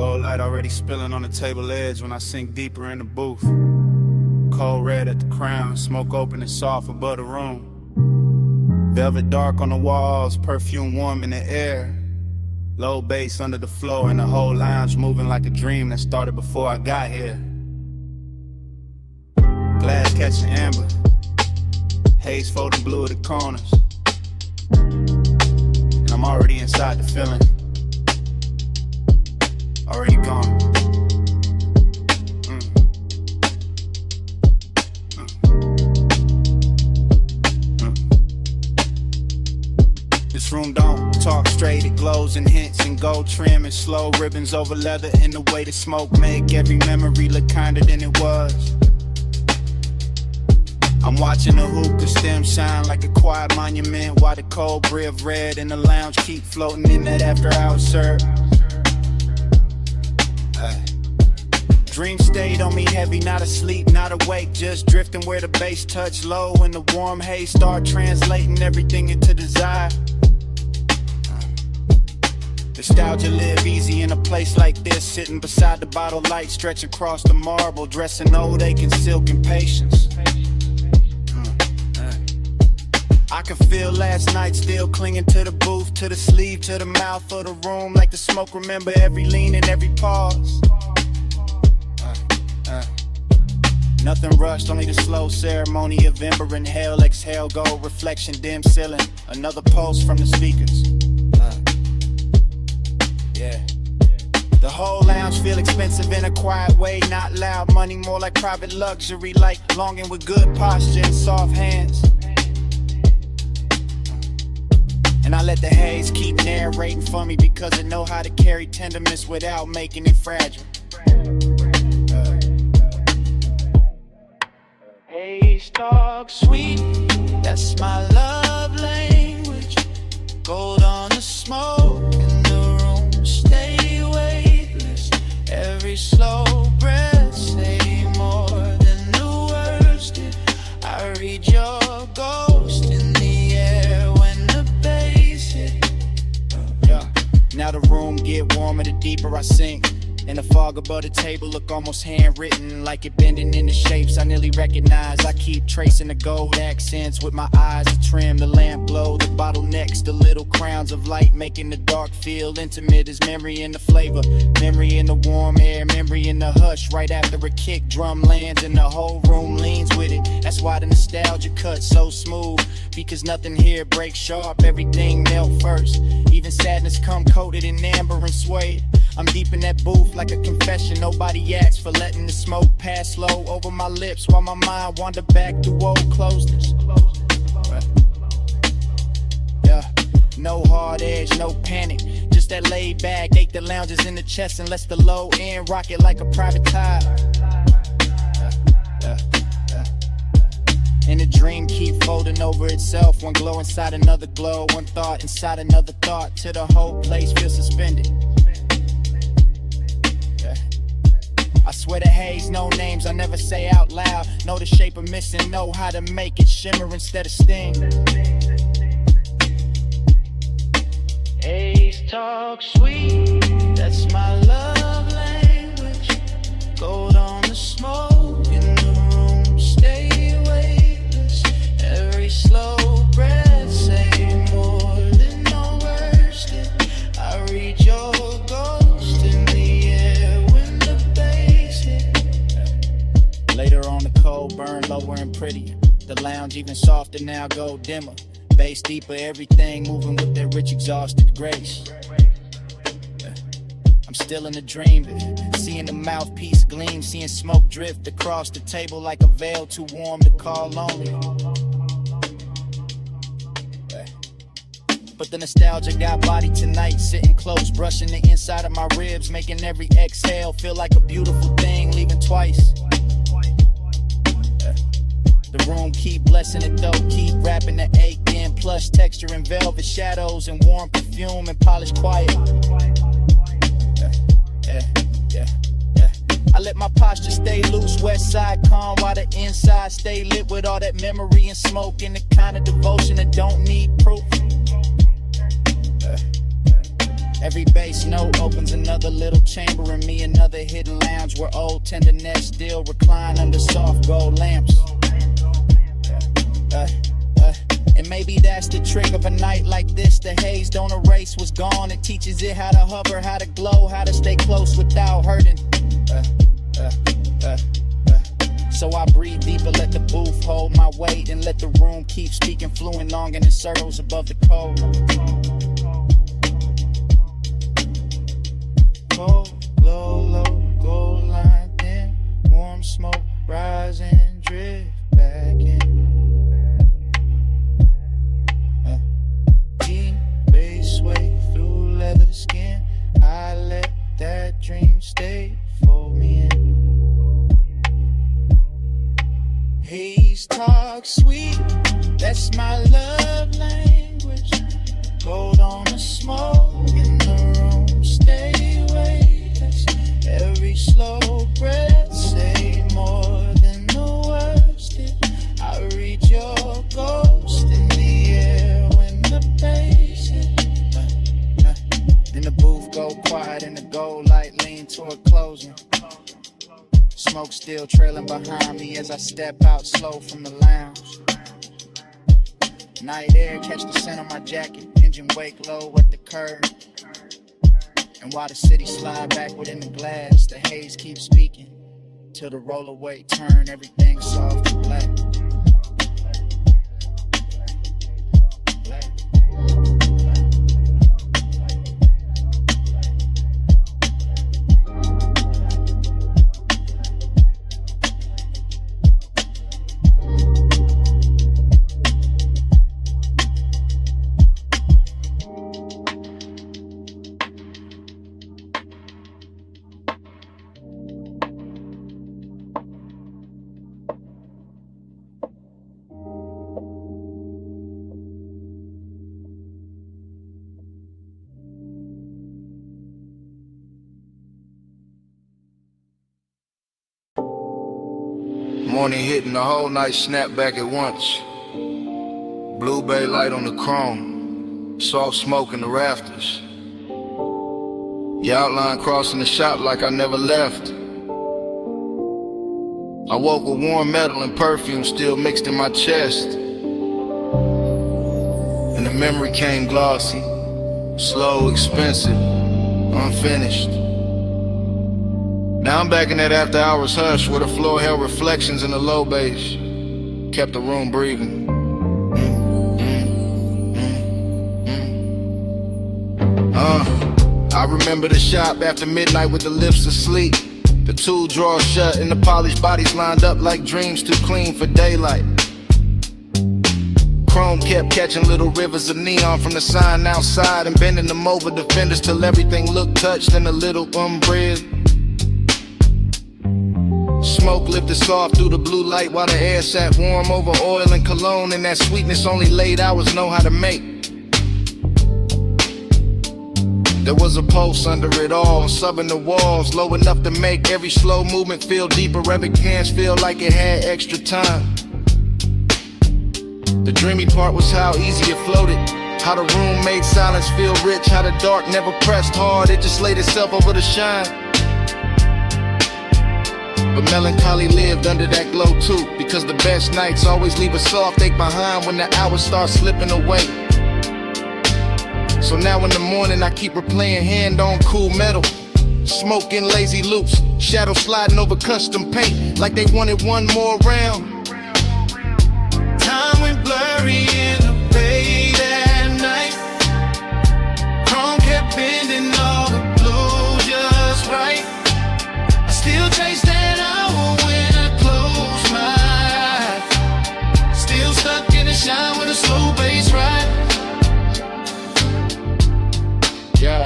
Gold light already spilling on the table edge when I sink deeper in the booth. Cold red at the crown, smoke open and soft above the room. Velvet dark on the walls, perfume warm in the air. Low bass under the floor and the whole lounge moving like a dream that started before I got here. Glass catching amber, haze folding blue at the corners. And I'm already inside the feeling, already gone. This room don't talk straight, it glows and hints and gold trim and slow ribbons over leather, and the way the smoke make every memory look kinder than it was. I'm watching the hookah stem shine like a quiet monument, while the cold brie of red in the lounge keep floating in that after-hour serve. Dream stayed on me heavy, not asleep, not awake, just drifting where the bass touch low and the warm haze start translating everything into desire. Nostalgia live easy in a place like this, sitting beside the bottle light, stretch across the marble, dressing old aching silk and patience. I can feel last night still clinging to the booth, to the sleeve, to the mouth of the room, like the smoke remember every lean and every pause. Nothing rushed, only the slow ceremony of ember and hell. Exhale, go, reflection, dim ceiling. Another pulse from the speakers. Yeah. The whole lounge feel expensive in a quiet way, not loud money, more like private luxury, like longing with good posture and soft hands. And I let the haze keep narrating for me because I know how to carry tenderness without making it fragile. Haze talk sweet, that's my love language. Gold on the smoke in the room, stay weightless. Every slow breath say more than the words did. I read your ghost in the air when the bass hit. Now the room get warmer the deeper I sink. And the fog above the table look almost handwritten, like it bending into shapes I nearly recognize. I keep tracing the gold accents with my eyes to trim the lamp glow, the bottlenecks, the little crowns of light, making the dark feel intimate as memory in the flavor, memory in the warm air, memory in the hush right after a kick drum lands and the whole room leans with it. That's why the nostalgia cuts so smooth, because nothing here breaks sharp, everything melt first. Even sadness come coated in amber and suede. I'm deep in that booth like a confession, nobody asked for letting the smoke pass slow over my lips while my mind wandered back through old closeness. Yeah, no hard edge, no panic, just that laid back, ache the lounges in the chest and lets the low end rock it like a private tide. And the dream keep folding over itself, one glow inside another glow, one thought inside another thought, till the whole place feels suspended. I swear to haze, no names I never say out loud. Know the shape of missing, know how to make it shimmer instead of sting. Haze talk sweet, that's my love language. Gold on the smoke in the room, stay weightless. Every slow breath say more than no words did. I read your ghost in the air when the bass hit. Later on the cold burn lower and prettier, the lounge even softer now, go dimmer. Bass deeper, everything moving with that rich exhausted grace. I'm still in the dream, seeing the mouthpiece gleam, seeing smoke drift across the table like a veil too warm to call lonely. But the nostalgia got body tonight, sitting close, brushing the inside of my ribs, making every exhale feel like a beautiful thing, leaving twice. The room keep blessing it though, keep wrapping the ache in, plush texture and velvet shadows and warm perfume and polished quiet. I let my posture stay loose, west side calm, while the inside stay lit with all that memory and smoke and the kind of devotion that don't need proof. Every bass note opens another little chamber in me, another hidden lounge where old tenderness still recline under soft gold lamps. And maybe that's the trick of a night like this. The haze don't erase what's gone. It teaches it how to hover, how to glow, how to stay close without hurting. So I breathe deeper, let the booth hold my weight, and let the room keep speaking fluent long in the circles above the cold. Cold, glow, low, gold line thin, warm smoke rising, drift back in. G bass sway through leather skin. I let that dream stay for me in. Haze talk sweet, that's my love language. Gold on the smoke in the room, stay weightless. Every slow breath say more than the words did. I read your ghost in the air when the bass hit. Then the booth go quiet and the gold light lean toward closing. Smoke still trailing behind me as I step out slow from the lounge. Night air catch the scent on my jacket, engine wake low at the curb. And while the city slide back within the glass, the haze keeps speaking till the rollaway turn everything soft and black. Morning hitting the whole night, snap back at once. Blue bay light on the chrome, soft smoke in the rafters. Your outline crossing the shop like I never left. I woke with warm metal and perfume still mixed in my chest. And the memory came glossy, slow, expensive, unfinished. Now I'm back in that after hours hush where the floor held reflections in the low bass, kept the room breathing. I remember the shop after midnight with the lifts asleep, the tool drawers shut and the polished bodies lined up like dreams too clean for daylight. Chrome kept catching little rivers of neon from the sign outside and bending them over the fenders till everything looked touched in a little umbrella. Smoke lifted soft through the blue light while the air sat warm over oil and cologne, and that sweetness only late hours know how to make. There was a pulse under it all, subbing the walls, low enough to make every slow movement feel deeper, every glance feel like it had extra time. The dreamy part was how easy it floated, how the room made silence feel rich, how the dark never pressed hard, it just laid itself over the shine. But melancholy lived under that glow too, because the best nights always leave a soft ache behind when the hours start slipping away. So now in the morning I keep replaying hand-on cool metal, smoking lazy loops, shadow sliding over custom paint like they wanted one more round. Time went blurry in the bay that night. Chrome kept bending all the blue just right. I still chase that hour when I close my eyes. Still stuck in the shine with a slow bass ride. Yeah.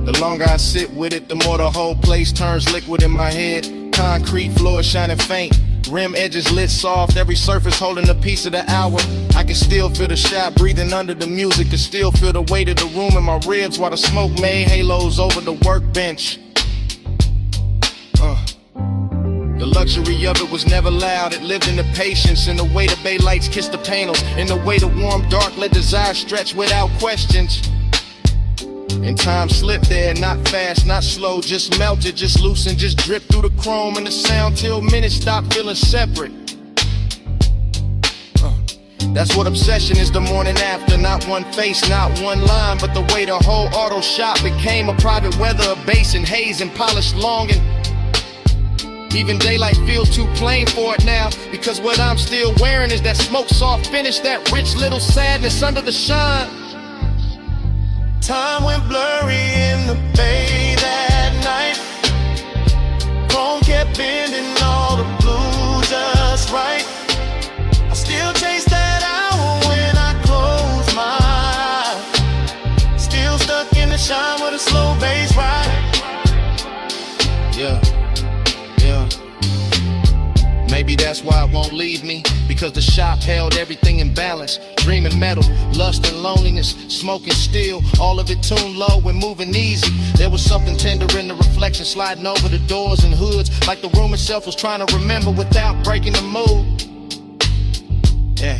The longer I sit with it, the more the whole place turns liquid in my head. Concrete floor shining faint, rim edges lit soft, every surface holding a piece of the hour. I can still feel the shop breathing under the music, can still feel the weight of the room in my ribs while the smoke made halos over the workbench. The luxury of it was never loud, it lived in the patience, in the way the bay lights kissed the panels, in the way the warm dark let desire stretch without questions. And time slipped there, not fast, not slow, just melted, just loosened, just dripped through the chrome and the sound till minutes stopped feeling separate. That's what obsession is the morning after. Not one face, not one line, but the way the whole auto shop became a private weather, a basin, haze and polished long. And even daylight feels too plain for it now, because what I'm still wearing is that smoke soft finish, that rich little sadness under the shine. Time went blurry in the bay that night. Chrome kept bending all the blue just right. I still chase that hour when I close my eyes. Still stuck in the shine with a slow bass ride. Yeah. Maybe that's why it won't leave me, because the shop held everything in balance. Dreaming metal, lust and loneliness, smoking steel, all of it tuned low and moving easy. There was something tender in the reflection, sliding over the doors and hoods, like the room itself was trying to remember without breaking the mood. Yeah.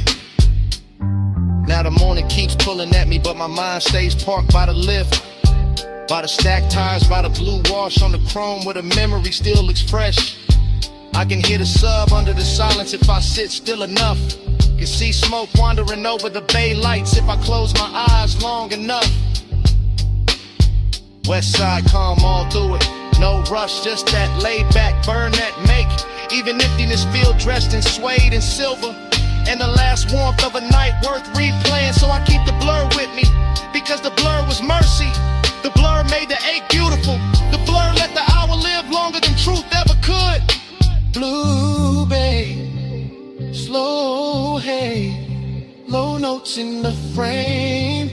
Now the morning keeps pulling at me, but my mind stays parked by the lift, by the stacked tires, by the blue wash on the chrome where the memory still looks fresh. I can hear the sub under the silence if I sit still enough. Can see smoke wandering over the bay lights if I close my eyes long enough. West side calm all through it, no rush, just that laid back burn that make even emptiness feel dressed in suede and silver. And the last warmth of a night worth replaying, so I keep the blur with me, because the blur was mercy. The blur made the ache beautiful. The blur let the hour live longer than truth ever could. Blue bay, slow hay, low notes in the frame.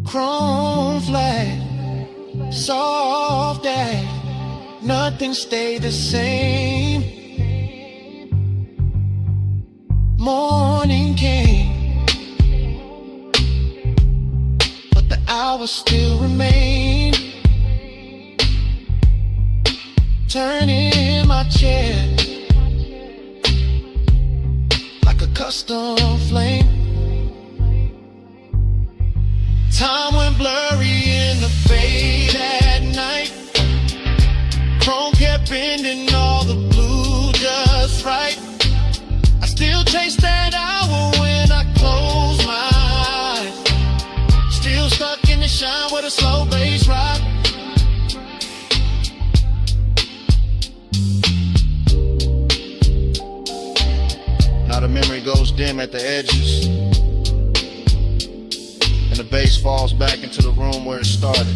Chrome flat, soft ash, nothing stayed the same. Morning came, but the hours still remain. Turning in my chair like a custom flame. Time went blurry in the fade at night. Chrome kept bending all the blue just right. I still chase that hour when I close my eyes. Still stuck in the shine with a slow bass ride. Now the memory goes dim at the edges, and the bass falls back into the room where it started.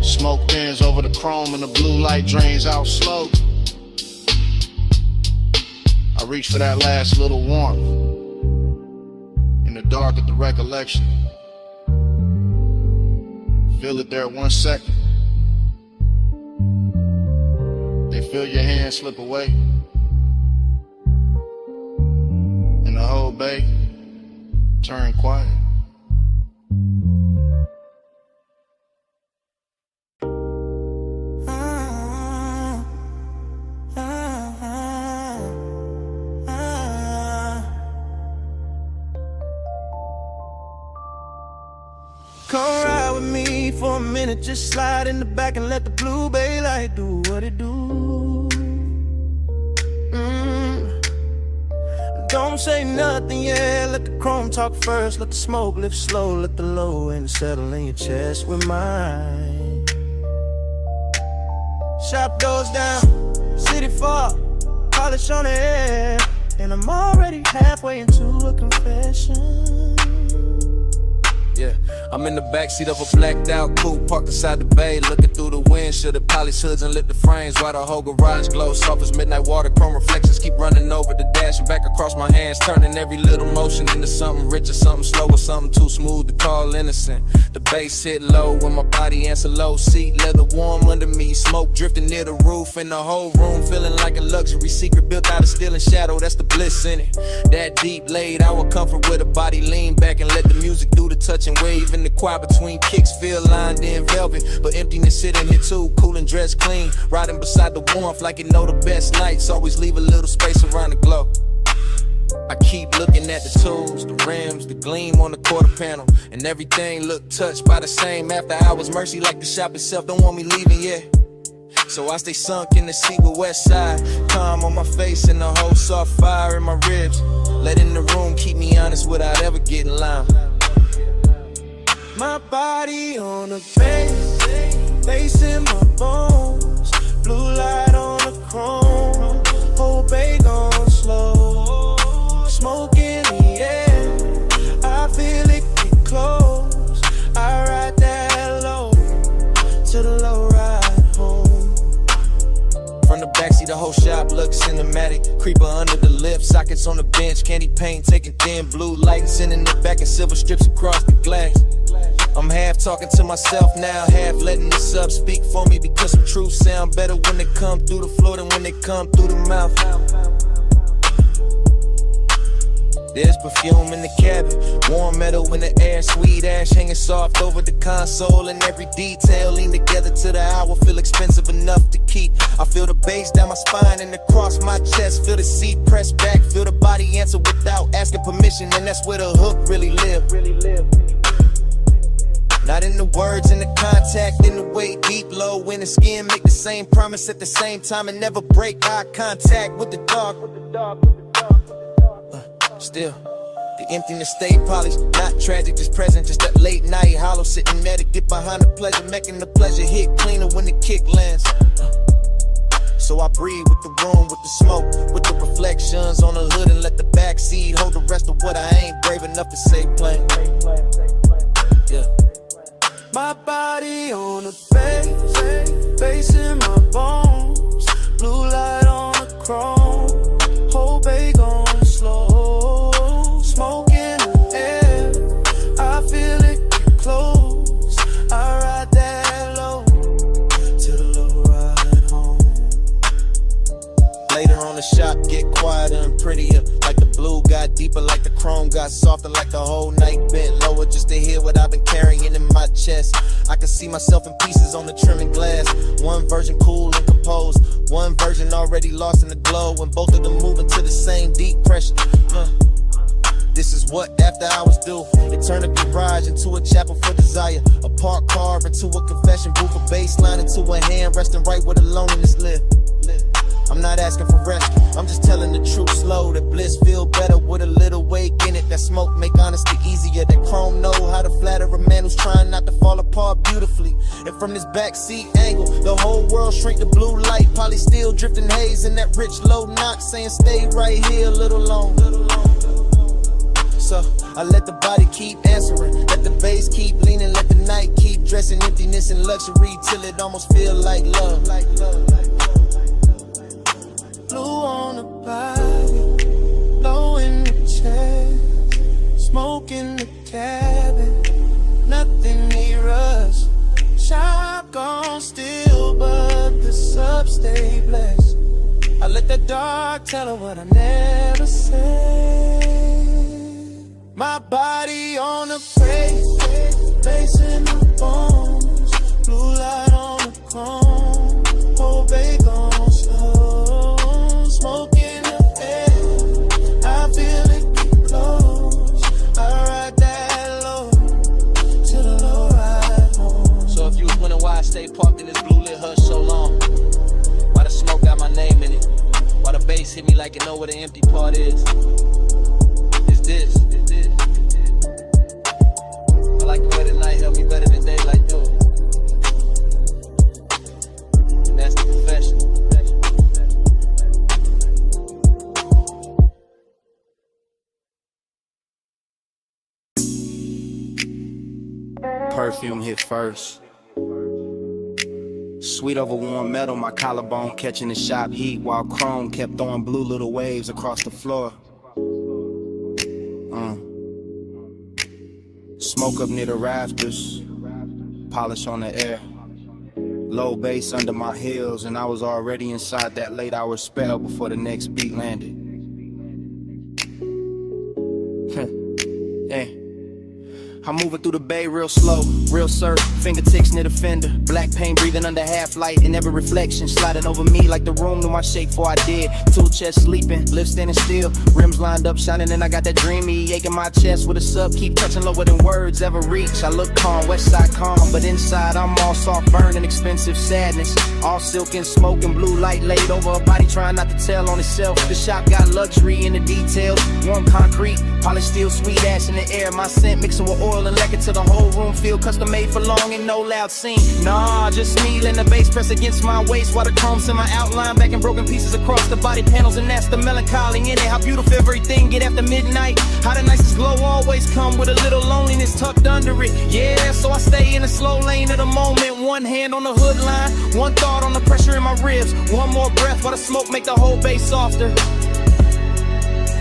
Smoke thins over the chrome and the blue light drains out slow. I reach for that last little warmth in the dark of the recollection. Feel it there 1 second. Then feel your hand slip away, and the whole bay turn quiet. Come ride with me for a minute, just slide in the back and let the blue bay light do what it do. Don't say nothing, yeah, let the chrome talk first. Let the smoke lift slow, let the low end settle in your chest with mine. Shop doors down, city far, polish on the air, and I'm already halfway into a confession. Yeah, I'm in the backseat of a blacked out coupe parked beside the bay, looking through the windshield at polished hoods and lit the frames while the whole garage glows soft as midnight water. Chrome reflections keep running over the dash and back across my hands, turning every little motion into something rich or something slow or something too smooth to call innocent. The bass hit low when my body answer low, seat leather warm under me, smoke drifting near the roof, and the whole room feeling like a luxury secret built out of steel and shadow. That's the bliss in it. That deep laid out comfort with a body lean back and let the music do the touching. Wave in the choir between kicks, feel lined in velvet, but emptiness sitting here too, cool and dressed clean, riding beside the warmth like you know the best nights always leave a little space around the glow. I keep looking at the tools, the rims, the gleam on the quarter panel, and everything look touched by the same after hours. Mercy like the shop itself, don't want me leaving yet. So I stay sunk in the seat with West Side, calm on my face and the whole soft fire in my ribs. Let in the room keep me honest without ever getting loud. My body on the base, bass in my bones, blue light on the chrome, whole bag on slow, smoke in the air, I feel it get close, I ride that low, to the low ride home. From the backseat, the whole shop looks cinematic. Creeper under the lip, sockets on the bench, candy paint, taking thin blue lights, sending it back in silver strips across the glass. I'm half talking to myself now, half letting the sub speak for me, because some truths sound better when they come through the floor than when they come through the mouth. There's perfume in the cabin, warm metal in the air, sweet ash hanging soft over the console, and every detail lean together to the hour, feel expensive enough to keep. I feel the bass down my spine and across my chest, feel the seat pressed back, feel the body answer without asking permission, and that's where the hook really live. Not in the words, in the contact, in the way deep, low in the skin, make the same promise at the same time and never break eye contact with the dark. Still, the emptiness stay polished, not tragic, just present, just that late night hollow, sitting there to get behind the pleasure, making the pleasure hit cleaner when the kick lands. So I breathe with the room, with the smoke, with the reflections on the hood, and let the backseat hold the rest of what I ain't brave enough to say plain. Yeah. My body on the bass in my bones, blue light on the chrome, whole bag on slow, smoke in the air, I feel it get close, I ride that low, to the low ride home. Later on the shop get quieter and prettier, like the blue got deeper, like the chrome got softer, like the whole night bent lower, just to hear what I've been carrying in my chest. I can see myself in pieces on the trimming glass, one version cool and composed, one version already lost in the glow, and both of them moving to the same deep pressure. This is what after hours do. It turned a garage into a chapel for desire, a parked car into a confession booth, a bass line into a hand resting right where the loneliness live. I'm not asking for rescue, I'm just telling the truth slow, that bliss feel better with a little wake in it, that smoke make honesty easier, that chrome know how to flatter a man who's trying not to fall apart beautifully. And from this backseat angle, the whole world shrink to blue light, probably still drifting haze in that rich low knock, saying stay right here a little longer. So I let the body keep answering, let the bass keep leaning, let the night keep dressing emptiness and luxury till it almost feel like love. Blue on the body, low in the chest, smoke in the cabin, nothing near us. Shop gone still, but the sub stay blessed. I let the dark tell her what I never said. My body on the bass in my bones, blue light on the chrome, whole bag on slow, smoke in the air, I feel it get close, I ride that low, to the low ride home. So if you was wondering why I stay parked in this blue lit hush so long, why the smoke got my name in it, why the bass hit me like it know where the empty part is, it's this. I like the way the night help me better than daylight do. And that's the confession. Perfume hit first. Sweet over warm metal, my collarbone catching the shop heat, while chrome kept throwing blue little waves across the floor. Smoke up near the rafters, polish on the air. Low bass under my heels, and I was already inside that late hour spell before the next beat landed. I'm moving through the bay real slow, real surf, fingertips near the fender. Black paint breathing under half light, and every reflection sliding over me like the room knew my shape before I did. Tool chest sleeping, lips standing still, rims lined up shining, and I got that dreamy ache in my chest with a sub, keep touching lower than words ever reach. I look calm, west side calm, but inside I'm all soft burning, expensive sadness. All silk and smoke and blue light laid over a body trying not to tell on itself. The shop got luxury in the details, warm concrete, polished steel, sweet ash in the air. My scent mixing with oil and lekker till the whole room feel custom made for long and no loud scene. Nah, just me letting the bass press against my waist while the chrome's in my outline, back in broken pieces across the body panels, and that's the melancholy in it. How beautiful everything get after midnight. How the nicest glow always come with a little loneliness tucked under it. Yeah, so I stay in the slow lane of the moment. One hand on the hood line, one thought on the pressure in my ribs. One more breath while the smoke make the whole bass softer.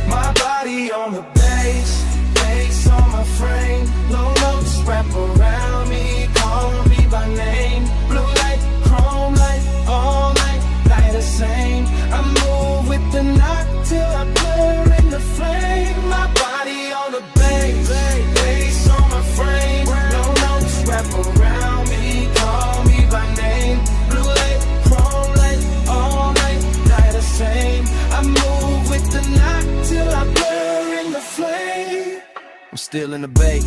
My body on the bass, bass on my frame. Low notes wrap around me, call me by name. Blue light, chrome light, all night, light the same. I move with the knock till I blur in the flame. My body on the bass, bass on my frame. Low notes wrap around me, call me by name. Blue light, chrome light, all night, light the same. I move with the knock till I blur in the flame. I'm still in the bay,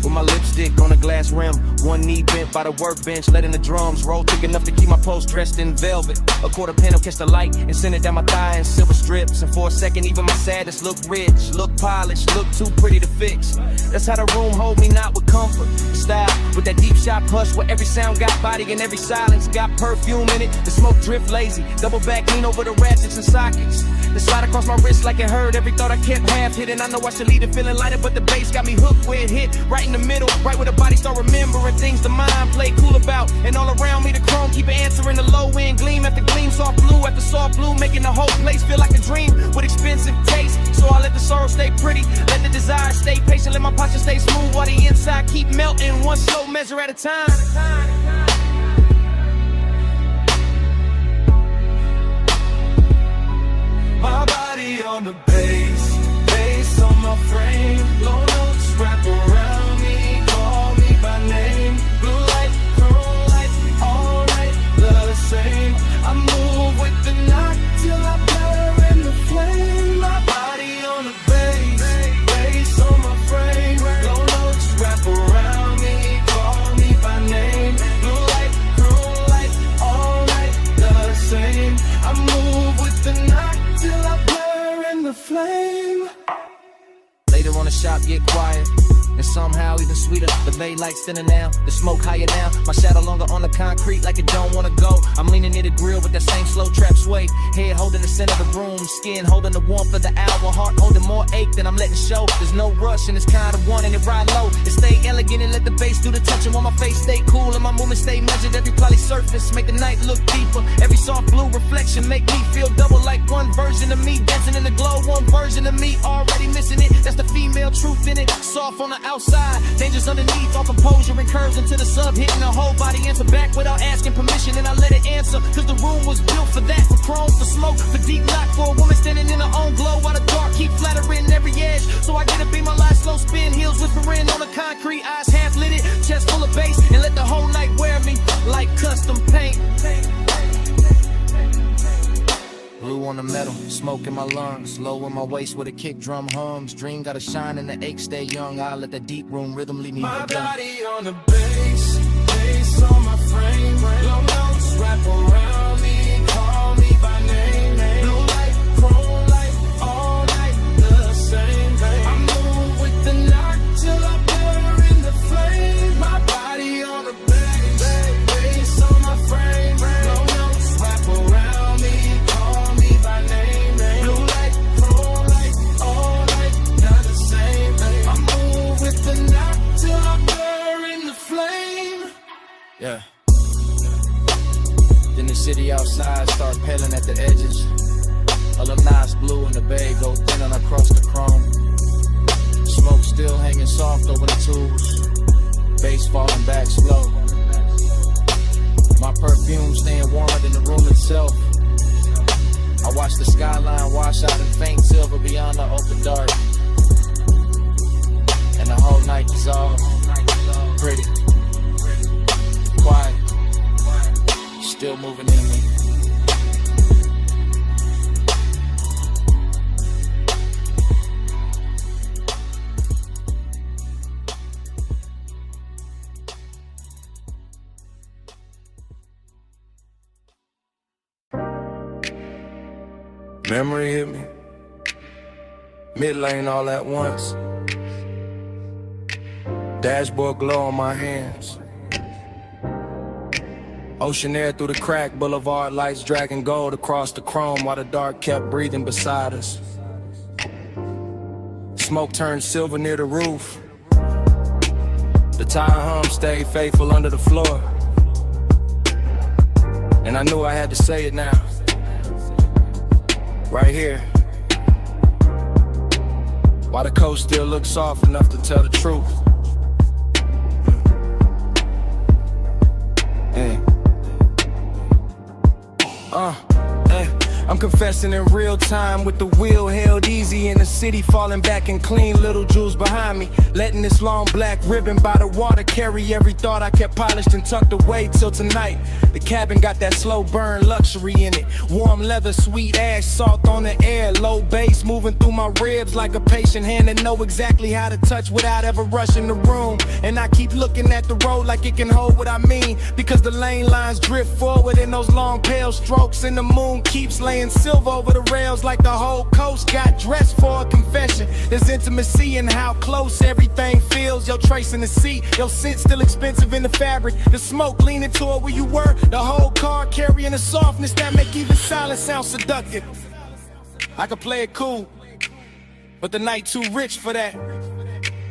with my lipstick on a glass rim. One knee bent by the workbench, letting the drums roll thick enough to keep my pulse dressed in velvet. A quarter panel catch the light and send it down my thigh in silver strips. And for a second, even my saddest look rich, look polished, look too pretty to fix. That's how the room hold me, not with comfort, style, with that deep shot hush where every sound got body and every silence got perfume in it. The smoke drift lazy, double back lean over the ratchets and sockets. The slide across my wrist like it hurt. Every thought I kept half hidden. I know I should leave it feeling lighter, but the bass got me hooked where it hit. Right in the middle, right where the body start remembering things the mind play cool about. And all around me the chrome keep answering the low end gleam after gleam, soft blue after soft blue, making the whole place feel like a dream with expensive taste. So I let the sorrow stay pretty, let the desire stay patient, let my posture stay smooth while the inside keep melting, one slow measure at a time. My body on the bass, bass on my frame. Low notes wrap around me, call me by name. Blue light, chrome light, all night, love the same. I move with the knock till I blur in the flame. My body on the bass, bass on my frame. Low notes wrap around me, call me by name. Blue light, chrome light, all night, love the same. I move with the knock till I blur in the flame. Later on the shop get quiet, and somehow even sweeter. The bay lights thinner now, the smoke higher now. My shadow longer on the concrete like it don't wanna go. I'm leaning near the grill with that same slow trap sway. Head holding the center of the room, skin holding the warmth of the hour. Heart holding more ache than I'm letting show. There's no rush and it's kind of one and it ride low. It stay elegant and let the bass do the touching while my face stay cool and my movement stay measured. Every poly surface make the night look deeper. Every soft blue reflection make me feel double like one version of me dancing in the glow. One version of me already missing it. That's the female truth in it. Soft on the outside, dangerous underneath, all composure and curves into the sub, hitting the whole body answer back without asking permission, and I let it answer, cause the room was built for that, for chrome, for smoke, for deep lock, for a woman standing in her own glow, while the dark keep flattering every edge, so I get to be my last slow spin, heels whispering on the concrete, eyes half lit it, chest full of bass, and let the whole night wear me like custom paint. Blue on the metal, smoke in my lungs, low in my waist with a kick drum hums. Dream gotta shine and the ache stay young. I let that deep room rhythm leave me. My body on the bass, bass on my frame. Low notes wrap around me, call me by name. Blue light, chrome light, all night, the same thing. I move with the knock till I blur in the flame. My body on the bass, bass on my frame. Low notes wrap around me. Yeah. Then the city outside start paling at the edges. All the nice blue in the bay go thin and across the chrome. Smoke still hanging soft over the tools. Bass falling back slow. My perfume staying warmer than the room itself. I watch the skyline wash out in faint silver beyond the open dark. And the whole night dissolve. moving in with me. Memory hit me, mid-lane all at once. Dashboard glow on my hands. Ocean air through the crack, boulevard lights dragging gold across the chrome while the dark kept breathing beside us. Smoke turned silver near the roof. The tire hum stayed faithful under the floor. And I knew I had to say it now. Right here. While the coast still looks soft enough to tell the truth. I'm confessing in real time with the wheel held easy in the city, falling back and clean little jewels behind me, letting this long black ribbon by the water carry every thought I kept polished and tucked away till tonight. The cabin got that slow burn luxury in it, warm leather, sweet ash, salt on the air, low bass moving through my ribs like a patient hand that know exactly how to touch without ever rushing the room. And I keep looking at the road like it can hold what I mean, because the lane lines drift forward in those long pale strokes, and the moon keeps laying silver over the rails like the whole coast got dressed for a confession. There's intimacy in how close everything feels. Your trace in the seat, your scent still expensive in the fabric. The smoke leaning toward where you were, the whole car carrying a softness that make even silence sound seductive. I could play it cool, but the night too rich for that,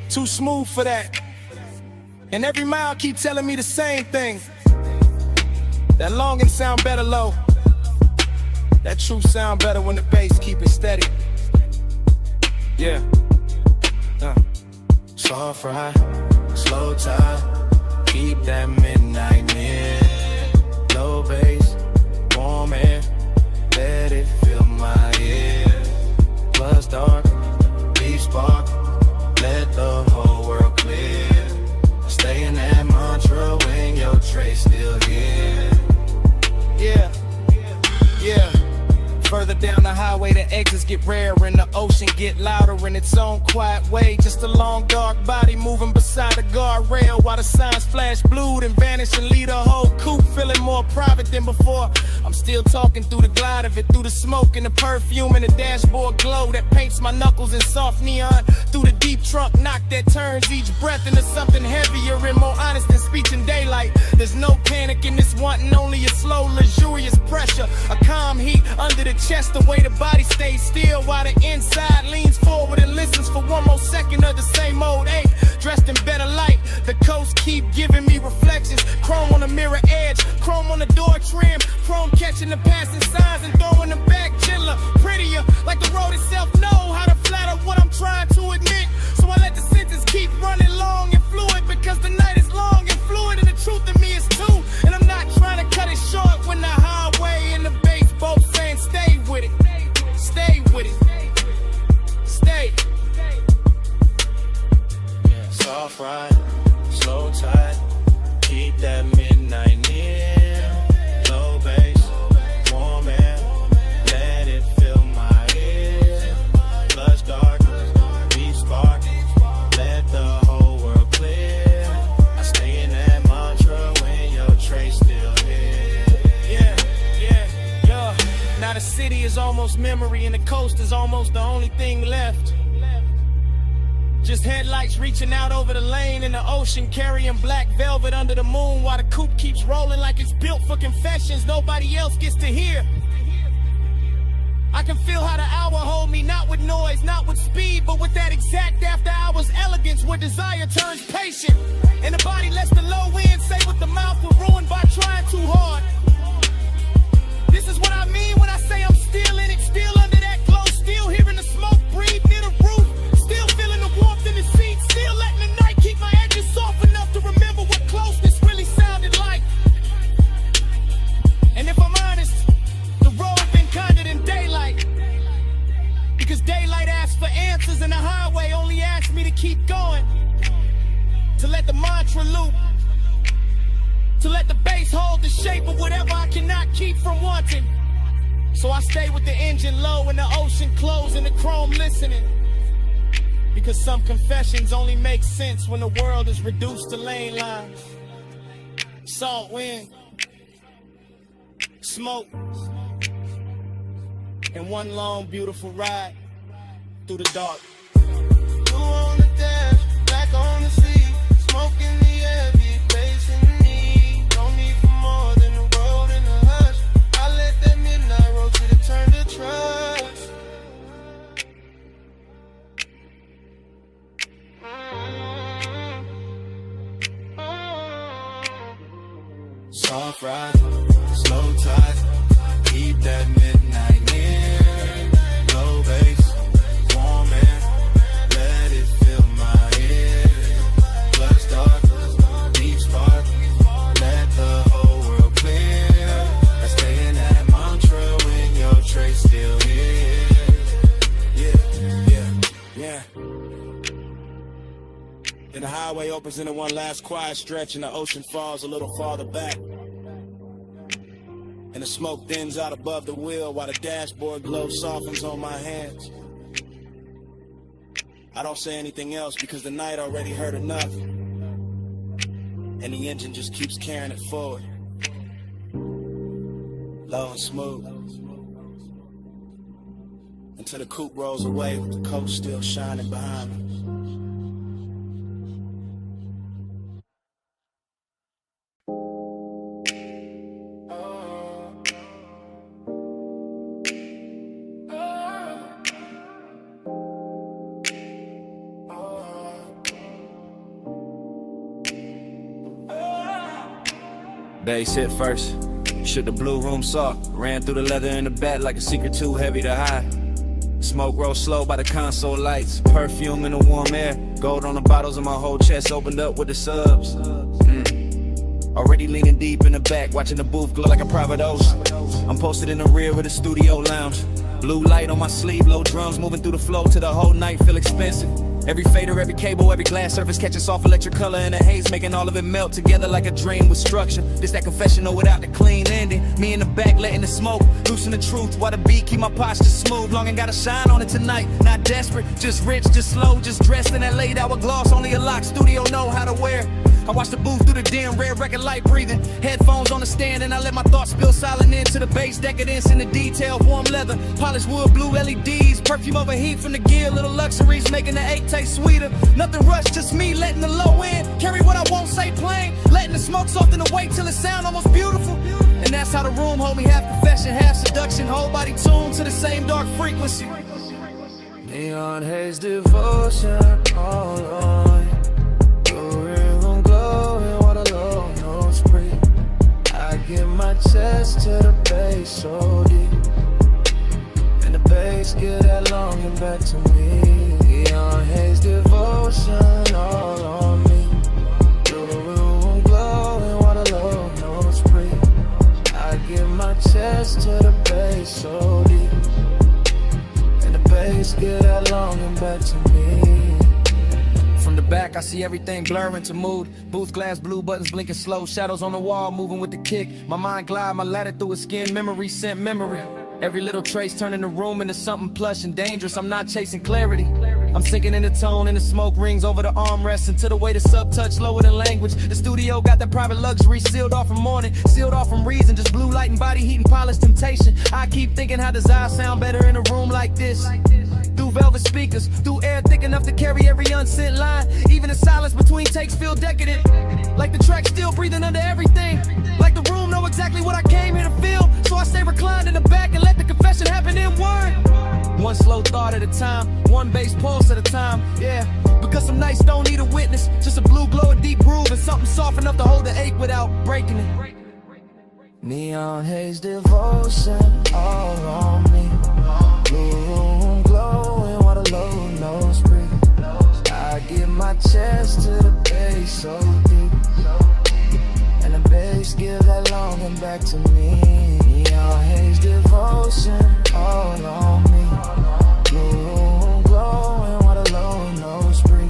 too smooth for that. And every mile keep telling me the same thing. That longing sound better low. That truth sound better when the bass keep it steady. Yeah. Soft ride, slow tide, keep that midnight near. Low bass, warm air, let it fill my ear. Plus dark, deep spark, let the whole world clear. Stay in that mantra when your trace still here. Yeah, yeah. Further down the highway, the exits get rarer and the ocean get louder in its own quiet way. Just a long dark body moving beside the guardrail while the signs flash blue and vanish and leave the whole coupe feeling more private than before. I'm still talking through the glide of it, through the smoke and the perfume and the dashboard glow that paints my knuckles in soft neon. Through the deep trunk knock that turns each breath into something heavier and more honest than speech in daylight. There's no panic in this wanting, only a slow, luxurious pressure. A calm heat under the chest, the way the body stays still while the inside leans forward and listens for one more second of the same old ache. Dressed in better light, the coast keep giving me reflections. Chrome on the mirror edge, chrome on the door trim, chrome catching the passing signs and throwing them back gentler, prettier, like the road itself know how to flatter what I'm trying to admit. So I let the sentence keep running long and fluid, because the night is long and fluid and the truth in me is too. And I'm not trying to cut it short when the highway and the bass both saying stay with it, stay with it, stay. Yeah, soft ride, slow tide, keep that midnight near. Low bass, warm air, let it fill my ear. Lush dark, deep spark, let the whole world clear. I stay in that mantra when your trace still here. Yeah, yeah, yeah. Now the city is almost memory and the coast is almost the only thing left. Just headlights reaching out over the lane in the ocean, carrying black velvet under the moon while the coupe keeps rolling like it's built for confessions nobody else gets to hear. I can feel how the hour hold me, not with noise, not with speed, but with that exact after hours elegance where desire turns patient. And the body lets the low end say what the mouth will ruin by trying too hard. This is what I mean when I say I'm still in it, still under that glow, still hearing the smoke breathe near the roof, still feeling the warmth in the seat, still letting the night keep my edges soft enough to remember what closeness really sounded like. And if I'm honest, the road been kinder than daylight, because daylight asks for answers and the highway only asks me to keep going, to let the mantra loop. to let the bass hold the shape of whatever I cannot keep from wanting. So I stay with the engine low and the ocean close and the chrome listening. Because some confessions only make sense when the world is reduced to lane lines. Salt wind, smoke, and one long beautiful ride through the dark. Blue on the dash, black on the sea, smoke in the air, big bass in the knee. No need for more than the road and the hush. I let that midnight roll till it turn to trust. Soft ride, slow tide, keep that midnight near. Low bass, warm air, let it fill my ear. Plus dark, deep spark, let the whole world clear. I stay in that mantra when your trace still here. Yeah. Then the highway opens into one last quiet stretch and the ocean falls a little farther back. And the smoke thins out above the wheel while the dashboard glow softens on my hands. I don't say anything else because the night already hurt enough. And the engine just keeps carrying it forward. Low and smooth. Until the coupe rolls away with the coast still shining behind me. Bass hit first, shook the blue room soft, ran through the leather in the back like a secret too heavy to hide. Smoke rolled slow by the console lights, perfume in the warm air, gold on the bottles and my whole chest opened up with the subs. Already leaning deep in the back, watching the booth glow like a private ocean. I'm posted in the rear of the studio lounge, blue light on my sleeve, low drums moving through the flow till the whole night feel expensive. Every fader, every cable, every glass surface catching soft electric color in a haze, making all of it melt together like a dream with structure. This that confessional without the clean ending. Me in the back letting the smoke loosen the truth while the beat keep my posture smooth. Long and gotta shine on it tonight. Not desperate, just rich, just slow, just dressed in that late hour gloss. Only a lock studio know how to wear. I watch the booth through the dim red record light breathing. Headphones on the stand and I let my thoughts spill silent into the bass decadence in the detail. Warm leather, polished wood, blue LEDs, perfume over heat from the gear, little luxuries making the 8 taste sweeter. Nothing rushed, just me letting the low end carry what I won't say plain, letting the smoke soften the weight till it sound almost beautiful. And that's how the room hold me, half confession, half seduction, whole body tuned to the same dark frequency. Neon haze devotion all on. I give my chest to the bass so deep, and the bass give that longing back to me. Neon haze devotion all on me. Through the room glowing while the low notes breathe. I give my chest to the bass so deep, and the bass give that longing back to me. From the back, I see everything blurring to mood. Booth glass, blue buttons blinking slow. Shadows on the wall, moving with the kick. My mind glide, my ladder through a skin. Memory sent memory. Every little trace turning the room into something plush and dangerous. I'm not chasing clarity. I'm sinking in the tone and the smoke rings over the armrest until the way the sub touch lower than language. The studio got that private luxury sealed off from morning, sealed off from reason. Just blue light and body heat and polished temptation. I keep thinking how does I sound better in a room like this? Through velvet speakers, through air thick enough to carry every unsent line. Even the silence between takes feel decadent. Like the track still breathing under everything. Like the room know exactly what I came here to feel. So I stay reclined in the back and let the confession happen in word. One slow thought at a time, one bass pulse at a time, yeah. Because some nights don't need a witness, just a blue glow, a deep groove, and something soft enough to hold the ache without breaking it. Neon haze devotion all on me. Blue room glowing while the low notes breathe. I give my chest to the bass so deep, and the bass give that longing back to me. Neon haze devotion all on me. Blue room glowing while the low notes breathe.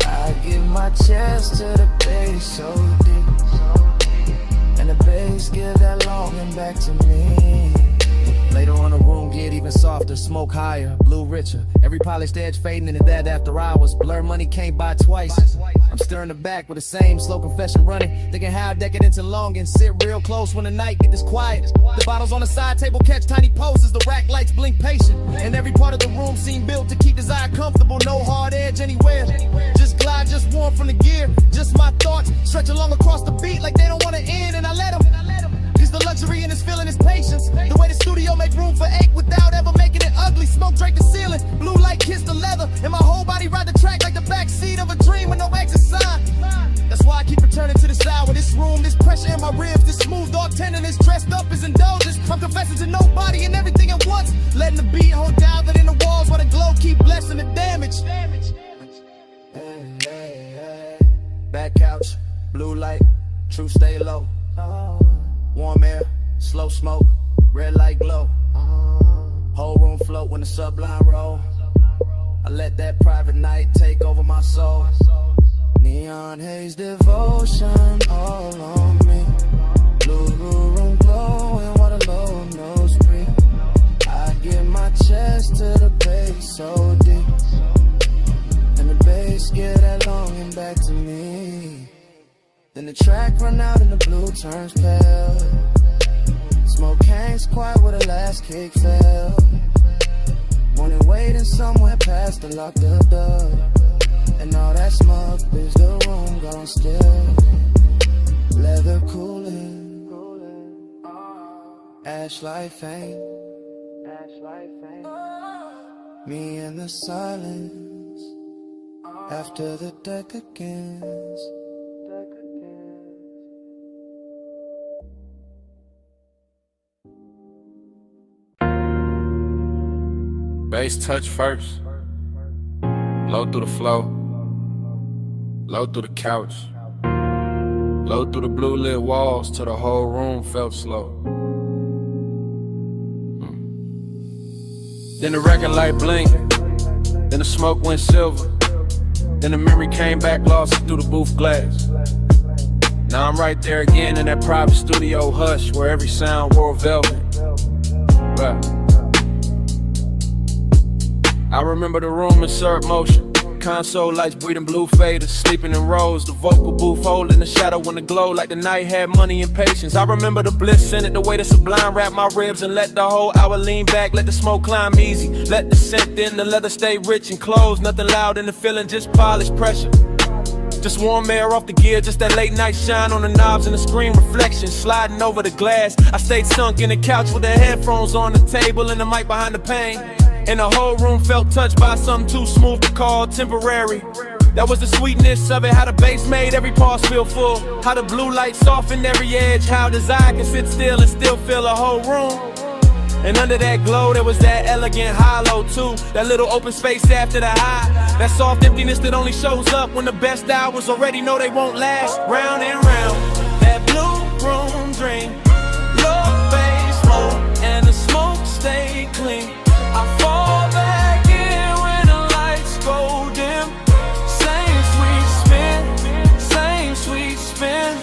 I give my chest to the bass so deep, And the bass give that longing back to me. Later on the room get even softer, smoke higher, blue richer. Every polished edge fading into that after hours. Blur money can't buy twice. I'm stirring the back with the same slow confession running. Thinking how decadence and longing. Sit real close when the night get this quiet. The bottles on the side table catch tiny poses. The rack lights blink patient. And every part of the room seem built to keep desire comfortable. No hard edge anywhere. Just glide, just warm from the gear. Just my thoughts stretch along across the beat like they don't want to end. And I let them. Cause the luxury in this feeling is patience. The way the studio make room for ache without ever making it ugly. Smoke drape the ceiling, blue light kiss the leather, and my whole body ride the track like the backseat of a dream with no exit sign. That's why I keep returning to this hour, this room, this pressure in my ribs, this smooth dog tenderness dressed up as indulgence. I'm confessing to nobody and everything at once, letting the beat hold down in the walls while the glow keep blessing the damage. Back couch, blue light, true stay low. Warm air, slow smoke, red light glow. Whole room float when the sublime roll. I let that private night take over my soul. Neon haze devotion all on me. Blue room glowing while the low nose breathe. I give my chest to the bass so deep. And the bass give that longing back to me. Then the track run out and the blue turns pale. Smoke hangs quiet where the last kick fell. Morning waiting somewhere past the locked up door. And all that smoke is the room gone still. Leather cooling, ash light faint. Me in the silence after the deck against. Bass touch first, low through the flow, low through the couch, low through the blue lit walls till the whole room felt slow. Then the record light blinked, then the smoke went silver, then the memory came back lost through the booth glass. Now I'm right there again in that private studio hush where every sound wore velvet. But I remember the room in surf motion. Console lights breathing blue faders, sleeping in rows. The vocal booth holding the shadow in the glow like the night had money and patience. I remember the bliss in it, the way the sublime wrapped my ribs and let the whole hour lean back. Let the smoke climb easy, let the scent in, the leather stay rich and closed. Nothing loud in the feeling, just polished pressure. Just warm air off the gear, just that late night shine on the knobs and the screen reflection sliding over the glass. I stayed sunk in the couch with the headphones on the table and the mic behind the pane. And the whole room felt touched by something too smooth to call temporary. That was the sweetness of it, how the bass made every pause feel full. How the blue light softened every edge, how desire can sit still and still fill a whole room. And under that glow there was that elegant hollow too. That little open space after the high. That soft emptiness that only shows up when the best hours already know they won't last. Round and round, that blue room dream. Low bass low and the smoke stay clean. I fall back in when the lights go dim. Same sweet spin.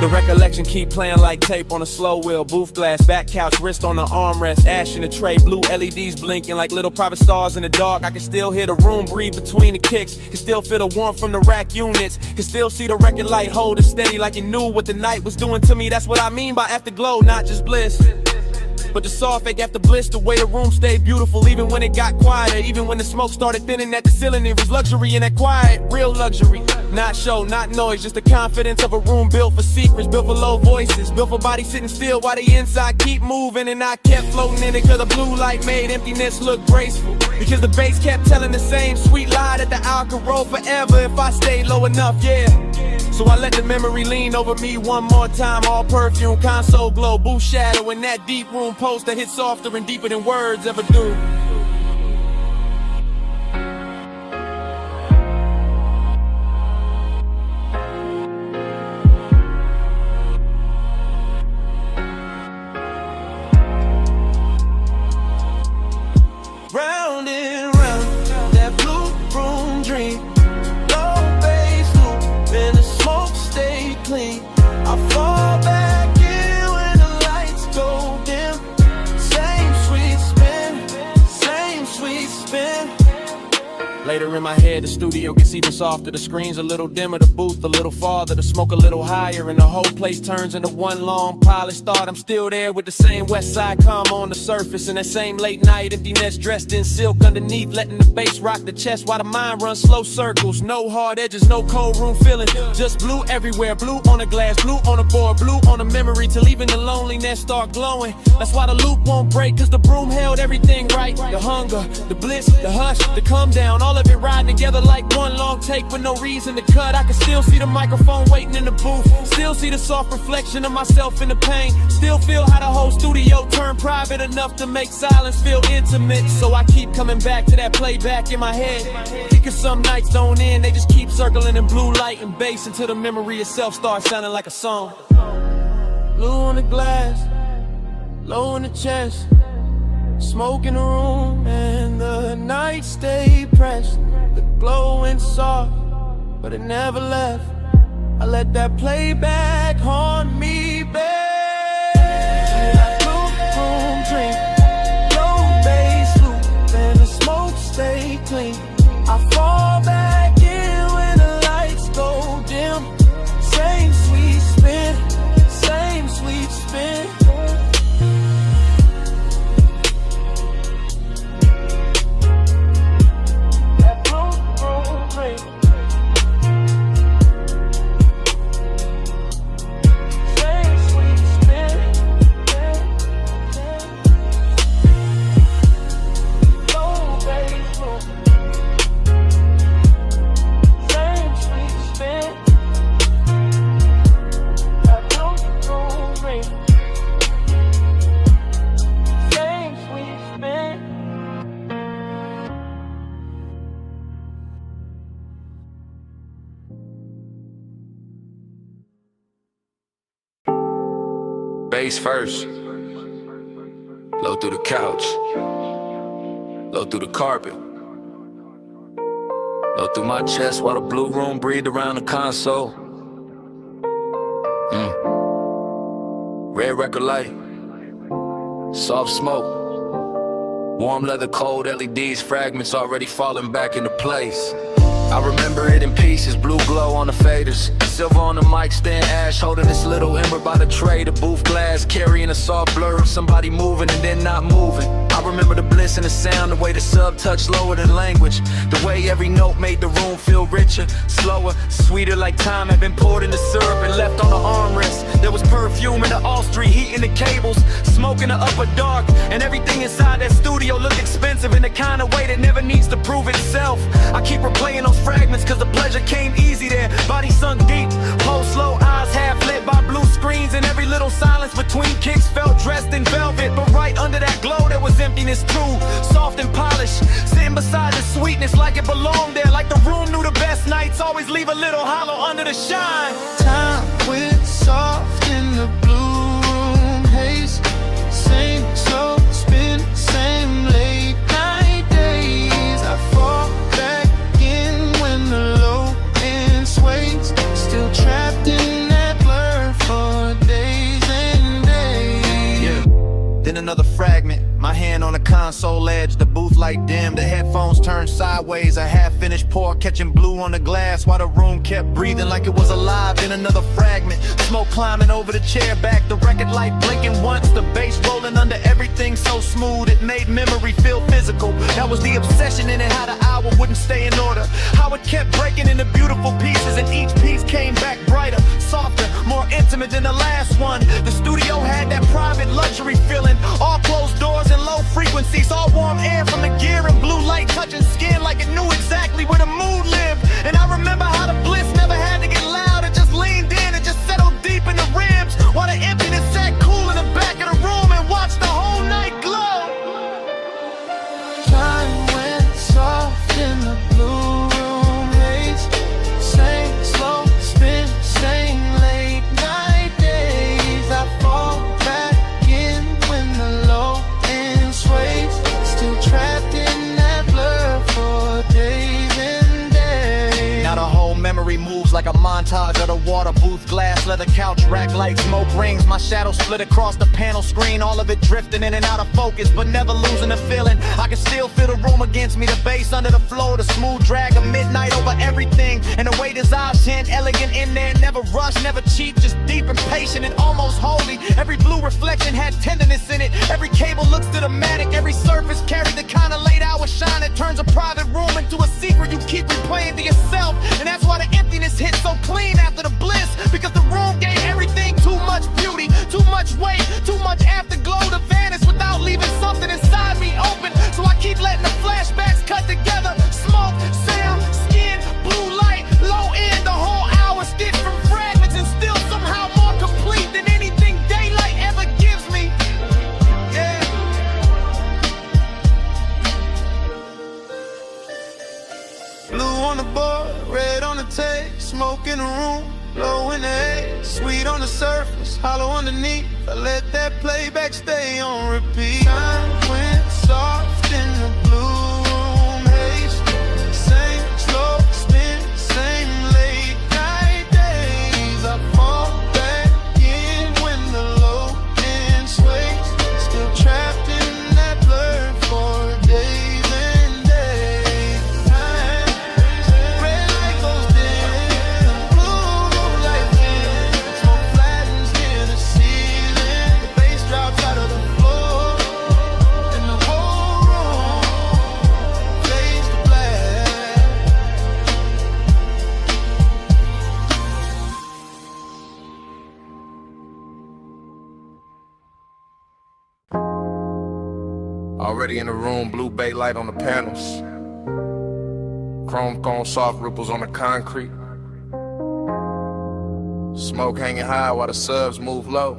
The recollection keep playing like tape on a slow wheel. Booth glass, back couch, wrist on the armrest. Ash in the tray, blue LEDs blinking like little private stars in the dark. I can still hear the room breathe between the kicks. Can still feel the warmth from the rack units. Can still see the record light hold it steady like it knew what the night was doing to me. That's what I mean by afterglow, not just bliss. But the soft ache after bliss, the way the room stayed beautiful even when it got quieter. Even when the smoke started thinning at the ceiling, it was luxury in that quiet, real luxury. Not show, not noise, just the confidence of a room built for secrets, built for low voices, built for bodies sitting still while the inside keep moving. And I kept floating in it cause the blue light made emptiness look graceful. Because the bass kept telling the same sweet lie that the hour could roll forever if I stayed low enough, yeah. So I let the memory lean over me one more time. All perfume, console glow, booth shadow in that deep room post that hit softer and deeper than words ever do. Round and round, that blue room dream. Low bass loop, and the smoke stay clean. I fall Later in my head, the studio gets even softer. The screen's a little dimmer, the booth a little farther, the smoke a little higher, and the whole place turns into one long polished thought. I'm still there with the same West Side calm on the surface, and that same late night emptiness dressed in silk underneath, letting the bass rock the chest while the mind runs slow circles. No hard edges, no cold room feeling, just blue everywhere. Blue on the glass, blue on the board, blue on the memory, till even the loneliness start glowing. That's why the loop won't break, cause the broom held everything right. The hunger, the bliss, the hush, the come down, all of it riding together like one long take with no reason to cut. I can still see the microphone waiting in the booth, still see the soft reflection of myself in the pain, still feel how the whole studio turned private enough to make silence feel intimate. So I keep coming back to that playback in my head, because some nights don't end, they just keep circling in blue light and bass until the memory itself starts sounding like a song. Blue on the glass, low in the chest, smoke in the room, and the night stayed pressed. The glow went soft, but it never left. I let that playback haunt me, babe. That blue room dream, low bass loop, and the smoke stay clean. I fall back in when the lights go dim. Same sweet spin, same sweet spin. Bass first, low through the couch, low through the carpet, low through my chest while the blue room breathed around the console. Red record light, soft smoke, warm leather, cold LEDs, fragments already falling back into place. I remember it in pieces, blue glow on the faders, silver on the mic stand, ash holding this little ember by the tray, the booth glass carrying a soft blur of somebody moving and then not moving. I remember the bliss and the sound, the way the sub touched lower than language, the way every note made the room feel richer, slower, sweeter, like time had been poured into syrup and left on the armrest. There was perfume in the all street, heat in the cables, smoke in the upper dark, and everything inside that studio looked expensive in the kind of way that never needs to prove itself. I keep replaying those fragments cause the pleasure came easy there, body sunk deep, pulse slow, eyes half lit by blue screens, and every little silence between kicks felt dressed in velvet. But right under that glow there was emptiness too, soft and polished, sitting beside the sweetness like it belonged there, like the room knew the best nights always leave a little hollow under the shine. Time went soft in the blue room haze, same slow spin, same late night days. I fall back in when the low end sways, still trapped in that blur for days and days. Yeah. Then another fragment, my hand on the console edge, the booth light dim, the headphones turned sideways, a half-finished pour catching blue on the glass while the room kept breathing like it was alive. Then another fragment, smoke climbing over the chair back, the record light blinking once, the bass rolling under everything so smooth it made memory feel physical. That was the obsession in it, how the hour wouldn't stay in order, how it kept breaking into beautiful pieces, and each piece came back brighter, softer, more intimate than the last one. The studio had that private luxury feeling, all closed doors and low frequencies, all warm air from the gear and blue light touching skin like it knew exactly where the mood lived. And I remember how the bliss never had to get loud, it just leaned in and just settled deep in the rims, while the emptiness sat cool in the back of the room and watched the whole night glow. Time went soft in the blue room haze, same slow spin, same late night days. I fall back in when the low end sways, still moves like a montage of the water booth, glass, leather couch, rack light, smoke rings. My shadow split across the panel screen, all of it drifting in and out of focus, but never losing the feeling. I can still feel the room against me, the bass under the floor, the smooth drag of midnight over everything. And the way his eyes hint, elegant in there, never rush, never cheap, just deep and patient and almost holy. Every blue reflection had tenderness in it. Every cable looks cinematic, every surface carried the kind of late hour shine that turns a private room into a secret you keep replaying to yourself. And that's why the emptiness hit so clean after the bliss, because the room gave everything too much beauty, too much weight, too much afterglow to vanish without leaving something inside me open. So I keep letting the flashbacks cut together. Smoke, sound, skin, blue light, low end, the whole hour stitched from fragments and still somehow more complete than anything daylight ever gives me. Yeah. Blue on the board, red on the tape, smoke in the room, low in the haze, sweet on the surface, hollow underneath. I let that playback stay on repeat. Time went soft in the blue room, haze, same slow spin, same late night days. I fall back in when the low end sways, still trapped in that blur for days and days. Red light goes dim, blue light dim, smoke flattens near the ceiling, the bass drops out of the floor, and the whole room fades to black. Already in the room, blue bay light on the panels. Chrome cone soft ripples on the concrete. Smoke hanging high while the subs move low.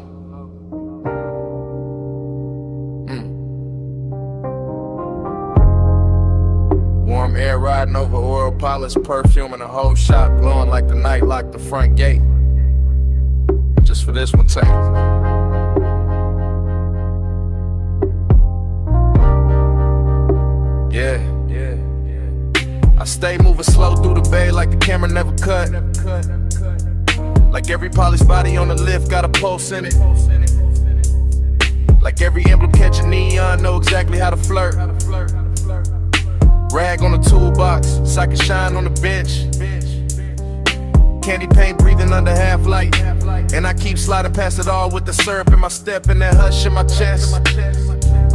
Warm air riding over oil polish, perfume in the whole shop, glowing like the night locked the front gate. Just for this one take. Yeah. I stay moving slow through the bay like the camera never cut. Like every polished body on the lift got a pulse in it. Like every emblem catching neon, know exactly how to flirt. Rag on the toolbox, so I can shine on the bench. Candy paint breathing under half light. And I keep sliding past it all with the syrup in my step and that hush in my chest.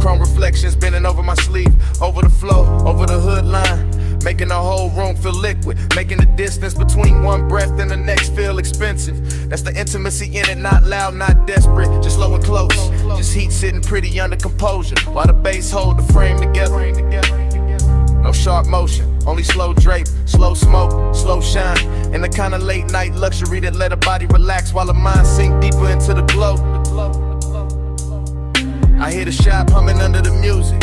Chrome reflections bending over my sleeve, over the flow, over the hood line, making the whole room feel liquid, making the distance between one breath and the next feel expensive. That's the intimacy in it, not loud, not desperate, just low and close. Just heat sitting pretty under composure, while the bass hold the frame together. No sharp motion, only slow drape, slow smoke, slow shine, and the kind of late night luxury that let a body relax while the mind sink deeper into the glow. I hear the shop humming under the music,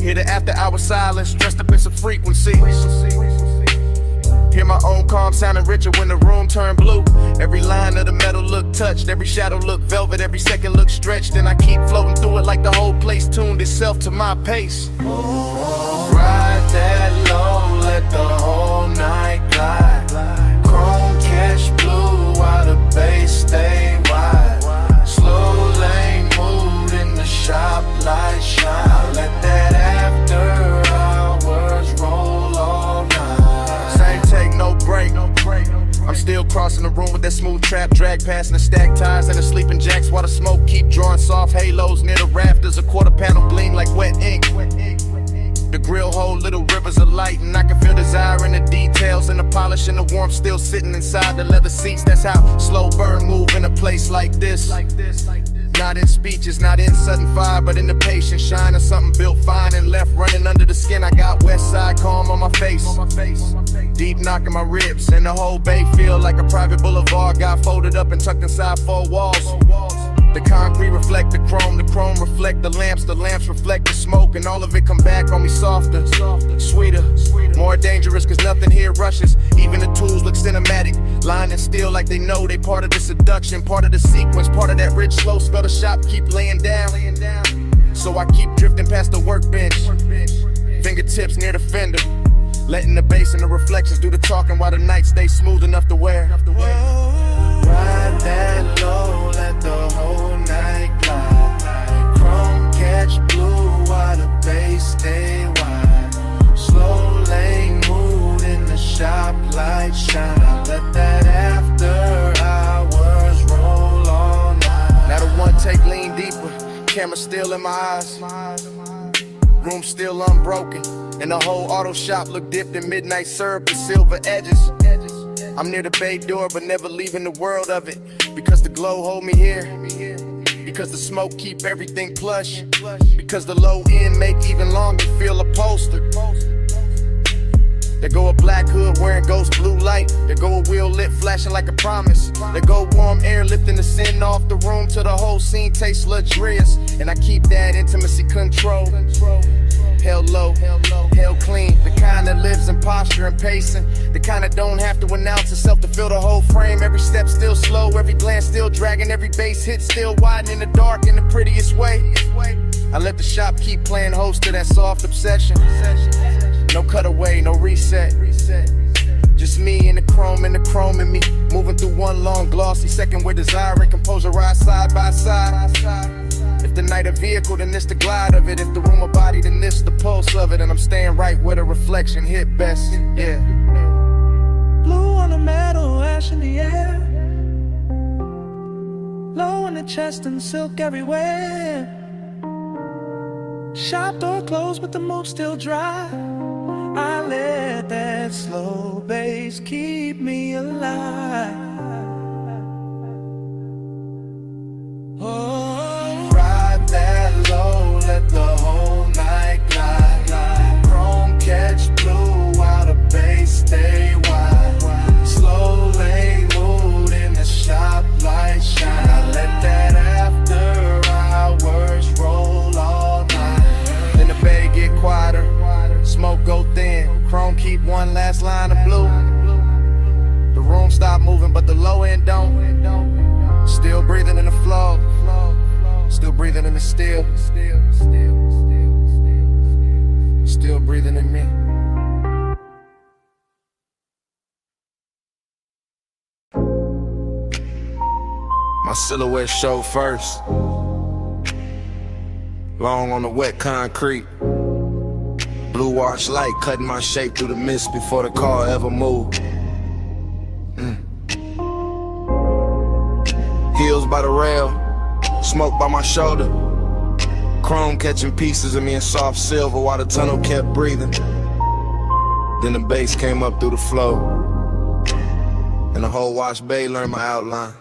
hear the after hour silence dressed up in some frequency. Hear my own calm sounding richer when the room turned blue. Every line of the metal look touched, every shadow look velvet, every second look stretched, and I keep floating through it like the whole place tuned itself to my pace. Ride that low, let the whole night glide. Chrome catch blue while the bass stay wide. Slow lane mood in the shop light shine. Let that after hours roll all night. Same take, no break. I'm still crossing the room with that smooth trap, drag passing the stacked tires and the sleeping jacks while the smoke keep drawing soft halos near the rafters. A quarter panel gleam like wet ink. The grill hold little rivers of light, and I can feel desire in the details and the polish and the warmth still sitting inside the leather seats. That's how slow burn move in a place like this. Not in speeches, not in sudden fire, but in the patient shine of something built fine and left running under the skin. I got west side calm on my face, deep knocking my ribs, and the whole bay feel like a private boulevard. Got folded up and tucked inside four walls. The concrete reflect the chrome reflect the lamps reflect the smoke, and all of it come back on me softer, sweeter, more dangerous, cause nothing here rushes. Even the tools look cinematic, lying still like they know they part of the seduction, part of the sequence, part of that rich slow spell the shop keep laying down. So I keep drifting past the workbench, fingertips near the fender, Letting the bass and the reflections do the talking while the night stays smooth enough to wear. Ride that low, let the whole night glide. Chrome catch blue while the bass stay wide. Slow lane mood in the shop, light shine. I let that after hours roll all night. Now the one take lean deeper, camera still in my eyes. Room still unbroken, and the whole auto shop look dipped in midnight syrup with silver edges. I'm near the bay door, but never leaving the world of it. Because the glow hold me here. Because the smoke keep everything plush. Because the low end make even longer feel upholstered. There go a black hood wearing ghost blue light. There go a wheel lit flashing like a promise. There go warm air lifting the sin off the room till the whole scene tastes luxurious. And I keep that intimacy control. Held low, held clean. The kind that lives in posture and pacing. The kind that don't have to announce itself to fill the whole frame. Every step still slow, every glance still dragging. Every bass hit still widen in the dark in the prettiest way. I let the shop keep playing host to that soft obsession. No cutaway, no reset. Just me and the chrome in me. Moving through one long glossy second where desire and composure ride side by side. If the night a vehicle, then it's the glide of it. If the room a body, then this the pulse of it. And I'm staying right where the reflection hit best, yeah. Blue on the metal, ash in the air. Low in the chest and silk everywhere. Shop door closed but the mood still dry. I let that slow bass keep me alive. Oh, Ride that low, let the whole night glide. Chrome catch blue while the bass stay wide. Slow lane mood in the shop, light shine. I let that after hours roll all night. Then the bay get quieter, smoke go thin. Chrome keep one last line of blue. The room stop moving but the low end don't. Still breathing in the flow. Still breathing in the still. Still breathing in me. My silhouette show first. Long on the wet concrete. Blue wash light cutting my shape through the mist before the car ever moved. Heels by the rail, smoke by my shoulder. Chrome catching pieces of me in soft silver while the tunnel kept breathing. Then the bass came up through the flow, and the whole wash bay learned my outline.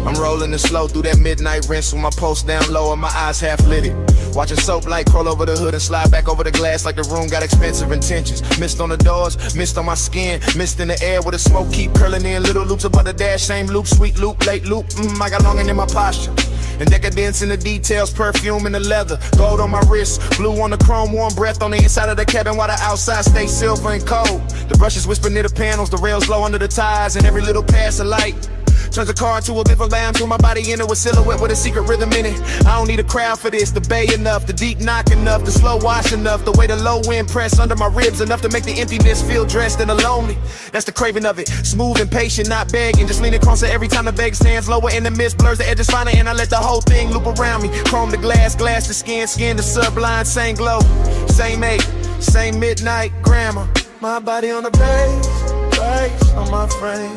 I'm rolling it slow through that midnight rinse with my pulse down low and my eyes half lit it. Watching soap light crawl over the hood and slide back over the glass like the room got expensive intentions. Mist on the doors, mist on my skin, mist in the air where the smoke keep curling in. Little loops above the dash, same loop, sweet loop, late loop. I got longing in my posture. And decadence in the details, perfume in the leather, gold on my wrist, blue on the chrome, warm breath on the inside of the cabin while the outside stays silver and cold. The brushes whisper near the panels, the rails low under the tires, and every little pass of light turns the car into a bit of a lamb, threw my body into a silhouette with a secret rhythm in it. I don't need a crowd for this, the bay enough, the deep knock enough, the slow wash enough, the way the low wind press under my ribs enough to make the emptiness feel dressed and lonely. That's the craving of it, smooth and patient, not begging, just leaning closer every time the bag stands lower in the mist, blurs the edges finer, and I let the whole thing loop around me. Chrome the glass, glass the skin, skin the sublime, same glow, same age, same midnight grammar. My body on the bass, lights on my frame.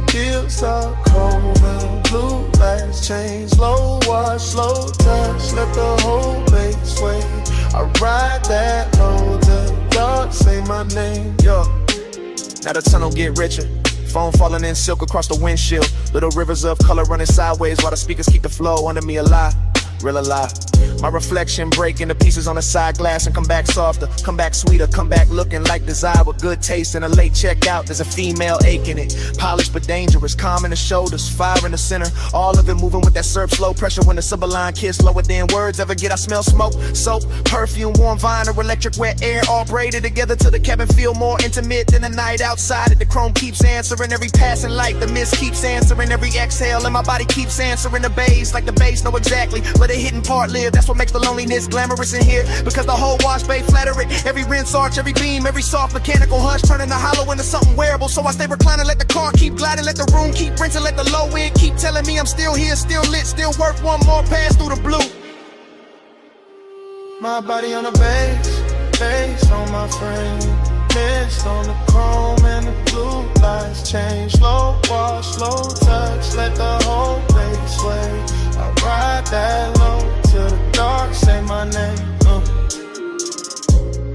Feels so cold now, blue lights change. Slow wash, slow touch, let the whole bass sway. I ride that low till dark, say my name. Yo, now the tunnel get richer. Foam falling in silk across the windshield. Little rivers of color running sideways while the speakers keep the flow under me alive. Real alive. My reflection break into pieces on the side glass and come back softer, come back sweeter, come back looking like desire with good taste and a late checkout. There's a female ache in it, polished but dangerous, calm in the shoulders, fire in the center. All of it moving with that syrup, slow pressure when the sublime kiss lower than words ever get. I smell smoke, soap, perfume, warm vinyl, electric wet air, all braided together till the cabin feel more intimate than the night outside. The chrome keeps answering every passing light, the mist keeps answering every exhale, and my body keeps answering the bass like the bass know exactly. But the hidden part live. That's what makes the loneliness glamorous in here. Because the whole wash bay flatter it. Every rinse arch, every beam, every soft mechanical hush, turning the hollow into something wearable. So I stay reclining, let the car keep gliding, let the room keep rinsing, let the low end keep telling me I'm still here, still lit, still worth one more pass through the blue. My body on the bass on my frame. Mist on the chrome and the blue lights change. Slow wash, slow touch, let the whole base sway. I ride that low till the dark say my name.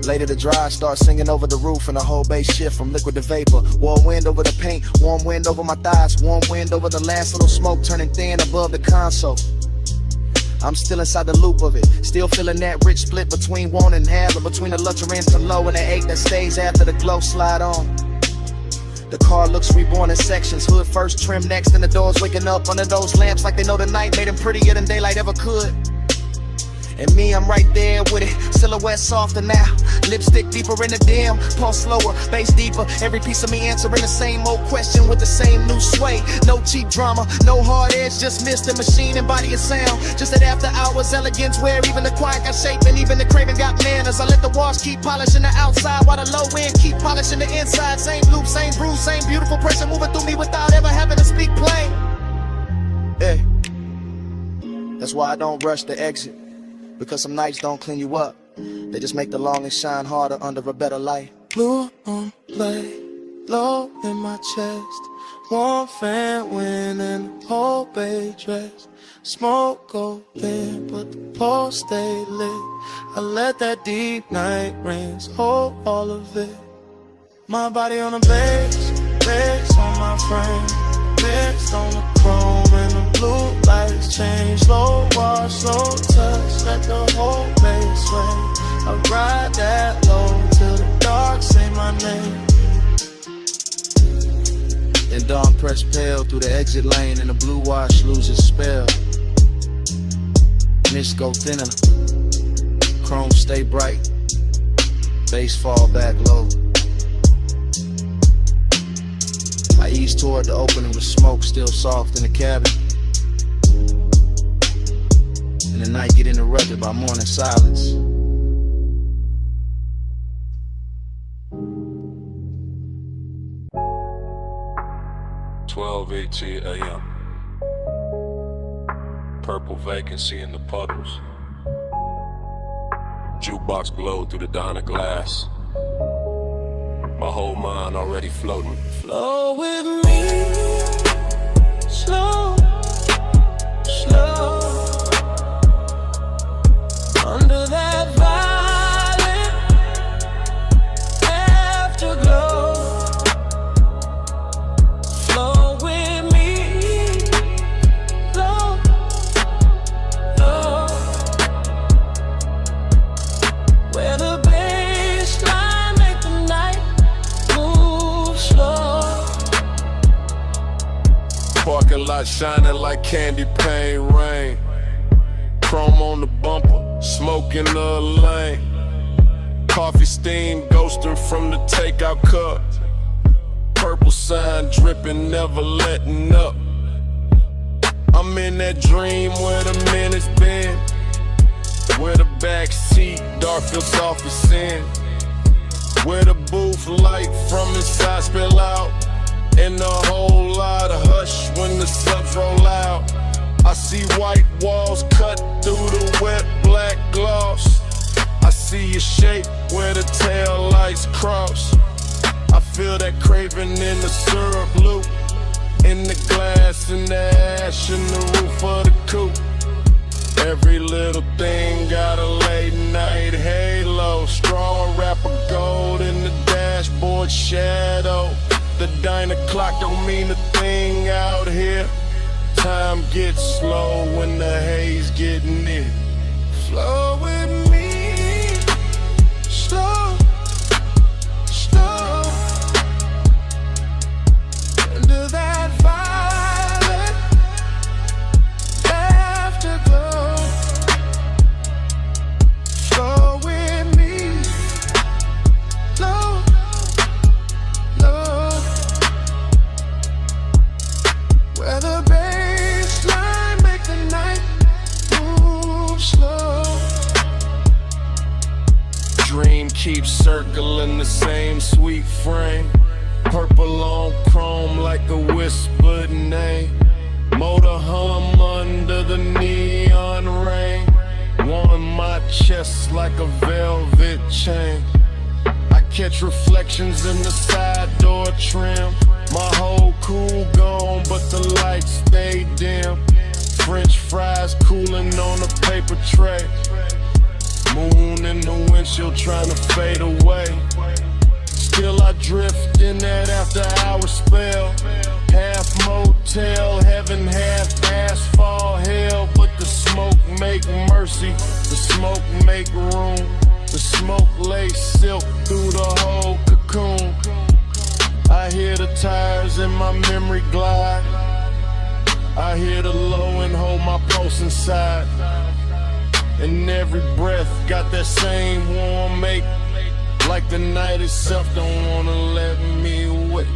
Later the dry start singing over the roof and the whole bass shift from liquid to vapor. Warm wind over the paint, warm wind over my thighs, warm wind over the last little smoke turning thin above the console. I'm still inside the loop of it, still feeling that rich split between want and have, and between the luxury and the low and the ache that stays after the glow slide on. The car looks reborn in sections, hood first, trim next, and the doors waking up under those lamps like they know the night made them prettier than daylight ever could. And me, I'm right there with it, silhouette softer now, lipstick deeper in the dim, pulse slower, bass deeper, every piece of me answering the same old question with the same new sway. No cheap drama, no hard edge, just mist and machine and body and sound. Just that after hours elegance where even the quiet got shape and even the craving got manners. I let the walls keep polishing the outside while the low end keep polishing the inside. Same loop, same bruise, same beautiful pressure moving through me without ever having to speak plain. Hey, that's why I don't rush the exit. Because some nights don't clean you up, they just make the longest shine harder under a better light. Blue on play, low in my chest. Warm fan wind and the whole bay dress. Smoke go thin, but the pole stay lit. I let that deep night rains hold all of it. My body on the bass on my frame. Mist on the chrome and the blue lights change. Slow wash, slow touch, let the whole base sway. I ride that low till the dark say my name. Then dawn press pale through the exit lane and the blue wash loses spell. Mist go thinner, chrome stay bright, bass fall back low. I ease toward the opening with smoke still soft in the cabin. And the night get interrupted by morning silence. (12:18 a.m.) Purple vacancy in the puddles. Jukebox glowed through the diner glass. My whole mind already floating. Flow with me, slow, slow. Under that violet afterglow. Flow with me, slow, slow. Where the baseline make the night move slow. Parking lot shining like candy paint rain. Chrome on the bumper, smoke in the lane. Coffee steam ghosting from the takeout cup. Purple sign dripping, never letting up. I'm in that dream where the minutes been. Where the back seat, dark feels soft as sin. Where the booth light from inside spill out. And a whole lot of hush when the subs roll out. I see white walls cut through the wet black gloss. I see your shape where the tail lights cross. I feel that craving in the syrup loop. In the glass, in the ash, in the roof of the coupe. Every little thing got a late night halo. Straw wrapper gold in the dashboard shadow. The diner clock don't mean a thing out here. Time gets slow when the haze get near. Flow with me, slow, slow. Under that violet afterglow. Flow with me, low, low. Where the baseline make the night move circle in the same sweet frame. Purple on chrome like a whispered name. Motor hum under the neon rain. Warm my chest like a velvet chain. I catch reflections in the side door trim. My whole cool gone, but the lights stay dim. French fries cooling on a paper tray. Moon in the windshield trying to fade away. Still I drift in that after hour spell. Half motel heaven, half asphalt hell. But the smoke make mercy, the smoke make room. The smoke lay silk through the whole cocoon. I hear the tires in my memory glide. I hear the low and hold my pulse inside. And every breath got that same warm make. Like the night itself don't wanna let me wait.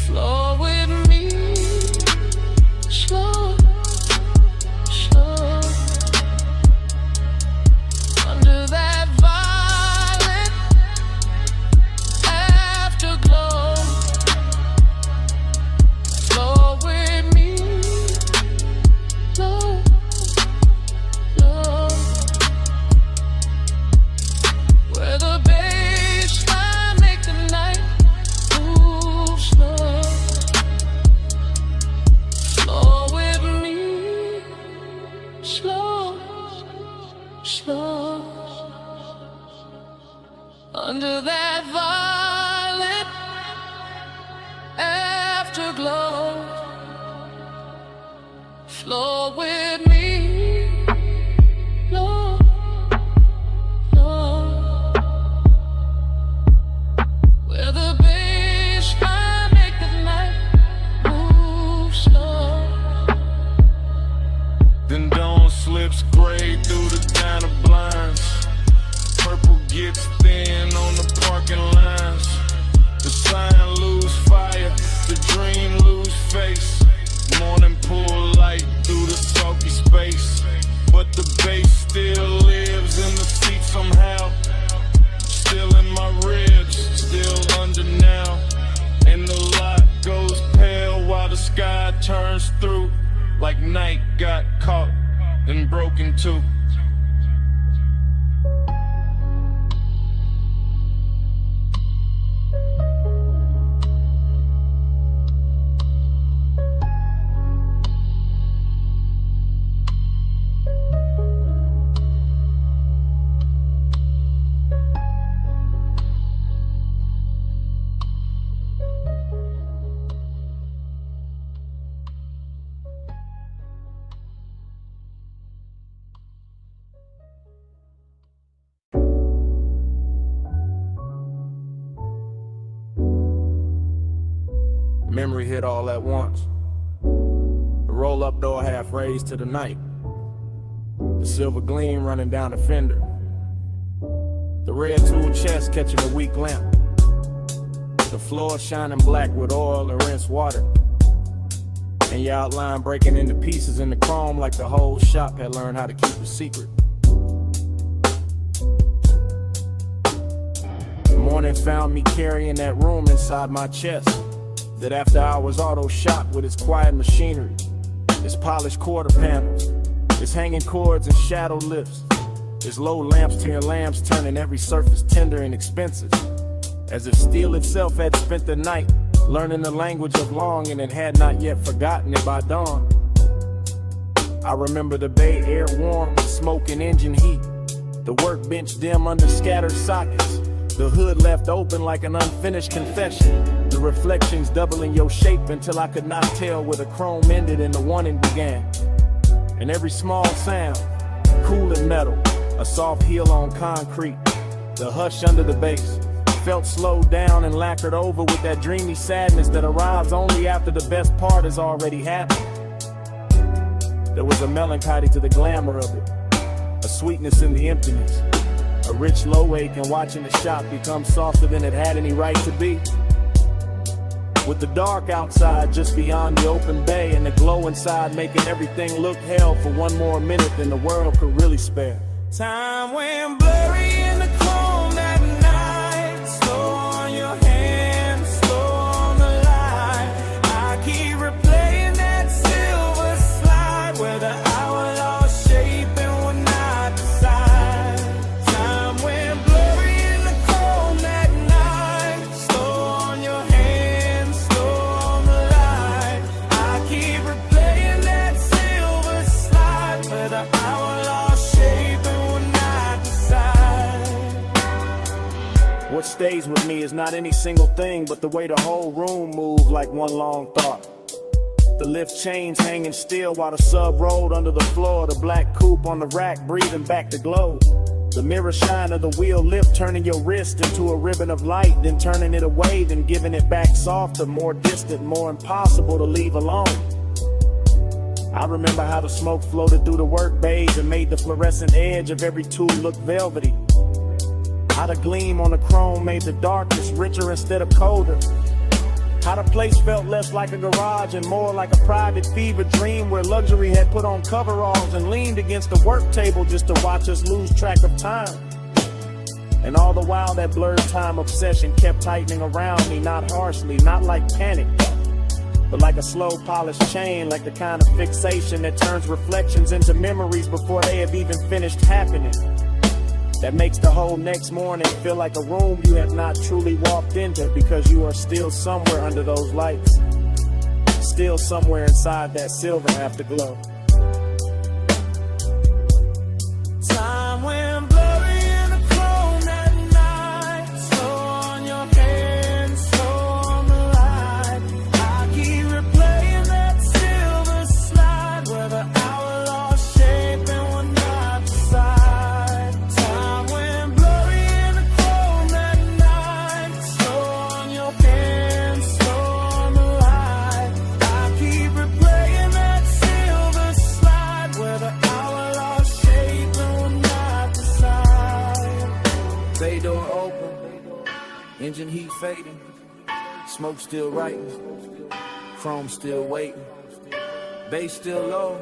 Flow with me, slow, slow. Under that violet afterglow. Flow with me, slow, slow. Where the baseline make the night move slow. Slow with me, slow, slow. Under that violet afterglow. Flow with me, slow, slow. Where the baseline make the night move slow. Then dawn slips gray through the diner blinds. Purple gets thin on the parking lines. The sign lose fire, the dream lose face. Morning pull light through the sulky space. But the bass still lives in the seat somehow. Still in my ribs, still under now. And the light goes pale while the sky turns through. Like night got caught and broken too. Memory hit all at once. The roll-up door half raised to the night. The silver gleam running down the fender. The red tool chest catching a weak lamp. The floor shining black with oil and rinsed water. And your outline breaking into pieces in the chrome like the whole shop had learned how to keep a secret. The morning found me carrying that room inside my chest. That after hours auto shop with its quiet machinery, its polished quarter panels, its hanging cords and shadow lifts, its low lamps to your lamps turning every surface tender and expensive. As if steel itself had spent the night learning the language of longing and had not yet forgotten it by dawn. I remember the bay air warm with smoke and engine heat, the workbench dim under scattered sockets, the hood left open like an unfinished confession, the reflections doubling your shape until I could not tell where the chrome ended and the warning began. And every small sound, cool and metal, a soft heel on concrete, the hush under the bass, felt slowed down and lacquered over with that dreamy sadness that arrives only after the best part has already happened. There was a melancholy to the glamour of it, a sweetness in the emptiness, a rich low ache in watching the shop become softer than it had any right to be. With the dark outside just beyond the open bay and the glow inside making everything look hell for one more minute than the world could really spare. Time went blurry in the chrome that night. What stays with me is not any single thing, but the way the whole room moved like one long thought. The lift chains hanging still while the sub rolled under the floor. The black coupe on the rack breathing back the glow. The mirror shine of the wheel lift, turning your wrist into a ribbon of light, then turning it away, then giving it back softer, more distant, more impossible to leave alone. I remember how the smoke floated through the work bays and made the fluorescent edge of every tool look velvety. How the gleam on the chrome made the darkness richer instead of colder. How the place felt less like a garage and more like a private fever dream where luxury had put on coveralls and leaned against the work table just to watch us lose track of time. And all the while that blurred time obsession kept tightening around me, not harshly, not like panic, but like a slow polished chain, like the kind of fixation that turns reflections into memories before they have even finished happening. That makes the whole next morning feel like a room you have not truly walked into because you are still somewhere under those lights, still somewhere inside that silver afterglow. Time went blurry in the chrome at night, so on your hands, so on the light. I keep replaying that silver slide where the hour lost shape and we're not beside. Time went blurry in the chrome at night, so on your hands, so on the light. I keep replaying that silver slide where the hour lost shape and we're not beside. Bay door open, engine heat fading, smoke still writing, chrome still waiting, bass still low,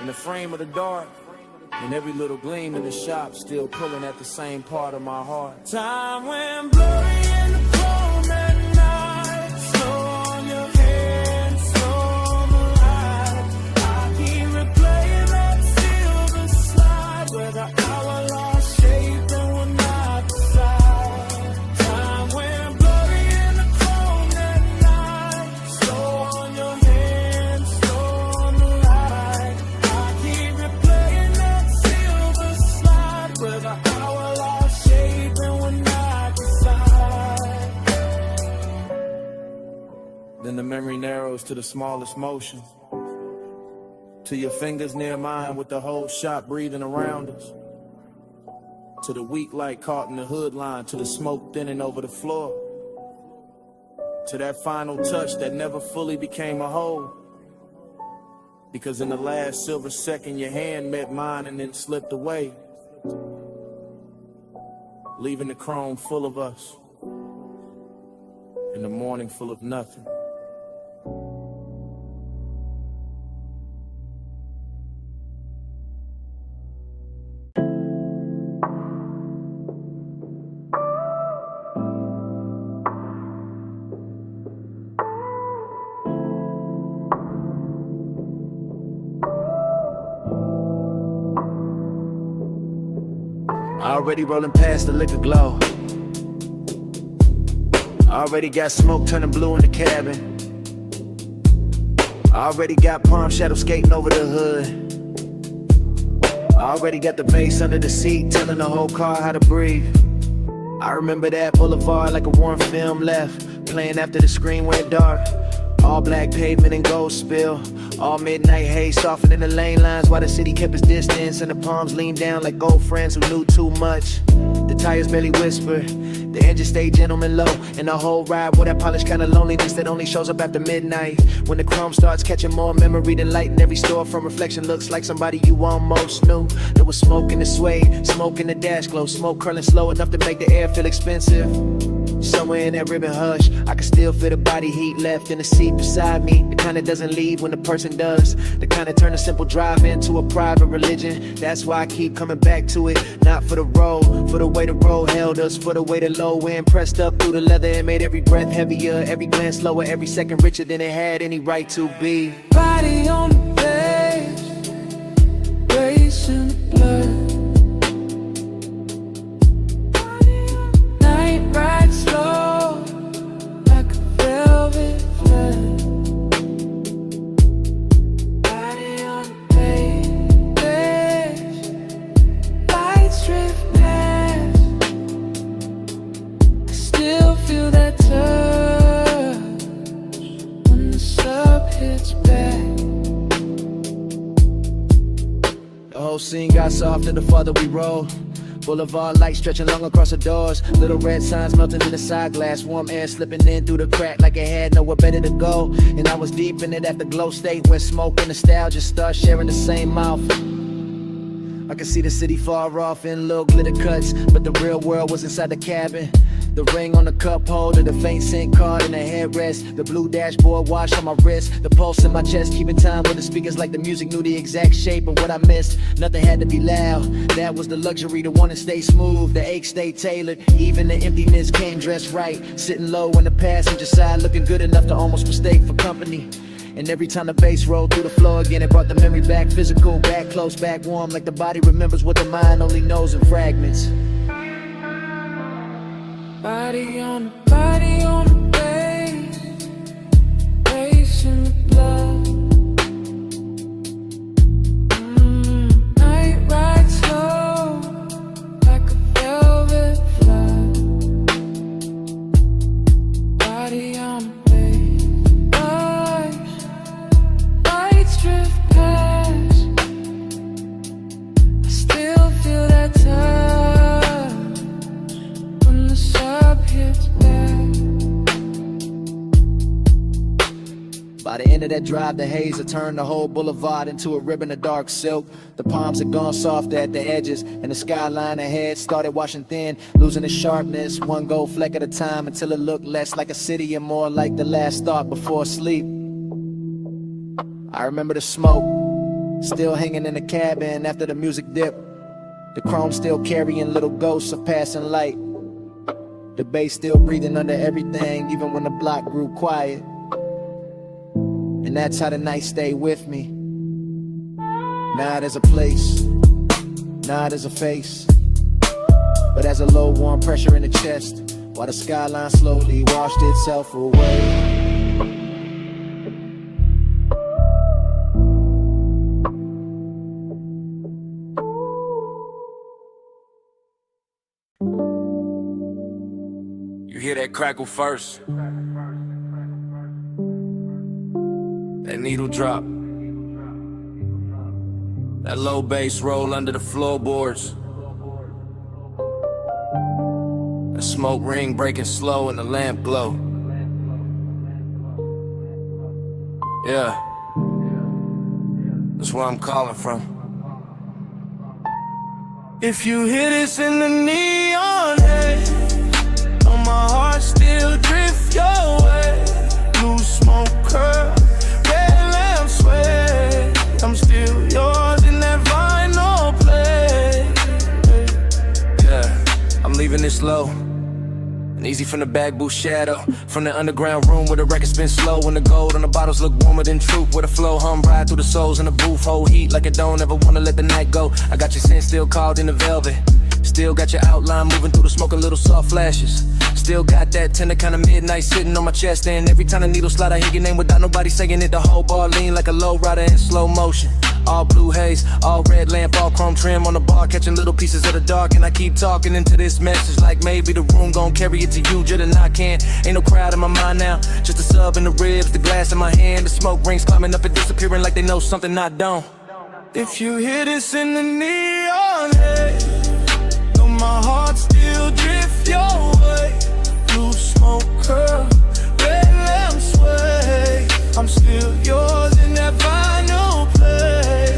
in the frame of the dark, and every little gleam in the shop still pulling at the same part of my heart. Time went blurry in the chrome at night, so on your hands, so on the light. I keep replaying that silver slide where the hour lost shape and we're not beside. Time went blurry in the chrome at night, so on your hands, so on the light. I keep replaying that silver slide where the hour lost shape and we're not beside. Then the memory narrows to the smallest motion, to your fingers near mine with the whole shop breathing around us, to the weak light caught in the hood line, to the smoke thinning over the floor, to that final touch that never fully became a whole, because in the last silver second your hand met mine and then slipped away, leaving the chrome full of us and the morning full of nothing. Already rolling past the liquor glow. Already got smoke turning blue in the cabin. Already got palm shadow skating over the hood. Already got the bass under the seat telling the whole car how to breathe. I remember that boulevard like a warm film left, playing after the screen went dark. All black pavement and gold spill. All midnight haze softening the lane lines while the city kept its distance and the palms leaned down like old friends who knew too much. The tires barely whisper, the engine stayed gentleman low, and the whole ride with that polished kind of loneliness that only shows up after midnight. When the chrome starts catching more memory than light in every store from reflection looks like somebody you almost knew. There was smoke in the suede, smoke in the dash glow, smoke curling slow enough to make the air feel expensive. Somewhere in that ribbon hush, I can still feel the body heat left in the seat beside me. The kind that doesn't leave when the person does. The kind that turn a simple drive into a private religion. That's why I keep coming back to it. Not for the road, for the way the road held us, for the way the low wind pressed up through the leather and made every breath heavier, every glance slower, every second richer than it had any right to be. Body on the bed, racing the blood. Night ride slow, like a velvet flood. Body on the page, lights drift past. hits back. The whole scene got softer the farther we rolled. Boulevard lights stretching long across the doors. Little red signs melting in the side glass. Warm air slipping in through the crack like it had nowhere better to go. And I was deep in it at the glow state when smoke and nostalgia start sharing the same mouth. I could see the city far off in little glitter cuts, but the real world was inside the cabin. The ring on the cup holder, the faint scent card in the headrest, the blue dashboard watch on my wrist, the pulse in my chest, keeping time with the speakers like the music knew the exact shape of what I missed. Nothing had to be loud, that was the luxury, to want to stay smooth, the ache stayed tailored, even the emptiness came dressed right. Sitting low in the passenger side, looking good enough to almost mistake for company. And every time the bass rolled through the floor again, it brought the memory back, physical, back close, back warm, like the body remembers what the mind only knows in fragments. Body on the bass, bass in the blood. Night ride slow, like a velvet flood. Body on the bass, lights drift past. I still feel that touch when the sub hits back. By the end of that drive, the haze had turned the whole boulevard into a ribbon of dark silk. The palms had gone soft at the edges, and the skyline ahead started washing thin, losing its sharpness, one gold fleck at a time, until it looked less like a city and more like the last thought before sleep. I remember the smoke, still hanging in the cabin after the music dipped. The chrome still carrying little ghosts of passing light. The bass still breathing under everything, even when the block grew quiet. And that's how the night stayed with me. Not as a place, not as a face, but as a low warm pressure in the chest, while the skyline slowly washed itself away. You hear that crackle first, that needle drop, that low bass roll under the floorboards, the smoke ring breaking slow and the lamp glow. Yeah, that's where I'm calling from. If you hear this in the neon haze, know my heart still drift your way. Blue smoke curl, red lamp sway. I'm still yours in that vinyl play. Yeah, I'm leaving this low and easy from the back booth shadow, from the underground room where the record spin slow and the gold on the bottles look warmer than truth, where the flow hum ride through the souls in the booth, hold heat like it don't ever wanna let the night go. I got your scent still called in the velvet, still got your outline moving through the smoke, a little soft flashes. Still got that tender kind of midnight sitting on my chest, and every time the needle slide I hear your name without nobody saying it. The whole bar lean like a low rider in slow motion. All blue haze, all red lamp, all chrome trim on the bar, catching little pieces of the dark. And I keep talking into this message like maybe the room gon' carry it to you, just and I can't. Ain't no crowd in my mind now, just a sub in the ribs, the glass in my hand, the smoke rings climbing up and disappearing like they know something I don't. If you hear this in the neon haze, know my heart still drift your way. Blue smoke curl, red lamp sway. I'm still yours in that vinyl play.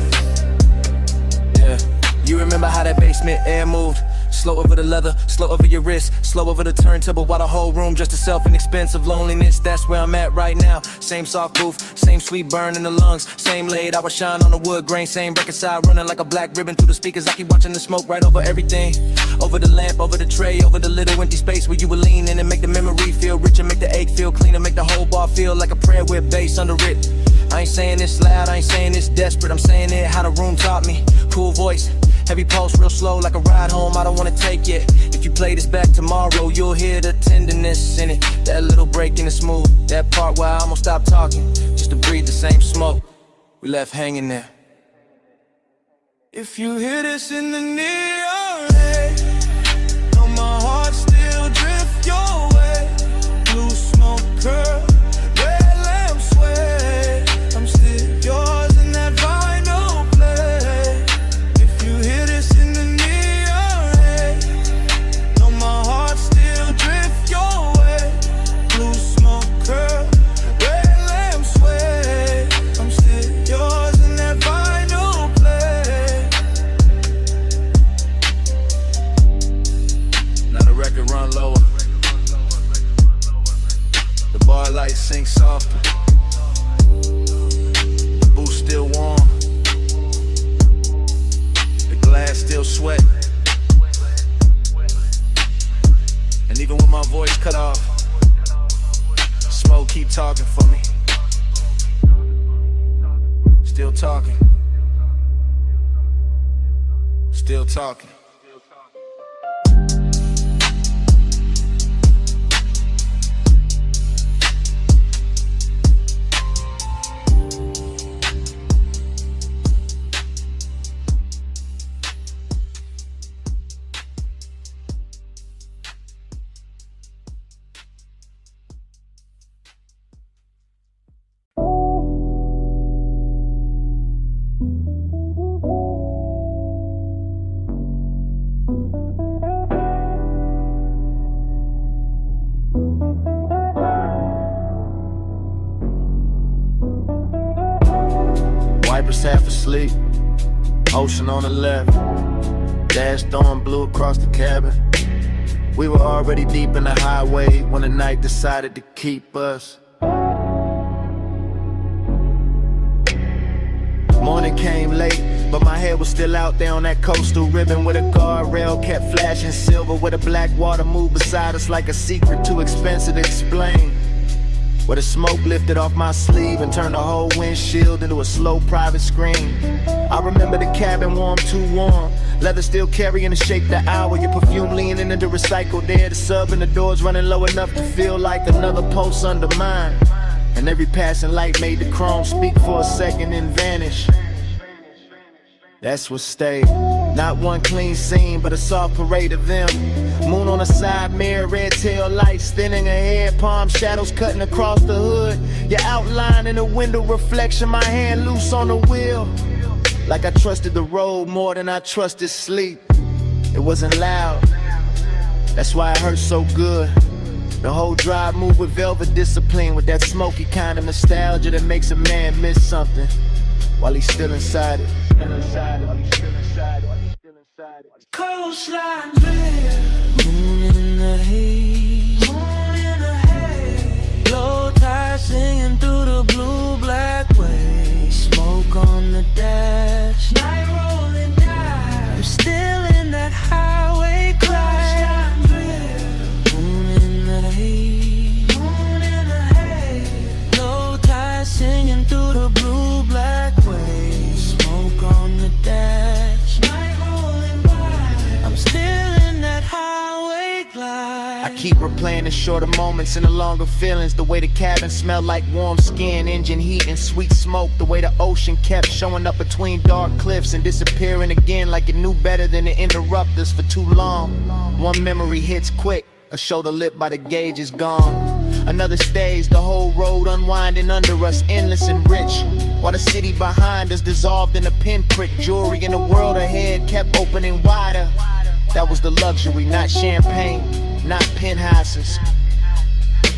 Yeah, you remember how that basement air moved? Slow over the leather, slow over your wrist, slow over the turntable while the whole room just itself in expensive loneliness. That's where I'm at right now. Same soft roof, same sweet burn in the lungs, same late hour shine on the wood grain, same record side running like a black ribbon through the speakers. I keep watching the smoke right over everything, over the lamp, over the tray, over the little empty space where you were leaning, and make the memory feel richer, make the ache feel cleaner, make the whole bar feel like a prayer with bass under it. I ain't saying this loud, I ain't saying this desperate, I'm saying it how the room taught me. Cool voice, heavy pulse, real slow like a ride home, I don't wanna take it. If you play this back tomorrow, you'll hear the tenderness in it. That little break in the smooth, that part where I almost stopped talking, just to breathe the same smoke we left hanging there. If you hear this in the neon haze, know my heart still drift your way. Blue smoke curl, red lamp sway. Still talking. Still talking. Wipers half asleep, ocean on the left. Dash dawn blue across the cabin. We were already deep in the highway when the night decided to keep us. Morning came late, but my head was still out there on that coastal ribbon where the guardrail kept flashing silver, where the black water moved beside us like a secret too expensive to explain. Where the smoke lifted off my sleeve and turned the whole windshield into a slow private screen. I remember the cabin warm, too warm. Leather still carrying the shape the hour. Your perfume leaning into recycled air. The sub and the doors running low enough to feel like another pulse under mine. And every passing light made the chrome speak for a second and vanish. That's what stayed. Not one clean scene, but a soft parade of them. Moon on the side mirror, red tail lights thinning ahead, palm shadows cutting across the hood. Your outline in the window reflection, my hand loose on the wheel. Like I trusted the road more than I trusted sleep. It wasn't loud, that's why it hurt so good. The whole drive moved with velvet discipline, with that smoky kind of nostalgia that makes a man miss something while he's still inside it. Coastline drift, moon in the haze, low tide singing through the blue black waves, smoke on the dash, night rolling down. I'm still in that highway crash. Coastline drift, moon in the haze, low tide singing through the blue black waves, smoke on the dash, night rolling by. I'm still in that highway glide. I keep replaying the shorter moments and the longer feelings. The way the cabin smelled like warm skin, engine heat and sweet smoke. The way the ocean kept showing up between dark cliffs and disappearing again like it knew better than to interrupt us for too long. One memory hits quick, a shoulder lit by the gauge is gone. Another stays, the whole road unwinding under us, endless and rich, while the city behind us dissolved in a pinprick. Jewelry in the world ahead kept opening wider. That was the luxury, not champagne, not penthouses,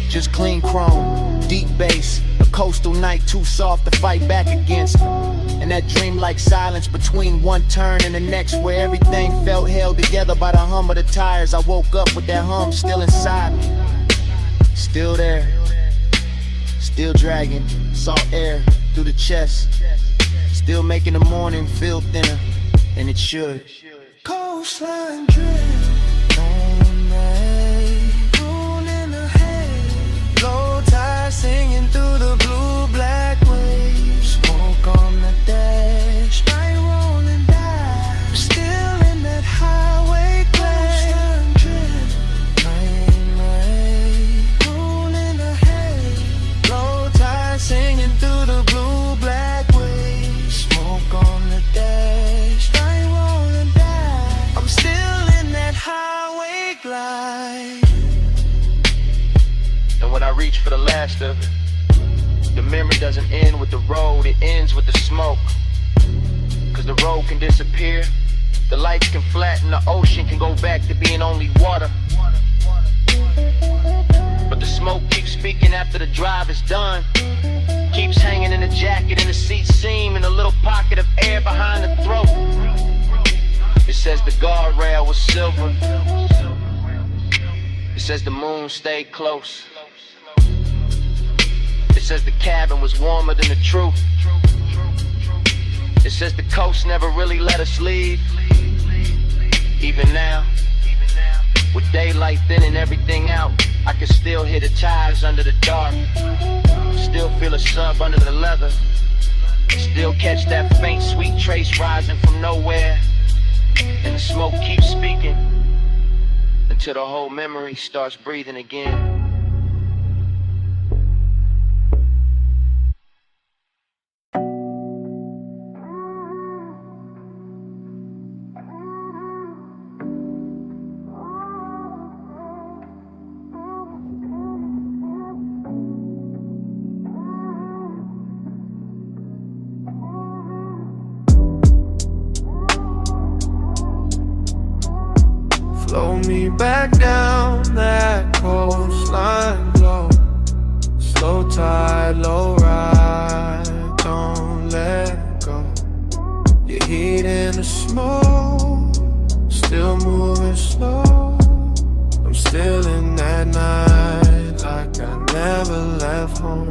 just clean chrome, deep bass, a coastal night too soft to fight back against. And that dreamlike silence between one turn and the next, where everything felt held together by the hum of the tires. I woke up with that hum still inside me, still there, still dragging salt air through the chest, still making the morning feel thinner than it should. Coastline drift, on the haze, moon in the haze, low tide singing through the blue black waves, smoke on the dash, night rolling down. I'm still in that highway glade. Coastline drift, night in the haze, moon in the haze, low tide singing through the blue black waves, smoke on the dash, night rolling down. I'm still in that highway glide. And when I reach for the last of it, the memory doesn't end with the road, it ends with the smoke. Cause the road can disappear, the lights can flatten, the ocean can go back to being only water. But the smoke keeps speaking after the drive is done, keeps hanging in the jacket, in the seat seam, in a little pocket of air behind the throat. It says the guardrail was silver, it says the moon stayed close, it says the cabin was warmer than the truth, it says the coast never really let us leave. Even now, with daylight thinning everything out, I can still hear the tires under the dark, still feel a sub under the leather, Still catch that faint, sweet trace rising from nowhere. And the smoke keeps speaking until the whole memory starts breathing again. Flow me back down that coastline glow. Slow tide, low ride, don't let go. Your heat in the smoke, still moving slow. I'm still in that night like I never left home.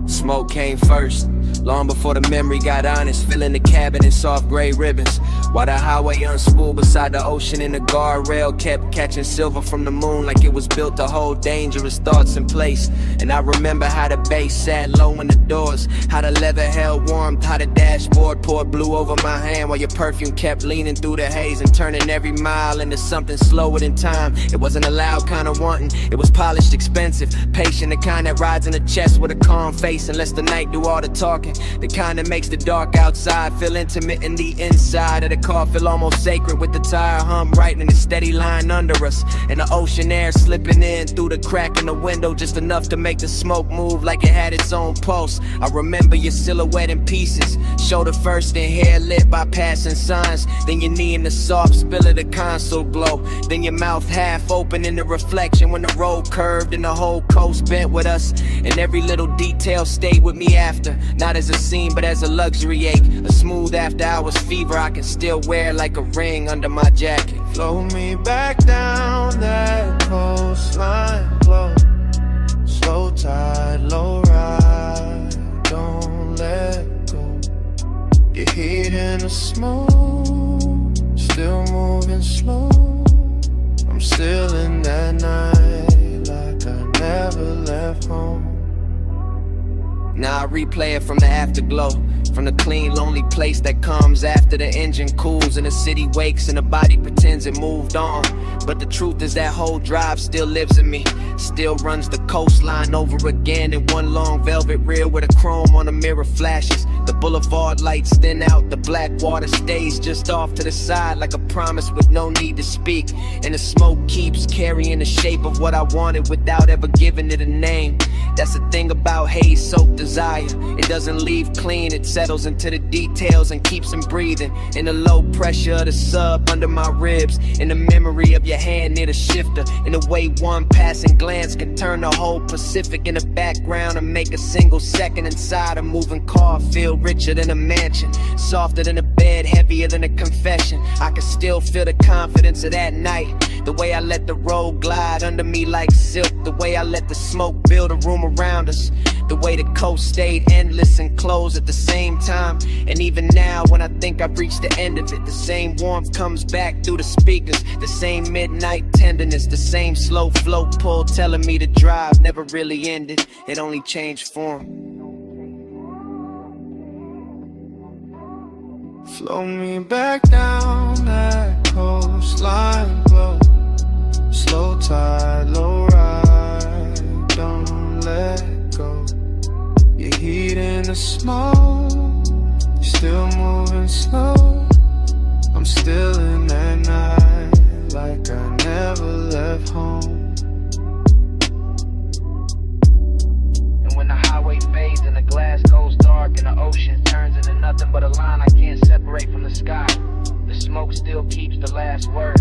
Smoke came first, long before the memory got honest. Filling the cabin in soft gray ribbons, while the highway unspooled beside the ocean, and the guardrail kept catching silver from the moon like it was built to hold dangerous thoughts in place. And I remember how the bass sat low in the doors, how the leather held warm, how the dashboard poured blue over my hand, while your perfume kept leaning through the haze and turning every mile into something slower than time. It wasn't a loud kind of wanting, it was polished, expensive, patient, the kind that rides in the chest with a calm face and lets the night do all the talking, the kind that makes the dark outside feel intimate and the inside of the car feel almost sacred, with the tire hum right in a steady line under us, and the ocean air slipping in through the crack in the window just enough to make the smoke move like it had its own pulse. I remember your silhouette in pieces, shoulder first and hair lit by passing signs, then your knee in the soft spill of the console glow, then your mouth half open in the reflection when the road curved and the whole coast bent with us, and every little detail stayed with me after, not as a scene but as a luxury ache, a smooth after hours fever I can still wear like a ring under my jacket. Flow me back down that coastline glow. Slow tide, low ride, don't let go. Your heat in the smoke, still moving slow. I'm still in that night like I never left home. Now I replay it from the afterglow, from the clean, lonely place that comes after the engine cools and the city wakes and the body pretends it moved on. But the truth is that whole drive still lives in me, still runs the coastline over again in one long velvet reel where the chrome on the mirror flashes. The boulevard lights thin out, the black water stays just off to the side like a promise with no need to speak. And the smoke keeps carrying the shape of what I wanted without ever giving it a name. That's the thing about haze-soaked desire. It doesn't leave clean, it settles into the details and keeps them breathing. In the low pressure of the sub under my ribs, in the memory of your hand near the shifter, in the way one passing glance can turn the whole Pacific in the background and make a single second inside a moving car feel richer than a mansion, softer than a bed, heavier than a confession. I can still feel the confidence of that night, the way I let the road glide under me like silk, the way I let the smoke build a room around us, the way the coast stayed endless and closed at the same time. And even now when I think I've reached the end of it, the same warmth comes back through the speakers, the same midnight tenderness, the same slow flow pull telling me the drive never really ended, it only changed form. Flow me back down that coastline glow. Slow tide, low ride, don't let go. Your heat in the smoke, still moving slow. I'm still in that night like I never left home. And when the highway fades and the glass goes dark and the ocean turns into nothing but a line I can't separate from the sky, the smoke still keeps the last word,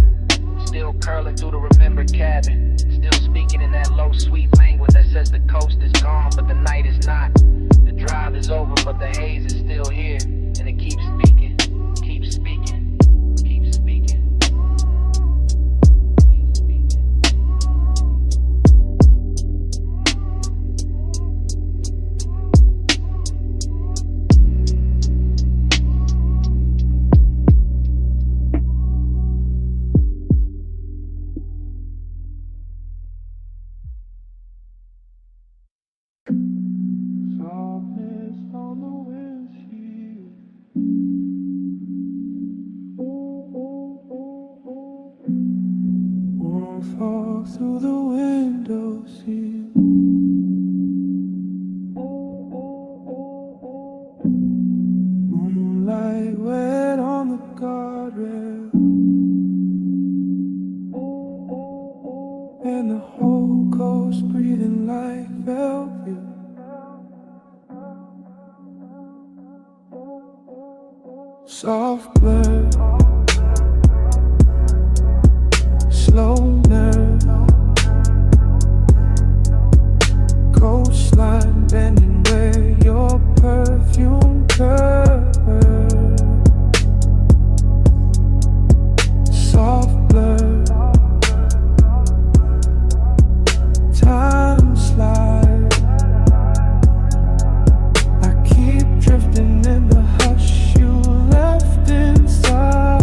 still curling through the remembered cabin, still speaking in that low sweet language that says the coast is gone but the night is not, the drive is over but the haze is still here, and it keeps speaking, keeps speaking, keeps speaking. fall through the window sill. Moonlight wet on the guardrail, and the whole coast breathing like velvet. Soft blur, slow nerve, coastline bending where your perfume curves. Soft blur, time slide. I keep drifting in the hush you left inside.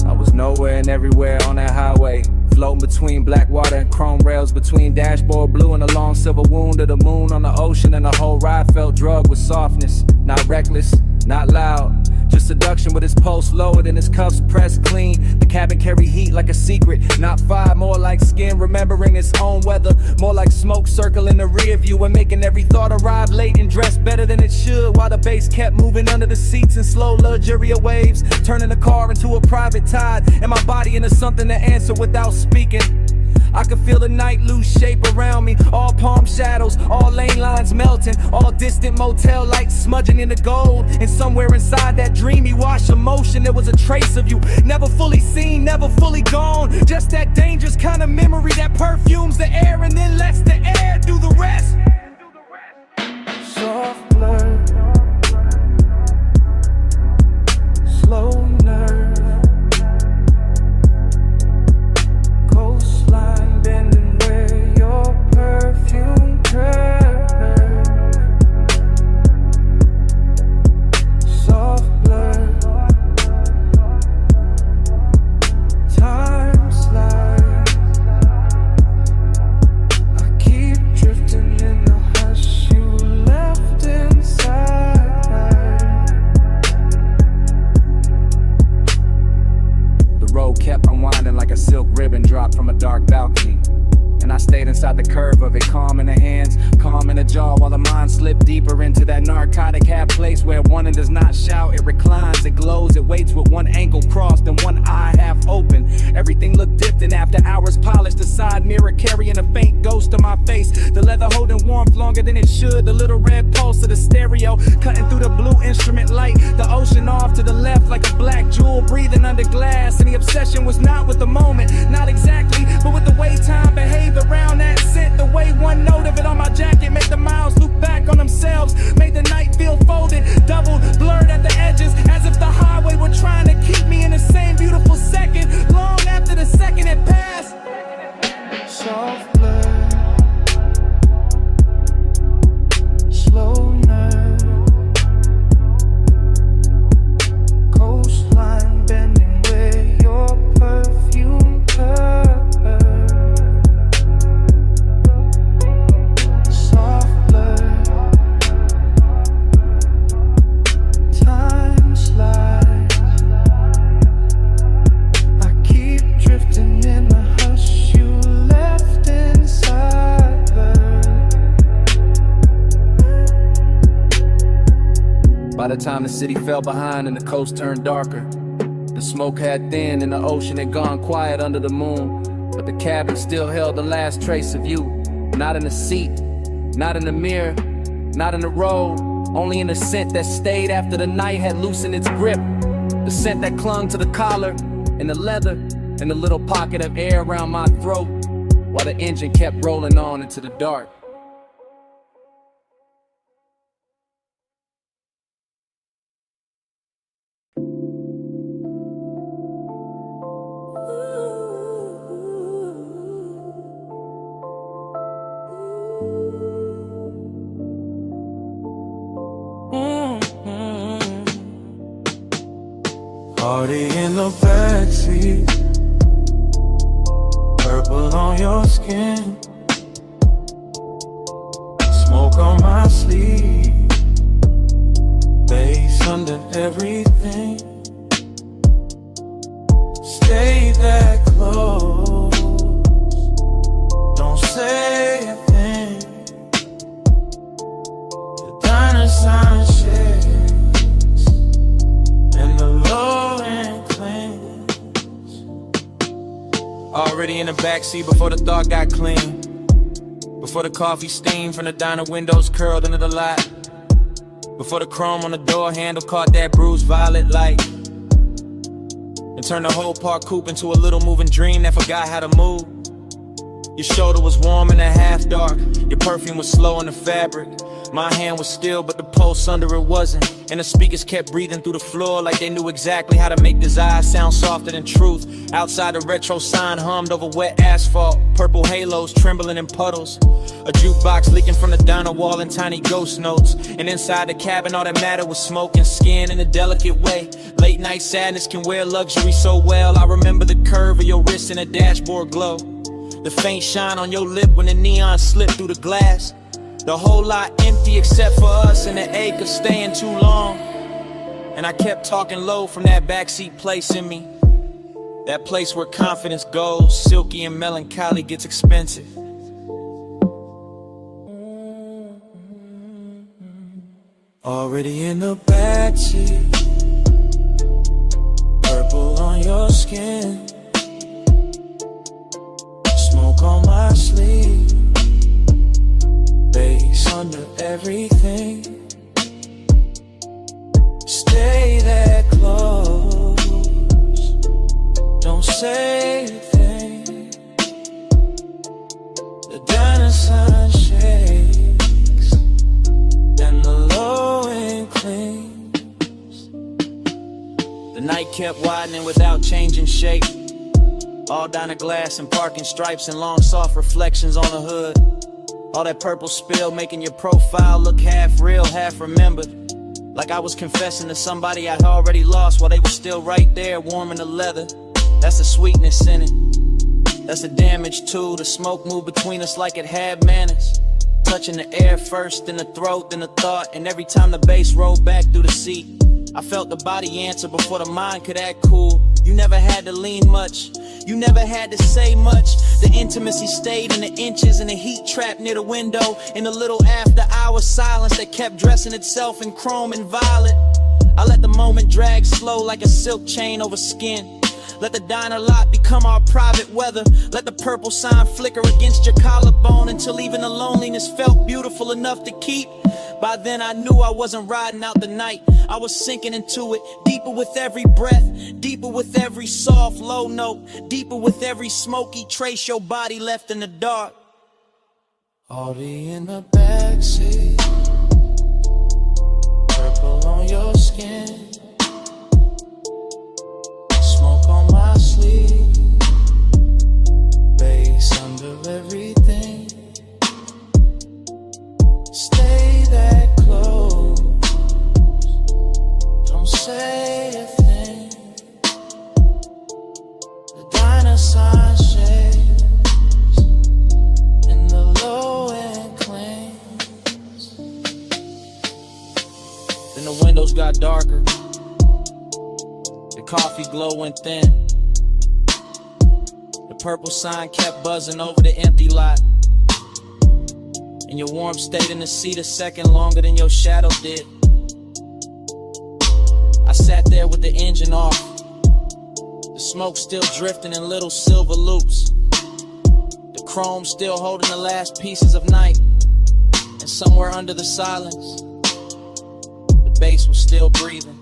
I was nowhere and everywhere on that highway, floating between black water and chrome rails, between dashboard blue and a long silver wound of the moon on the ocean, and the whole ride felt drugged with softness. Not reckless, not loud, just seduction with his pulse lowered and his cuffs pressed clean. The cabin carried heat like a secret, not fire, more like skin remembering its own weather, more like smoke circling the rear view and making every thought arrive late and dressed better than it should, while the bass kept moving under the seats in slow luxurious waves, turning the car into a private tide and my body into something to answer without speaking. I could feel the night lose shape around me, all palm shadows, all lane lines melting, all distant motel lights smudging into gold. And somewhere inside that dreamy wash of motion, there was a trace of you, never fully seen, never fully gone. Just that dangerous kind of memory that perfumes the air and then lets the air do the rest. Soft blur, slow nerve, coastline bending where your perfume curves. Soft blur, time slide. I keep drifting in the hush you left inside. The road kept unwinding like a silk ribbon dropped from a dark balcony, and I stayed inside the curve of it, calm in the hands, calm in the jaw, while the mind slipped deeper into that narcotic half place where one does not shout, it reclines, it glows, it waits with one ankle crossed and one eye half open. Everything looked dipped and after hours polished, the side mirror carrying a faint ghost of my face, the leather holding warmth longer than it should, the little red pulse of the stereo cutting through the blue instrument light, the ocean off to the left like a black jewel breathing under glass. And the obsession was not with the moment, not exactly, but with the way time behaved around that scent, the way one note of it on my jacket made the miles loop back on themselves, made the night feel folded, double blurred at the edges, as if the highway were trying to keep me in the same beautiful second, long after the second had passed. Soft blur, slow nerve, coastline bending where your perfume curves. Soft blur, time slides. I keep drifting in the hush you left inside her. By the time the city fell behind and the coast turned darker, the smoke had thinned and the ocean had gone quiet under the moon, but the cabin still held the last trace of you. Not in the seat, not in the mirror, not in the road, only in the scent that stayed after the night had loosened its grip, the scent that clung to the collar and the leather and the little pocket of air around my throat, while the engine kept rolling on into the dark. Party in the backseat, purple on your skin, smoke on my sleeve, bass under everything. Already in the backseat before the thought got clean. Before the coffee steam from the diner windows curled into the lot. Before the chrome on the door handle caught that bruised violet light. And turned the whole park coupe into a little moving dream that forgot how to move. Your shoulder was warm in the half dark. Your perfume was slow in the fabric. My hand was still, but the pulse under it wasn't. And the speakers kept breathing through the floor like they knew exactly how to make desire sound softer than truth. Outside, the retro sign hummed over wet asphalt. Purple halos trembling in puddles. A jukebox leaking from the diner wall in tiny ghost notes. And inside the cabin, all that mattered was smoke and skin in a delicate way. Late night sadness can wear luxury so well. I remember the curve of your wrist and a dashboard glow. The faint shine on your lip when the neon slipped through the glass. The whole lot empty except for us and the ache of staying too long. And I kept talking low from that backseat place in me. That place where confidence goes, silky and melancholy gets expensive. Already in the backseat, purple on your skin, smoke on my sleeve, bass under everything. Stay that close, don't say a thing. The diner sign shakes and the low end clings. The night kept widening without changing shape. All diner glass and parking stripes and long soft reflections on the hood. All that purple spill making your profile look half real, half remembered. Like I was confessing to somebody I'd already lost while they were still right there warming the leather. That's the sweetness in it. That's the damage too. The smoke moved between us like it had manners. Touching the air first, then the throat, then the thought. And every time the bass rolled back through the seat, I felt the body answer before the mind could act cool. You never had to lean much, you never had to say much. The intimacy stayed in the inches and the heat trapped near the window. In the little after hour silence that kept dressing itself in chrome and violet. I let the moment drag slow like a silk chain over skin. Let the diner lot become our private weather. Let the purple sign flicker against your collarbone until even the loneliness felt beautiful enough to keep. By then I knew I wasn't riding out the night. I was sinking into it, deeper with every breath, deeper with every soft low note, deeper with every smoky trace your body left in the dark. Already in the backseat, purple on your skin, smoke on my sleeve, bass under everything. Stay that close, don't say a thing. The diner sign shakes and the low end clings. Then the windows got darker, the coffee glow went thin. The purple sign kept buzzing over the empty lot. And your warmth stayed in the seat a second longer than your shadow did. I sat there with the engine off, the smoke still drifting in little silver loops, the chrome still holding the last pieces of night. And somewhere under the silence, the bass was still breathing.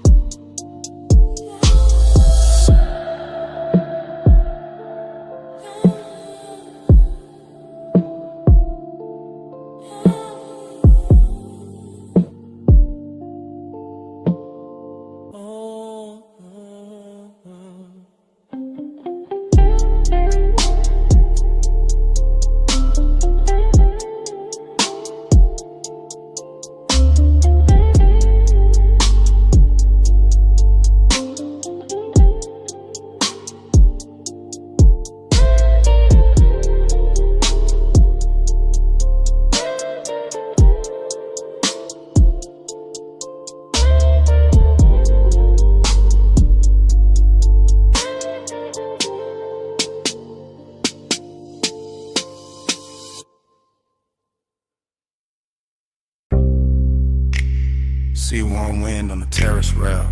See warm wind on the terrace rail,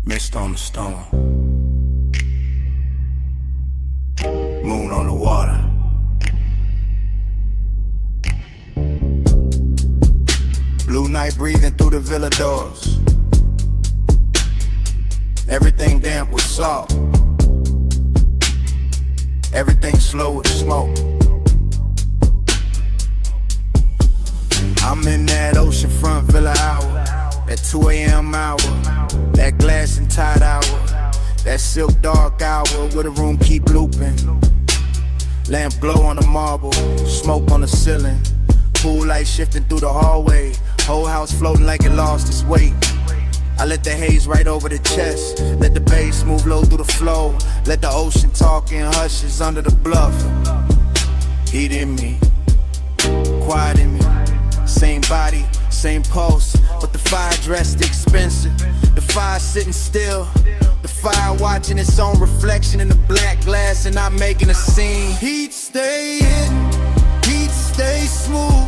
mist on the stone. moon on the water. Blue night breathing through the villa doors. Everything damp with salt. Everything slow with smoke. I'm in that oceanfront villa hour, that 2 a.m. hour, that glass and tide hour, that silk dark hour where the room keep looping. Lamp glow on the marble, smoke on the ceiling, pool light shifting through the hallway, whole house floating like it lost its weight. I let the haze right over the chest, let the bass move low through the flow, let the ocean talk in hushes under the bluff. Heat in me, quiet in me, same body, same pulse, but the fire dressed expensive, the fire sitting still, the fire watching its own reflection in the black glass and not making a scene. Heat stay hidden, heat stay smooth,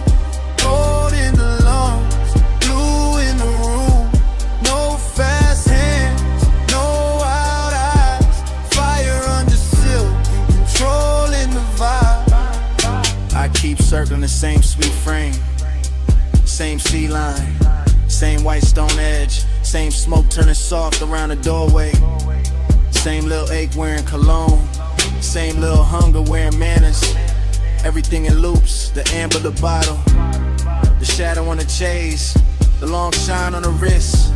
gold in the lungs, blue in the room, no fast hands, no wild eyes, fire under silk, controlling the vibe. I keep circling the same sweet frame, same sea line, same white stone edge, same smoke turning soft around the doorway, same little ache wearing cologne, same little hunger wearing manners. Everything in loops, the amber, the bottle, the shadow on the chase, the long shine on the wrist,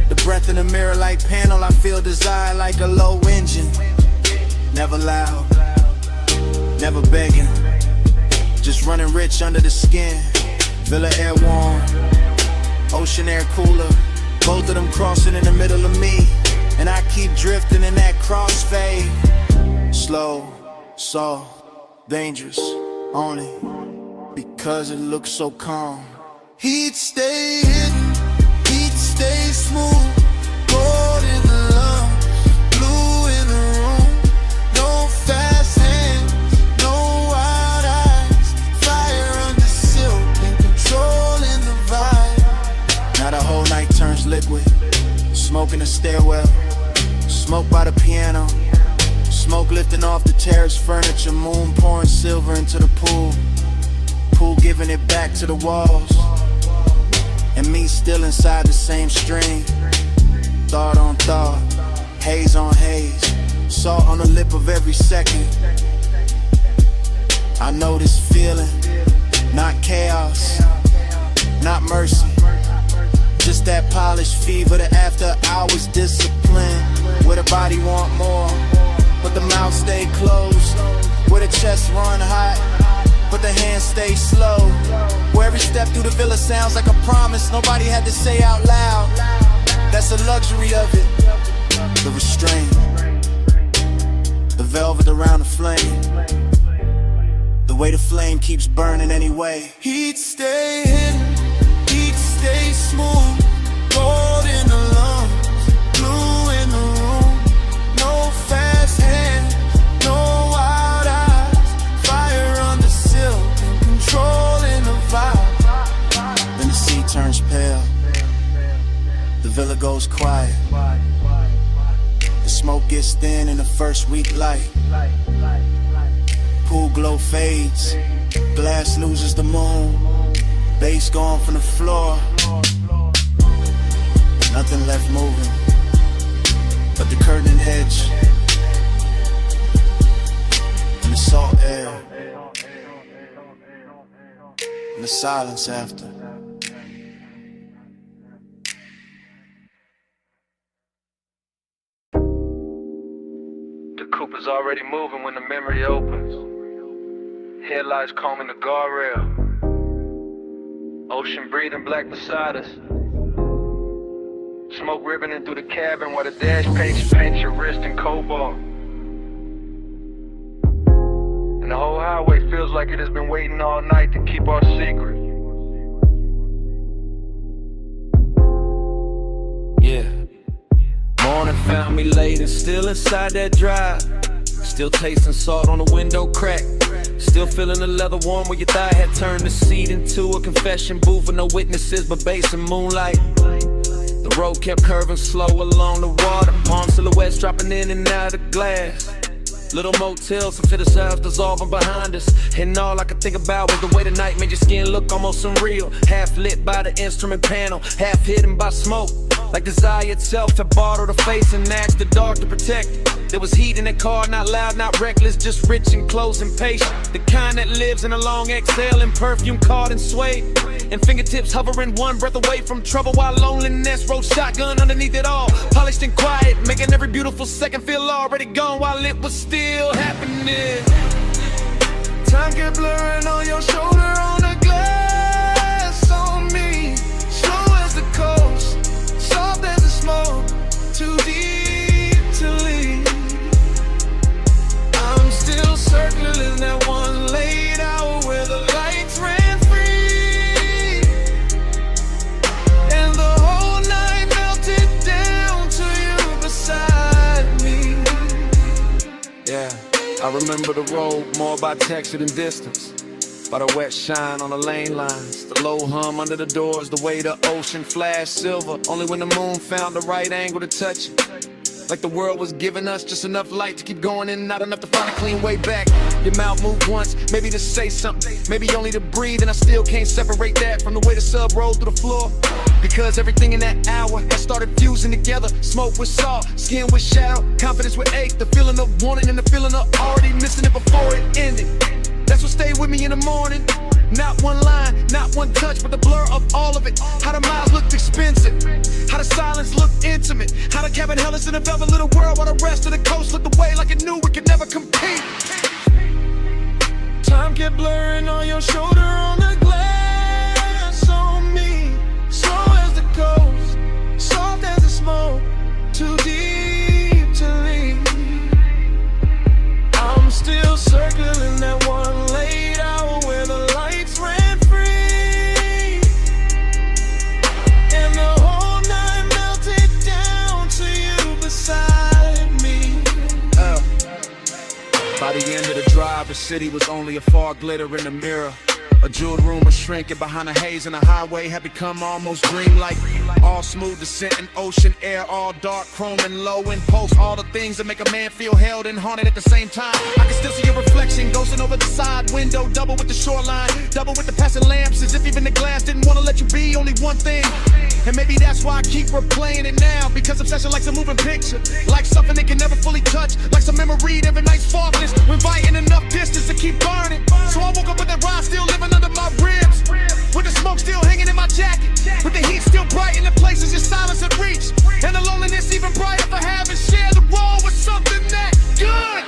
the breath in the mirror like panel. I feel desire like a low engine, never loud, never begging, just running rich under the skin. Villa air warm, ocean air cooler, both of them crossing in the middle of me, and I keep drifting in that crossfade. Slow, soft, dangerous, only because it looks so calm. Heat stay hidden, heat stay smooth, gold in the lungs, blue in the room, no fast hands, no wild eyes, fire under silk and controlling the vibe. Now the whole night turns liquid, smoke in the stairwell, smoke by the piano, smoke lifting off the terrace furniture, moon pouring silver into the pool, pool giving it back to the walls, and me still inside the same stream. Thought on thought, haze on haze, salt on the lip of every second. I know this feeling, not chaos, not mercy, just that polished fever, the after hours discipline, where the body want more, but the mouth stay closed, where the chest run hot, but the hands stay slow, where every step through the villa sounds like a promise nobody had to say out loud. That's the luxury of it, the restraint, the velvet around the flame, the way the flame keeps burning anyway. Heat stay hidden, heat stay smooth, gold in the lungs, blue in the room, no fast hands, no wild eyes, fire under silk and controlling the vibe. Then the sea turns pale, the villa goes quiet, the smoke gets thin in the first weak light, pool glow fades, glass loses the moon, bass gone from the floor, nothing left moving but the curtain edge and the salt air and the silence after. The coupe is already moving when the memory opens. Headlights combing the guardrail. Ocean breathing black beside us. Smoke ribboning through the cabin while the dash paints your wrist in cobalt. And the whole highway feels like it has been waiting all night to keep our secret. Yeah. Morning found me late and still inside that drive. Still tasting salt on the window crack. Still feeling the leather warm where your thigh had turned the seat into a confession booth with no witnesses but bass and moonlight. The road kept curving slow along the water, palm silhouettes dropping in and out of the glass. Little motel, some fitter sounds dissolving behind us. And all I could think about was the way the night made your skin look almost unreal. Half lit by the instrument panel, half hidden by smoke. Like desire itself had borrowed a face and asked the dark to protect it. There was heat in the car, not loud, not reckless, just rich and close and patient. The kind that lives in a long exhale and perfume caught and swayed. And fingertips hovering one breath away from trouble while loneliness rode shotgun underneath it all. Polished and quiet, making every beautiful second feel already gone while it was still happening. Time kept blurring on your shoulder, on the glass on me. Slow as the coast, soft as the smoke, too deep to leave. I'm still circling that one late hour where the lights ran free, and the whole night melted down to you beside me. Yeah, I remember the road more by texture than distance, by the wet shine on the lane lines, the low hum under the doors, the way the ocean flashed silver, only when the moon found the right angle to touch it. Like the world was giving us just enough light to keep going in and not enough to find a clean way back. Your mouth moved once, maybe to say something, maybe only to breathe, and I still can't separate that from the way the sub rolled through the floor. Because everything in that hour had started fusing together. Smoke with salt, skin with shadow, confidence with ache, the feeling of wanting and the feeling of already missing it before it ended. That's what stayed with me in the morning. Not one line, not one touch, but the blur of all of it. How the miles looked expensive, how the silence looked intimate, how the cabin held us in a velvet little world while the rest of the coast looked away like it knew we could never compete. Time kept blurring on your shoulder, on the glass on me. Slow as the coast, soft as the smoke, too deep to leave. I'm still circling that one late hour where the lights ran free, and the whole night melted down to you beside me. By the end of the drive, the city was only a fog glitter in the mirror. A jeweled room was shrinking behind a haze, and the highway had become almost dreamlike. All smooth descent and ocean air, all dark, chrome and low in pulse. All the things that make a man feel held and haunted at the same time. I can still see your reflection ghosting over the side window, double with the shoreline, double with the passing lamps, as if even the glass didn't want to let you be only one thing. And maybe that's why I keep replaying it now, because obsession likes a moving picture, like something they can never fully touch, like some memory of a night's faultless, when inviting enough distance to keep burning. So I woke up with that ride still living under my ribs, with the smoke still hanging in my jacket, with the heat still bright in the places your silence had reached, and the loneliness even brighter for having shared the role with something that good.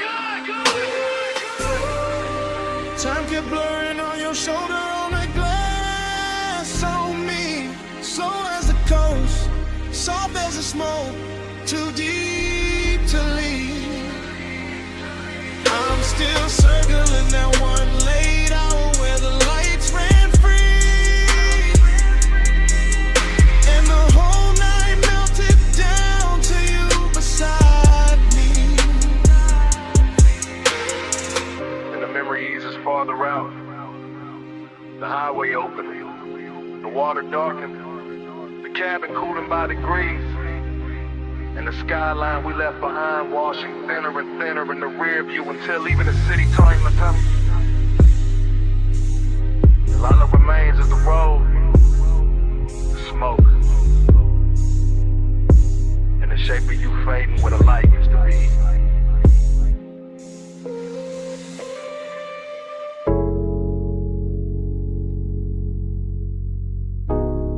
Time kept blurring on your shoulder, on the glass on me. Slow as the coast, soft as the smoke, too deep to leave. I'm still circling that one late hour where the lights ran free, and the whole night melted down to you beside me. And the memory eases farther out. The highway opened, the water darkened, the cabin cooling by degrees, and the skyline we left behind washing thinner and thinner in the rear view until even the city turned to tunnel. All that remains is the road, the smoke, and the shape of you fading where the light used to be.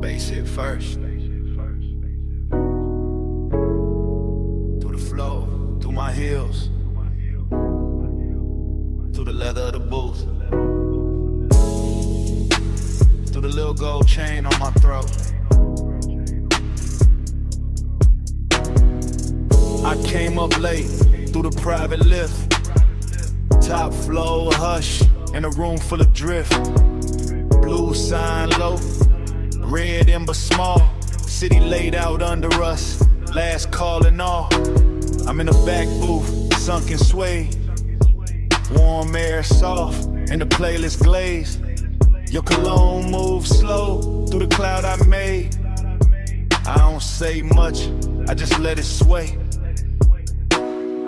Bass hit first. Through the flow, through my heels, through the leather of the boots, through the little gold chain on my throat. I came up late through the private lift, top floor, hush, in a room full of drift. Blue sign low, red ember small, city laid out under us, last call and all. I'm in the back booth, sunken suede, warm air soft, and the playlist glaze. Your cologne moves slow through the cloud I made. I don't say much, I just let it sway.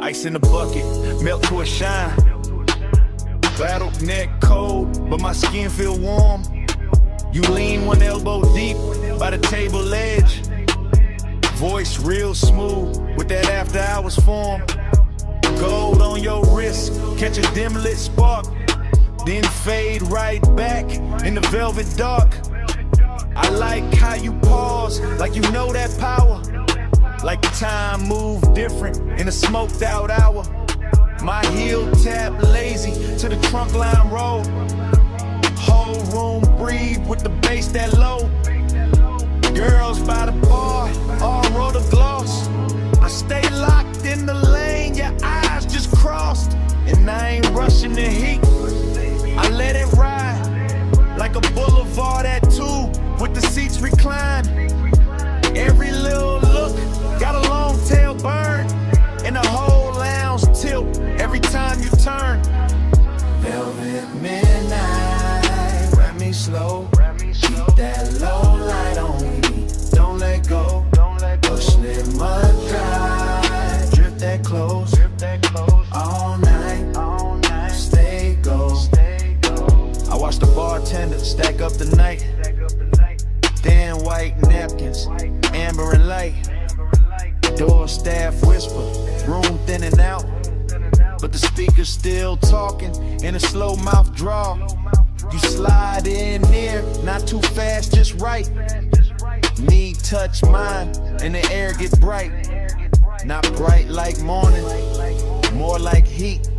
Ice in the bucket, melt to a shine. Battle neck cold, but my skin feel warm. You lean one elbow deep by the table edge. Voice real smooth with that after hours form. Gold on your wrist, catch a dim lit spark, then fade right back in the velvet dark. I like how you pause, like you know that power. Like the time moved different in a smoked out hour. My heel tap lazy to the trunk line roll. Whole room breathe with the bass that low. Girls by the bar, all roll the gloss. I stay locked in the lane, your eyes just crossed. And I ain't rushing the heat, I let it ride. Like a boulevard at 2 with the seats reclined. Every little look got a long tail burn. And the whole lounge tilt every time you turn. Velvet midnight, wrap me slow. Keep that low light on me, don't let go. Push it mud dry, drip that close. All night, stay go. I watch the bartender stack up the night. Thin white napkins, amber and light. Door staff whisper, room thinning out. But the speaker's still talking in a slow mouth draw. You slide in near, not too fast, just right. Knee touch mine, and the air get bright. Not bright like morning, more like heat.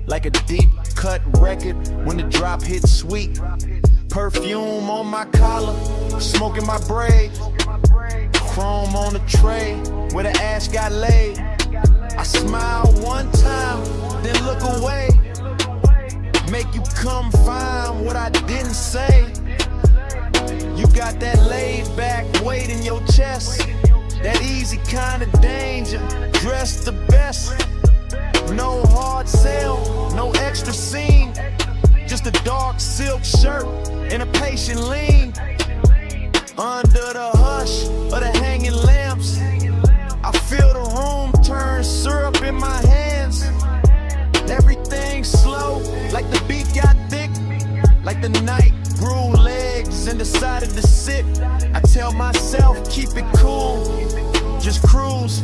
Like a deep cut record when the drop hits sweet. Perfume on my collar, smoke in my braid. Chrome on the tray where the ash got laid. I smile one time, then look away. Make you come find what I didn't say. You got that laid back weight in your chest. That easy kind of danger, dressed the best. No hard sell, no extra scene. Just a dark silk shirt and a patient lean. Under the hush of the hanging lamps, I feel the room turn syrup in my hands. Everything slow, like the beat got thick. Like the night grew legs and decided to sit. I tell myself, keep it cool, just cruise.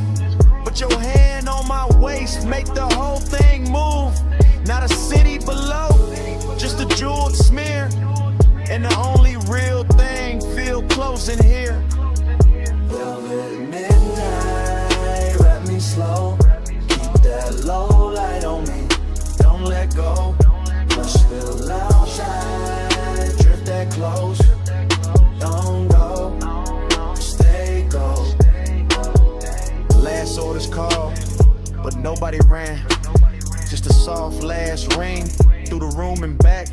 Put your hand on my waist, make the whole thing move. Not a city below, just a jeweled smear. And the only real thing feel close in here. Velvet midnight, wrap me slow. Keep that low light on me, don't let go. Push the loud shine, drift that close. Don't go, stay go. Last orders called, but nobody ran. Just a soft last ring through the room and back.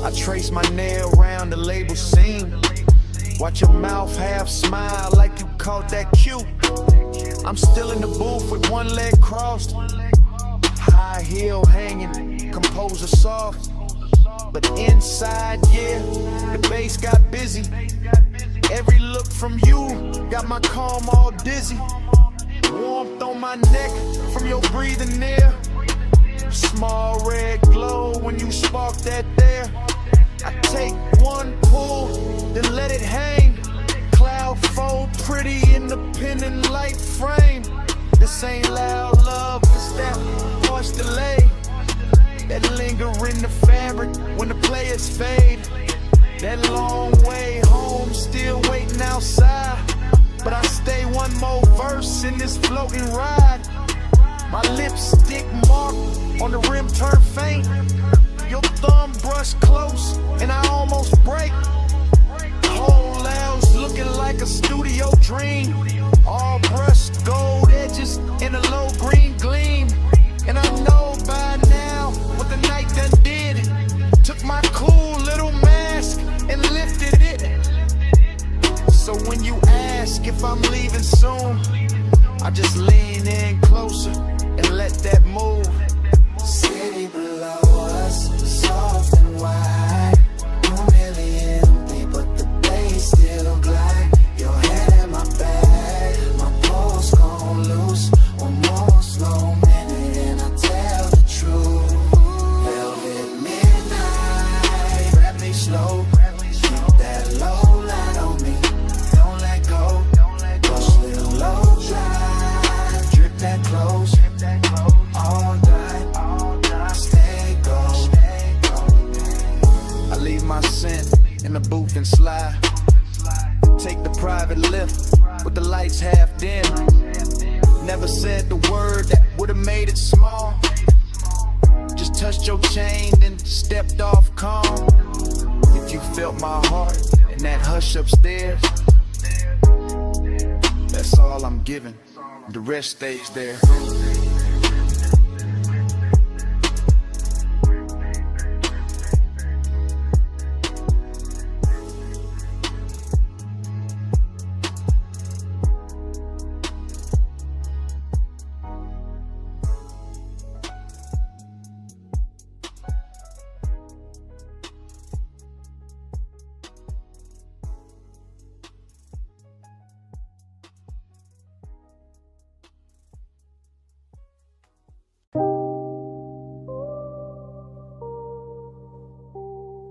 I trace my nail around the label seam. Watch your mouth half smile like you caught that cue. I'm still in the booth with one leg crossed. High heel hanging, composer soft. But inside, yeah, the bass got busy. Every look from you got my calm all dizzy. Warmth on my neck from your breathing near. Small red glow when you spark that there. I take one pull, then let it hang. Cloud fold pretty in the pendant light frame. This ain't loud love, it's that harsh delay. That linger in the fabric when the players fade. That long way home, still waiting outside. But I stay one more verse in this floating ride. My lipstick mark on the rim turn faint. Your thumb brush close and I almost break. Whole lounge looking like a studio dream. All brushed gold edges in a low green gleam. And I know by now what the night done did. Took my cool little mask and lifted it. So when you ask if I'm leaving soon, I just lean in closer and let that move. City below us, soft and wide. Room really empty, but the bass still glide. Your head in my bag, my pulse gon' loose. One more slide. 100% in the booth and slide. Take the private lift with the lights half dim. Never said the word that would've made it small. Just touched your chain, then stepped off calm. If you felt my heart in that hush upstairs, that's all I'm giving. The rest stays there.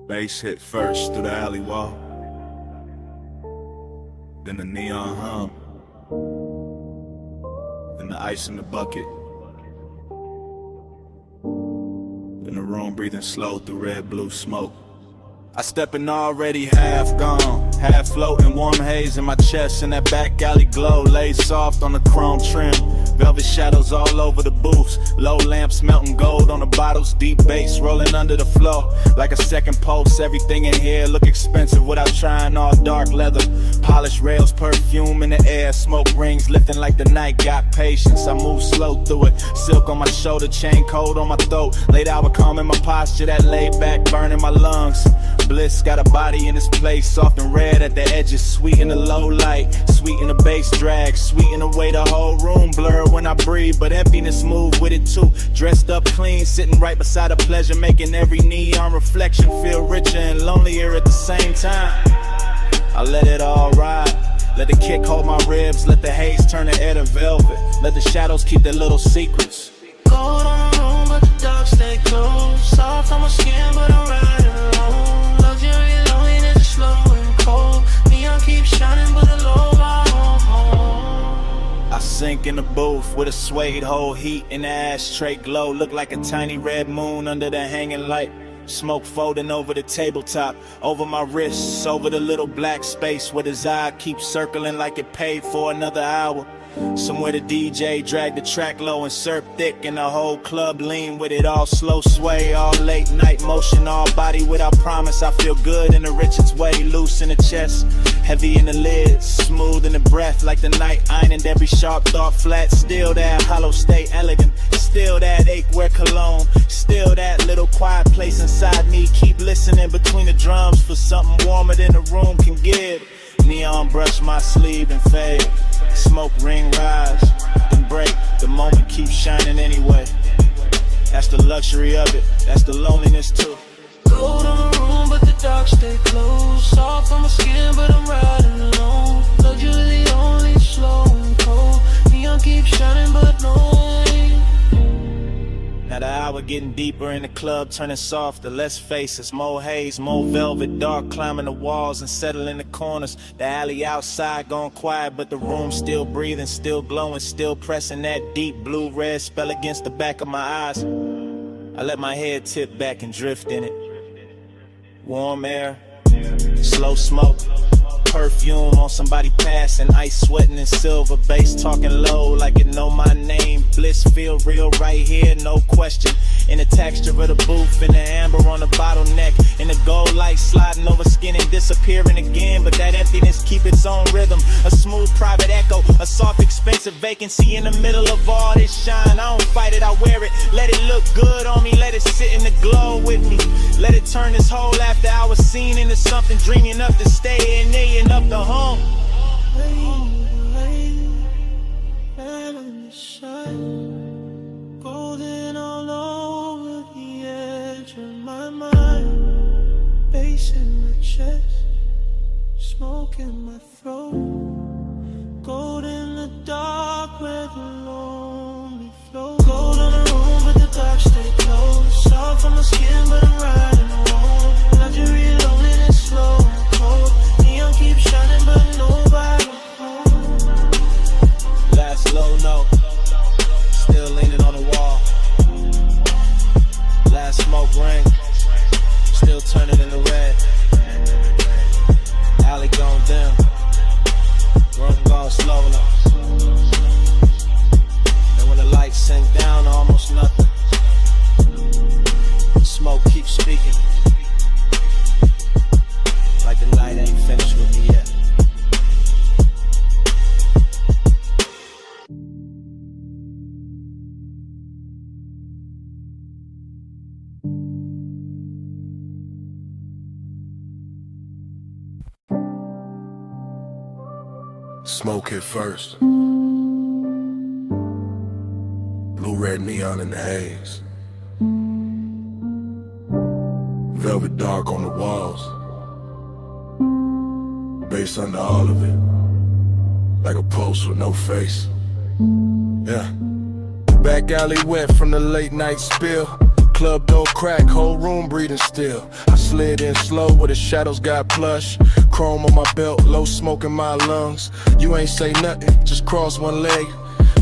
Bass hit first through the alley wall, then the neon hum, then the ice in the bucket, then the room breathing slow through red blue smoke. I step in already half gone, half floating, warm haze in my chest, and that back alley glow lays soft on the chrome trim. Velvet shadows all over the booths, low lamps melting gold on the bottles, deep bass rolling under the floor. Like a second pulse, everything in here look expensive without trying, all dark leather. Polished rails, perfume in the air, smoke rings lifting like the night got patience. I move slow through it, silk on my shoulder, chain cold on my throat. Late hour calm in my posture, that laid back burning my lungs. Bliss got a body in this place, soft and red at the edges, sweet in the low light, sweet in the bass drag, sweet in the way the whole room blur when I breathe, but emptiness move with it too. Dressed up clean, sitting right beside a pleasure, making every neon reflection feel richer and lonelier at the same time. I let it all ride, let the kick hold my ribs, let the haze turn the air to velvet, let the shadows keep their little secrets. Cold on the room, but the dark stay close. Soft on my skin, but I'm riding alone. Luxury loneliness is slow and cold. Neon keeps shining, but the low bar won't hold. I sink in the booth with a suede hole, heat in the ashtray glow. Look like a tiny red moon under the hanging light. Smoke folding over the tabletop, over my wrists, over the little black space where the eye keeps circling like it paid for another hour. Somewhere the DJ dragged the track low and surf thick, and the whole club lean with it, all slow sway, all late night motion, all body without promise. I feel good in the richest way, loose in the chest, heavy in the lids, smooth in the breath, like the night ironed every sharp thought flat. Still that hollow stay elegant, still that ache wear cologne, still that little quiet place inside me. Keep listening between the drums for something warmer than the room can give. Neon brush my sleeve and fade, smoke ring rise, then break. The moment keeps shining anyway. That's the luxury of it, that's the loneliness too. Cold on the room, but the dark stay close. Soft on my skin, but I'm riding alone. Luxury only slow and cold. Neon keeps shining, but no rain. Now the hour getting deeper in the club, turning softer, less faces, more haze, more velvet, dark climbing the walls and settling the corners. The alley outside gone quiet, but the room still breathing, still glowing, still pressing that deep blue-red spell against the back of my eyes. I let my head tip back and drift in it. Warm air, slow smoke, perfume on somebody passing, ice sweating in silver, bass talking low like it know my name. Bliss feel real right here, no question. In the texture of the booth, in the amber on the bottleneck, in the gold light sliding over skin and disappearing again. But that emptiness keep its own rhythm, a smooth private echo, a soft expensive vacancy in the middle of all this shine. I don't fight it, I wear it, let it look good on me, let it sit in the glow with me. Let it turn this whole after hour scene into something dreamy enough to stay in there, enough to home. Golden all over the edge of my mind. Bass in my chest, smoke in my throat. Gold in the dark where the lonely flow. Gold on the room, but the dark stay close. Soft on my skin, but I'm riding alone. Luxury loneliness slow and cold. Neon keeps shining, but nobody home. Last low note, still leaning on the wall. Last smoke ring, still turning into red. Smoke hit first. Blue, red neon in the haze. Velvet dark on the walls. Bass under all of it. Like a post with no face. Yeah. Back alley wet from the late night spill. Club door crack, whole room breathing still. I slid in slow where the shadows got plush. Chrome on my belt, low smoke in my lungs. You ain't say nothing, just cross one leg.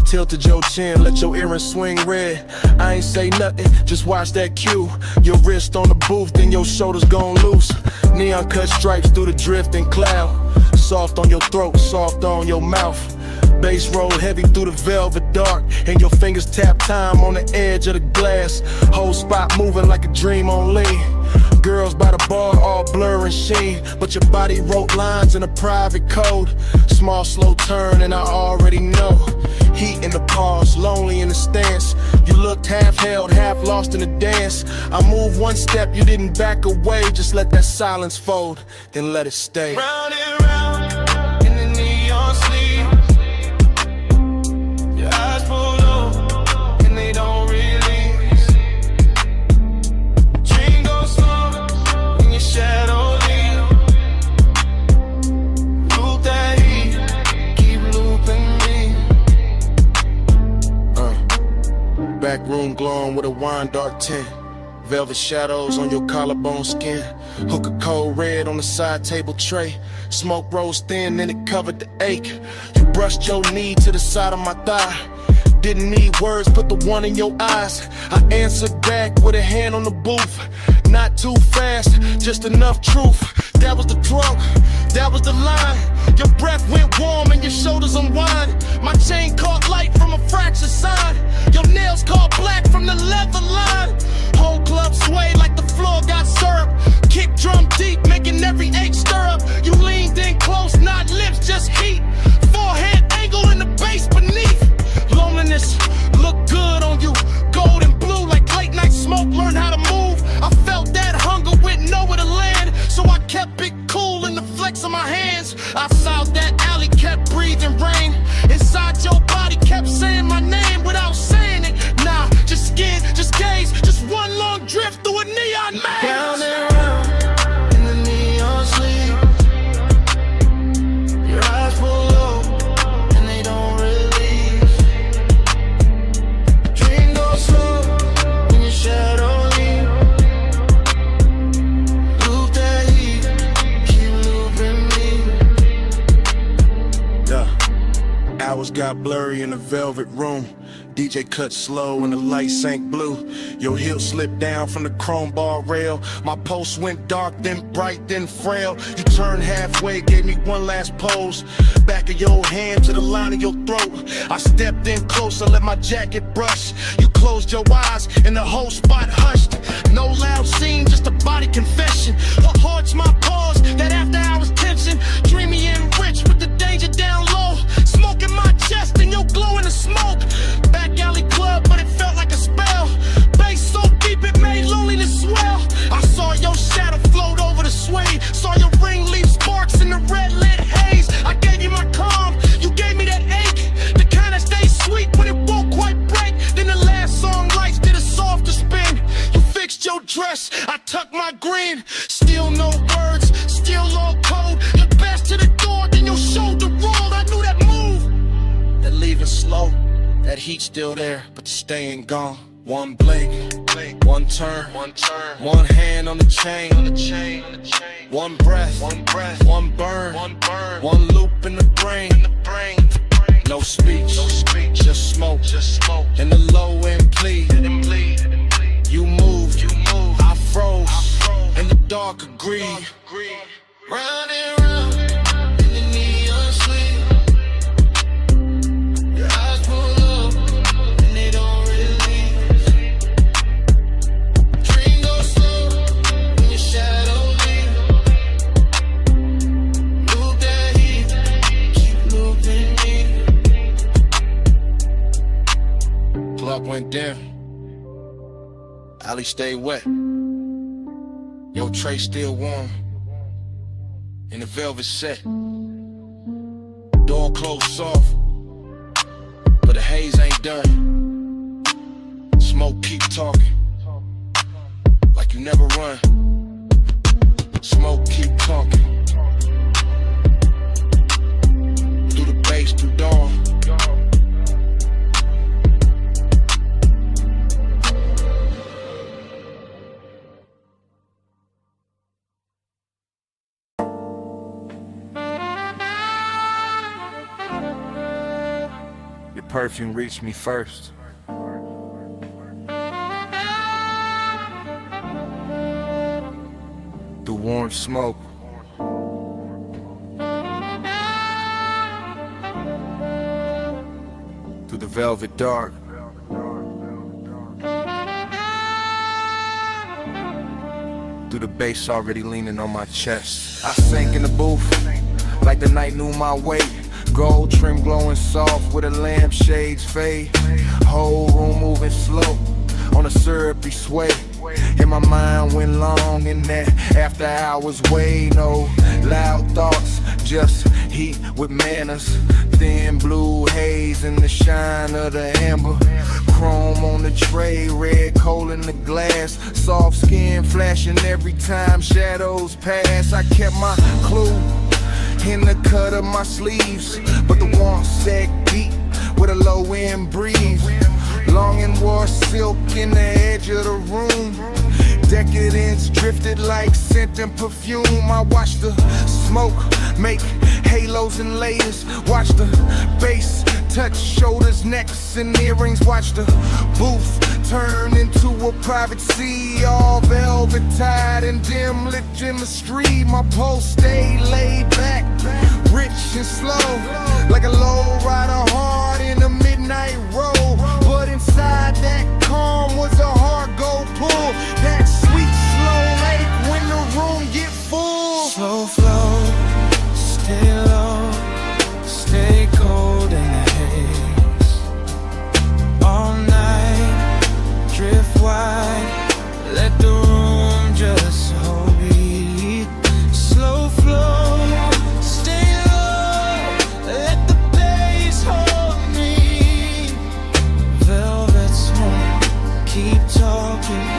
Tilted your chin, let your earrings swing red. I ain't say nothing, just watch that cue. Your wrist on the booth, then your shoulders gon' loose. Neon cut stripes through the drifting cloud. Soft on your throat, soft on your mouth. Bass roll heavy through the velvet dark, and your fingers tap time on the edge of the glass. Whole spot moving like a dream on lean. Girls by the bar all blur and sheen, but your body wrote lines in a private code. Small slow turn and I already know. Heat in the pause, lonely in the stance. You looked half held, half lost in the dance. I moved one step, you didn't back away. Just let that silence fold, then let it stay. Round and round in the neon sleep. Your eyes pull low and they don't release. Dream goes slow and your shadow leave. Loop that heat, keep looping me. Back room glowing with a wine dark tint. Velvet shadows on your collarbone skin. Hook a cold red on the side table tray. Smoke rose thin and it covered the ache. You brushed your knee to the side of my thigh. Didn't need words, put the one in your eyes. I answered back with a hand on the booth. Not too fast, just enough truth. That was the drunk, that was the line. Your breath went warm and your shoulders unwind. My chain caught light from a fractured sign. Your nails caught black from the leather line. Whole club swayed like the floor got syrup. Kick drum deep, making every ache stir up. You leaned in close, not lips, just heat. Forehead angle in the bass beneath. Loneliness looked good on you. Gold and blue like late night smoke. Learn how to move. I felt that hunger with nowhere to land, so I kept it cool in the flex of my hands. I south that alley, kept breathing rain. Inside your body kept saying my name without saying it. Nah, just skin, just gaze, just one long drift through a neon maze. Round and round in the neon sleep. Your eyes pull low and they don't release. Dream goes slow when your shadow leave. Loop that heat, keep looping me. Yeah. Hours got blurry in the velvet room. DJ cut slow and the light sank blue. Your heel slipped down from the chrome bar rail. My pulse went dark, then bright, then frail. You turned halfway, gave me one last pose. Back of your hand to the line of your throat. I stepped in closer, let my jacket brush. You closed your eyes and the whole spot hushed. No loud scene, just a body confession. What haunts my pause, that after hours tension. Dreamy and rich with the danger down low. Smoke in my chest and your glow in the smoke. Back alley club, but it felt like a spell. Bass so deep it made loneliness swell. I saw your shadow float over the suede. Saw your ring leave sparks in the red lit haze. I gave you my calm, you gave me that ache. The kind that stays sweet when it won't quite break. Then the last song lights did a softer spin. You fixed your dress, I tucked my green. Still no words, still all cold. Your best to the door, then your shoulder rolled. I knew that move, that leaving slow. That heat still there, but the stain gone. One blink, one turn, one hand on the chain, one breath, one burn, one loop in the brain. No speech, just smoke, and the low end plead. You moved, I froze, and the dark agreed. Round and round in the neon sleep. Your eyes pull up and they don't release. Dream goes slow when your shadow leave. Loop that heat, keep looping me. Clock went down. Alley stayed wet. Your tray still warm. In the velvet set. Door closed soft, but the haze ain't done. Smoke keep talking, like you never run. Smoke keep talking, through the bass, through dawn. Your perfume reached me first. Through warm smoke. Through the velvet dark. Through the bass already leaning on my chest. I sank in the booth like the night knew my weight. Gold trim glowing soft with a lampshade's fade. Whole room moving slow on a syrupy sway. And my mind went long in that after hours way. No loud thoughts, just heat with manners. Thin blue haze in the shine of the amber. Chrome on the tray, red coal in the glass. Soft skin flashing every time shadows pass. I kept my clue in the cut of my sleeves, but the warmth said deep with a low end breeze. Longing wore silk in the edge of the room. Decadence drifted like scent and perfume. I watched the smoke make halos and layers. Watch the bass touch shoulders, necks, and earrings. Watch the booth turn into a private sea, all velvet tied and dim lit chemistry. My pulse stayed laid back, rich and slow, like a low rider hard in a midnight road. But inside that calm was a hard gold pull, that sweet slow lake when the room get full. Slow flow, stay low, stay cold in the haze. All night, drift wide, let the room just hold me. Slow flow, stay low, let the bass hold me. Velvet smoke, keep talking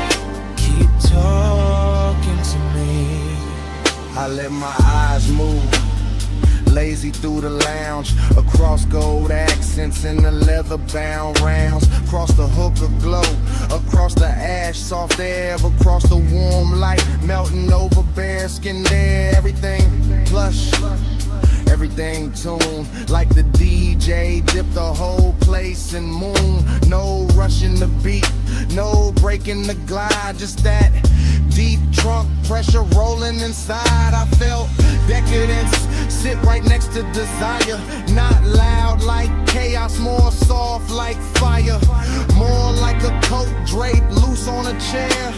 to me. I let my eyes move, lazy through the lounge, across gold accents in the leather bound rounds, across the hookah glow, across the ash soft air, across the warm light, melting over bare skin there. Everything plush, everything tuned, like the DJ dipped the whole place in moon. No rushing the beat, no breaking the glide, just that deep trunk pressure rolling inside. I felt decadence sit right next to desire. Not loud like chaos, more soft like fire. More like a coat draped loose on a chair.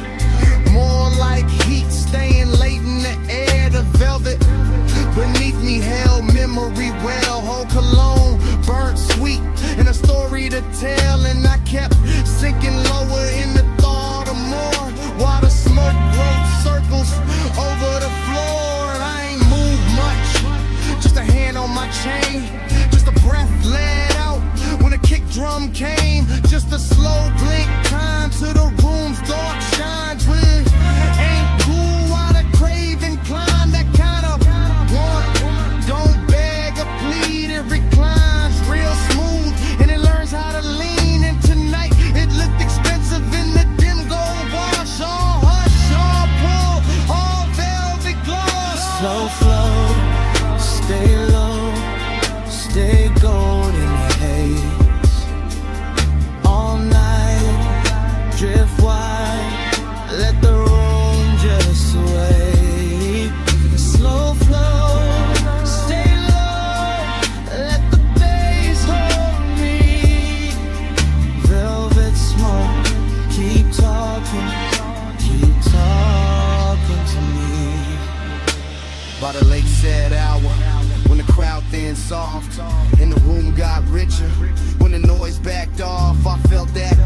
More like heat staying late in the air. The velvet beneath me held memory well. Whole cologne burnt sweet and a story to tell. And I kept sinking lower in the thought of more, while the smoke wrote circles over the floor. And I ain't moved much, just a hand on my chain, just a breath let out when a kick drum came. Just a slow blink time to the room's dark shine. Twin ain't cool while the craving climb. That kind of want, don't beg or plead, it reclines real smooth and it learns how to lean. And tonight it looked expensive in the dim gold wash. All hush, all pull, all velvet gloss. Slow flow, stay low, stay gold in the haze. All night, drift wide, let the room just sway. Slow flow, stay low, let the bass hold me. Velvet smoke, keep talking to me. By the late sad hour, when the crowd thinned soft and the room got richer, when the noise backed off, I felt that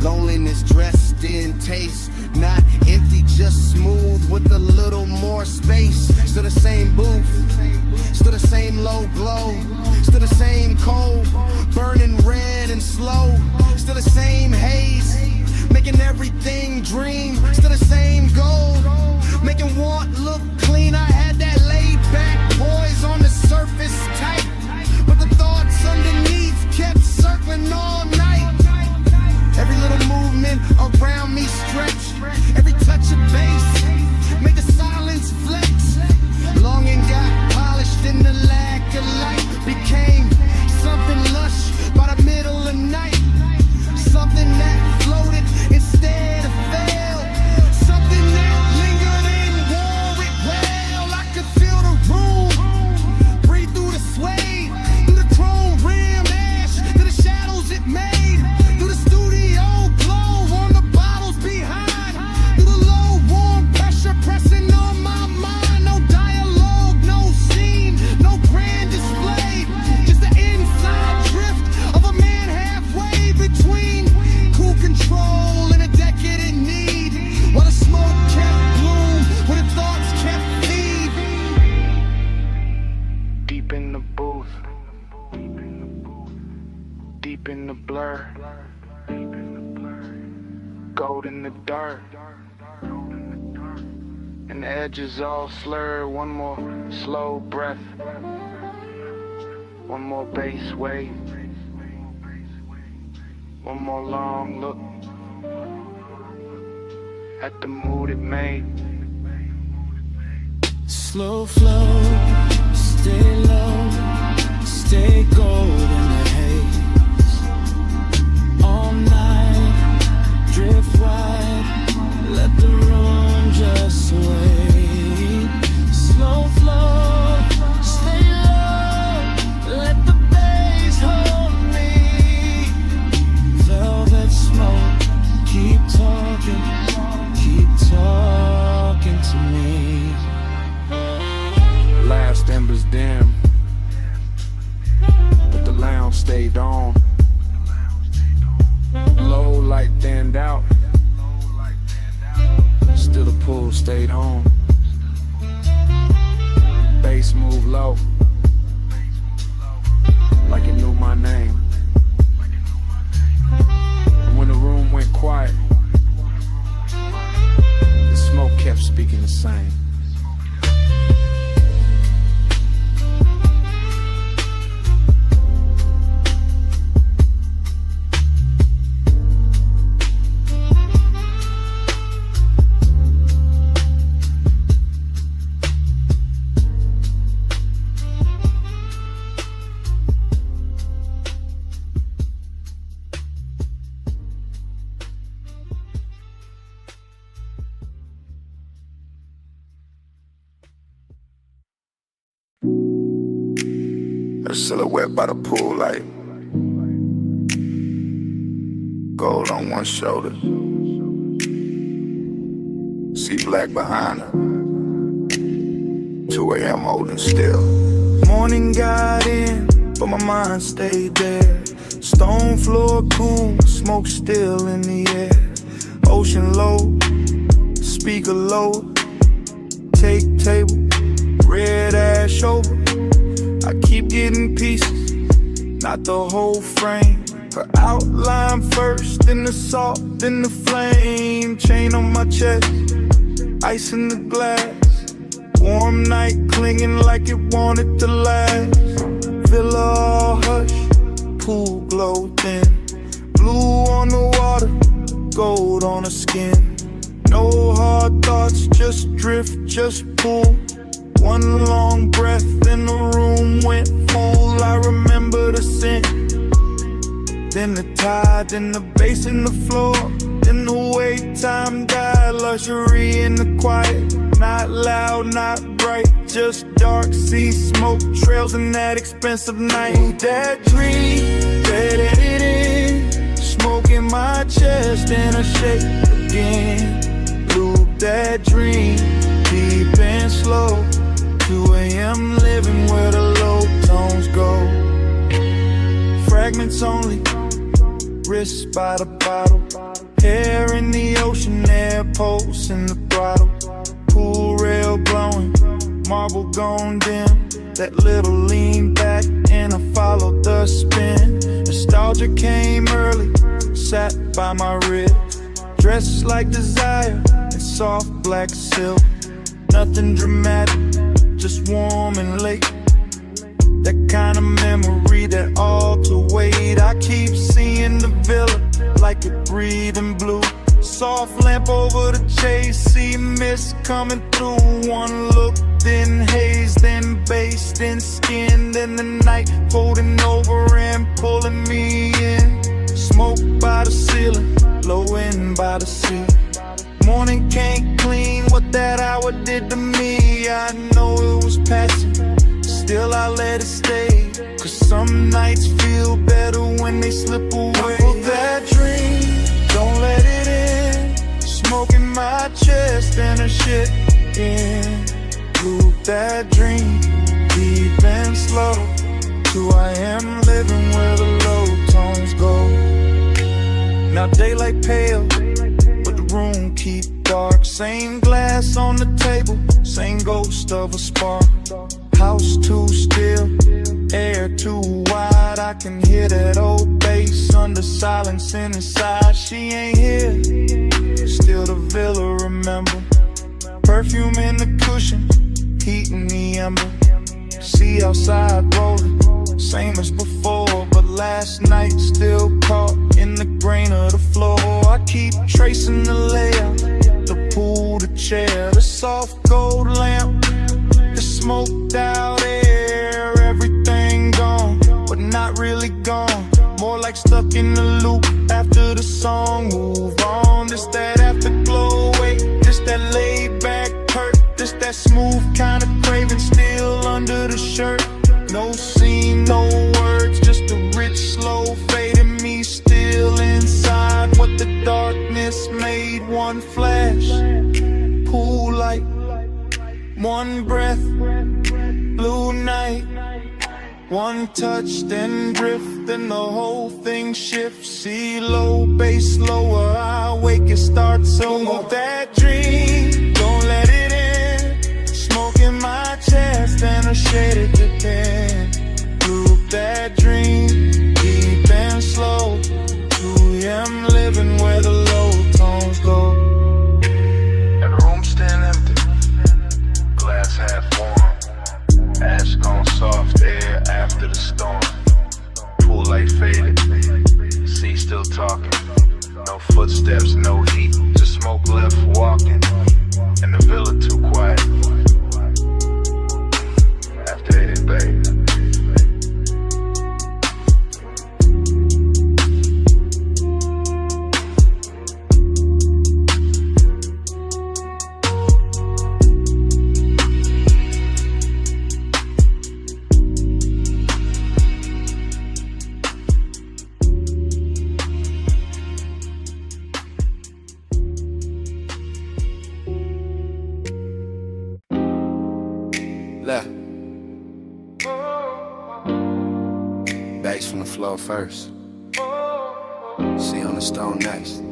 loneliness dressed in taste. Not empty, just smooth with a little more space. Still the same booth, still the same low glow. blur. Gold in the dirt. And the edges all slurred. One more slow breath. One more bass wave. One more long look at the mood it made. Slow flow, stay low, stay gold in the haze. All night, drift wide, let the room just sway. Slow flow, stay low, let the bass hold me. Velvet smoke, keep talking to me. Last embers dim, but the lounge stayed on. Low light thinned out, still the pool stayed home. Bass moved low, like it knew my name. And when the room went quiet, the smoke kept speaking the same. A silhouette by the pool light. Gold on one shoulder. See black behind her. 2 a.m. holding still. Morning got in, but my mind stayed there. Stone floor cool, smoke still in the air. Ocean low, speaker low. Take table, red ash over. I keep getting pieces, not the whole frame. Her outline first, then the salt, then the flame. Chain on my chest, ice in the glass. Warm night clinging like it wanted to last. Villa all hush, pool glow thin. Blue on the water, gold on the skin. No hard thoughts, just drift, just pull. One long breath and the room went full. I remember the scent, then the tide, then the bass in the floor, then the way time died. Luxury in the quiet, not loud, not bright, just dark sea smoke trails in that expensive night. That dream, let it in, smoke in my chest and I shake again. Loop that dream, deep and slow. 2 a.m. living where the low tones go. Fragments only, wrists by the bottle. Hair in the ocean, air pulse in the throttle. Pool rail blowing, marble gone dim. That little lean back and I followed the spin. Nostalgia came early, sat by my ribs. Dressed like desire in soft black silk. Nothing dramatic, just warm and late. That kind of memory that all to wait. I keep seeing the villa like it breathing blue. Soft lamp over the chase, see mist coming through. One look, then haze, then bass, then skin, then the night folding over and pulling me in. Smoke by the ceiling, low end by the sea. Morning can't clean what that hour did to me. I know it was passing, still I let it stay. Cause some nights feel better when they slip away. For that dream, don't let it in. Smoke in my chest and a shit in. Loop that dream, deep and slow. 2 a.m. living where the low tones go. Now daylight pale, but the room keep dark. Same glass on the table, same ghost of a spark. House too still, Air too wide, I can hear that old bass under silence and inside. She ain't here, still the villa, remember. Perfume in the cushion, heat in the ember. See outside rolling, same as before, but last night still caught in the grain of the floor. I keep tracing the layout, the pool, the chair, the soft gold lamp, the smoked out air. Everything gone, but not really gone. More like stuck in the loop after the song. Move on, this that afterglow. Wait, this that laid back hurt. This that smooth kind of craving still under the shirt. No scene, no words, just a rich slow fade in me still inside. What the darkness made, one flash, pool light, one breath, blue night. One touch, then drift, then the whole thing shifts. See low, bass lower, I wake, it starts. So move that dream, don't let it in. Smoke in my chest and a shaded depend. Group that dream, deep and slow. 2 a.m. living where the low tones go. And the room still empty, glass half warm. Ash gone soft, air after the storm. Pool light faded, sea still talking. No footsteps, no heat, just smoke left walking. And the villa too quiet. After they did bathe. Left. Bass from the floor first. See on the stone next.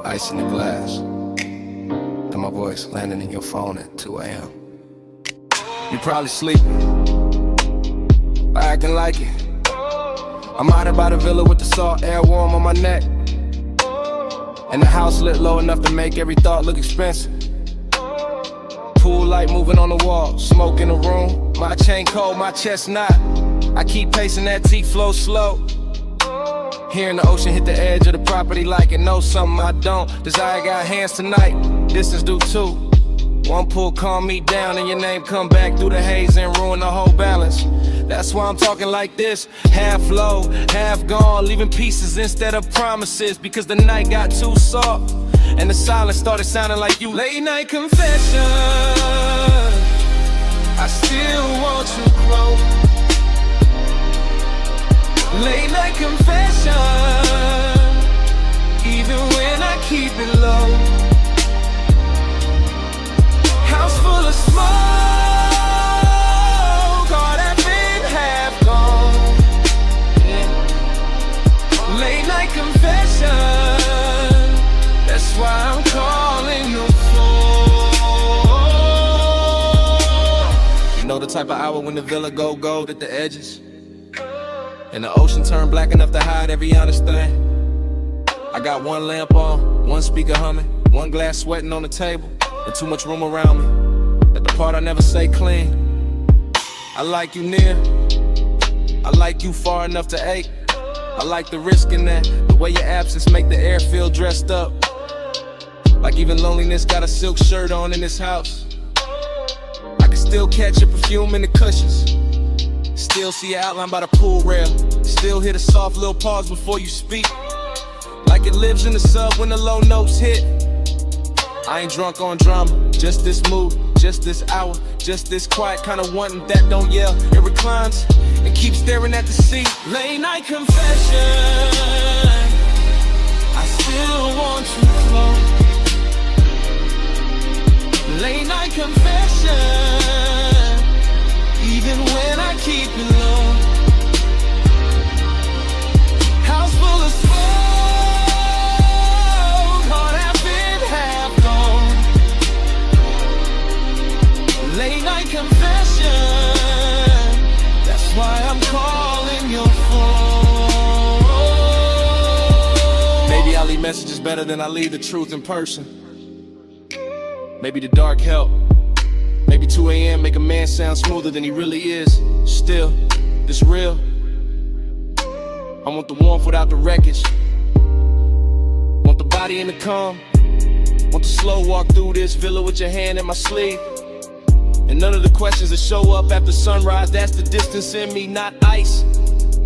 Ice in the glass. And my voice landing in your phone at 2 a.m. You probably sleeping, acting like it. I'm out by the villa with the salt air warm on my neck. And the house lit low enough to make every thought look expensive. Pool light moving on the wall, smoke in the room. My chain cold, my chest not. I keep pacing that T-flow slow. Hearing the ocean hit the edge of the property like it knows something I don't. Desire got hands tonight, distance do too. One pull calm me down and your name come back through the haze and ruin the whole balance. That's why I'm talking like this, half low, half gone, leaving pieces instead of promises. Because the night got too soft and the silence started sounding like you. Late night confession, I still want you close. Late night confession, even when I keep it low. House full of smoke, all that been half gone. Yeah. Late night confession, that's why I'm calling your phone. You know the type of hour when the villa go gold at the edges, and the ocean turn black enough to hide every honest thing. I got one lamp on, one speaker humming, one glass sweating on the table, and too much room around me. At the part I never say clean. I like you near, I like you far enough to ache. I like the risk in that, the way your absence make the air feel dressed up. Like even loneliness got a silk shirt on in this house. I can still catch your perfume in the cushions. Still see your outline by the pool rail. Still hear the soft little pause before you speak. Like it lives in the sub when the low notes hit. I ain't drunk on drama, just this mood, just this hour, just this quiet kind of wanting that don't yell. It reclines and keeps staring at the sea. Late night confession, I still want you close. Late night confession, even when I keep it low. House full of smoke, all that been half gone. Late night confession, messages better than I leave the truth in person. Maybe the dark help. Maybe 2 a.m. make a man sound smoother than he really is. Still, this real. I want the warmth without the wreckage. Want the body in the calm. Want the slow walk through this villa with your hand in my sleeve. And none of the questions that show up after sunrise, that's the distance in me, not ice.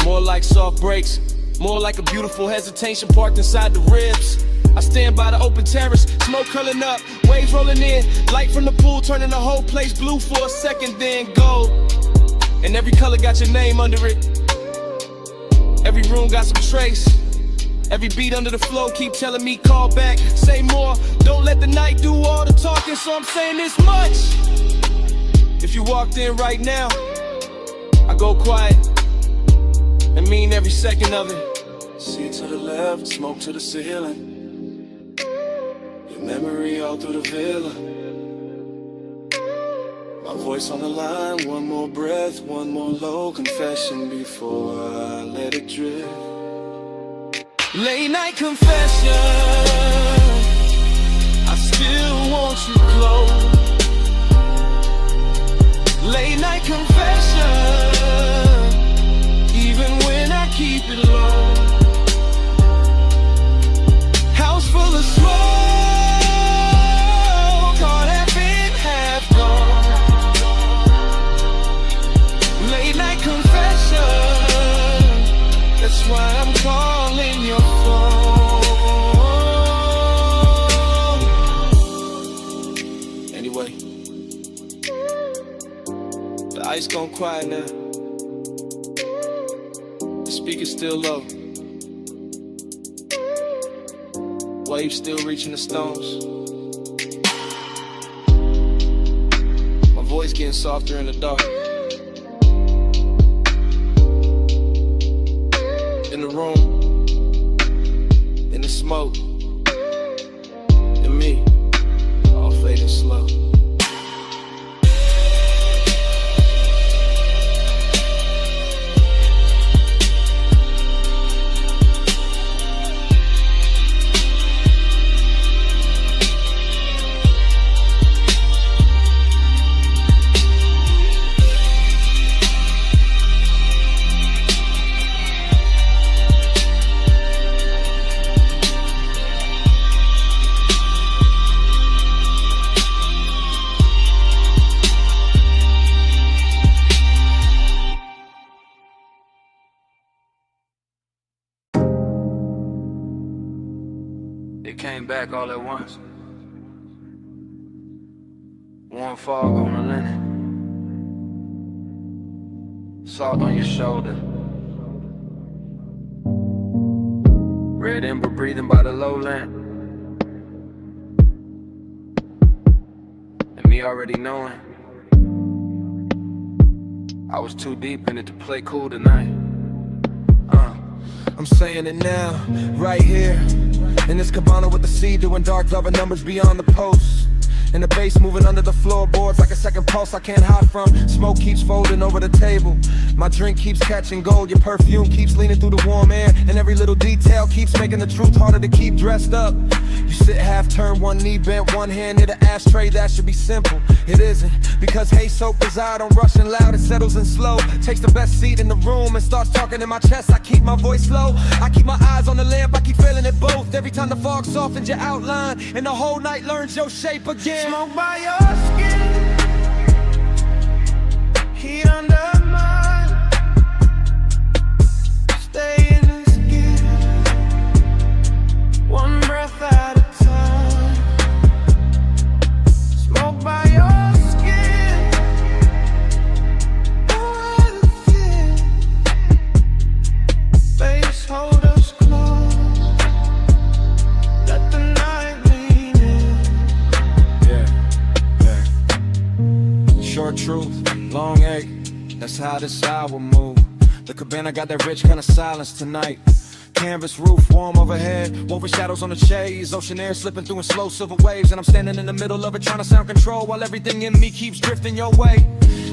More like soft breaks, more like a beautiful hesitation parked inside the ribs. I stand by the open terrace, smoke curling up, waves rolling in, light from the pool turning the whole place blue for a second, then gold. And every color got your name under it. Every room got some trace. Every beat under the flow keep telling me call back, say more. Don't let the night do all the talking, so I'm saying this much. If you walked in right now, I go quiet and mean every second of it. See to the left, smoke to the ceiling. Your memory all through the villa. My voice on the line, one more breath, one more low confession before I let it drift. Late night confession, I still want you close. Late night confession, even when I keep it low. House full of smoke, all half in, half gone. Late night confession, that's why I'm calling your phone. Anyway, the ice gone quiet now. The speaker's still low. Waves still reaching the stones. My voice getting softer in the dark. In the room, in the smoke, and me, all fading slow. It came back all at once. Warm fog on the linen, salt on your shoulder, red ember breathing by the lowland, and me already knowing I was too deep in it to play cool tonight. I'm saying it now, right here, in this cabana with the sea, doing dark loving numbers beyond the post. And the bass moving under the floorboards like a second pulse I can't hide from. Smoke keeps folding over the table. My drink keeps catching gold. Your perfume keeps leaning through the warm air. And every little detail keeps making the truth harder to keep dressed up. You sit half turned, one knee bent, one hand near the ashtray. That should be simple. It isn't, because Haze soap is out on rushing loud. It settles in slow, takes the best seat in the room and starts talking in my chest. I keep my voice low, I keep my eyes on the lamp. I keep feeling it both. Every time the fog softens your outline and the whole night learns your shape again. Smoke by your skin, heat under mine. Stay in the skin, one breath at a time. Smoke by your skin, face hold us close. Let the night lean in. Short truth, long ache, that's how this hour move. The cabana got that rich kind of silence tonight. Canvas roof, warm overhead, woven shadows on the shades, ocean air slipping through in slow silver waves, and I'm standing in the middle of it trying to sound control while everything in me keeps drifting your way.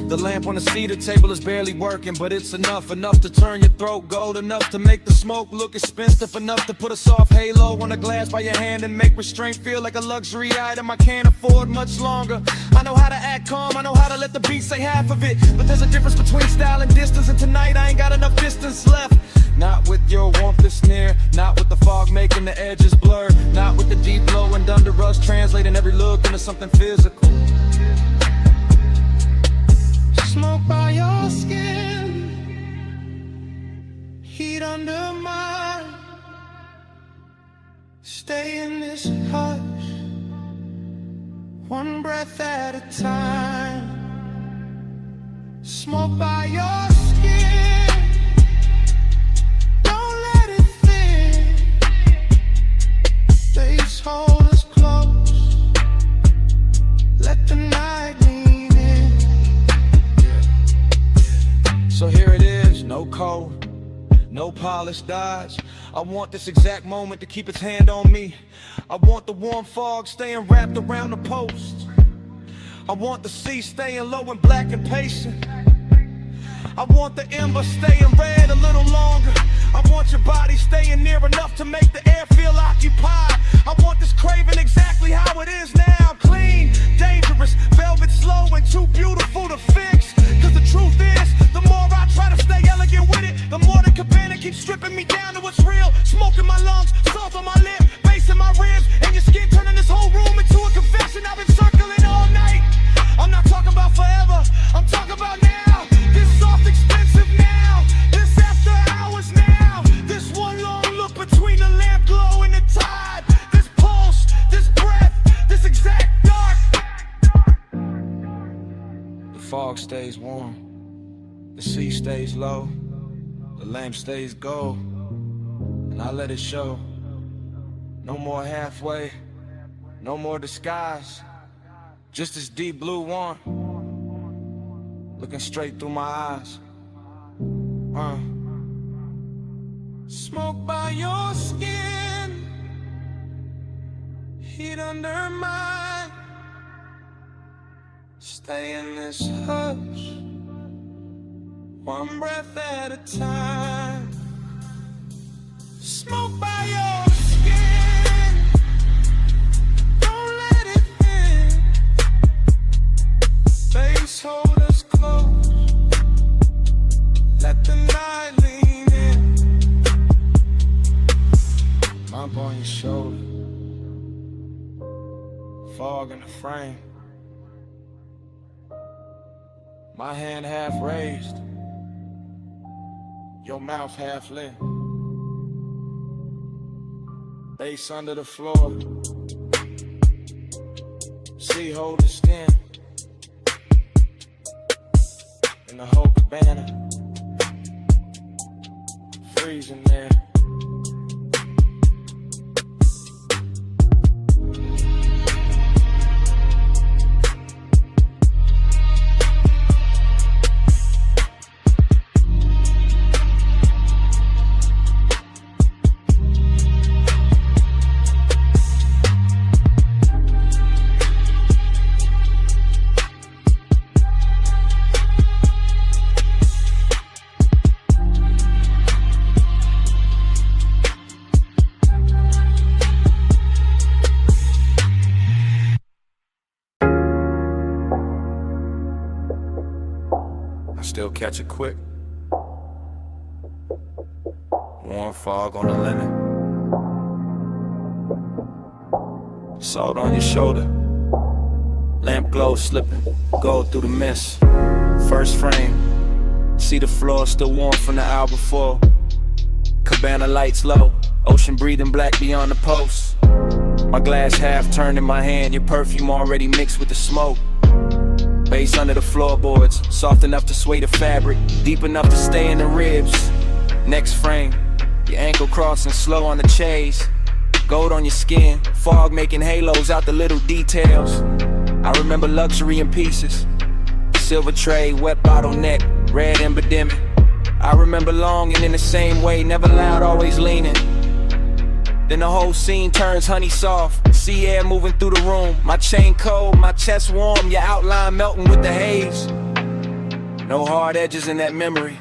The lamp on the cedar table is barely working, but it's enough to turn your throat gold, enough to make the smoke look expensive, enough to put a soft halo on a glass by your hand and make restraint feel like a luxury item I can't afford much longer. I know how to act calm, I know how to let the beat say half of it, but there's a difference between style and distance, and tonight I ain't got enough distance left. Not with your warmth that's near, not with the fog making the edges blur, not with the deep glow and under rush translating every look into something physical. Smoke by your skin, heat under mine. Stay in this hush, one breath at a time. Smoke by your skin, don't let it thin. Face hold us close, let the night lean in. So here it is, no code, no polished dodge. I want this exact moment to keep its hand on me. I want the warm fog staying wrapped around the post. I want the sea staying low and black and patient. I want the ember staying red a little longer. I want your body staying near enough to make the air feel occupied. I want this craving exactly how it is now. Clean, dangerous, velvet slow and too beautiful to fix. Cause the truth is, the more I try to stay elegant with it, the more the cabana keeps stripping me down to what's real. Smoke in my lungs, salt on my lip, bass in my ribs, and your skin turning this whole room into a confession. I've been circling all night. I'm not talking about forever, I'm talking about now. This soft expensive now, this after hours now. This one long look between the lamp glow and the tide. This pulse, this breath, this exact dark. The fog stays warm, the sea stays low, the lamp stays gold, and I let it show. No more halfway, no more disguise, just this deep blue one, looking straight through my eyes. Smoke by your skin, heat under mine. Stay in this hush, one breath at a time. Smoke by your skin, don't let it in. Face hold us close, let the night lean in. Mouth on your shoulder, fog in the frame. My hand half raised, your mouth half lit. Bass under the floor, sea hold the skin. In the whole cabana, freezing there. Still catch it quick. Warm fog on the linen. Salt on your shoulder. Lamp glow slipping, gold through the mist. First frame. See the floor still warm from the hour before. Cabana lights low. Ocean breathing black beyond the post. My glass half turned in my hand. Your perfume already mixed with the smoke. Bass under the floorboards, soft enough to sway the fabric, deep enough to stay in the ribs. Next frame, your ankle crossing slow on the chase. Gold on your skin, fog making halos out the little details. I remember luxury in pieces. Silver tray, wet bottleneck, red ember dimming. I remember longing in the same way, never loud, always leaning. Then the whole scene turns honey soft, sea air moving through the room. My chain cold, my chest warm, your outline melting with the haze. No hard edges in that memory,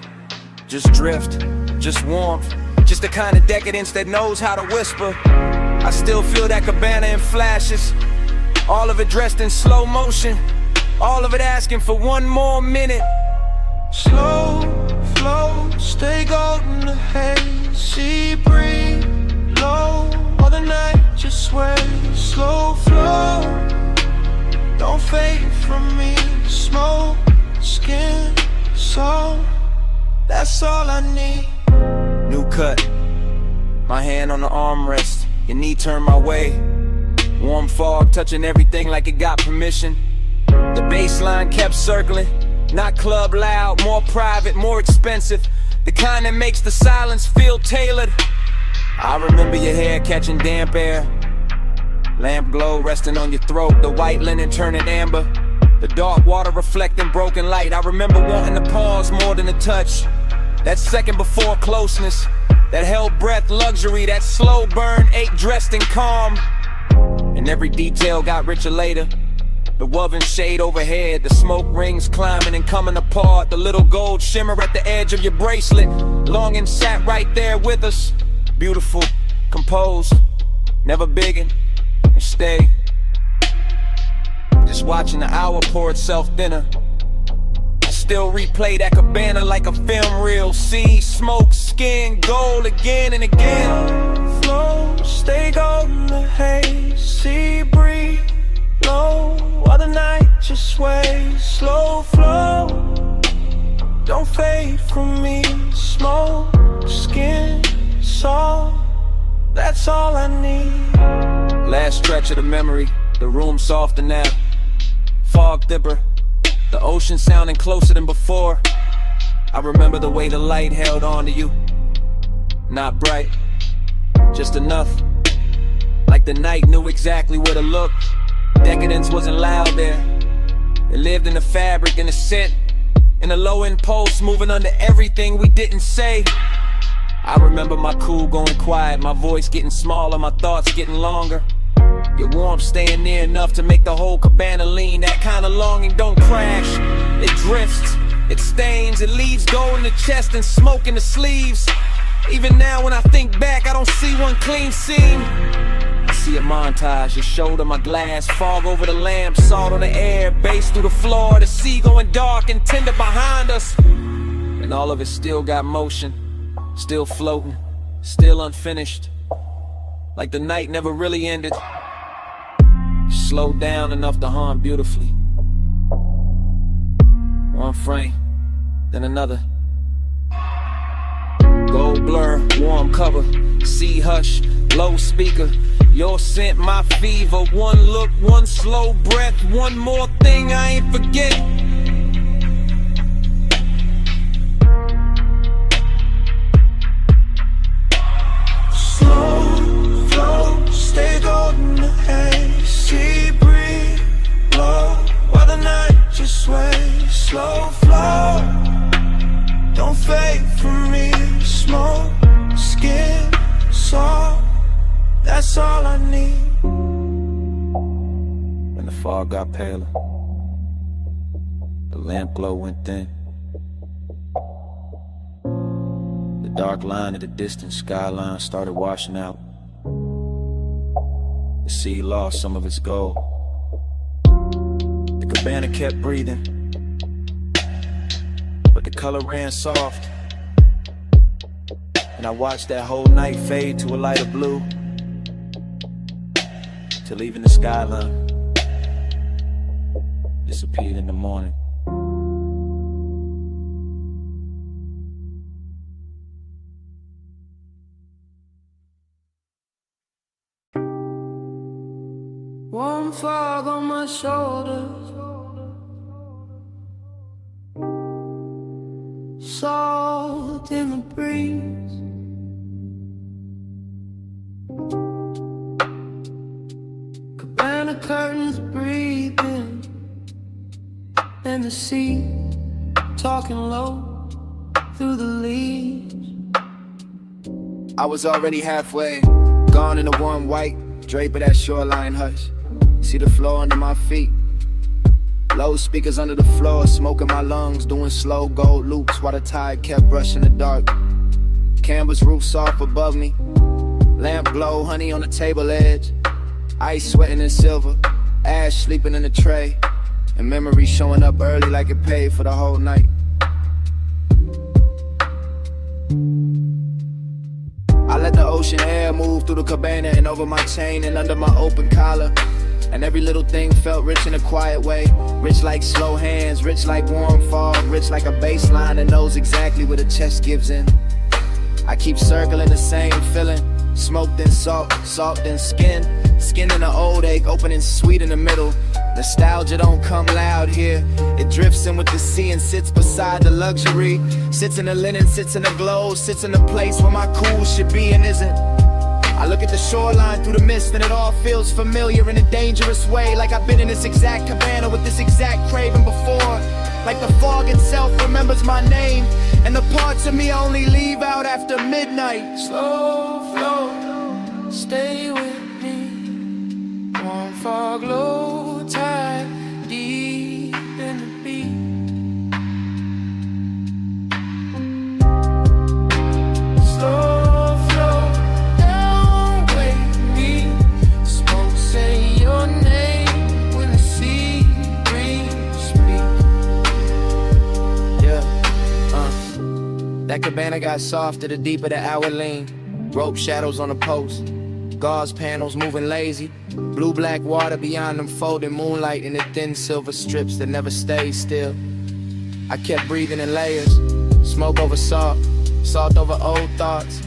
just drift, just warmth. Just the kind of decadence that knows how to whisper. I still feel that cabana in flashes, all of it dressed in slow motion, all of it asking for one more minute. Slow flow, stay golden the haze, sea breeze low, all the night just sways. Slow flow, don't fade from me. Smoke, skin, soul, that's all I need. New cut, my hand on the armrest, your knee turned my way. Warm fog touching everything like it got permission. The bass line kept circling, not club loud, more private, more expensive. The kind that makes the silence feel tailored. I remember your hair catching damp air, lamp glow resting on your throat, the white linen turning amber, the dark water reflecting broken light. I remember wanting to pause more than a touch, that second before closeness, that held breath luxury, that slow burn ache dressed in calm. And every detail got richer later. The woven shade overhead, the smoke rings climbing and coming apart, the little gold shimmer at the edge of your bracelet. Longing sat right there with us, beautiful, composed, never biggin', and stay. Just watching the hour pour itself thinner. I still replay that cabana like a film reel. See smoke, skin, gold again and again. Flow, stay golden the haze, sea breeze low, while the night just sways. Slow flow, don't fade from me. Smoke, skin, soul, that's all I need. Last stretch of the memory, the room softer now. Fog dipper, the ocean sounding closer than before. I remember the way the light held on to you. Not bright, just enough, like the night knew exactly where to look. Decadence wasn't loud there, it lived in the fabric, in the scent, in the low impulse, moving under everything we didn't say. I remember my cool going quiet, my voice getting smaller, my thoughts getting longer. Your warmth staying near enough to make the whole cabana lean. That kind of longing don't crash, it drifts, it stains, it leaves gold in the chest and smoke in the sleeves. Even now when I think back, I don't see one clean seam. I see a montage, your shoulder, my glass, fog over the lamp, salt on the air, bass through the floor, the sea going dark and tender behind us. And all of it still got motion, still floating, still unfinished, like the night never really ended. Slowed down enough to hum beautifully. One frame, then another. Gold blur, warm cover, sea hush, low speaker. Your scent, my fever. One look, one slow breath, one more thing I ain't forget. Slow flow, stay golden the haze, sea breeze low, while the night just sways. Slow flow, don't fade from me. Smoke, skin, soul, that's all I need. When the fog got paler, the lamp glow went thin. The dark line of the distant skyline started washing out. The sea lost some of its gold. The cabana kept breathing, but the color ran soft. And I watched that whole night fade to a lighter blue, till even the skyline disappeared in the morning. Warm fog on my shoulders, salt in the breeze. Cabana curtains breathing, and the sea talking low. through the leaves. I was already halfway, gone in the warm white, drape of that shoreline hush. See the floor under my feet. Low speakers under the floor, smoking my lungs, doing slow gold loops while the tide kept brushing the dark. Canvas roof soft above me, lamp glow, honey on the table edge. Ice sweating in silver, ash sleeping in the tray, and memory showing up early like it paid for the whole night. I let the ocean air move through the cabana and over my chain and under my open collar. And every little thing felt rich in a quiet way. Rich like slow hands, rich like warm fog, rich like a bass line that knows exactly where the chest gives in. I keep circling the same feeling. Smoke then salt, salt then skin. Skin in an old ache, opening sweet in the middle. Nostalgia don't come loud here. It drifts in with the sea and sits beside the luxury. Sits in the linen, sits in the glow, sits in the place where my cool should be and isn't. I look at the shoreline through the mist and it all feels familiar in a dangerous way. Like I've been in this exact cabana with this exact craving before. Like the fog itself remembers my name, and the parts of me I only leave out after midnight. Slow flow, stay with me. Warm fog, low tide, deep in the beat. Slow flow, down with me. Smoke, say your name when the sea breeze speak. That cabana got softer the deeper the hour lean. Rope shadows on the post, gauze panels moving lazy. Blue-black water beyond them folding moonlight in the thin silver strips that never stay still. I kept breathing in layers, smoke over salt, salt over old thoughts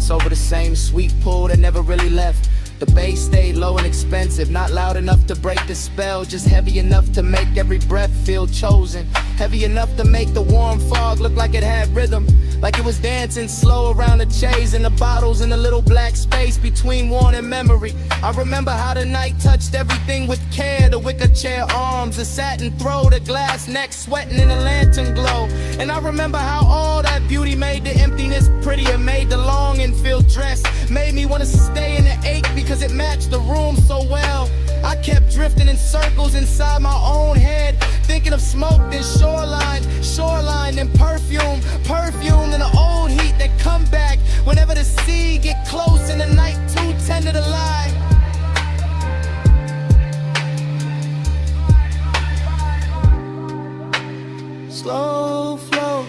over the same sweet pool that never really left. The bass stayed low and expensive, not loud enough to break the spell, just heavy enough to make every breath feel chosen. Heavy enough to make the warm fog look like it had rhythm, like it was dancing slow around the chase and the bottles in the little black space between worn and memory. I remember how the night touched everything with care, the wicker chair arms, the satin throw, the glass neck sweating in the lantern glow. And I remember how all that beauty made the emptiness prettier, made the longing feel dressed, made me want to stay in the ache because it matched the room so well. I kept drifting in circles inside my own head, thinking of smoke, then shoreline, then perfume, then the old heat that come back whenever the sea get close and the night too tender to lie. Slow flow,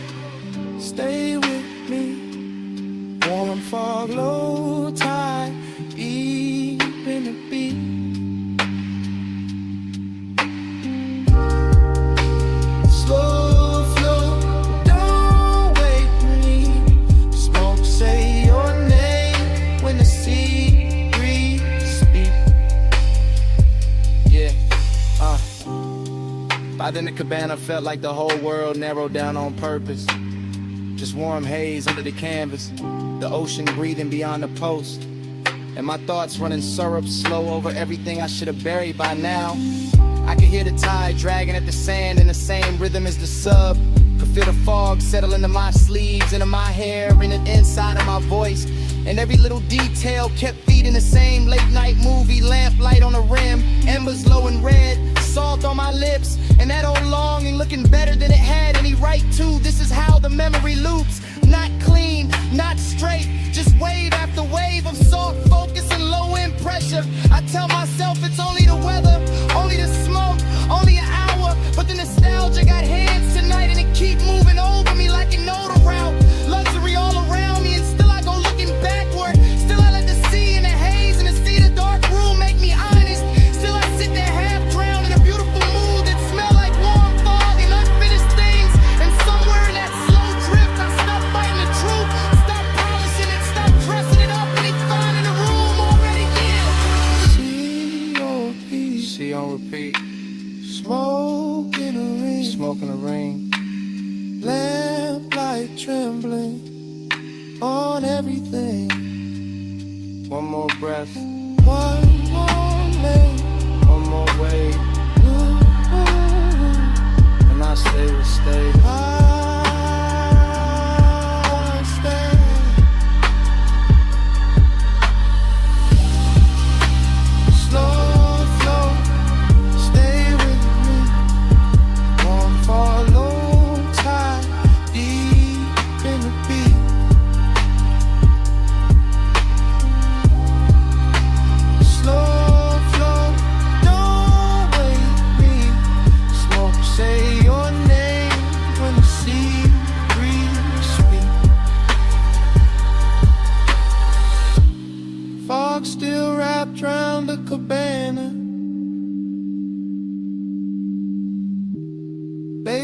stay with me. Warm fog, low tide, deep in the beat. Slow flow, don't wake me. Smoke, say your name when the sea breeze speak. Yeah, By then the cabana felt like the whole world narrowed down on purpose. Just warm haze under the canvas, the ocean breathing beyond the post, and my thoughts running syrup slow over everything I should have buried by now. I could hear the tide dragging at the sand in the same rhythm as the sub. Could feel the fog settle into my sleeves, into my hair, and the inside of my voice. And every little detail kept feeding the same late night movie, lamplight on the rim, embers low and red, salt on my lips, and that old longing looking better than it had any right to. This is how the memory loops, not clean, not straight, just wave after wave of soft focus and low end pressure. I tell myself it's only the weather, only the smoke, only an hour, but the nostalgia got hands tonight and it keep moving over me like it know the route. Luxury all around me and still I go looking backward. Still I let the sea and the haze and the sea the dark room make me honest. Still I sit there half drowned in a beautiful mood that smell like warm fog and unfinished things. And somewhere in that slow drift I stop fighting the truth, stop polishing it, stop dressing it up, and it's fine in the room already. Yeah. See on repeat. Smoke in a ring, Smoke in the ring, lamplight trembling on everything. one more breath, One more lane, one more wave, and I stay will stay. I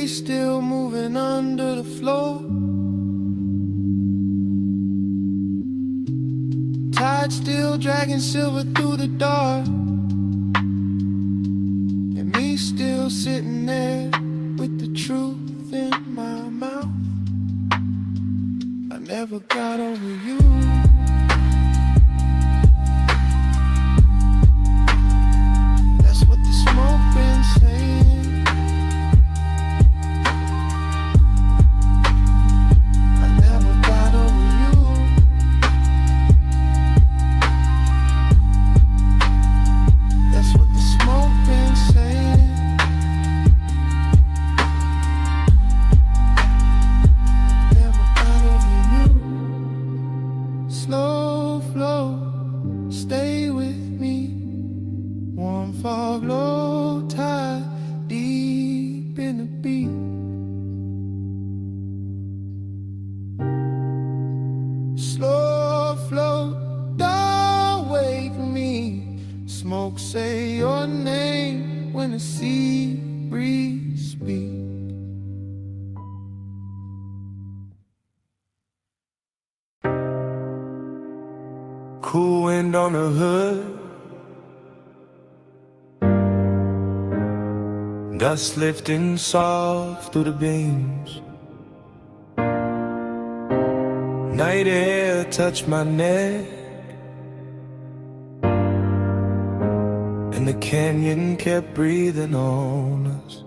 they still moving under the floor. Tide still dragging silver through the dark, and me still sitting there with the truth in my mouth. I never got over you. That's what the smoke been saying. I never got over you. That's what the smoke been saying. Never got over you. Slow flow, stay with me. Warm fog, low tide, deep in the beat. Slow flow, don't wake me. Smoke, say your name when the sea breeze speaks. Cool wind on the hood, dust lifting soft through the beams. Night air touched my neck, and the canyon kept breathing on us.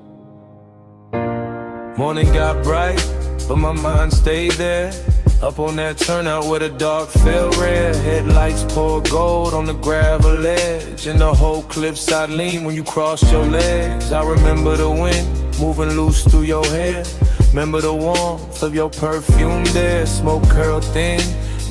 Morning got bright, but my mind stayed there. Up on that turnout where the dark fell red. Headlights pour gold on the gravel edge, and the whole cliffside lean when you crossed your legs. I remember the wind moving loose through your hair. Remember the warmth of your perfume there. Smoke curled thin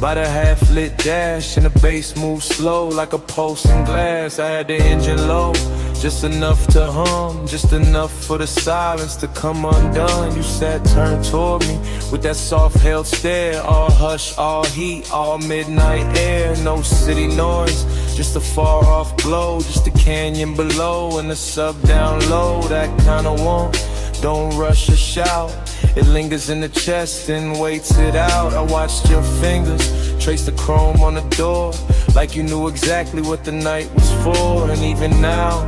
by the half-lit dash, and the bass moved slow like a pulsing glass. I had the engine low, just enough to hum, just enough for the silence to come undone. You sat turned toward me with that soft-held stare. All hush, all heat, all midnight air. No city noise, just a far-off glow. Just a canyon below and the sub down low. That kind of warmth, don't rush or shout. It lingers in the chest and waits it out. I watched your fingers trace the chrome on the door, like you knew exactly what the night was for. And even now,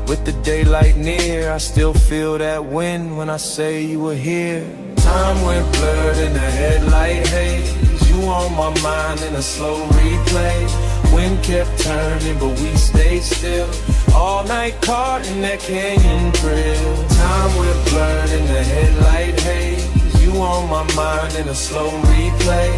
with the daylight near, I still feel that wind when I say you were here. Time went blurred in the headlight haze. You on my mind in a slow replay. Wind kept turning, but we stayed still. All night caught in that canyon thrill. Time went blurred in the headlight haze. You on my mind in a slow replay.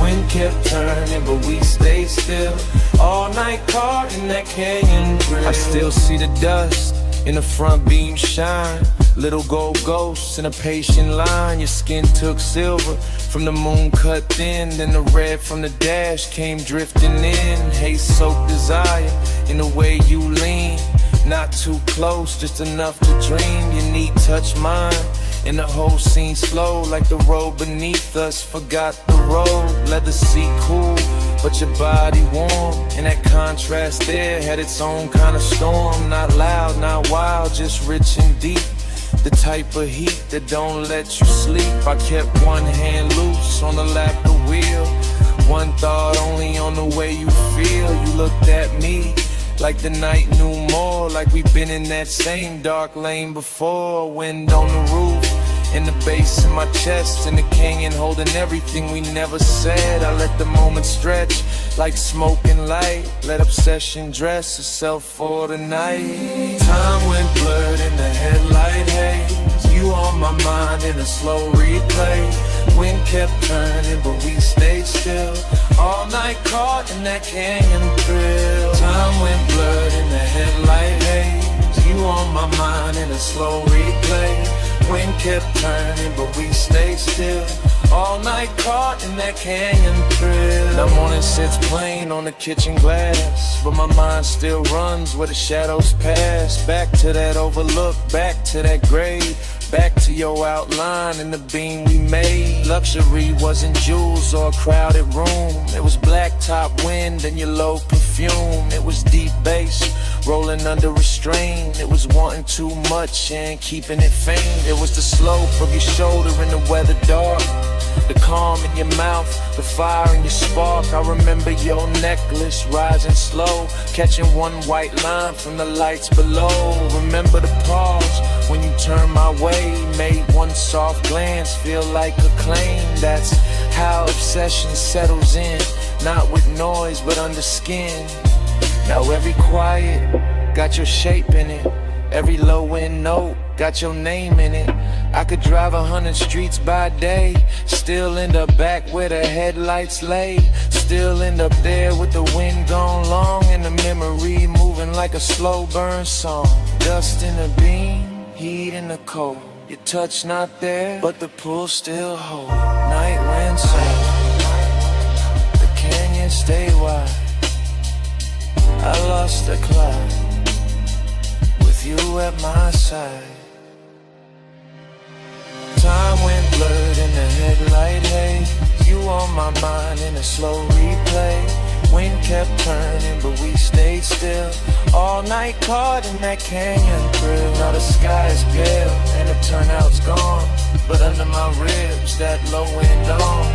Wind kept turning, but we stayed still. All night caught in that canyon thrill. I still see the dust in the front beam shine. Little gold ghosts in a patient line. Your skin took silver from the moon cut thin. Then the red from the dash came drifting in. Haze soaked desire in the way you lean. Not too close, just enough to dream. Your knee touched mine, and the whole scene slow like the road beneath us. Forgot the road, let the seat cool, but your body warm. And that contrast there had its own kind of storm. Not loud, not wild, just rich and deep. The type of heat that don't let you sleep. I kept one hand loose on the lap of the wheel. One thought only on the way you feel. You looked at me like the night knew more. Like we've been in that same dark lane before. Wind on the roof, and the bass in my chest, and the canyon holding everything we never said. I let the moment stretch like smoke and light. Let obsession dress itself for the night. Time went blurred in the headlight haze. You on my mind in a slow replay. Wind kept turning, but we stayed still. All night caught in that canyon thrill. Time went blurred in the headlight haze. You on my mind in a slow replay. Wind kept turning, but we stayed still. All night caught in that canyon thrill. The morning sits plain on the kitchen glass, but my mind still runs where the shadows pass. Back to that overlook, back to that grave. Back to your outline and the beam we made. Luxury wasn't jewels or a crowded room. It was blacktop wind and your low perfume. It was deep bass rolling under restraint. It was wanting too much and keeping it faint. It was the slope of your shoulder in the weather dark, the calm in your mouth, the fire in your spark. I remember your necklace rising slow, catching one white line from the lights below. Remember the pause when you turned my way, made one soft glance feel like a claim. That's how obsession settles in, not with noise but under skin. Now every quiet got your shape in it, every low end note got your name in it. I could drive 100 streets by day, still end up back where the headlights lay. Still end up there with the wind gone long and the memory moving like a slow burn song. Dust in the beam, heat in the cold. Your touch not there, but the pull still hold. Night wind soft, the canyon stay wide. I lost the cloud with you at my side. Time went blurred in the headlight haze. You on my mind in a slow replay. Wind kept turning but we stayed still, all night caught in that canyon thrill. Now the sky is pale and the turnout's gone, but under my ribs that low wind on.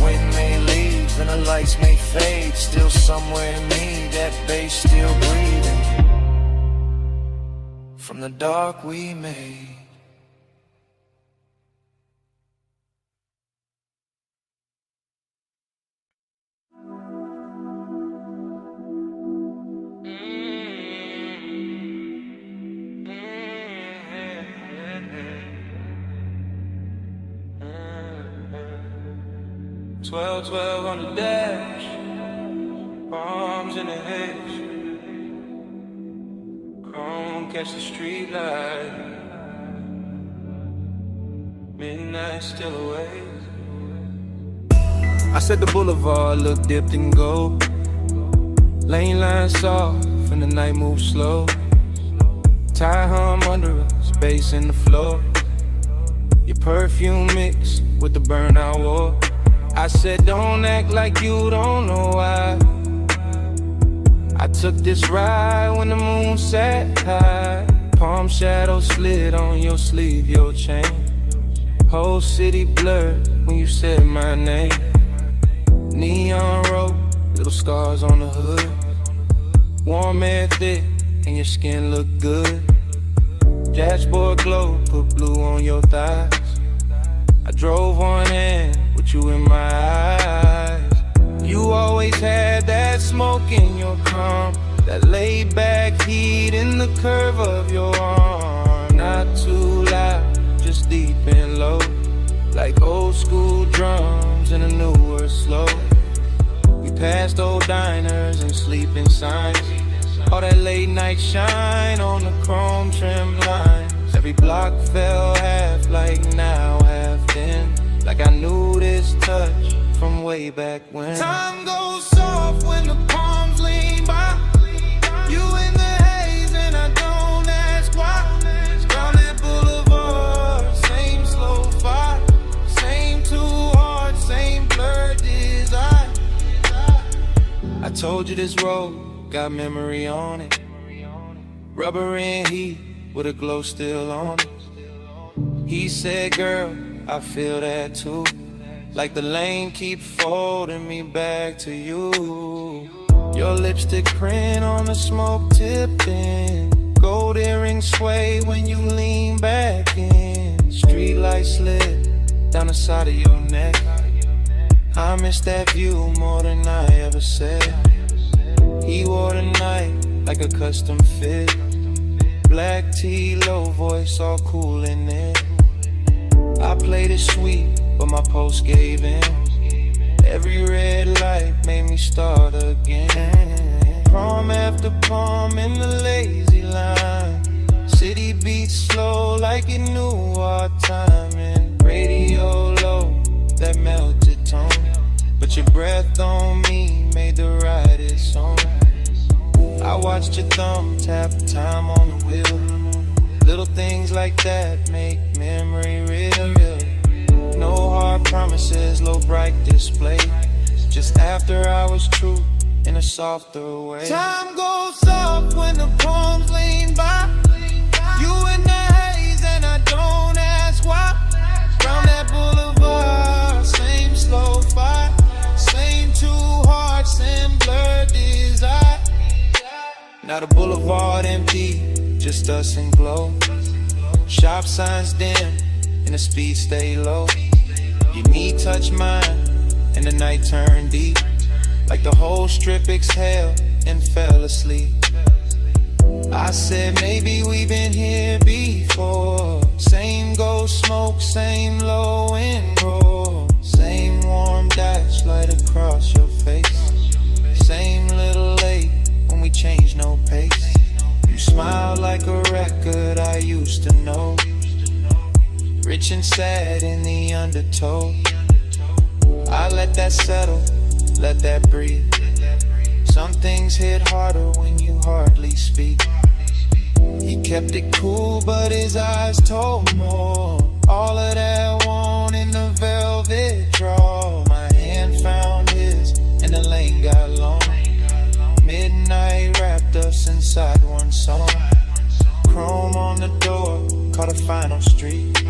Wind may leave and the lights may fade, still somewhere in me that bass still breathing from the dark we made. Twelve, 12 on the dash, palms in the haze. Chrome catch the street light. Midnight still away. I said the boulevard looked dipped in gold. Lane lines soft and the night moves slow. Tie hum under us, bass in the floor. Your perfume mixed with the burnout war. I said don't act like you don't know why. I took this ride when the moon sat high. Palm shadow slid on your sleeve, your chain. Whole city blurred when you said my name. Neon road, little scars on the hood. Warm air thick and your skin look good. Dashboard glow, put blue on your thighs. I drove one hand with you in my eyes. You always had that smoke in your calm, that laid back heat in the curve of your arm. Not too loud, just deep and low, like old school drums in a newer slow. We passed old diners and sleeping signs, all that late night shine on the chrome trim lines. Every block fell half like now half then, like I knew this touch from way back when. Time goes soft when the palms lean by. You in the haze and I don't ask why. Crowded boulevard, same slow fire, same too hard, same blurred desire. I told you this road got memory on it. Rubber and heat with a glow still on it. He said, girl, I feel that too. Like the lane keep folding me back to you. Your lipstick print on the smoke tipping. Gold earrings sway when you lean back in. Street light slid down the side of your neck. I miss that view more than I ever said. He wore the night like a custom fit. Black tee, low voice, all cool in it. I played it sweet, but my pulse gave in. Every red light made me start again. Prom after prom in the lazy line. City beats slow like it knew our timing. Radio low, that melted tone. But your breath on me made the ride its own. I watched your thumb tap time on the wheel. Little things like that make memory real. No hard promises, low bright display. Just after hours truth in a softer way. Time goes soft when the palms lean by. You in the haze and I don't ask why. Round that boulevard, same slow fight. Same two hearts and blurred desire. Now the boulevard empty, just us and glow. Shop signs dim and the speed stay low. Your knee touch mine and the night turned deep. Like the whole strip exhaled and fell asleep. I said maybe we've been here before. Same ghost smoke, same low and roll. Same warm dash light across your face. Same little late when we changed no pace. You smile like a record I used to know. Rich and sad in the undertow. I let that settle, let that breathe. Some things hit harder when you hardly speak. He kept it cool, but his eyes told more. All of that want in the velvet draw. My hand found his, and the lane got long. Midnight wrapped us inside one song. Chrome on the door, caught a final street.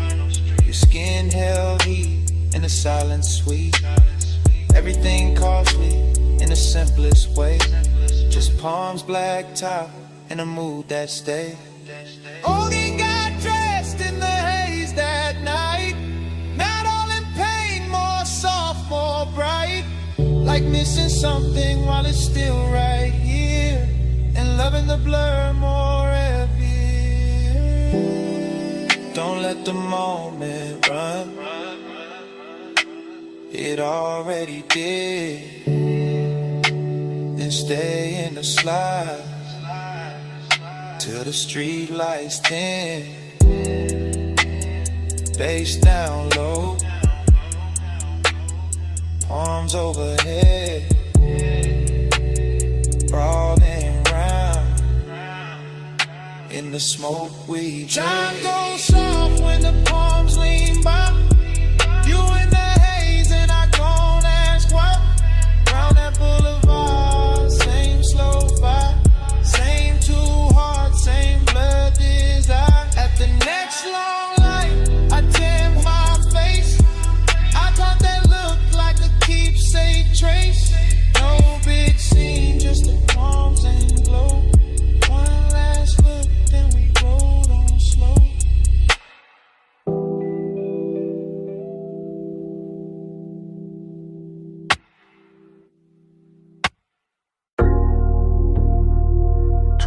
Your skin held heat, and the silence sweet. Everything costly in the simplest way. Just palms, black top, and a mood that stayed. Only got dressed in the haze that night. Not all in pain, more soft, more bright. Like missing something while it's still right here. And loving the blur more heavy. Don't let the moment run. It already did. Then stay in the slide till the street lights dim. Bass down low, arms overhead, crawling round in the smoke we dream. Time goes soft when the palms lean by. You in the haze and I don't ask why. Round that boulevard, same slow vibe. Same two hearts, same blood desire. At the next long light, I dim my face. I thought that looked like a keepsake trace. No big scene, just the palms and glow. One last look, then we rolled on slow.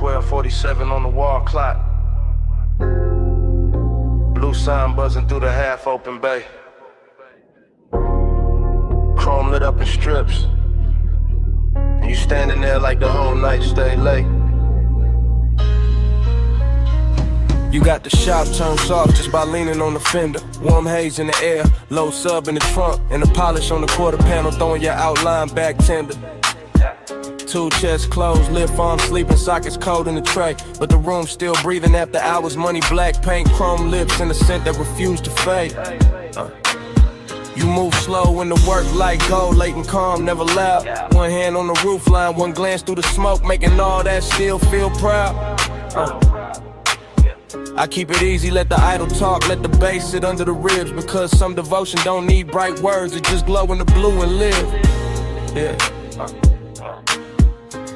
.47 on the wall clock. Blue sign buzzing through the half open bay. Chrome lit up in strips. And you standing there like the whole night stay late. You got the shop turned soft just by leaning on the fender. Warm haze in the air, low sub in the trunk, and the polish on the quarter panel throwing your outline back tender. Two chests closed, lip arms sleeping, sockets cold in the tray. But the room still breathing after hours, money black paint, chrome lips, and a scent that refused to fade. You move slow when the work light gold, late and calm, never loud. One hand on the roof line, one glance through the smoke, making all that still feel proud. I keep it easy, let the idle talk, let the bass sit under the ribs. Because some devotion don't need bright words, it just glow in the blue and live. Yeah.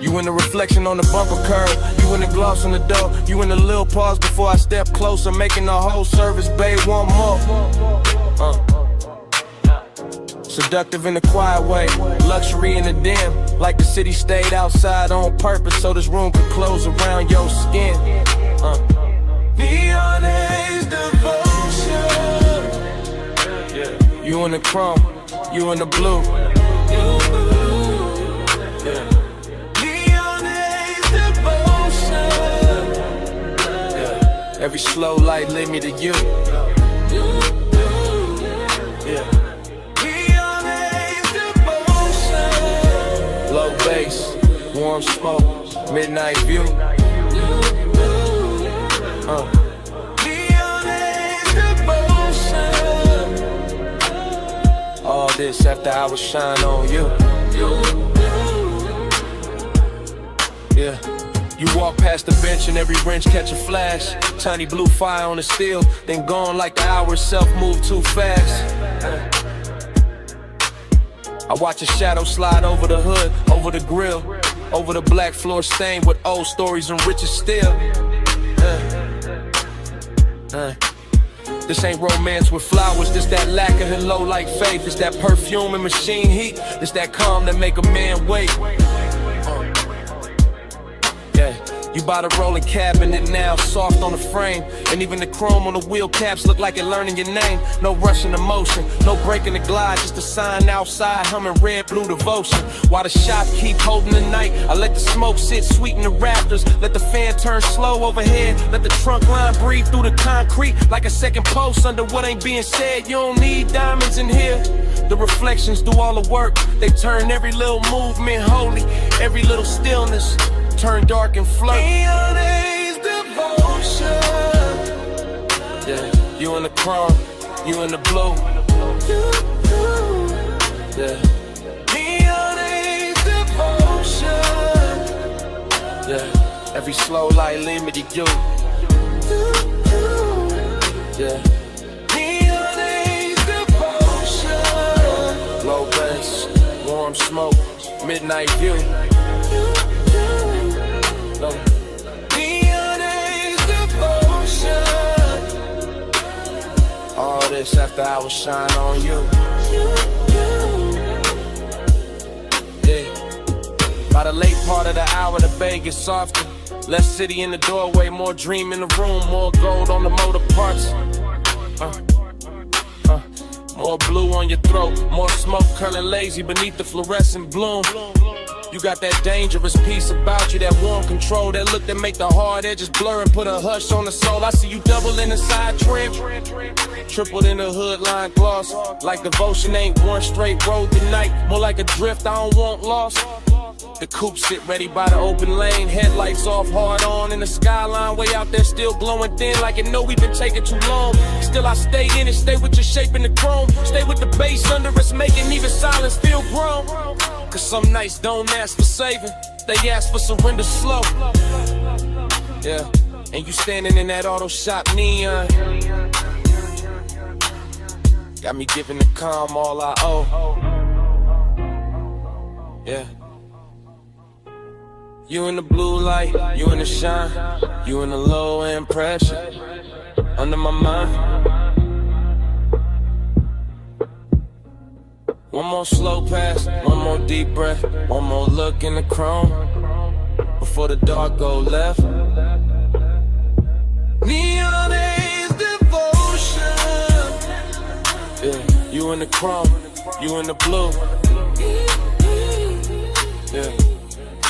You in the reflection on the bumper curb, you in the gloss on the door, you in the little pause before I step closer, making the whole service bay one more. Seductive in the quiet way, luxury in the dim, like the city stayed outside on purpose so this room could close around your skin. Neon haze devotion. Yeah. You in the chrome, you in the blue. Yeah. Every slow light led me to you. Yeah. Low bass, warm smoke, midnight view. this after hours shine on you. Yeah. You walk past the bench and every wrench catch a flash. Tiny blue fire on the steel, then gone like the hour itself move too fast. I watch a shadow slide over the hood, over the grill, over the black floor stained with old stories and riches still. This ain't romance with flowers, this that lack of and low like faith. It's that perfume and machine heat, it's that calm that make a man wait. Yeah, you buy the rolling cabinet now, soft on the frame. And even the chrome on the wheel caps look like it learning your name. No rushing the motion, no breaking the glide, just a sign outside humming red blue devotion. While the shop keep holding the night, I let the smoke sit sweet in the rafters. Let the fan turn slow overhead, let the trunk line breathe through the concrete like a second post under what ain't being said. You don't need diamonds in here. The reflections do all the work, they turn every little movement holy, every little stillness turn dark and flirt. Haze devotion. Yeah, you in the chrome, you in the blue. Yeah. Haze devotion. Yeah, every slow light lead me to you. Yeah. Haze devotion. Low bass, warm smoke, midnight view. All this after hours shine on you. Yeah. By the late part of the hour, the bay gets softer. Less city in the doorway, more dream in the room, more gold on the motor parts. More blue on your throat, more smoke curling lazy beneath the fluorescent bloom. You got that dangerous piece about you, that warm control, that look that make the hard edges blur and put a hush on the soul. I see you doubling inside trim, tripled in the hood line gloss. Like devotion ain't one straight road tonight, more like a drift I don't want lost. The coupe sit ready by the open lane, headlights off, hard on in the skyline, way out there still glowing thin like it know we've been taking too long. Still I stay in it, stay with your shape in the chrome, stay with the bass under us, making even silence feel grown. Cause some nights don't ask for saving, they ask for surrender slow. Yeah, and you standing in that auto shop neon, got me giving the calm all I owe. Yeah. You in the blue light, you in the shine, you in the low end pressure, under my mind. One more slow pass, one more deep breath, one more look in the chrome, before the dark go left. Neon Haze devotion. Yeah, you in the chrome, you in the blue. Yeah.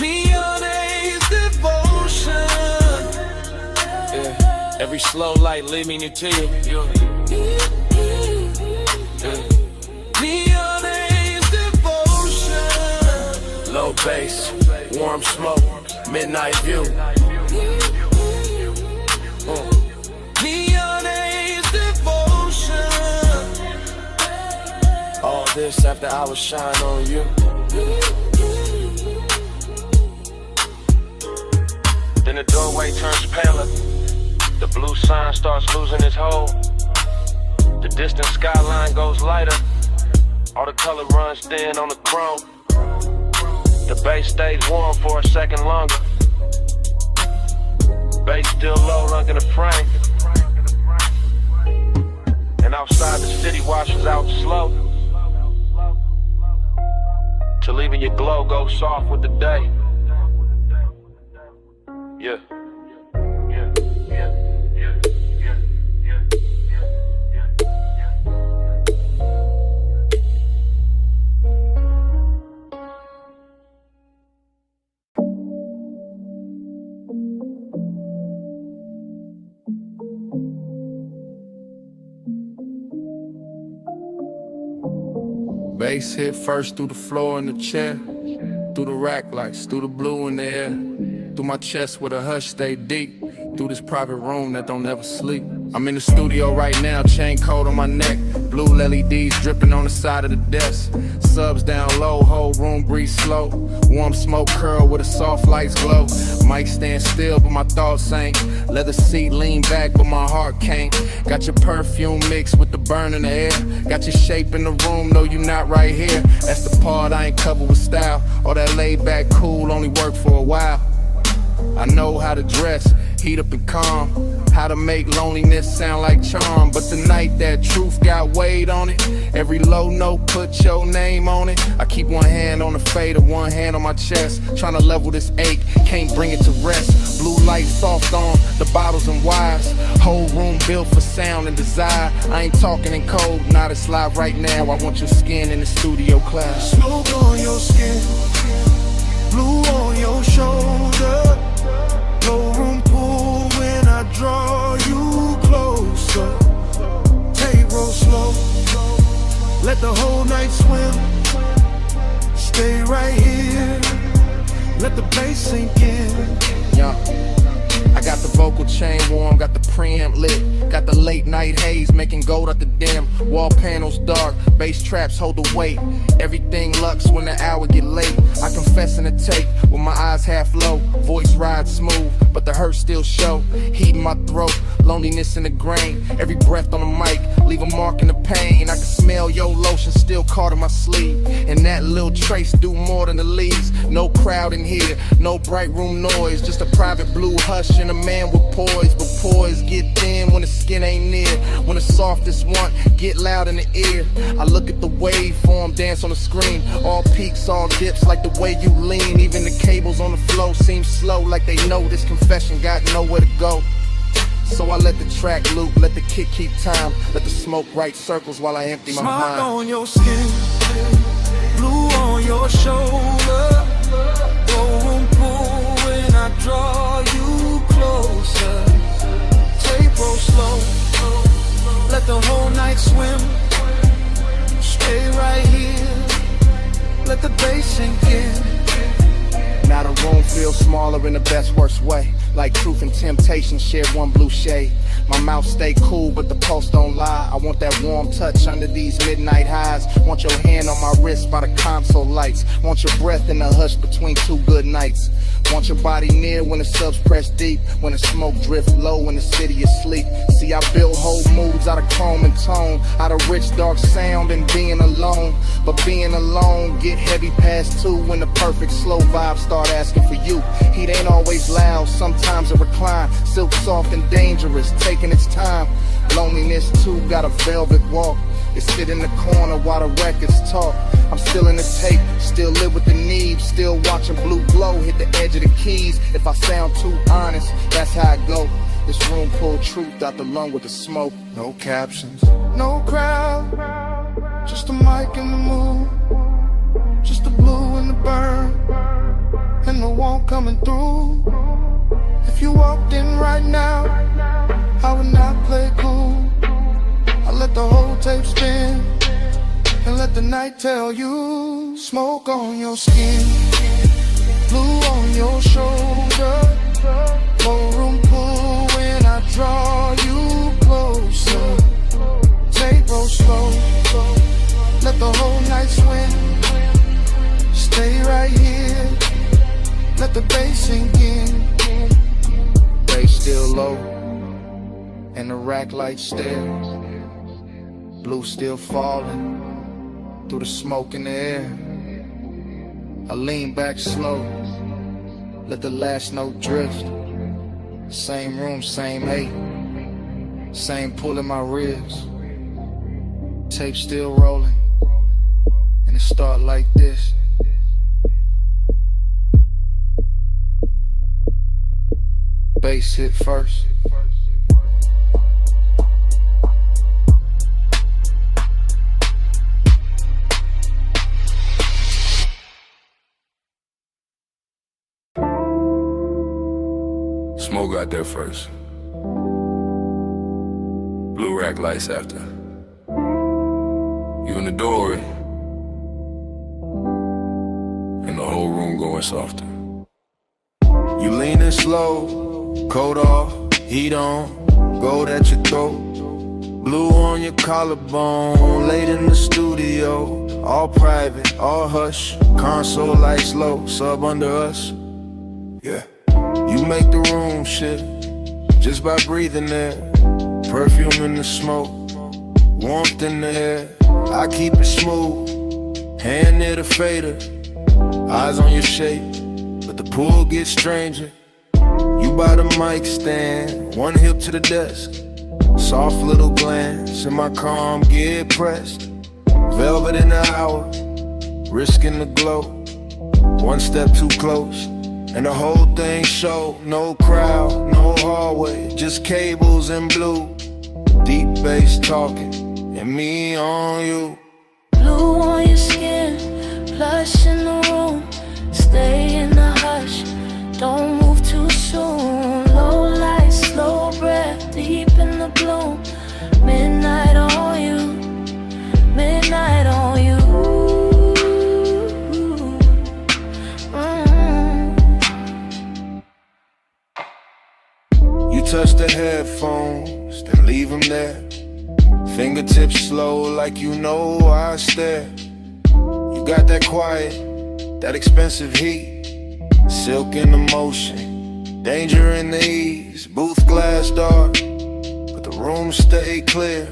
Neon Haze devotion. Yeah, every slow light leading you to you. Yeah. Neon Haze devotion. Low bass, warm smoke, midnight view. Neon Haze devotion. All this after hours shine on you. Then the doorway turns paler, the blue sign starts losing its hold. The distant skyline goes lighter, all the color runs thin on the chrome. The bass stays warm for a second longer, bass still low under the frame. And outside the city washes out slow, till even your glow goes soft with the day. Yeah. Bass hit first through the floor in the chair, through the rack lights, through the blue in the air, through my chest where the hush stay deep, through this private room that don't ever sleep. I'm in the studio right now, chain cold on my neck, blue LEDs dripping on the side of the desk. Subs down low, whole room breathe slow. Warm smoke curl with a soft lights glow. Mic stand still, but my thoughts ain't. Leather seat lean back, but my heart can't. Got your perfume mixed with the burn in the air. Got your shape in the room, no you not right here. That's the part I ain't covered with style. All that laid back cool only work for a while. I know how to dress, heat up and calm. How to make loneliness sound like charm. But the night that truth got weight on it, every low note put your name on it. I keep one hand on the fader, one hand on my chest, trying to level this ache, can't bring it to rest. Blue light soft on the bottles and wires. Whole room built for sound and desire. I ain't talking in code, not it's live right now. I want your skin in the studio class. Smoke on your skin, blue on your shoulder. No room pool when I draw you closer. Take roll slow, let the whole night swim. Stay right here, let the bass sink in. Yeah. I got the vocal chain warm, got the preamp lit. Got the late night haze making gold out the dim. Wall panels dark, bass traps hold the weight. Everything lux when the hour get late. I confess in the tape with my eyes half low. Voice rides smooth, but the hurt still show. Heat in my throat, loneliness in the grain. Every breath on the mic, leave a mark in the pain. I can smell your lotion still caught in my sleeve. And that little trace do more than the leaves. No crowd in here, no bright room noise. Just a private blue hush and a man with poise. But poise get thin when the skin ain't near. When the softest one get loud in the ear. I look at the waveform dance on the screen. All peaks, all dips like the way you lean. Even the cables on the flow seem slow, like they know this confession got nowhere to go. So I let the track loop, let the kick keep time. Let the smoke write circles while I empty my mind. Smoke on your skin, blue on your shoulder. Room pool when I draw you closer. Tape roll slow, let the whole night swim. Stay right here, let the bass sink in. Now the room feels smaller in the best worst way. Like truth and temptation share one blue shade. My mouth stay cool, but the pulse don't lie. I want that warm touch under these midnight highs. Want your hand on my wrist by the console lights. Want your breath in the hush between two good nights. Want your body near when the subs press deep. When the smoke drift low when the city is asleep. See, I build whole moves out of chrome and tone. Out of rich dark sound and being alone. But being alone get heavy past 2 when the perfect slow vibes start asking for you. Heat ain't always loud, sometimes it recline. Silk soft and dangerous, taking its time. Loneliness too got a velvet walk. It sit in the corner while the records talk. I'm still in the tape, still live with the need. Still watching blue glow hit the edge of the keys. If I sound too honest, that's how I go. This room pull truth out the lung with the smoke. No captions, no crowd, just a mic and the moon. Just the blue and the burn, and the warmth coming through. If you walked in right now, I would not play cool. I let the whole tape spin and let the night tell you. Smoke on your skin, blue on your shoulder. No room pool when I draw you closer. Tape roll slow, let the whole night swim. Stay right here, let the bass sink in. Bass still low, and the rack light still. Blue still falling through the smoke in the air. I lean back slow, let the last note drift. Same room, same hate, same pull in my ribs. Tape still rolling, and it start like this. Bass hit first. Smoke got there first. Blue rack lights after. You in the doorway, and the whole room going softer. You leaning slow, coat off, heat on. gold at your throat, blue on your collarbone, late in the studio, all private, all hush, console lights low, sub under us. Yeah, you make the room shift just by breathing there. Perfume in the smoke, warmth in the air. I keep it smooth, hand near the fader, eyes on your shape, but the pool gets stranger. You by the mic stand, one hip to the desk, soft little glance in my calm, get pressed. Velvet in the hour, risking the glow, one step too close, and the whole thing show. No crowd, no hallway, just cables and blue, deep bass talking, and me on you. Blue on your skin, plush in the room, stay in the hush, don't move too soon. Low light, slow breath, deep in the bloom. Midnight on you, midnight on you. You touch the headphones, then leave them there. Fingertips slow like you know I stare. You got that quiet, that expensive heat, silk in the motion, danger in the ease. Booth glass dark, but the room stay clear.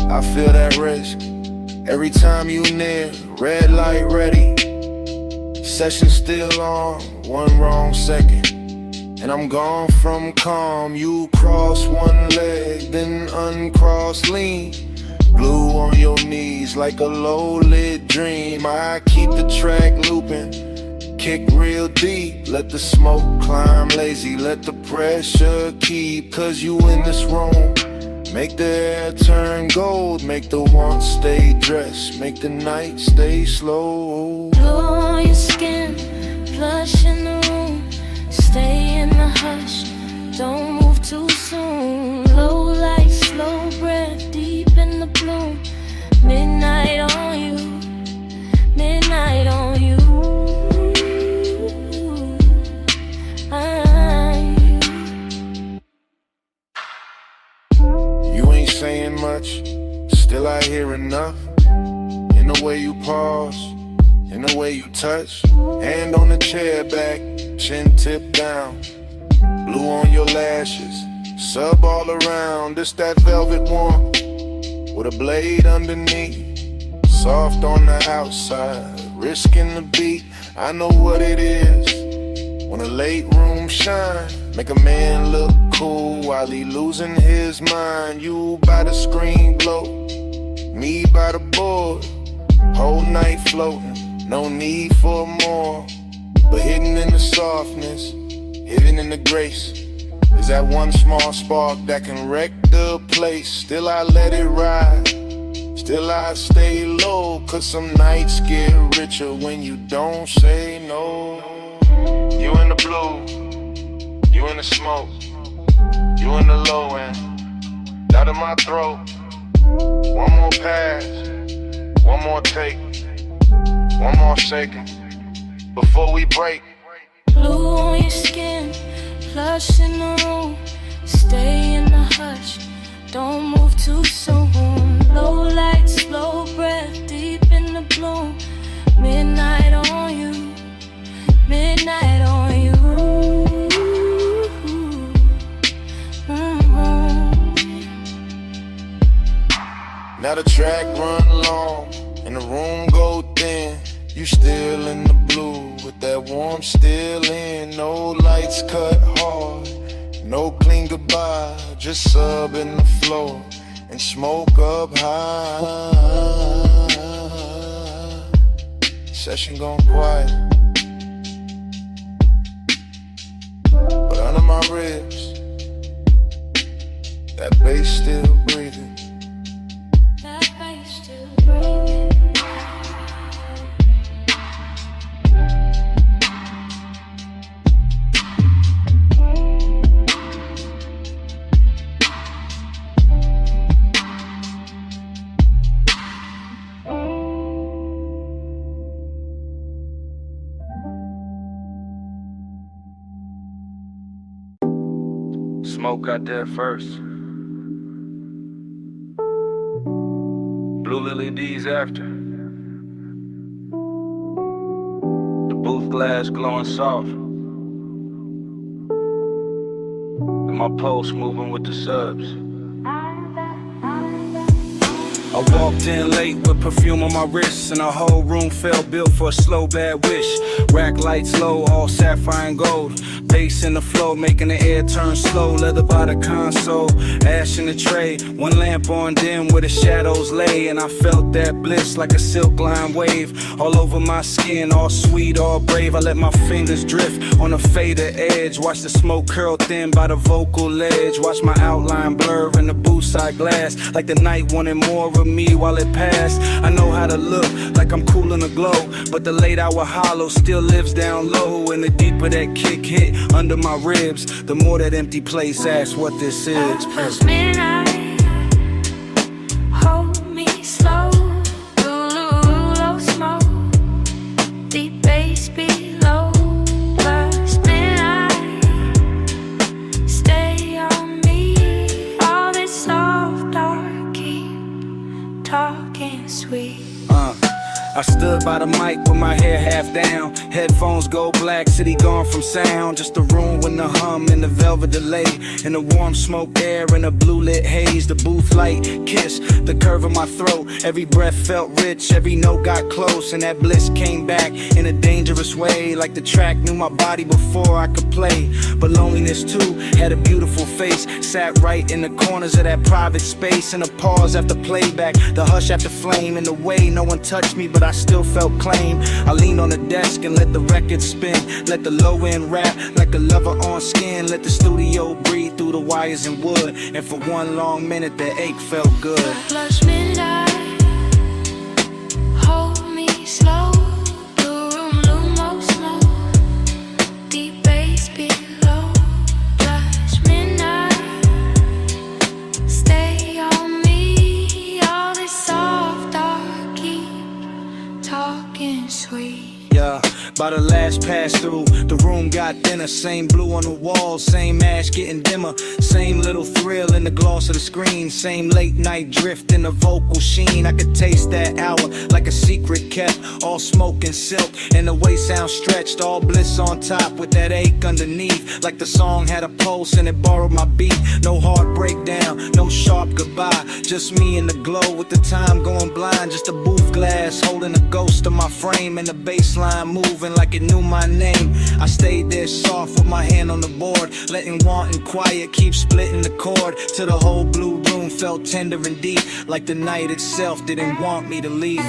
I feel that risk every time you near. Red light ready, session still on, one wrong second and I'm gone from calm. You cross one leg, then uncross, lean. Blue on your knees like a low-lit dream. I keep the track looping, kick real deep. Let the smoke climb lazy, let the pressure keep. Cause you in this room, make the air turn gold. Make the want stay dressed, make the night stay slow. Blue on your skin, plush in the room, stay in the hush, don't move too soon. Low light, slow breath, deep in the bloom. Midnight on you, midnight on you. You ain't saying much, still I hear enough. In the way you pause, in the way you touch. Hand on the chair back, chin tip down. Blue on your lashes, sub all around. This that velvet warmth with a blade underneath. Soft on the outside, risking the beat. I know what it is when a late room shine. Make a man look cool while he losing his mind. You by the screen glow, me by the board. Whole night floating, no need for more. But hidden in the softness, hidden in the grace, is that one small spark that can wreck the place. Still I let it ride, still I stay low. Cause some nights get richer when you don't say no. You in the blue, you in the smoke, you in the low end, out of my throat. One more pass, one more take, one more second before we break. Blue on your skin, plush in the room, stay in the hush, don't move too soon. Low light, slow breath, deep in the bloom. Midnight on you, midnight on you. Now the track run long and the room go thin. You still in the blue with that warmth still in. No lights cut hard, no clean goodbye, just sub in the floor and smoke up high. Session gone quiet, but under my ribs, that bass still breathing. That bass still breathing. Smoke got there first. Blue Lily D's after. The booth glass glowing soft. And my pulse moving with the subs. I walked in late with perfume on my wrist, and the whole room felt built for a slow bad wish. Rack lights low, all sapphire and gold. Bass in the flow, making the air turn slow. Leather by the console, ash in the tray. One lamp on dim where the shadows lay, and I felt that bliss like a silk line wave. All over my skin, all sweet, all brave. I let my fingers drift on the fader edge. Watch the smoke curl thin by the vocal ledge. Watch my outline blur in the booth side glass, like the night wanted more of me while it passed. I know how to look like I'm cool in the glow, but the late hour hollow still lives down low. And the deeper that kick hit under my ribs, the more that empty place asks what this is. Past midnight, hold me slow. Low smoke, deep bass below. Past midnight, stay on me. All this soft dark keep talking sweet. I stood by the mic with my hair half down. Headphones go black, city gone from sound. Just a room with the hum and the velvet delay, and the warm smoke air and a blue lit haze. The booth light kiss the curve of my throat. Every breath felt rich, every note got close, and that bliss came back in a dangerous way. Like the track knew my body before I could play. But loneliness too had a beautiful face. Sat right in the corners of that private space. And a pause after playback, the hush after flame. And the way no one touched me, but I still felt claim. I leaned on the desk and let the record spin. Let the low end rap like a lover on skin. Let the studio breathe through the wires and wood. And for one long minute the ache felt good. Flush midnight, hold me slow. The room low smoke, deep bass below. Flush midnight, stay on me. All this soft dark keep talking sweet. Yeah, by the last pass through, the room got thinner. Same blue on the wall, same ash getting dimmer. Same little thrill in the gloss of the screen. Same late night drift in the vocal sheen. I could taste that hour like a secret kept. All smoke and silk, and the way sound stretched. All bliss on top with that ache underneath. Like the song had a pulse and it borrowed my beat. No hard breakdown, no sharp goodbye. Just me in the glow with the time going blind. Just a booth glass holding a ghost of my frame. And the baseline moving like it knew my name. I stayed there soft with my hand on the board, letting want and quiet keep splitting the chord. Till the whole blue room felt tender and deep, like the night itself didn't want me to leave.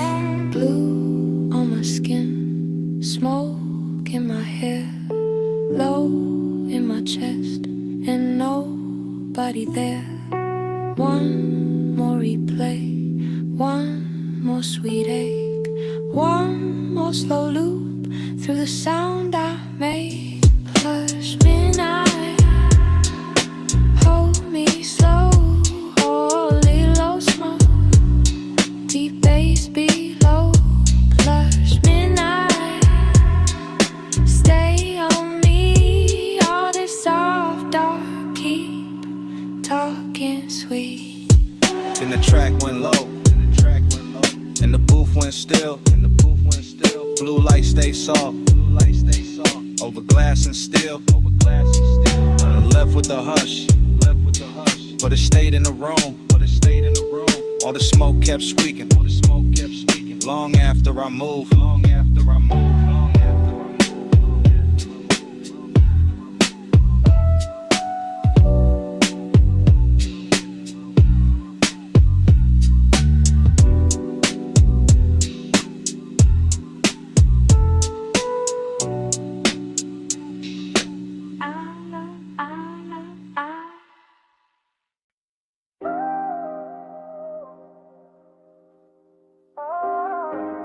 Blue on my skin, smoke in my hair, low in my chest, and nobody there. One more replay, one more sweet ache, one more slow loop through the sound I made. Flush midnight, hold me slow. Holy low smoke, deep bass below. Flush midnight, stay on me. All this soft dark keep talking sweet. Then the track went low, and the booth went still. Blue light stay soft, over glass and steel. Left with the hush, but it stayed in the room. All the smoke kept squeaking, long after I moved.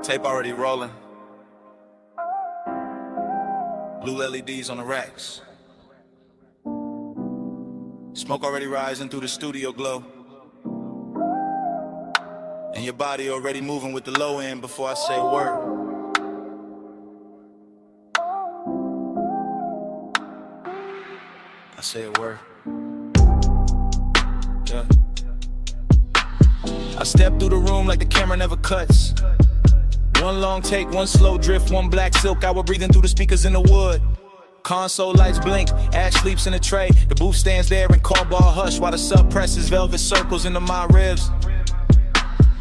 Tape already rolling. Blue LEDs on the racks. Smoke already rising through the studio glow. And your body already moving with the low end before I say a word. I say a word. Yeah. I step through the room like the camera never cuts. One long take, one slow drift, one black silk hour breathing through the speakers in the wood. Console lights blink, Ash sleeps in a tray. The booth stands there in cardboard hush while the sub presses velvet circles into my ribs.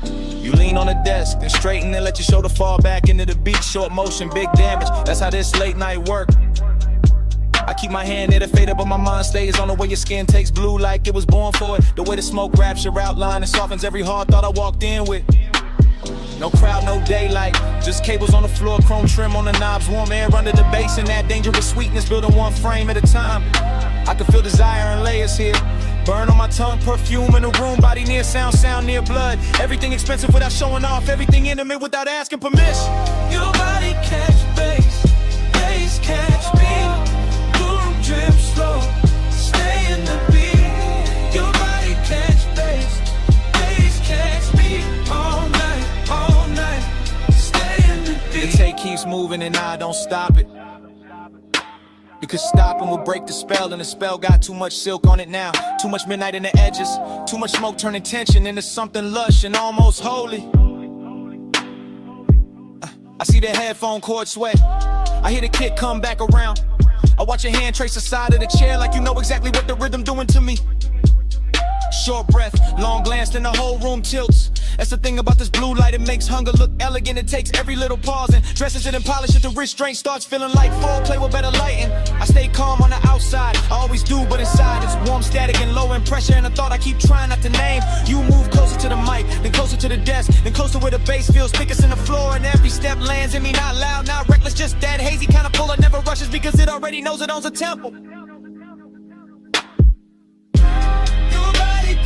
You lean on the desk, then straighten and let your shoulder fall back into the beat. Short motion, big damage, that's how this late night work. I keep my hand near the fader, but my mind stays on the way your skin takes blue like it was born for it. The way the smoke wraps your outline and softens every hard thought I walked in with. No crowd, no daylight, just cables on the floor, chrome trim on the knobs, warm air under the bass, and that dangerous sweetness building one frame at a time. I can feel desire in layers here. Burn on my tongue, perfume in the room, body near sound, sound near blood. Everything expensive without showing off, everything intimate without asking permission. Your body catch bass, bass catch me. Boom, drip slow, stay in the beat. Your body catch bass, bass catch me. All night, stay in the beat. The tape keeps moving and I don't stop it. Because stopping will break the spell, and the spell got too much silk on it now. Too much midnight in the edges, too much smoke turning tension into something lush and almost holy. I see the headphone cord sweat, I hear the kick come back around. I watch your hand trace the side of the chair like you know exactly what the rhythm doing to me. Short breath, long glance, then the whole room tilts. That's the thing about this blue light, it makes hunger look elegant. It takes every little pause and dresses it and polishes it. The restraint starts feeling like foreplay with better lighting. I stay calm on the outside, I always do, but inside it's warm, static, and low in pressure. And a thought I keep trying not to name. You move closer to the mic, then closer to the desk, then closer where the bass feels thickest in the floor. And every step lands in me, not loud, not reckless, just that hazy kind of pull. It never rushes because it already knows it owns a tempo.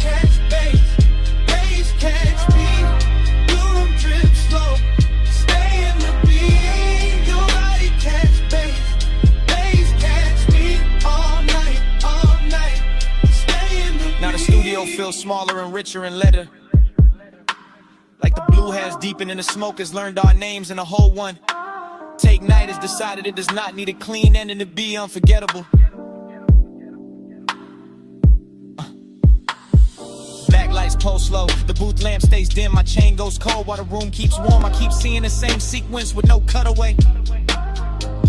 Catch bass, bass catch me. Boom, drip slow, stay in the beat. Your body catch bass, bass catch me. All night, stay in the beat. Now the studio feels smaller and richer and letter. Like the blue has deepened and the smoke has learned our names and the whole one. Take Night has decided it does not need a clean ending to be unforgettable. Lights pulse slow, the booth lamp stays dim, my chain goes cold while the room keeps warm. I keep seeing the same sequence with no cutaway.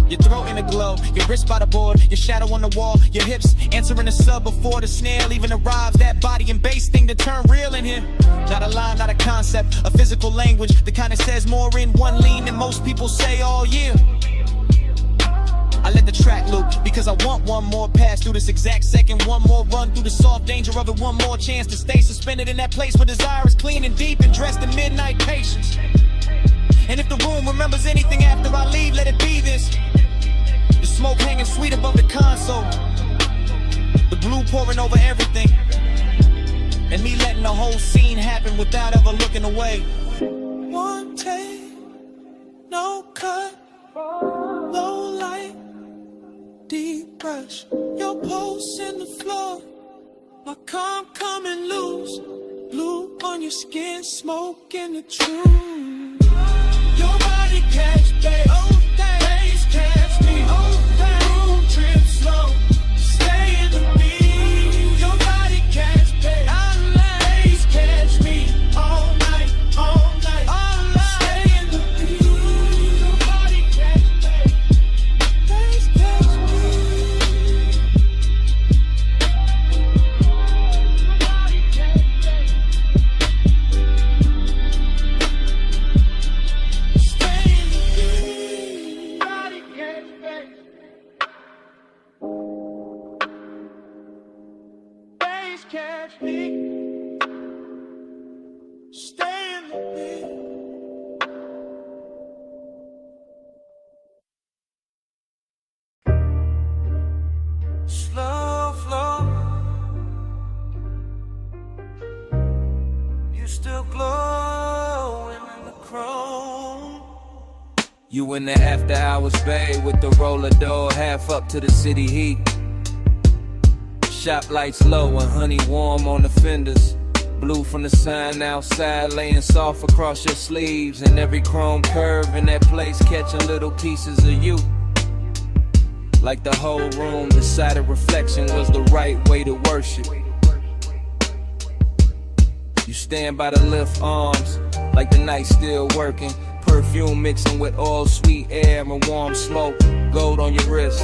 Your throat in a glow, your wrist by the board, your shadow on the wall, your hips answering the sub before the snare even arrives. That body and bass thing to turn real in here. Not a line, not a concept, a physical language, the kind that says more in one lean than most people say all year. I let the track loop because I want one more pass through this exact second, one more run through the soft danger of it, one more chance to stay suspended in that place where desire is clean and deep and dressed in midnight patience. And if the room remembers anything after I leave, let it be this. The smoke hanging sweet above the console, the blue pouring over everything, and me letting the whole scene happen without ever looking away. One take, no cut, low light, deep brush, your pulse in the floor, my calm coming loose, blue on your skin, smoke in the truth. Your body catch bass, bass catch me, boom, trip slow, stay in the beat. Your body catch bass, bass catch me, all night, stay in the beat. Your body catch bass, bass catch me. Catch me, stay in the beat. Slow flow, you still glowing in the chrome. You in the after hours bay with the roller door half up to the city heat. Shop lights low and honey warm on the fenders. Blue from the sign outside laying soft across your sleeves. And every chrome curve in that place catching little pieces of you. Like the whole room decided reflection was the right way to worship. You stand by the lift arms, like the night still working. Perfume mixing with all sweet air and warm smoke. Gold on your wrist,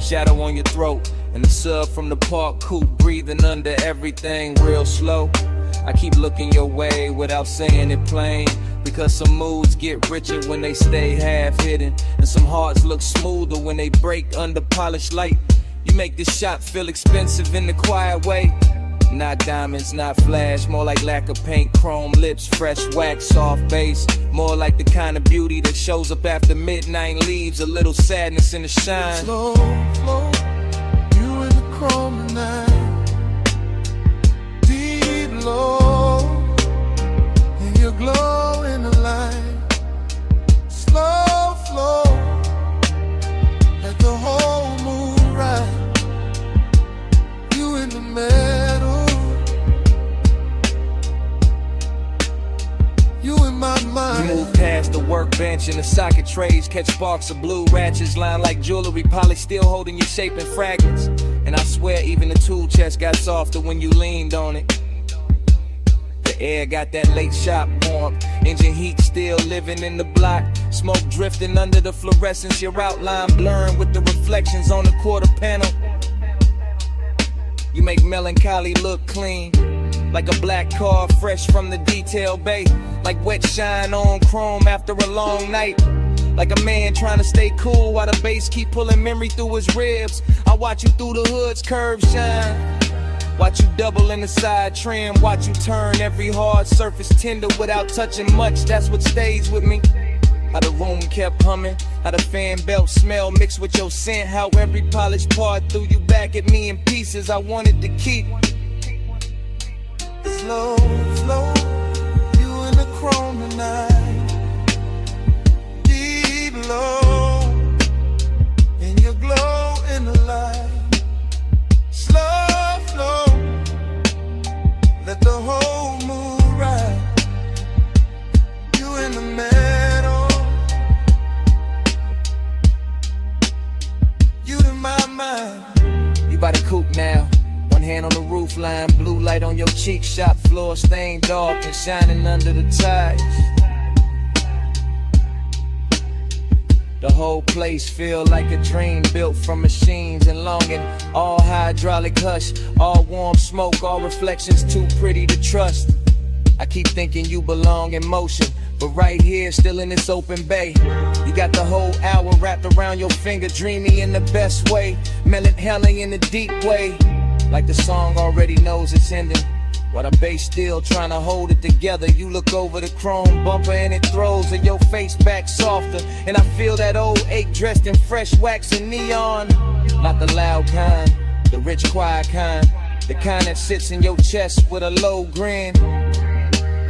shadow on your throat. And the sub from the park coupe breathing under everything real slow. I keep looking your way without saying it plain, because some moods get richer when they stay half hidden, and some hearts look smoother when they break under polished light. You make this shop feel expensive in the quiet way. Not diamonds, not flash, more like lack of paint, chrome lips, fresh wax, soft bass. More like the kind of beauty that shows up after midnight, leaves a little sadness in the shine. Slow, slow, you in the chrome tonight. Deep low, and you glow in the light. Slow flow, let the whole moon ride. You in the middle, you in my mind. You move past the workbench and the socket trays, catch sparks of blue ratchets lined like jewelry, polished still holding your shape in fragments. And I swear even the tool chest got softer when you leaned on it. The air got that late shop warmth, engine heat still living in the block. Smoke drifting under the fluorescence, your outline blurring with the reflections on the quarter panel. You make melancholy look clean, like a black car fresh from the detail bay. Like wet shine on chrome after a long night. Like a man trying to stay cool while the bass keep pulling memory through his ribs. I watch you through the hood's curves shine. Watch you double in the side trim. Watch you turn every hard surface tender without touching much. That's what stays with me. How the room kept humming, how the fan belt smell mixed with your scent. How every polished part threw you back at me in pieces I wanted to keep. Slow, slow, you in the chrome tonight. Deep low, and you glow in the light. Slow flow, let the whole moon ride. You in the middle, you in my mind. You by the coupe now, one hand on the roof line, blue light on your cheek, shop floor stained dark and shining under the ties. The whole place feel like a dream built from machines and longing. All hydraulic hush, all warm smoke, all reflections too pretty to trust. I keep thinking you belong in motion, but right here, still in this open bay. You got the whole hour wrapped around your finger, dreamy in the best way, melancholy in the deep way. Like the song already knows it's ending, while the bass still trying to hold it together. You look over the chrome bumper and it throws your face back softer. And I feel that old ache dressed in fresh wax and neon. Not the loud kind, the rich quiet kind, the kind that sits in your chest with a low grin.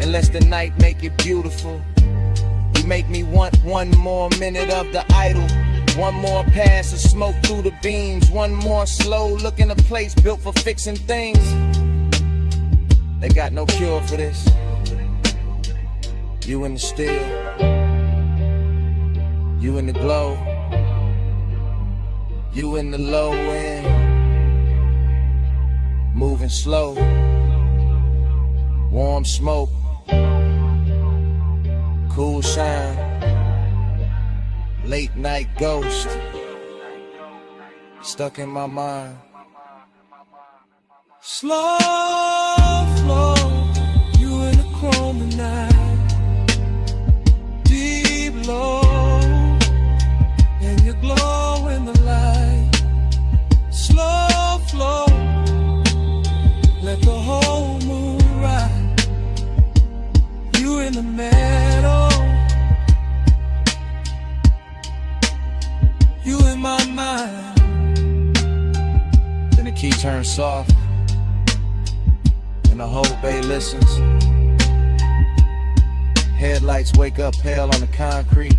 Unless the night make it beautiful, you make me want one more minute of the idol. One more pass of smoke through the beams. One more slow look in a place built for fixing things. They got no cure for this. You in the still, you in the glow, you in the low end, moving slow, warm smoke, cool shine, late night ghost, stuck in my mind. Slow flow, you in the chrome tonight. Deep low, and you glow in the light. Slow flow, let the whole moon ride. You in the middle, you in my mind. Then the key turns soft, and the whole bay listens. Headlights wake up pale on the concrete.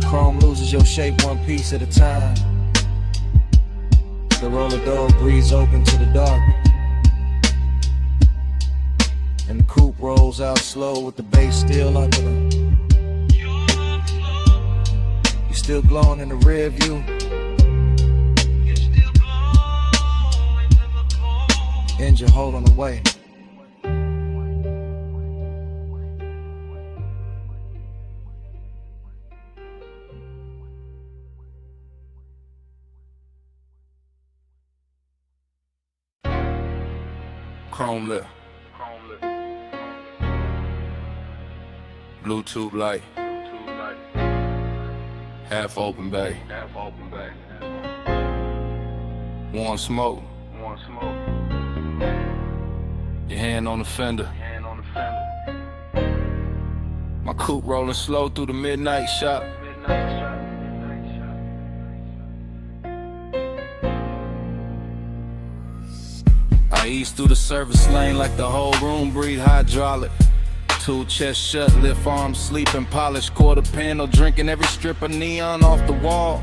Chrome loses your shape one piece at a time. The roller door breathes open to the dark, and the coupe rolls out slow with the bass still under them. You still glowing in the rear view. Engine hold on the way. Chrome lip. Bluetooth light. Half open bay. Warm smoke. Your hand on the fender. My coupe rolling slow through the midnight shop. I ease through the service lane like the whole room breathe hydraulic. Two chest shut, lift arms, sleeping, polished quarter panel, drinking every strip of neon off the wall.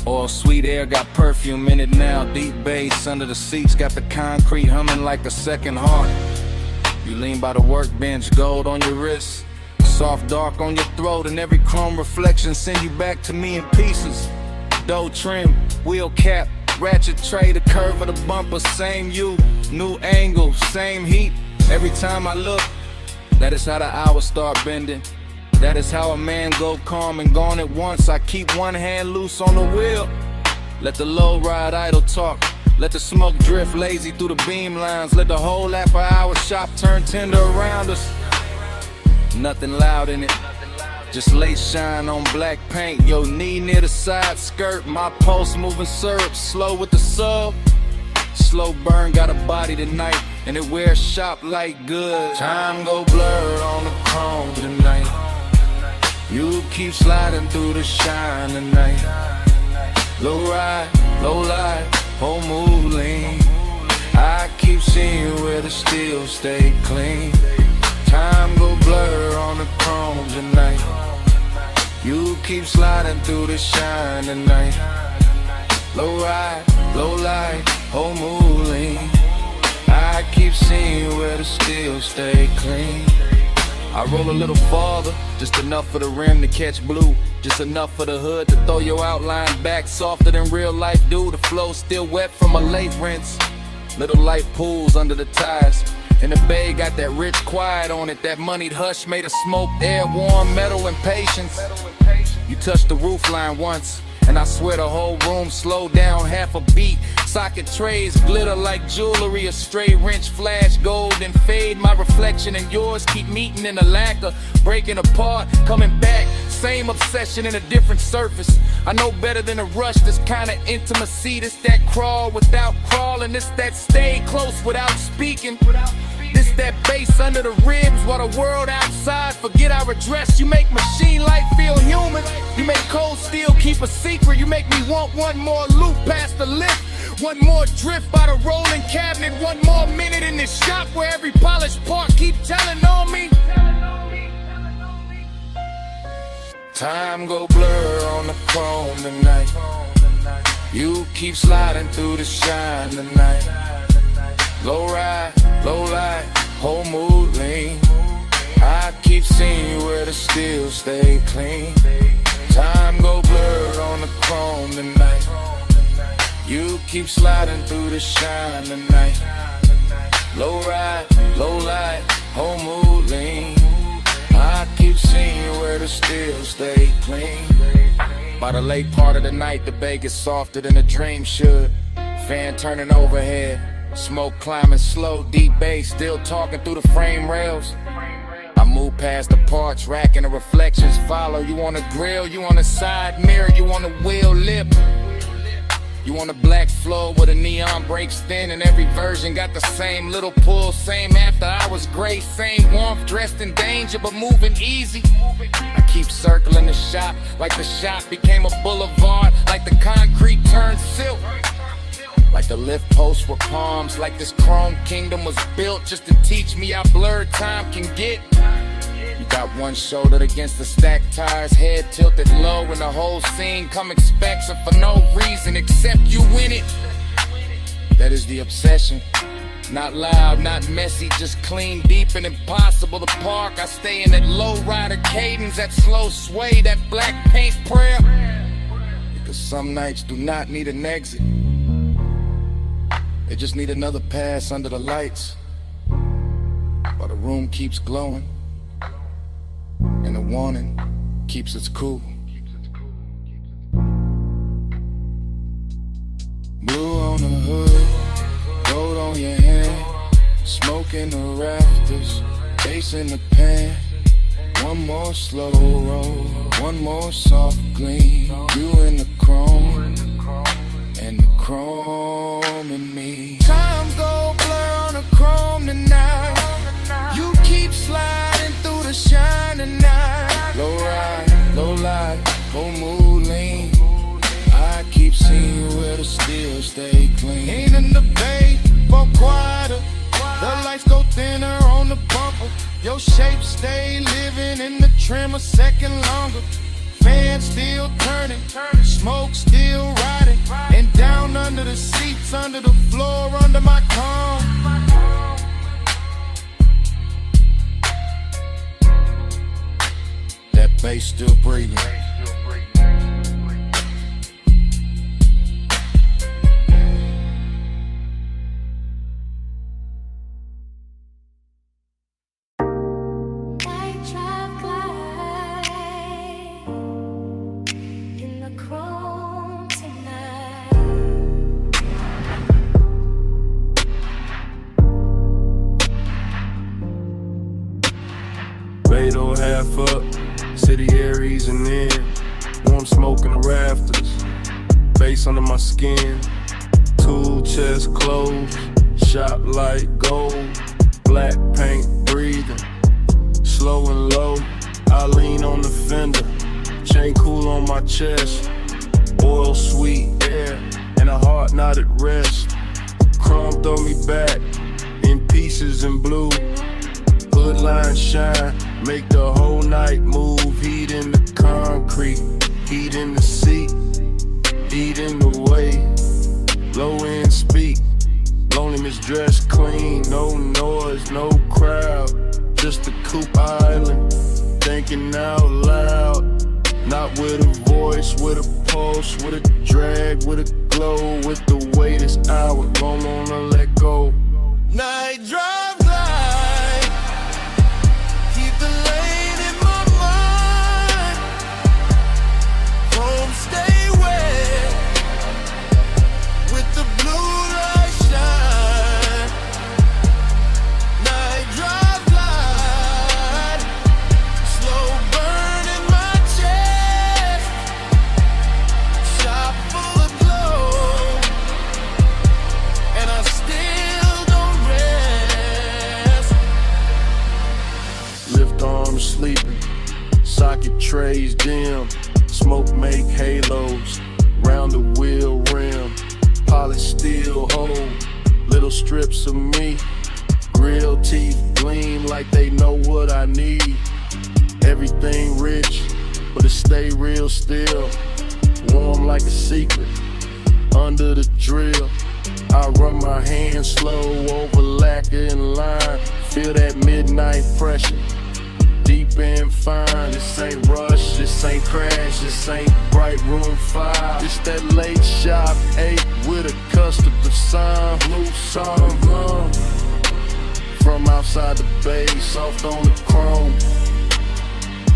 All sweet air got perfume in it now. Deep bass under the seats, got the concrete humming like a second heart. You lean by the workbench, gold on your wrist, soft dark on your throat, and every chrome reflection send you back to me in pieces. Dough trim, wheel cap, ratchet tray, the curve of the bumper, same you, new angle, same heat. Every time I look, that is how the hours start bending. That is how a man go calm and gone at once. I keep one hand loose on the wheel. Let the low ride idle talk. Let the smoke drift lazy through the beam lines. Let the whole after-hour shop turn tender around us. Nothing loud in it, just lace shine on black paint. Your knee near the side skirt. My pulse moving syrup, slow with the sub. Slow burn, got a body tonight, and it wears shop like good. Time go blurred on the chrome tonight. You keep sliding through the shine tonight. Low ride, low light, whole mood lean. I keep seeing where the steel stay clean. Time go blur on the chrome tonight. You keep sliding through the shine tonight. Low ride, low light, whole mood lean. I keep seeing where the steel stay clean. I roll a little farther, just enough for the rim to catch blue. Just enough for the hood to throw your outline back softer than real life do. The flow still wet from a late rinse. Little light pools under the tires. And the bay got that rich quiet on it. That moneyed hush made of smoke, air, warm metal and patience. You touched the roof line once, and I swear the whole room slowed down half a beat. Socket trays glitter like jewelry, a stray wrench flash gold and fade. My reflection and yours keep meeting in a lacquer, breaking apart, coming back. Same obsession in a different surface. I know better than a rush, this kind of intimacy. This that crawl without crawling, this that stay close without speaking. This that bass under the ribs while the world outside forget our address. You make machine life feel human. You make cold steel keep a secret. You make me want one more loop past the lift, one more drift by the rolling cabinet, one more minute in this shop where every polished part keep telling on me. Time go blur on the chrome tonight. You keep sliding through the shine tonight. Low ride, low light, whole mood lean. I keep seeing where the steel stay clean. Time go blur on the chrome tonight. You keep sliding through the shine tonight. Low ride, low light, whole mood lean. I keep seeing where the steel stay clean. By the late part of the night, the bay gets softer than a dream should. Fan turning overhead, smoke climbing slow, deep bass still talking through the frame rails. I move past the parts rack and the reflections follow. You on the grill, you on the side mirror, you on the wheel lip. You on a black floor where the neon breaks thin, and every version got the same little pull, same after hours grace, same warmth, dressed in danger but moving easy. I keep circling the shop like the shop became a boulevard, like the concrete turned silk, like the lift posts were palms, like this chrome kingdom was built just to teach me how blurred time can get. You got one shoulder against the stacked tires, head tilted low, and the whole scene come expects it for no reason except you in it. That is the obsession. Not loud, not messy, just clean, deep, and impossible to park. I stay in that low rider cadence, that slow sway, that black paint prayer. Because some nights do not need an exit. They just need another pass under the lights, while the room keeps glowing, and the warning keeps its cool. Blue on the hood, gold on your hand, smoke in the rafters, bass in the pan. One more slow roll, one more soft gleam. You in the chrome, and the chrome in me. Time go blur on the chrome tonight. You keep sliding through the shining night. Low ride, low light, whole mood lean. I keep seeing where the steel stay clean. Ain't in the bay, but quieter. The lights go thinner on the bumper. Your shape stay living in the trim a second longer. Fans still turning, smoke still riding, and down under the seats, under the floor, under my comb. That bass still breathing. Beto half up, city Aries and in. Warm smoke in the rafters, face under my skin. Tool chest closed, shop light gold. Black paint breathing, slow and low. I lean on the fender, chain cool on my chest. Oil sweet air, and a heart not at rest. Chrome throw me back, in pieces in blue. Hood line shine, make the whole night move. Heat in the concrete, heat in the seat, heat in the way. Low end speak, loneliness dressed clean. No noise, no crowd, just a coupe island. Thinking out loud, not with a voice, with a pulse, with a drag, with a glow. With the way this hour, don't wanna let go. Night drive light, keep the lane in my mind. Chrome stay wet, with the blue light shine. Night drive light, slow burn in my chest. Shop full of glow, and I still don't rest. Lift arms sleeping, socket trays dim. Smoke make halos, round the wheel rim. Polished steel hold, little strips of me. Grill teeth gleam like they know what I need. Everything rich, but it stay real still. Warm like a secret, under the drill. I run my hands slow over lacquer and lime. Feel that midnight pressure, deep and fine. This ain't rush, this ain't crash, this ain't bright room 5. It's that late shop 8 with a customer sign. Blue sun from outside the bay, soft on the chrome,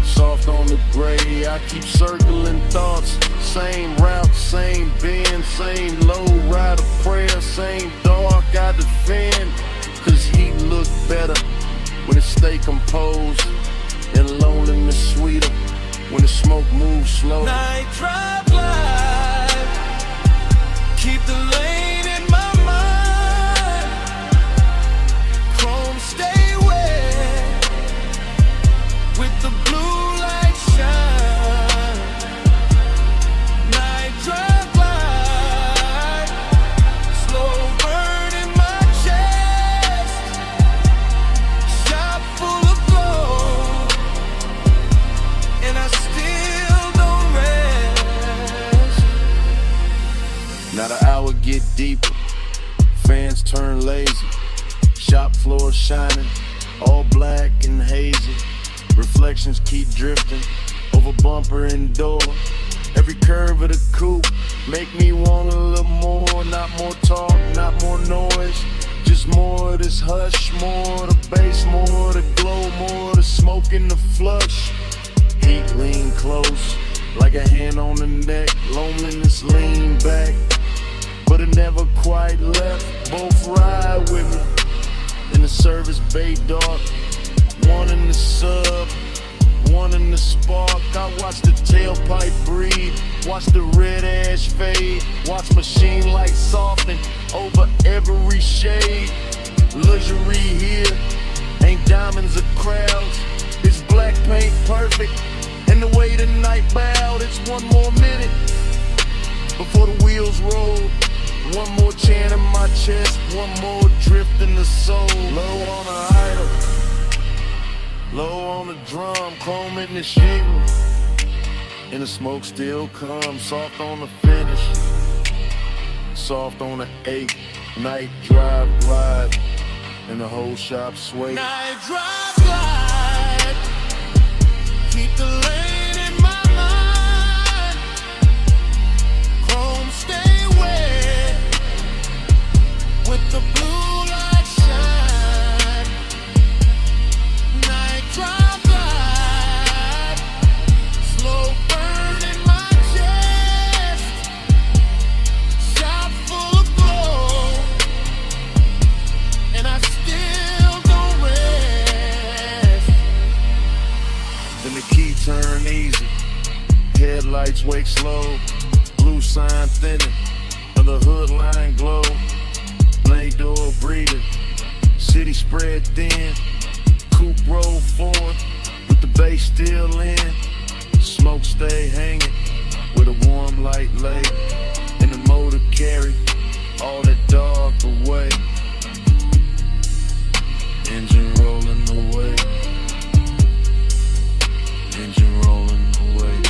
soft on the gray. I keep circling thoughts, same route, same bend, same low ride of prayer, same dark I defend. Cause heat look better when it stay composed, and loneliness sweeter when the smoke moves slow. Night drive light, keep the lane in my mind. Chrome stay wet, with the blue light shine. Night drive light, slow burn in my chest. Shop full of glow, and I still don't rest. Now the hour get deeper, fans turn lazy. Shop floor shining, all black and hazy. Reflections keep drifting over bumper and door. Every curve of the coupe make me want a little more. Not more talk, not more noise, just more of this hush, more of the bass, more of the glow, more of the smoke in the flush. Heat lean close, like a hand on the neck. Loneliness lean back, but it never quite left. Both ride with me in the service bay dark. One in the sub, one in the spark. I watch the tailpipe breathe, watch the red ash fade, watch machine lights soften over every shade. Luxury here, ain't diamonds or crowds. It's black paint perfect, and the way the night bowed. It's one more minute before the wheels roll. One more chant in my chest, one more drift in the soul. Low on the idol, low on the drum, chrome in the shingle, and the smoke still comes. Soft on the finish, soft on the 8. Night drive glide, and the whole shop sway. Night drive glide, keep the lane in my mind. Chrome stay wet, with the blue light shine. Night drive glide, slow burn in my chest. Shot full of glow, and I still don't rest. Then the key turn easy, headlights wake slow. Blue sign thinning, and the hood line glow. Blade door breathing, city spread thin. Coupe roll forward, with the bass still in. Smoke stay hanging, with a warm light lay. And the motor carry all that dark away. Engine rolling away, engine rolling away.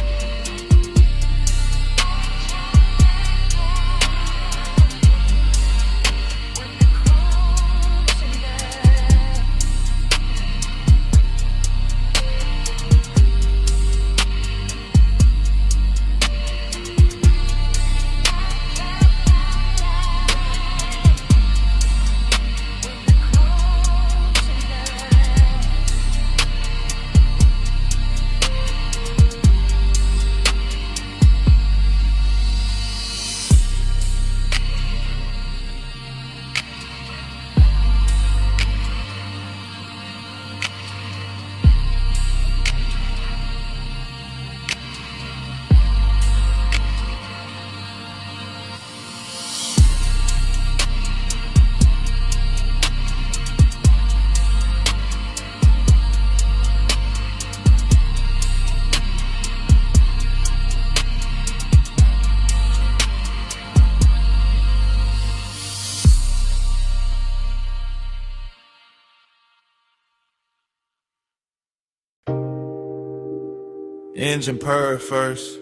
Engine purr first,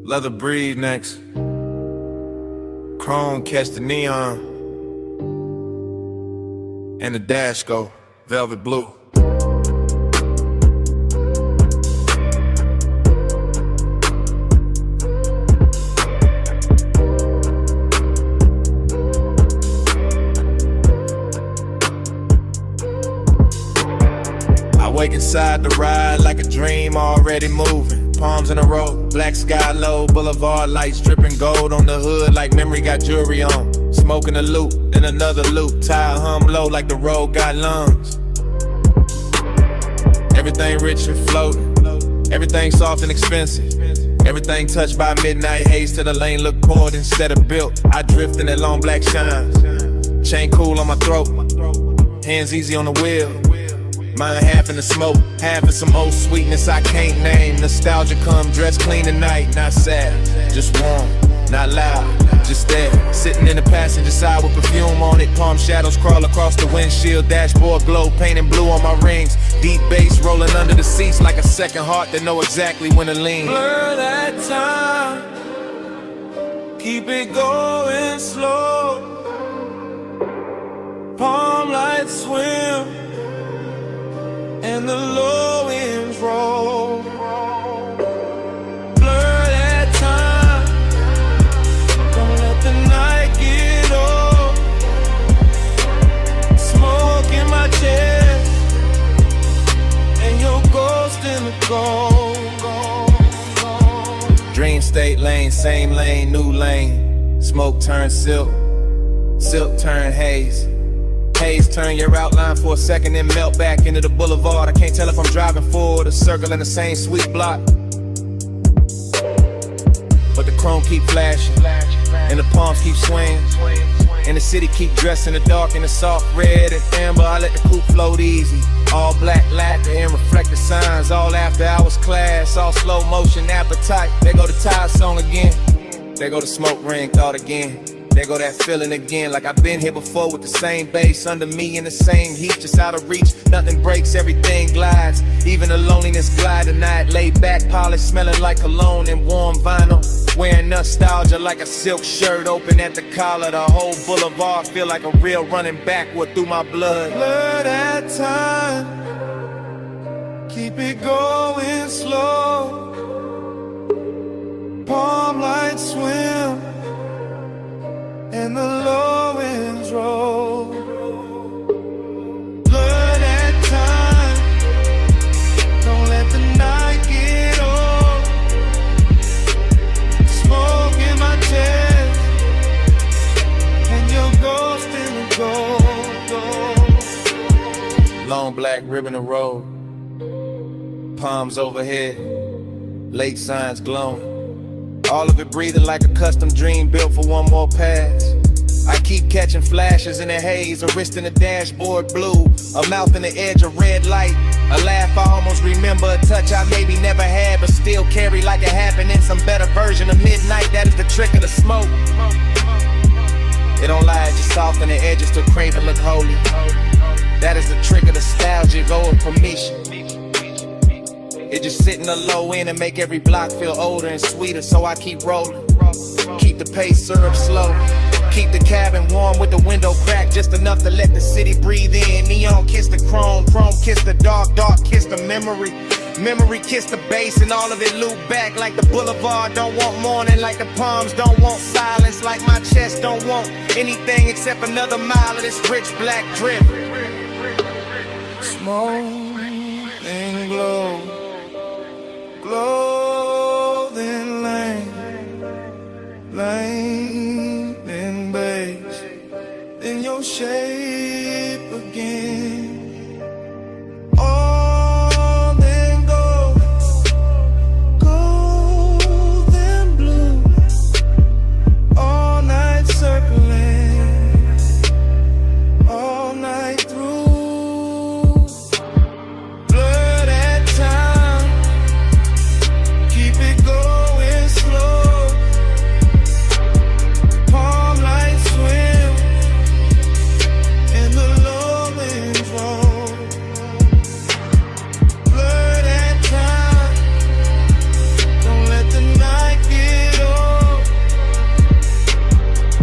leather breathe next, chrome catch the neon, and the dash go velvet blue. Wake inside the ride like a dream already moving. Palms in a row, black sky low, boulevard lights dripping gold on the hood like memory got jewelry on. Smoking a loop, then another loop, tire hum low like the road got lungs. Everything rich and floating, everything soft and expensive. Everything touched by midnight haze till the lane look poured instead of built. I drift in that long black shine, chain cool on my throat, hands easy on the wheel. Mine half in the smoke, half in some old sweetness I can't name. Nostalgia come dressed clean tonight, not sad, just warm, not loud, just there. Sitting in the passenger side with perfume on it. Palm shadows crawl across the windshield. Dashboard glow, painting blue on my rings. Deep bass rolling under the seats like a second heart that know exactly when to lean. Blur that time, keep it going slow. Palm lights swim and the low winds roll. Interstate lane, same lane, new lane. Smoke turn silk, silk turn haze. Haze turn your outline for a second and melt back into the boulevard. I can't tell if I'm driving forward or circling the same sweet block. But the chrome keep flashing, and the palms keep swaying, and the city keep dressed in the dark in the soft red and amber. I let the coupe float easy. All black lacquer and reflective signs. All after hours class, all slow motion appetite. There go the Tide song again. There go the smoke ring thought again. There go that feeling again, like I've been here before with the same bass under me in the same heat, just out of reach. Nothing breaks, everything glides. Even the loneliness glide tonight. Laid back, polished, smelling like cologne and warm vinyl. Wearing nostalgia like a silk shirt open at the collar. The whole boulevard feel like a real running backward through my blood. Blur that time, keep it going slow. Palm lights swim and the low winds roll. Blur that time, don't let the night get old. Smoke in my chest, and your ghost in the gold. Long black ribbon of road, palms overhead, lake signs glowing. All of it breathing like a custom dream built for one more pass. I keep catching flashes in the haze, a wrist in the dashboard blue, a mouth in the edge of red light, a laugh I almost remember, a touch I maybe never had but still carry like it happened in some better version of midnight. That is the trick of the smoke. It don't lie, it just soften the edges to crave and look holy. That is the trick of nostalgia, go with permission. It just sit in the low end and make every block feel older and sweeter, so I keep rolling. Keep the pace syrup slow. Keep the cabin warm with the window cracked just enough to let the city breathe in. Neon kiss the chrome, chrome kiss the dark, dark kiss the memory. Memory kiss the bass and all of it loop back like the boulevard don't want morning, like the palms don't want silence, like my chest don't want anything except another mile of this rich black drip. Smoke and glow, clothing lane and base, then your shape again. All then gold, gold and blue, all night circling, all night through. Blur that time, keep it going slow. Palm lights swim and the low winds roll. Blur that time, don't let the night get old.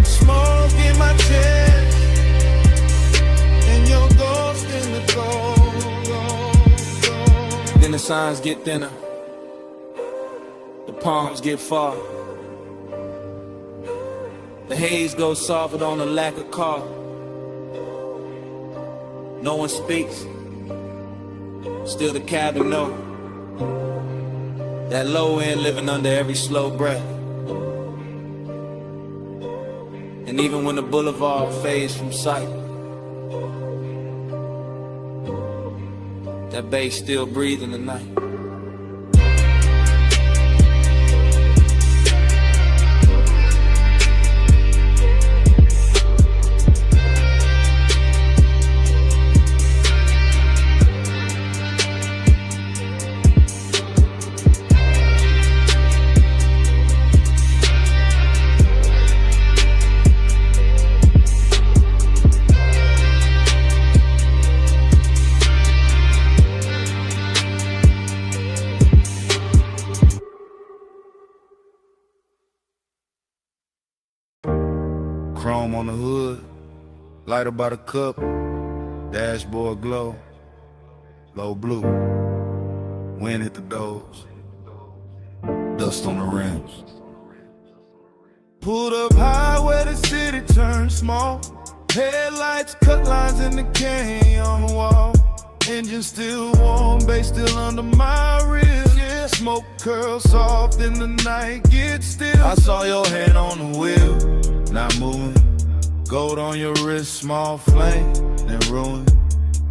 Smoke in my chest and your ghost in the gold. Then the signs get thinner, the palms get far. The haze goes softer on the lack of car. No one speaks, still the cabin know. That low end living under every slow breath. And even when the boulevard fades from sight, that bass still breathing the night. Chrome on the hood, lighter by the cup, dashboard glow, low blue, wind hit the doors, dust on the rims. Pulled up high where the city turned small. Headlights cut lines in the canyon wall. Engine still warm, bass still under my ribs. Yeah, that smoke curls soft in the night, get still. I saw your hand on the wheel, not moving. Gold on your wrist, small flame, then ruin.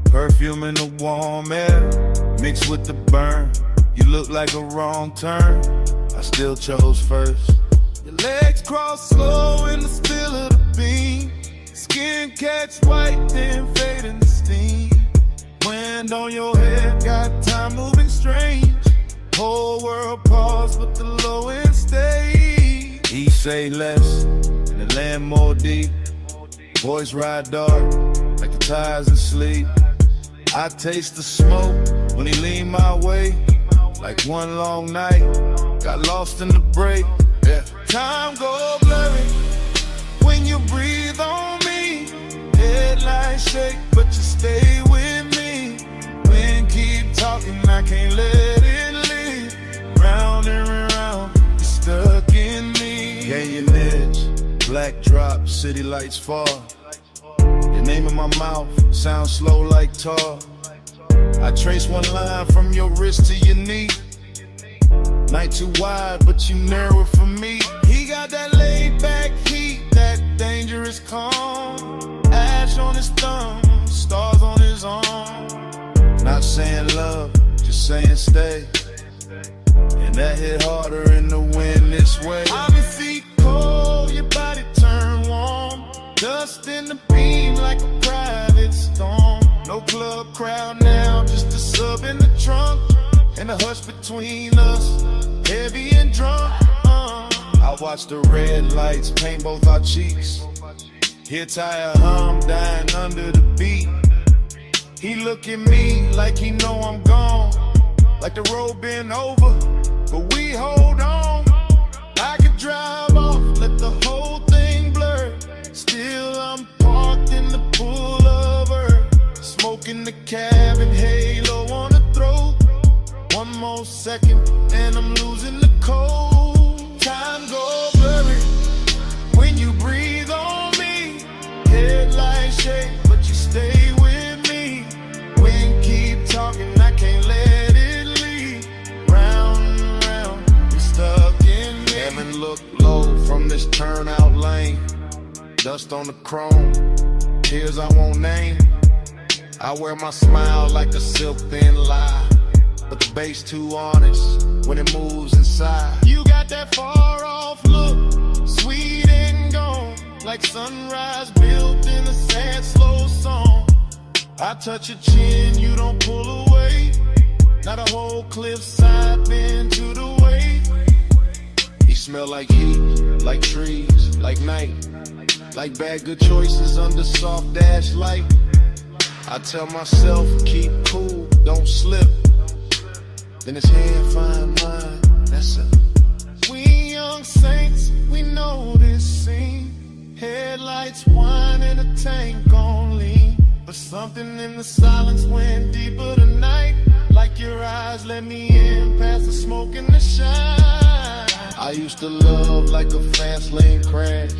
Perfume in the warm air, mixed with the burn. You look like a wrong turn, I still chose first. Your legs cross slow in the spill of the beam. Skin catch white, then fade into steam. Wind on your head, got time moving strange. Whole world pause, but the low end stay. He say less, and the land more deep. Boys ride dark, like the tires in sleep. I taste the smoke when he lean my way. Like one long night, got lost in the break. Yeah. Time go blurry when you breathe on me. Headlights shake, but you stay with me. Wind keep talking, I can't let it leave. Round and round, you're stuck in me. Canyon edge, black drop, city lights fall. Your name in my mouth, sound slow like tar. I trace one line from your wrist to your knee. Night too wide, but you narrow it for me. He got that laid back heat, that dangerous calm. Ash on his thumb, stars on his arm. Not saying love, just saying stay. And that hit harder in the wind this way. I've been feet cold, your body turn warm. Dust in the beam like a private storm. No club crowd now, just a sub in the trunk. And the hush between us, heavy and drunk. I watch the red lights paint both our cheeks. Hear tire hum, dying under the beat. He look at me like he know I'm gone. Like the road been over, but we hold on. I could drive off, let the whole thing blur. Still I'm parked in the pullover. Smoking the cabin, halo on the throat. One more second and I'm losing the cold. Time go blurry when you breathe on me. Headlights shake, but you stay with me. Wind keep talking, I can't let it leave. Round and round, you're stuck in me. Heaven look low from this turnout lane. Dust on the chrome, tears I won't name. I wear my smile like a silk thin lie, but the bass too honest when it moves inside. You got that far off look, sweet and gone, like sunrise built in a sad slow song. I touch your chin, you don't pull away. Not a whole cliffside bend to the way. He smell like heat, like trees, like night. Like bad good choices under soft dash light. I tell myself, keep cool, don't slip. Then his hand find mine, that's it. We young saints, we know this scene. Headlights whine and a tank on lean. But something in the silence went deeper tonight. Like your eyes let me in past the smoke and the shine. I used to love like a fast lane crash.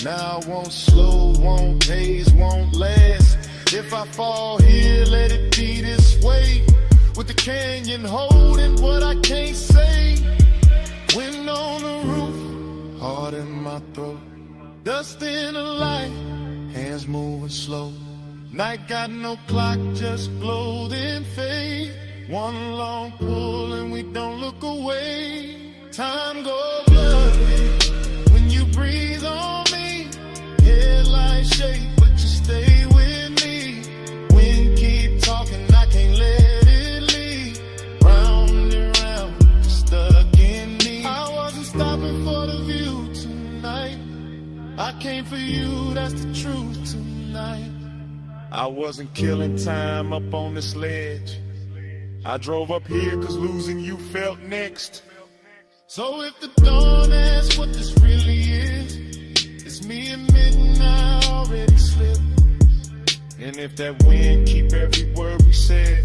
Now I won't slow, won't haze, won't last. If I fall here, let it be this way. With the canyon holding what I can't say. Wind on the roof, heart in my throat. Dust in the light, hands moving slow. Night got no clock, just glow then fade. One long pull and we don't look away. Time go blurry when you breathe on me. Headlights shake, but you stay with me. Wind keep talking, I can't let it leave. Round and round, you're stuck in me. I wasn't stopping for the view tonight. I came for you, that's the truth tonight. I wasn't killing time up on this ledge. I drove up here cause losing you felt next. So if the dawn asks what this really is, it's me admitting I already slipped. And if that wind keep every word we said,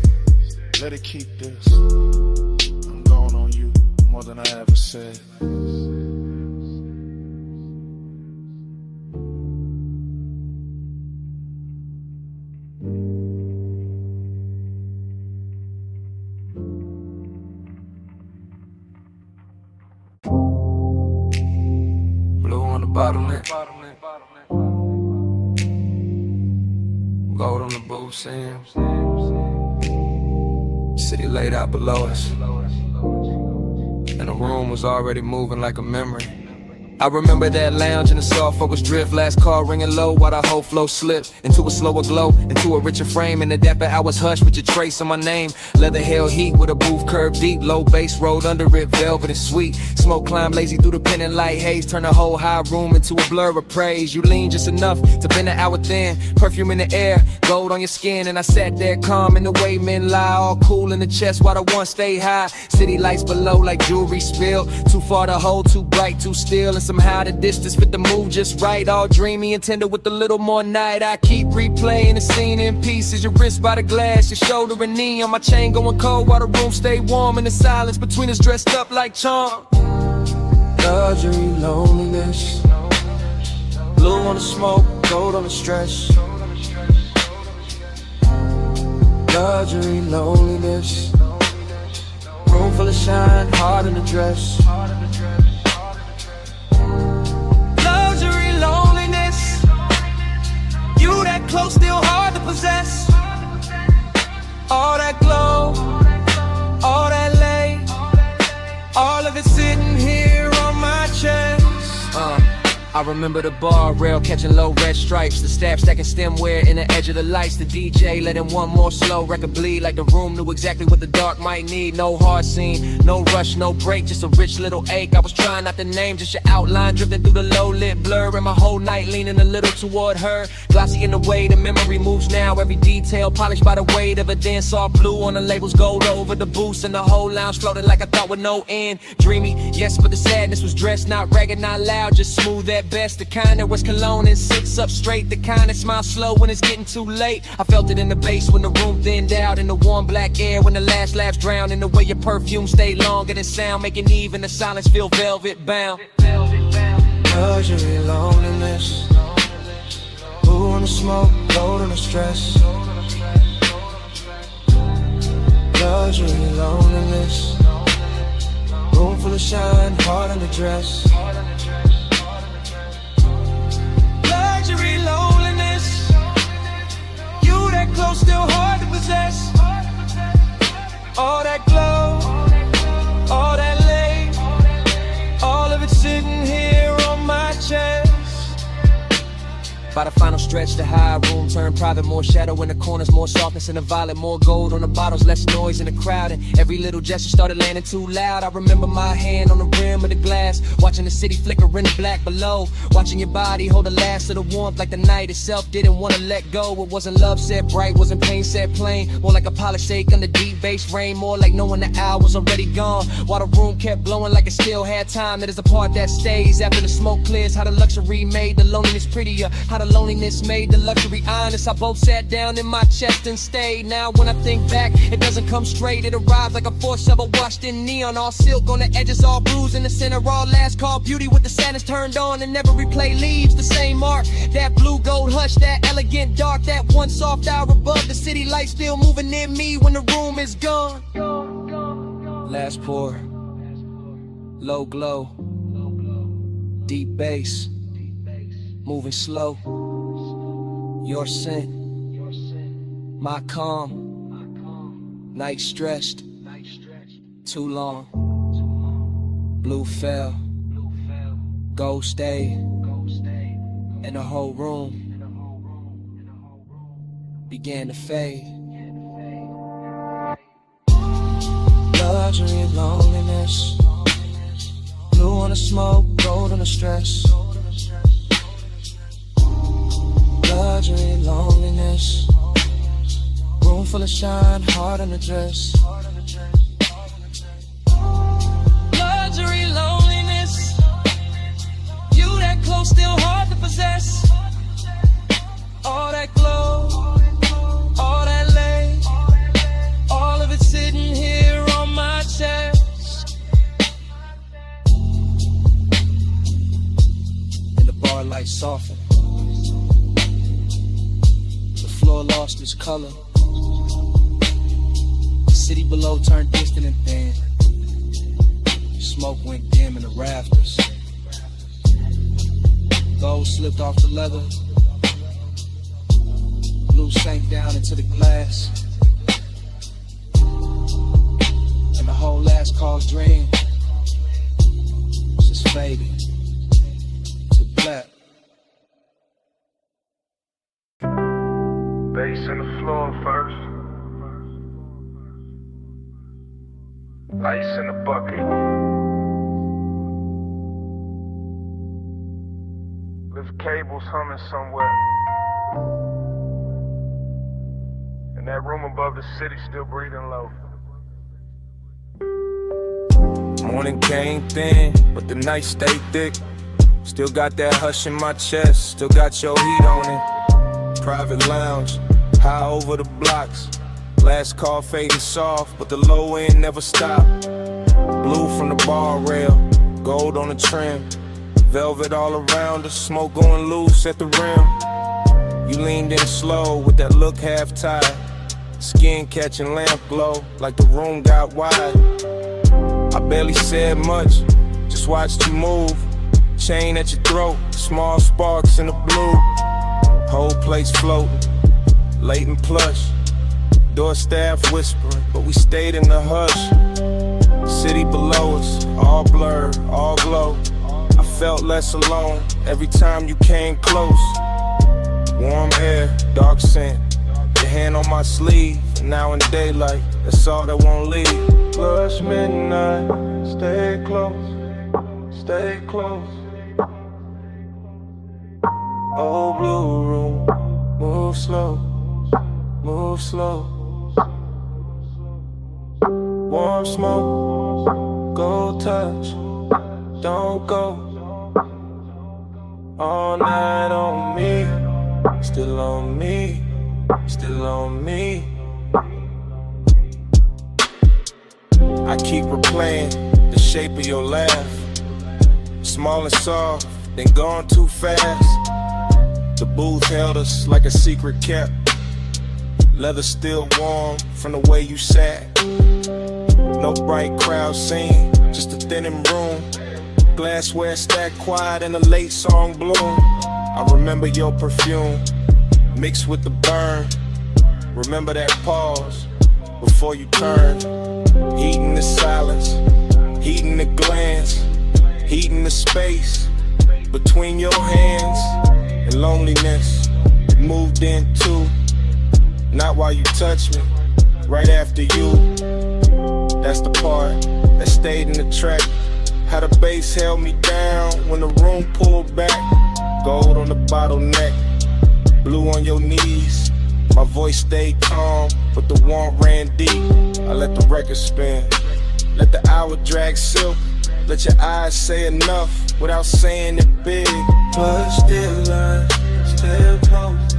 let it keep this. I'm gone on you more than I ever said. bottleneck. Gold on the booth seams. City laid out below us, and the room was already moving like a memory. I remember that lounge in the soft focus drift, last call ringing low while the whole flow slipped into a slower glow, into a richer frame. In the dapper hours hush with your trace on my name. Leather hell heat with a booth curved deep, low bass rolled under it, velvet and sweet. Smoke climbed lazy through the pendant light haze, turn the whole high room into a blur of praise. You lean just enough to bend the hour thin, perfume in the air, gold on your skin. And I sat there calm in the way men lie, all cool in the chest while the one stay high. City lights below like jewelry spilled, too far to hold, too bright, too still. And somehow the distance fit the mood just right, all dreamy and tender with a little more night. I keep replaying the scene in pieces, your wrist by the glass, your shoulder and knee on my chain going cold while the room stay warm. In the silence between us dressed up like charm. Luxury, loneliness, blue on the smoke, gold on the stress. Luxury, loneliness, room full of shine, heart in the dress. Luxury, loneliness, you that close, still hard to possess. All that glow, all that lay, all of it sitting here on my chest. I remember the bar rail catching low red stripes, the staff stacking stemware in the edge of the lights, the DJ letting one more slow record bleed like the room knew exactly what the dark might need. No hard scene, no rush, no break, just a rich little ache. I was trying not to name, just your outline drifting through the low lit blur, and my whole night leaning a little toward her. Glossy in the way the memory moves now, every detail polished by the weight of a dance, all blue on the labels, gold over the booths, and the whole lounge floated like I thought with no end. Dreamy, yes, but the sadness was dressed, not ragged, not loud, just smooth at best. The kind that was cologne and sits up straight, the kind that smiles slow when it's getting too late. I felt it in the bass when the room thinned out, in the warm black air when the last laughs drowned, in the way your perfume stayed longer than sound, making even the silence feel velvet bound. Luxury, loneliness, blue on the smoke, gold on the stress. Luxury, loneliness, room full of shine, heart on the dress. Luxury, loneliness, you that close, still hard to possess. All that glow, all that lay, all of it sitting here on my chest. By the final stretch, the high room turned private, more shadow in the corners, more softness in the violet, more gold on the bottles, less noise in the crowd, and every little gesture started landing too loud. I remember my hand on the rim of the glass, watching the city flicker in the black below, watching your body hold the last of the warmth like the night itself didn't want to let go. It wasn't love set bright, wasn't pain set plain, more like a polished ache under deep bass rain, more like knowing the hour was already gone, while the room kept blowing like it still had time. That is the part that stays after the smoke clears, how the luxury made the loneliness prettier, how the loneliness made the luxury honest. I both sat down in my chest and stayed. Now when I think back, it doesn't come straight. It arrives like a force shovel washed in neon, all silk on the edges, all bruised in the center, all last call beauty with the sadness turned on, and never replay leaves the same mark. That blue gold hush, that elegant dark, that one soft hour above the city light still moving in me when the room is gone. Last pour, low glow, deep bass, moving slow. Your scent, my calm, night stretched, too long. Blue fell, gold stayed, and the whole room began to fade. Luxury, loneliness, blue on the smoke, gold on the stress. Luxury, loneliness, room full of shine, heart on the dress. Luxury, loneliness, you that close, still hard to possess. All that glow, all that lay, all of it sitting here on my chest. And the bar lights soften, floor lost its color. The city below turned distant and thin. Smoke went dim in the rafters. Gold slipped off the leather. Blue sank down into the glass. And the whole last call's dream just faded to black. Bass in the floor first. Ice in the bucket. Lift cables humming somewhere. And that room above the city still breathing low. Morning came thin, but the night stayed thick. Still got that hush in my chest, still got your heat on it. Private lounge, high over the blocks. Last call fading soft, but the low end never stopped. Blue from the bar rail, gold on the trim. Velvet all around us, smoke going loose at the rim. You leaned in slow with that look half tied. Skin catching lamp glow, like the room got wide. I barely said much, just watched you move. Chain at your throat, small sparks in the blue. Whole place floating, late and plush. Door staff whispering, but we stayed in the hush. City below us, all blurred, all glow. I felt less alone every time you came close. Warm air, dark scent, your hand on my sleeve. Now in daylight, that's all that won't leave. Plus midnight, stay close, stay close. Old blue room, move slow, move slow. Warm smoke, gold touch, don't go. All night on me, still on me, still on me. I keep replaying the shape of your laugh. Small and soft, then gone too fast. The booth held us like a secret kept. Leather still warm from the way you sat. No bright crowd scene, just a thinning room. Glassware stacked quiet in a late song bloom. I remember your perfume mixed with the burn. Remember that pause before you turned. Heating the silence, heating the glance, heating the space between your hands. And loneliness moved in too. Not while you touch me, right after you. That's the part that stayed in the track. How the bass held me down when the room pulled back. Gold on the bottleneck, blue on your knees. My voice stayed calm, but the warmth ran deep. I let the record spin, let the hour drag silk. Let your eyes say enough without saying it big. But still I stay close,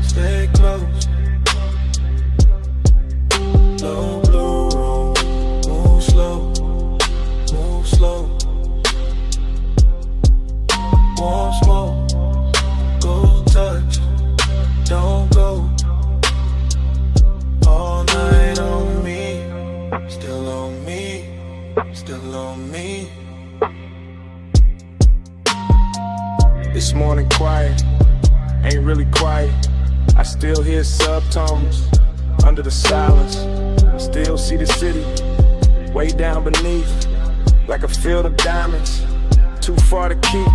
stay close. Low blue room, move slow, move slow. Warm smoke, gold touch, don't go. All night on me, still on me, still on me. This morning quiet, ain't really quiet. I still hear subtones under the silence. Still see the city way down beneath, like a field of diamonds, too far to keep.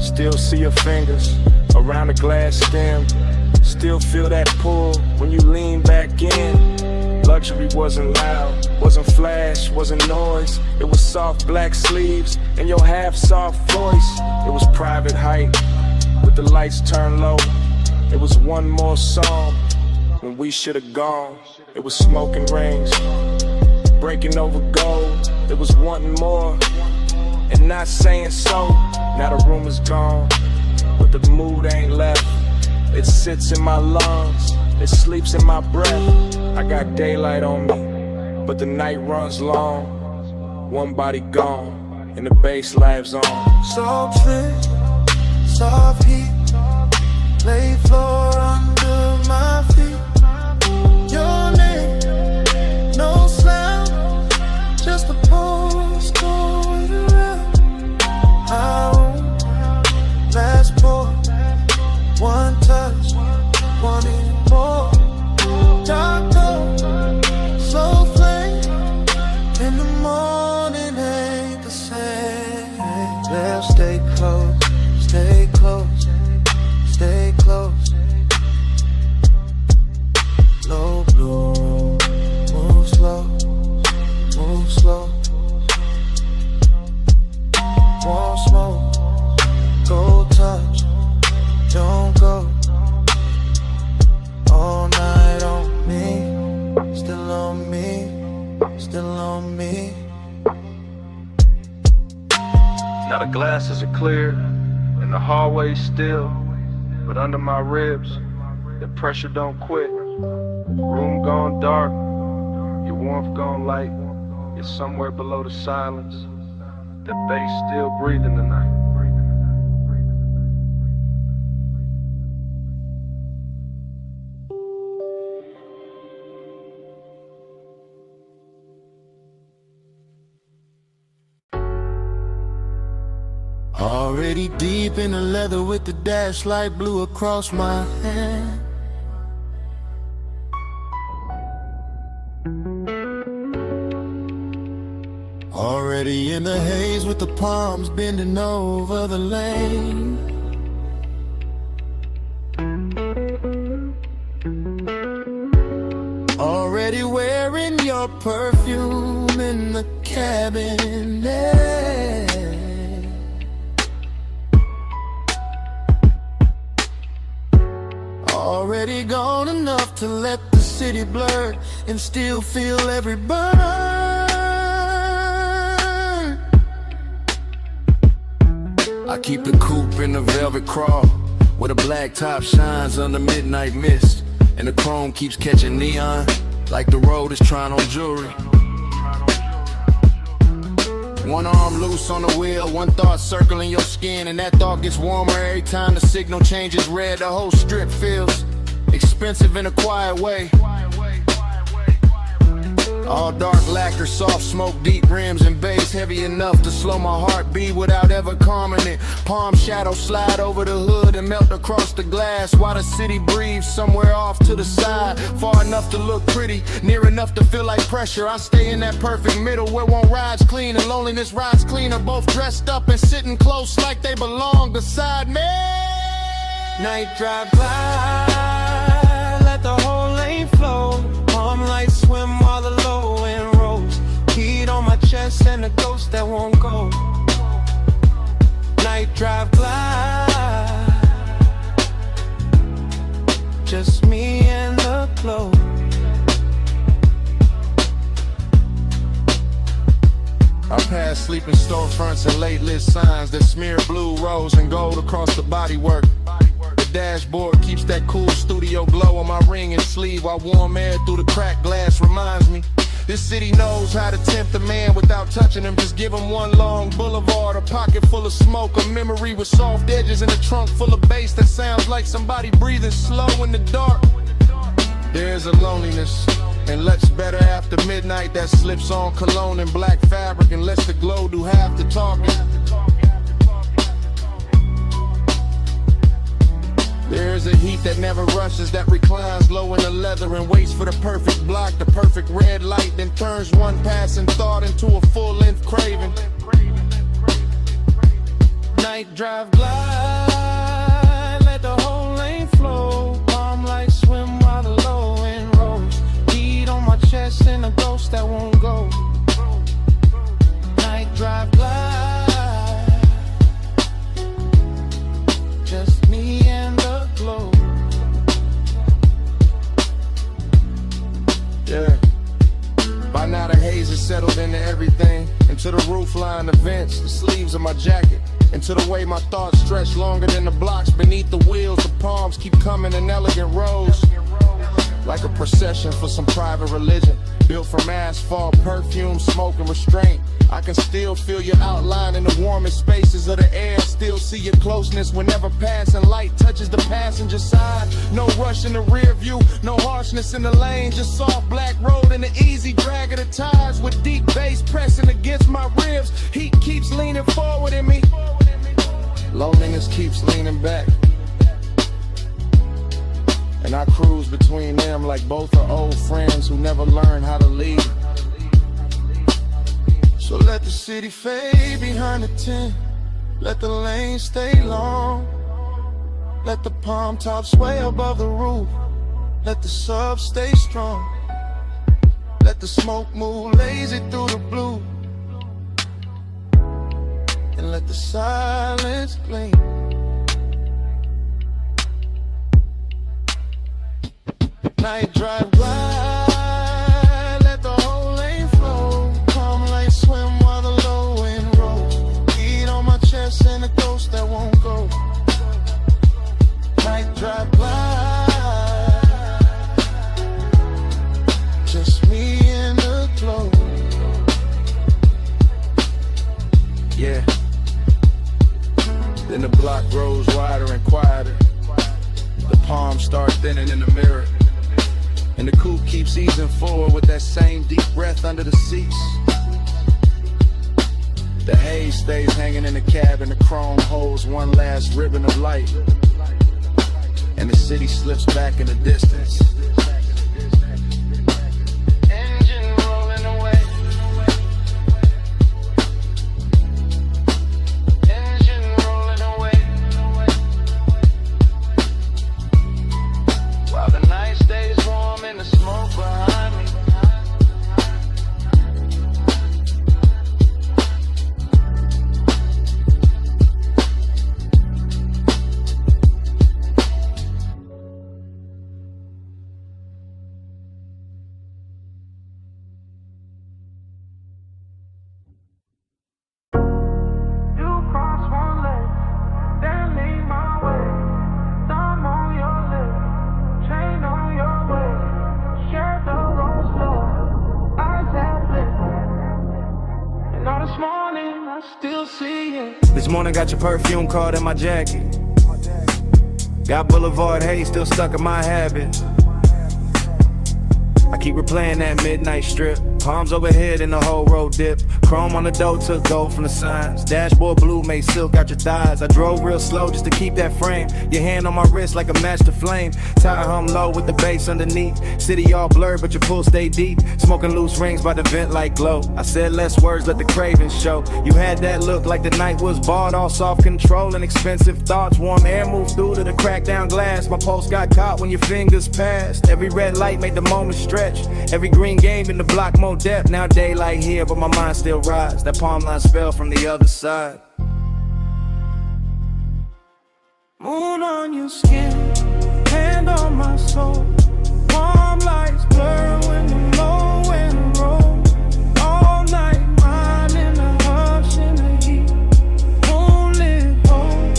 Still see your fingers around the glass stem. Still feel that pull when you lean back in. Luxury wasn't loud, wasn't flash, wasn't noise. It was soft black sleeves and your half-soft voice. It was private height with the lights turned low. It was one more song when we should have gone. It was smoking rings, breaking over gold. It was wanting more and not saying so. Now the room is gone, but the mood ain't left. It sits in my lungs, it sleeps in my breath. I got daylight on me, but the night runs long. One body gone, and the bass lives on. Soft fit, soft heat, play floor under my feet. Your name, no slam, just a postcode around. I won't let Glasses are clear, and the hallway's still. But under my ribs, the pressure don't quit. Room gone dark, your warmth gone light. You're somewhere below the silence. The bass still breathing tonight. Already deep in the leather with the dash light blue across my hand. Already in the haze with the palms bending over the lane. Already wearing your perfume in the cabinet. Already gone enough to let the city blur and still feel every burn. I keep the coupe in the velvet crawl, where the black top shines under midnight mist, and the chrome keeps catching neon, like the road is trying on jewelry. One arm loose on the wheel, one thought circling your skin, and that thought gets warmer every time the signal changes red. The whole strip feels expensive in a quiet way. All dark lacquer, soft smoke, deep rims and bass, heavy enough to slow my heartbeat without ever calming it. Palm shadows slide over the hood and melt across the glass, while the city breathes somewhere off to the side. Far enough to look pretty, near enough to feel like pressure. I stay in that perfect middle where one ride's clean and loneliness rides cleaner, both dressed up and sitting close like they belong beside me. Night drive glide, let the whole lane flow. Palm lights swim while the low end rolls. Heat on my chest and a ghost that won't go. Night drive glide, just me and the glow. I pass sleeping storefronts and late lit signs that smear blue, rose, and gold across the bodywork. The dashboard keeps that cool studio glow on my ring and sleeve, while warm air through the cracked glass reminds me this city knows how to tempt a man without touching him. Just give him one long boulevard, a pocket full of smoke, a memory with soft edges, and a trunk full of bass that sounds like somebody breathing slow in the dark. There's a loneliness and looks better after midnight that slips on cologne and black fabric and lets the glow do half the talking. There's a heat that never rushes, that reclines low in the leather and waits for the perfect block, the perfect red light, then turns one passing thought into a full-length craving. Night drive glide, let the whole lane flow. Palm lights swim while the low end rolls. Heat on my chest and a ghost that won't go. Night drive glide, just me and the glow. Yeah. By now the haze is settled into everything, into the roofline, the vents, the sleeves of my jacket, into the way my thoughts stretch longer than the blocks beneath the wheels. The palms keep coming in elegant rows, like a procession for some private religion, built from asphalt, perfume, smoke, and restraint. I can still feel your outline in the warmest spaces of the air, still see your closeness whenever passing light touches the passenger side. No rush in the rear view, no harshness in the lane, just soft black road and the easy drag of the tires with deep bass pressing against my ribs. Heat keeps leaning forward in me, loneliness keeps leaning back, and I cruise between them like both are old friends who never learned how to leave. So let the city fade behind the tent, let the lane stay long, let the palm tops sway above the roof, let the sub stay strong, let the smoke move lazy through the blue, and let the silence gleam. Night drive glide, let the whole lane flow. Palm lights swim while the low end rolls. Heat on my chest season forward with that same deep breath under the seats. The haze stays hanging in the cabin, the chrome holds one last ribbon of light, and the city slips back in the distance. Engine rolling away. Engine rolling away. While the night stays warm and the smoke behind me. This morning got your perfume card in my jacket. Got Boulevard Haze still stuck in my habits. I keep replaying that midnight strip. Palms overhead and the whole road dip. Chrome on the door took gold from the signs. Dashboard blue made silk out your thighs. I drove real slow just to keep that frame. Your hand on my wrist like a match to flame. Tie hum low with the bass underneath. City all blurred but your pool stay deep. Smoking loose rings by the vent like glow. I said less words, let the cravings show. You had that look like the night was bought. All soft control and expensive thoughts. Warm air moved through to the cracked down glass. My pulse got caught when your fingers passed. Every red light made the moment stretch. Every green game in the block more depth. Now daylight here but my mind still rides. That palm line spell from the other side. Moon on your skin, hand on my soul. Warm lights blur when the low and roll. All night, mine in the hush in the heat. Moonlit hole,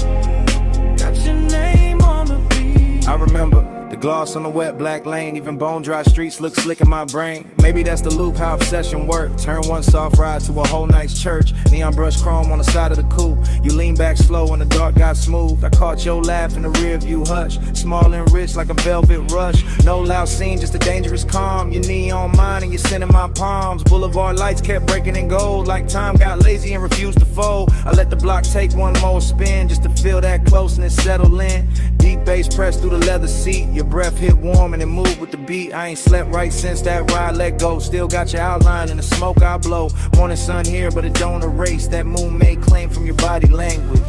got your name on the beat. I remember the gloss on the wet black lane. Even bone dry streets look slick in my brain. Maybe that's the loop, how obsession work. Turn one soft ride to a whole night's church. Neon brush chrome on the side of the coupe. You lean back slow and the dark got smooth. I caught your laugh in the rear view hush. Small and rich like a velvet rush. No loud scene, just a dangerous calm. Your knee on mine and you're sending my palms. Boulevard lights kept breaking in gold. Like time got lazy and refused to fold. I let the block take one more spin just to feel that closeness settle in. Deep bass pressed through the leather seat. Your breath hit warm and it moved with the beat. I ain't slept right since that ride let go. Still got your outline in the smoke I blow. Morning sun here but it don't erase that moon made claim from your body language.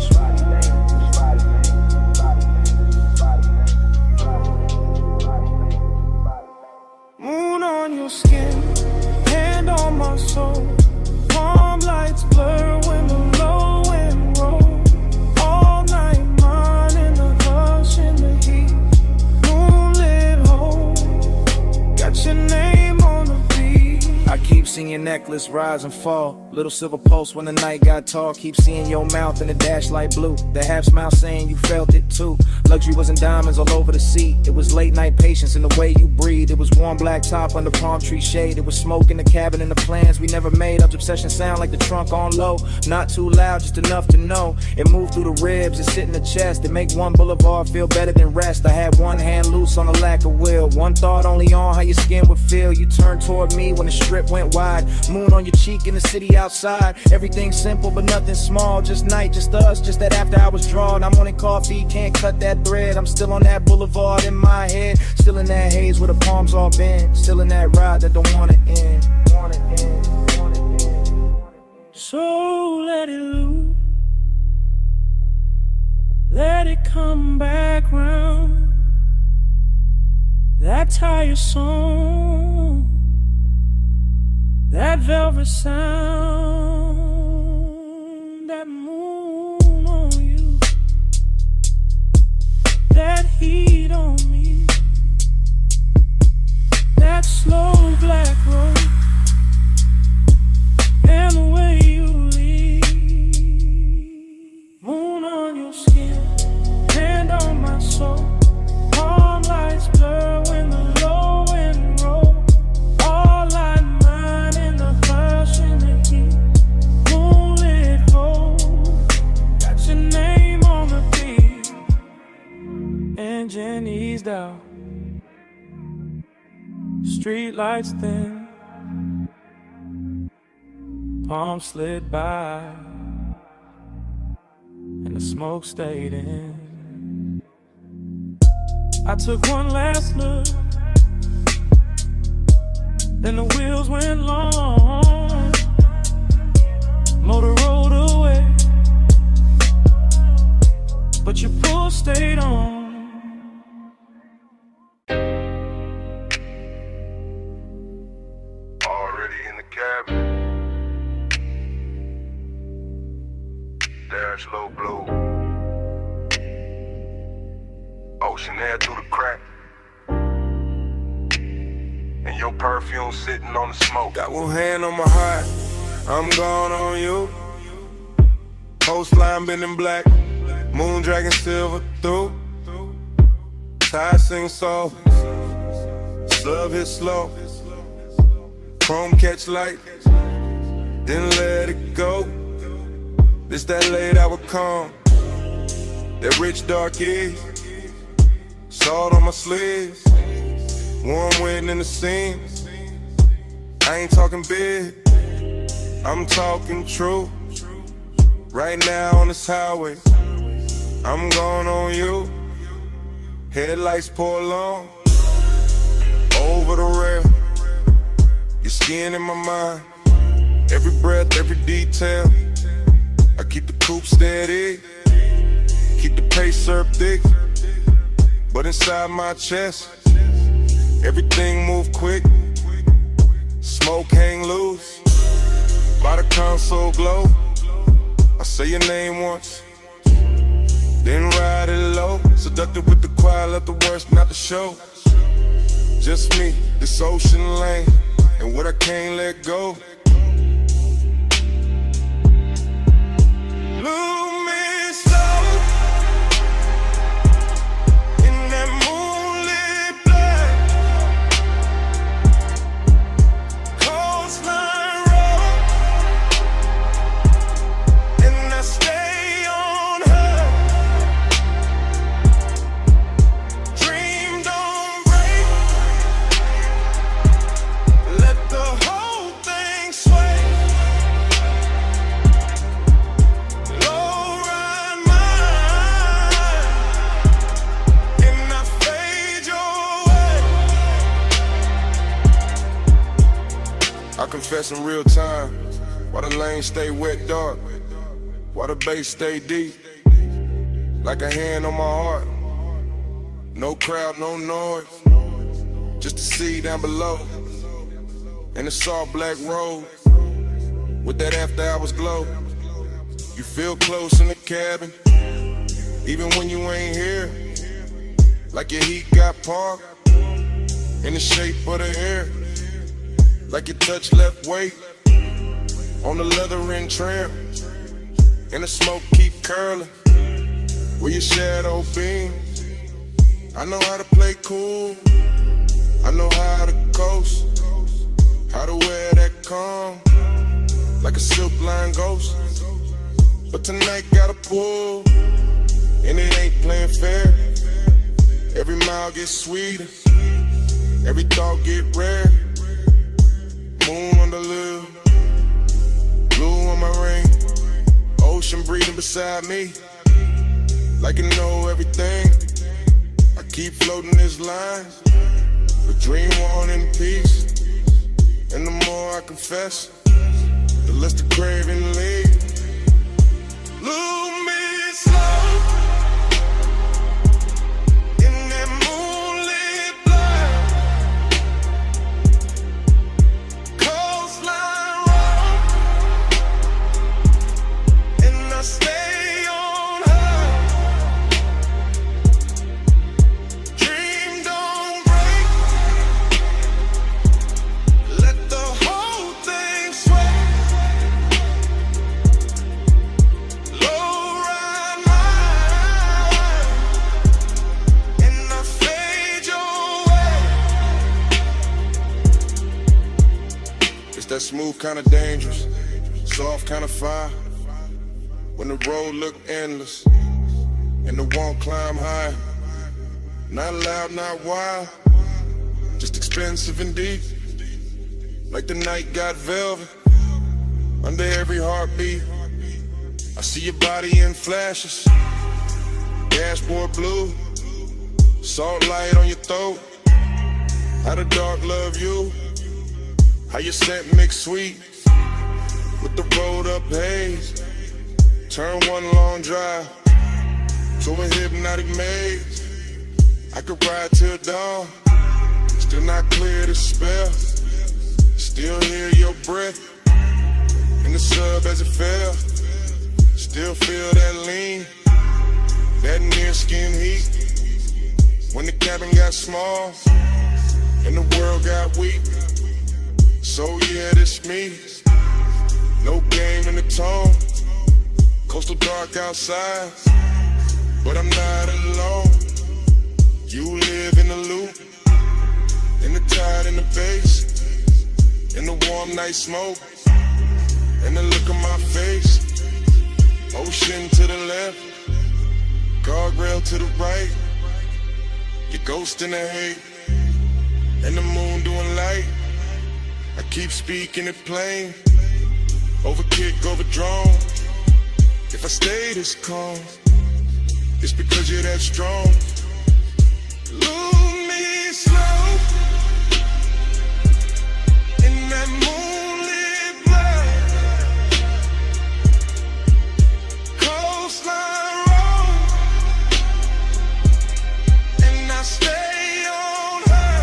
Moon on your skin, hand on my soul. Warm lights blur when the low and roll. All night, mine in the hush in the heat. Moonlit hole, got your name on the beat. I keep seeing your necklace rise and fall. Little silver pulse when the night got tall. Keep seeing your mouth in the dash light blue. The half smile saying you felt it too. Luxury wasn't diamonds all over the seat. It was late night patience in the way you breathe. It was warm black top under palm tree shade. It was smoke in the cabin and the plans we never made. Up obsession sound like the trunk on low. Not too loud, just enough to know. It moved through the ribs, it sit in the chest. It make one boulevard feel better than rest. I had one hand loose on the lack of will. One thought only on how your skin would feel. You turned toward me when the strip went wide. Moon on your cheek in the city outside. Everything simple but nothing small. Just night, just us, just that after I was drawn. I'm wanting coffee, can't cut that thread. I'm still on that boulevard in my head. Still in that haze where the palms all bend. Still in that ride that don't wanna end. So let it loose. Let it come back round. That tired song, that velvet sound, that moon on you, that heat on me, that slow black road, and the way you leave. Moon on your skin, hand on my soul. Palm lights blur when the low end roll. All light mine in the hush in the heat. Moonlit hole, got your name on the beat. Engine eased out. Street lights thin, palms slid by, and the smoke stayed in. I took one last look, then the wheels went long. Motor rolled away, but your pull stayed on. Already in the cabin. Dash low blue. Ocean air through the crack. And your perfume sitting on the smoke. Got one hand on my heart, I'm gone on you. Coastline been in black, moon dragging silver through. Tide sing soft, slub hit slow. Chrome catch light, then let it go. This that late hour calm, that rich dark is. Salt on my sleeves, warm wind in the seams. I ain't talking big, I'm talking true. Right now on this highway, I'm going on you. Headlights pour long, over the rail. Your skin in my mind, every breath, every detail. I keep the coupe steady, keep the pace up thick. But inside my chest, everything move quick. Smoke hang loose, by the console glow. I say your name once, then ride it low. Seductive with the choir, let the worst not the show. Just me, this ocean lane, and what I can't let go. Lose me slow in that moonlit black. Coastline road, and I stay on her. Dream don't break, let the whole thing sway. Low ride mine, and I fade your way. I confess in real time, why the lane stay wet dark, why the bass stay deep, like a hand on my heart. No crowd, no noise, just the sea down below, and the soft black road, with that after hours glow. You feel close in the cabin, even when you ain't here, like your heat got parked, in the shape of the air, like your touch left weight, on the leather and trim, and the smoke keep curling, where your shadow beams. I know how to play cool, I know how to coast, how to wear that calm, like a silk line ghost. But tonight gotta pull, and it ain't playing fair. Every mile gets sweeter, every thought get rare. Moon on the lip, blue on my ring, ocean breathing beside me, like you know everything. I keep floating this line, but dream on in peace. And the more I confess, the less the craving leaves. Lose me slow in that moonlit black. Coastline road, and I stay on her. Dream don't break, let the whole thing sway. Low ride mine, and I fade your way. It's that smooth kind of dangerous, soft kind of fire. When the road look endless, and the won't climb high. Not loud, not wild, just expect expensive and deep, like the night got velvet. Under every heartbeat, I see your body in flashes. Dashboard blue, salt light on your throat. How the dark love you, how your scent mix sweet with the rolled up haze. Turn one long drive to a hypnotic maze. I could ride till dawn, still not clear the spell. Still hear your breath in the sub as it fell. Still feel that lean, that near skin heat. When the cabin got small and the world got weak. So yeah, this me. No game in the tone. Coastal dark outside, but I'm not alone. You live in the loop, in the tide and the bass, in the warm night smoke, and the look on my face. Ocean to the left, guardrail to the right. Your ghost in the hate, and the moon doing light. I keep speaking it plain, over kick, over drone. If I stay this calm, it's because you're that strong. Lose me slow in that moonlit blur. Coastline road, and I stay on her.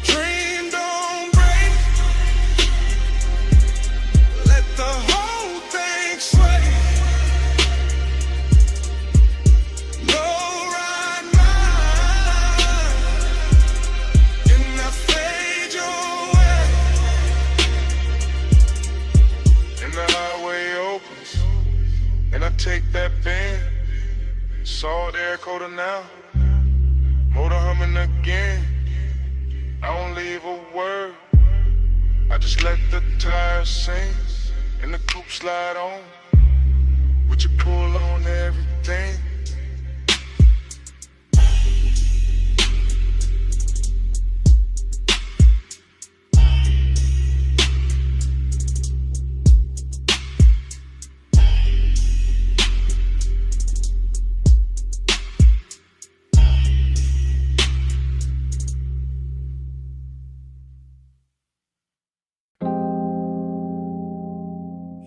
Dream don't break, let the whole thing sway. Low ride mine, and I fade your way. And the highway opens, and I take that bend. Salt air coated now, motor humming again. I don't leave a word, I just let the tires sing, and the coupe slide on. Would you pull on everything?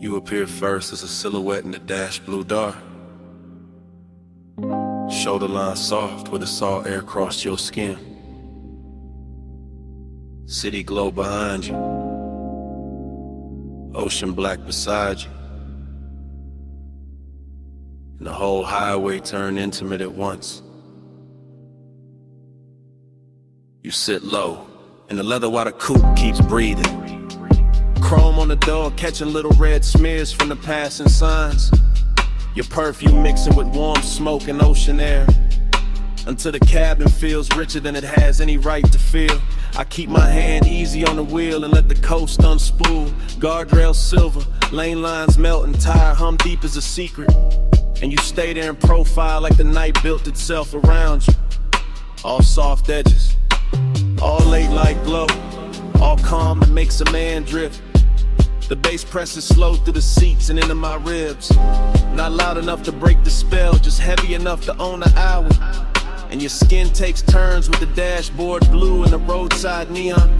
You appear first as a silhouette in the dash blue dark. Shoulder line soft where the salt air crossed your skin. City glow behind you, ocean black beside you, and the whole highway turned intimate at once. You sit low in the leather while the coupe keeps breathing. Chrome on the door, catching little red smears from the passing signs. Your perfume mixing with warm smoke and ocean air, until the cabin feels richer than it has any right to feel. I keep my hand easy on the wheel and let the coast unspool. Guardrail silver, lane lines melt and tire hum deep as a secret. And you stay there in profile like the night built itself around you. All soft edges, all late light glow, all calm that makes a man drift. The bass presses slow through the seats and into my ribs. Not loud enough to break the spell, just heavy enough to own the hour. And your skin takes turns with the dashboard blue and the roadside neon.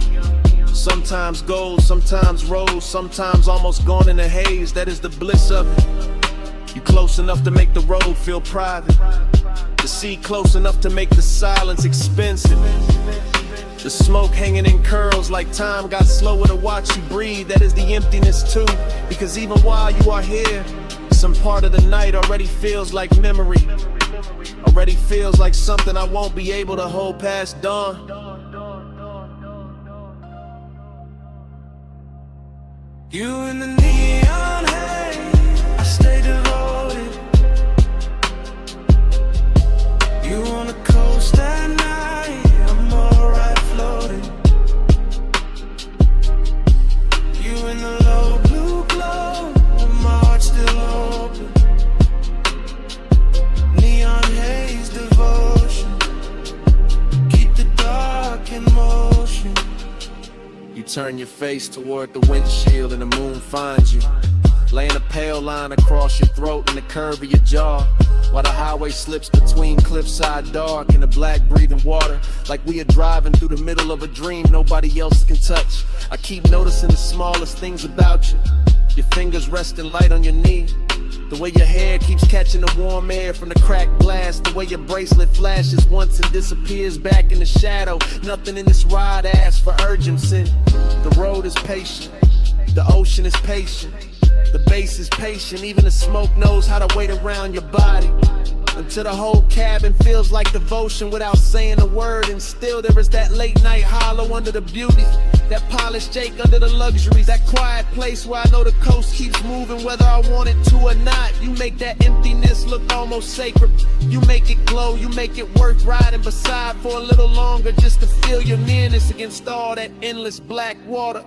Sometimes gold, sometimes rose, sometimes almost gone in a haze. That is the bliss of it. You close enough to make the road feel private. The sea close enough to make the silence expensive. The smoke hanging in curls like time got slower to watch you breathe. That is the emptiness too, because even while you are here, some part of the night already feels like memory. Already feels like something I won't be able to hold past dawn. You in the neon haze, I stay devoted. You on the coast at night, I'm alright floating. You in the low blue glow, my heart still open. Neon haze devotion. turn your face toward the windshield and the moon finds you. Laying a pale line across your throat and the curve of your jaw, while the highway slips between cliffside dark and the black breathing water, like we are driving through the middle of a dream nobody else can touch. I keep noticing the smallest things about you. Your fingers resting light on your knee, the way your hair keeps catching the warm air from the cracked glass, the way your bracelet flashes once and disappears back in the shadow. Nothing in this ride asks for urgency. The road is patient, the ocean is patient, the bass is patient, even the smoke knows how to wait around your body. Until the whole cabin feels like devotion without saying a word. And still there is that late night hollow under the beauty, that polished Jake under the luxuries, that quiet place where I know the coast keeps moving whether I want it to or not. You make that emptiness look almost sacred. You make it glow, you make it worth riding beside for a little longer, just to feel your nearness against all that endless black water.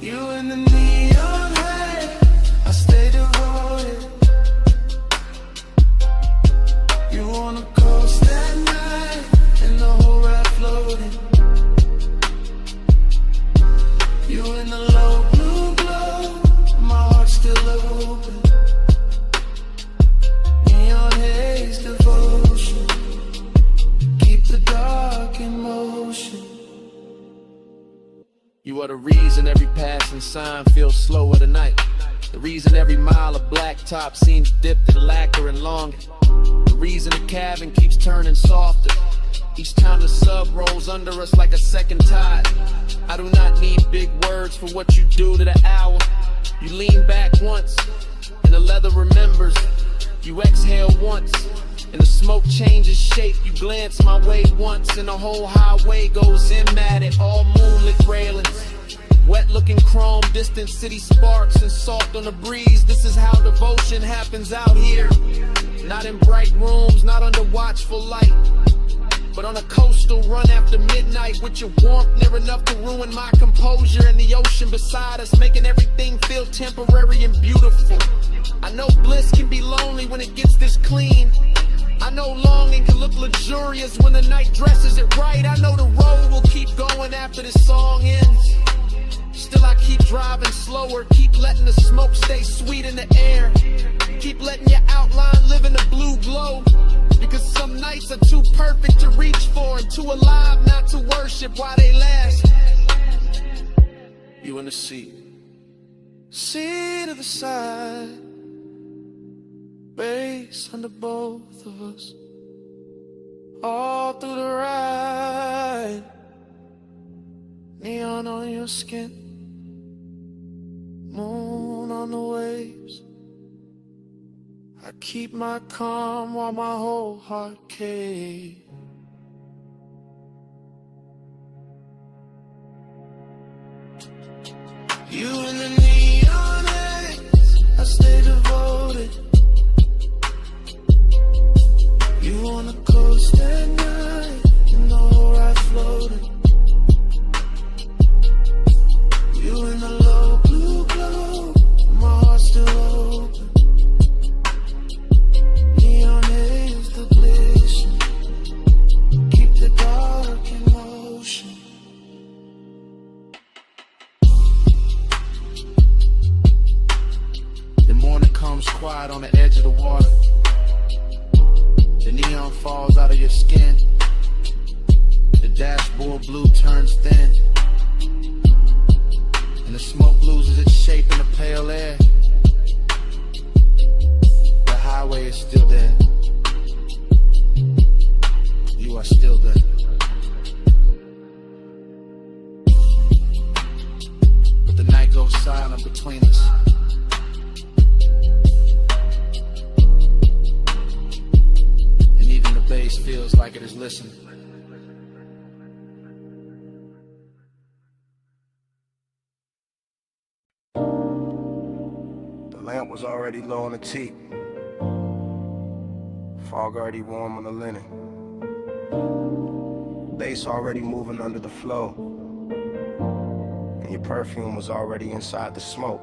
You in the neon light, I stay devoted. You on the coast at night, and the whole ride floating. You in the low blue glow, my heart's still open. Neon haze devotion, keep the dark in motion. You are the reason every passing sign feels slower tonight. The reason every mile of blacktop seems dipped in lacquer and longer. The reason the cabin keeps turning softer each time the sub rolls under us like a second tide. I do not need big words for what you do to the hour. You lean back once, and the leather remembers. You exhale once, and the smoke changes shape. You glance my way once, and the whole highway goes in at it. All moonlit railings, wet looking chrome, distant city sparks and salt on the breeze. This is how devotion happens out here. Not in bright rooms, not under watchful light, but on a coastal run after midnight, with your warmth near enough to ruin my composure, and the ocean beside us making everything feel temporary and beautiful. I know bliss can be lonely when it gets this clean. I know longing can look luxurious when the night dresses it right. I know the road will keep going after this song ends. Still I keep driving slower, keep letting the smoke stay sweet in the air. Keep letting your outline live in the blue glow, because some nights are too perfect to reach for and too alive not to worship while they last. You in the seat of the side, bass under both of us, all through the ride. Neon on your skin, moon on the waves. I keep my calm while my whole heart caves. You in the neon haze, I stay devoted. You on the coast at night, and the whole ride floating. You in the low blue glow, my heart's still open. Neon haze depletion, keep the dark in motion. The morning comes quiet on the edge of the water. The neon falls out of your skin. The dashboard blue turns thin, and the smoke loses its shape in the pale air. The highway is still there. You are still there. But the night goes silent between us. And even the bass feels like it is listening. The lamp was already low on the teak. Fog already warm on the linen. Bass already moving under the flow. And your perfume was already inside the smoke.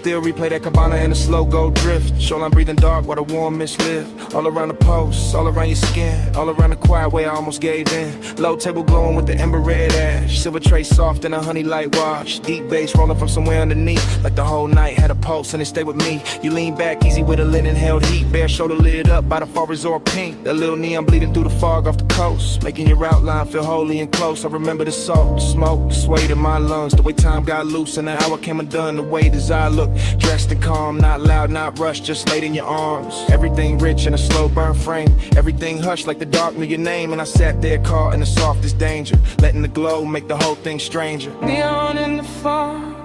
still replay that cabana in a slow go drift. Shoreline breathing dark while the warm mist live. All around the post, all around your skin, all around the quiet way I almost gave in. Low table glowing with the ember red ash. Silver tray soft in a honey light wash. Deep bass rolling from somewhere underneath. Like the whole night had a pulse and it stayed with me. You lean back easy with a linen held heat. Bare shoulder lid up by the far resort pink. That little neon bleeding through the fog off the coast. Making your outline feel holy and close. I remember the salt, the smoke, the sway in my lungs. The way time got loose and the hour came undone. The way desire looked dressed and calm. Not loud, not rushed, just laid in your arms. Everything rich in a slow burn frame. Everything hushed like the dark knew your name. And I sat there caught in the softest danger. Letting the glow make the whole thing stranger. Neon in the fog.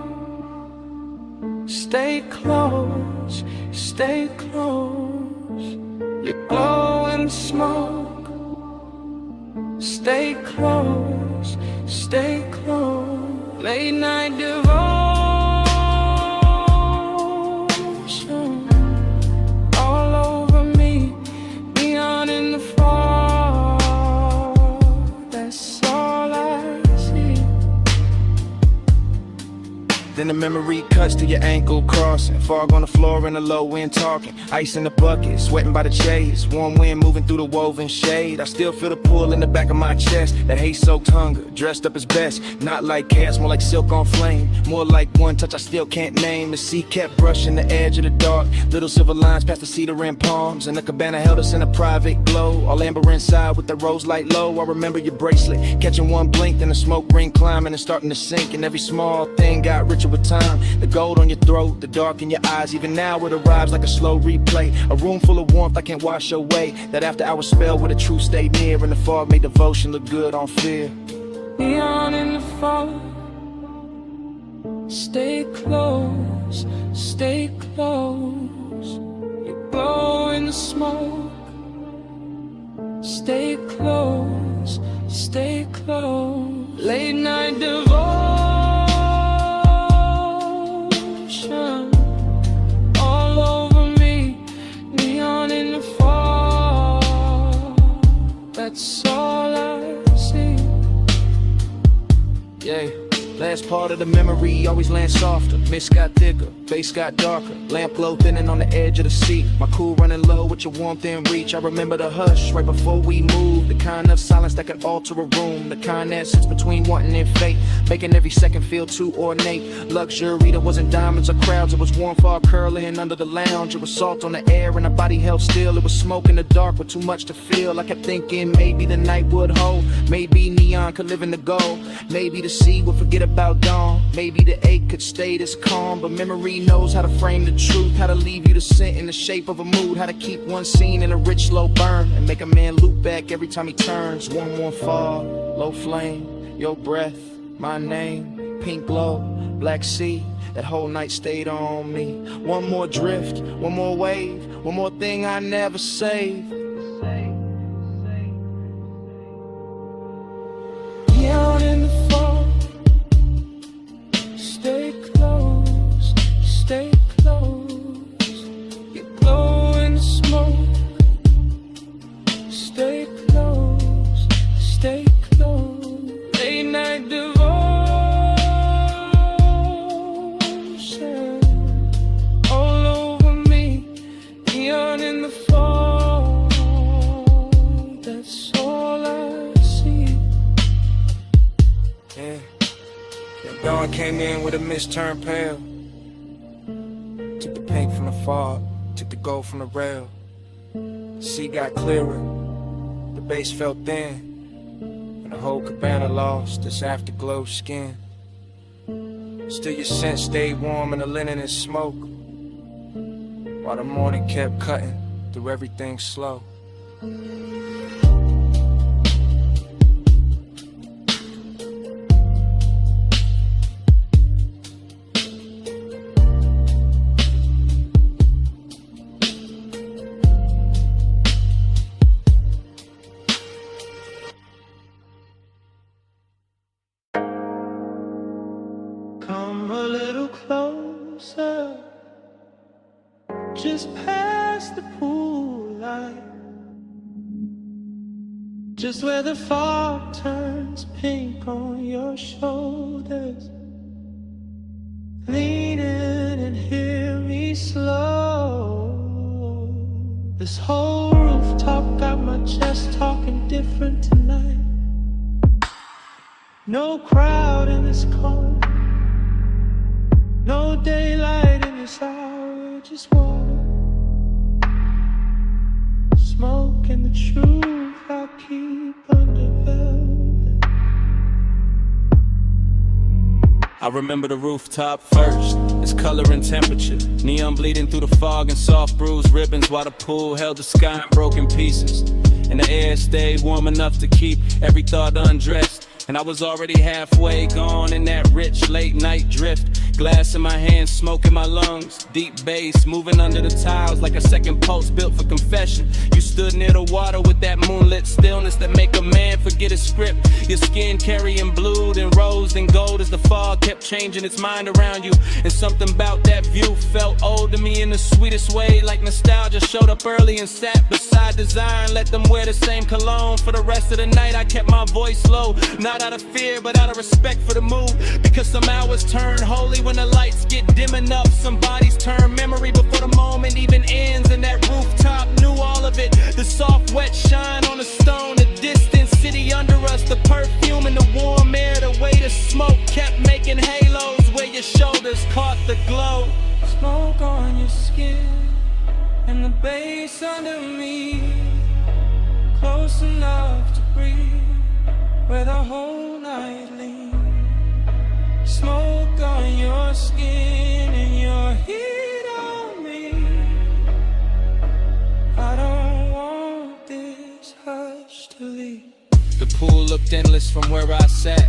Stay close, stay close. You glow in the smoke. Stay close, stay close. Late night devotion. All over me. Neon in the fog. That's all I see. Then the memory cuts to your ankle crossing. Fog on the floor in the low wind talking. Ice in the bucket, sweating by the chase. Warm wind moving through the woven shade. I still feel the pull in the back of my chest. That haze-soaked hunger, dressed up as best. Not like chaos, more like silk on flame. More like one touch I still can't name. The sea kept brushing the edge of the dark. Little silver lines past the cedar and palms. And the cabana held us in a private glow. All amber inside with the rose light low. I remember your bracelet, catching one blink. Then the smoke ring climbing and starting to sink. And every small thing got richer with time. The gold on your throat, the dark in your eyes. Even now it arrives like a slow replay. A room full of warmth I can't wash away. That after hour spell where the truth stayed near. And the fog made devotion look good on fear. Neon in the fog. Stay close, stay close. You glow in the smoke. Stay close, stay close. Late night devotion. All over me. Neon in the fog. That's all I see. Yeah. Last part of the memory always lands softer. Mist got thicker, face got darker. Lamp glow thinning on the edge of the seat. My cool running low with your warmth in reach. I remember the hush right before we moved. The kind of silence that can alter a room. The kind that sits between wanting and fate, making every second feel too ornate. Luxury that wasn't diamonds or crowds. It was warm fog curling under the lounge. It was salt on the air and our body held still. It was smoke in the dark with too much to feel. I kept thinking maybe the night would hold. Maybe neon could live in the gold. Maybe the sea would forget about dawn. Maybe the ache could stay this calm. But memory knows how to frame the truth. How to leave you the scent in the shape of a mood. How to keep one scene in a rich slow burn. And make a man loop back every time he turns. One more fall, low flame. Your breath, my name. Pink glow, black sea. That whole night stayed on me. One more drift, one more wave. One more thing I never saved. Neon in the fog. Stay close, stay close. You glow in the smoke. Stay close, stay close. Late night devotion. All over me. Neon in the fog. That's all I see. Yeah. Dawn came in with a mist turned pale. Took the paint from the fog, took the gold from the rail. The sea got clearer, the base felt thin, and the whole cabana lost its afterglow skin. Still your scent stayed warm in the linen and smoke, while the morning kept cutting through everything slow. Come a little closer, just past the pool light, just where the fog turns pink on your shoulders, leaning and hear me slow. This whole rooftop got my chest talking different tonight. No crowd in this corner, no daylight in this hour, just water, smoke and the truth I'll keep under velvet. I remember the rooftop first, its color and temperature, neon bleeding through the fog and soft bruised ribbons, while the pool held the sky in broken pieces, and the air stayed warm enough to keep every thought undressed. And I was already halfway gone in that rich late night drift. Glass in my hand, smoke in my lungs, deep bass moving under the tiles like a second pulse built for confession. You stood near the water with that moonlit stillness that make a man forget his script. Your skin carrying blue, then rose, then gold as the fog kept changing its mind around you. And something about that view felt old to me in the sweetest way, like nostalgia showed up early and sat beside desire and let them wear the same cologne. For the rest of the night I kept my voice low, not out of fear but out of respect for the mood, because some hours turn holy when the lights get dim enough. Some bodies turn memory before the moment even ends, and that rooftop knew all of it. The soft wet shine on the stone, the distant city under us, the perfume and the warm air, the way the smoke kept making halos where your shoulders caught the glow. Smoke on your skin and the bass under me, close enough to breathe where the whole night leans. Smoke on your skin and your heat on me. I don't want this hush to leave. The pool looked endless from where I sat,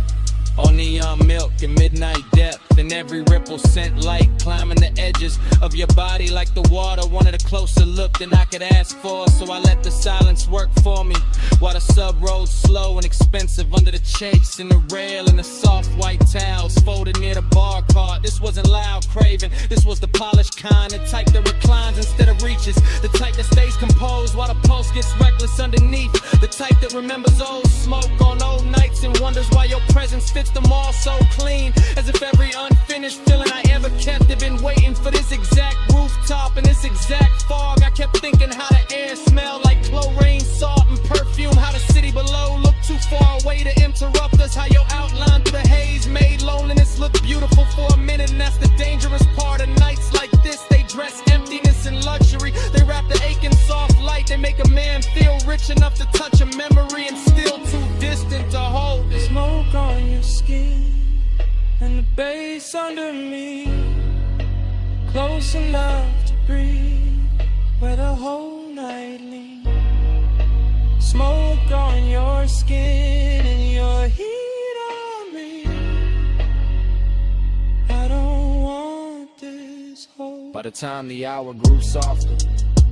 all neon milk and midnight depth, and every ripple sent light climbing the edges of your body like the water wanted a closer look than I could ask for. So I let the silence work for me while the sub rolled slow and expensive under the chase and the rail and the soft white towels folded near the bar cart. This wasn't loud craving, this was the polished kind, the type that reclines instead of reaches, the type that stays composed while the pulse gets reckless underneath, the type that remembers old smoke on old nights and wonders why your presence fits them all so clean, as if every unfinished feeling I ever kept had been waiting for this exact rooftop and this exact fog. I kept thinking how the air smelled like chlorine, salt and perfume, how the city below looked too far away to interrupt us, how your outline through the haze made loneliness look beautiful for a minute. And that's the dangerous part of nights like this, they dress emptiness and luxury, they wrap the aching soft light, they make a man feel rich enough to touch a memory and still too distant to hold it. Smoke on your skin and the bass under me, close enough to breathe where the whole night leans. Smoke on your skin and your heat on me. I don't want this whole. By the time the hour grew softer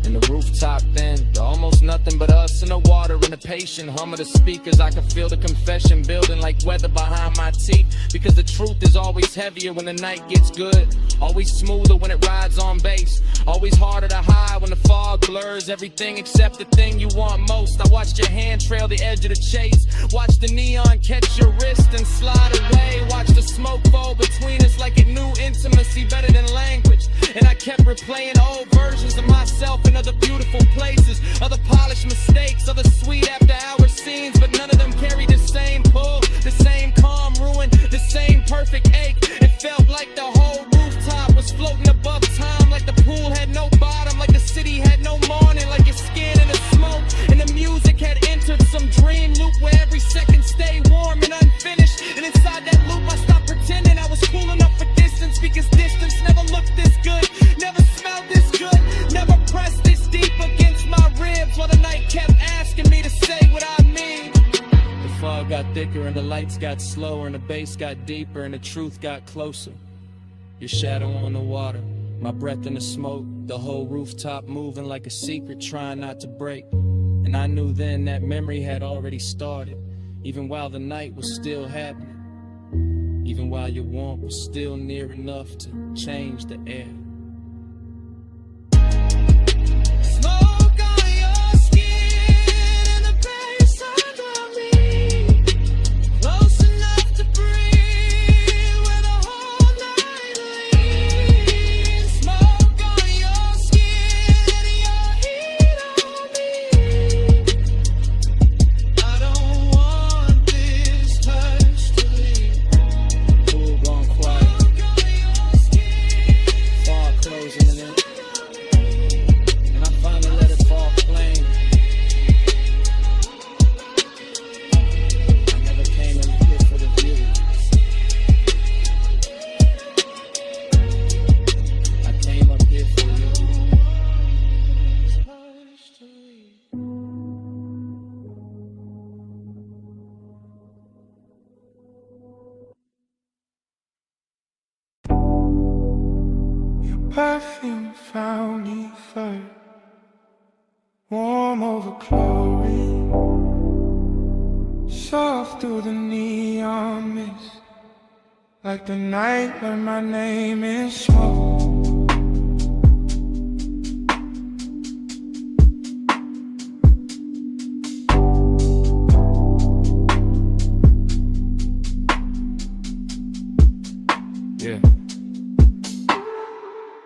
and the rooftop thinned, almost nothing but us and the water and the patient hum of the speakers, I could feel the confession building like weather behind my teeth. Because the truth is always heavier when the night gets good, always smoother when it rides on bass, always harder to hide when the fog blurs everything except the thing you want most. I watched your hand trail the edge of the chase, watched the neon catch your wrist and slide away, watched the smoke fall between us like it knew intimacy better than language. And I kept replaying old versions of myself in other beautiful places, other polished mistakes, other sweet after hour scenes, but none of them carried the same pull, the same calm ruin, the same perfect ache. It felt like the whole rooftop was floating above time, like the pool had no bottom, like the city had no morning, like your skin in the smoke, and the music had entered some dream loop where every second stayed warm and unfinished. And inside that loop I stopped pretending I was cool enough for distance, because distance never looked this good, never smelled this good, never pressed this deep against my ribs, while the night kept asking me to say what I mean. The fog got thicker and the lights got slower and the bass got deeper and the truth got closer. Your shadow on the water, my breath in the smoke, the whole rooftop moving like a secret trying not to break. And I knew then that memory had already started, even while the night was still happening, even while your warmth was still near enough to change the air. Smoke on your skin and the bass under me, close enough to breathe where the whole night leans. perfume found me first, warm over chlorine, soft through the neon mist, like the night learned my name in smoke.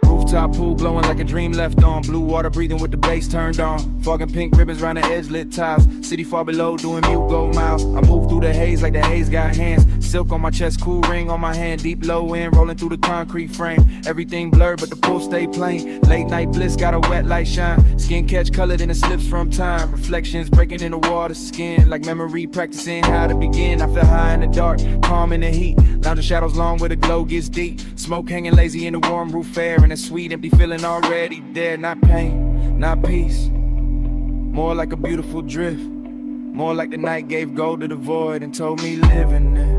Rooftop pool glowing like a dream left on. Blue water breathing with the bass turned on. Fog and pink ribbons round the edge, lit tiles. City far below doing mute gold miles. I move through the haze like the haze got hands. Silk on my chest, cool ring on my hand. Deep low end, rolling through the concrete frame. Everything blurred but the pool stay plain. Late night bliss got a wet light shine. Skin catch colored in the slips from time. Reflections breaking in the water skin. Like memory practicing how to begin. I feel high in the dark, calm in the heat. Lounge shadows long where the glow gets deep. Smoke hanging lazy in the warm roof air. And a sweet empty feeling already there. Not pain, not peace. More like a beautiful drift. More like the night gave gold to the void and told me live in it.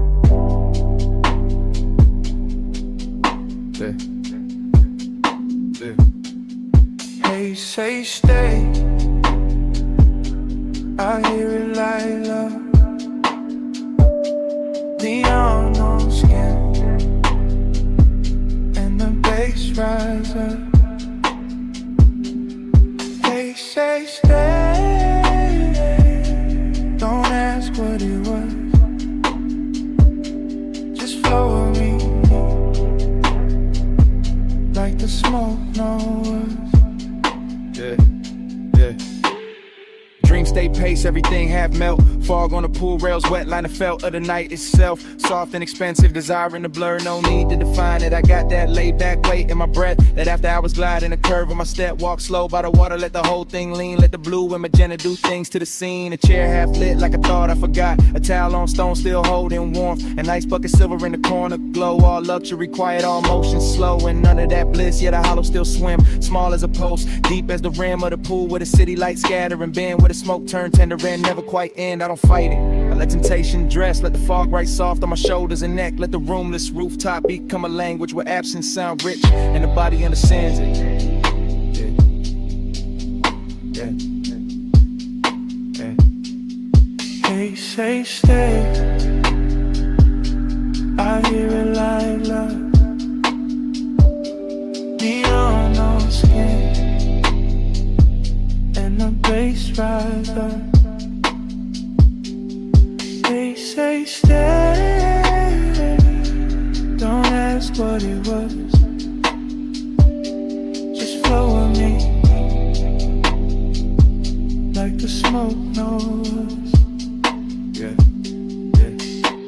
Hey, say stay. I hear it like love. Neon on skin, and the bass rise up. They say stay. Don't ask what it was. Just flow with me, like the smoke knows. Dream stay pace, everything half melt. Fog on the pool rails, wet line of felt of the night itself. Soft and expensive, desire in the blur, no need to define it. I got that laid back weight in my breath. That after hours glide in a curve of my step. Walk slow by the water, let the whole thing lean. Let the blue and magenta do things to the scene. A chair half lit like I thought I forgot. A towel on stone still holding warmth. An ice bucket silver in the corner glow. All luxury, quiet, all motion slow. And none of that bliss, yet a hollow still swim. Small as a post, deep as the rim of the pool. Where the city lights scatter and bend. Where the smoke turn tender and never quite end. I don't fight it. I let temptation dress. Let the fog right soft on my shoulders and neck. Let the roomless rooftop become a language where absence sound rich and the body understands it. They say stay. I hear it like love. Neon on skin, and the bass rise up. They say stay. Don't ask what it was. Just flow with me, like the smoke knows.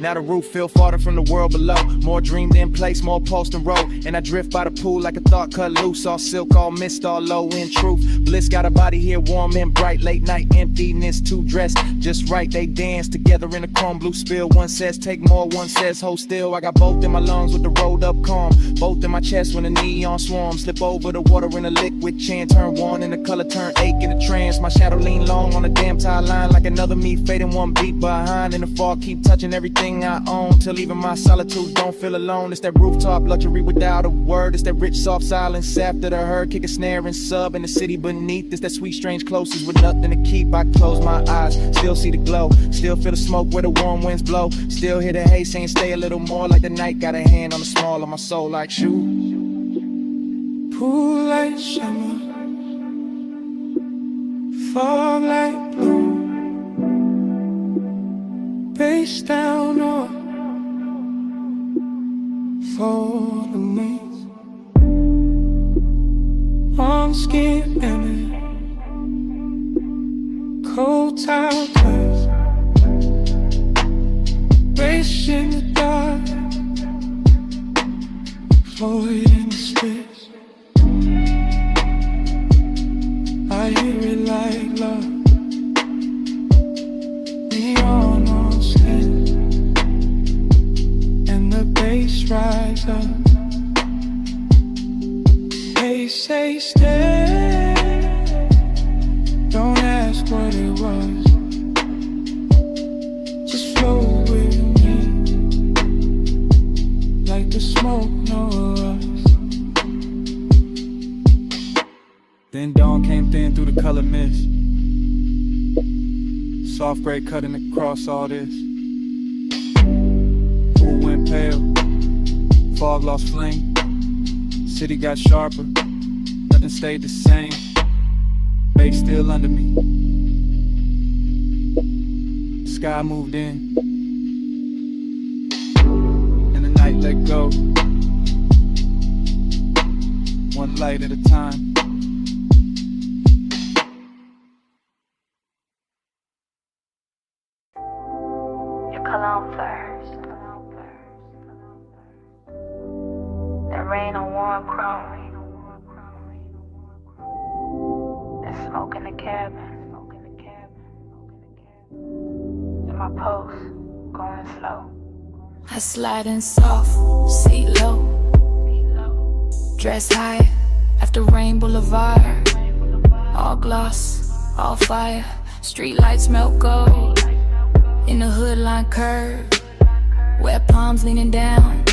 Now the roof feel farther from the world below. More dreamed in place, more pulsed and roll. And I drift by the pool like a thought cut loose. All silk, all mist, all low in truth. Bliss got a body here warm and bright. Late night emptiness, two dressed just right. They dance together in a chrome blue spill. One says take more, one says hold still. I got both in my lungs with the rolled up calm. Both in my chest when the neon swarm. Slip over the water in a liquid chin. Turn one and the color turn ache in a trance. My shadow lean long on the damn tie line. Like another me fading one beat behind. In the fog keep touching everything I own, till even my solitude don't feel alone. It's that rooftop luxury without a word. It's that rich soft silence after the herd. Kick a snare and sub in the city beneath. It's that sweet strange closest with nothing to keep. I close my eyes, still see the glow. Still feel the smoke where the warm winds blow. Still hear the haze saying stay a little more. Like the night got a hand on the small of my soul like shoe. Pool like summer, fog like blue. Face down or for the maze. On skin and cold towel place. Race in the dark, Floyd in the space. I hear it like love. Neon on skin, and the bass rise up. They say stay. Don't ask what it was. Just flow with me, like the smoke knows. through the color mist. Soft gray cutting across all this. Pool went pale, fog lost flame. City got sharper, nothing stayed the same. Bay still under me. Sky moved in, and the night let go. One light at a time. Cologne first. That rain on warm chrome. That smoke in the cabin. And my pulse going slow. I slide in soft, seat low. Dress high after Rain Boulevard. All gloss, all fire. Street lights melt gold. In the hood line curve, wet palms leaning down,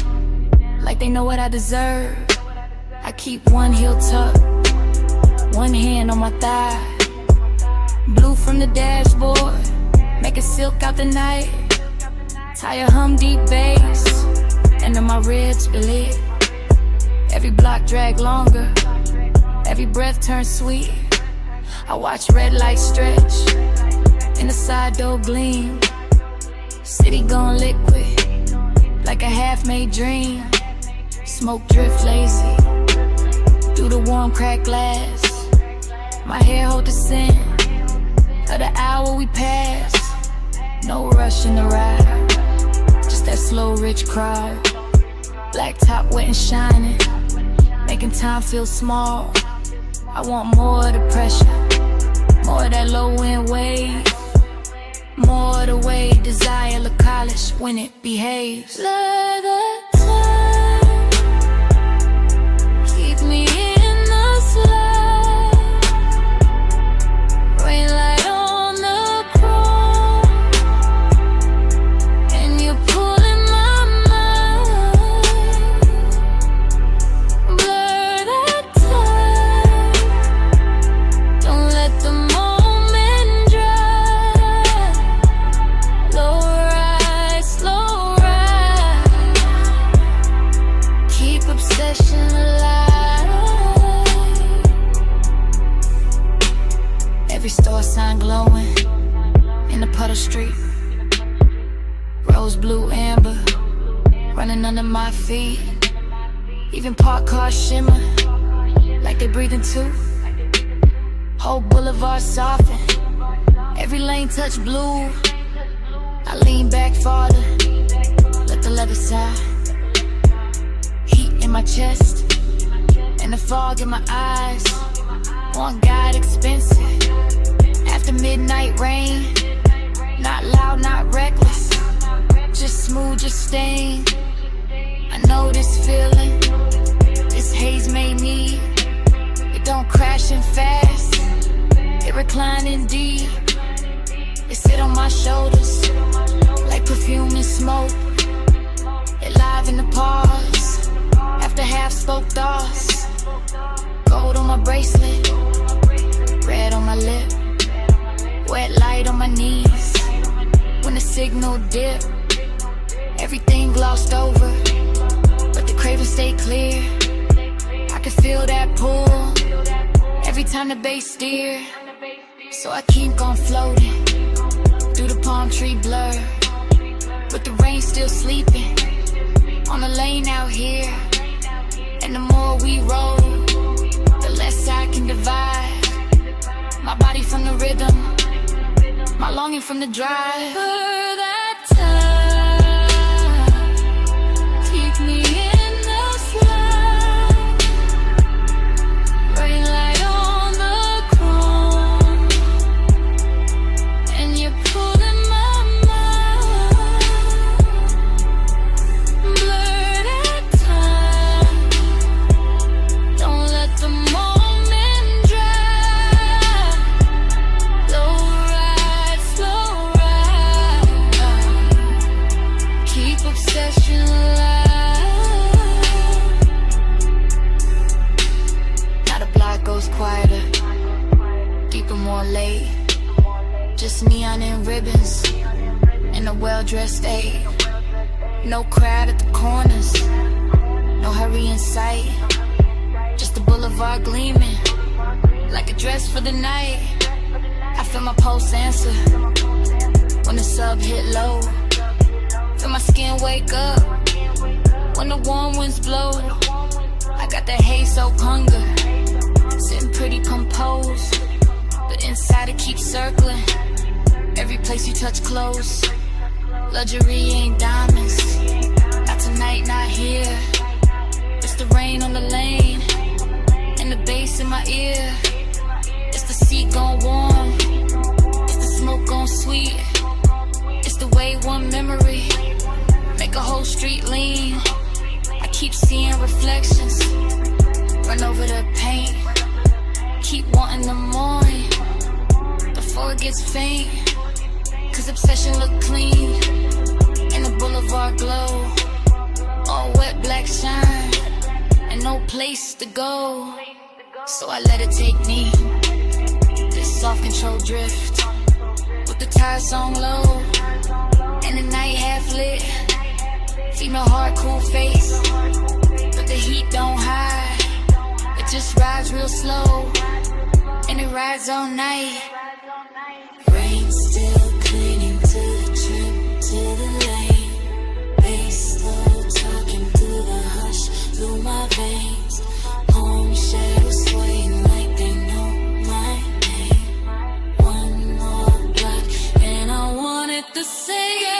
like they know what I deserve. I keep one heel tucked, one hand on my thigh. Blue from the dashboard, making silk out the night. Tire hum deep bass, and then my ribs bleed. Every block drag longer, every breath turns sweet. I watch red lights stretch, and the side door gleam. City gone liquid, like a half-made dream. Smoke drift lazy, through the warm cracked glass. My hair hold the scent of the hour we pass. No rush in the ride, just that slow rich crowd. Black top wet and shining, making time feel small. I want more of the pressure, more of that low end wave. More the way desire look college when it behaves. Let the time keep me in the slide. Rain light on the chrome, and you're pulling my mind. Blur that time, don't let the moment dry. Slow ride, slow ride. Keep obsession alive. Every store sign glowing in the puddle street. Rose, blue, amber, running under my feet. Even parked cars shimmer like they breathing too. Whole boulevard soften, every lane touch blue. I lean back farther, let the leather side. Heat in my chest, and the fog in my eyes. One guide expensive, after midnight rain. Not loud, not reckless, just smooth, just staying. I know this feeling, this haze made me. It don't crash in fast, it reclining deep. It sit on my shoulders, like perfume and smoke. It live in the pause, after half spoke thoughts. Gold on my bracelet, red on my lip. Wet light on my knees, when the signal dip. Everything glossed over, but the craving stay clear. I can feel that pull, every time the bass steer. So I keep on floating, through the palm tree blur, but the rain still sleeping on the lane out here. And the more we roll, the less I can divide my body from the rhythm, my longing from the drive. For that time, keep me in the slide. Rain light on the chrome, and you're pulling my mind. Blur that time, don't let the moment dry. Slow ride, slow ride. Just neon and ribbons and a well-dressed aide. No crowd at the corners, no hurry in sight. Just the boulevard gleaming like a dress for the night. I feel my pulse answer when the sub hit low. Feel my skin wake up when the warm winds blow. I got that haze soaked hunger, sitting pretty composed, but inside it keeps circling. Every place you touch close. Luxury ain't diamonds. Not tonight, not here. It's the rain on the lane and the bass in my ear. It's the seat gone warm. It's the smoke gone sweet. It's the way one memory make a whole street lean. I keep seeing reflections run over the paint. Keep wanting the morning before it gets faint. Cause obsession look clean in the boulevard glow. All wet black shine and no place to go. So I let it take me. This soft control drift with the tires on low and the night half lit. Female heart, cool face, but the heat don't hide. It just rides real slow and it rides all night. Rain still clinging to the trip, to the lane. Bass slow, talking through the hush, through my veins. Home shadows swaying like they know my name. One more block and I wanted to say it.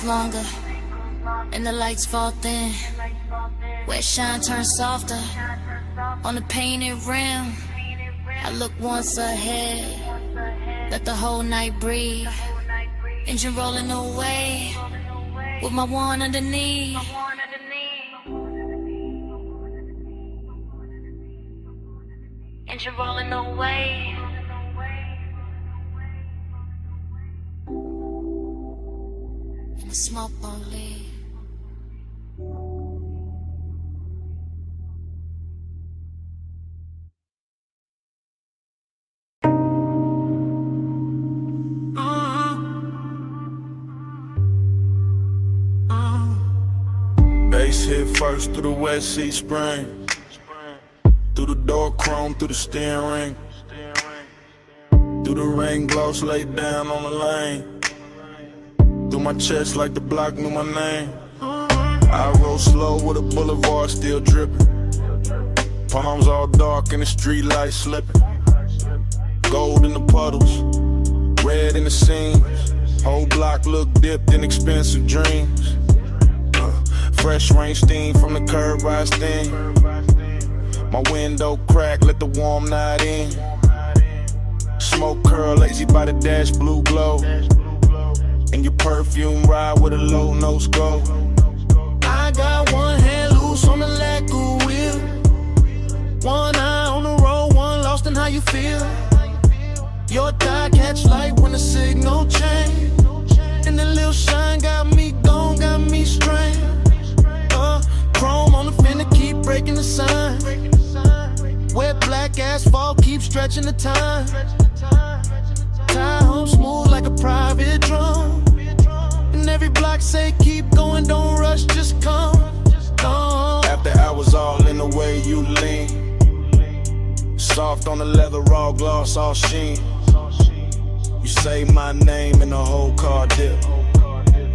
Longer and the lights fall thin, where shine turns softer on the painted rim. I look once ahead, let the whole night breathe. Engine rolling away with my one underneath. Engine rolling away. And the smoke won't leave. Bass hit first through the West Sea Spring. Through the door chrome, through the steering ring. Through the rain gloss laid down on the lane. Through my chest like the block knew my name. I roll slow with a boulevard still dripping. Palms all dark and the street lights slipping. Gold in the puddles, red in the seams. Whole block look dipped in expensive dreams. Fresh rain steam from the curb rise steam. My window crack, let the warm night in. Smoke curl, lazy by the dash, blue glow. And your perfume ride with a low nose go. I got one hand loose on the lacquer wheel. One eye on the road, one lost in how you feel. Your tie catch light when the signal change. And the little shine got me gone, got me strained. Chrome on the fender, keep breaking the sign. Wet black asphalt, keep stretching the time. Tie home smooth like a private drum. And every block say keep going, don't rush, just come. After hours all in the way you lean. Soft on the leather, raw gloss, all sheen. You say my name and the whole car dip.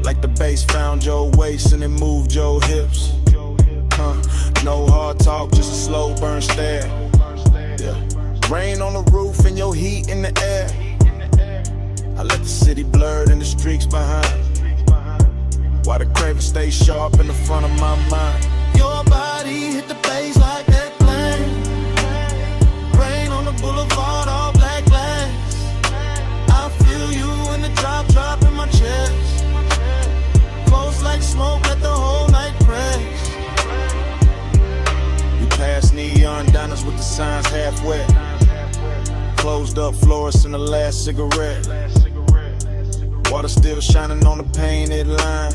Like the bass found your waist and it moved your hips. No hard talk, just a slow burn stare. Yeah. Rain on the roof and your heat in the air. I let the city blur and the streaks behind. While the craven stay sharp in the front of my mind. Closed up florist in the last cigarette. Water still shining on the painted line.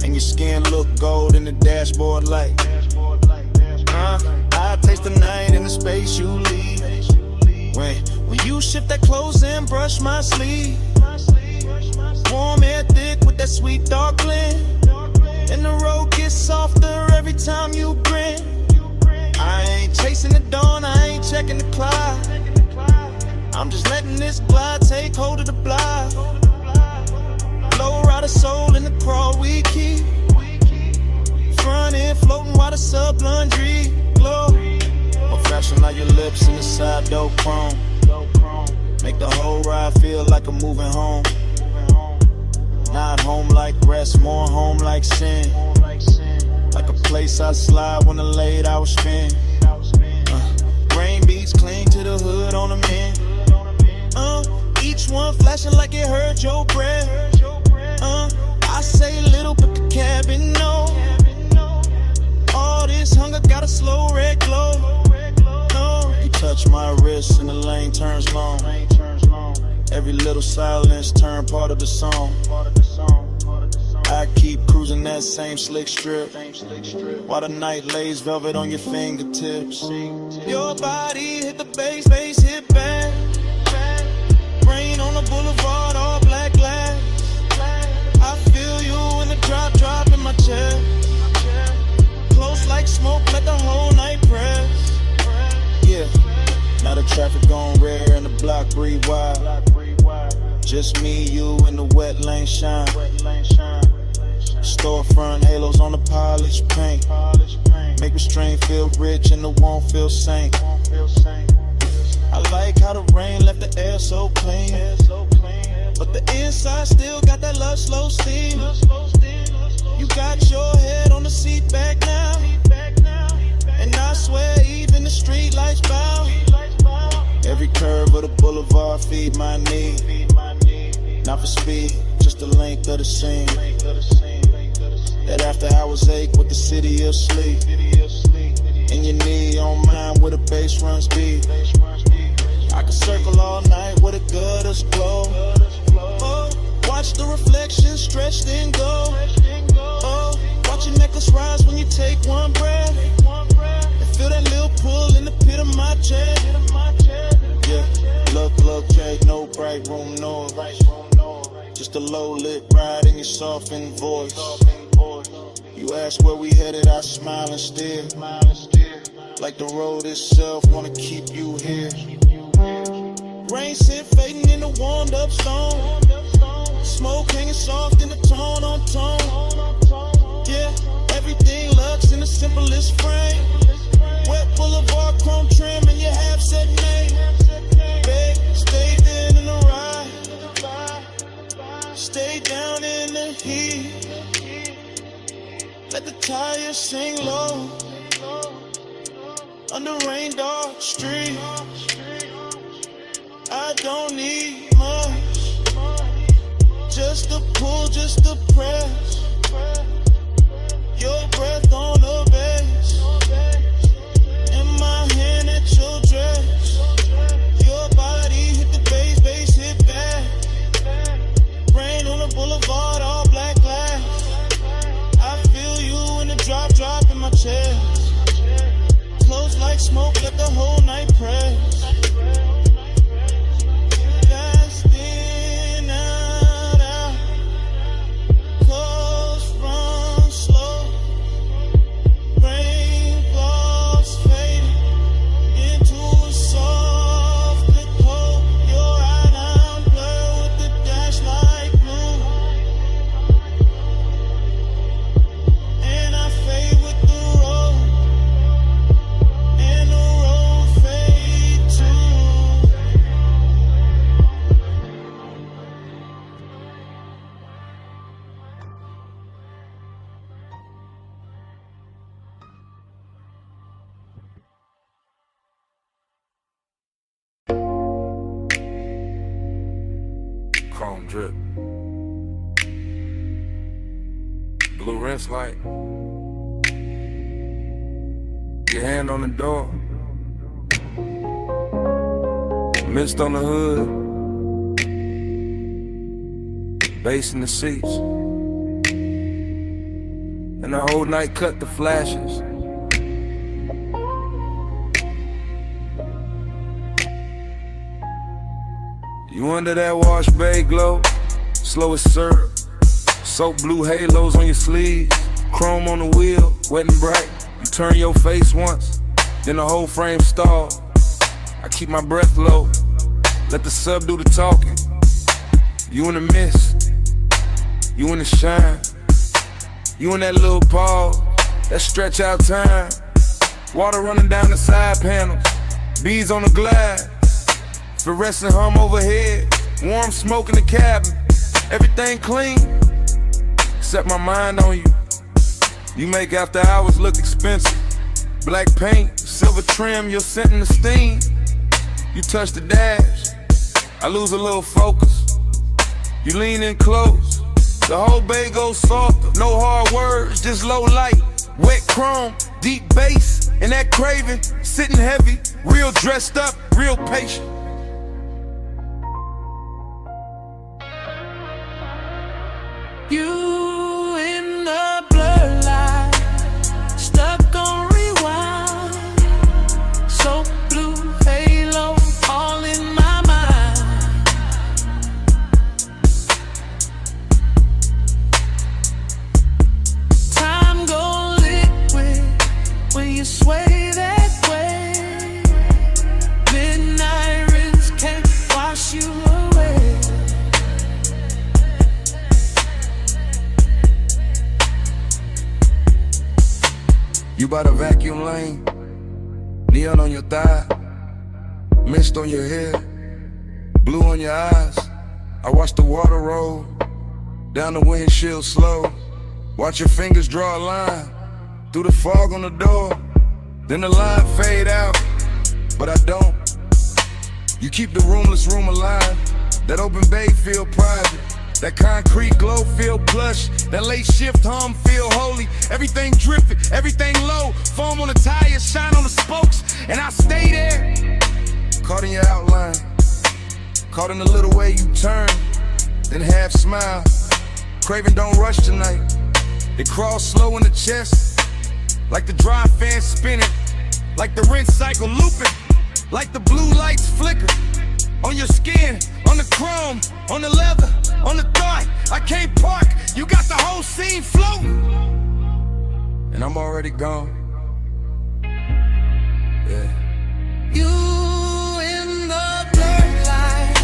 And your skin look gold in the dashboard light. I taste the night in the space you leave. When you shift that clothes and brush my sleeve. Warm air thick with that sweet dark blend. And the road gets softer every time you grin. I ain't chasing the dawn, I ain't checking the clock. I'm just letting this glide take hold of the block. Low rider soul in the crawl we keep. Front end floating while the sub laundry glow. More fashion like your lips in the side door chrome. Make the whole ride feel like I'm moving home. Not home like rest, more home like sin. Like a place I slide when the late hours spend. Rain beats cling to the hood on the men. Each one flashing like it hurt your breath. I say little but the cabin no. All this hunger got a slow red glow. No. You touch my wrist and the lane turns long. Every little silence turn part of the song. I keep cruising that same slick strip while the night lays velvet on your fingertips. Your body hit the bass hit back. Rain on the boulevard, all black glass. I feel you in the drop in my chest. Close like smoke, let the whole night press. Yeah, now the traffic on rare and the block breathe wide. Just me, you, and the wet lane shine. Storefront halos on the polished paint. Make restraint feel rich and the won't feel sank. I like how the rain left the air so clean. But the inside still got that love slow steam. You got your head on the seat back now. And I swear even the street lights bow. Every curve of the boulevard feed my need. Not for speed, just the length of the scene. That after hours ache with the city of sleep. And your knee on mine where the bass runs deep. I can circle all night with a gutters glow. Oh, watch the reflection stretch then go. Oh, watch your necklace rise when you take one breath. And feel that little pull in the pit of my chest. Yeah, look, Jake, no bright room noise. Just a low lit ride in your softened voice. You ask where we headed, I smile and stare. Like the road itself wanna keep you here. Rain scent fading in the warmed up stone. Smoke hanging soft in the tone on tone. Yeah, everything looks in the simplest frame. Wet boulevard chrome trim and your half set name. Babe, stay there in the ride. Stay down in the heat. Let the tires sing low. Under rain dark street. I don't need much. Just a pull, just a press. Your breath on the bass. In my hand at your dress. Your body hit the bass hit back. Rain on the boulevard, all black glass. I feel you in the drop in my chest. Close like smoke, let the whole night press. Chrome drip. Blue rinse light. Your hand on the door. Mist on the hood, bass in the seats, and the whole night cut the flashes. You under that wash bay glow, slow as syrup, soap blue halos on your sleeves, chrome on the wheel, wet and bright. You turn your face once, then the whole frame stall. I keep my breath low, let the sub do the talking. You in the mist, you in the shine, you in that little pause, that stretch out time. Water running down the side panels, bees on the glass, fluorescent hum overhead, warm smoke in the cabin. Everything clean, except my mind on you. You make after hours look expensive. Black paint, silver trim, your scent and the steam. You touch the dash, I lose a little focus. You lean in close, the whole bay goes softer. No hard words, just low light, wet chrome, deep bass, and that craving, sitting heavy, real dressed up, real patient. You in the blur light, stuck on rewind. So blue halo, all in my mind. Time go liquid when you sway that way. Midnight rinse can't wash you away. You by the vacuum lane, neon on your thigh, mist on your hair, blue on your eyes. I watch the water roll down the windshield slow. Watch your fingers draw a line through the fog on the door. Then the line fade out, but I don't. You keep the roomless room alive. That open bay feel private. That concrete glow feel plush. That late shift hum feel holy. Everything dripping, everything low. Foam on the tires, shine on the spokes, and I stay there. Caught in your outline, caught in the little way you turn, then half smile. Craving don't rush tonight. It crawls slow in the chest, like the dry fan spinning, like the rinse cycle looping, like the blue lights flicker. On your skin, on the chrome, on the leather, on the thought. I can't park, you got the whole scene floating, and I'm already gone. Yeah. You in the blur light,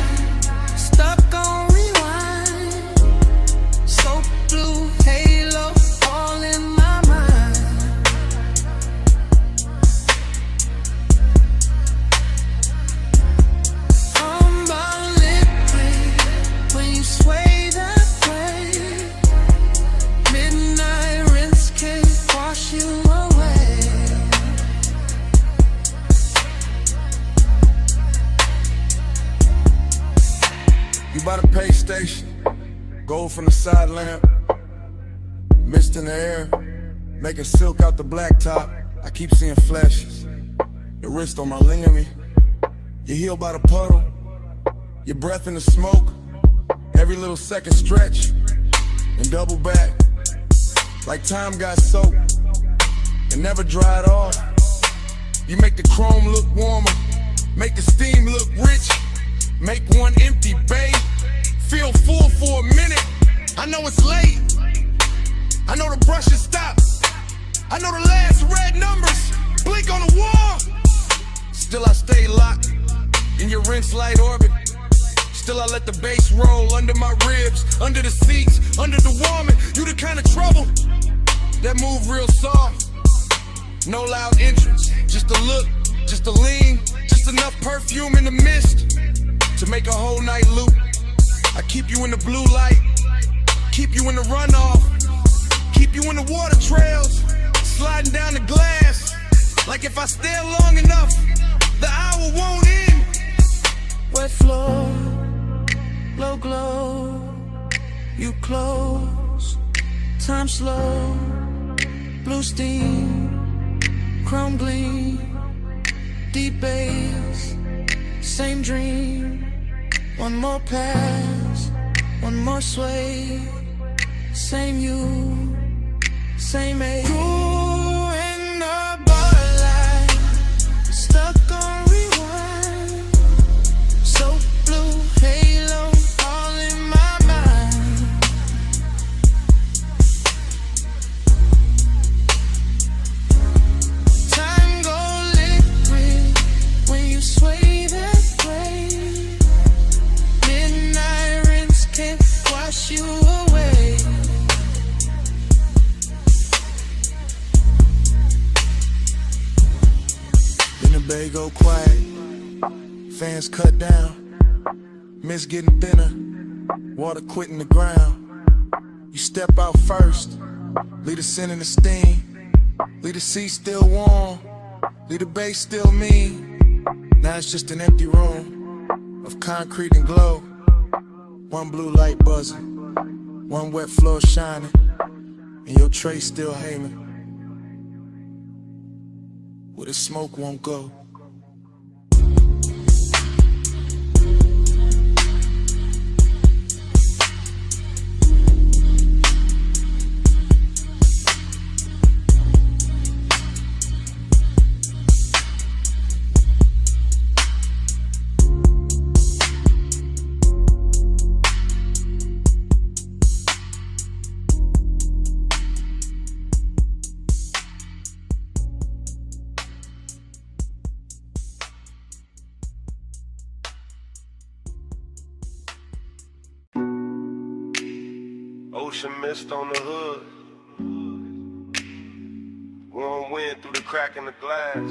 stuck on rewind. So blue halo, all in my mind. I'm about liquid when you sway that way. Midnight rinse can't wash you away. You by the pay station, gold from the side lamp, mist in the air, making silk out the blacktop. I keep seeing flashes, your wrist on my ligament, your heel by the puddle, your breath in the smoke, every little second stretch, and double back, like time got soaked, and never dried off. You make the chrome look warmer, make the steam look rich, make one empty bay feel full for a minute. I know it's late, I know the brushes stop, I know the last red numbers blink on the wall. Still I stay locked in your rinse light orbit. Still I let the bass roll under my ribs, under the seats, under the warming. You the kind of trouble that move real soft. No loud entrance, just a look, just a lean, just enough perfume in the mist to make a whole night loop. I keep you in the blue light, keep you in the runoff, keep you in the water trails, sliding down the glass. Like if I stare long enough, the hour won't end. Wet floor, low glow, you close, time slow, blue steam, chrome gleam, deep bass, Same dream, one more pass, one more sway. Same you, same age. Grew in the bar light, stuck on rewind. So blue halo all in my mind. Time go liquid when you sway that way. Midnight rinse can't wash you away. Then the bay go quiet, fans cut down, mist getting thinner, water quitting the ground. You step out first, leave the scent and the steam, leave the seat still warm, leave the bay still mean. Now it's just an empty room of concrete and glow. One blue light buzzing, one wet floor shining, and your tray still hanging where the smoke won't go. Ocean mist on the hood. Warm wind through the crack in the glass.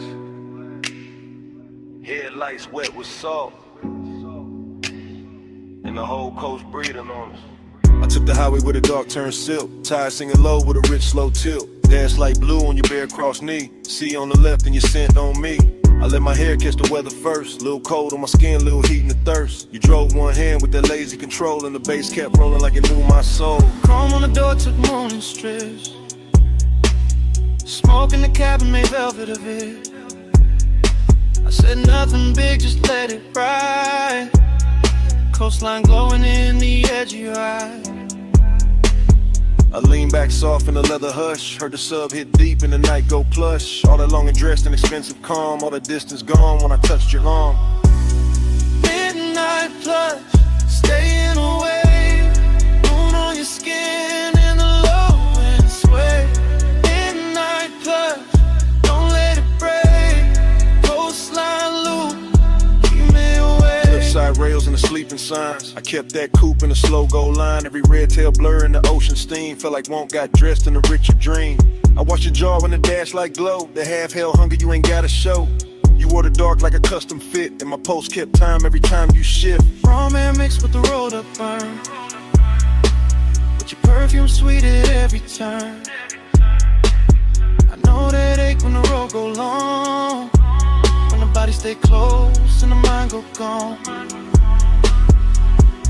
Headlights wet with salt. And the whole coast breathing on us. I took the highway where the dark turned silk. Tires singing low with a rich slow tilt. Dance like blue on your bare cross knee. Sea on the left and your scent on me. I let my hair catch the weather first. Little cold on my skin, little heat in the thirst. You drove one hand with that lazy control, and the bass kept rolling like it knew my soul. Chrome on the door took morning strips. Smoke in the cabin made velvet of it. I said nothing big, just let it ride. Coastline glowing in the edge of your eye. I lean back soft in the leather hush. Heard the sub hit deep and the night go plush. All that long and dressed and expensive calm. All the distance gone when I touched your arm. Midnight plush, staying away. Moon on your skin in the low and sway. Midnight plush, don't let it break. Coastline loop, keep me away. Cliffside rails and the sleeping signs. I kept that coupe in a slow go line. Every red tail blur in the ocean steam. Felt like Won't got dressed in a richer dream. I watched your jaw in the dash like glow. The half hell hunger you ain't gotta show. You wore the dark like a custom fit, and my post kept time every time you shift. Raw man mixed with the rolled up burn, but your perfume sweet at every turn. I know that ache when the road go long, when the body stay close and the mind go gone.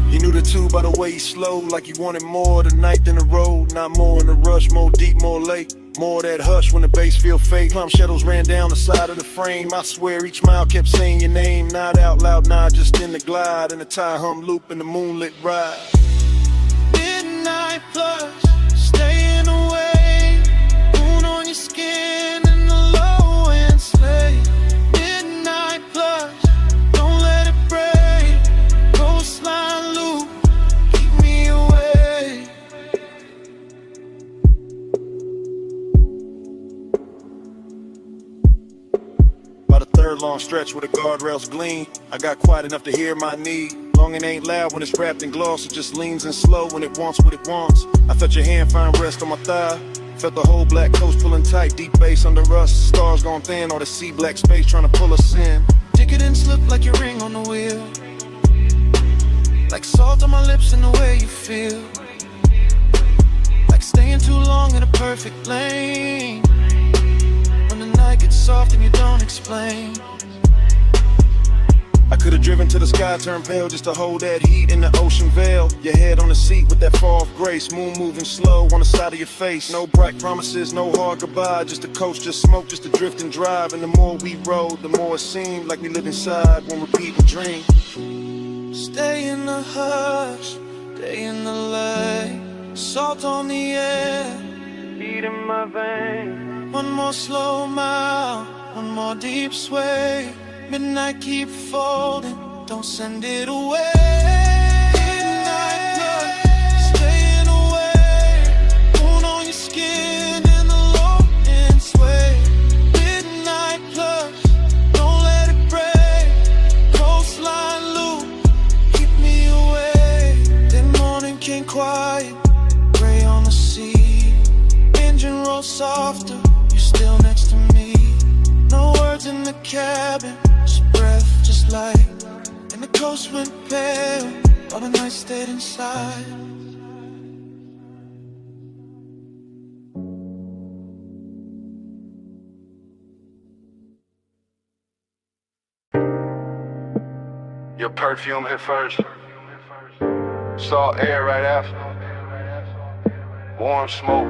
He knew the two by the way he slowed, like he wanted more tonight than the road. Not more in the rush, more deep, more late. More of that hush when the bass feel fake. Plum shadows ran down the side of the frame. I swear each mile kept saying your name. Not out loud, nah, just in the glide. In the tie hum loop in the moonlit ride. Midnight plush, staying away. Moon on your skin in the low and sleigh. Midnight plush, don't let it break. Coastline loop, keep me away. By the third long stretch where the guardrails gleam, I got quiet enough to hear my need. Long and ain't loud when it's wrapped in gloss. It just leans in slow when it wants what it wants. I felt your hand find rest on my thigh. Felt the whole black coast pulling tight. Deep bass under us, stars gone thin. All the sea black space trying to pull us in. Decadence look like your ring on the wheel, like salt on my lips and the way you feel, like staying too long in a perfect lane. When the night gets soft and you don't explain. I could've Driven to the sky, turn pale just to hold that heat in the ocean veil. Your head on the seat with that fall of grace. Moon moving slow on the side of your face. No bright promises, no hard goodbye. Just a coast, just smoke, just to drift and drive. And the more we rode, the more it seemed like we lived inside one repeating dream. Stay in the hush, day in the light. Salt on the air, Beat in my veins. one more slow mile, one more deep sway. Midnight keep folding, don't send it away. Midnight blood, staying away. Moon on your skin and the low end sway. Midnight plus, don't let it break. Coastline loop, keep me away. Then morning came quiet, gray on the sea. Engine roll softer, you're still next to me. No words in the cabin, breath just light, and the coast went pale while the night stayed inside. Your perfume hit first. Saw air right after. Warm smoke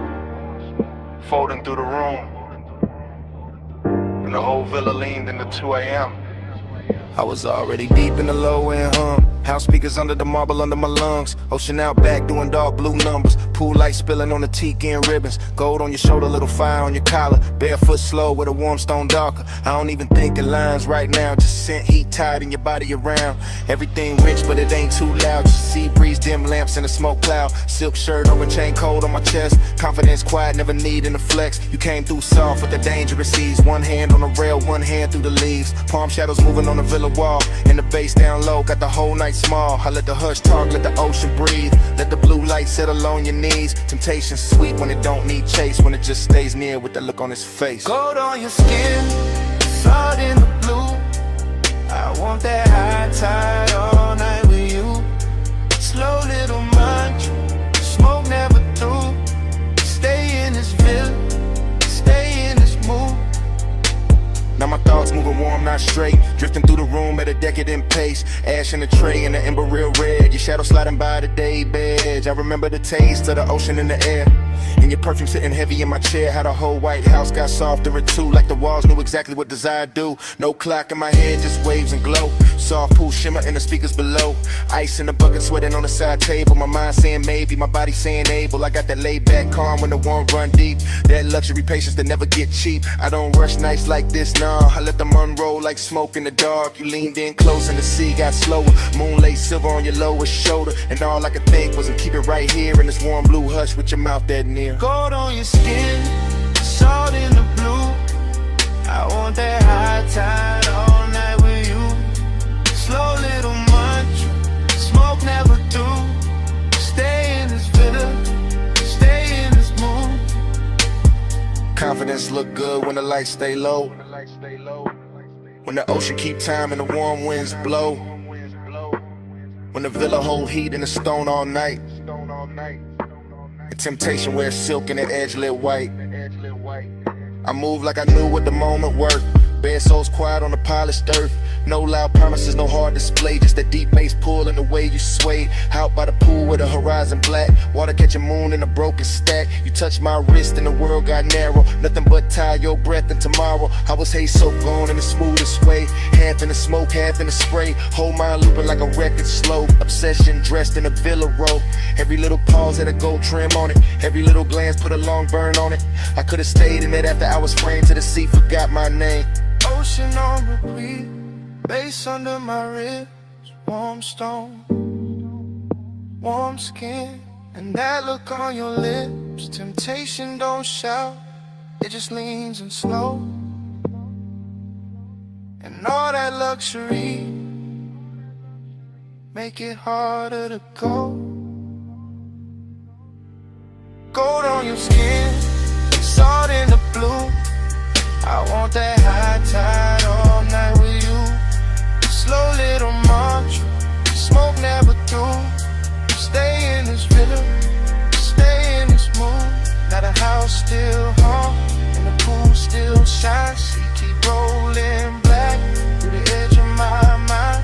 folding through the room. And the whole villa leaned into 2 a.m. I was already deep in the low end hum. House speakers under the marble under my lungs. Ocean out back doing dark blue numbers. Pool light spilling on the tiki and ribbons. Gold on your shoulder, little fire on your collar. Barefoot slow with a warm stone darker. I don't even think in lines right now. Just scent heat tied in your body around. Everything rich but it ain't too loud. Just sea breeze, dim lamps in a smoke cloud. Silk shirt over chain cold on my chest. Confidence quiet, never needing to flex. You came through soft with the dangerous seas. One hand on the rail, one hand through the leaves. Palm shadows moving on the villa wall. And the bass down low, got the whole night small. I let the hush talk, let the ocean breathe. Let the blue light settle on your knees. Temptation's sweet when it don't need chase. When it just stays near with that look on his face. Gold on your skin, salt in the blue. I want that high tide all night with you. Slow little munch, smoke never through. Stay in this villa, stay in this mood. Now my thoughts moving warm, not straight. Drifting through the room at a decadent pace. Ash in the tray and the ember real red. Your shadow sliding by the day bed. I remember the taste of the ocean in the air. And your perfume sitting heavy in my chair. How the whole White House got softer at 2. Like the walls knew exactly what desire do. No clock in my head, just waves and glow. Soft pool shimmer in the speakers below. Ice in the bucket sweating on the side table. My mind saying maybe, my body saying able. I got that laid back calm when the warm run deep. That luxury patience that never get cheap. I don't rush nights like this, nah. I let them unroll like smoke in the dark. You leaned in close and the sea got slower. Moonlight silver on your lowest shoulder. And all I could think was to keep it right here in this warm blue hush with your mouth that near. Gold on your skin, salt in the blue. I want that high tide all night with you. Slow little munch, smoke never through. Stay in this villa, stay in this mood. Confidence look good when the lights stay low. When the ocean keep time and the warm winds blow. When the villa hold heat in the stone all night. And temptation wears silk and the edge lit white. I move like I knew what the moment worth. Bare souls quiet on the polished earth. No loud promises, no hard display. Just that deep bass pull and the way you sway. Out by the pool with the horizon black. Water catching moon in a broken stack. You touched my wrist and the world got narrow. Nothing but tie your breath and tomorrow. I was Haze so gone in the smoothest way. Half in the smoke, half in the spray. Whole mind looping like a record slow. Obsession dressed in a villa robe. Every little pause had a gold trim on it. Every little glance put a long burn on it. I could've stayed in it after I was framed to the sea. Forgot my name. Ocean on repeat, bass under my ribs, warm stone, warm skin, and that look on your lips. Temptation don't shout, it just leans and slow. And all that luxury make it harder to go. Gold on your skin, salt in the blue. I want that high tide all night with you. Slow little march, smoke never through. Stay in this villa, stay in this mood. Now the house still hot and the pool still shines. She keep rolling black through the edge of my mind.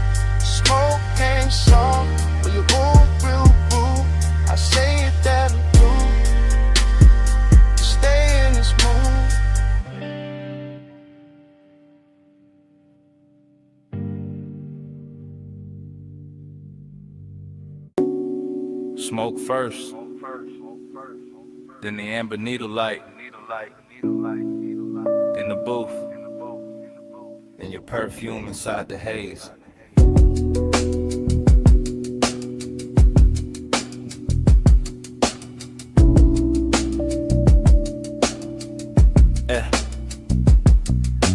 Smoke first, then the amber needle light, then the booth, then your perfume inside the haze.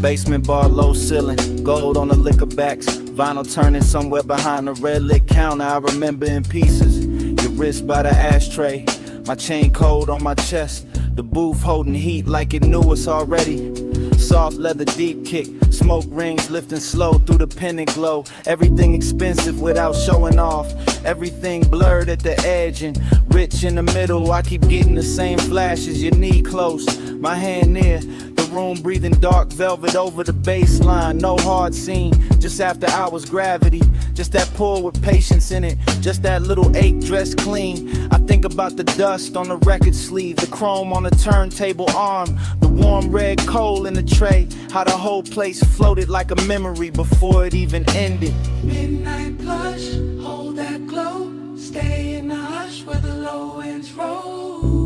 Basement bar, low ceiling, gold on the liquor backs, vinyl turning somewhere behind the red lit counter. I remember in pieces, your wrist by the ashtray, my chain cold on my chest, the booth holding heat like it knew us already. Soft leather deep kick, smoke rings lifting slow through the pendant glow. Everything expensive without showing off, everything blurred at the edge and rich in the middle. I keep getting the same flashes, your knee close, my hand near the room, breathing dark velvet over the baseline. No hard scene, just after hours gravity, just that pull with patience in it, just that little ache dressed clean. I think about the dust on the record sleeve, the chrome on the turntable arm, the warm red coal in the tray, how the whole place floated like a memory before it even ended. Midnight plush, hold that glow, stay in the hush where the low winds roll.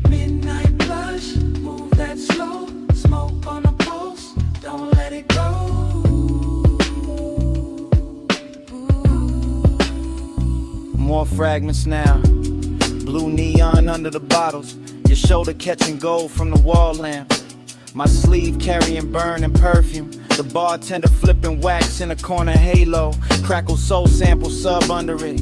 Midnight plush, move that slow, smoke on the pulse, don't let it go. More fragments now, blue neon under the bottles, your shoulder catching gold from the wall lamp, my sleeve carrying burn and perfume, the bartender flipping wax in a corner halo, crackle soul sample sub under it.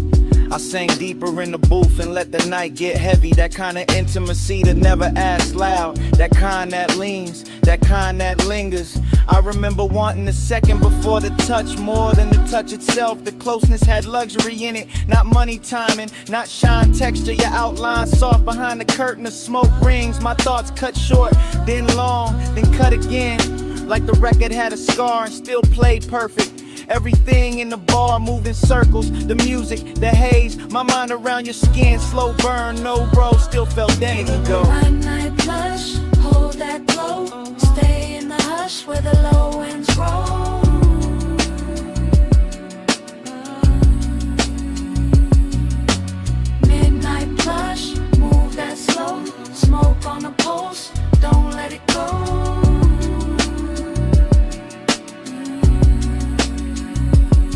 I sang deeper in the booth and let the night get heavy. That kind of intimacy that never asks loud, that kind that leans, that kind that lingers. I remember wanting the second before the touch more than the touch itself. The closeness had luxury in it, not money timing, not shine texture. Your outline soft behind the curtain of smoke rings. My thoughts cut short, then long, then cut again, like the record had a scar and still played perfect. Everything in the bar moved in circles, the music, the haze, my mind around your skin, slow burn, no bro, still felt then go. Midnight plush, hold that glow, stay in the hush where the low winds roll. Midnight plush, move that slow, smoke on the pulse, don't let it go.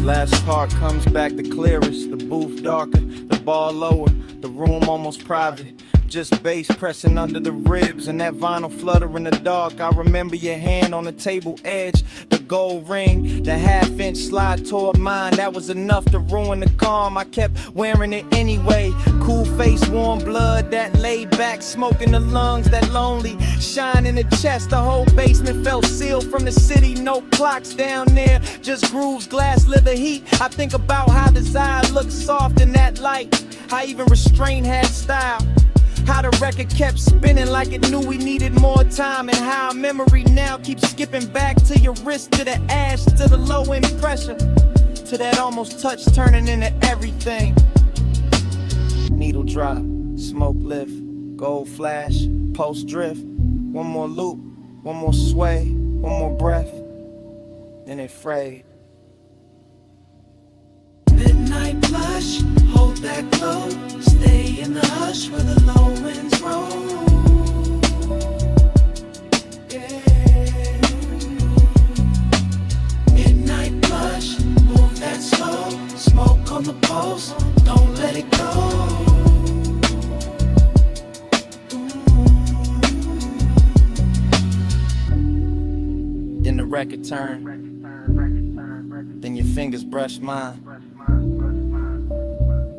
Last part comes back the clearest, the booth darker, the bar lower, the room almost private. Just bass pressing under the ribs and that vinyl flutter in the dark. I remember your hand on the table edge, the gold ring, the half-inch slide toward mine. That was enough to ruin the calm. I kept wearing it anyway. Cool face, warm blood, that laid back, smoke in the lungs, that lonely shine in the chest. The whole basement felt sealed from the city. No clocks down there, just grooves, glass, leather heat. I think about how desire looked soft in that light, how even restraint had style. How the record kept spinning like it knew we needed more time, and how memory now keeps skipping back to your wrist, to the ash, to the low end pressure, to that almost touch turning into everything. Needle drop, smoke lift, gold flash, pulse drift. One more loop, one more sway, one more breath, then it frayed. Midnight plush, hold that glow, stay in the hush where the low winds roll. Yeah. Midnight plush, move that slow, smoke on the pulse, don't let it go. Then the record turned, then your fingers brushed mine.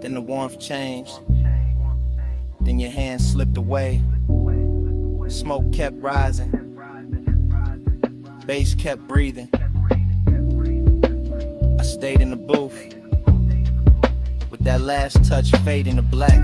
Then the warmth changed, then your hand slipped away. Smoke kept rising, bass kept breathing. I stayed in the booth, with that last touch fading to black.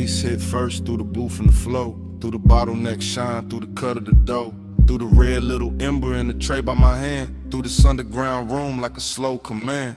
bass hit first through the booth and the flow, through the bottleneck shine, through the cut of the dough, through the red little ember in the tray by my hand, through this underground room like a slow command.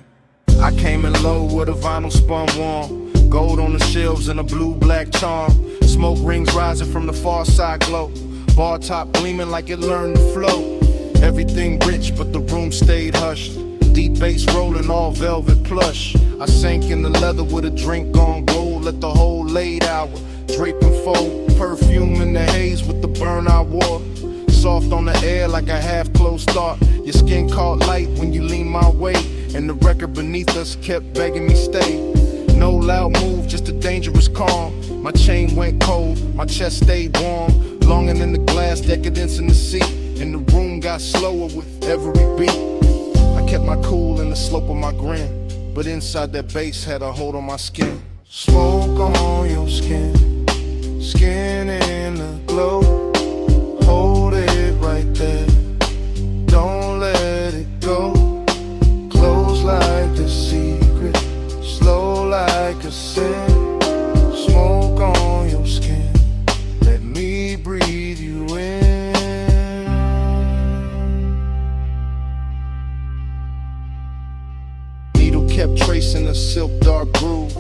I came in low with a vinyl spun warm, gold on the shelves and a blue-black charm. Smoke rings rising from the far side glow, bar top gleaming like it learned to flow. Everything rich but the room stayed hushed, deep bass rolling all velvet plush. I sank in the leather with a drink on gold, let the whole late hour drape and fold. Perfume in the haze with the burn I wore, soft on the air like a half-closed thought. Your skin caught light when you leaned my way, and the record beneath us kept begging me stay. No loud move, just a dangerous calm. My chain went cold, my chest stayed warm, longing in the glass, decadence in the seat, and the room got slower with every beat. I kept my cool in the slope of my grin, but inside that bass had a hold on my skin. Smoke on your skin, skin in the glow. Hold it right there, don't let it go. Close like a secret, slow like a sin. Smoke on your skin, let me breathe you in. Needle kept tracing a silk dark groove.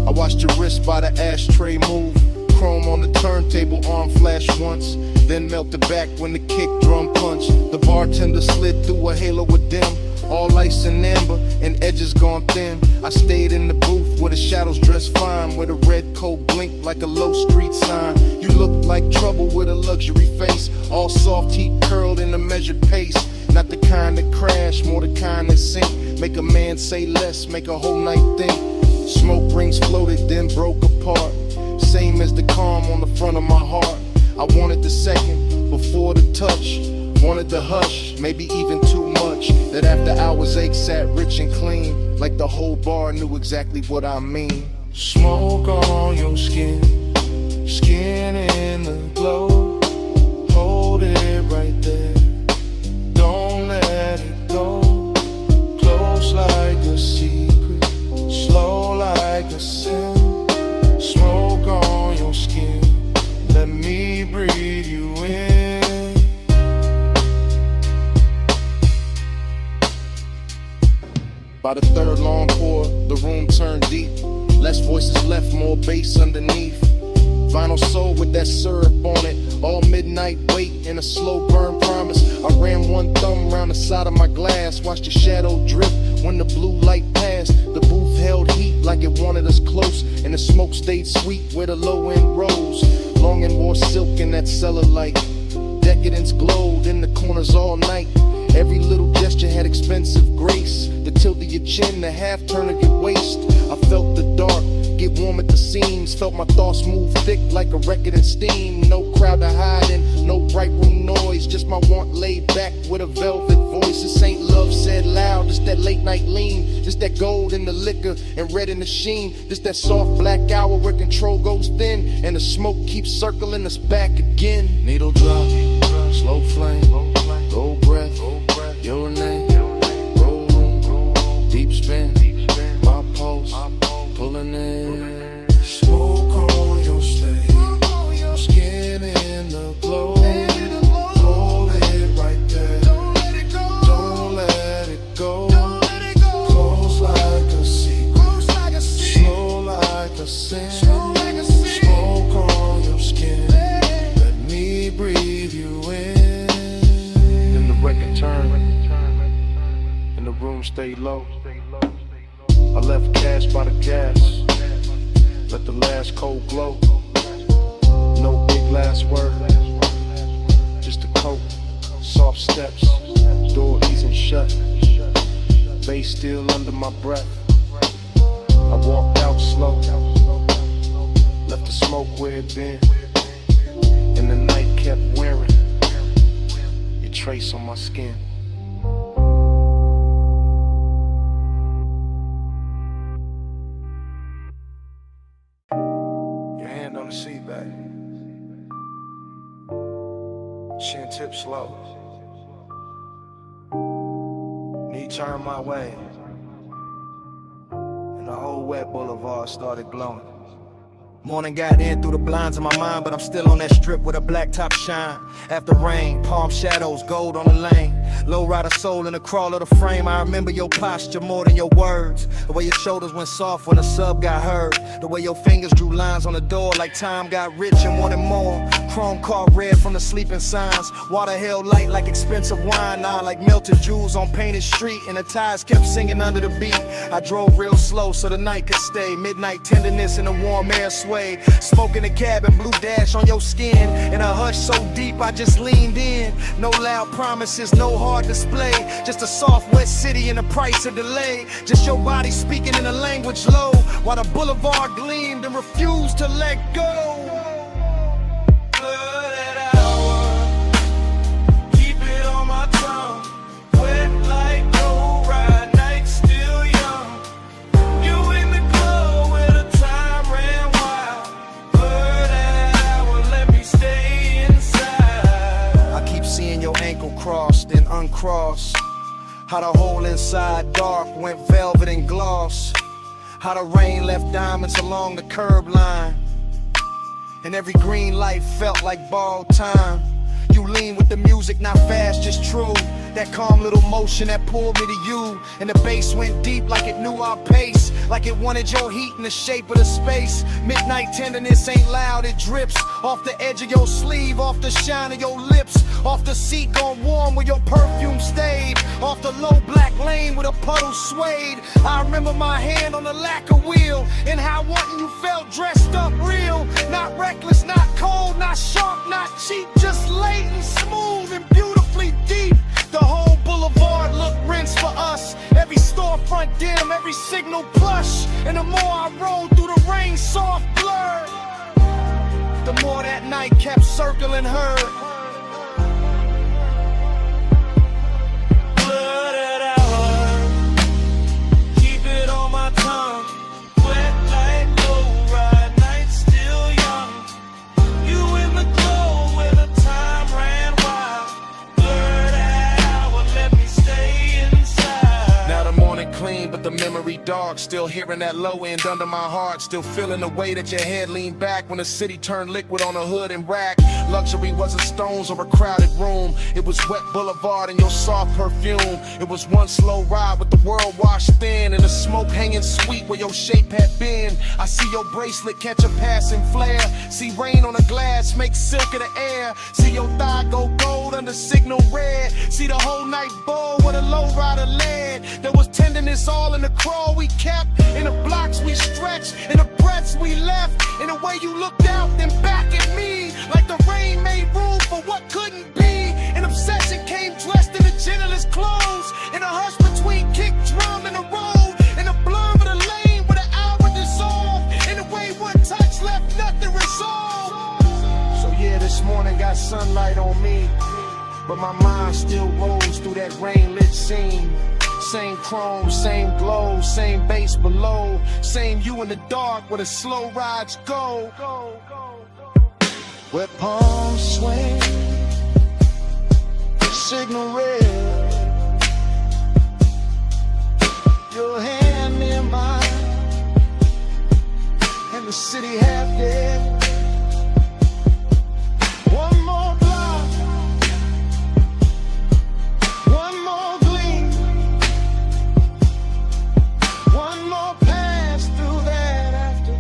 I watched your wrist by the ashtray move. Chrome on the turntable, arm flash once, then melted back when the kick drum punched. The bartender slid through a halo of dim, all ice and amber, and edges gone thin. I stayed in the booth where the shadows dressed fine, where the red coat blinked like a low street sign. You looked like trouble with a luxury face, all soft heat curled in a measured pace. Not the kind that crash, more the kind that sink. Make a man say less, make a whole night think. Smoke rings floated, then broke apart, same as the calm on the front of my heart. I wanted the second before the touch, wanted the hush, maybe even too much. That after hours ache sat rich and clean, like the whole bar knew exactly what I mean. Smoke on your skin, skin in the glow. Hold it right there, don't let it go. Close like a secret, slow like a sin. Smoke on your skin, let me breathe you in. By the third long pour, the room turned deep. Less voices left, more bass underneath. Vinyl soul with that syrup on it. All midnight wait and a slow burn promise. I ran one thumb around the side of my glass, watched the shadow drift when the blue light passed. The booth held heat like it wanted us close, and the smoke stayed sweet where the low end rose. Longing wore silk in that cellar light. Decadence glowed in the corners all night. Every little gesture had expensive grace. The tilt of your chin, the half turn of your waist. I felt the dark get warm at the seams, felt my thoughts move thick like a record in steam. No crowd to hide in, no bright room noise, just my want laid back with a velvet voice. This ain't love said loud, just that late night lean, just that gold in the liquor and red in the sheen, just that soft black hour where control goes thin and the smoke keeps circling us back again. Needle drop, slow flame, gold breath, your name, roll room, deep spin, my pulse, pulling in. Smoke on your stage, skin in the glow. Hold it right there, don't let it go, don't let it go. Close like a secret, slow like a sin. Smoke on your skin, let me breathe you in. Then the record turned, and the room stayed low. I left cash by the gas, let the last cold glow. No big last word, just a coat, soft steps, door easing shut, bass still under my breath. I walked out slow, left the smoke where it been, and the night kept wearing your trace on my skin. On the seat back, chin tip slow, knee turned my way, and the whole wet boulevard started glowing. Morning got in through the blinds of my mind, but I'm still on that strip with a black top shine. After rain, palm shadows, gold on the lane. Low rider soul in the crawl of the frame. I remember your posture more than your words. The way your shoulders went soft when a sub got heard. The way your fingers drew lines on the door like time got rich and wanted more. Chrome car red from the sleeping signs. Water held light like expensive wine. Now like melted jewels on painted street. And the tires kept singing under the beat. I drove real slow so the night could stay. Midnight tenderness in the warm air sway. Smoke in the cabin, blue dash on your skin. In a hush so deep I just leaned in. No loud promises, no hard display. Just a soft wet city and the price of delay. Just your body speaking in a language low. While the boulevard gleamed and refused to let go. Crossed and uncrossed. How the hole inside dark went velvet and gloss. How the rain left diamonds along the curb line. And every green light felt like borrowed time. You lean with the music, not fast, just true. That calm little motion that pulled me to you. And the bass went deep like it knew our pace. Like it wanted your heat in the shape of the space. Midnight tenderness ain't loud, it drips off the edge of your sleeve, off the shine of your lips, off the seat gone warm where your perfume stayed, off the low black lane with a puddle swayed. I remember my hand on the lacquer wheel, and how wanting you felt dressed up real. Not reckless, not cold, not sharp, not cheap, just latent, smooth, and beautifully deep. The whole boulevard looked rinsed for us. Every storefront dim, every signal plush. And the more I rolled through the rain, soft blur, the more that night kept circling her. Blooded hour, keep it on my tongue. Wet like low ride, night still young. You in the glow where the time ran wild. Clean, but the memory dark. Still hearing that low end under my heart. Still feeling the way that your head leaned back when the city turned liquid on a hood and rack. Luxury wasn't stones or a crowded room. It was wet boulevard and your soft perfume. It was one slow ride with the world washed thin and the smoke hanging sweet where your shape had been. I see your bracelet catch a passing flare. See rain on the glass make silk of the air. See your thigh go gold under signal red. See the whole night bowl where the low rider led. There was tenderness all in the crawl we kept, in the blocks we stretched, in the breaths we left, in the way you looked out then back at me, like the rain made room for what couldn't be. An obsession came dressed in the gentlest clothes, in a hush between kick drum and the road, in the blur of the lane where the hour dissolved, in the way one touch left nothing resolved. So yeah, this morning got sunlight on me, but my mind still rolls through that rain-lit scene. Same chrome, same glow, same bass below. Same you in the dark where the slow rides go. Where palms swing, signal red. Your hand in mine, and the city half dead. One more block, one more gleam. One more pass through that after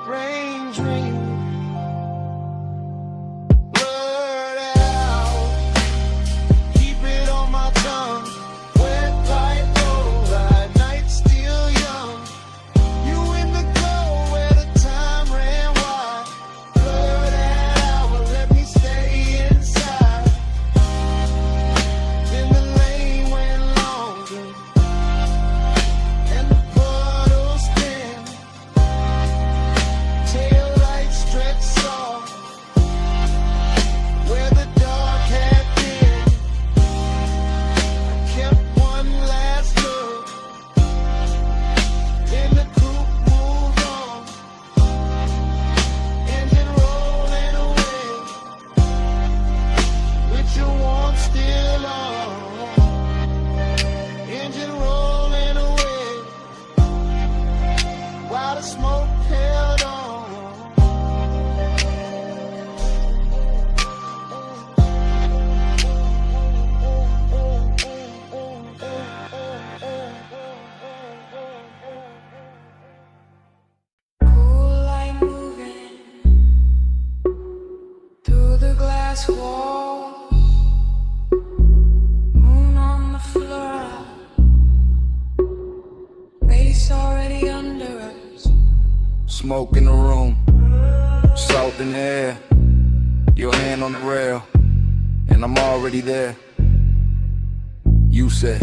rain dream. Blurred out, keep it on my tongue. Wet like gold, ride night still young. You in the glow where the time ran wide. Blurred out, but let me stay inside. Then the lane went longer. Smoke held on. hand on the rail, and I'm already there. You said,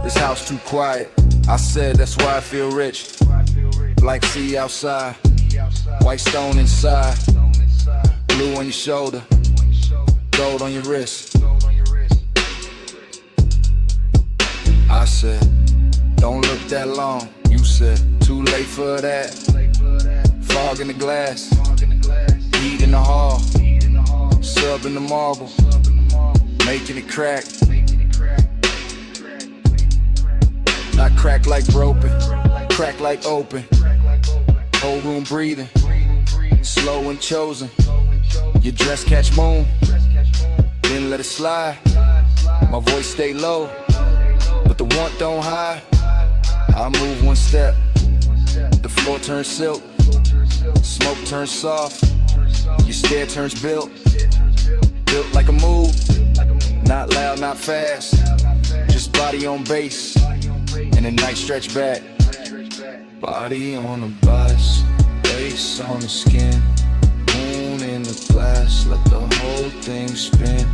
this house too quiet. I said, that's why I feel rich. Like sea outside, white stone inside, blue on your shoulder, gold on your wrist. I said, don't look that long. You said, too late for that. Fog in the glass, heat in the hall, sub in the marble, making it crack. Not crack like broken, crack like open. Whole room breathing, slow and chosen. Your dress catch moon, then let it slide. My voice stay low, but the want don't hide. I move one step, the floor turns silk, smoke turns soft, your stare turns built like a move. Not loud, not fast, just body on base, and a nice stretch back. Body on the bus, face on the skin, moon in the glass, let the whole thing spin.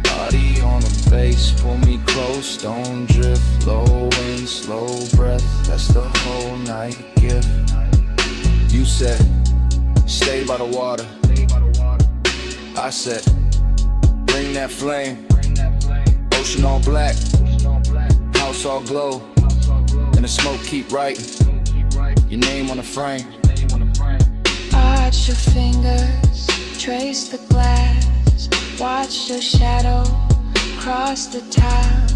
Body on the base, pull me close, don't drift. Low wind, slow breath, that's the whole night gift. You said, stay by the water. I said, bring that flame. Ocean all black, house all glow, and the smoke keep writing your name on the frame. Arch your fingers, trace the glass, watch your shadow cross the town.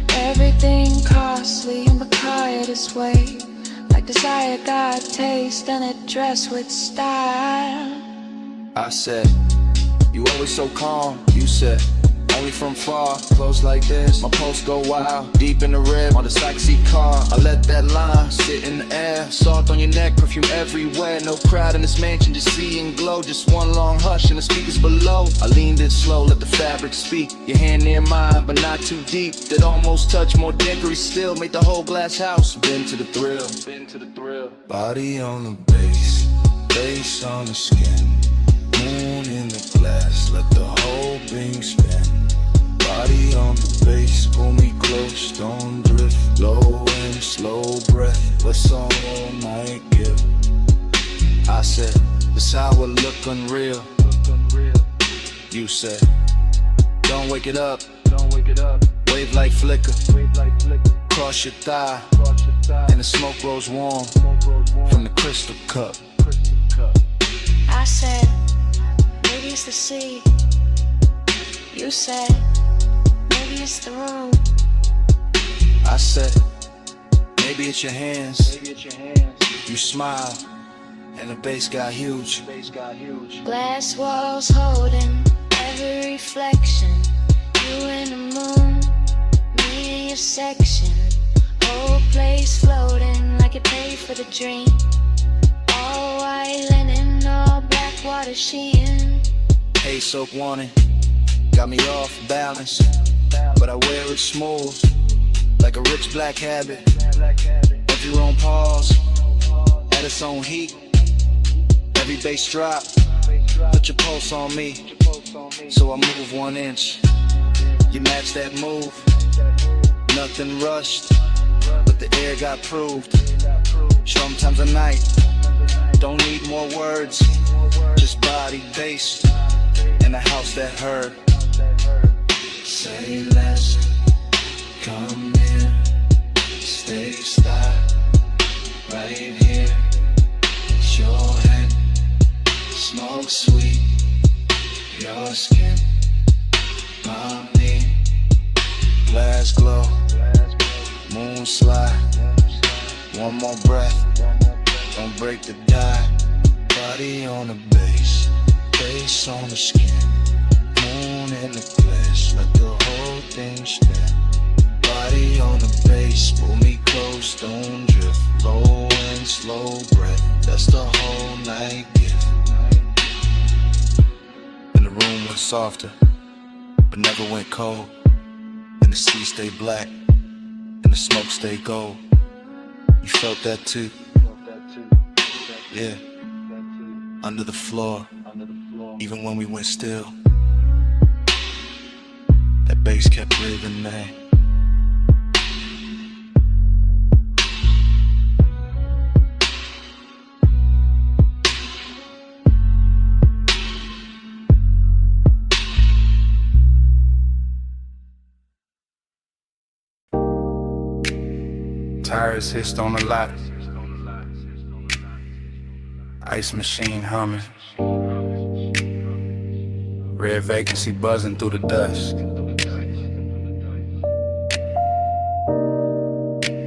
Everything costly and become this way, like desire got taste and it dressed with style. I said, you always so calm. You said, only from far, close like this. My pulse go wild, deep in the red on the sexy car. I let that line sit in the air, salt on your neck, perfume everywhere. No crowd in this mansion, just see and glow. Just one long hush and the speakers below. I leaned in slow, let the fabric speak. Your hand near mine, but not too deep. That almost touch, more dickery still. Made the whole glass house bend to the thrill. Bend to the thrill. Body on the base, face on the skin, moon in the glass, let the whole thing spin. Body on the base, pull me close, don't drift. Low and slow breath, what's all night give? I said, this hour look unreal. You said, don't wake it up. Wave like flicker, cross your thigh, and the smoke rolls warm from the crystal cup. I said, maybe it's the sea. You said, maybe it's the room. I said, maybe it's your hands. You smile, and the bass got huge. Glass walls holding every reflection. You and the moon, me in your section. Whole place floating like it paid for the dream. All white linen, all black water sheen. Haze soap warning, got me off balance, but I wear it smooth, like a rich black habit. Every room pause, at its own heat. Every bass drop, put your pulse on me, so I move 1 inch. You match that move, nothing rushed, but the air got proved. Sometimes a night, don't need more words, just body, bass, and a house that heard. Say less, come here, stay style, right here. It's your hand, smoke sweet, your skin, my knee. Glass glow, moon slide, one more breath, don't break the die. Body on the base, face on the skin, moon in the glass, let the whole thing spin. Body on the base, pull me close, don't drift. Low and slow breath, that's the whole night gift. And the room went softer, but never went cold. And the sea stayed black, and the smoke stayed gold. You felt that too? Yeah. Under the floor, even when we went still. bass kept breathing, man. Tires hissed on the lot. Ice machine humming. Red vacancy buzzing through the dust.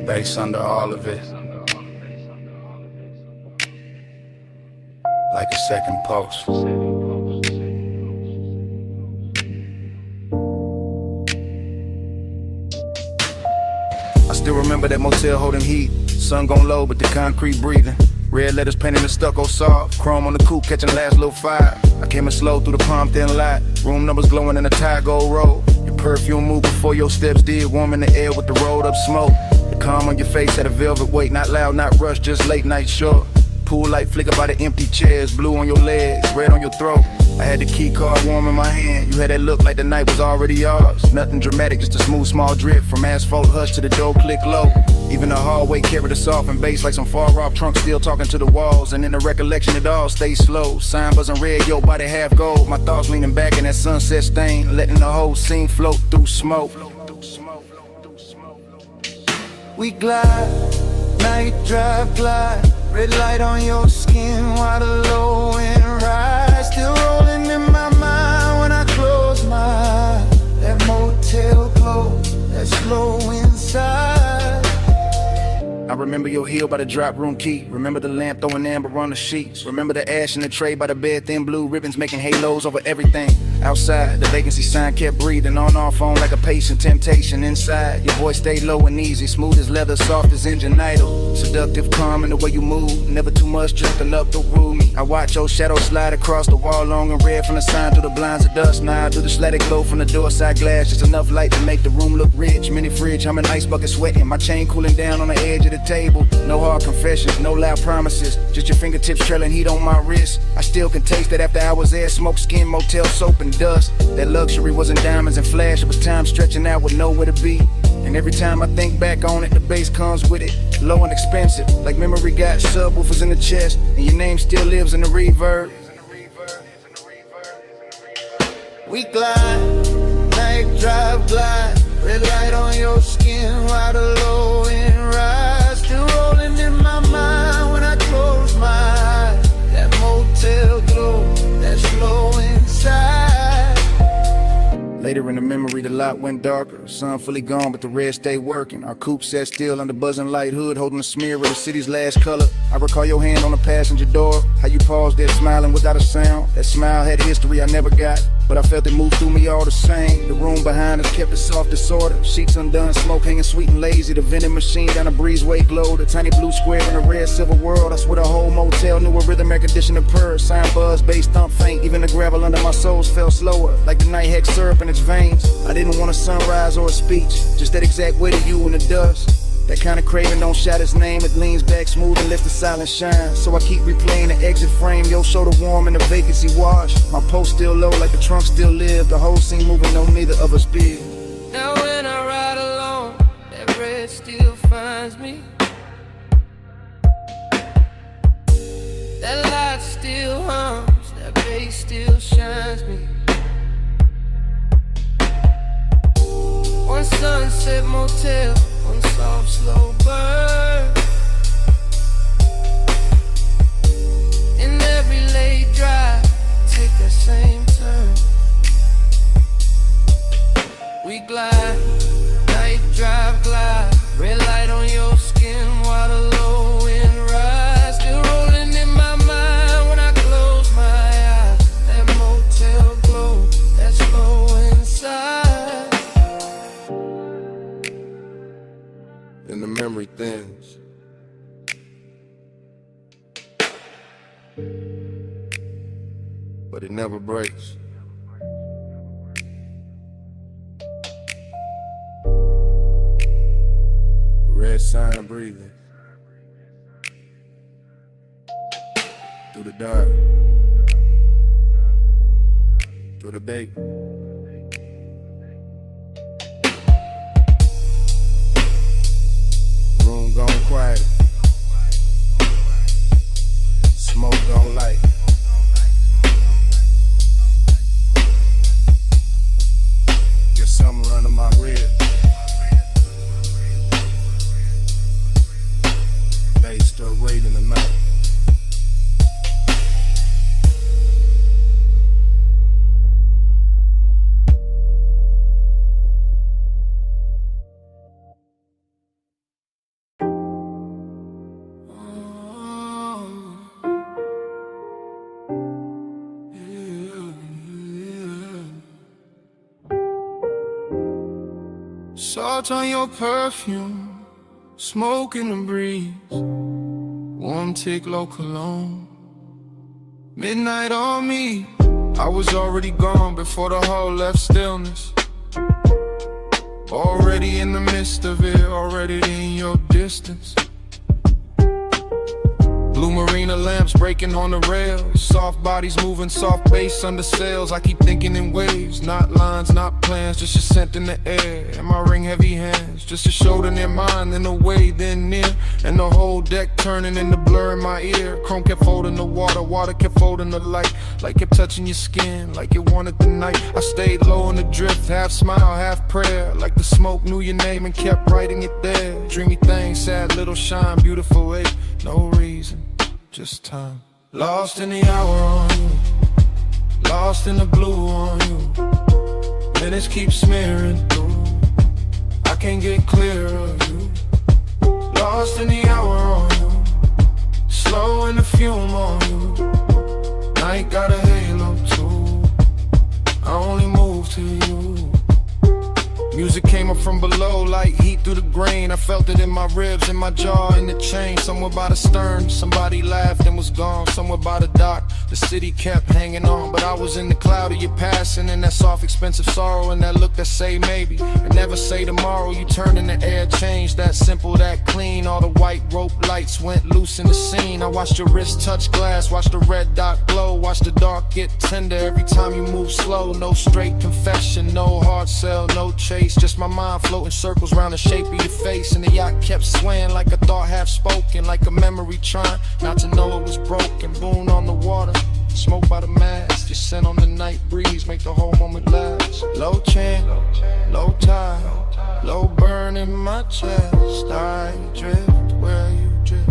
Bass under all of it. Like a second pulse. I still remember that motel holding heat. Sun gon' low, but the concrete breathing. Red letters painted in stucco soft. Chrome on the coupe, catching the last little fire. I came in slow through the palm thin light. Room numbers glowing in the tie gold roll. Your perfume moved before your steps did. Warm in the air with the rolled up smoke. The calm on your face had a velvet weight. Not loud, not rushed, just late night short. Pool light flicker by the empty chairs. Blue on your legs, red on your throat. I had the key card warm in my hand. You had that look like the night was already yours. Nothing dramatic, just a smooth small drip. From asphalt hush to the door click low. Even the hallway carried a soft and bass like some far off trunk still talking to the walls. And in the recollection it all stays slow. Sign buzzing red, your body half gold. My thoughts leaning back in that sunset stain. Letting the whole scene float through smoke. We glide, night drive glide. Red light on your skin while the low end rise. Still rolling in my mind when I close my eyes. That motel glow, that slow inside. I remember your heel by the drop room key. Remember the lamp throwing amber on the sheets. Remember the ash in the tray by the bed, thin blue ribbons making halos over everything. Outside, the vacancy sign kept breathing. On our phone like a patient, temptation inside. Your voice stayed low and easy, smooth as leather, soft as engine idle. Seductive, calm in the way you move. Never too much, just enough to rule me. I watch your shadow slide across the wall, long and red from the sign through the blinds of dust. Now I do the static glow from the door side glass. Just enough light to make the room look rich. Mini fridge, I'm an ice bucket sweating. My chain cooling down on the edge of the table. No hard confessions, no loud promises. Just your fingertips trailing heat on my wrist. I still can taste it after hours there. Smoke, skin, motel, soap, and dust. That luxury wasn't diamonds and flash. It was time stretching out with nowhere to be. And every time I think back on it, the bass comes with it. Low and expensive, like memory got subwoofers in the chest. And your name still lives in the reverb. We glide, night drive glide. Red light on your skin while the low end rise. Still rolling in my mind when I close my eyes. That motel glow, that slow inside. Later in the memory, the lot went darker. Sun fully gone, but the red stayed working. Our coupe sat still under buzzing light hood, holding a smear of the city's last color. I recall your hand on the passenger door, how you paused there smiling without a sound. That smile had history I never got, but I felt it move through me all the same. The room behind us kept it soft disorder. Sheets undone, smoke hanging sweet and lazy. The vending machine down the breezeway glowed. A tiny blue square in a red silver world. I swear the whole motel knew a rhythm air conditioner purr. Sign buzz, bass thump faint. Even the gravel under my soles fell slower, like the night had syrup in its veins. I didn't want a sunrise or a speech, just that exact way to you in the dust. That kind of craving don't shout its name. It leans back smooth and lets the silence shine. So I keep replaying the exit frame. Your shoulder warm and the vacancy wash. My post still low like the trunk still live. The whole scene moving, no neither of us big. Now when I ride alone, that red still finds me. That light still hums, that bass still shines me. One sunset motel, one soft slow burn. In every late drive, take that same turn. We glide, night drive glide. Red light on your skin while the low end rise. Still rolling in my mind when I close my eyes. That motel glow, that slow inside. And the memory thins. But it never breaks. Red sign breathing through the dark, through the bay. gone quiet. Smoke gone light. Get something running my rib. Bass still raiding the night. Salt on your perfume, smoke in the breeze, warm tick low cologne. Midnight on me, I was already gone before the hall left stillness. Already in the midst of it, already in your distance. Blue marina lamps breaking on the rails, soft bodies moving, soft bass under sails. I keep thinking in waves, not lines, not plans, just a scent in the air. And my ring heavy hands, just a shoulder near mine, then away, then near. And the whole deck turning into blur in my ear. Chrome kept folding the water, water kept folding the light. Light kept touching your skin, like it wanted the night. I stayed low in the drift, half smile, half prayer. Like the smoke knew your name and kept writing it there. Dreamy thing, sad little shine, beautiful way. No reason, just time. Lost in the hour on you, lost in the blue on you. Minutes keep smearing through, I can't get clear of you. Lost in the hour on you, slow in the fume on you. Night got a halo too, I only move to you. Music came up from below like heat through the grain. I felt it in my ribs, in my jaw, in the chain. Somewhere by the stern, somebody laughed and was gone. Somewhere by the dock, the city kept hanging on. But I was in the cloud of your passing, and that soft, expensive sorrow, and that look that say maybe, and never say tomorrow. You turned in the air, changed, that simple, that clean. All the white rope lights went loose in the scene. I watched your wrist touch glass, watched the red dot glow, watched the dark get tender every time you move slow. No straight confession, no hard sell, no chase. Just my mind floating circles round the shape of your face. And the yacht kept swaying like a thought half spoken, like a memory trying not to know it was broken. Boon on the water, smoke by the mast, your scent on the night breeze make the whole moment last. Low chant, low tide, low burn in my chest. I drift where you drift,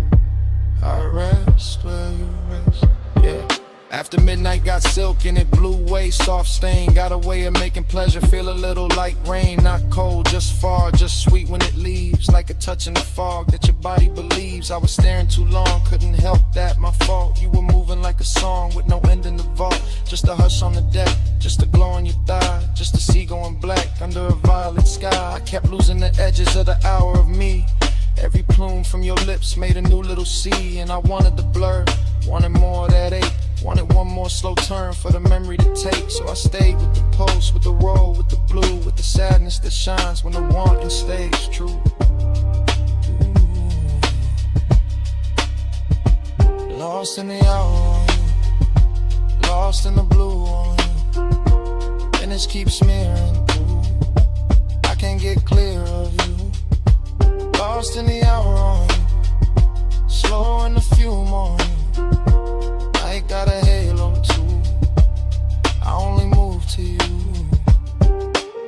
I rest where you rest. Yeah. After midnight got silk and it blew away, soft stain. Got a way of making pleasure feel a little like rain. Not cold, just far, just sweet when it leaves. Like a touch in the fog that your body believes. I was staring too long, couldn't help that, my fault. You were moving like a song with no end in the vault. Just a hush on the deck, just a glow on your thigh. Just a sea going black under a violet sky. I kept losing the edges of the hour of me. Every plume from your lips made a new little sea. And I wanted the blur, wanted more of that ache. Wanted one more slow turn for the memory to take. So I stayed with the pulse, with the roll, with the blue, with the sadness that shines when the wanting stays true. Ooh. Lost in the hour on you, lost in the blue on you. Minutes keep smearing through, I can't get clear of you. Lost in the hour on you, slow in the fume on you. I got a halo too, I only move to you.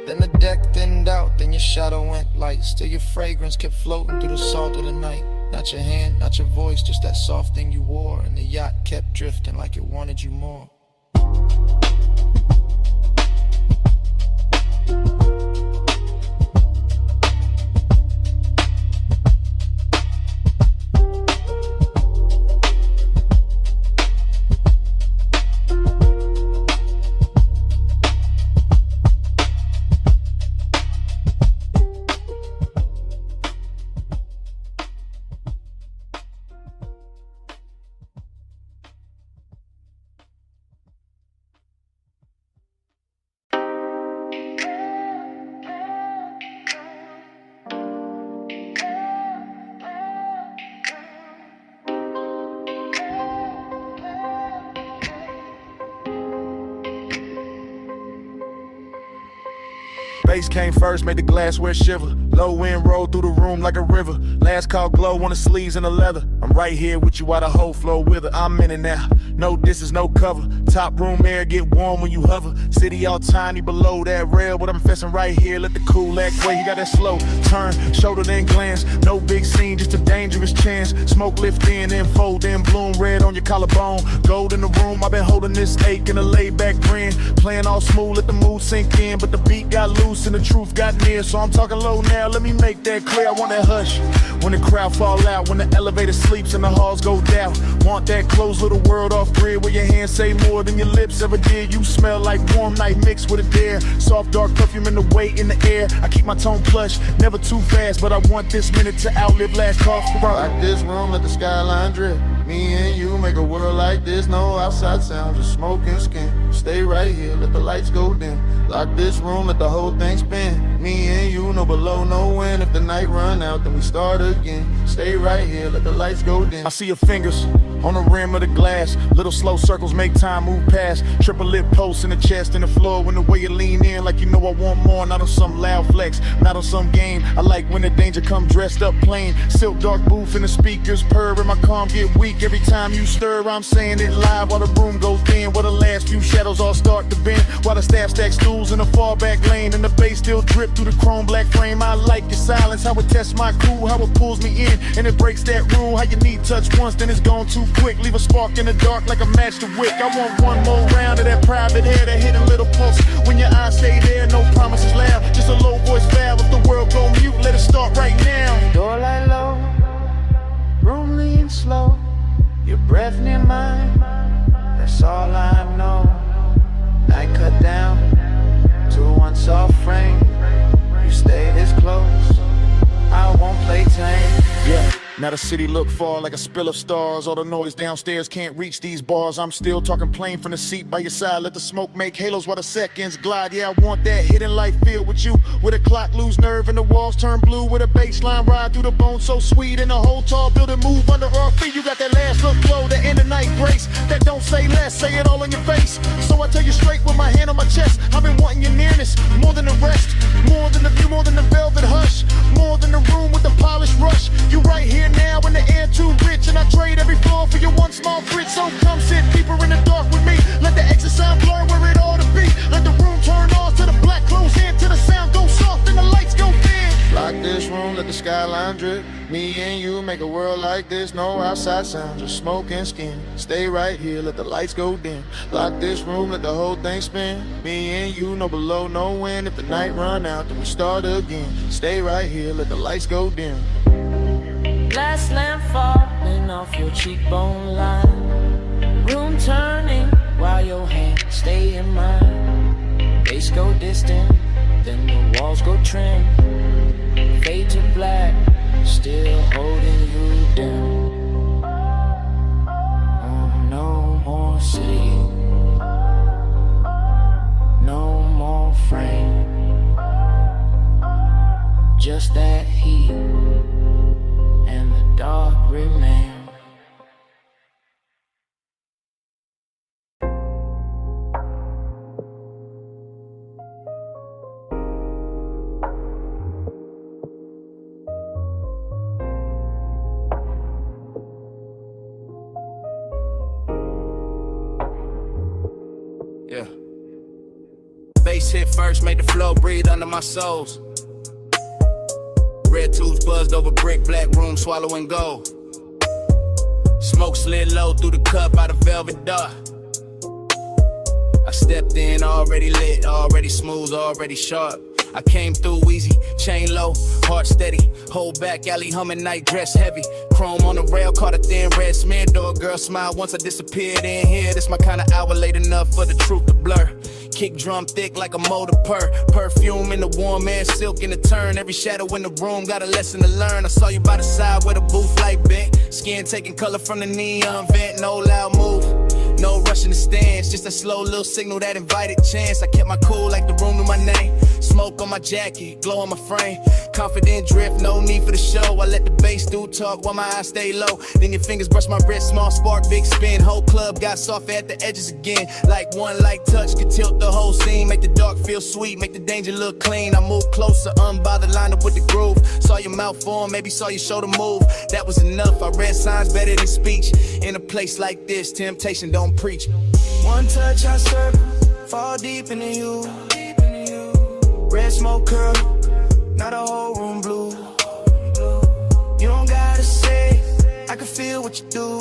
Then the deck thinned out, then your shadow went light. Still your fragrance kept floating through the salt of the night. Not your hand, not your voice, just that soft thing you wore. And the yacht kept drifting like it wanted you more. Bass came first, made the glassware shiver. Low wind rolled through the room like a river. Last call glow on the sleeves and the leather. I'm right here with you while the whole flow with her. I'm in it now, no distance, no cover. Top room air get warm when you hover. City all tiny below that rail, but I'm fessing right here. Let the cool act way. You got that slow turn, shoulder then glance. No big scene, just a dangerous chance. Smoke lift in and fold in, bloom red on your collarbone. Gold in the room, I've been holding this ache in a laid back grin. Playing all smooth, let the mood sink in, but the beat got loose and the truth got near. So I'm talking low now, let me make that clear. I want that hush when the crowd fall out, when the elevator sleeps and the halls go down. Want that closed little world off grid where your hands say more than your lips ever did. You smell like warm night mixed with a dare. Soft dark perfume in the weight in the air. I keep my tone plush, never too fast, but I want this minute to outlive last call for Like this room, let the skyline drip. Me and you make a world like this. No outside sound, just smoke and skin. Stay right here, let the lights go dim. Lock this room, let the whole thing spin. Me and you, no below, no wind. If the night run out, then we start again. Stay right here, let the lights go dim. I see your fingers on the rim of the glass. Little slow circles make time move past. Triple lip posts in the chest and the floor. When the way you lean in like you know I want more. Not on some loud flex, not on some game. I like when the danger come dressed up plain. Silk dark booth and the speakers purr and my calm get weak. Every time you stir, I'm saying it live while the room goes thin. While the last few shadows all start to bend. While the staff stack stools in the far back lane. And the bass still drip through the chrome black frame. I like your silence, how it tests my cool. How it pulls me in and it breaks that rule. How you need touch once, then it's gone too quick. Leave a spark in the dark like a match to wick. I want one more round of that private hair, that hit a little pulse. When your eyes stay there, no promises loud. Just a low voice valve. If the world go mute, let it start right now. Door light low, room lean slow. Your breath near mine, that's all I know. Night cut down to one soft frame. You stay this close, I won't play tame. Yeah. Now the city look far like a spill of stars. All the noise downstairs can't reach these bars. I'm still talking plain from the seat by your side. Let the smoke make halos while the seconds glide. Yeah, I want that hidden light filled with you. With a clock lose nerve and the walls turn blue. With a bass line ride through the bone so sweet. And the whole tall building move under our feet. You got that last look flow, that end of night grace. That don't say less, say it all in your face. So I tell you straight with my hand on my chest. I've been wanting your nearness, more than the rest. More than the view, more than the velvet hush. More than the room with the polished rush. You right here now in the air too rich, and I trade every floor for your one small bridge. So come sit deeper in the dark with me. Let the exit sound blur where it ought to be. Let the room turn off to the black close in, till the sound go soft and the lights go dim. Lock this room, let the skyline drip. Me and you make a world like this. No outside sound, just smoke and skin. Stay right here, let the lights go dim. Lock this room, let the whole thing spin. Me and you, no below, no wind. If the night run out, then we start again. Stay right here, let the lights go dim. Glass lamp falling off your cheekbone line. Room turning while your hands stay in mine. Bass go distant, then the walls go trim. Fade to black, still holding you down. Oh, no more city, no more frame. Just that heat and the dark remain. Yeah. Bass hit first, made the flow breathe under my soles. Red tubes buzzed over brick, black room swallowing gold. Smoke slid low through the cup out of velvet dark. I stepped in already lit, already smooth, already sharp. I came through easy, chain low, heart steady. Hold back, alley humming, night dress heavy. Chrome on the rail, caught a thin red smear. Door girl smile once I disappeared in here. This my kind of hour, late enough for the truth to blur. Kick drum thick like a motor purr. Perfume in the warm air, silk in the turn. Every shadow in the room got a lesson to learn. I saw you by the side where the booth light bent. Skin taking color from the neon vent. No loud move, no rushing the stands. Just a slow little signal that invited chance. I kept my cool like the room knew my name. Smoke smoke on my jacket, glow on my frame. Confident drift, no need for the show. I let the bass do talk while my eyes stay low. Then your fingers brush my wrist, small spark, big spin. Whole club got soft at the edges again. Like one light touch could tilt the whole scene. Make the dark feel sweet, make the danger look clean. I move closer, unbothered, lined up with the groove. Saw your mouth form, maybe saw your shoulder move. That was enough, I read signs better than speech. In a place like this, temptation don't preach. One touch, I circle, fall deep into you. Red smoke curl, now the whole room blue. You don't gotta say, I can feel what you do.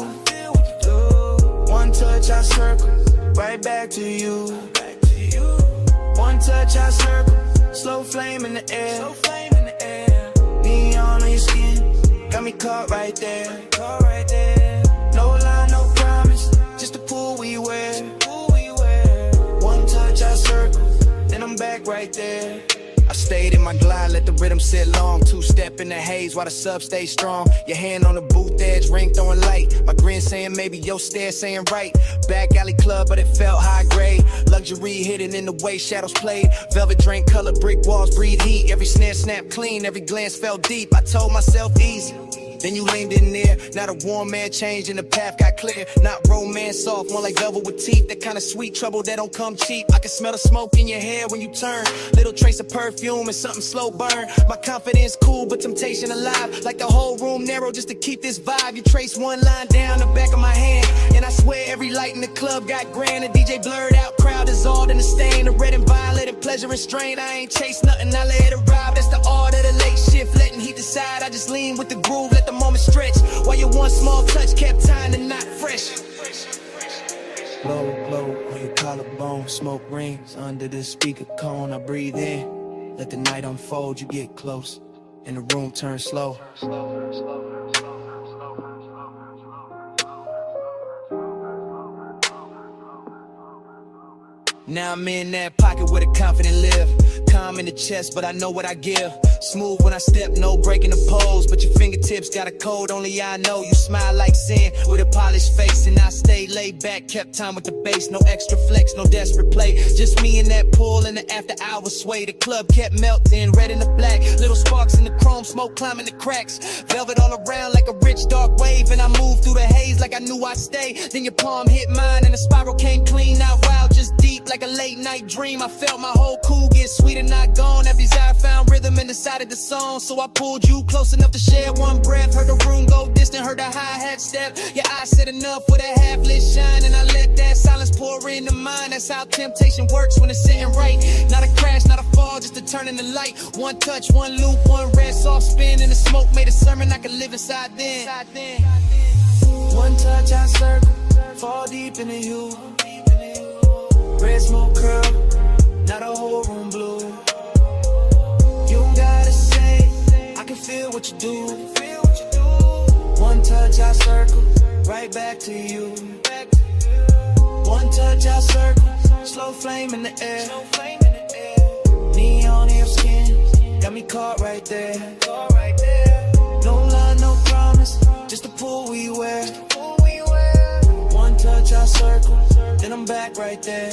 One touch, I circle, right back to you. One touch, I circle, slow flame in the air. Neon on your skin, got me caught right there. No lie, no promise, just a pool we wear. One touch, I circle, then I'm back right there. I stayed in my glide, let the rhythm sit long. Two-step in the haze while the sub stays strong. Your hand on the booth edge, ring throwing light. My grin saying maybe, your stare saying right. Back alley club, but it felt high grade. Luxury hidden in the way shadows played. Velvet drink color, brick walls breathe heat. Every snare snapped clean, every glance felt deep. I told myself easy. Then you leaned in there, now the warm man changed and the path got clear. Not romance soft, more like velvet with teeth. That kind of sweet trouble that don't come cheap. I can smell the smoke in your hair when you turn. Little trace of perfume and something slow burn. My confidence cool, but temptation alive. Like the whole room narrow just to keep this vibe. You trace one line down the back of my hand, and I swear every light in the club got grand. The DJ blurred out, crowd dissolved in the stain. The red and violet and pleasure and strain. I ain't chase nothing, I let it ride. That's the art of the late shift, letting heat decide. I just lean with the groove, let the moment stretch, while your one small touch kept time to not fresh. Low, low on your collarbone, smoke rings under the speaker cone. I breathe in, let the night unfold. You get close, and the room turns slow. Now I'm in that pocket where the confident live. Calm in the chest, but I know what I give. Smooth when I step, no breaking the pose. But your fingertips got a code, only I know. You smile like sin with a polished face. And I stay laid back, kept time with the bass. No extra flex, no desperate play. Just me and that pool in the after hours sway. The club kept melting, red and the black. Little sparks in the chrome, smoke climbing the cracks. Velvet all around like a rich dark wave. And I moved through the haze like I knew I'd stay. Then your palm hit mine and the spiral came clean. Not wild, just deep like a late night dream. I felt my whole cool get sweet and not gone. Every desire found rhythm in the side of the song. So I pulled you close enough to share one breath. Heard the room go distant, heard the hi-hat step. Your eyes said enough with a half-lit shine, and I let that silence pour into mine. That's how temptation works when it's sitting right. Not a crash, not a fall, just a turn in the light. One touch, one loop, one red soft spin, and the smoke made a sermon I could live inside then. One touch, I circle, fall deep into you. Red smoke curl, now the whole room blue. You don't gotta say, I can feel what you do. One touch, I circle, right back to you. One touch, I circle, slow flame in the air. Neon in your skin, got me caught right there. No lie, no promise, just a pool we wear. One touch, I circle, then I'm back right there.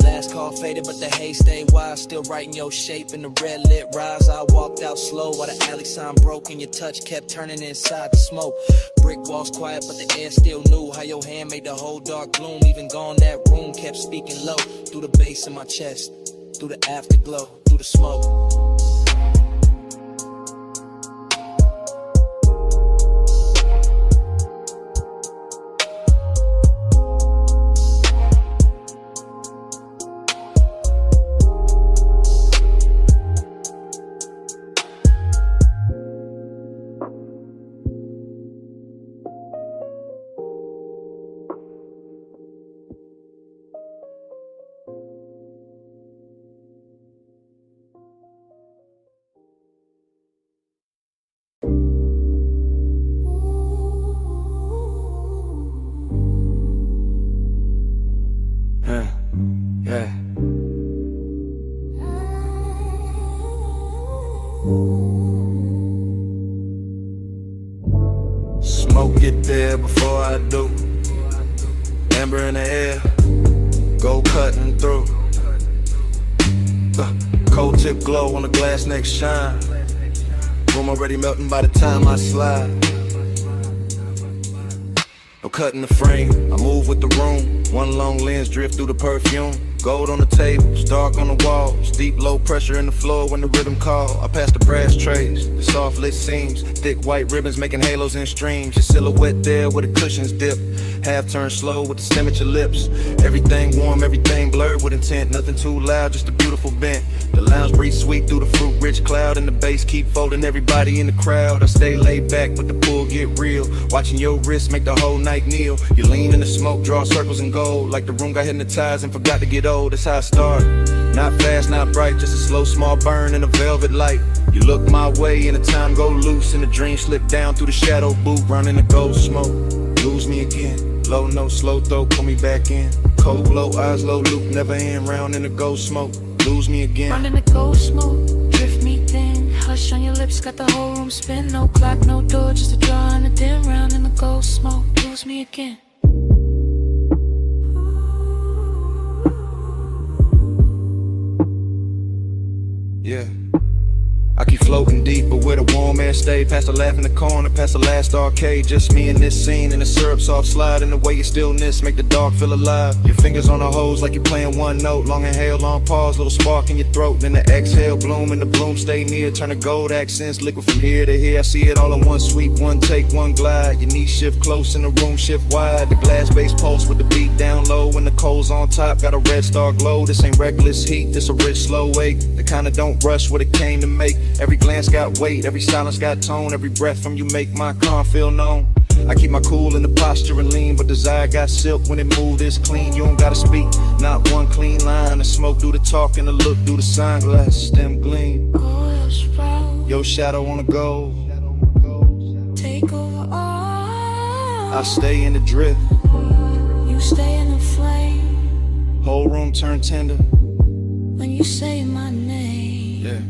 Last call faded, but the haze stayed wild. Still writing your shape in the red lit rise. I walked out slow while the alley sign broke, and your touch kept turning inside the smoke. Brick walls quiet, but the air still knew how your hand made the whole dark gloom. Even gone, that room kept speaking low. Through the bass in my chest, through the afterglow, through the smoke. Smoke get there before I do. Amber in the air, go cutting through. Cold tip glow on the glass neck shine. Room already melting by the time I slide. No cut in the frame, I move with the room. One long lens drift through the perfume. Gold on the tables, dark on the walls. Deep low pressure in the floor when the rhythm call. I pass the brass trays, the soft lit seams. Thick white ribbons making halos and streams. Your silhouette there where the cushions dip. Half turn slow with the stem at your lips. Everything warm, everything blurred with intent. Nothing too loud, just a beautiful bent. The lounge breeze sweet through the fruit rich cloud. And the bass keep folding everybody in the crowd. I stay laid back but the pool get real. Watching your wrist make the whole night kneel. You lean in the smoke, draw circles in gold. Like the room got hypnotized and forgot to get old. That's how I started. Not fast, not bright, just a slow small burn in a velvet light. You look my way and the time go loose. And the dream slip down through the shadow boot. Running the gold smoke, lose me again. Low note, slow throw, pull me back in. Cold glow, eyes low, loop, never end. Round in the gold smoke, lose me again. Round in the gold smoke, drift me thin. Hush on your lips, got the whole room spin. No clock, no door, just a draw and a dim. Round in the gold smoke, lose me again. Yeah. I keep floating deep, but where the warm air stay. Past the laugh in the corner, past the last arcade. Just me and this scene, and the syrup soft slide. And the way your stillness make the dark feel alive. Your fingers on the hose like you're playing one note. Long inhale, long pause, little spark in your throat. Then the exhale, bloom, and the bloom stay near. Turn to gold accents, liquid from here to here. I see it all in one sweep, one take, one glide. Your knees shift close and the room shift wide. The glass base pulse with the beat down low. And the coals on top, got a red star glow. This ain't reckless heat, this a rich slow wake. The kind of don't rush what it came to make. Every glance got weight, every silence got tone. Every breath from you make my calm feel known. I keep my cool in the posture and lean, but desire got silk when it move this clean. You don't gotta speak, not one clean line. The smoke do the talk and the look do the sunglasses, them gleam. Your shadow on the gold. Take over all. I stay in the drift. You stay in the flame. Whole room turn tender when you say my name. Yeah.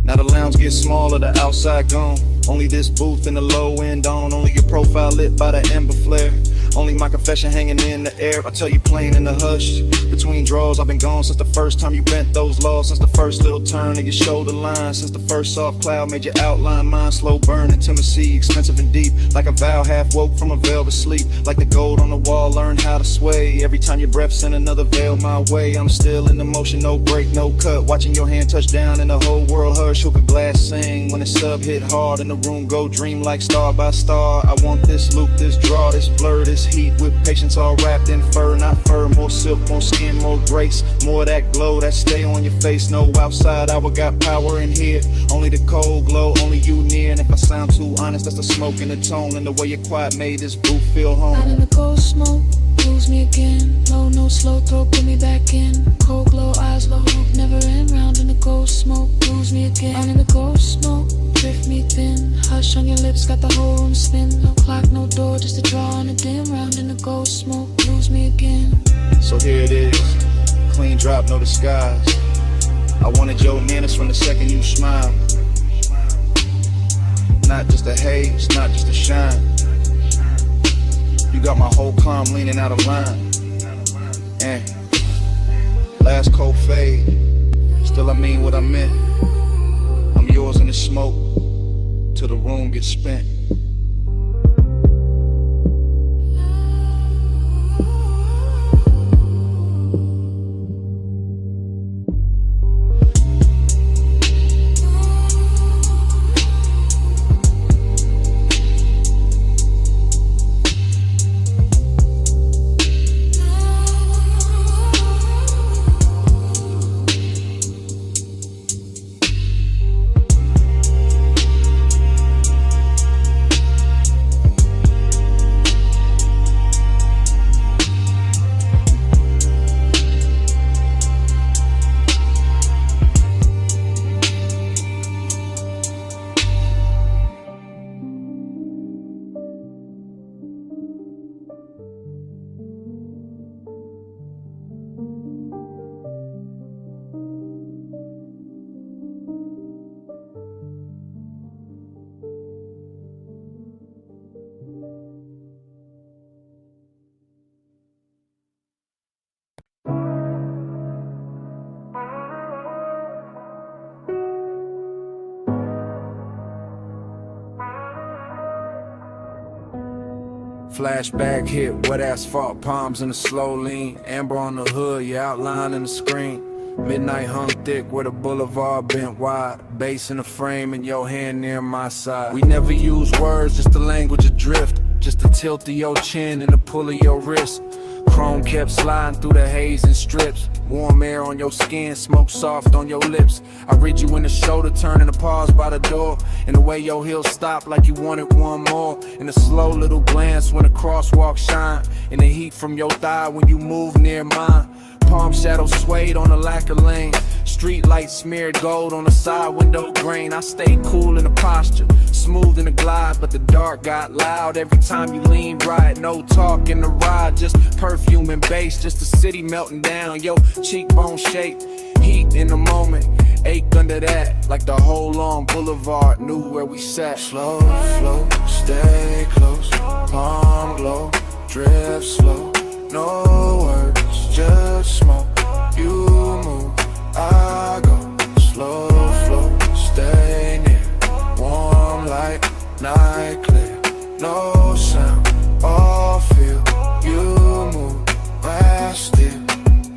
Now the lounge gets smaller, the outside gone. Only this booth and the low end on. Only your profile lit by the ember flare. Only my confession hanging in the air. I tell you plain in the hush. Between draws, I've been gone since the first time you bent those laws. Since the first little turn of your shoulder line. Since the first soft cloud made your outline mine. Slow burn, intimacy, expensive and deep. Like a vow half woke from a velvet sleep. Like the gold on the wall, learn how to sway. Every time your breath send another veil my way. I'm still in the motion, no break, no cut. Watching your hand touch down and the whole world hush. Hook a glass sing when the sub hit hard. And the room go dream like star by star. I want this loop, this draw, this blur, this heat with patience all wrapped in fur, not fur. More silk, more skin, more grace. More of that glow that stay on your face. No outside hour got power in here. Only the cold glow, only you near. And if I sound too honest, that's the smoke and the tone. And the way your quiet made this booth feel home. Out in the cold smoke, lose me again. Low note, slow throw, put me back in. Cold glow, eyes low, never end. Round in the cold smoke, lose me again. Out in the cold smoke, drift me thin. Hush on your lips, got the whole room spin. No clock, no door, just a draw and a dim. Round in the cold smoke, lose me again. So here it is, clean drop, no disguise. I wanted your manners from the second you smiled. Not just a haze, not just a shine. You got my whole calm leaning out of line. And last cold fade, still I mean what I meant. I'm yours in the smoke, till the room gets spent. Flashback hit, wet asphalt, palms in a slow lean. Amber on the hood, your outline in the screen. Midnight hung thick where the boulevard bent wide. Bass in the frame and your hand near my side. We never use words, just the language adrift. Just the tilt of your chin and the pull of your wrist. Chrome kept sliding through the haze and strips. Warm air on your skin, smoke soft on your lips. I read you in the shoulder, turning the pause by the door. And the way your heels stop like you wanted one more. And a slow little glance when the crosswalk shine. And the heat from your thigh when you move near mine. Palm shadows swayed on the lacquer lane. Street lights smeared gold on the side window grain. I stayed cool in the posture, smooth in the glide, but the dark got loud every time you leaned right. No talk in the ride, just perfume and bass, just the city melting down. Yo, cheekbone shape, heat in the moment, ache under that, like the whole long boulevard knew where we sat. Slow flow, stay close, palm glow, drift slow, no words, just smoke. You move, I go, slow flow, stay near, warm light, night clear, no sound, all feel. You move, I still.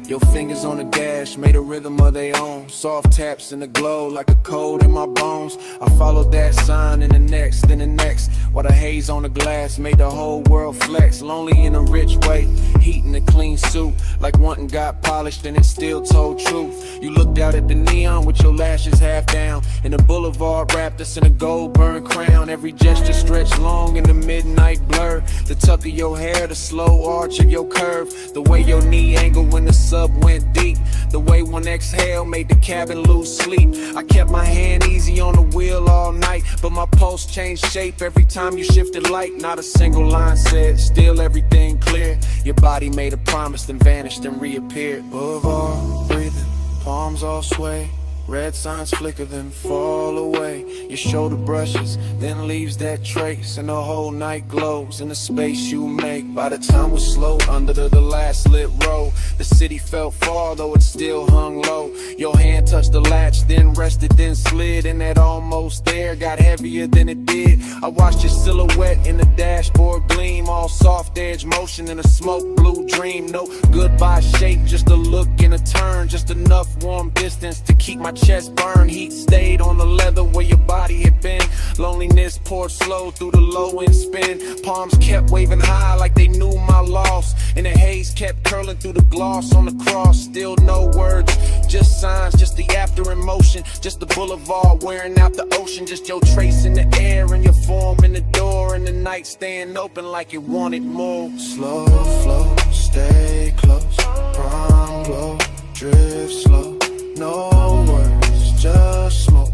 Your fingers on the dash made a rhythm of their own. Soft taps in the glow like a cold in my bones. I followed that sign in the next, then the next. While the haze on the glass made the whole world flex. Lonely in a rich way, heat in a clean suit. Like one got polished and it still told truth. You looked out at the neon with your lashes half down. And the boulevard wrapped us in a gold burned crown. Every gesture stretched long in the midnight blur. The tuck of your hair, the slow arch of your curve. The way your knee angle when the sub went deep. The way one exhale made the cabin lose sleep. I kept my hand easy on the wheel all night, but my pulse changed shape every time you shifted light. Not a single line said, still everything clear. Your body made a promise, then vanished and reappeared. Boulevard, breathing, palms all sway. Red signs flicker, then fall away. Your shoulder brushes, then leaves that trace. And the whole night glows in the space you make. By the time we're slow under the last lit row, the city felt far, though it still hung low. Your hand touched the latch, then rested, then slid. And that almost there got heavier than it did. I watched your silhouette in the dashboard gleam. All soft edge motion in a smoke blue dream. No goodbye shape, just a look and a turn. Just enough warm distance to keep my chest burned. Heat stayed on the leather where your body had been. Loneliness poured slow through the low end spin. Palms kept waving high like they knew my loss. And the haze kept curling through the gloss on the cross. Still no words, just signs, just the after emotion. Just the boulevard wearing out the ocean. Just your trace in the air and your form in the door. And the night staying open like it wanted more. Slow flow, stay close, prom glow, drift slow. No words, just smoke.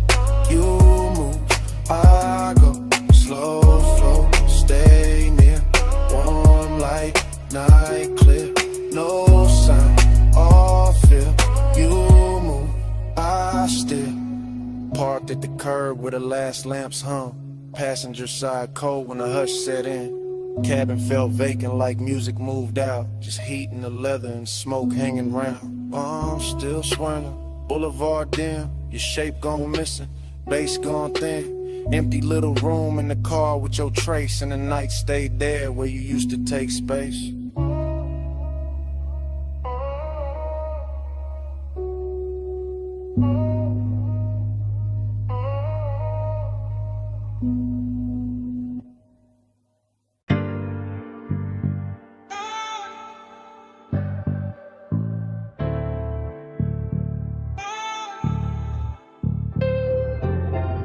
You move, I go. Slow flow, stay near. Warm light, night clear. No sound, all feel. You move, I still. Parked at the curb where the last lamps hung. Passenger side cold when the hush set in. Cabin felt vacant like music moved out. Just heat in the leather and smoke hanging round. Bombs still swirling. Boulevard dim, your shape gone missing, bass gone thin. Empty little room in the car with your trace. And the night stayed there where you used to take space.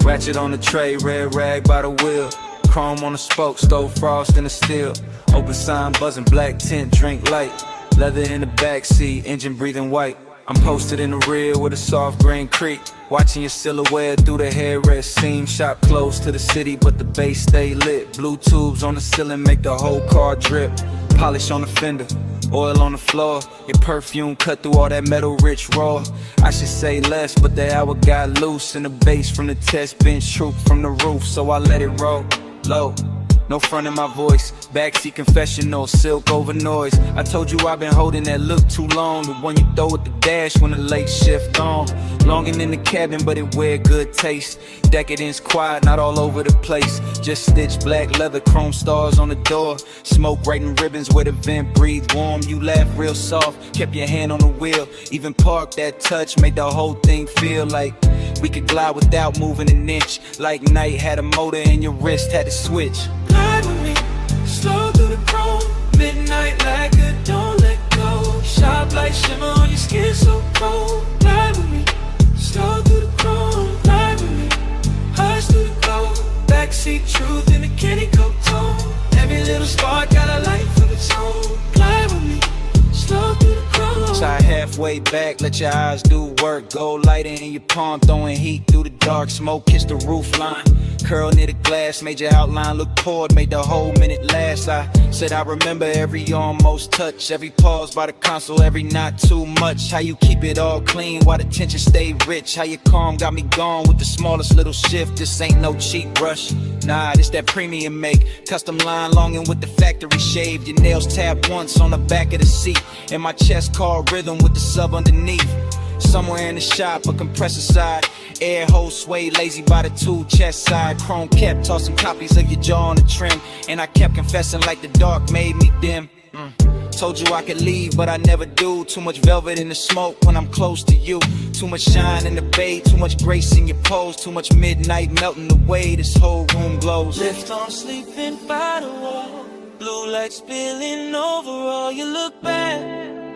Ratchet on the tray, red rag by the wheel. Chrome on the spoke, stove frost in the steel. Open sign buzzing, black tint, drink light. Leather in the backseat, engine breathing white. I'm posted in the rear with a soft green creek. Watching your silhouette through the headrest seam. Shop close to the city, but the base stay lit. Blue tubes on the ceiling make the whole car drip. Polish on the fender, oil on the floor. Your perfume cut through all that metal rich raw. I should say less, but the hour got loose. And the bass from the test bench troop from the roof, so I let it roll low. no front in my voice. Backseat confessional, silk over noise. I told you I've been holding that look too long. The one you throw at the dash when the late shift on. Longing in the cabin, but it wear good taste. Decadence quiet, not all over the place. Just stitched black leather, chrome stars on the door. Smoke writing ribbons where the vent breathed warm. You laugh real soft, kept your hand on the wheel. Even parked that touch, made the whole thing feel like we could glide without moving an inch. Like night had a motor and your wrist had to switch. Glide with me, slow through the chrome. Midnight like a don't let go. Sharp light shimmer on your skin so cold. Glide with me, slow through the chrome. Glide with me, hush through the glow. Backseat truth in a candy coat tone. Every little spark got a life of its own. Glide with me, slow through the chrome. Side halfway back, let your eyes do work. Gold lighting in your palm, throwing heat through the dark. Smoke kiss the roof line. Curl near the glass, made your outline look poured, made the whole minute last. I said I remember every almost touch, every pause by the console, every not too much. How you keep it all clean while the tension stay rich. How you calm got me gone with the smallest little shift. This ain't no cheap brush, nah, this that premium make. Custom line longing with the factory shaved. Your nails tapped once on the back of the seat, and my chest called rhythm with the sub underneath. Somewhere in the shop, a compressor side. Air hole sway, lazy by the tool chest side. Chrome kept tossing copies of your jaw on the trim, and I kept confessing like the dark made me dim. Told you I could leave, but I never do. Too much velvet in the smoke when I'm close to you. Too much shine in the bay, too much grace in your pose. Too much midnight melting away, this whole room glows. Lift on sleeping by the wall. Blue light spilling over all. You look back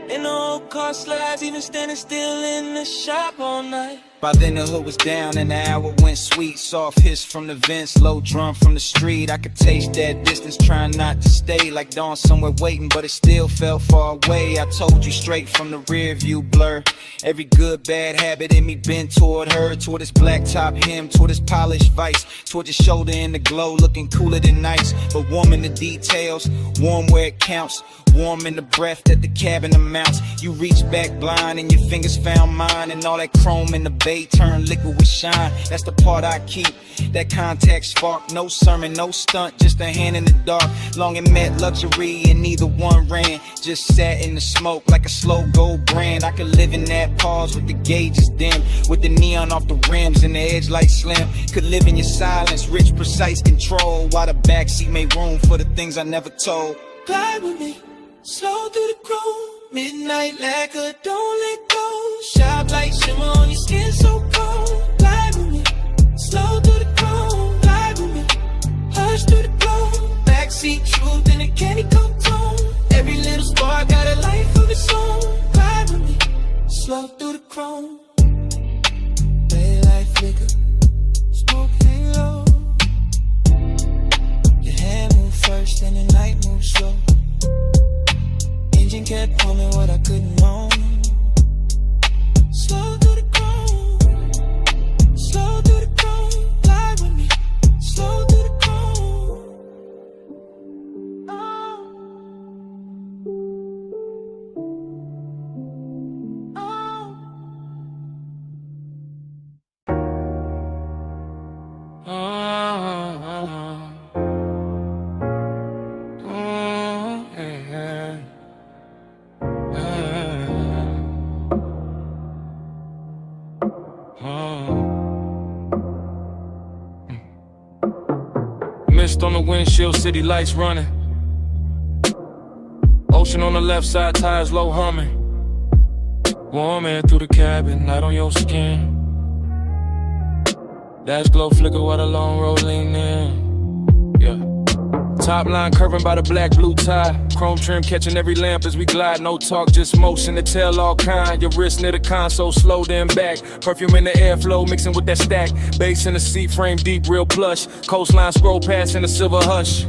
in the old car slides, even standing still in the shop all night. By then the hood was down and the hour went sweet. Soft hiss from the vents, low drum from the street. I could taste that distance, trying not to stay. Like dawn somewhere waiting, but it still felt far away. I told you straight from the rear view blur. Every good bad habit in me bent toward her. Toward this black top hem, toward this polished vice. Toward your shoulder in the glow, looking cooler than nice. But warm in the details, warm where it counts. Warm in the breath that the cabin amounts. You reach back blind and your fingers found mine. And all that chrome in the bay turned liquid with shine. That's the part I keep, that contact spark. No sermon, no stunt, just a hand in the dark. Long and met luxury and neither one ran. Just sat in the smoke like a slow gold brand. I could live in that pause with the gauges dim, with the neon off the rims and the edge light slim. Could live in your silence, rich precise control, while the backseat made room for the things I never told. Glide with me, slow through the chrome. Midnight lacquer, don't let go. Sharp light shimmer on your skin so cold. Glide with me, slow through the chrome. Glide with me, hush through the glow. Backseat truth in a candy coat tone. Every little spark got a life of its own. Glide with me, slow through the chrome. Daylight flicker, smoke hang low. Your hand move first and the night move slow. Engine kept humming what I couldn't own. Slow through the chrome, slow through the chrome. Glide with me, slow through the chrome. Mist on the windshield, city lights running. Ocean on the left side, tires low humming. Warm air through the cabin, light on your skin. Dash glow flicker while the long road lean in. Yeah. Top line curving by the black blue tie. Chrome trim catching every lamp as we glide. No talk, just motion to tell all kind. Your wrist near the console, slow then back. Perfume in the airflow mixing with that stack. Bass in the seat frame deep, real plush. Coastline scroll past in the silver hush.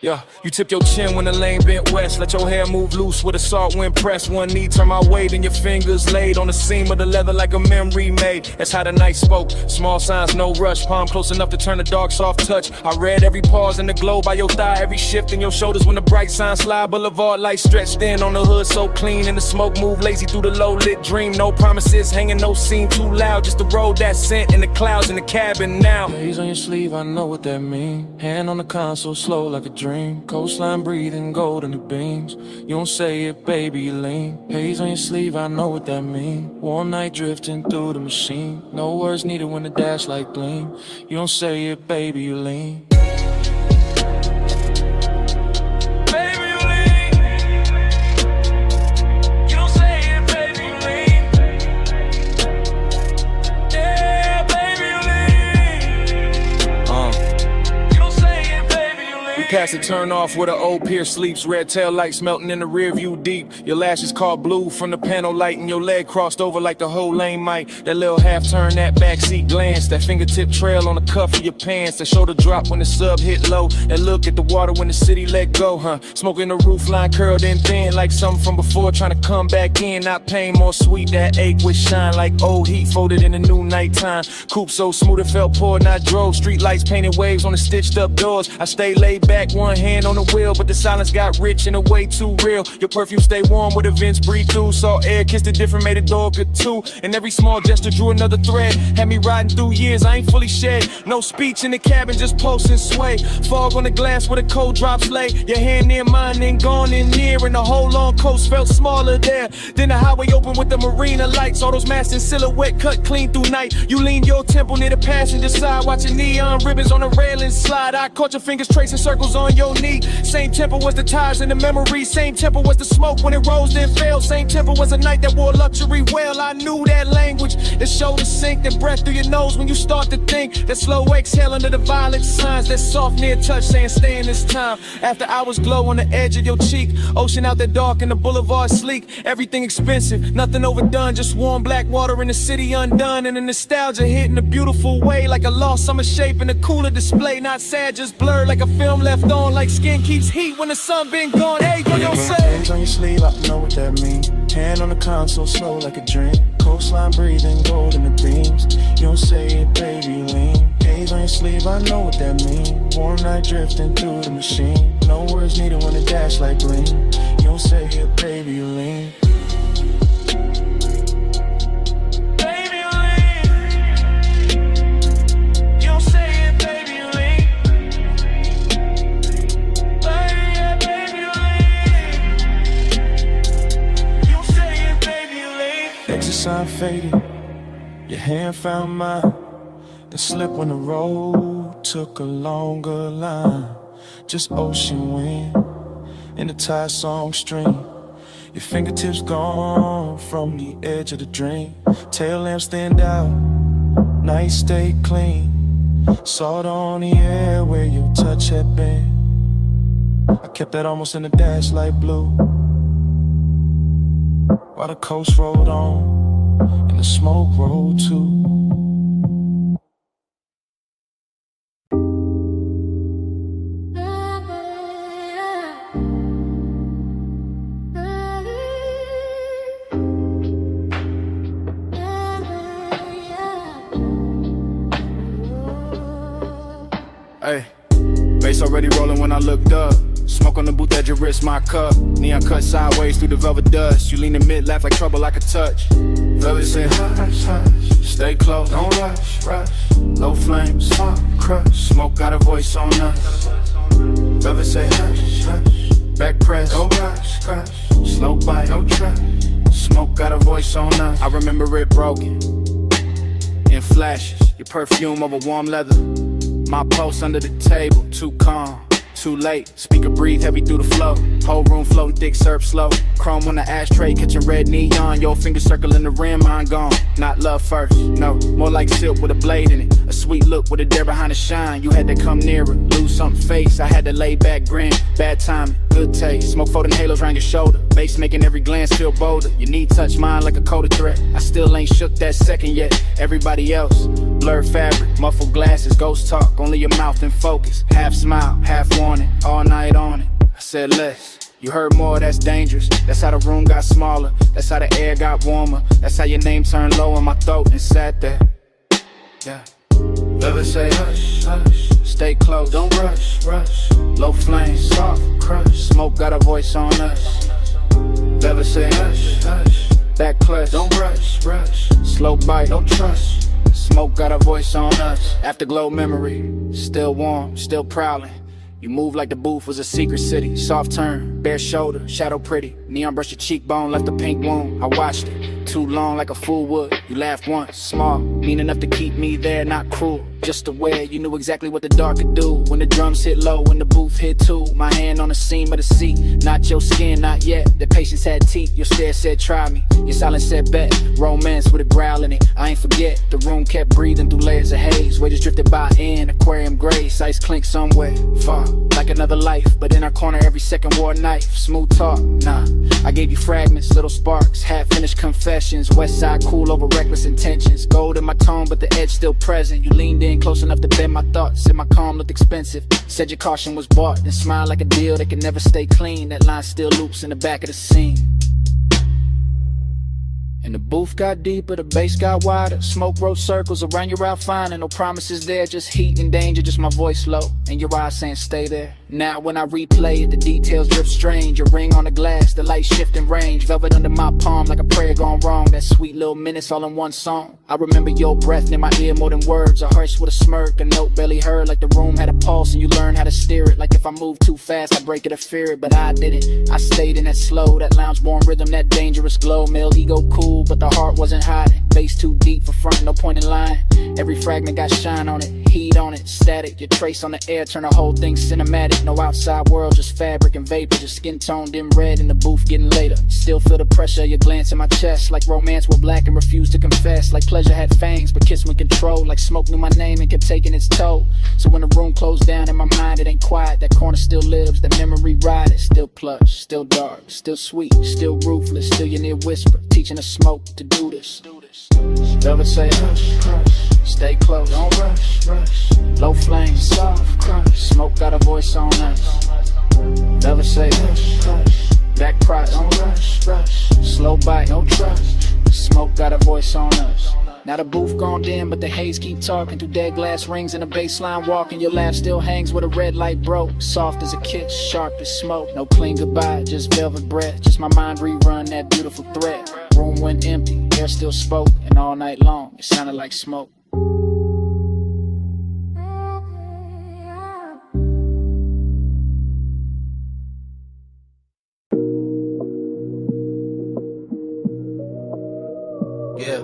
Yeah, you tip your chin when the lane bent west. Let your hair move loose with a salt wind press. One knee turn my way, then your fingers laid on the seam of the leather like a memory made. That's how the night spoke. Small signs, no rush. Palm close enough to turn a dark, soft touch. I read every pause in the glow by your thigh, every shift in your shoulders when the bright signs slide. Boulevard lights stretched in on the hood, so clean. And the smoke move lazy through the low lit dream. No promises, hanging no scene too loud. Just the road that sent in the clouds in the cabin now. Haze on your sleeve, I know what that mean. Hand on the console, slow like a dream. Coastline breathing gold in the beams. You don't say it, baby, you lean. Haze on your sleeve, I know what that mean. Warm night drifting through the machine. No words needed when the dash light gleam. You don't say it, baby, you lean. Past the turn off where the old pier sleeps. Red tail lights melting in the rear view deep. Your lashes caught blue from the panel light, and your leg crossed over like the whole lane might. That little half turn, that backseat glance, that fingertip trail on the cuff of your pants, that shoulder drop when the sub hit low, that look at the water when the city let go, huh? Smoking the roof line curled in thin like something from before, trying to come back in. Not pain, more sweet, that ache with shine like old heat folded in the new nighttime. Coupe so smooth it felt poor, and I drove. Street lights painted waves on the stitched up doors. I stayed laid back, one hand on the wheel, but the silence got rich and a way too real. Your perfume stay warm with events breathe through. Saw air, kissed it different, made a door good too. And every small gesture drew another thread. Had me riding through years, I ain't fully shed. No speech in the cabin, just pulse and sway. Fog on the glass where the cold drops lay. Your hand near mine, then gone in near. And the whole long coast felt smaller there. Then the highway open with the marina lights. All those masts in silhouette cut clean through night. You lean your temple near the passenger side, watching neon ribbons on the railing slide. I caught your fingers tracing circles on your knee. Same tempo was the tires in the memory. Same tempo was the smoke when it rose then fell. Same tempo was a night that wore luxury well. I knew that language, that shoulder sink, that breath through your nose when you start to think. That slow exhale under the violent signs. That soft near touch saying stay in this time. After hours glow on the edge of your cheek. Ocean out there dark and the boulevard sleek. Everything expensive, nothing overdone. Just warm black water in the city undone. And the nostalgia hit in a beautiful way. Like a lost summer shape in a cooler display. Not sad, just blurred like a film left on. Like skin keeps heat when the sun been gone. Hey, what you say? Hands on your sleeve, I know what that mean. Hand on the console, slow like a dream. Coastline breathing gold in the beams. You don't say it, baby, lean. Haze on your sleeve, I know what that mean. Warm night drifting through the machine. No words needed when the dash light gleam. You don't say it, baby, lean. Sign faded, your hand found mine. The slip when the road took a longer line. Just ocean wind in the Thai song stream. Your fingertips gone from the edge of the dream. Tail lamps stand out, night stay clean. Salt on the air where your touch had been. I kept that almost in the dash light blue. While the coast rolled on and the smoke rolled too. Hey, bass already rolling when I looked up. Smoke on the booth edge, your wrist, my cup. Neon cut sideways through the velvet dust. You lean in mid, laugh like trouble I could touch. Velvet say hush, hush. Stay close, don't rush, rush. Low flames, crush. Smoke got a voice on us. Velvet say hush, hush. Back press, don't rush, crush. Slow bite, don't trust. Smoke got a voice on us. I remember it broken in flashes. Your perfume over warm leather. My pulse under the table, too calm. Too late, speaker breathe heavy through the flow. Whole room floating, thick syrup slow. Chrome on the ashtray, catching red neon. Your finger circling the rim, mine gone. Not love first, no, more like silk with a blade in it. A sweet look with a dare behind the shine. You had to come nearer, lose something face. I had to lay back, grin, bad timing, good taste. Smoke folding halos around your shoulder. Bass making every glance feel bolder. Your knee touch mine like a coded threat. I still ain't shook that second yet. Everybody else, blurred fabric, muffled glasses, ghost talk. Only your mouth in focus. Half smile, half warning, all night on it. I said less. You heard more, that's dangerous. That's how the room got smaller. That's how the air got warmer. That's how your name turned low in my throat and sat there. Yeah. Never say hush, hush. Stay close, don't rush, rush. Low flame, soft crush. Smoke got a voice on us. Never say hush, hush. Back clutch, don't rush, rush. Slow bite, don't trust. Smoke got a voice on us. Afterglow memory, still warm, still prowling. You move like the booth was a secret city. Soft turn, bare shoulder, shadow pretty. Neon brush your cheekbone, left a pink wound. I watched it, too long like a fool would. You laughed once, small, mean enough to keep me there, not cruel. Just aware, you knew exactly what the dark could do. When the drums hit low, when the booth hit too. My hand on the seam of the seat, not your skin, not yet. The patience had teeth, your stare said try me. Your silence said bet, romance with a growl in it. I ain't forget, the room kept breathing through layers of haze. Waiters drifted by in, aquarium grace, ice clink somewhere far. Like another life, but in our corner every second wore a knife. Smooth talk, nah, I gave you fragments, little sparks, half-finished confessions. West side cool over reckless intentions. Gold in my tone, but the edge still present. You leaned in close enough to bend my thoughts. Said my calm looked expensive. Said your caution was bought. Then smiled like a deal that can never stay clean. That line still loops in the back of the scene. And the booth got deeper, the bass got wider. Smoke wrote circles around your outfinding. No promises there, just heat and danger. Just my voice low, and your eyes saying stay there. Now when I replay it, the details drip strange. A ring on the glass, the light shifting range. Velvet under my palm like a prayer gone wrong. That sweet little minutes all in one song. I remember your breath near my ear more than words. A hush with a smirk, a note barely heard. Like the room had a pulse and you learned how to steer it. Like if I moved too fast, I'd break it or fear it. But I didn't, I stayed in that slow, that lounge-born rhythm, that dangerous glow. Male ego cool, but the heart wasn't hiding. Bass too deep for front, no point in lying. Every fragment got shine on it, heat on it, static. Your trace on the air, turn the whole thing cinematic. No outside world, just fabric and vapor. Just skin tone dim red in the booth getting later. Still feel the pressure of your glance in my chest. Like romance were black and refused to confess. Like pleasure had fangs but kiss with control. Like smoke knew my name and kept taking its toll. So when the room closed down in my mind, it ain't quiet. That corner still lives, that memory ride. It's still plush, still dark, still sweet, still ruthless. Still your near whisper, teaching the smoke to do this. Never say hush, hush. Stay close, don't rush, rush. Low flame, soft crush. Smoke got a voice on us. Never say hush, hush. Back cross, don't rush, rush. Slow bite, don't trust. Smoke got a voice on us. Now the booth gone dim, but the haze keep talking through dead glass rings and a baseline walking. Your laugh still hangs where the red light broke. Soft as a kiss, sharp as smoke. No clean goodbye, just velvet breath. Just my mind rerun that beautiful thread. Room went empty, air still spoke, and all night long it sounded like smoke. Yeah.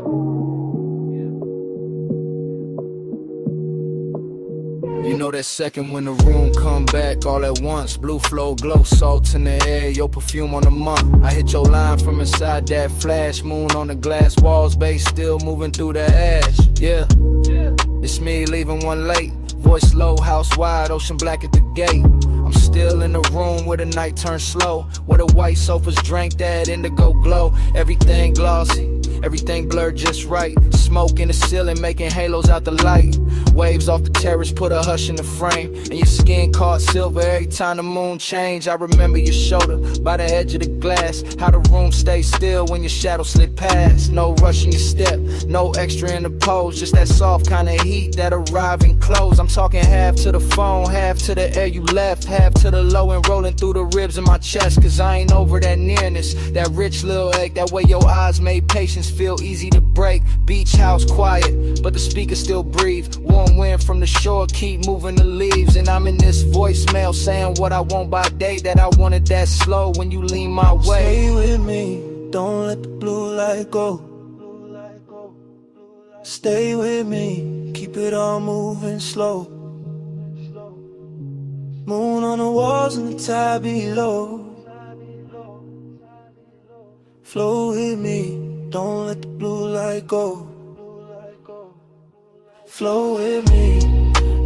You know that second when the room come back all at once. Blue flow, glow, salt in the air, your perfume on the month. I hit your line from inside that flash. Moon on the glass walls, bass still moving through the ash. Yeah, it's me leaving one late. Voice low, house wide, ocean black at the gate. I'm still in the room where the night turns slow. Where the white sofas drank that indigo glow. Everything glossy, everything blurred just right. Smoke in the ceiling making halos out the light. Waves off the terrace put a hush in the frame. And your skin caught silver every time the moon changed. I remember your shoulder by the edge of the glass. How the room stayed still when your shadow slid past. No rush in your step, no extra in the pose. Just that soft kind of heat that arrive and close. I'm talking half to the phone, half to the air you left. Half to the low and rolling through the ribs in my chest. Cause I ain't over that nearness, that rich little ache. That way your eyes made patience feel easy to break. Beach house quiet, but the speakers still breathe. Warm wind from the shore keep moving the leaves. And I'm in this voicemail saying what I want by day. That I wanted that slow when you lean my way. Stay with me, don't let the blue light go. Stay with me, keep it all moving slow. Moon on the walls and the tide below. Flow with me, don't let the blue light go. Flow with me,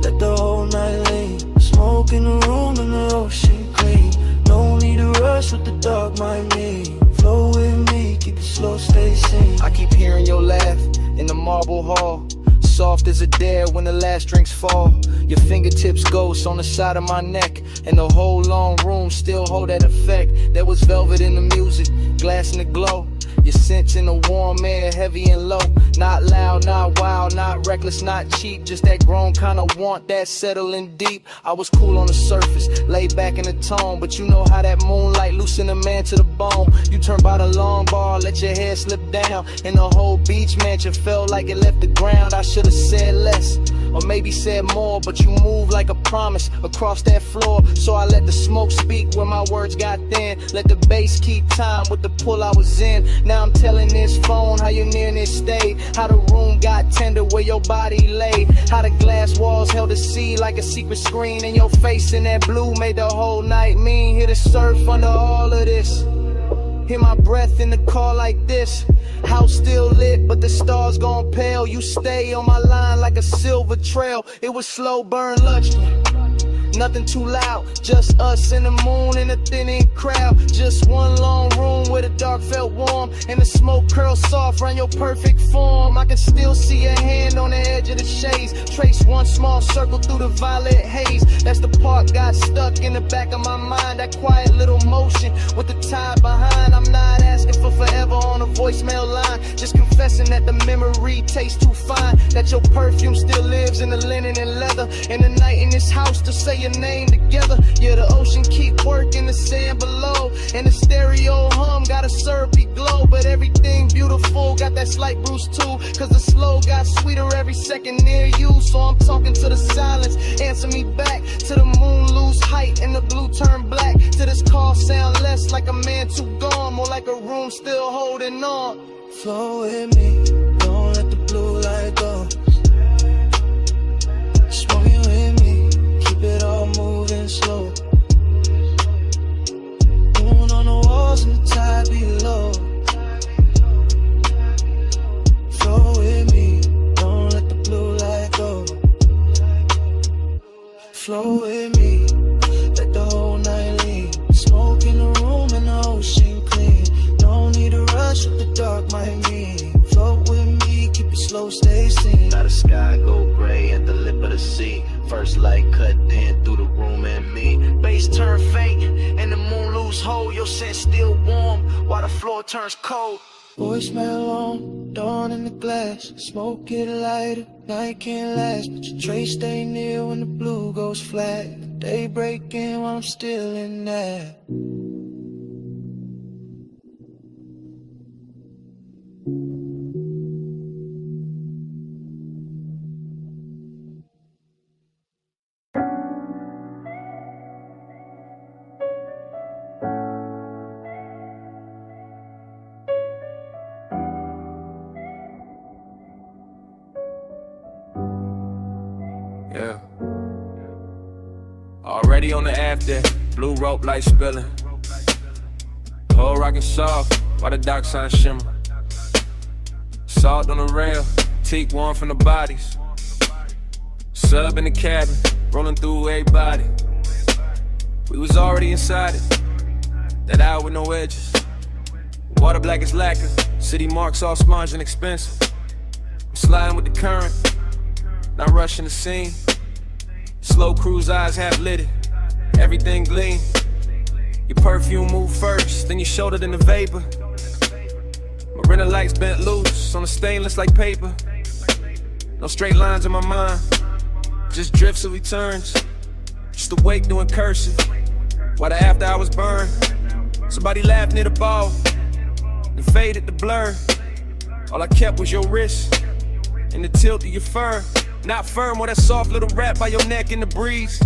let the whole night lean. Smoke in the room and the ocean clean. No need to rush with the dark, mind me. Flow with me, keep it slow, stay sane. I keep hearing your laugh in the marble hall. Soft as a dare when the last drinks fall. Your fingertips ghost on the side of my neck, and the whole long room still hold that effect. There was velvet in the music, glass in the glow. Your scent in the warm air, heavy and low. Not loud, not wild, not reckless, not cheap. Just that grown kind of want, that settling deep. I was cool on the surface, laid back in the tone. But you know how that moonlight loosen a man to the bone. You turn by the long bar, let your hair slip down, and the whole beach mansion felt like it left the ground. I should've said less, or maybe said more, but you move like a promise across that floor. So I let the smoke speak where my words got thin. Let the bass keep time with the pull I was in. Now I'm telling this phone how your nearness stayed, how the room got tender where your body lay, how the glass walls held the sea like a secret screen, and your face in that blue made the whole night mean. Hear the surf under all of this, hear my breath in the car like this. House still lit, but the stars gone pale. You stay on my line like a silver trail. It was slow burn lunchtime, nothing too loud, just us and the moon and a thinning crowd. Just one long room where the dark felt warm, and the smoke curled soft around your perfect form. I can still see your hand on the edge of the shades, trace one small circle through the violet haze. That's the part got stuck in the back of my mind, that quiet little motion with the tide behind. I'm not asking for forever on a voicemail line, just confessing that the memory tastes too fine, that your perfume still lives in the linen and leather, and the night in this house to say your name together. Yeah, the ocean keep working, the sand below, and the stereo hum got a syrupy glow. But everything beautiful got that slight bruise too, cause the slow got sweeter every second near you. So I'm talking to the silence, answer me back, to the moon lose height and the blue turn black, to this call sound less like a man too gone, more like a room still holding on. Flow with me, don't let the blue light go. Smoking with me, keep it all moving slow. Moon on the walls and the tide below. Flow with me, don't let the blue light go. Flow with me, let the whole night lean. Smoke in the room and the ocean clean. No need to rush with the dark, my mean. Float with me, keep it slow, stay seen. Now the sky go gray at the lip of the sea. First light cut in through the room and me. Bass turn faint and the moon lose hold. Your scent still warm while the floor turns cold. Voicemail on, dawn in the glass. Smoke it lighter, night can't last, but your trace stay near when the blue goes flat. Day breaking while I'm still in that. Yeah. Already on the after, blue rope light spilling. Whole rockin' soft, while the dock sign shimmer. Salt on the rail, teak warm from the bodies. Sub in the cabin, rolling through everybody. We was already inside it, that hour with no edges. Water black as lacquer, city marks all sponge and expensive. I'm sliding with the current, not rushing the scene. Slow cruise eyes half lit, everything gleam. Your perfume move first, then your shoulder, then the vapor. Marina lights bent loose on the stainless like paper. No straight lines in my mind, just drifts of returns. Just awake doing cursive, while the after hours burn. Somebody laughed near the ball, and faded the blur. All I kept was your wrist, and the tilt of your fur. Not firm or that soft little wrap by your neck in the breeze.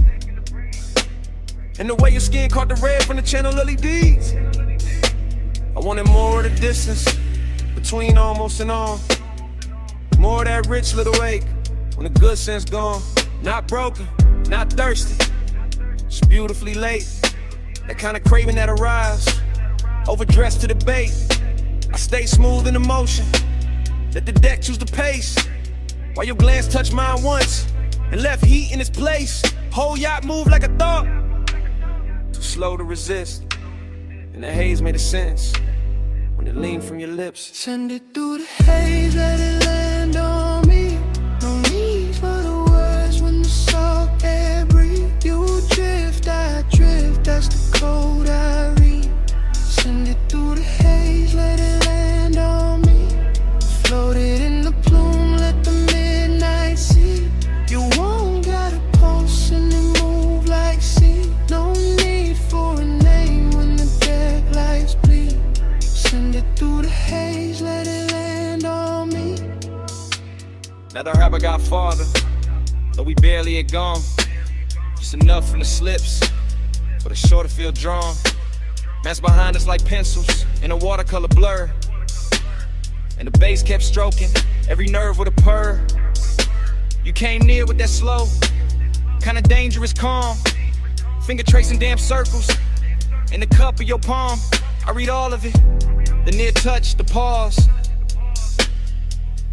And the way your skin caught the red from the channel LEDs. I wanted more of the distance between almost and on. More of that rich little ache when the good sense gone. Not broken, not thirsty, just beautifully late. That kind of craving that arrives, overdressed to the bait. I stay smooth in the motion. Let the deck choose the pace. While your glance touch mine once and left heat in its place. Whole yacht move like a thought. Too slow to resist. And the haze made a sense when it leaned from your lips. Send it through the haze, let it land on me. No need for the words when the salt air breathe. You drift, I drift, that's the code I read. Send it through the haze, let it land on me. Floated in the plume, let the midnight see. You won't got a pulse and it move like sea. No need for a name when the deck lights bleed. Send it through the haze, let it land on me. Now the rapper got farther, though we barely had gone. Just enough from the slips for the shore to feel drawn. Man's behind us like pencils in a watercolor blur. And the bass kept stroking every nerve with a purr. You came near with that slow, kinda dangerous calm. Finger tracing damn circles in the cup of your palm. I read all of it, the near touch, the pause.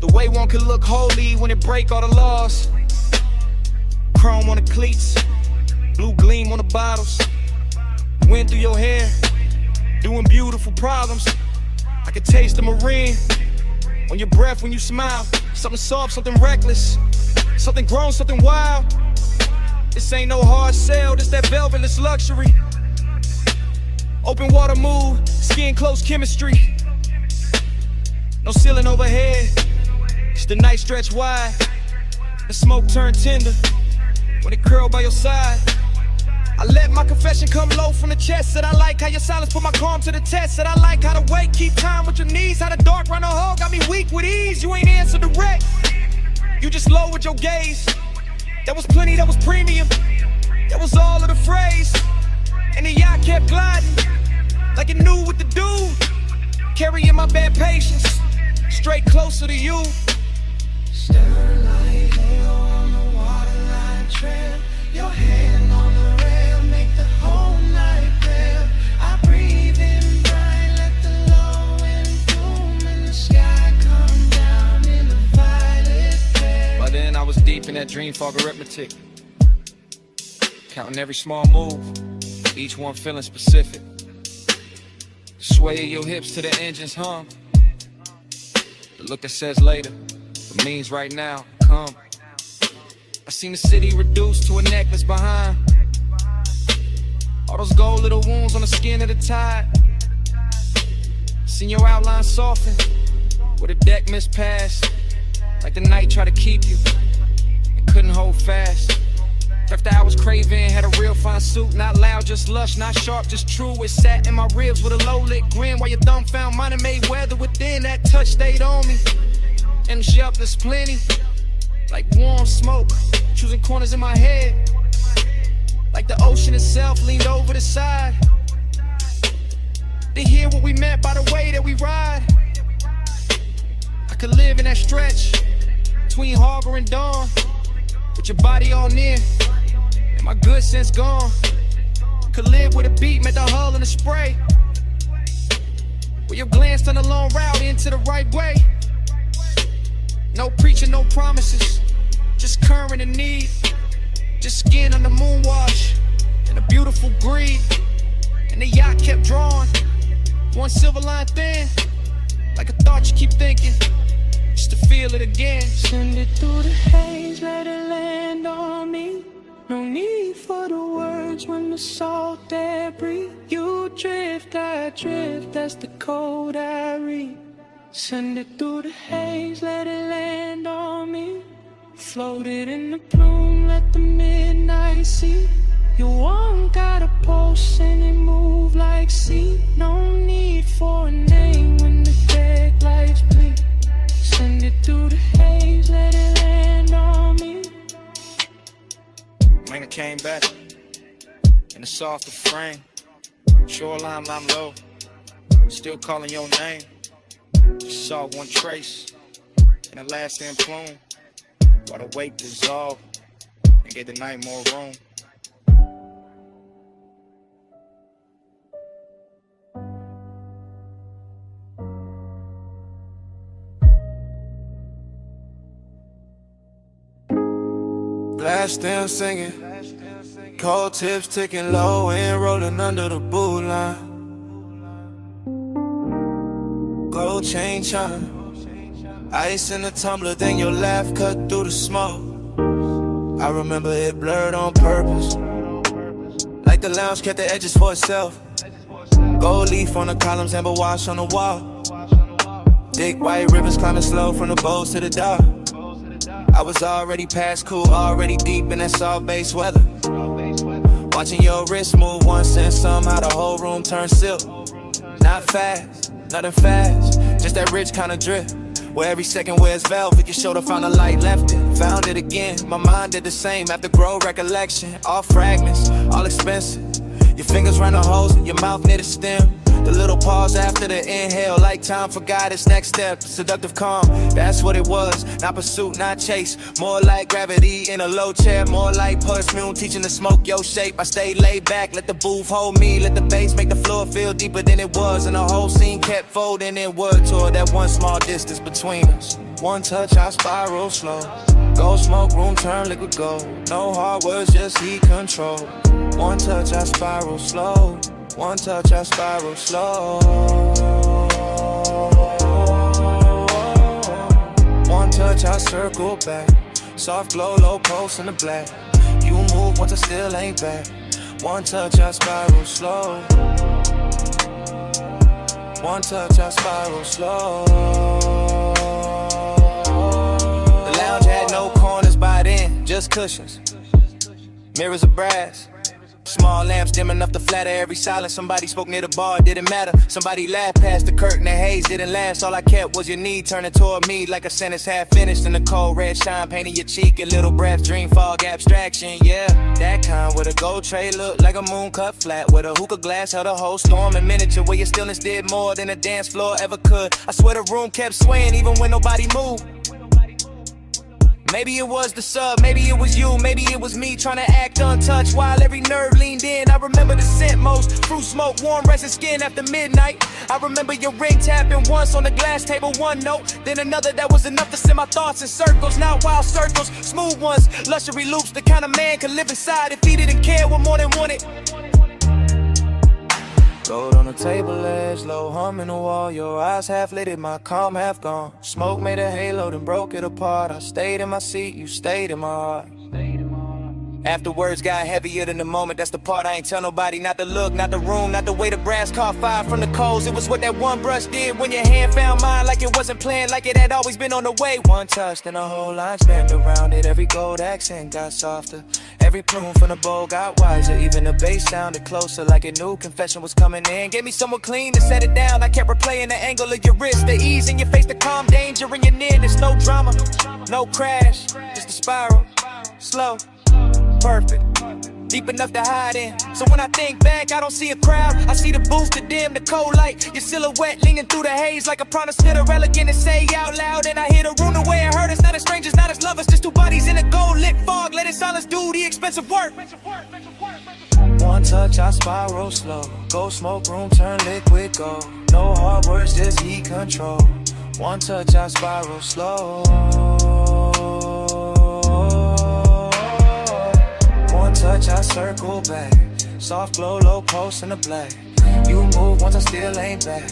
The way one can look holy when it break all the laws. Chrome on the cleats, blue gleam on the bottles. Wind through your hair, doing beautiful problems. I could taste the marine on your breath when you smile. Something soft, something reckless, something grown, something wild. This ain't no hard sell, this that velvetless luxury. Open water move, skin close chemistry. No ceiling overhead, it's the night stretch wide. The smoke turn tender when it curl by your side. I let my confession come low from the chest. Said I like how your silence put my calm to the test. Said I like how the weight keep time with your knees. How the dark run a hole got me weak with ease. You ain't answer direct, you just lowered your gaze. That was plenty, that was premium, that was all of the phrase. And the yacht kept gliding like it knew what to do. Carrying my bad patience straight closer to you. Stern light, halo on the waterline trail. Your hand on the rail, make the whole night pale. I breathe in bright, let the low wind boom, and the sky come down in a violet flare. By then I was deep in that dream fog arithmetic, counting every small move, each one feeling specific. Sway your hips to the engine's hum. The look that says later, but means right now, come. I seen the city reduced to a necklace behind. All those gold little wounds on the skin of the tide. Seen your outline soften where the deck mispassed. Like the night tried to keep you, it couldn't hold fast. After I was craving, had a real fine suit. Not loud, just lush, not sharp, just true. It sat in my ribs with a low lit grin. While your thumb found mine and made weather within. That touch stayed on me, and the sharpness plenty. Like warm smoke, choosing corners in my head. Like the ocean itself leaned over the side to hear what we meant by the way that we ride. I could live in that stretch between harbor and dawn, with your body all near and my good sense gone. Could live with a beat, met the hull and the spray, where your glance on the long route into the right way. No preaching, no promises, just current and need. Just skin on the moon wash and a beautiful greed. And the yacht kept drawing, one silver line thin, like a thought you keep thinking, just to feel it again. Send it through the haze, let it land on me. No need for the words when the salt air breathe. You drift, I drift, that's the code I read. Send it through the haze, let it land on me. Floated in the plume, let the midnight see. You won't got a pulse and it move like sea. No need for a name when the deck lights bleed. Send it through the haze, let it land on me. When it came back in a softer frame, shoreline I'm low, still calling your name. Just saw one trace in the last end plume, while the weight dissolved and gave the night more room. Glass still singing, cold tips ticking low and rolling under the boot line. Gold chain chime, ice in the tumbler, then your laugh cut through the smoke. I remember it blurred on purpose, like the lounge kept the edges for itself. Gold leaf on the columns, amber wash on the wall. Thick white rivers climbing slow from the bows to the dock. I was already past cool, already deep in that soft bass weather. Watching your wrist move once and somehow the whole room turned silk. Not fast, nothing fast, just that rich kind of drip. Where every second wears velvet, your shoulder found a light, left it, found it again. My mind did the same after grow recollection. All fragments, all expensive. Your fingers round the holes, your mouth near the stem. The little pause after the inhale, like time forgot its next step. Seductive calm, that's what it was. Not pursuit, not chase. More like gravity in a low chair. More like perfume, teaching to smoke your shape. I stayed laid back, let the booth hold me. Let the bass make the floor feel deeper than it was. And the whole scene kept folding inward toward that one small distance between us. One touch, I spiral slow. Gold smoke, room turn liquid gold. No hard words, just heat control. One touch, I spiral slow. One touch, I spiral slow. One touch, I circle back. Soft glow, low pulse in the black. You move once I still ain't back. One touch, I spiral slow. One touch, I spiral slow. The lounge had no corners by then, just cushions. Mirrors of brass. Small lamps dim enough to flatter every silence. Somebody spoke near the bar, it didn't matter. Somebody laughed past the curtain, the haze didn't last. All I kept was your knee turning toward me like a sentence half finished. And the cold red shine painting your cheek. A little breath, dream fog, abstraction, yeah. That kind with a gold tray looked like a moon cut flat. With a hookah glass held a whole storm in miniature. Where your stillness did more than a dance floor ever could. I swear the room kept swaying even when nobody moved. Maybe it was the sub, maybe it was you, maybe it was me trying to act untouched while every nerve leaned in. I remember the scent most, fruit smoke, warm resting skin after midnight. I remember your ring tapping once on the glass table, one note, then another that was enough to send my thoughts in circles. Not wild circles, smooth ones, luxury loops, the kind of man could live inside if he didn't care what more than wanted. Gold on the table edge, low hum in the wall. Your eyes half lit, my calm half gone. Smoke made a halo, then broke it apart. I stayed in my seat, you stayed in my heart. After words got heavier than the moment, that's the part I ain't tell nobody. Not the look, not the room, not the way the brass caught fire from the coals. It was what that one brush did when your hand found mine. Like it wasn't planned, like it had always been on the way. One touch, then the whole line spanned around it. Every gold accent got softer. Every plume from the bowl got wiser. Even the bass sounded closer, like a new confession was coming in. Gave me someone clean to set it down. I kept replaying the angle of your wrist, the ease in your face, the calm danger in your nearness. No drama, no crash, just a spiral, slow, perfect, deep enough to hide in. So when I think back, I don't see a crowd. I see the booth, the dim, the cold light. Your silhouette leaning through the haze like a promise to the elegant and say out loud. And I hear the room the way it hurt us. Not as strangers, not as lovers, just two bodies in a gold lit fog. Let it silence do the expensive work. One touch, I spiral slow. Gold smoke, room turn liquid gold. No hard words, just heat control. One touch, I spiral slow. One touch, I circle back. Soft glow, low pulse in the black. You move once I still ain't back.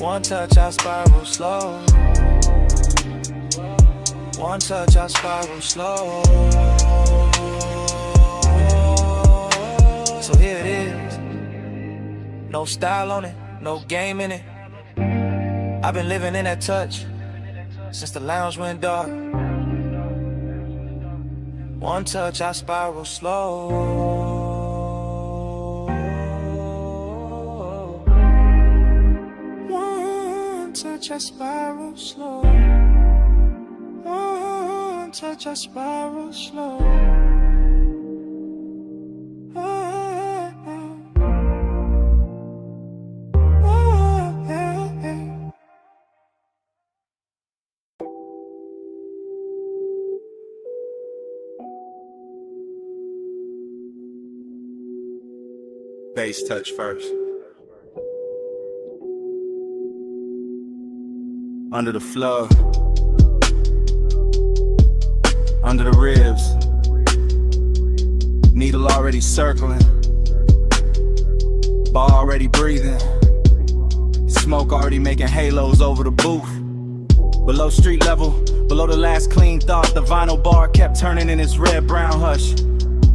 One touch, I spiral slow. One touch, I spiral slow. So here it is. No style on it, no game in it. I've been living in that touch since the lounge went dark. One touch, I spiral slow. One touch, I spiral slow. One touch, I spiral slow. Bass touch first. Under the floor, under the ribs, already circling, bar already breathing, smoke already making halos over the booth. Below street level, below the last clean thought, the vinyl bar kept turning in its red-brown hush.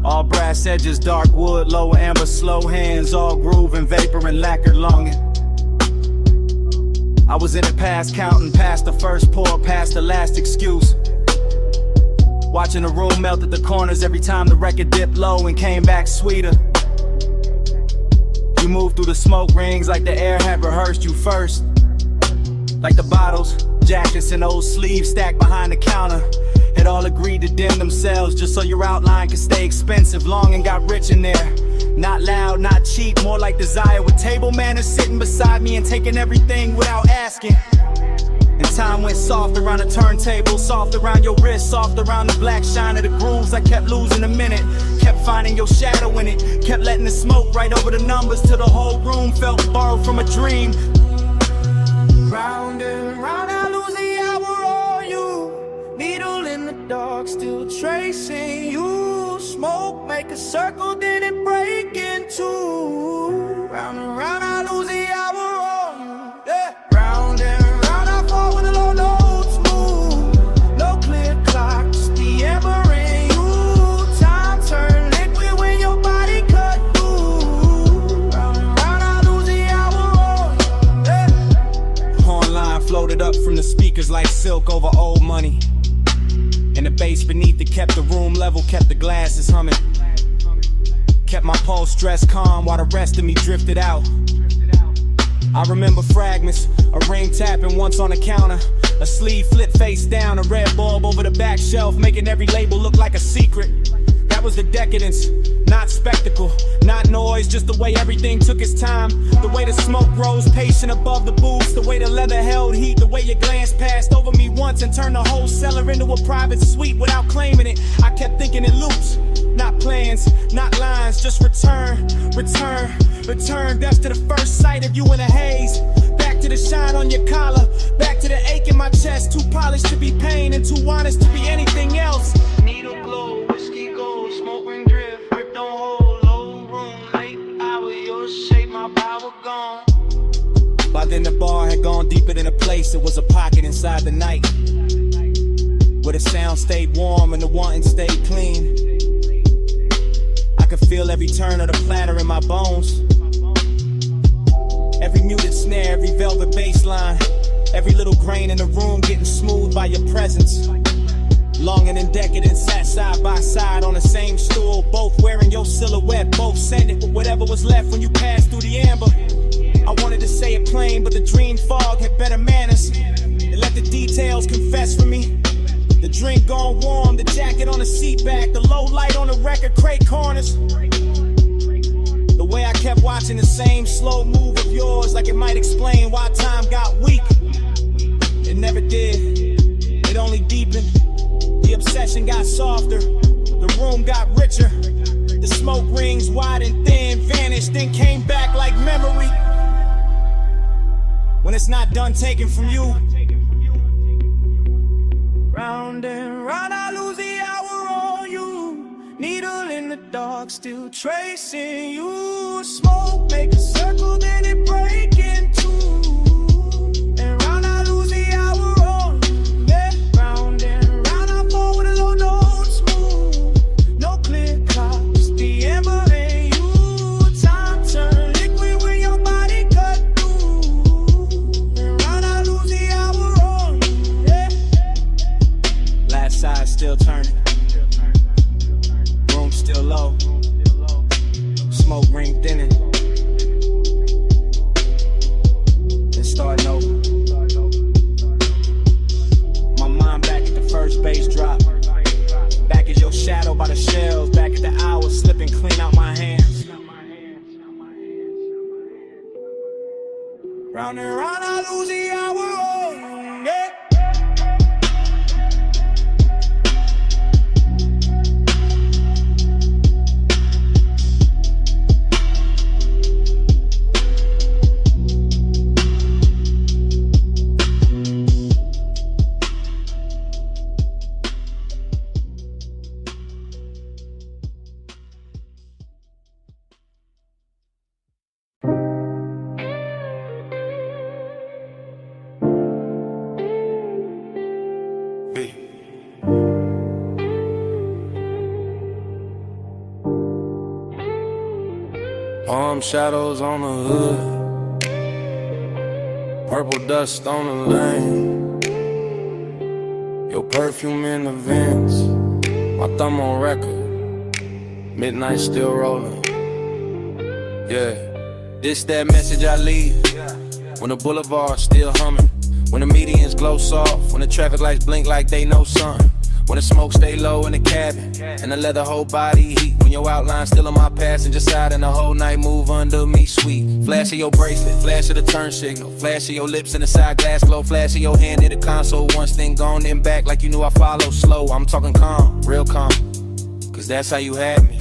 All brass edges, dark wood, low amber, slow hands, all groove and vapor and lacquered longing. I was in it past counting, past the first pour, past the last excuse. Watching the room melt at the corners every time the record dipped low and came back sweeter. You moved through the smoke rings like the air had rehearsed you first. Like the bottles, jackets, and old sleeves stacked behind the counter had all agreed to dim themselves just so your outline could stay expensive. Long and got rich in there. Not loud, not cheap, more like desire. With table manners sitting beside me and taking everything without asking. And time went soft around the turntable, soft around your wrist, soft around the black shine of the grooves. I kept losing a minute, kept finding your shadow in it, kept letting the smoke right over the numbers till the whole room felt borrowed from a dream. Round and round, I lose the hour on you. Needle in the dark, still tracing you. Smoke, make a circle, then it break in two. Round and round, I lose the hour on you. Yeah. Round and round, I fall when the low notes move. No clear clock, just the ember in you. Time turn liquid when your body cut through. Round and round, I lose the hour on you. Yeah. Horn line floated up from the speakers like silk over old money. And the bass beneath it kept the room level, kept the glasses humming. Kept my pulse dressed calm while the rest of me drifted out. I remember fragments, a ring tapping once on the counter, a sleeve flipped face down, a red bulb over the back shelf, making every label look like a secret. That was the decadence, not spectacle, not noise, just the way everything took its time. The way the smoke rose patient above the booths, the way the leather held heat, the way your glance passed over me once and turned the whole cellar into a private suite without claiming it. I kept thinking in loops, not plans, not lines, just return, return, return. That's to the first sight of you in a haze. Back to the shine on your collar, back to the ache in my chest. Too polished to be pain and too honest to be anything else. Needle glow, whiskey gold, smoke ring drift, grip don't hold, low room, late hour, your shape, my power gone. By then the bar had gone deeper than a place, it was a pocket inside the night, where the sound stayed warm and the wanting stayed clean. I could feel every turn of the platter in my bones, every muted snare, every velvet bass line, every little grain in the room getting smooth by your presence. Longing and decadent sat side by side on the same stool, both wearing your silhouette, both sending with whatever was left when you passed through the amber. I wanted to say it plain, but the dream fog had better manners. It let the details confess for me. The drink gone warm, the jacket on the seat back, the low light on the record crate corners. The way I kept watching the same slow move of yours, like it might explain why time got weak. It never did, it only deepened. The obsession got softer, the room got richer. The smoke rings wide and thin vanished, then came back like memory. When it's not done taken from you. Round and round, I lose the hour on you. Needle in the dark, still tracing you. Smoke, make a circle, then it break in two. And round, I lose the hour on you. Yeah. Round and round, I fall with a low notes move. No clear clock, just the ember in you. Time turn liquid when your body cut through. And round, I lose the hour on you. Yeah. Last side still turning, room still low, smoke ring thinning, then starting over. My mind back at the first bass drop, back as your shadow by the shelves, back at the hours slipping clean out my hands. Round and round, I lose the hour on you. Yeah. Palm shadows on the hood, purple dust on the lane, your perfume in the vents, my thumb on record, midnight still rolling. Yeah, this that message I leave, when the boulevard still humming, when the medians glow soft, when the traffic lights blink like they know something, when the smoke stay low in the cabin, and the leather whole body heat, when your outline still on my passenger side, and the whole night move under me sweet. Flash of your bracelet, flash of the turn signal, flash of your lips in the side glass glow, flash of your hand in the console, once thing gone then back like you knew I follow slow. I'm talking calm, real calm, cause that's how you had me.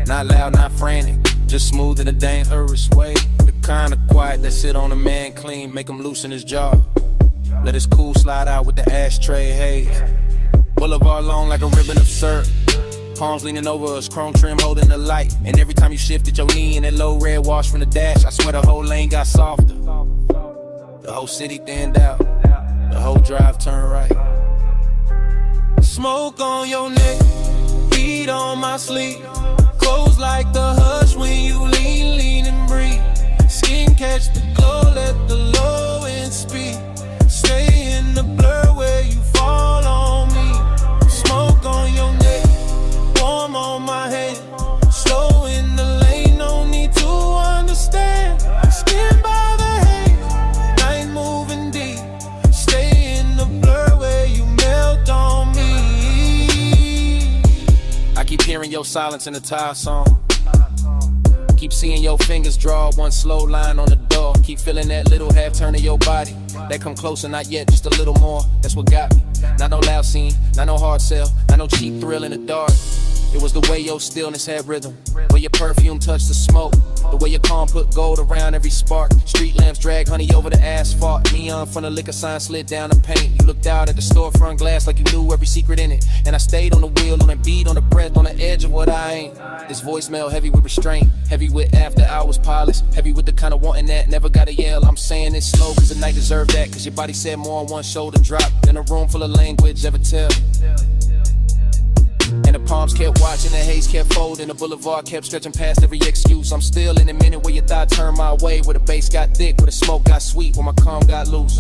Not loud, not frantic, just smooth in a dangerous way. The kind of quiet that sit on a man clean, make him loosen his jaw. Let his cool slide out with the ashtray haze. Boulevard long like a ribbon of syrup. Palms leaning over us, chrome trim holding the light. And every time you shifted your knee in that low red wash from the dash, I swear the whole lane got softer. The whole city thinned out, the whole drive turned right. Smoke on your neck, heat on my sleeve. Close like the hush when you lean and breathe. Skin catch the glow, let the low end speed. Stay in the blur where you fall on me. Smoke on your neck, warm on my hand. Slow in the lane, no need to understand. Skin by the haze, night moving deep. Stay in the blur where you melt on me. I keep hearing your silence in the tire song. Keep seeing your fingers draw one slow line on the door. Keep feeling that little half turn of your body. That come closer, not yet, just a little more. That's what got me. Not no loud scene, not no hard sell, not no cheap thrill in the dark. It was the way your stillness had rhythm, where your perfume touched the smoke, the way your calm put gold around every spark. Street lamps drag honey over the asphalt. Neon from the liquor sign slid down the paint. You looked out at the storefront glass like you knew every secret in it. And I stayed on the wheel, on the beat, on the breath, on the edge of what I ain't. This voicemail heavy with restraint, heavy with after hours polish, heavy with the kind of wanting that never gotta yell. I'm saying it slow cause the night deserved that, cause your body said more on one shoulder drop than a room full of language ever tell. And the palms kept watching, the haze kept folding, the boulevard kept stretching past every excuse. I'm still in a minute where your thought turned my way, where the bass got thick, where the smoke got sweet, where my calm got loose.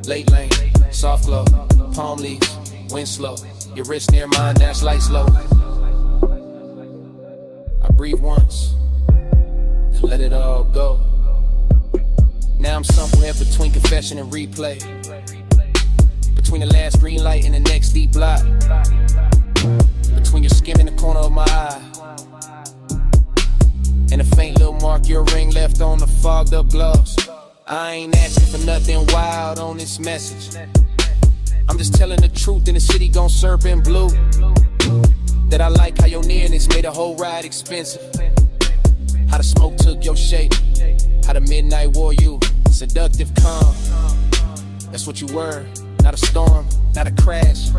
Late lane, soft glow, palm leaves, wind slow, your wrist near mine, dash light slow. I breathe once, and let it all go. Now I'm somewhere between confession and replay, between the last green light and the next deep block, between your skin in the corner of my eye and a faint little mark your ring left on the fogged up gloss. I ain't asking for nothing wild on this message. I'm just telling the truth in the city gon' serve in blue. That I like how your nearness made the whole ride expensive. How the smoke took your shape, how the midnight wore you. Seductive calm, that's what you were. Not a storm, not a crash,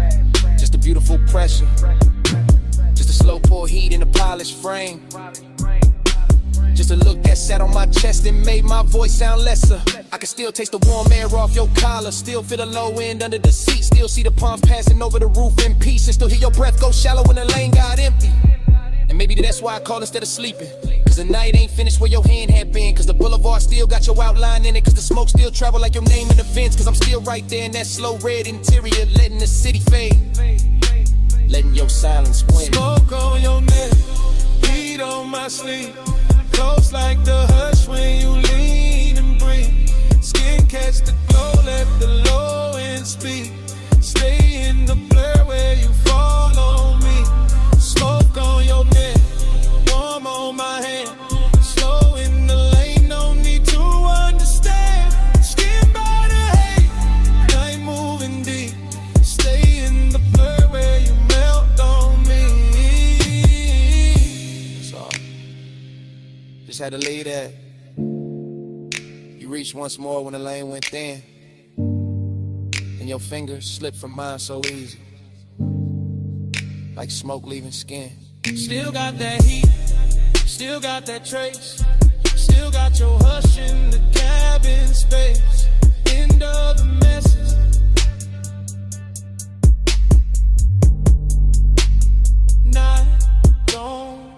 just a beautiful pressure. Just a slow pour heat in a polished frame. Just a look that sat on my chest and made my voice sound lesser. I can still taste the warm air off your collar, still feel the low end under the seat, still see the palms passing over the roof in peace, and still hear your breath go shallow when the lane got empty. And maybe that's why I call instead of sleeping, cause the night ain't finished where your hand had been, cause the boulevard still got your outline in it, cause the smoke still travel like your name in the vents, cause I'm still right there in that slow red interior, letting the city fade, letting your silence win. Smoke on your neck, heat on my sleeve, close like the hush when you lean and breathe. Skin catch the glow, let the low end speak. Stay in the blur where you fall on me. Smoke on your neck, warm on my hand. Slow in the lane, no need to understand. Skin by the hate, night moving deep. Stay in the blur where you melt on me. That's all. Just had to leave that. You reached once more when the lane went thin, and your fingers slipped from mine so easy, like smoke leaving skin. Still got that heat, still got that trace, still got your hush in the cabin space. End of the message. Night gone,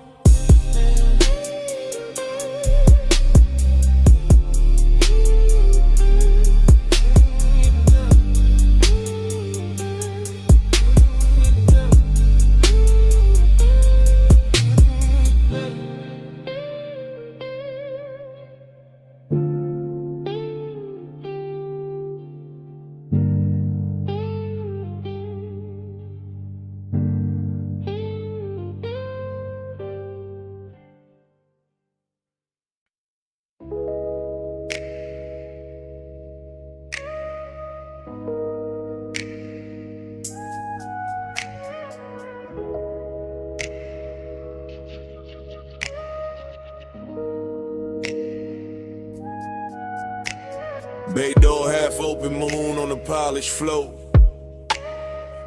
Bay door half open, moon on the polished floor.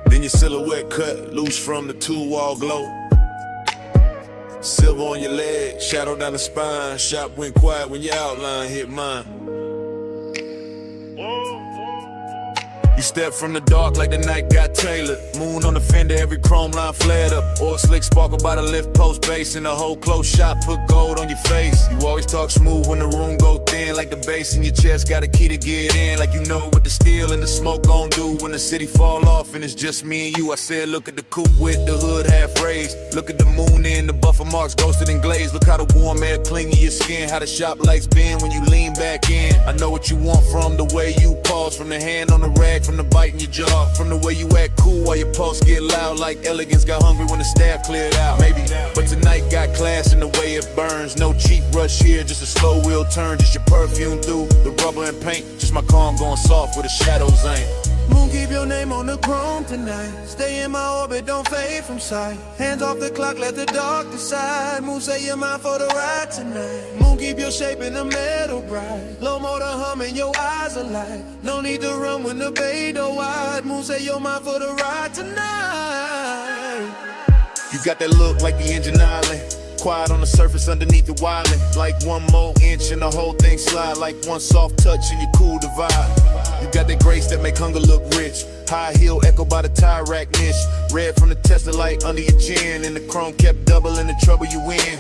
Then your silhouette cut loose from the two-wall glow. Silver on your leg, shadow down the spine. Shop went quiet when your outline hit mine. You step from the dark like the night got tailored. Moon on the fender, every chrome line flared up. Oil slick sparkle by the lift post base. In the whole close shot, put gold on your face. You always talk smooth when the room go thin. Like the bass in your chest, got a key to get in. Like you know what the steel and the smoke gon' do when the city fall off and it's just me and you. I said look at the coupe with the hood half raised. Look at the moon in the buffer marks ghosted and glazed. Look how the warm air cling to your skin. How the shop lights bend when you lean back in. I know what you want from the way you pause. From the hand on the rag, from the bite in your jaw, from the way you act cool while your pulse get loud. Like elegance got hungry when the staff cleared out. Maybe, but tonight got class in the way it burns. No cheap rush here, just a slow wheel turn. Just your perfume through the rubber and paint. Just my calm going soft where the shadows ain't. Moon, keep your name on the chrome tonight. Stay in my orbit, don't fade from sight. Hands off the clock, let the dark decide. Moon, say you're mine for the ride tonight. Moon, keep your shape in the metal bright. Low motor humming, your eyes alight. No need to run when the bay door wide. Moon, say you're mine for the ride tonight. You got that look like the engine island. Quiet on the surface underneath the wildin'. Like one more inch and the whole thing slide. Like one soft touch and you cool the vibe. You got that grace that make hunger look rich. High heel echo by the tire rack niche. Red from the Tesla light under your chin. And the chrome kept doubling the trouble you in.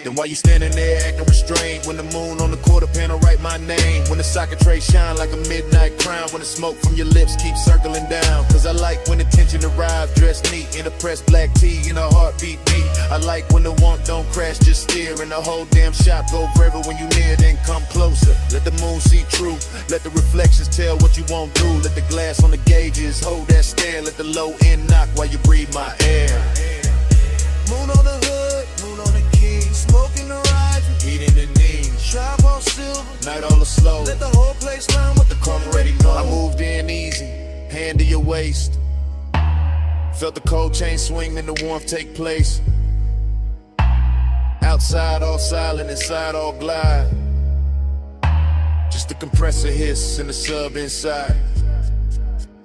Then while you standing there acting restrained, when the moon on the quarter panel write my name. When the socket tray shine like a midnight crown. When the smoke from your lips keeps circling down. Cause I like when the tension arrives dressed neat in a pressed black tee and a heartbeat beat. I like when the want don't crash, just steer. And the whole damn shop go forever when you near, then come closer. Let the moon see true. Let the reflections tell what you won't do. Let the glass on the gauges hold that stare. Let the low end knock while you breathe my air. Moon on the hood, moon on the key. Smoking the rides, Eating the knees. trap all silver. Night all the slow. Let the whole place learn what the Come already know. I moved in easy, hand to your waist. Felt the cold chain swing and the warmth take place. Outside all silent, inside all glide. Just the compressor hiss and the sub inside.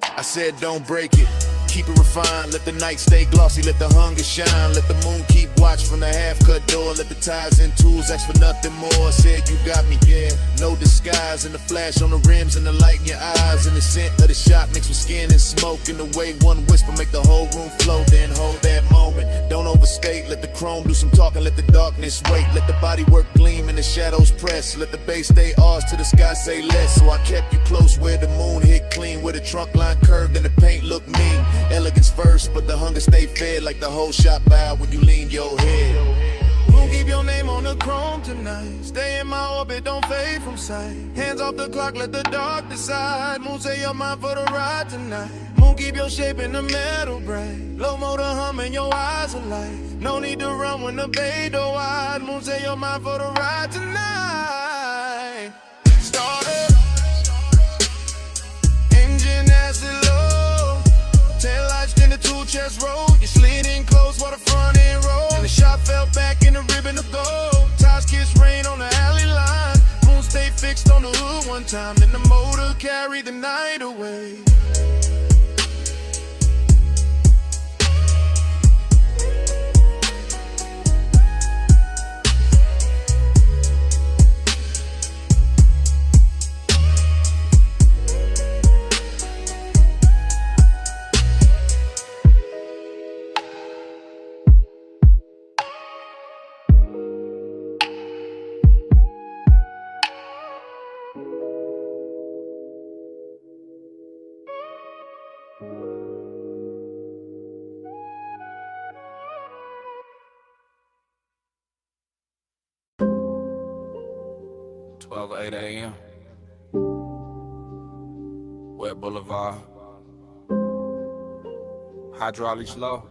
I said don't break it, keep it refined. Let the night stay glossy, let the hunger shine. Let the moon keep watch from the half-cut door. Let the ties and tools ask for nothing more. I said you got me, yeah, no disguise. And the flash on the rims and the light in your eyes. And the scent of the shop mixed with skin and smoke. And the way one whisper make the whole room flow. Then hold that moment, don't overstate. Let the chrome do some talking, let the darkness wait. Let the body work gleam and the shadows press. Let the bass stay ours till the sky say less. So I kept you close where the moon hit clean. Where the trunk line curved and the paint looked mean. Elegance first, but the hunger stay fed. Like the whole shop bowed when you lean your head. Moon, keep your name on the chrome tonight. Stay in my orbit, don't fade from sight. Hands off the clock, let the dark decide. Moon, say you're mine for the ride tonight. Moon, keep your shape in the metal bright. Low motor humming, your eyes alight. No need to run when the bay door wide. Moon, say you're mine for the ride tonight. Start up, engine acid low. Tail lights in the two chest roll. You slid in close while the front end roll. And the shot fell back in the ribbon of gold. Tires kiss rain on the alley line. Moon stay fixed on the hood one time. Then the motor carried the night away. Twelve 8 a.m. Wet Boulevard. Hydraulics low.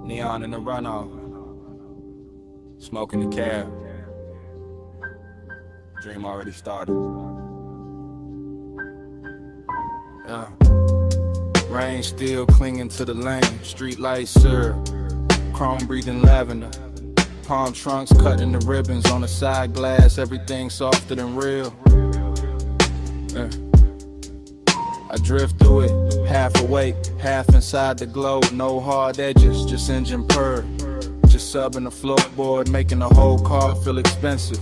Neon in the runoff. Smoking the cab. Dream already started. Yeah. Rain still clinging to the lane. Street lights syrup. Chrome breathing lavender. Palm trunks cutting the ribbons on the side glass. Everything softer than real. I drift through it, half awake, half inside the glow. No hard edges, just engine purr. Just subbing the floorboard, making the whole car feel expensive.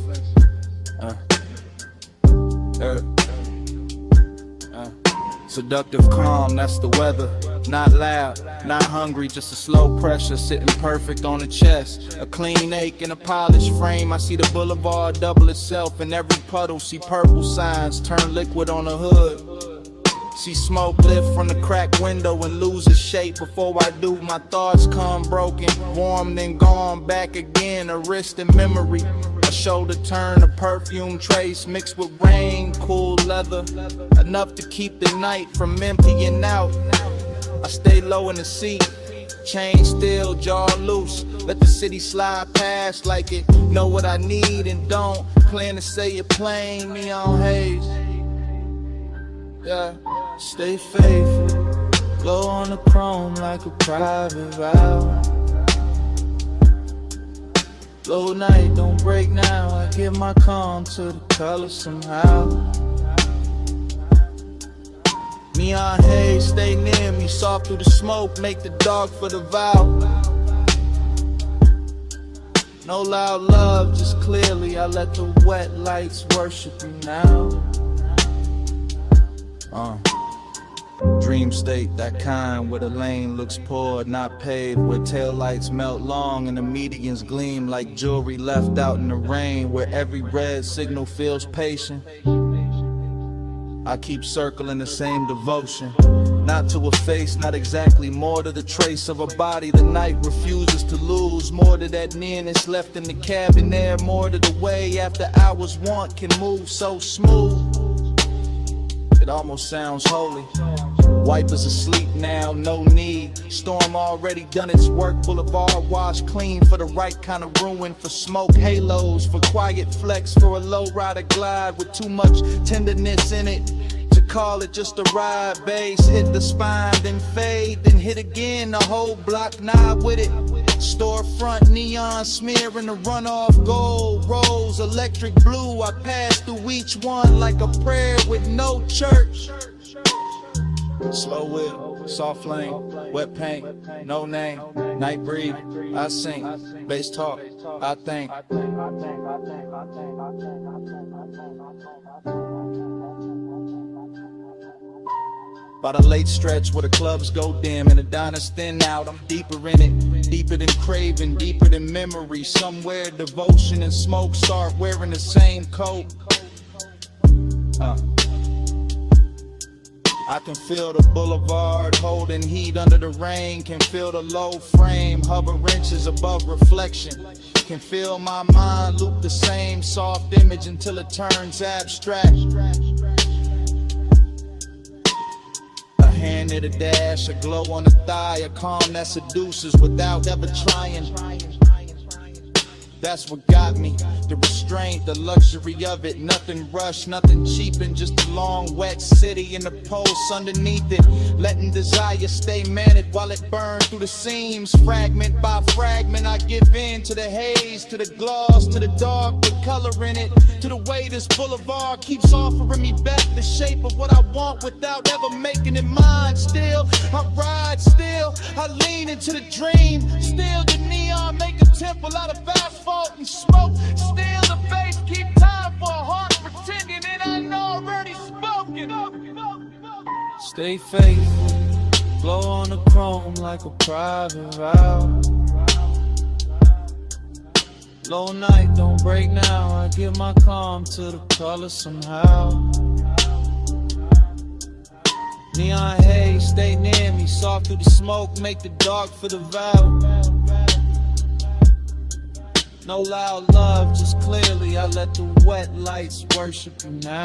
Seductive calm, that's the weather. Not loud, not hungry, just a slow pressure sitting perfect on the chest. A clean ache in a polished frame. I see the boulevard double itself in every puddle. See purple signs turn liquid on the hood. See smoke lift from the cracked window and lose its shape. Before I do, my thoughts come broken, warm then gone back again. A wrist and memory, a shoulder turn, a perfume trace mixed with rain, cool leather, enough to keep the night from emptying out. I stay low in the seat, chain still, jaw loose. Let the city slide past like it know what I need and don't. Plan to say it plain, me on Haze. Yeah, stay faithful, glow on the chrome like a private vow. Low night, don't break now, I give my calm to the color somehow. Neon haze, stay near me, soft through the smoke, make the dark for the vow. No loud love, just clearly, I let the wet lights worship you now. Dream state, that kind where the lane looks poured, not paved, where taillights melt long and the medians gleam like jewelry left out in the rain, where every red signal feels patient. I keep circling the same devotion, not to a face, not exactly, more to the trace of a body the night refuses to lose, more to that nearness left in the cabin there, more to the way after hours want can move so smooth. It almost sounds holy. Wipers asleep now, no need. Storm already done its work. Boulevard washed clean for the right kind of ruin. For smoke halos, for quiet flex, for a low rider glide with too much tenderness in it. To call it just a ride, bass hit the spine, then fade, then hit again. The whole block knob with it. Storefront neon smearing the runoff gold rose, electric blue. I pass through each one like a prayer with no church. Slow whip, soft lane, wet paint, no name, night breathe, I sing, bass talk, I think. By the late stretch where the clubs go dim and the diners thin out, I'm deeper in it, deeper than craving, deeper than memory. Somewhere devotion and smoke start wearing the same coat. I can feel the boulevard holding heat under the rain. Can feel the low frame hover inches above reflection. Can feel my mind loop the same soft image until it turns abstract. A hand at a dash, a glow on the thigh, a calm that seduces without ever trying. That's what got me, the restraint, the luxury of it. Nothing rushed, nothing cheap, and just a long wet city and the pulse underneath it. Letting desire stay managed while it burns through the seams. Fragment by fragment, I give in to the haze, to the gloss, to the dark with color in it. To the way this boulevard keeps offering me back the shape of what I want without ever making it mine. Still, I ride, still, I lean into the dream. Still, the neon make a temple out of asphalt and smoke. Still the bass keep time for a heart pretending it ain't already spoken. Stay faithful, glow on the chrome like a private vow. Low night, don't break now, I give my calm to the color somehow. Neon haze, stay near me, soft through the smoke, make the dark for the vow. No loud love, just clearly I let the wet lights worship you now.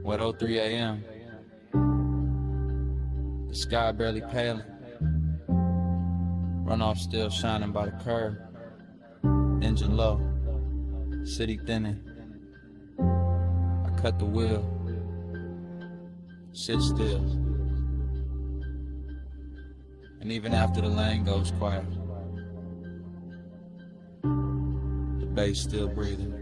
What 03 a.m. The sky barely paling. Runoff still shining by the curb. Engine low, city thinning. I cut the wheel, sit still. And even after the lane goes quiet, the bass still breathing.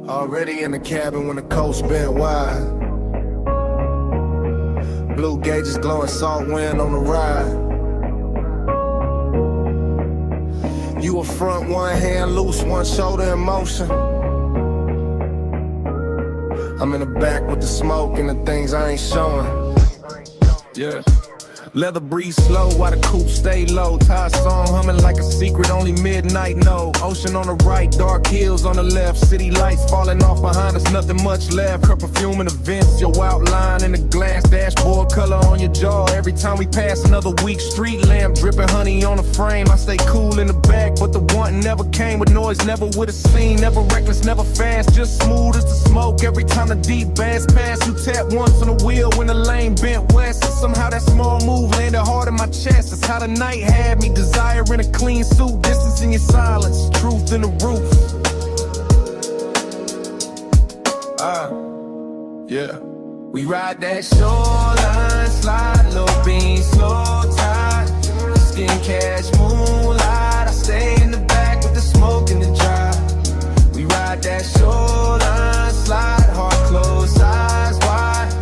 Already in the cabin when the coast bent wide. Blue gauges glowing, salt wind on the ride. You a front, one hand loose, one shoulder in motion. I'm in the back with the smoke and the things I ain't showing. Yeah. Leather breeze slow while the coupe stay low. Ty song humming like a secret, only midnight know. Ocean on the right, dark hills on the left. City lights falling off behind us, nothing much left. Her perfume in the vents, your outline in the glass. Dashboard color on your jaw. Every time we pass another weak street lamp, dripping honey on the frame. I stay cool in the back, but the wanting never came with noise, never with a scene. Never reckless, never fast, just smooth as the smoke. Every time the deep bass pass, you tap once on the wheel when the lane bent west. And somehow that small move landed hard in my chest. That's how the night had me, desiring a clean suit. Distance in your silence, truth in the roof. Yeah. We ride that shoreline, slide, low beam, slow tide. Skin cash, moonlight. I stay in the back with the smoke and the drive. We ride that shoreline, slide, heart closed, eyes wide.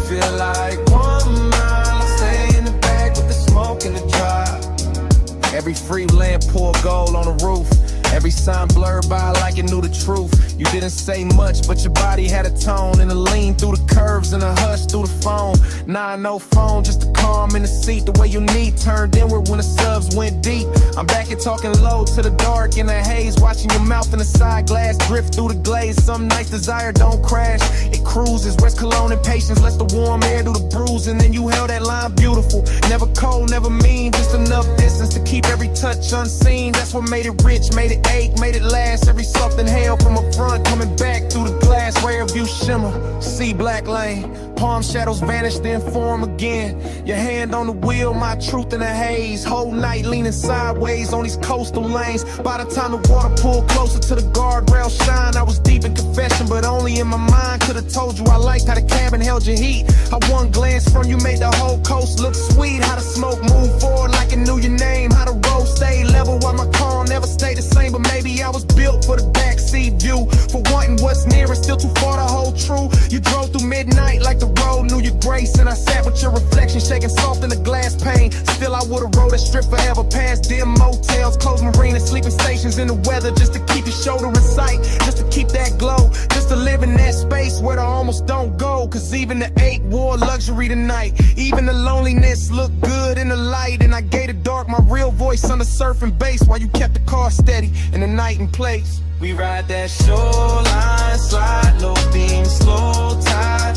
Feel like 1 mile. I stay in the back with the smoke and the drive. Every free lamp pour gold on the roof. Every sign blurred by like it knew the truth. You didn't say much, but your body had a tone. And a lean through the curves and a hush through the phone. Nah, no phone, just a calm in the seat. The way you need turned inward when the subs went deep. I'm back here talking low to the dark in the haze. Watching your mouth in the side glass drift through the glaze. Some nights desire don't crash, it cruises. West Cologne and patience lets the warm air do the bruising. Then you held that line beautiful. Never cold, never mean, just enough distance to keep every touch unseen. That's what made it rich, made it ache, made it last. Every something held from a front, coming back through the glass. Rare view shimmer, see black lane. Palm shadows vanish, then form again. Your hand on the wheel, my truth in the haze. Whole night leaning sideways on these coastal lanes. By the time the water pulled closer to the guardrail shine, I was deep in confession, but only in my mind. Could've told you I liked how the cabin held your heat. How one glance from you made the whole coast look sweet. How the smoke moved forward like it knew your name. How the road stayed level while my car never stayed the same. But maybe I was built for the backseat view. For wanting what's near and still too far to hold true. You drove through midnight like the road knew your grace. And I sat with your reflection shaking soft in the glass pane. Still I would've rode that strip forever past dim motels, closed marinas, sleeping stations in the weather. Just to keep your shoulder in sight, just to keep that glow. Just to live in that space where the almost don't go. Cause even the ache wore luxury tonight. Even the loneliness looked good in the light. And I gave the dark my real voice on the surfing bass while you kept the car steady in the night and place. We ride that shoreline, slide, low beam, slow tide.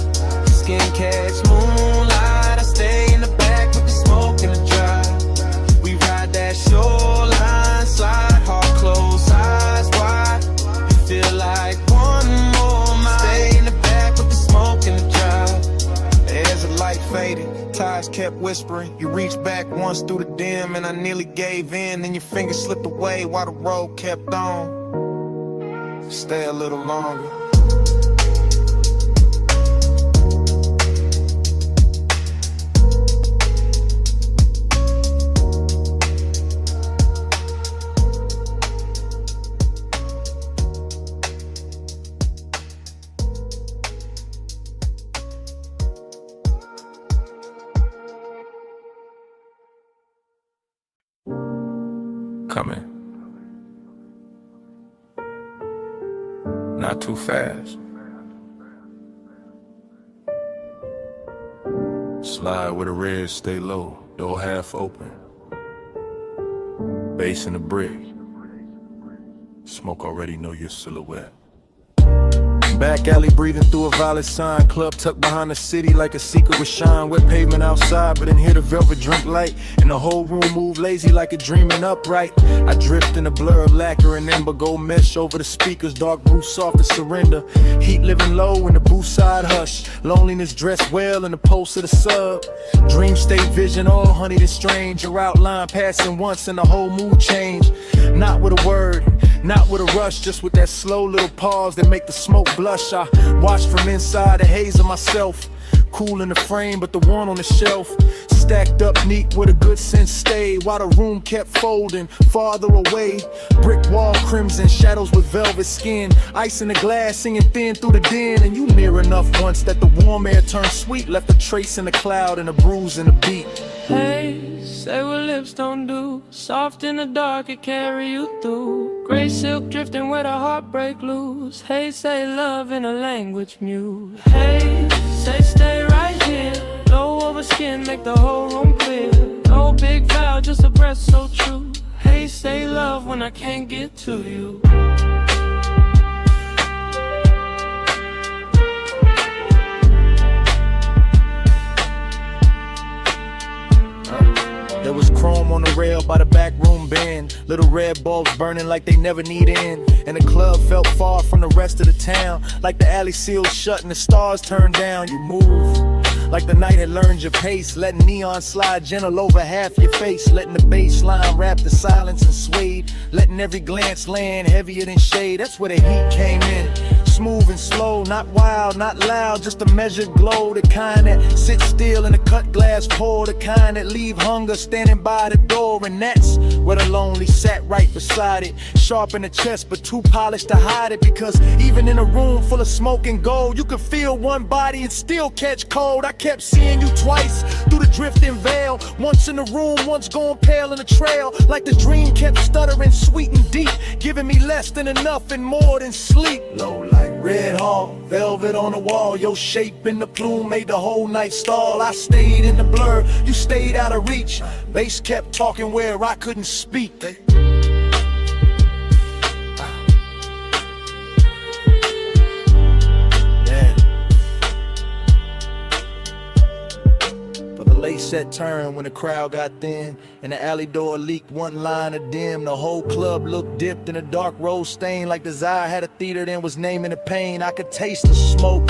Skin catch moonlight. I stay in the back with the smoke and the drive. We ride that shoreline, slide, heart closed, eyes wide. You feel like 1 more mile. Stay in the back with the smoke and the drive. As the light faded, ties kept whispering. You reached back once through the dim, and I nearly gave in. Then your fingers slipped away while the road kept on. Stay a little longer. Coming. Not too fast. Slide with a red, stay low, door half open. Bass in the brick. Smoke already know your silhouette. Back alley breathing through a violet sign. Club tucked behind the city like a secret with shine. Wet pavement outside, but in here the velvet drink light. And the whole room move lazy like a dreaming upright. I drift in a blur of lacquer and ember. Gold mesh over the speakers, dark blue soft to surrender. Heat living low in the booth side hush. Loneliness dressed well in the pulse of the sub. Dream state vision, all honeyed and strange. Your outline passing once and the whole mood change. Not with a word, not with a rush, just with that slow little pause that make the smoke blush. I watch from inside the haze of myself. Cool in the frame, but the one on the shelf stacked up neat with a good sense stay. While the room kept folding farther away. Brick wall crimson, shadows with velvet skin. Ice in the glass, singing thin through the den. And you near enough once that the warm air turned sweet. Left a trace in the cloud and a bruise in the beat. Hey, say what lips don't do. Soft in the dark, it carry you through. Gray silk drifting where the heartbreak loose. Hey, say love in a language mute. Hey, say stay right here. Low over skin, make the whole room clear. No big vow, just a breath so true. Hey, say love when I can't get to you. There was chrome on the rail by the back room bend. Little red bulbs burning like they never need end. And the club felt far from the rest of the town. Like the alley sealed shut and the stars turned down. You move like the night had learned your pace. Letting neon slide gentle over half your face. Letting the bass line wrap the silence and swayed. Letting every glance land heavier than shade. That's where the heat came in. Smooth and slow, not wild, not loud, just a measured glow. The kind that sits still in a cut glass pour. The kind that leave hunger standing by the door. And that's where the lonely sat right beside it. Sharp in the chest, but too polished to hide it. Because even in a room full of smoke and gold, you could feel one body and still catch cold. I kept seeing you twice through the drifting veil. Once in the room, once going pale in the trail. Like the dream kept stuttering sweet and deep, giving me less than enough and more than sleep. Low like red hall, velvet on the wall. Your shape in the plume made the whole night stall. I stayed in the blur, you stayed out of reach. Bass kept talking where I couldn't speak. Late set turn when the crowd got thin and the alley door leaked one line of dim. The whole club looked dipped in a dark rose stain, like desire had a theater then was naming the pain. I could taste the smoke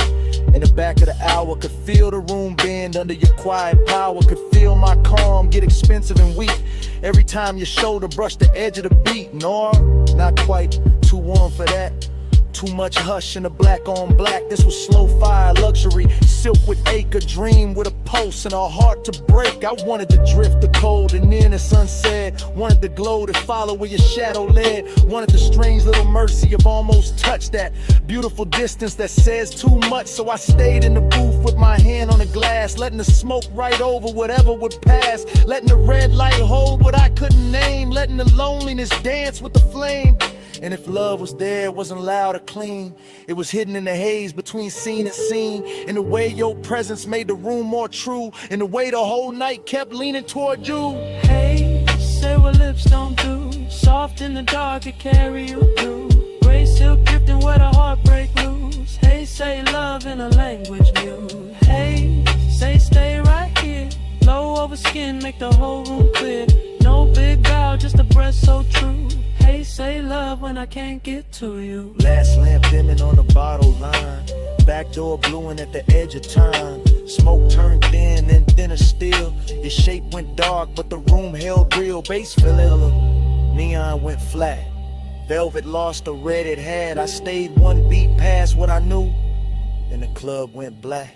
in the back of the hour, could feel the room bend under your quiet power, could feel my calm get expensive and weak every time your shoulder brushed the edge of the beat. No, not quite too warm for that. Too much hush in the black on black. This was slow fire luxury, silk with acre, dream with a pulse and a heart to break. I wanted to drift the cold and then the sunset. Wanted the glow to follow where your shadow led. Wanted the strange little mercy of almost touch, that beautiful distance that says too much. So I stayed in the booth with my hand on the glass, letting the smoke right over whatever would pass. Letting the red light hold what I couldn't name. Letting the loneliness dance with the flame. And if love was there, it wasn't loud or clean. It was hidden in the haze between scene and scene. In the way your presence made the room more true. In the way the whole night kept leaning toward you. Hey, say what lips don't do. Soft in the dark, it carry you through. Gray silk drifting where the heartbreak loose. Hey, say love in a language mute. Hey, say stay right here. Low over skin, make the whole room clear. No big vow, just a breath so true. Hey, say love when I can't get to you. Last lamp dimming on the bottle line. Back door bluing at the edge of time. Smoke turned thin and thinner still. Your shape went dark, but the room held real. Bass filling, neon went flat. Velvet lost the red it had. I stayed one beat past what I knew. Then the club went black.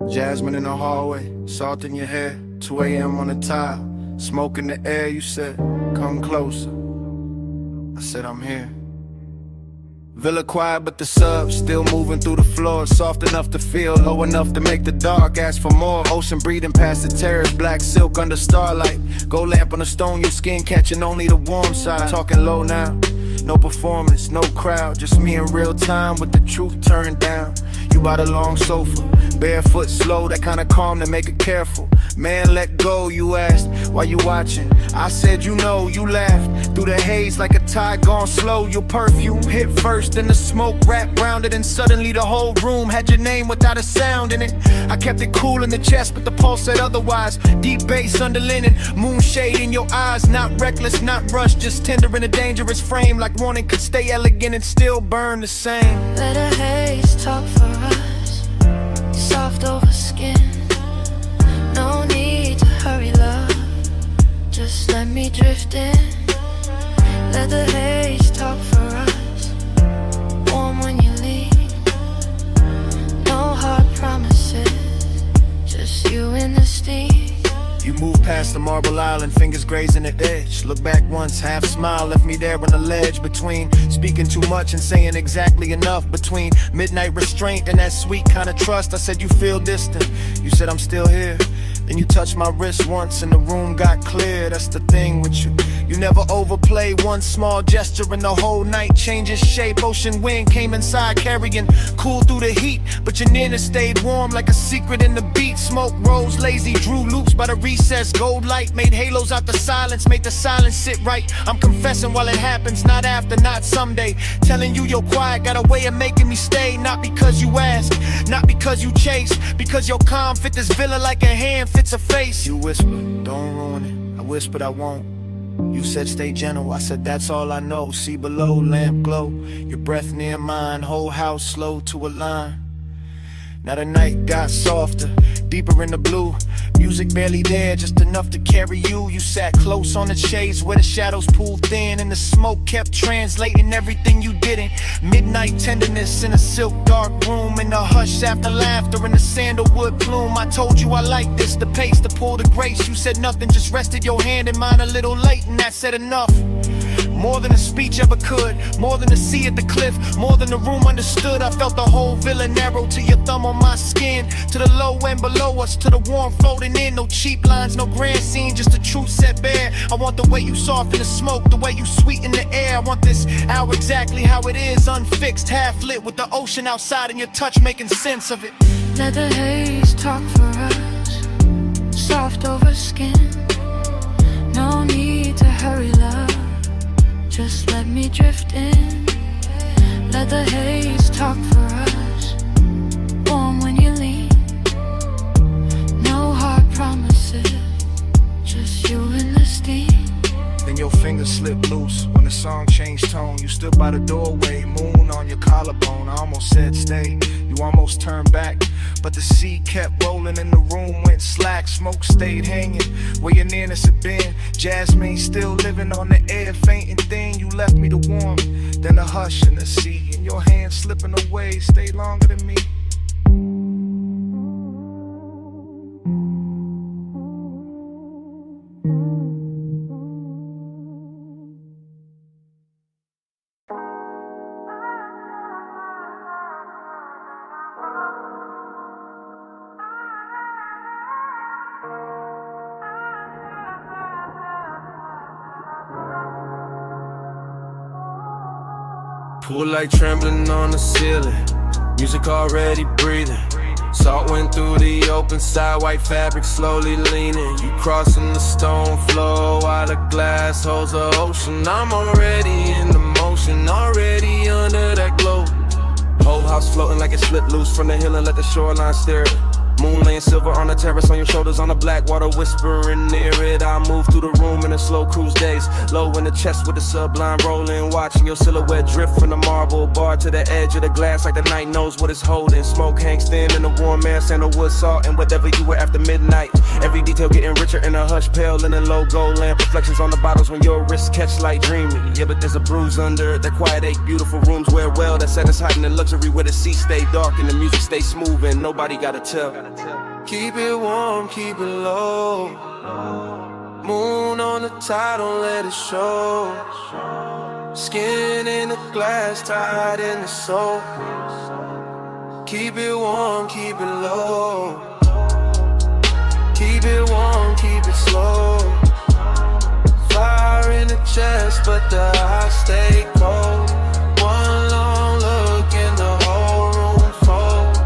Jasmine in the hallway, salt in your hair, 2 a.m. on the tile, smoke in the air. You said, come closer. I said, I'm here. Villa quiet, but the sub still moving through the floor. Soft enough to feel, low enough to make the dark ask for more. Ocean breathing past the terrace, black silk under starlight. Gold lamp on the stone, your skin catching only the warm side. Talking low now, no performance, no crowd, just me in real time with the truth turned down. You by the long sofa, barefoot slow, that kind of calm to make it careful. Man, let go, you asked, why you watching? I said, you know, you laughed through the haze like a tide gone slow. Your perfume hit first, then the smoke wrapped round it, and suddenly the whole room had your name without a sound in it. I kept it cool in the chest, but the pulse said otherwise. Deep bass under linen, moonshade in your eyes, not reckless, not rushed, just tender in a dangerous frame, like wanting could stay elegant and still burn the same. Let a haze talk for us, soft over skin. No need to hurry, love, just let me drift in. Let the haze talk for us, warm when you leave. No hard promises, just you and the steam. You move past the marble island, fingers grazing the edge. Look back once, half smile, left me there on the ledge. Between speaking too much and saying exactly enough. Between midnight restraint and that sweet kind of trust. I said, you feel distant, you said I'm still here. Then you touched my wrist once and the room got clear. That's the thing with you, you never overplay. One small gesture and the whole night changes shape. Ocean wind came inside carrying cool through the heat, but your nearness stayed warm like a secret in the beat. Smoke rose lazy, drew loops by the recess. Gold light made halos out the silence, made the silence sit right. I'm confessing while it happens, not after, not someday. Telling you you're quiet got a way of making me stay. Not because you ask, not because you chase, because your calm fit this villa like a hand fits a face. You whisper, don't ruin it. I whispered I won't. You said stay gentle, I said that's all I know. See below, lamp glow, your breath near mine, whole house slow to align. Now the night got softer, deeper in the blue. Music barely there, just enough to carry you. You sat close on the shades where the shadows pooled thin, and the smoke kept translating everything you didn't. Midnight tenderness in a silk dark room, and the hush after laughter in the sandalwood plume. I told you I like this, the pace, the pull, the grace. You said nothing, just rested your hand in mine a little late, and that said enough. More than a speech ever could, more than a sea at the cliff, more than the room understood. I felt the whole villa narrow to your thumb on my skin, to the low end below us, to the warm floating in. No cheap lines, no grand scene, just the truth set bare. I want the way you soften the smoke, the way you sweeten the air. I want this hour exactly how it is, unfixed, half lit, with the ocean outside and your touch making sense of it. Let the haze talk for us, soft over skin. No need to hurry, love, just let me drift in. Let the haze talk for us, warm when you leave. No hard promises, just you and the steam. Then your fingers slipped loose when the song changed tone. You stood by the doorway, moon on your collarbone. I almost said stay, you almost turned back, but the sea kept rolling and the room went slack. Smoke stayed hanging where your nearness had been. Jasmine still living on the air, fainting thin. You left me to warm, then the hush in the sea, and your hand slipping away stayed longer than me. Pool light trembling on the ceiling, music already breathing. Salt went through the open side, white fabric slowly leaning. You crossing the stone floor while the glass holds the ocean. I'm already in the motion, already under that glow. Whole house floating like it slipped loose from the hill and let the shoreline stare it. Moon laying silver on the terrace, on your shoulders, on the black water whispering near it. I move through the room in a slow cruise days, low in the chest with the sublime rolling, watching your silhouette drift from the marble bar to the edge of the glass like the night knows what it's holding. Smoke hangs thin in the warm air, sandalwood salt and whatever you were after midnight. Every detail getting richer in a hush, pale in a low gold lamp, reflections on the bottles when your wrists catch light dreaming. Yeah, but there's a bruise under that quiet ache, beautiful rooms wear well, that satisfying in luxury where the sea stay dark and the music stay smooth and nobody gotta tell. Keep it warm, keep it low. Moon on the tide, don't let it show. Skin in the glass, tied in the soul. Keep it warm, keep it low. Keep it warm, keep it slow. Fire in the chest, but the eyes stay cold. One long look and the whole room folds.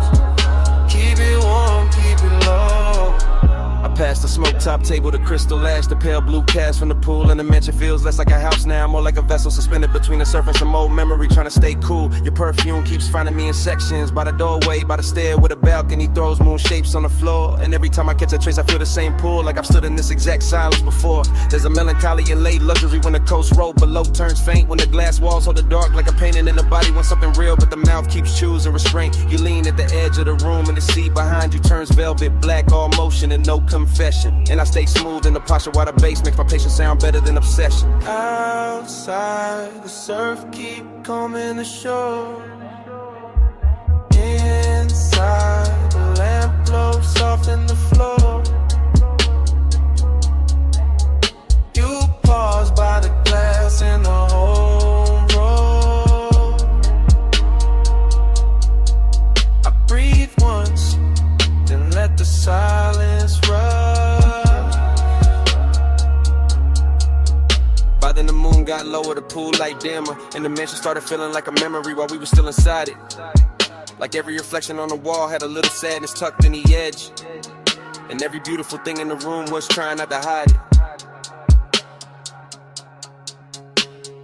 Keep it warm, keep it low. I passed the smoke top table, the crystal ash, the pale blue cast from the pool, and the mansion feels less like a house now, more like a vessel suspended between the surf and some old memory, trying to stay cool. Your perfume keeps finding me in sections, by the doorway, by the stair with a balcony, throws moon shapes on the floor, and every time I catch a trace I feel the same pull, like I've stood in this exact silence before. There's a melancholy and late luxury when the coast road below turns faint, when the glass walls hold the dark like a painting in the body wants something real, but the mouth keeps choosing restraint. You lean at the edge of the room and the seat behind you turns velvet black, all motion and no confession, and I stay smooth in the posture while the bass makes my patience sound better than obsession. Outside, the surf keep coming ashore. Inside, the lamp blows soft in the floor. You pause by the glass in the home road. I breathe once, then let the silence rush. By then the moon got lower, the pool light dimmer, and the mansion started feeling like a memory while we were still inside it. Like every reflection on the wall had a little sadness tucked in the edge, and every beautiful thing in the room was trying not to hide it.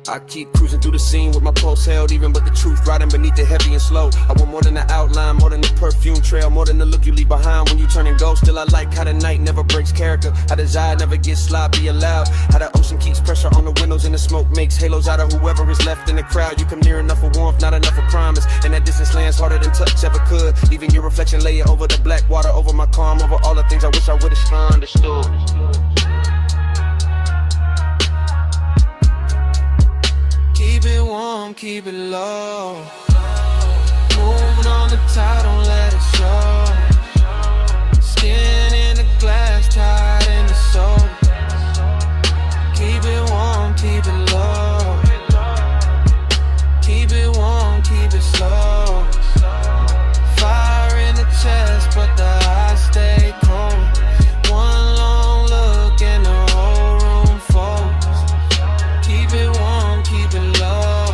I keep cruising through the scene with my pulse held even, but the truth riding beneath it heavy and slow. I want more than the outline, more than the perfume trail, more than the look you leave behind when you turn and go. Still I like how the night never breaks character, how desire never gets sloppy allowed, how the ocean keeps pressure on the windows and the smoke makes halos out of whoever is left in the crowd. You come near enough for warmth, not enough for promise, and that distance lands harder than touch ever could. Leaving your reflection layer over the black water, over my calm, over all the things I wish I would've understood. Keep it warm, keep it low. Moving on the tide, don't let it show. Skin in the glass, tied in the soul. Keep it warm, keep it low. Keep it warm, keep it slow. Fire in the chest, but the eyes stay cold. One long look and the whole room folds. Keep it warm, keep it low.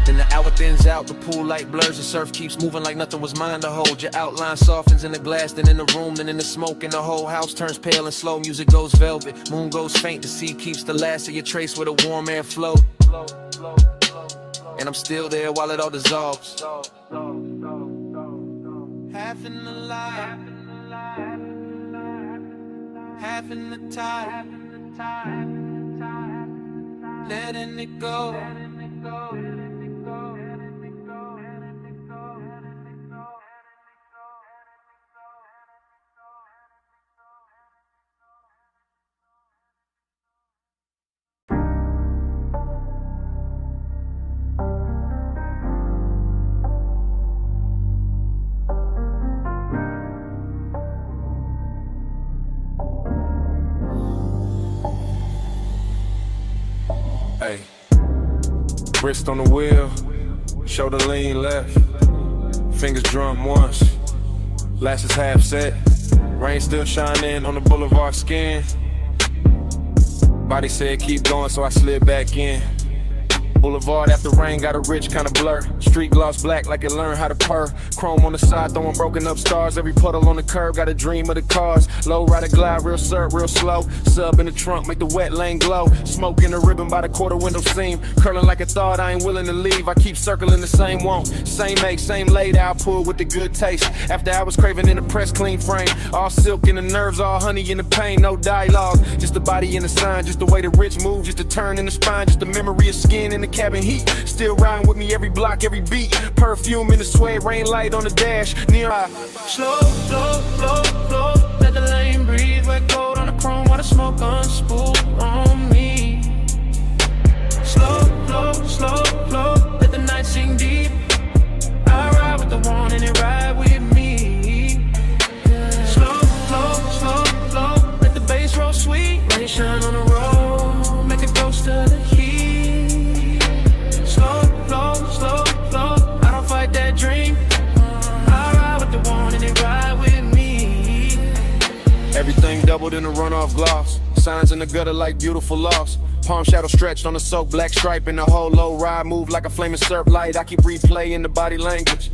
Then the hour thins out, the pool light blurs, the surf keeps moving like nothing was mine to hold. Your outline softens in the glass, then in the room, then in the smoke, and the whole house turns pale and slow. Music goes velvet, moon goes faint, the sea keeps the last of your trace where the warm air flows. And I'm still there while it all dissolves. Half in the light, half in the tide, letting it go. Hey, wrist on the wheel, shoulder lean left, fingers drum once, lashes half set, rain still shining on the boulevard skin. Body said keep going, so I slid back in. Boulevard after rain got a rich kind of blur. Street gloss black like it learned how to purr. Chrome on the side throwing broken up stars. Every puddle on the curb got a dream of the cars. Low rider glide real syrup real slow. Sub in the trunk make the wet lane glow. Smoke in the ribbon by the quarter window seam. Curling like a thought I ain't willing to leave. I keep circling the same want. Same make, same laid out pull with the good taste. After I was craving in the press clean frame. All silk in the nerves, all honey in the pain. No dialogue, just the body and the sign. Just the way the rich move, just the turn in the spine. Just the memory of skin in the cabin heat. Still riding with me every block, every beat. Perfume in the suede, rain light on the dash. Near eye. Slow, flow, flow, flow. Let the lane breathe. Wet cold on the chrome while the smoke unspool on me. Slow, flow, slow, flow. Let the night sink deep. I ride with the warm dabbled in a runoff gloss. Signs in the gutter like beautiful loss. Palm shadow stretched on the soak, black stripe in the whole low ride. Move like a flaming syrup light. I keep replaying the body language.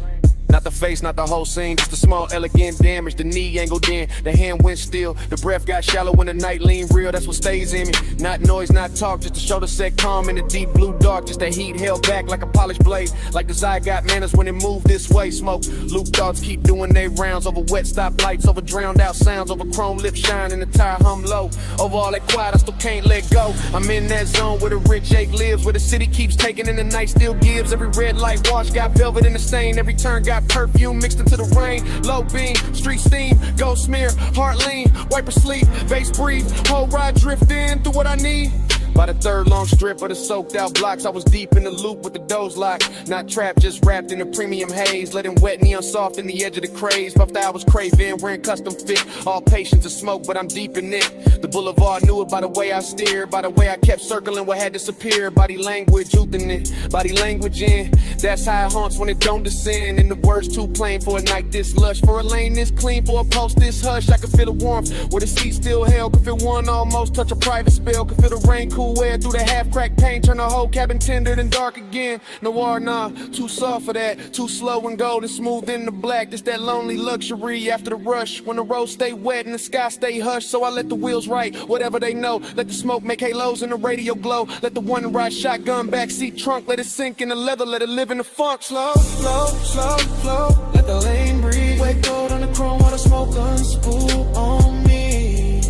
Not the face, not the whole scene, just a small elegant damage. The knee angled in, the hand went still. The breath got shallow when the night lean real, that's what stays in me. Not noise, not talk, just to show the set calm in the deep blue dark. Just that heat held back like a polished blade. Like desire got manners when it moved this way. Smoke, loop thoughts keep doing their rounds. Over wet stop lights, over drowned out sounds. Over chrome lip shine and the tire hum low. Over all that quiet, I still can't let go. I'm in that zone where the rich ache lives. Where the city keeps taking and the night still gives. Every red light wash got velvet in the stain. Every turn got perfume mixed into the rain. Low beam, street steam, go smear, heart lean, wiper sleep, face breathe, whole ride drift in through what I need. By the third long strip of the soaked out blocks, I was deep in the loop with the doze lock. Not trapped, just wrapped in a premium haze. Letting wet neon soft in the edge of the craze. Puffed I was craving, wearing custom fit. All patience to smoke, but I'm deep in it. The boulevard knew it by the way I steered. By the way I kept circling what had disappeared. Body language, youthing it. Body language in. That's how it haunts when it don't descend. And the words too plain for a night this lush. For a lane this clean, for a post this hush. I could feel the warmth where the seat still held. Could feel one almost touch a private spell. Could feel the rain cool air through the half-cracked paint, turn the whole cabin tender and dark again. Noir, nah, too soft for that. Too slow and gold and smooth in the black. This that lonely luxury after the rush. When the roads stay wet and the sky stay hushed. So I let the wheels write whatever they know. Let the smoke make halos and the radio glow. Let the one ride shotgun backseat trunk. Let it sink in the leather, let it live in the funk. Slow, slow, slow, slow. Let the lane breathe. Wet gold on the chrome while the smoke unspool on me.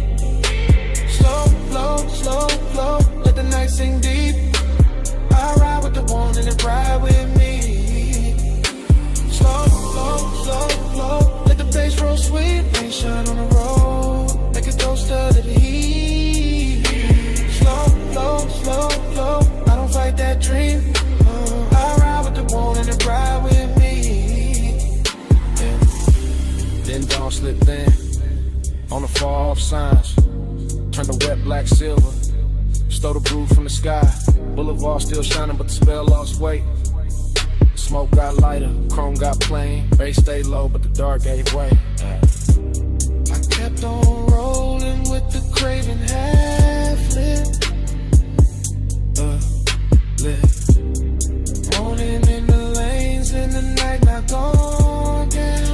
Slow, slow, slow, slow. Let the night sing deep. I ride with the one and it ride with me. Slow, slow, slow, slow. Let the bass roll sweet. Rain shine on the road. Make it go stud of the heat. Slow, slow, slow, slow. I don't fight that dream. I ride with the one and it ride with me. Yeah. Then dawn slipped in on the far off signs. Turn the wet black silver. Stole the brew from the sky. Boulevard still shining, but the spell lost weight. The smoke got lighter, chrome got plain. Bass stayed low, but the dark gave way. I kept on rolling with the craving half lit. Lit. Morning in the lanes, in the night not gone down.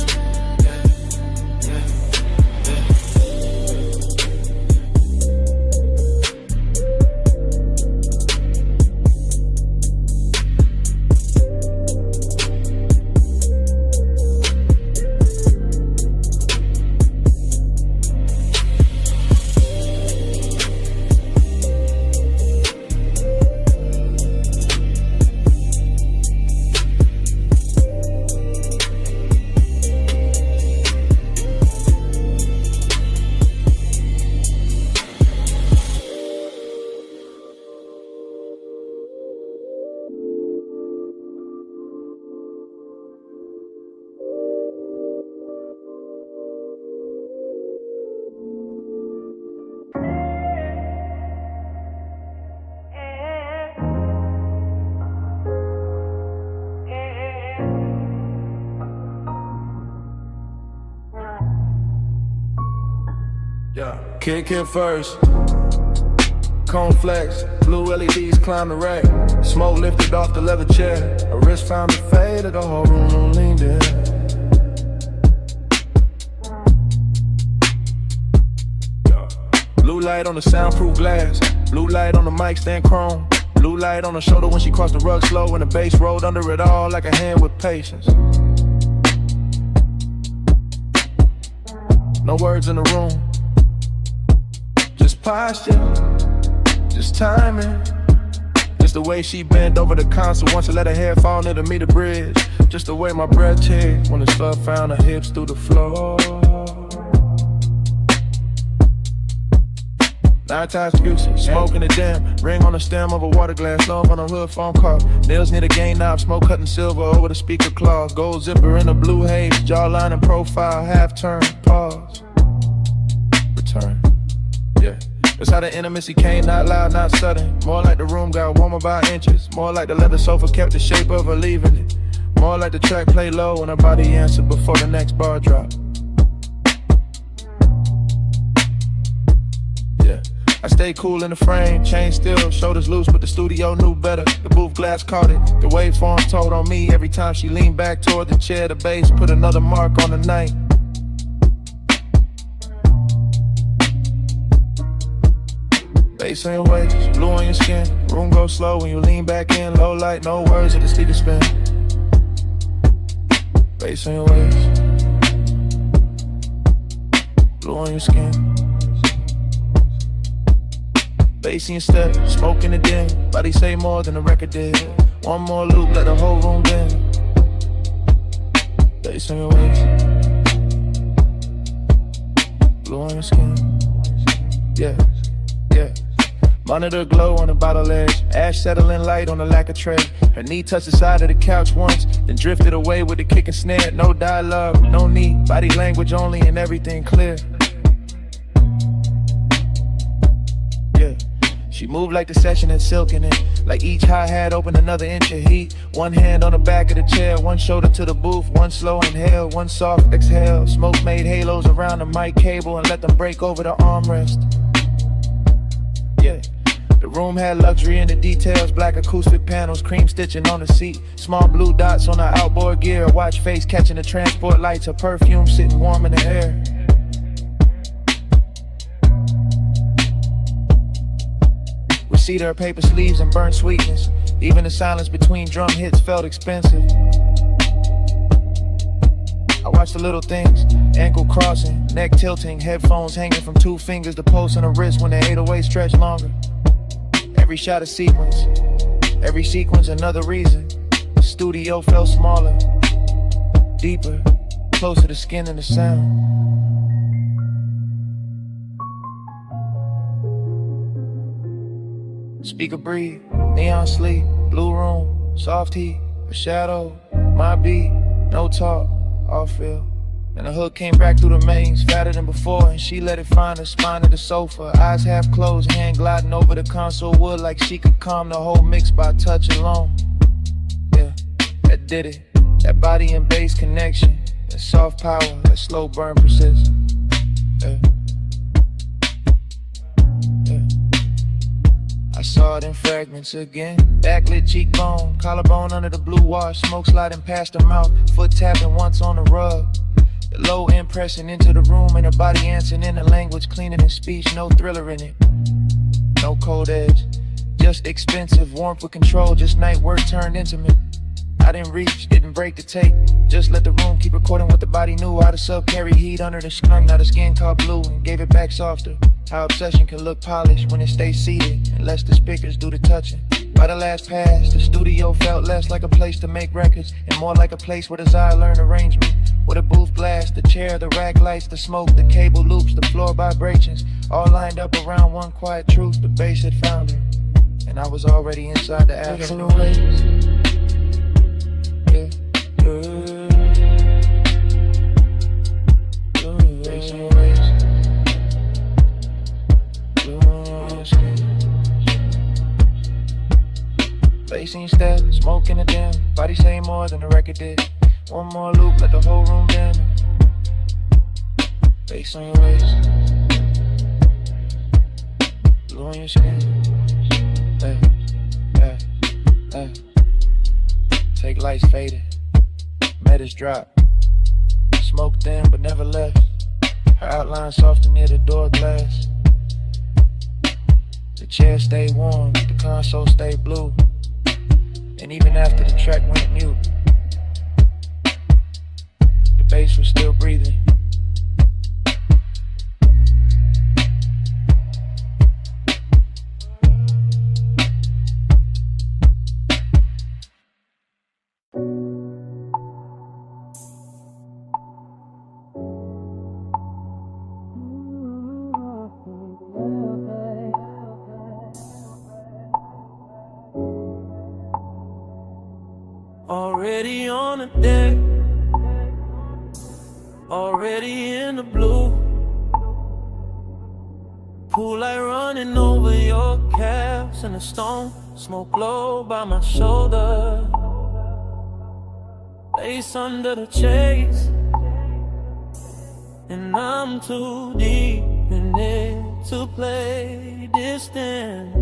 Kick in first. Cone flex, blue LEDs climb the rack. Smoke lifted off the leather chair. A wrist found to fade, the whole room leaned in. Blue light on the soundproof glass. Blue light on the mic stand chrome. Blue light on the shoulder when she crossed the rug slow. And the bass rolled under it all like a hand with patience. No words in the room. Just posture, just timing. Just the way she bent over the console once I let her hair fall near to meet the bridge. Just the way my breath checked when the slug found her hips through the floor. 9 times excuses, smoking the jam. Ring on the stem of a water glass, love on a hood phone call. Nails near the gain knob, smoke cutting silver over the speaker claws. Gold zipper in the blue haze, jawline and profile, half turn, pause. Return, yeah. That's how the intimacy came, not loud, not sudden. More like the room got warmer by inches. More like the leather sofa kept the shape of her leaving it. More like the track played low and her body answered before the next bar dropped. stay cool in the frame, chain still, shoulders loose, but the studio knew better. The booth glass caught it, the waveform told on me. Every time she leaned back toward the chair, the bass put another mark on the night. Bass on your waist, blue on your skin. Room goes slow when you lean back in. Low light, no words at the speaker spin. Bass on your waist, blue on your skin. Bass in your step, smoke in the den. Body say more than the record did. One more loop, let the whole room bend. Bass on your waist, blue on your skin. Yeah, yeah. Monitor glow on the bottle edge. Ash settling light on the lacquer tray. Her knee touched the side of the couch once, then drifted away with the kick and snare. No dialogue, no need. Body language only and everything clear. Yeah. She moved like the session had silk in it. Like each hi-hat opened another inch of heat. One hand on the back of the chair, one shoulder to the booth. One slow inhale, one soft exhale. Smoke made halos around the mic cable and let them break over the armrest. Yeah. The room had luxury in the details, black acoustic panels, cream stitching on the seat, small blue dots on the outboard gear, a watch face catching the transport lights, her perfume sitting warm in the air. We see her paper sleeves and burnt sweetness, even the silence between drum hits felt expensive. I watch the little things, ankle crossing, neck tilting, headphones hanging from 2 fingers, the pulse on the wrist when the 808 stretch longer. Every shot a sequence, every sequence another reason. The studio felt smaller, deeper, closer to skin and the sound. Speaker breathe, neon sleep, blue room, soft heat, a shadow, my beat, no talk, all feel. And the hook came back through the mains, fatter than before, and she let it find the spine of the sofa. Eyes half closed, hand gliding over the console wood like she could calm the whole mix by touch alone. Yeah, that did it. That body and bass connection, that soft power, that slow burn persists. Yeah. Yeah. I saw it in fragments again. Backlit cheekbone, collarbone under the blue wash, smoke sliding past her mouth, foot tapping once on the rug. The low end pressing into the room and her body answering in a language cleaner than speech, no thriller in it. No cold edge, just expensive warmth with control, just night work turned intimate. I didn't reach, didn't break the tape, just let the room keep recording what the body knew. How the sub carry heat under the skunk, now the skin caught blue and gave it back softer. How obsession can look polished when it stays seated and lets the speakers do the touching. By the last pass, the studio felt less like a place to make records and more like a place where desire learned arrangement. With a booth glass, the chair, the rack lights, the smoke, the cable loops, the floor vibrations, all lined up around one quiet truth. The bass had found her, and I was already inside the afternoon. Yeah, bass on your waist, bass in your step, smoke in the dim, body say more than the record did. One more loop, let the whole room bend. Bass on your waist, blue on your skin. Hey, hey, hey. Take lights faded, metas drop. Smoke thin but never left. Her outline softer near the door glass. The chair stayed warm, the console stayed blue. And even after the track went mute, the bass was still breathing. Already on the deck, already in the blue. Pool light running over your calves and the stone smoke low by my shoulder. Face under the chase, and I'm too deep in it. to play distant.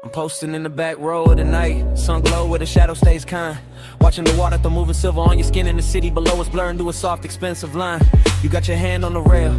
I'm posting in the back row of the night, sun glow where the shadow stays kind. Watching the water throw moving silver on your skin in the city below us, blurring to a soft, expensive line. You got your hand on the rail,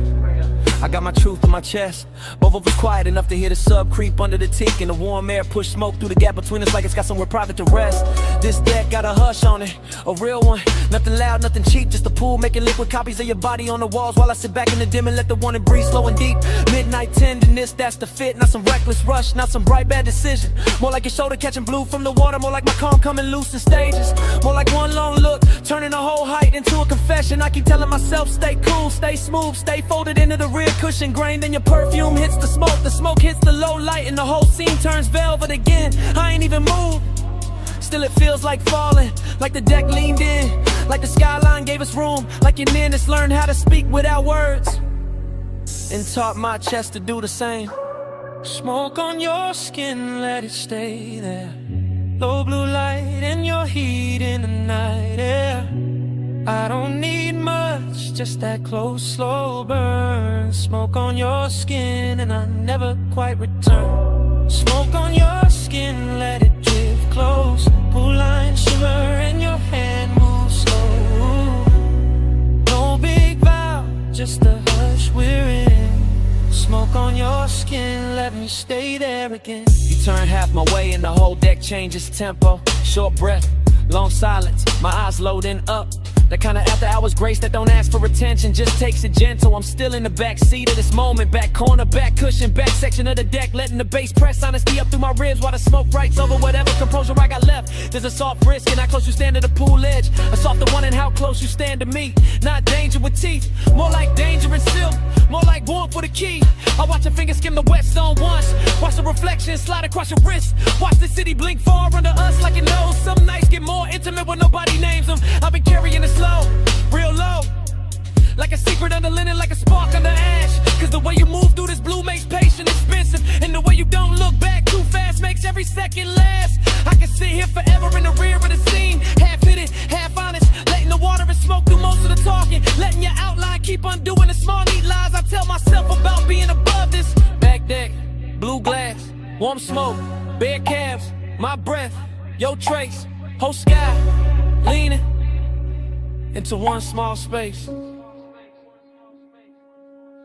I got my truth in my chest. Both of us quiet enough to hear the sub creep under the teak, and the warm air push smoke through the gap between us like it's got somewhere private to rest. This deck got a hush on it, a real one. Nothing loud, nothing cheap, just a pool making liquid copies of your body on the walls while I sit back in the dim and let the warning breathe slow and deep. Midnight tenderness, that's the fit. Not some reckless rush, not some bright bad decision. More like your shoulder catching blue from the water, more like my calm coming loose in stages. More like one long look, turning a whole height into a confession. I keep telling myself, stay cool, stay smooth, stay folded into the rear cushion grain. Then your perfume hits the smoke hits the low light, and the whole scene turns velvet again. I ain't even moved, still it feels like falling, like the deck leaned in, like the skyline gave us room, like your nearness learned how to speak without words, and taught my chest to do the same. Smoke on your skin, let it stay there. Low blue light and your heat in the night air. I don't need much, just that close, slow burn. Smoke on your skin and I never quite return. Smoke on your skin, let it drift close. Blue line shimmer and your hand moves slow. No big vow, just a hush we're in. Smoke on your skin, let me stay there again. You turn half my way and the whole deck changes tempo. Short breath, long silence, my eyes loading up. That kind of after hours grace that don't ask for attention, just takes it gentle. I'm still in the back seat of this moment, back corner, back cushion, back section of the deck, letting the bass press honesty up through my ribs while the smoke writes over whatever composure I got left. There's a soft risk in how close you stand to the pool edge, a softer one in how close you stand to me. Not danger with teeth, more like danger and silk, more like warmth for the key. I watch your fingers skim the wet stone once, watch the reflection slide across your wrist, watch the city blink far under us like it knows. Some nights get more intimate when nobody names them. I've been carrying the slow, real low, like a secret under linen, like a spark under ash. Cause the way you move through this blue makes patience expensive, and the way you don't look back too fast makes every second last. I can sit here forever in the rear of the scene, half hidden, half honest, letting the water and smoke do most of the talking, letting your outline keep undoing the small neat lies I tell myself about being above this. Back deck, blue glass, warm smoke, bare calves, my breath, your trace, whole sky, leaning into one small space.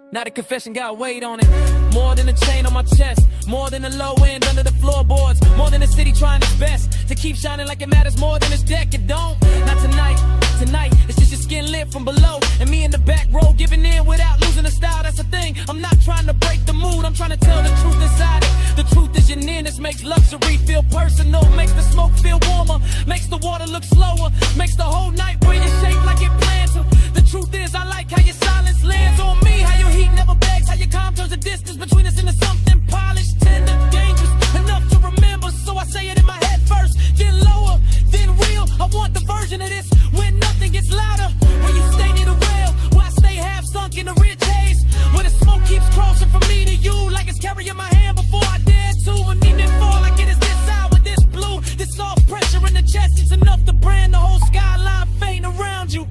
Now the confession got weight on it, more than a chain on my chest, more than the low end under the floorboards, more than the city trying its best to keep shining like it matters more than this deck. It don't, not tonight, it's just your skin lit from below, and me in the back row giving in without losing the style. That's the thing, I'm not trying to break the mood, I'm trying to tell the truth inside it. The truth is your nearness makes luxury feel personal, makes the smoke feel warmer, makes the water look slower, makes the whole night wear your shape like it planned to. The truth is I like how your silence lands on me, how your heat never begs, how your calm turns the distance between us into something polished, tender, dangerous, enough to remember. So I say it in my head first, then lower, then real. I want the version of this when nothing gets louder, where you stay near the rail, where I stay half sunk in the rich haze, where the smoke keeps crossing from me to you like it's carrying my hand before I dare to, and even fall like it is this hour, this blue, this soft pressure in the chest. It's enough to brand the whole skyline faint around you.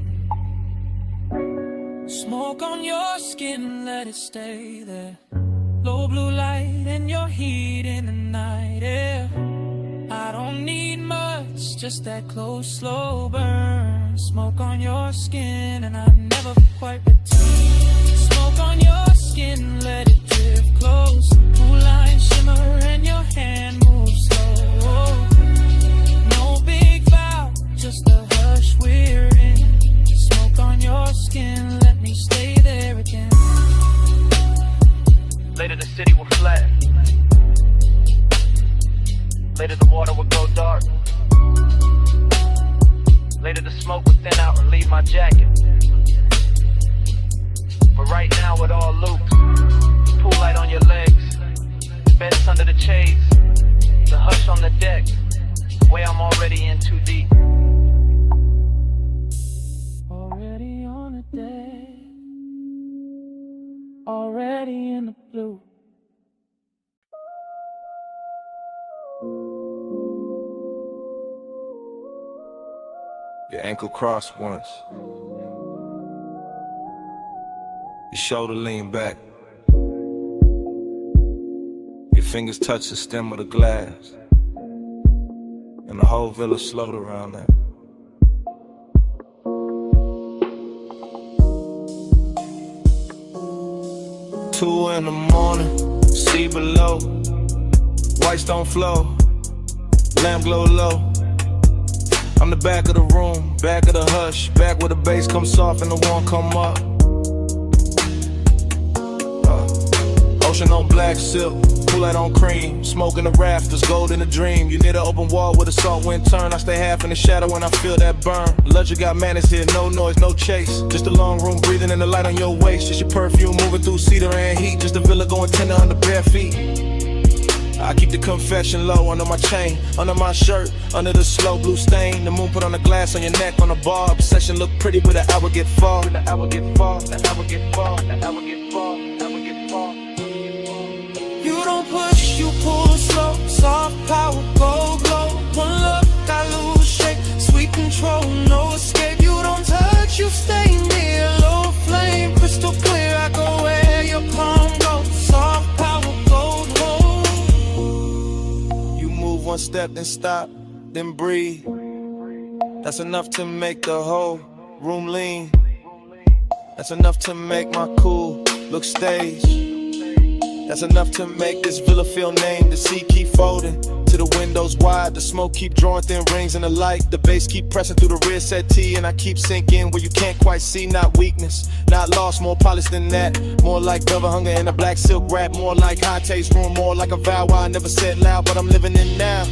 Smoke on your skin, let it stay there. Low blue light and your heat in the night air. I don't need much, just that close, slow burn. Smoke on your skin and I never quite return. Smoke on your skin, let it drift close. Blue line shimmer and your hand moves slow. No big vow, just a hush we're in. Smoke on your skin, let me stay there again. Later the city will flat, later the water will go dark, later the smoke will thin out and leave my jacket. But right now it all loops, pool light on your legs, beds under the shades, the hush on the deck, way I'm already in too deep. Already on the deck, already in the blue. Your ankle crossed once. Your shoulder lean back. Your fingers touch the stem of the glass. And the whole village slowed around that. Two in the morning, see below. Whites don't flow, lamp glow low. I'm the back of the room, back of the hush, back where the bass comes soft and the warm come up. Ocean on black silk, Kool-Aid on cream, smoke in the rafters, gold in the dream. You near the open wall where the salt wind turn. I stay half in the shadow when I feel that burn. Luxury got manners here, no noise, no chase. Just a long room breathing in the light on your waist. Just your perfume moving through cedar and heat. Just a villa going tender under bare feet. I keep the confession low under my chain, under my shirt, under the slow blue stain. The moon put on the glass on your neck on the bar. Obsession look pretty, but the hour get far. The hour get far, the hour get far, the hour get far, the hour get far. You don't push, you pull slow. Soft power, go glow. One look, I lose shape. Sweet control, no escape. You don't touch, you stay near. Low flame, crystal clear. I go where your palm goes. Soft power, gold hold. You move one step, then stop, then breathe. That's enough to make the whole room lean. That's enough to make my cool look staged. That's enough to make this villa feel named. The sea keep folding to the windows wide. The smoke keep drawing thin rings in the light. The bass keep pressing through the rear settee. And I keep sinking where you can't quite see. Not weakness, not lost, more polished than that. More like velvet hunger in a black silk wrap. More like high taste room, more like a vow I never said loud, but I'm living in now.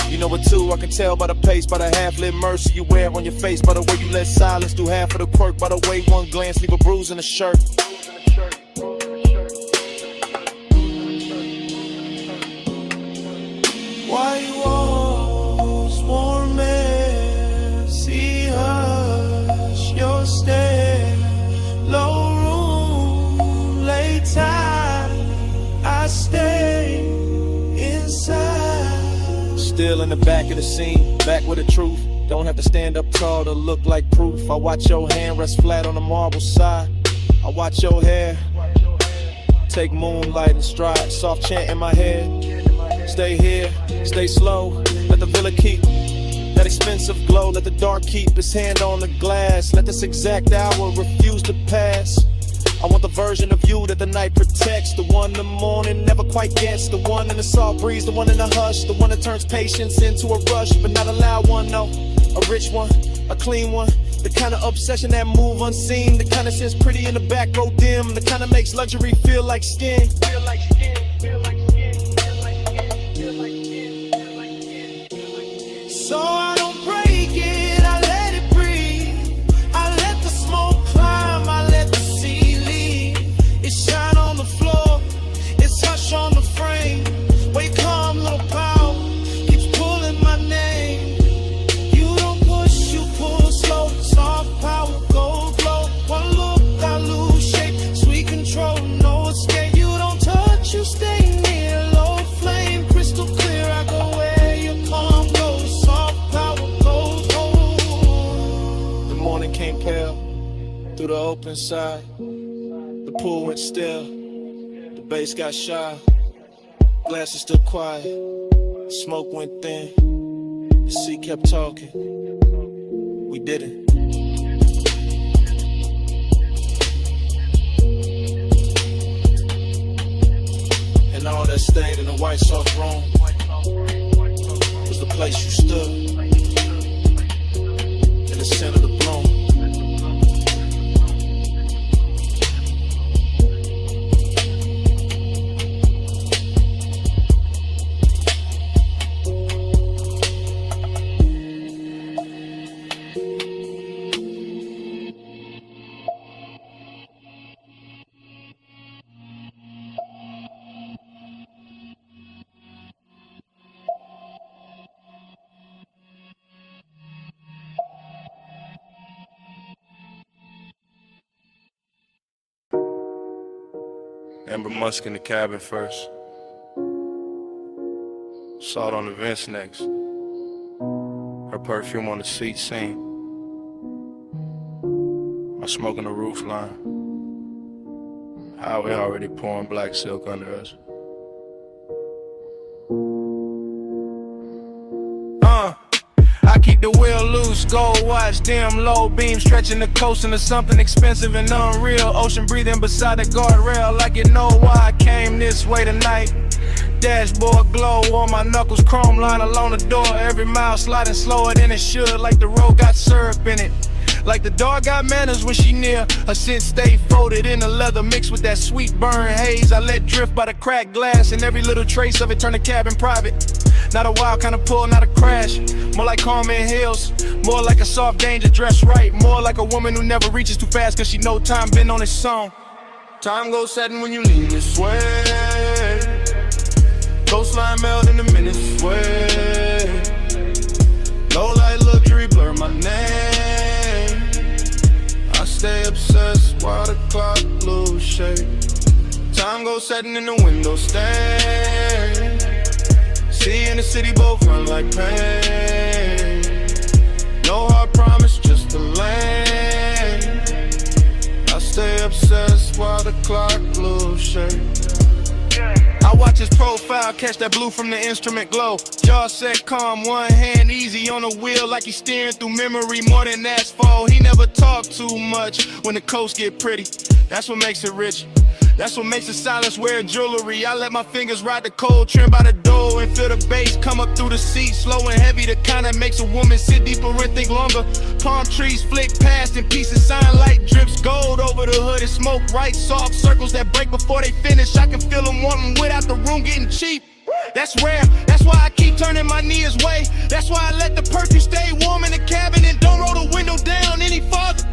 You know it too, I can tell by the pace, by the half-lit mercy you wear on your face, by the way you let silence do half of the quirk, by the way one glance leave a bruise in the shirt. Why you always warm air? See, hush your stare. Low room, late time. I stay inside. Still in the back of the scene, back with the truth. Don't have to stand up tall to look like proof. I watch your hand rest flat on the marble side. I watch your hair take moonlight and stride. Soft chant in my head. Stay here, stay slow. Let the villa keep that expensive glow. Let the dark keep its hand on the glass. Let this exact hour refuse to pass. I want the version of you that the night protects. The one the morning never quite gets. The one in the soft breeze, the one in the hush. The one that turns patience into a rush. But not a loud one, no. A rich one, a clean one. The kind of obsession that move unseen. The kind that sits pretty in the back row dim. The kind that makes luxury feel like skin. Feel like skin, feel like skin. So I don't break it, I let it breathe. I let the smoke climb, I let the sea leave. It shine on the floor, it's hush on the frame. Wake calm, little power, keeps pulling my name. You don't push, you pull slow. Soft power, gold glow. One look, I lose shape. Sweet control, no escape. You don't touch, you stay near. Low flame, crystal clear. I go where your palm goes. Came pale through the open side. The pool went still. The bass got shy. Glasses stood quiet. Smoke went thin. The sea kept talking. We did it. And all that stayed in the white soft room was the place you stood. In the center of the bloom. Amber Musk in the cabin first. Salt on the vents next. Her perfume on the seat seen. smoking the roof line. Highway already pouring black silk under us. I keep the wheel loose, gold watch, dim, low beam, stretching the coast into something expensive and unreal. Ocean breathing beside the guardrail, like you know why I came this way tonight. Dashboard glow on my knuckles, chrome line along the door. Every mile sliding slower than it should, like the road got syrup in it. Like the dog got manners when she near. Her scent stay folded in the leather mixed with that sweet burn haze I let drift by the cracked glass, and every little trace of it turn the cabin private. Not a wild kind of pull, not a crash. More like Carmen Hills, more like a soft danger dressed right. More like a woman who never reaches too fast cause she know time been on its song. Time goes setting when you lean this way. Coastline melt in the minutes way. Low light luxury blur my name. I stay obsessed while the clock lose shape. Time goes setting in the window stand. See in the city both run like pain. No hard promise, just a lane. I stay obsessed while the clock lose shape. I watch his profile, catch that blue from the instrument glow. Jaw set calm, one hand easy on the wheel, like he's steering through memory more than asphalt. He never talk too much when the coast get pretty. That's what makes it rich. That's what makes the silence wear jewelry. I let my fingers ride the cold trim by the door and feel the bass come up through the seat, slow and heavy. The kind that makes a woman sit deeper and think longer. Palm trees flick past and pieces, sign light drips gold over the hood and smoke right. Soft circles that break before they finish. I can feel them wanting without the room getting cheap. That's rare, that's why I keep turning my knee his way. That's why I let the perfume stay warm in the cabin and don't roll the window down any farther.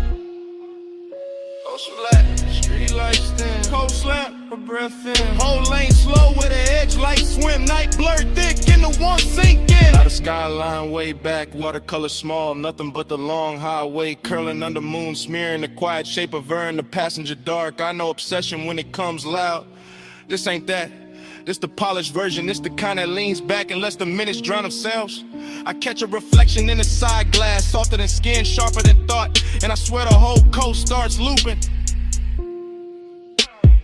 Coast flat, street lights thin, cold slam, a breath in. Whole lane slow with an edge light swim. Night blurred thick in the one sink in. Now the skyline way back, watercolor small. Nothing but the long highway curling under moon, smearing the quiet shape of her in the passenger dark. I know obsession when it comes loud. This ain't that. This the polished version, this the kind that leans back and lets the minutes drown themselves. I catch a reflection in the side glass, softer than skin, sharper than thought, and I swear the whole coast starts looping.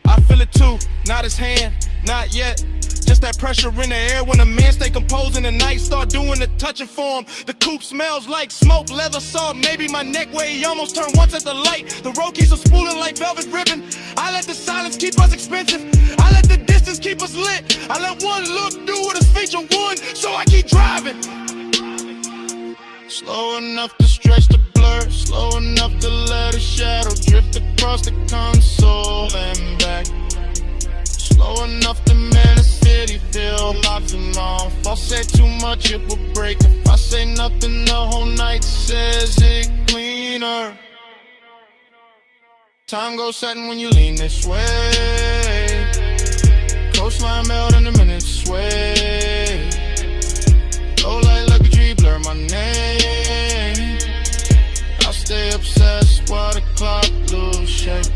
I feel it too, not his hand, not yet. Just that pressure in the air when a man stay composed and the night start doing the touching for him. The coupe smells like smoke, leather salt, maybe my neck where he almost turned once at the light. The road keeps us spooling like velvet ribbon. I let the silence keep us expensive. I let the distance keep us lit. I let one look do what is feature one, so I keep driving. Slow enough to stretch the blur, slow enough to let a shadow drift across the console and back. Slow enough to man the city feel nothing off. If I say too much it will break. If I say nothing the whole night says it cleaner. Time goes setting when you lean this way. Coastline melt in the minutes sway. Low light luxury blur my name. I stay obsessed while the clock lose shape.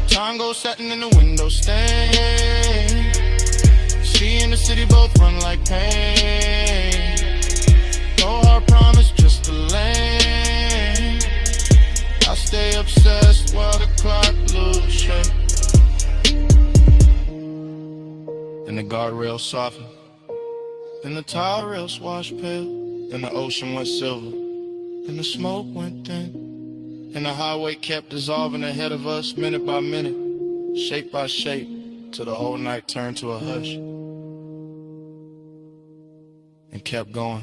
Time goes setting in the window stain. See in the city both run like pain. No hard promise, just a lane. I stay obsessed while the clock lose shape. Then the guardrail softened. Then the tall rails washed pale. Then the ocean went silver. Then the smoke went thin. And the highway kept dissolving ahead of us minute by minute, shape by shape, till the whole night turned to a hush and kept going.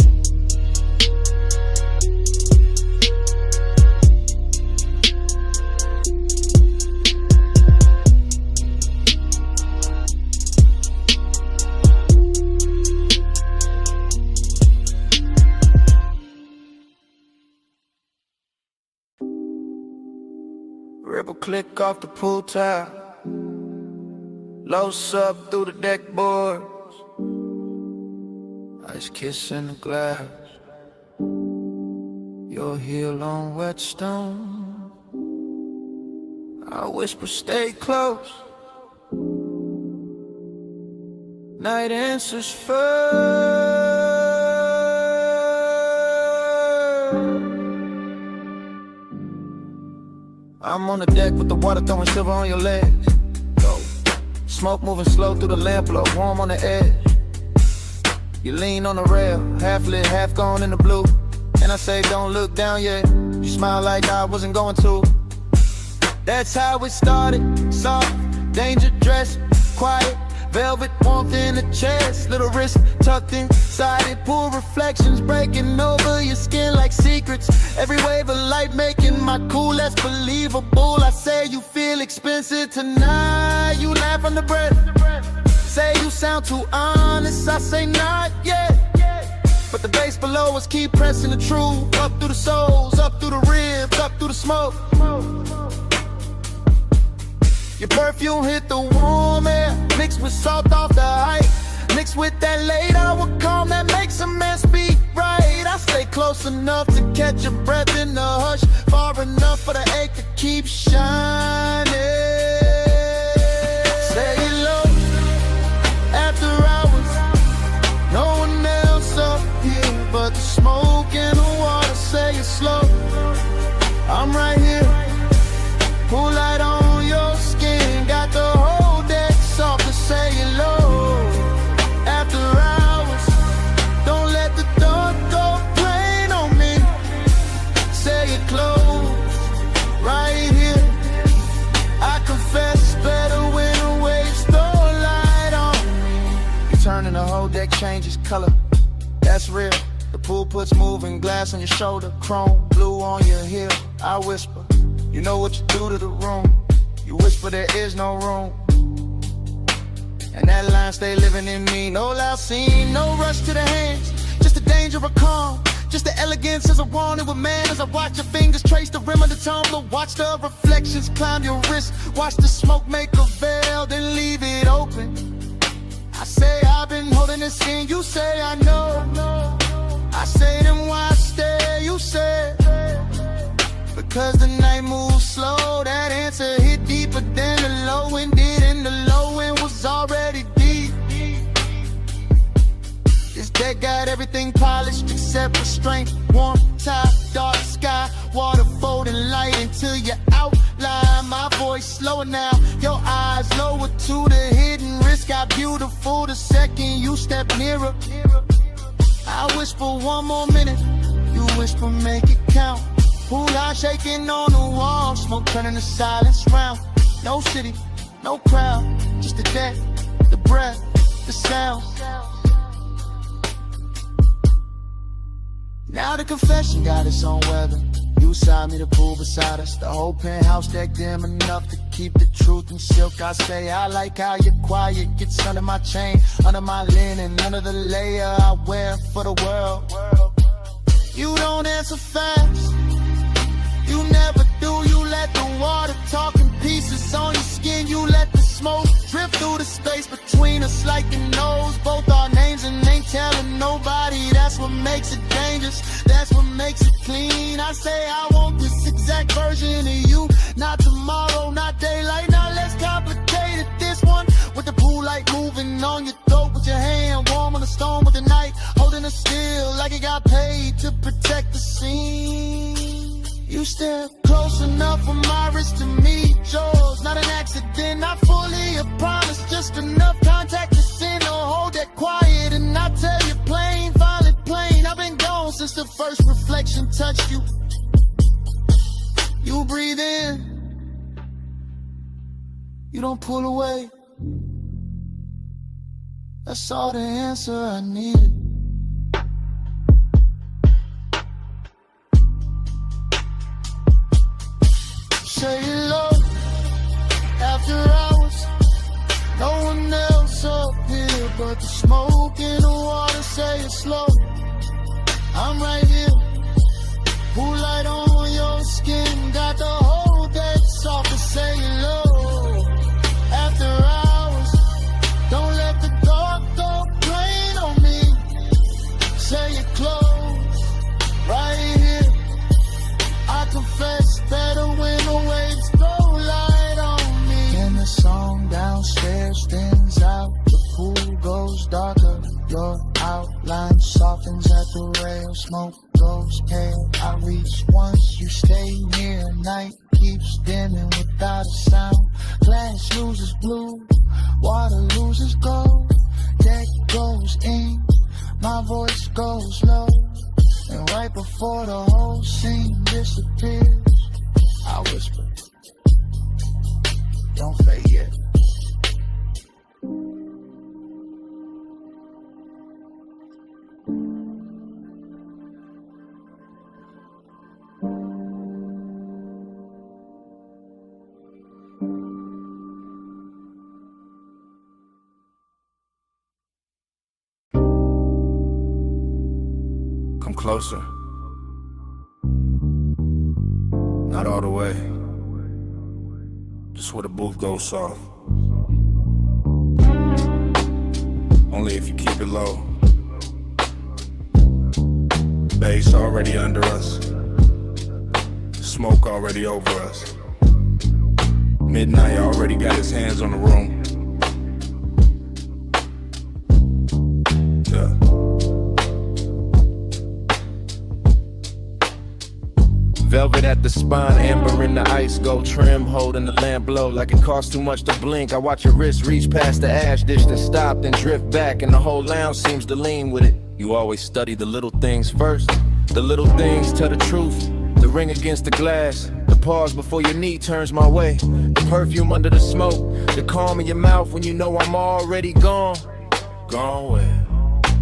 Ripple click off the pool tile. Low sub through the deck boards. Ice kiss in the glass. Your heel on whetstone. I whisper stay close. Night answers first. I'm on the deck with the water throwing silver on your legs. Go. Smoke moving slow through the lamp, look warm on the edge. You lean on the rail, half lit, half gone in the blue. And I say don't look down yet. You smile like I wasn't going to. That's how it started. Soft, danger dress, quiet, velvet warmth in the chest. Little wrist tucked inside it, pool reflections breaking over your skin like secrets. Every wave of light making my cool less believable. I say you feel expensive tonight. You laugh under breath. Say you sound too honest. I say not yet. But the bass below us keep pressing the truth. Up through the souls, up through the ribs, up through the smoke. Your perfume hit the warm air, mixed with salt off the height, mixed with that late hour calm that makes a man speak right. I stay close enough to catch your breath in the hush, far enough for the ache to keep shining. Say it low, after hours, no one else up here but the smoke and the water. Say it slow, I'm right here, pull light on your skin, got the whole deck soft to say it low. After hours, don't let the dark go plain on me. Say it close, right here. I confess better when the waves throw light on me. You turning the whole deck changes color, that's real. The pool puts moving glass on your shoulder, chrome blue on your heel. I whisper, you know what you do to the room. You whisper there is no room, and that line stay living in me. No loud scene, no rush to the hands, just the danger of calm, just the elegance as I want it with man. As I watch your fingers trace the rim of the tumbler, watch the reflections climb your wrist, watch the smoke make a veil, then leave it open. I say I've been holding this in, you say I know. I say then why stay, you say because the night moves slow. That answer hit deeper than the low end did, and the low end was already deep. This deck got everything polished except restraint. Warm top, dark sky, water folding light into your outline. My voice slower now, your eyes lower to the hidden risk. Got beautiful the second you step nearer. I whisper one more minute, you whisper make it count. Pool light shaking on the wall, smoke turning to silence round. No city, no crowd, just the deck, the breath, the sound. Now the confession got its own weather. You side me, the pool beside us. The whole penthouse deck dim enough to keep the truth in silk. I say I like how you're quiet, gets under my chain, under my linen, under the layer I wear for the world. You don't answer fast, you never do. You let the water talk in pieces on your skin. You let the smoke drift through the space between us like the nose. Both our names and ain't telling nobody. That's what makes it dangerous, that's what makes it clean. I say I want this exact version of you, not tomorrow, not daylight, not less complicated. This one with the pool light moving on your throat, with your hand warm on the stone with the night, holding it still like it got paid to protect the scene. You step close enough for my wrist to meet yours. Not an accident, not fully a promise, just enough contact to send or hold that quiet. And I tell you plain, finally plain, I've been gone since the first reflection touched you. You breathe in, you don't pull away. That's all the answer I needed. Say it low, after hours, no one else up here but the smoke in the water. Say it slow, I'm right here, pool light on your skin, got the whole deck soft to say it low. After hours, don't let the dark go plain on me. Say it close, right here. I confess better when the waves throw light on me. And the song downstairs thins out, the pool goes darker, your outline softens at the rail, smoke goes pale. I reach once, you stay near night. keep spinning without a sound. Glass loses blue, water loses gold. Deck goes in, my voice goes low. And right before the whole scene disappears, I whisper, don't fade yet. Come closer. Not all the way. Just where the booth goes soft. Only if you keep it low. Bass already under us. Smoke already over us. Midnight already got his hands on the room. Yeah. Velvet at the spine, amber in the ice, gold trim, holding the lamp blow like it costs too much to blink. I watch your wrist reach past the ash dish, then stop, then drift back, and the whole lounge seems to lean with it. You always study the little things first. The little things tell the truth. The ring against the glass, the pause before your knee turns my way. The perfume under the smoke, the calm in your mouth when you know I'm already gone. Gone where?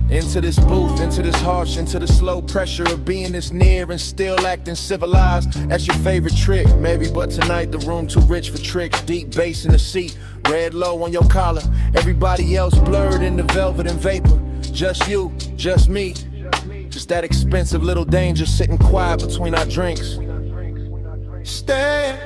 Into this booth, into this harsh, into the slow pressure of being this near and still acting civilized. That's your favorite trick, maybe, but tonight the room too rich for tricks. Deep bass in the seat, red low on your collar. Everybody else blurred into velvet and vapor. Just you, just me. Just that expensive little danger sitting quiet between our drinks. Stay,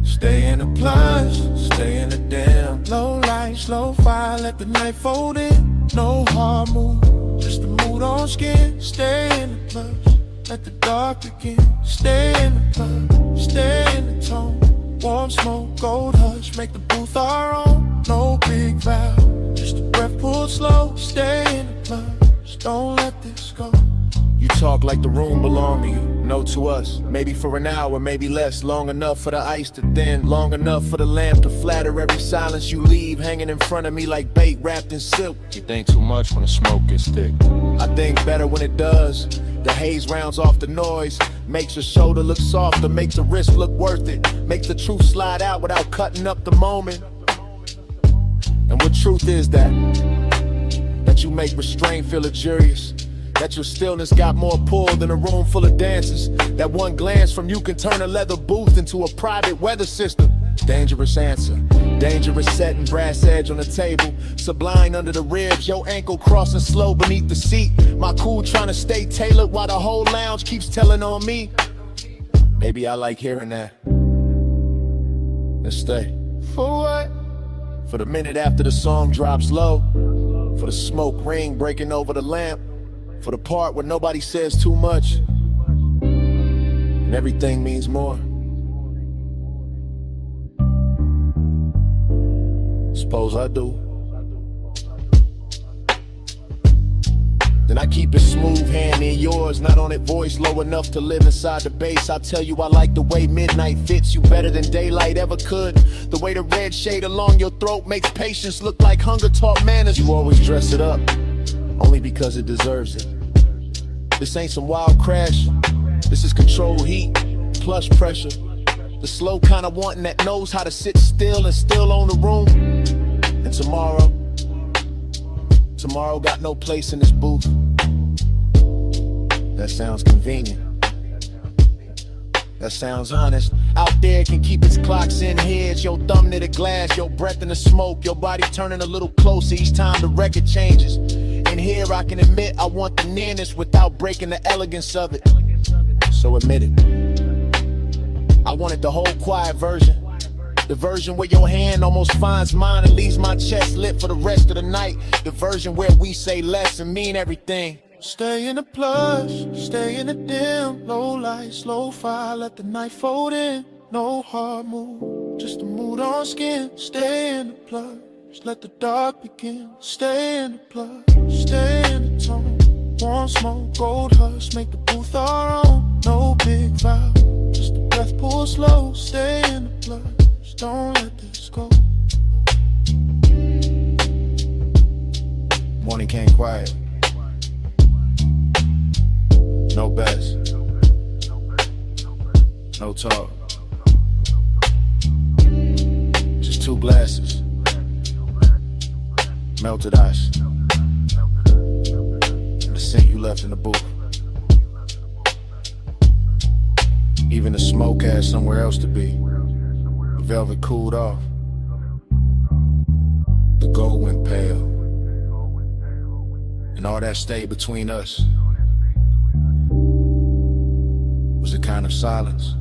stay in the plush, stay in the damn low light, slow fire, let the night fold in. No hard move, just the mood on skin. Stay in the plush, let the dark begin. Stay in the plush, stay in the tone. Warm smoke, gold hush, make the booth our own. No big vow, just a breath pulled slow. Stay in the plush, don't let this go. You talk like the room belonged to you, no to us. Maybe for an hour, maybe less. Long enough for the ice to thin, long enough for the lamp to flatter every silence you leave, hanging in front of me like bait wrapped in silk. You think too much when the smoke gets thick. I think better when it does. The haze rounds off the noise, makes your shoulder look softer, makes the wrist look worth it, makes the truth slide out without cutting up the moment. And what truth is that? That you make restraint feel luxurious. That your stillness got more pull than a room full of dancers. That one glance from you can turn a leather booth into a private weather system. Dangerous answer, dangerous setting, brass edge on the table. Sublime under the ribs, your ankle crossing slow beneath the seat. My cool trying to stay tailored while the whole lounge keeps telling on me. Maybe I like hearing that. Let's stay. For what? For the minute after the song drops low. For the smoke ring breaking over the lamp. For the part where nobody says too much and everything means more. Suppose I do. Then I keep it smooth, hand in yours, not on it, voice low enough to live inside the bass. I tell you I like the way midnight fits you better than daylight ever could. The way the red shade along your throat makes patience look like hunger taught manners. You always dress it up, only because it deserves it. This ain't some wild crash, this is controlled heat, plush pressure. The slow kind of wanting that knows how to sit still and still own the room. And tomorrow got no place in this booth. That sounds convenient. That sounds honest. Out there it can keep its clocks in heads. Your thumb near the glass, your breath in the smoke, your body turning a little closer each time the record changes. And here I can admit I want the nearness without breaking the elegance of it. So admit it. I wanted the whole quiet version. The version where your hand almost finds mine and leaves my chest lit for the rest of the night. The version where we say less and mean everything. Stay in the plush, stay in the dim, low light, slow fire, let the night fold in. No hard move, just a mood on skin. Stay in the plush, let the dark begin. Stay in the plush, stay in the tone. Warm smoke, gold hush, make the booth our own. No big vibe. Just a breath, pull slow, stay in the blood. Just don't let this go. Morning came quiet. No bets. No talk. Just 2 glasses. Melted ice. And the scent you left in the booth. Even the smoke had somewhere else to be. The velvet cooled off. The gold went pale. And all that stayed between us was a kind of silence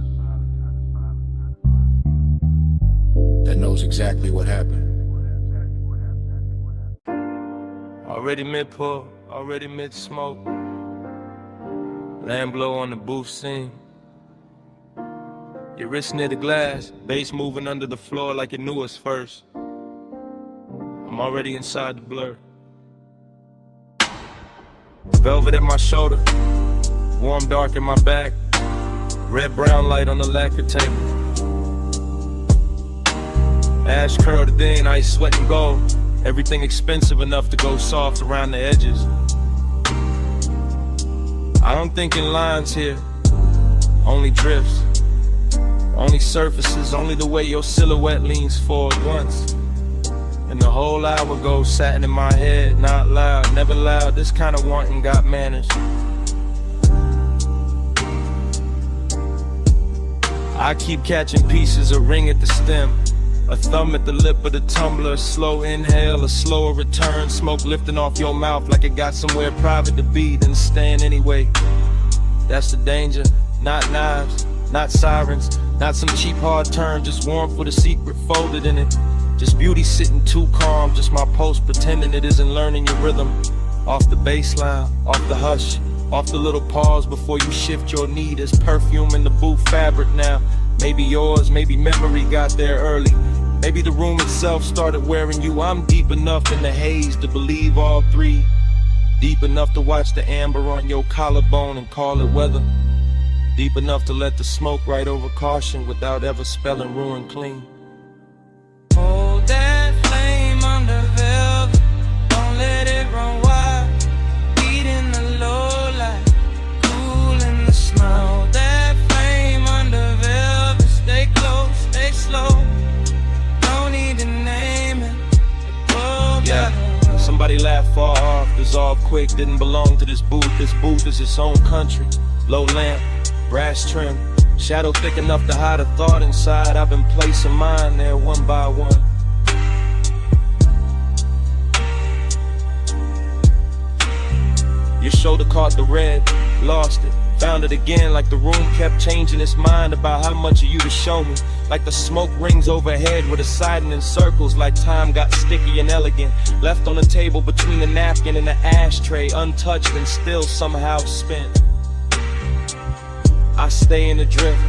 that knows exactly what happened. Already mid-pull, already mid-smoke. Lamb blow on the booth scene. Your wrist near the glass, bass moving under the floor like it knew us first. I'm already inside the blur. Velvet at my shoulder, warm dark in my back, red brown light on the lacquer table. Ash curled a thing, ice sweat and gold. Everything expensive enough to go soft around the edges. I don't think in lines here, only drifts, only surfaces, only the way your silhouette leans forward once. And the whole hour goes satin in my head, not loud, never loud, this kind of wanting got manners. I keep catching pieces, a ring at the stem, a thumb at the lip of the tumbler, a slow inhale, a slower return, smoke lifting off your mouth like it got somewhere private to be, then staying anyway. That's the danger, not knives, not sirens, not some cheap hard turn, just warmth with a secret folded in it. Just beauty sitting too calm, just my post pretending it isn't learning your rhythm. Off the baseline, off the hush, off the little pause before you shift your knee. There's perfume in the booth fabric now. Maybe yours, maybe memory got there early. Maybe the room itself started wearing you. I'm deep enough in the haze to believe all three. Deep enough to watch the amber on your collarbone and call it weather. Deep enough to let the smoke right over caution without ever spelling ruin clean. Hold that flame under velvet, don't let it run wild. Beat in the low light, cool in the smile. Hold that flame under velvet, stay close, stay slow. No need to name it. Yeah, somebody laughed far off, dissolved quick, didn't belong to this booth. This booth is its own country. Low lamp, brass trim, shadow thick enough to hide a thought inside. I've been placing mine there one by one. Your shoulder caught the red, lost it, found it again, like the room kept changing its mind about how much of you to show me. Like the smoke rings overhead with a siding in circles, like time got sticky and elegant, left on the table between the napkin and the ashtray, untouched and still somehow spent. I stay in the drift,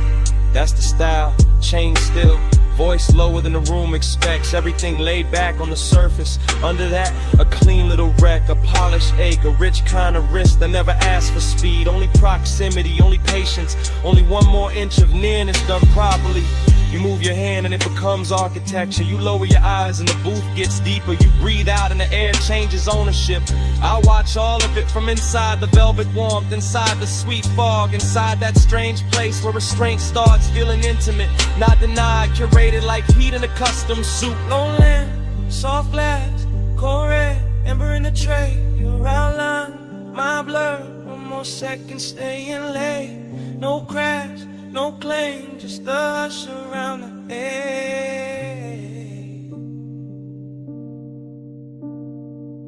that's the style, chain still, voice lower than the room expects, everything laid back on the surface. Under that, a clean little wreck, a polished ache, a rich kind of wrist that never asked for speed, only proximity, only patience, only one more inch of nearness done properly. You move your hand and it becomes architecture. You lower your eyes and the booth gets deeper. You breathe out and the air changes ownership. I watch all of it from inside the velvet warmth, inside the sweet fog, inside that strange place where restraint starts feeling intimate, not denied, curated like heat in a custom suit. Low lamp, soft glass, cold red, ember in the tray. Your outline, my blur, one more second staying late. No crash, no claim, just the hush around the edge.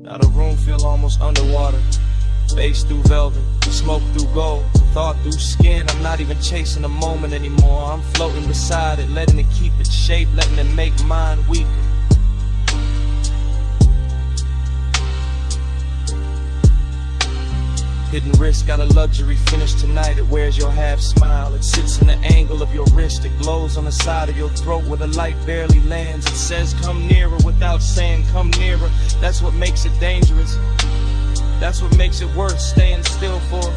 Now the room feel almost underwater. Bass through velvet, smoke through gold, thought through skin. I'm not even chasing the moment anymore. I'm floating beside it, letting it keep its shape, letting it make mine weaker. Hidden wrist, got a luxury finish tonight. It wears your half smile. It sits in the angle of your wrist. It glows on the side of your throat where the light barely lands. It says come nearer without saying come nearer. That's what makes it dangerous. That's what makes it worth staying still for.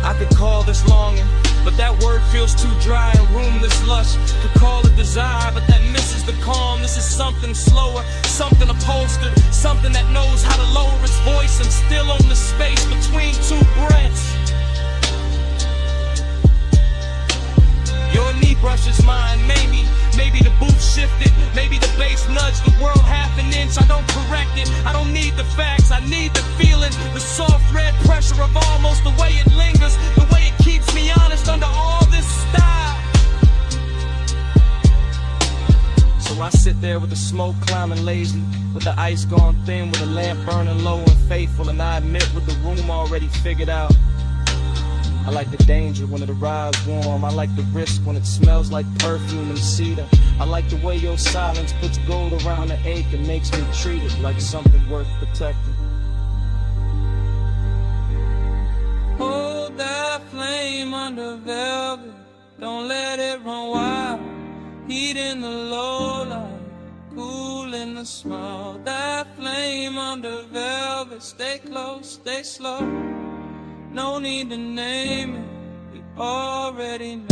I could call this longing, but that word feels too dry and roomless lush. Could call it desire, but that misses the calm. This is something slower, something upholstered, something that knows how to lower its voice and still own the space between two breaths. Your knee brushes mine, maybe the booth shifted, maybe the bass nudged the world half an inch. I don't correct it, I don't need the facts, I need the feeling, the soft red pressure of almost, the way it lingers, the way it keeps me honest under all this style. So I sit there with the smoke climbing lazy, with the ice gone thin, with the lamp burning low and faithful, and I admit with the room already figured out. I like the danger when it arrives warm. I like the risk when it smells like perfume and cedar. I like the way your silence puts gold around the ache and makes me treat it like something worth protecting. Hold that flame under velvet, don't let it run wild. Heat in the low light, cool in the small. That flame under velvet, stay close, stay slow. No need to name it, we already know.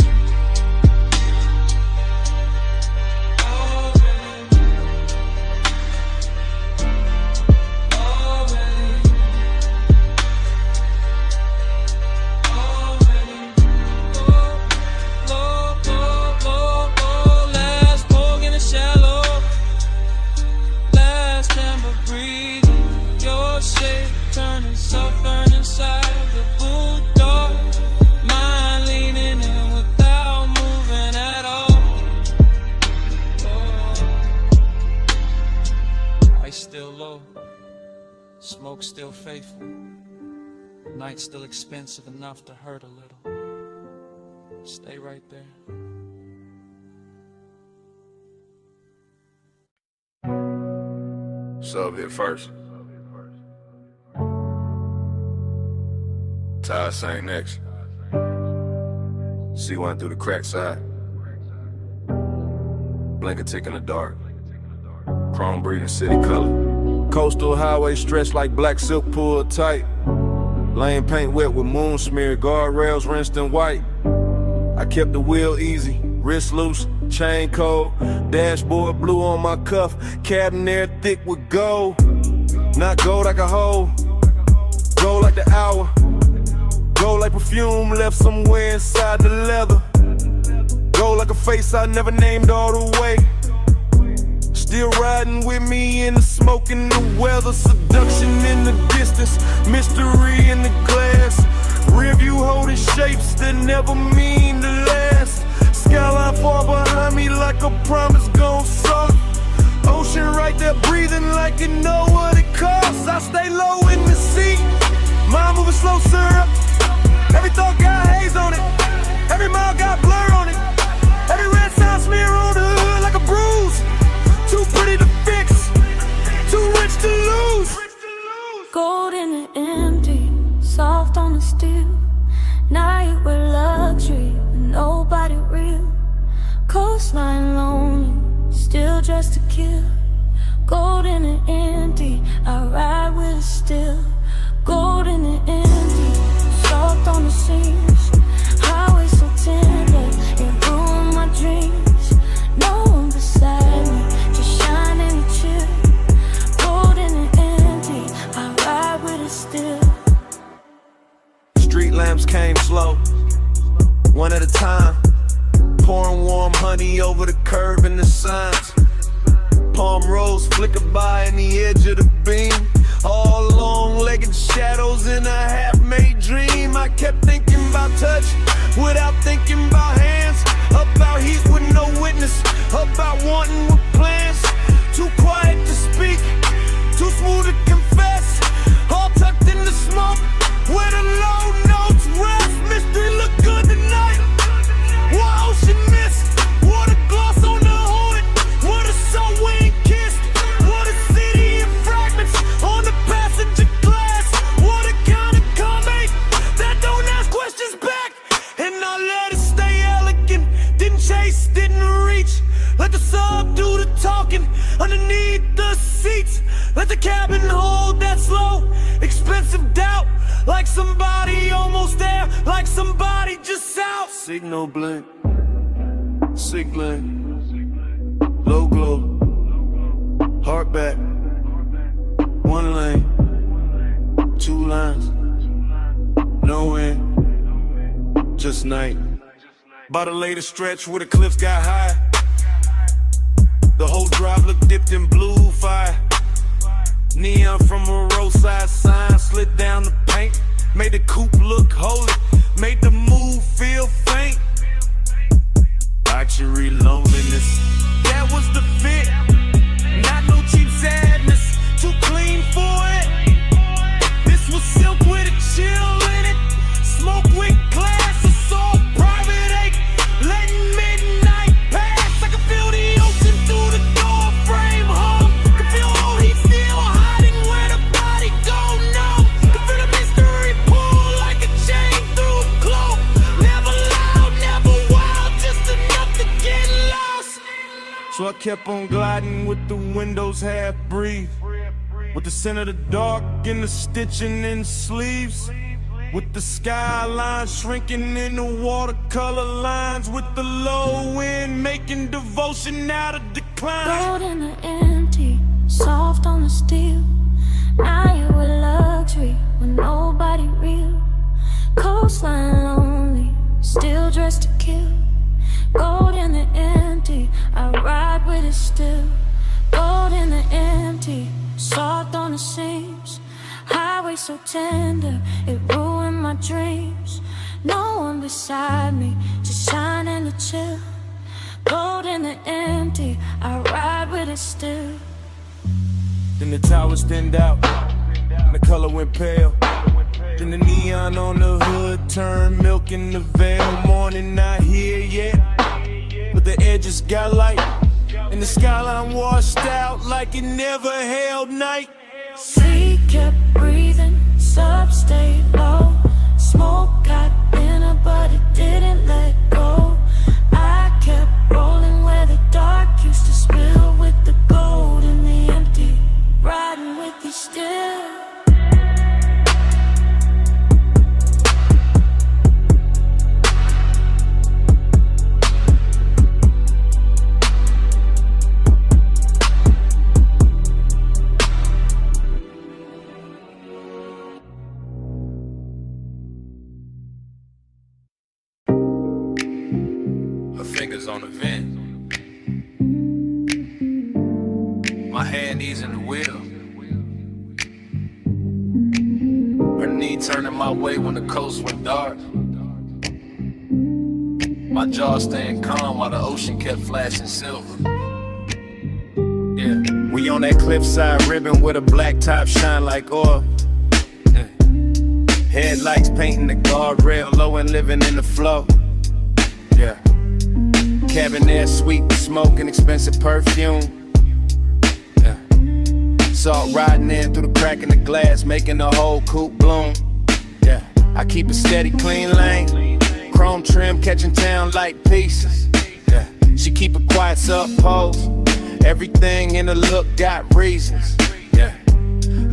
Suffering inside the boot door, mind leaning in without moving at all. Oh. Ice still low, smoke still faithful, night still expensive enough to hurt a little. Stay right there. Sub hit first. Ty sang next. C1 through the crack side. Blinker tick in the dark. Chrome breathing city color. Coastal highway stretched like black silk pulled tight. Lane paint wet with moon smear, guardrails rinsed in white. I kept the wheel easy, wrist loose, chain cold. Dashboard blue on my cuff, cabin air thick with gold. Not gold like a hole, gold like the hour. Gold like perfume left somewhere inside the leather. Gold like a face I never named all the way. Still riding with me in the smoke and the weather. Seduction in the distance, mystery in the glass. Rear view holding shapes that never mean to last. Skyline far behind me like a promise gone soft. Ocean right there breathing like it know what it costs. I stay low in the seat, mind moving slow syrup. Every thought got haze on it, every mile got blur on it. Every red sign smear on the hood like a bruise. Too pretty to fix, too rich to lose. Gold in the empty, soft on the steel. Night with luxury, nobody real. Coastline lonely, still dressed to kill. Gold in the empty, I ride with it still. Gold in the empty, soft on the seams. Highway so tender, it ruined my dreams. No one beside me, just shine and chill. Gold in the empty, I ride with it still. Street lamps came slow, one at a time. Pouring warm honey over the curve and the signs. Palm rose flickered by in the edge of the beam. All long-legged shadows in a half-made dream. I kept thinking about touch without thinking about hands. About heat with no witness, about wanting with plans. Too quiet to speak, too smooth to confess. All tucked in the smoke, where the low notes rest. Mystery look good tonight. What ocean mist, water gloss on the hood. What a soul we ain't kissed. What a city in fragments on the passenger glass. What a kind of comeback that don't ask questions back. And I like somebody almost there, like somebody just out. Signal blink, sick link, low glow, heart back, one lane, two lines, no end, just night. By the later stretch where the cliffs got high, the whole drive looked dipped in blue fire. Neon from a roadside sign slid down the paint, made the coupe look holy, made the move feel faint. Luxury loneliness, that was the fit. Not no cheap sadness, too clean for it. This was silk with a chill in it, smoke with glass, assault, private ache, letting midnight pass. I can feel the ocean through the door frame, home. Can feel all he still hiding where the body go, no. Can feel the mystery pull like a chain through a cloak. Never loud, never wild, just enough to get lost. So I kept on gliding with the windows half breathed, with the scent of the dark and the stitching in sleeves, with the skyline shrinking into watercolor lines, with the low wind making devotion out of decline. Gold in the empty, soft on the steel. Now you with luxury, with nobody real. Coastline lonely, still dressed to kill. Gold in the empty, I ride with it still. Gold in the empty, soft on the seams. Highway so tender, it ruined my dreams. No one beside me, just shining to chill. Gold in the empty, I ride with it still. Then the towers thinned out, and the color went pale. Then the neon on the hood turned milk in the veil. Morning not here yet, but the edges got light, and the skyline washed out like it never held night. Sea kept breathing, sub stayed low. Smoke got thinner, but it didn't let go. I kept rolling where the dark used to spill, with the gold in the empty, riding with you still. Fingers on the vent, my hand easing the wheel, her knee turning my way when the coast went dark, my jaw staying calm while the ocean kept flashing silver. Yeah, We on that cliffside ribbon with a black top shine like oil. Headlights painting the guardrail low and living in the flow. Yeah. Cabin air sweet with smoke and expensive perfume. Yeah. Salt riding in through the crack in the glass, making the whole coupe bloom. Yeah. I keep a steady clean lane, chrome trim catching town like pieces. Yeah. She keep a quiet sub pose, everything in the look got reasons. Yeah.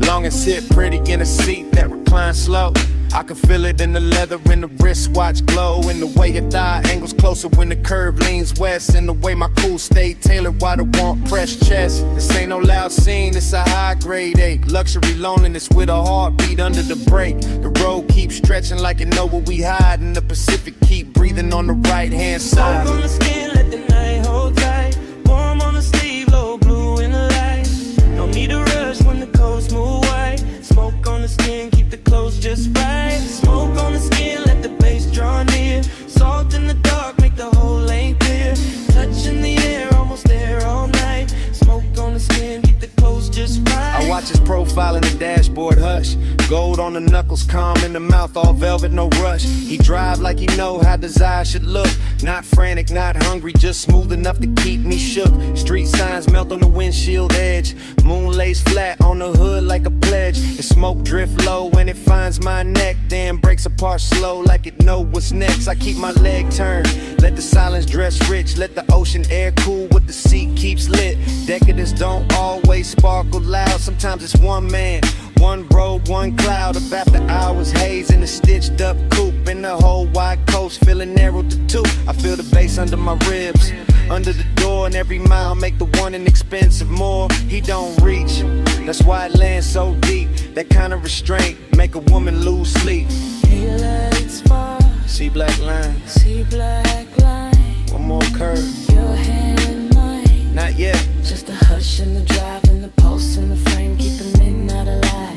Long and sit pretty in a seat that reclines slow. I can feel it in the leather, in the wristwatch glow, in the way your thigh angles closer when the curve leans west, in the way my cool stay tailored while the warmth pressed chest. This ain't no loud scene, it's a high grade ache. Luxury loneliness with a heartbeat under the brake. The road keeps stretching like it know where we hide, and the Pacific keep breathing on the right hand side. Smoke on the skin, let the night hold tight. Warm on the sleeve, low blue in the light. No need to rush when the coast move white. Smoke on the skin, keep the clothes just right. Smoke on the skin, let the bass draw near. Salt in the dark, make the whole lane clear. Touch in the air, almost there all night. Smoke on the skin, keep the clothes just right. I watch his profile in the dashboard, hush. Gold on the knuckles, calm in the mouth, all velvet, no rush. He drive like he know how desire should look. Not frantic, not hungry, just smooth enough to keep me shook. Street signs melt on the windshield edge. Moon lays flat on the hood like a pledge. The smoke drift low when it finds my neck, then breaks apart slow like it know what's next. I keep my leg turned, let the silence dress rich. Let the ocean air cool what the seat keeps lit. Decadence don't always sparkle loud. Sometimes it's one man, One road, one cloud of after hours haze in a stitched up coupe. In the whole wide coast, feeling narrow to two. I feel the bass under my ribs, under the door, and every mile make the one inexpensive more. He don't reach, that's why it lands so deep. That kind of restraint make a woman lose sleep. He lights far, See black line, see black line. one more curve, Your hand in mine. not yet. Just a hush in the drive and the pulse in the frame, keeping midnight alive.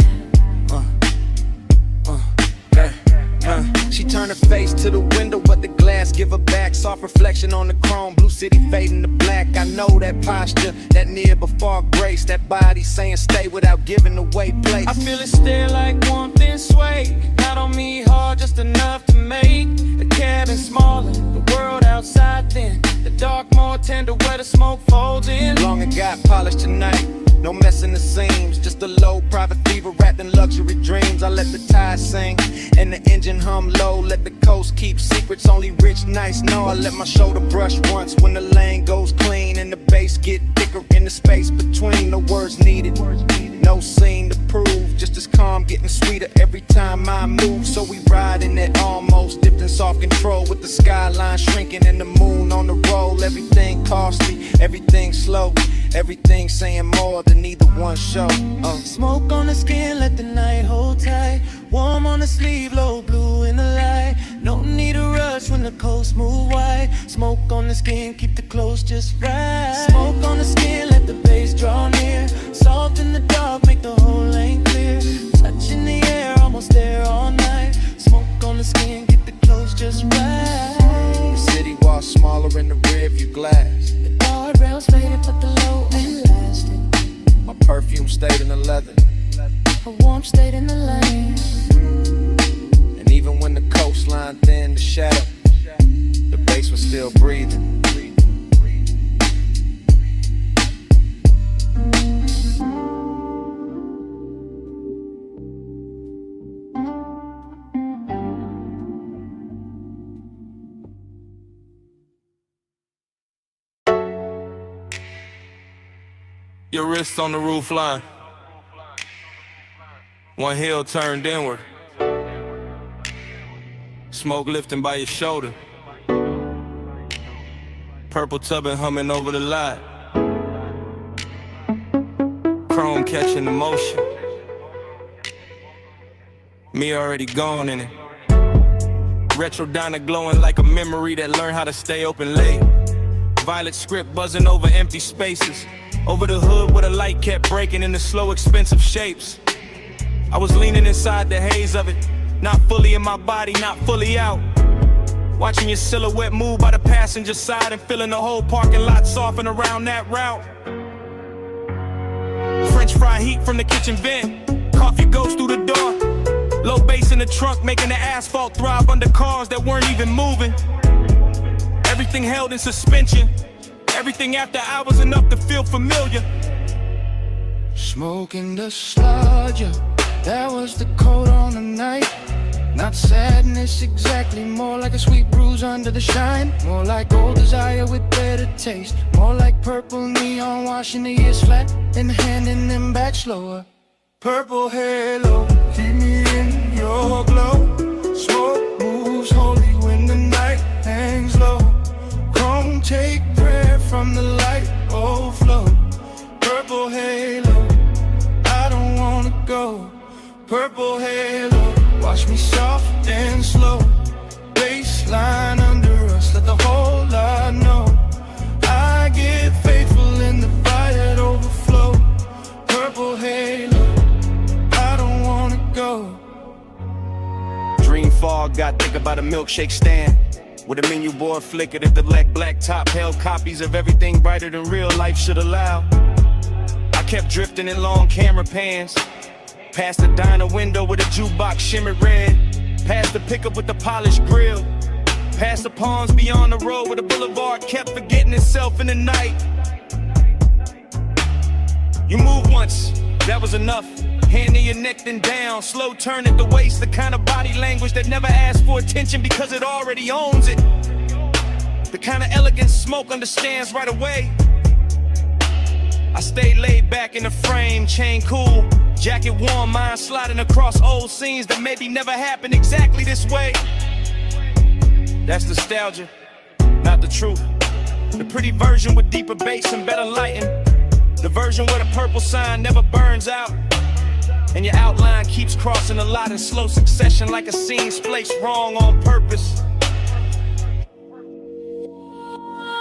She turned her face to the window, but the glass give her back. Soft reflection on the chrome, blue city fading to black. I know that posture, that near before grace. That body saying stay without giving away place. I feel it stare like warmth and sway. Not on me hard, just enough to make the cabin smaller, the world outside thin, the dark more tender where the smoke folds in. Long and got polished tonight, no messing the seams. Just a low private fever wrapped in luxury dreams. I let the tide sing and the engine hum low. Let the coast keep secrets only rich nights know. I let my shoulder brush once when the lane goes clean and the bass get thicker in the space between. No words needed, no scene to prove. Just as calm, getting sweeter every time I move. So we ride in that almost dipped in soft control, with the skyline shrinking and the moon on the roll. Everything costly, everything slow, everything saying more than either one show. Smoke on the skin, let the night hold tight. Warm on the sleeve, low blue in the light. No need to rush when the coast move wide. Smoke on the skin, keep the clothes just right. Smoke on the skin, let the bass draw near. Soft in the dark, make the whole lane clear. Touch in the air, almost there all night. Smoke on the skin, get the clothes just right. The city walls smaller in the rearview glass. The guardrails faded, but the low end lasted. My perfume stayed in the leather, A warmth stayed in the lane. and even when the coastline thinned the shadow, the bass was still breathing. Your wrist on the roof line. One heel turned inward. Smoke lifting by your shoulder. Purple tubbing humming over the lot. Chrome catching the motion. Me already gone in it. Retro diner glowing like a memory that learned how to stay open late. Violet script buzzing over empty spaces. Over the hood where the light kept breaking into slow, expensive shapes. I was leaning inside the haze of it, not fully in my body, not fully out. Watching your silhouette move by the passenger side and feeling the whole parking lot soften around that route. French fry heat from the kitchen vent, coffee goes through the door. Low bass in the trunk making the asphalt throb under cars that weren't even moving. Everything held in suspension. Everything after hours enough to feel familiar. Smoking the sludge, that was the coat on the night. Not sadness exactly, more like a sweet bruise under the shine. More like old desire with better taste. More like purple neon washing the years flat and handing them back slower. Purple halo, keep me in your glow. Smoke moves holy when the night hangs low. Come take prayer from the light overflow. Purple halo, I don't wanna go. Purple halo, watch me soft and slow. Baseline under us, let the whole lot know. I get faithful in the fire that overflow. Purple halo, I don't wanna go. Dream fog got thick about a milkshake stand. With a menu board flickered if the black top held copies of everything brighter than real life should allow. I kept drifting in long camera pans. Past the diner window with a jukebox shimmered red. Past the pickup with the polished grill. Past the palms beyond the road where the boulevard kept forgetting itself in the night. You moved once, that was enough. Hand in your neck then down, slow turn at the waist. The kind of body language that never asks for attention because it already owns it. The kind of elegance smoke understands right away. I stayed laid back in the frame, chain cool, jacket warm, mind sliding across old scenes that maybe never happened exactly this way. That's nostalgia, not the truth. The pretty version with deeper bass and better lighting. The version where the purple sign never burns out, and your outline keeps crossing the lot in slow succession like a scene spliced wrong on purpose.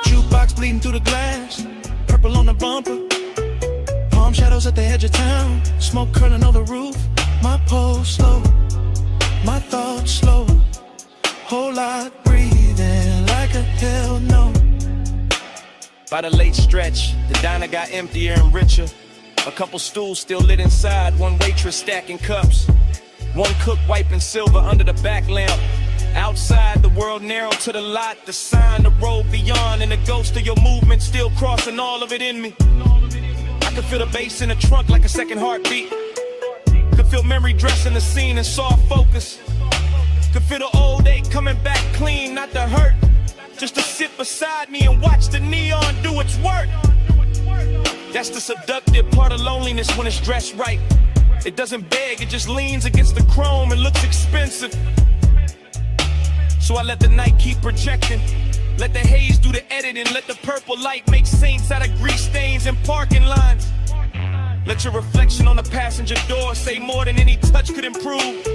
Jukebox bleeding through the glass, purple on the bumper, palm shadows at the edge of town, smoke curling over the roof. My pulse slow, my thoughts slow, whole lot breathing like a hell no. By the late stretch, the diner got emptier and richer. A couple stools still lit inside, one waitress stacking cups, one cook wiping silver under the back lamp. Outside, the world narrowed to the lot, the sign, the road beyond, and the ghost of your movement still crossing all of it in me. I could feel the bass in the trunk like a second heartbeat. Could feel memory dressing the scene in soft focus. Could feel the old ache coming back clean, not the hurt. Just to sit beside me and watch the neon do its work. That's the seductive part of loneliness when it's dressed right. It doesn't beg, it just leans against the chrome and looks expensive. So I let the night keep projecting, let the haze do the editing, let the purple light make saints out of grease stains in parking lines. Let your reflection on the passenger door say more than any touch could improve.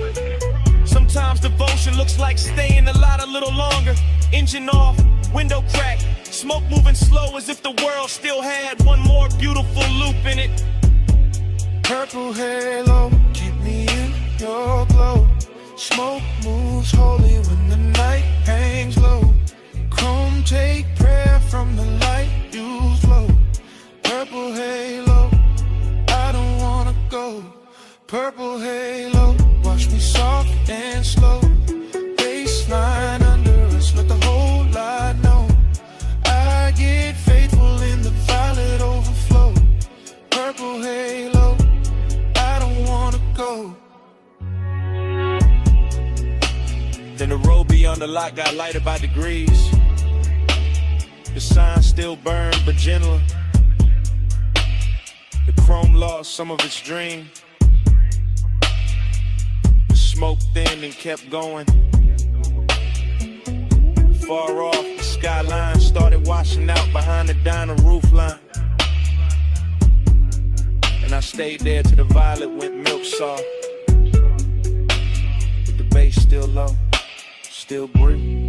Sometimes devotion looks like staying a lot a little longer. Engine off, window crack, smoke moving slow as if the world still had one more beautiful loop in it. Purple halo, keep me in your glow. Smoke moves holy when the night hangs low. Chrome take prayer from the light you flow. Purple halo, I don't wanna go. Purple halo, watch me soft and slow. Baseline under us, let the whole lot know. I get faithful in the violet overflow. Purple halo, I don't wanna go. Then the road beyond the lot got lighter by degrees. The sign still burned but gentler. The chrome lost some of its dream. The smoke thinned and kept going. Far off, the skyline started washing out behind the diner roof line. And I stayed there till the violet went milk soft. With the bass still low, still breathe.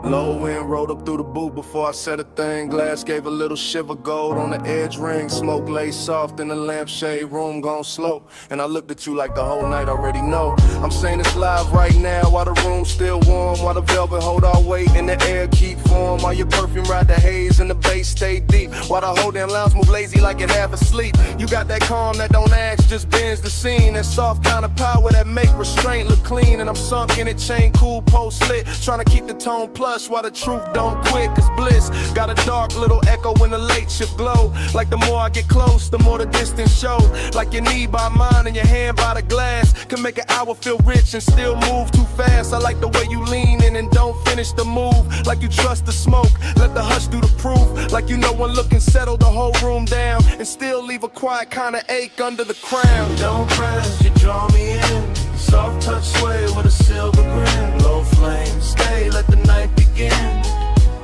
Low wind rolled up through the booth before I said a thing. Glass gave a little shiver, gold on the edge ring. Smoke lay soft in the lampshade, room gone slow. And I looked at you like the whole night already know. I'm saying it's live right now while the room's still warm, while the velvet hold our weight and the air keep warm, while your perfume ride the haze and the bass stay deep, while the whole damn lounge move lazy like it half asleep. You got that calm that don't ask, just bends the scene. That soft kind of power that make restraint look clean. And I'm sunk in it, chain cool, post lit, trying to keep the tone plush while the truth don't quit. Cause bliss got a dark little echo when the late shift glow. Like the more I get close, the more the distance show. Like your knee by mine and your hand by the glass can make an hour feel rich and still move too fast. I like the way you lean in and don't finish the move. Like you trust the smoke, let the hush do the proof. Like you know one look and settle the whole room down and still leave a quiet kind of ache under the crown. Don't press, you draw me in. Soft touch sway with a silver grin. Low flame, stay, let the night begin.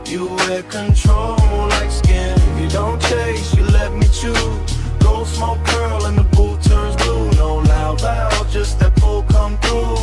You wear control like skin. You don't chase, you let me choose. Gold smoke curl and the booth turns blue. No loud, just that pull come through.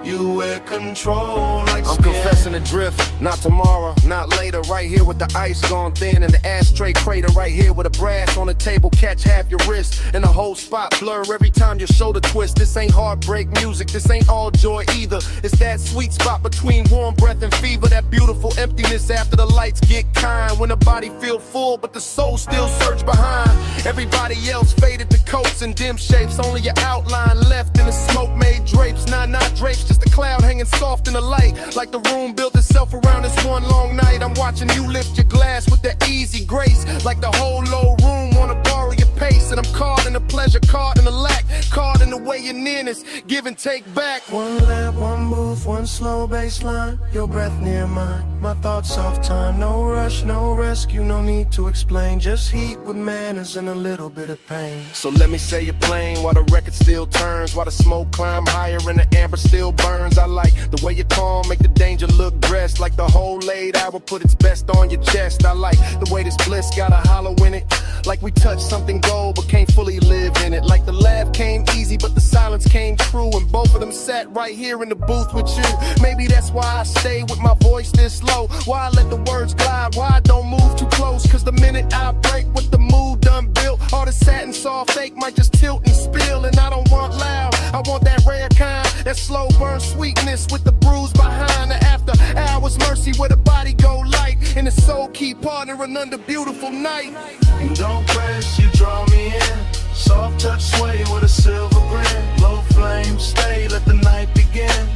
You You wear control like I'm skin. confessing the drift, not tomorrow, not later. Right here with the ice gone thin and the ashtray crater. Right here with a brass on the table, catch half your wrist. And the whole spot blur every time your shoulder twist. This ain't heartbreak music, this ain't all joy either. It's that sweet spot between warm breath and fever. That beautiful emptiness after the lights get kind. When the body feel full, but the soul still search behind. Everybody else faded to coats and dim shapes. Only your outline left in the smoke made drapes. Not drapes, just a cloud hanging soft in the light. Like the room built itself around this one long night. I'm watching you lift your glass with that easy grace. Like the whole low room wanna borrow your pace. And I'm caught in the pleasure, caught in the lack, caught in the way your nearness, give and take back. One lap, one move, one slow baseline. Your breath near mine, my thoughts off time. No rush, no rescue, no need to explain. Just heat with manners and a little bit of pain. So let me say you're playing while the record still turns, while the smoke climb higher and the amber still burns. I like the way you calm, make the danger look dressed. Like the whole laid hour put its best on your chest. I like the way this bliss got a hollow in it. Like we touched something gold but can't fully live in it. Like the laugh came easy but the silence came true. And both of them sat right here in the booth with you. Maybe that's why I stay with my voice this low. Why I let the words glide, why I don't move too close. Cause the minute I break with the mood done built, all the satin soft fake might just tilt and spill. And I don't want loud, I want that rare kind. That slow burn sweetness with the bruise behind. The after hours mercy where the body go light. And the soul keep partnering under beautiful night. You don't press, you draw me in. Soft touch sway with a silver grin. Low flame, stay, let the night begin.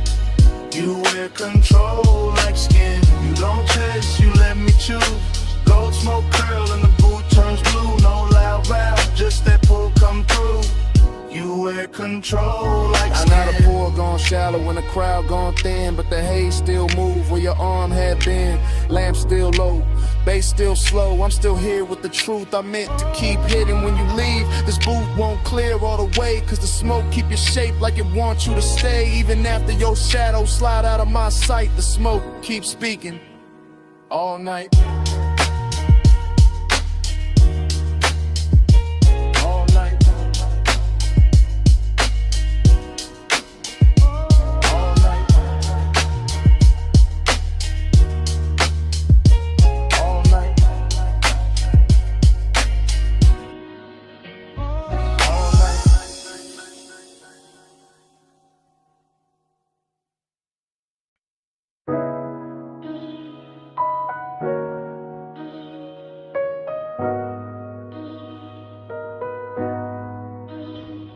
You wear control like skin. You don't chase, you let me choose. Gold smoke curl and the boot turns blue. No loud valve, just that pull come through. You wear control like skin. I know the pool gone shallow when the crowd gone thin, but the haze still move where your arm had been. Lamp still low, bass still slow. I'm still here with the truth I meant to keep hidden. When you leave, this booth won't clear all the way, cause the smoke keep your shape like it wants you to stay. Even after your shadow slide out of my sight, the smoke keeps speaking all night.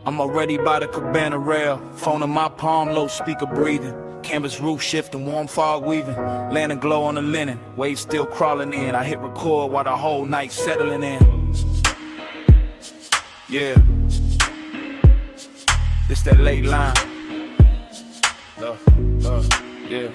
I'm already by the cabana rail, phone in my palm, low speaker breathing. Canvas roof shifting, warm fog weaving, lantern glow on the linen, waves still crawling in. I hit record while the whole night settling in. Yeah, this that late line. Yeah.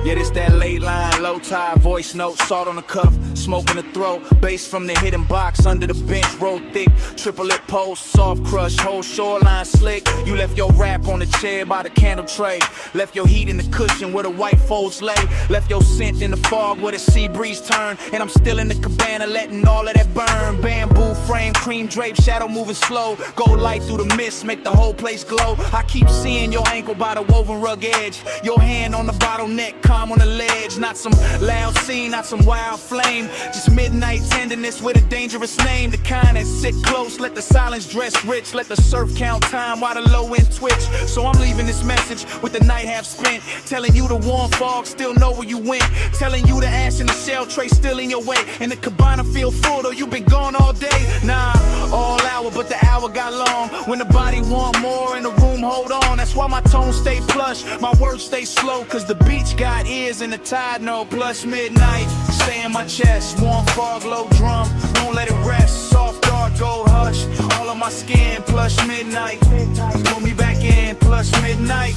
Yeah, this that late line, low tide, voice note, salt on the cuff, smoke in the throat, bass from the hidden box, under the bench, roll thick, triple lip post, soft crush, whole shoreline slick. You left your rap on the chair by the candle tray, left your heat in the cushion where the white folds lay, left your scent in the fog where the sea breeze turn, and I'm still in the cabana letting all of that burn. Bamboo frame, cream drape, shadow moving slow, gold light through the mist, make the whole place glow. I keep seeing your ankle by the woven rug edge, your hand on the bottleneck, calm on the ledge. Not some loud scene, not some wild flame, just midnight tenderness with a dangerous name. The kind that sit close, let the silence dress rich, let the surf count time while the low end twitch. So I'm leaving this message with the night half spent, telling you the warm fog still know where you went, telling you the ash in the shell tray still in your way, and the cabana feel full though you been gone all day. Nah, all hour but the hour got long, when the body want more and the room hold on. That's why my tone stay plush, my words stay slow, cause the beach got ears and the tide know. Plus midnight, stay in my chest, warm fog, low drum, won't let it rest. Soft dark, gold hush, all on my skin. Plus midnight, pull me back in. Plus midnight,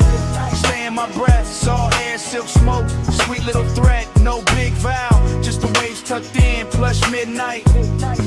stay in my breath, salt air, silk smoke, sweet little threat, no big vow, just the waves tucked in. Plus midnight,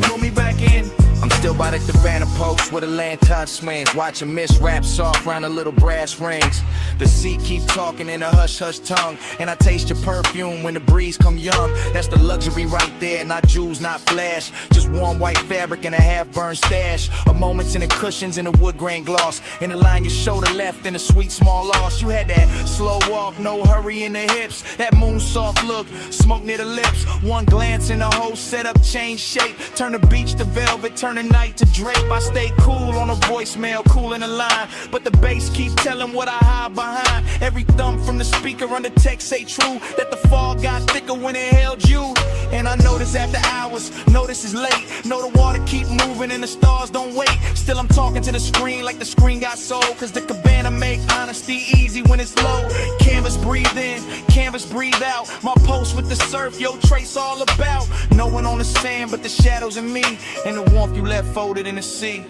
pull me back in. I'm still by the at the banner post where the lantern swings, watching Miss rap soft round the little brass rings. The seat keep talking in a hush-hush tongue, and I taste your perfume when the breeze come young. That's the luxury right there, not jewels, not flash. Just warm white fabric and a half-burned stash. A moment's in the cushions and the wood grain gloss. In the line your shoulder left in a sweet small loss. You had that slow walk, no hurry in the hips. That moon soft look, smoke near the lips. One glance and the whole setup change shape. Turn the beach to velvet, turn the night to drape. I stay cool on a voicemail, cool in the line, but the bass keep telling what I hide behind. Every thump from the speaker on the text say true, that the fog got thicker when it held you. And I notice after hours, notice it's late. Know the water keep moving and the stars don't wait. Still I'm talking to the screen like the screen got sold, cause the cabana make honesty easy when it's low. Canvas breathe in, canvas breathe out. My post with the surf, yo trace all about. No one on the sand but the shadows in me, and the warmth you left folded in the sea.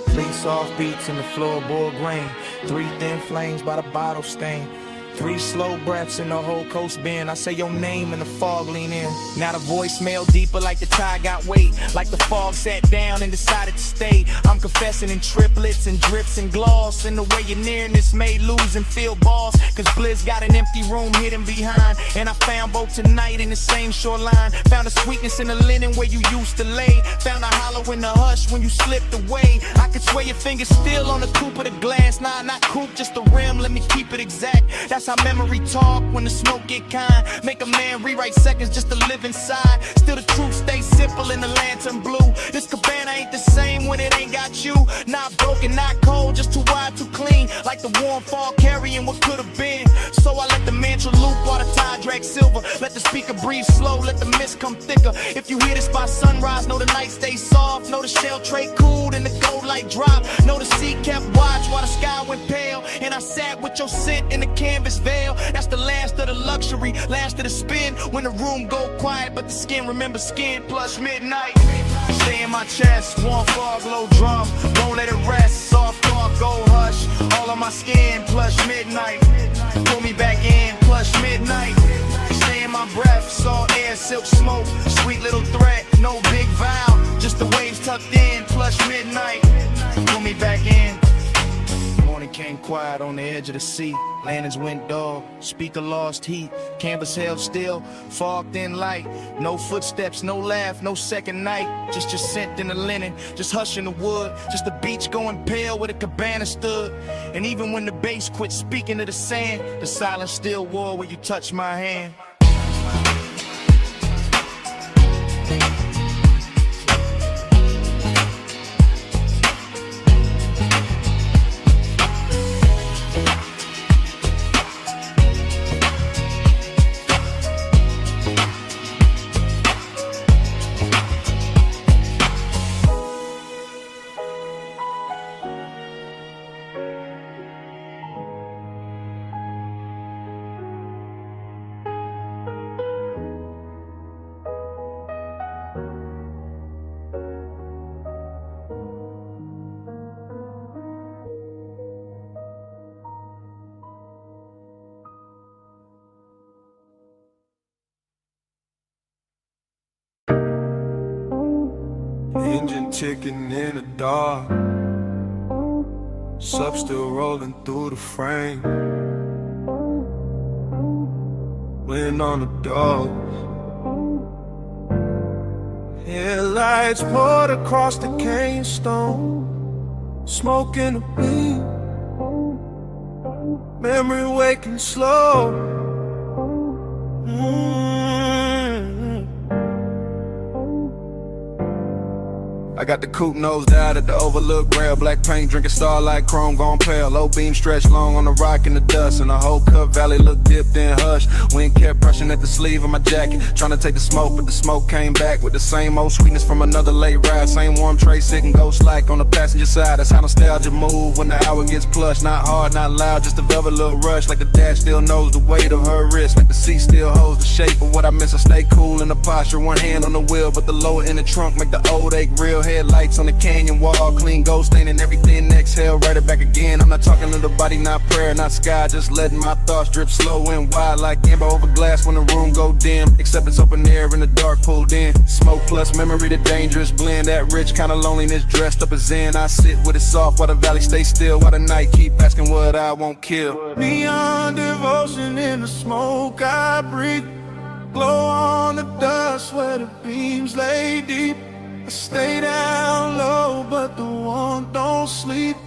3 soft beats in the floorboard grain, 3 thin flames by the bottle stain. 3 slow breaths in the whole coast bend. I say your name and the fog lean in. Now the voicemail deeper like the tide got weight. Like the fog sat down and decided to stay. I'm confessing in triplets and drips and gloss. And the way you're nearness made lose and feel balls. Cause Blizz got an empty room hidden behind. And I found both tonight in the same shoreline. Found a sweetness in the linen where you used to lay. Found a hollow in the hush when you slipped away. I could swear your fingers still on the coupe of the glass. Nah, not coupe, just the rim, let me keep it exact. That's how memory talk when the smoke get kind. Make a man rewrite seconds just to live inside. Still the truth stays simple in the lantern blue. This cabana ain't the same when it ain't got you. Not broken, not cold, just too wide, too clean. Like the warm fall carrying what could have been. So I let the mantra loop while the tide drag silver. Let the speaker breathe slow, let the mist come thicker. If you hear this by sunrise, know the night stays soft. Know the shell tray cooled and the gold light drop. Know the sea kept watch while the sky went pale. And I sat with your scent in the canvas veil. That's the last of the luxury, last of the spin. When the room go quiet, but the skin remember skin. Plus midnight, stay in my chest. Warm fog, low drum, won't let it rest. Soft thought, go hush, all on my skin. Plus midnight, pull me back in. Plus midnight, stay in my breath. Salt air, silk smoke, sweet little threat. No big vow, just the waves tucked in. Plus midnight, pull me back in. Morning came quiet on the edge of the sea. Lanterns went dog, speaker lost heat. Canvas held still, fog thin light. No footsteps, no laugh, no second night. Just your scent in the linen, just hush in the wood. Just the beach going pale where the cabana stood. And even when the bass quit speaking to the sand, the silence still war where you touch my hand. Engine ticking in the dark, sub still rolling through the frame. Wind on the doors, headlights poured across the cane stone. Smoke in the beam, memory waking slow. I got the coupe nosed out at the overlook rail. Black paint, drinking starlight, chrome gone pale. Low beam stretched long on the rock in the dust. And the whole Cut Valley looked dipped in hush. Wind kept pressing at the sleeve of my jacket, trying to take the smoke, but the smoke came back with the same old sweetness from another late ride. Same warm tray sitting ghost like on the passenger side. That's how nostalgia move when the hour gets plush. Not hard, not loud, just a velvet little rush. Like the dash still knows the weight of her wrist. Like the seat still holds the shape of what I miss. I stay cool in the posture, one hand on the wheel, but the lower in the trunk make the old ache real headlights on the canyon wall. Clean gold staining everything, exhale, write it back again. I'm not talking to the body, not prayer, not sky. Just letting my thoughts drip slow and wide like amber over glass when the room go dim. Except it's open air in the dark pulled in. Smoke plus memory, the dangerous blend. That rich kind of loneliness dressed up as zen. I sit with it soft while the valley stay still. While the night keep asking what I won't kill. Neon devotion in the smoke I breathe. Glow on the dust where the beams lay deep. I stay down low, but the warmth don't sleep.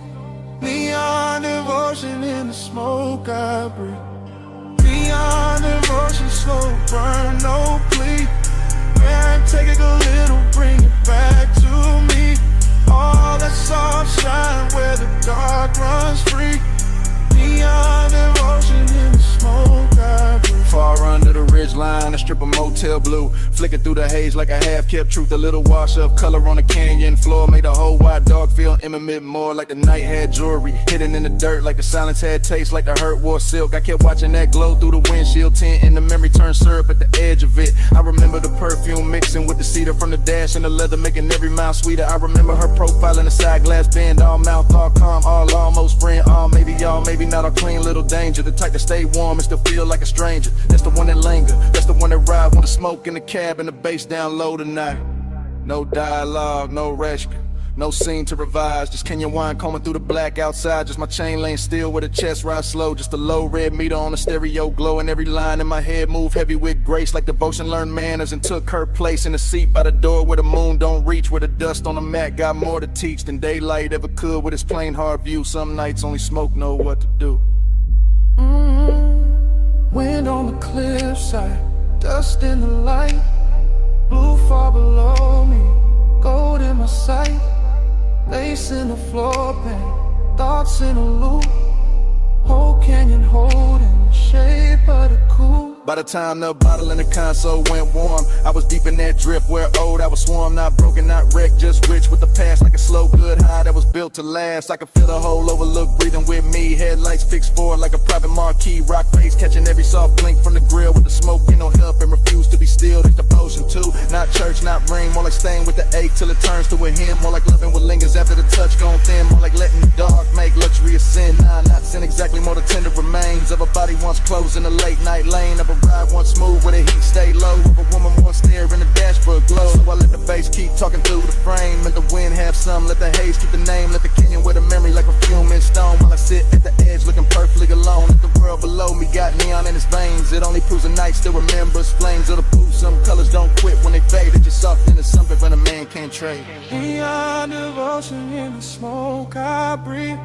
Neon devotion in the smoke I breathe. Neon devotion, slow burn, no plea. Yeah, take it a little, bring it back to me. All that soft shine where the dark runs free. Neon devotion in the smoke I breathe. Far under the ridge line, a strip of motel blue. Flicking through the haze like a half-kept truth. A little wash of color on the canyon floor made the whole wide dog feel intimate, more like the night had jewelry hidden in the dirt, like the silence had taste, like the hurt wore silk. I kept watching that glow through the windshield tint, and the memory turned syrup at the edge of it. I remember the perfume mixing with the cedar from the dash and the leather, making every mile sweeter. I remember her profile in the side glass bend, all mouth, all calm, all almost friend, all maybe y'all, maybe not, all clean little danger. The type to stay warm and still feel like a stranger. That's the one that linger, that's the one that ride when the smoke in the cab and the bass down low tonight. No dialogue, no rescue, no scene to revise. Just Kenyan wine combing through the black outside. Just my chain lane still with a chest ride slow. Just a low red meter on the stereo glow. And every line in my head move heavy with grace, like devotion learned manners and took her place in the seat by the door where the moon don't reach, where the dust on the mat got more to teach than daylight ever could with its plain hard view. Some nights only smoke know what to do. Wind on the cliffside, dust in the light, blue far below me, gold in my sight, lace in the floor pan, thoughts in a loop, whole canyon holding the shape of the coupe. By the time the bottle in the console went warm, I was deep in that drift where old I was swarm, not broken, not wrecked, just rich with the past, like a slow good high that was built to last. I could feel the whole overlook breathing with me, headlights fixed forward like a private marquee, rock face catching every soft blink from the grill with the smoke, ain't no help and refuse to be still. It's devotion too, not church, not ring, more like staying with the ache till it turns to a hymn, more like loving what lingers after the touch gone thin, more like letting the dark make luxury a sin. Nah, not sin exactly, more the tender remains of a body once closed in a late night lane, of a ride once smooth where the heat stay low, of a woman once there in the dashboard glow. So I let the bass keep talking through the frame, and the wind have some, let the haze keep the name, let the canyon with a memory like a perfume in stone, while I sit at the edge looking perfectly alone. If the world below me got neon in its veins, it only proves the night still remembers flames of the booth. Some colors don't quit when they fade, it's just something to something when a man can't trade. Neon devotion in the smoke I breathe,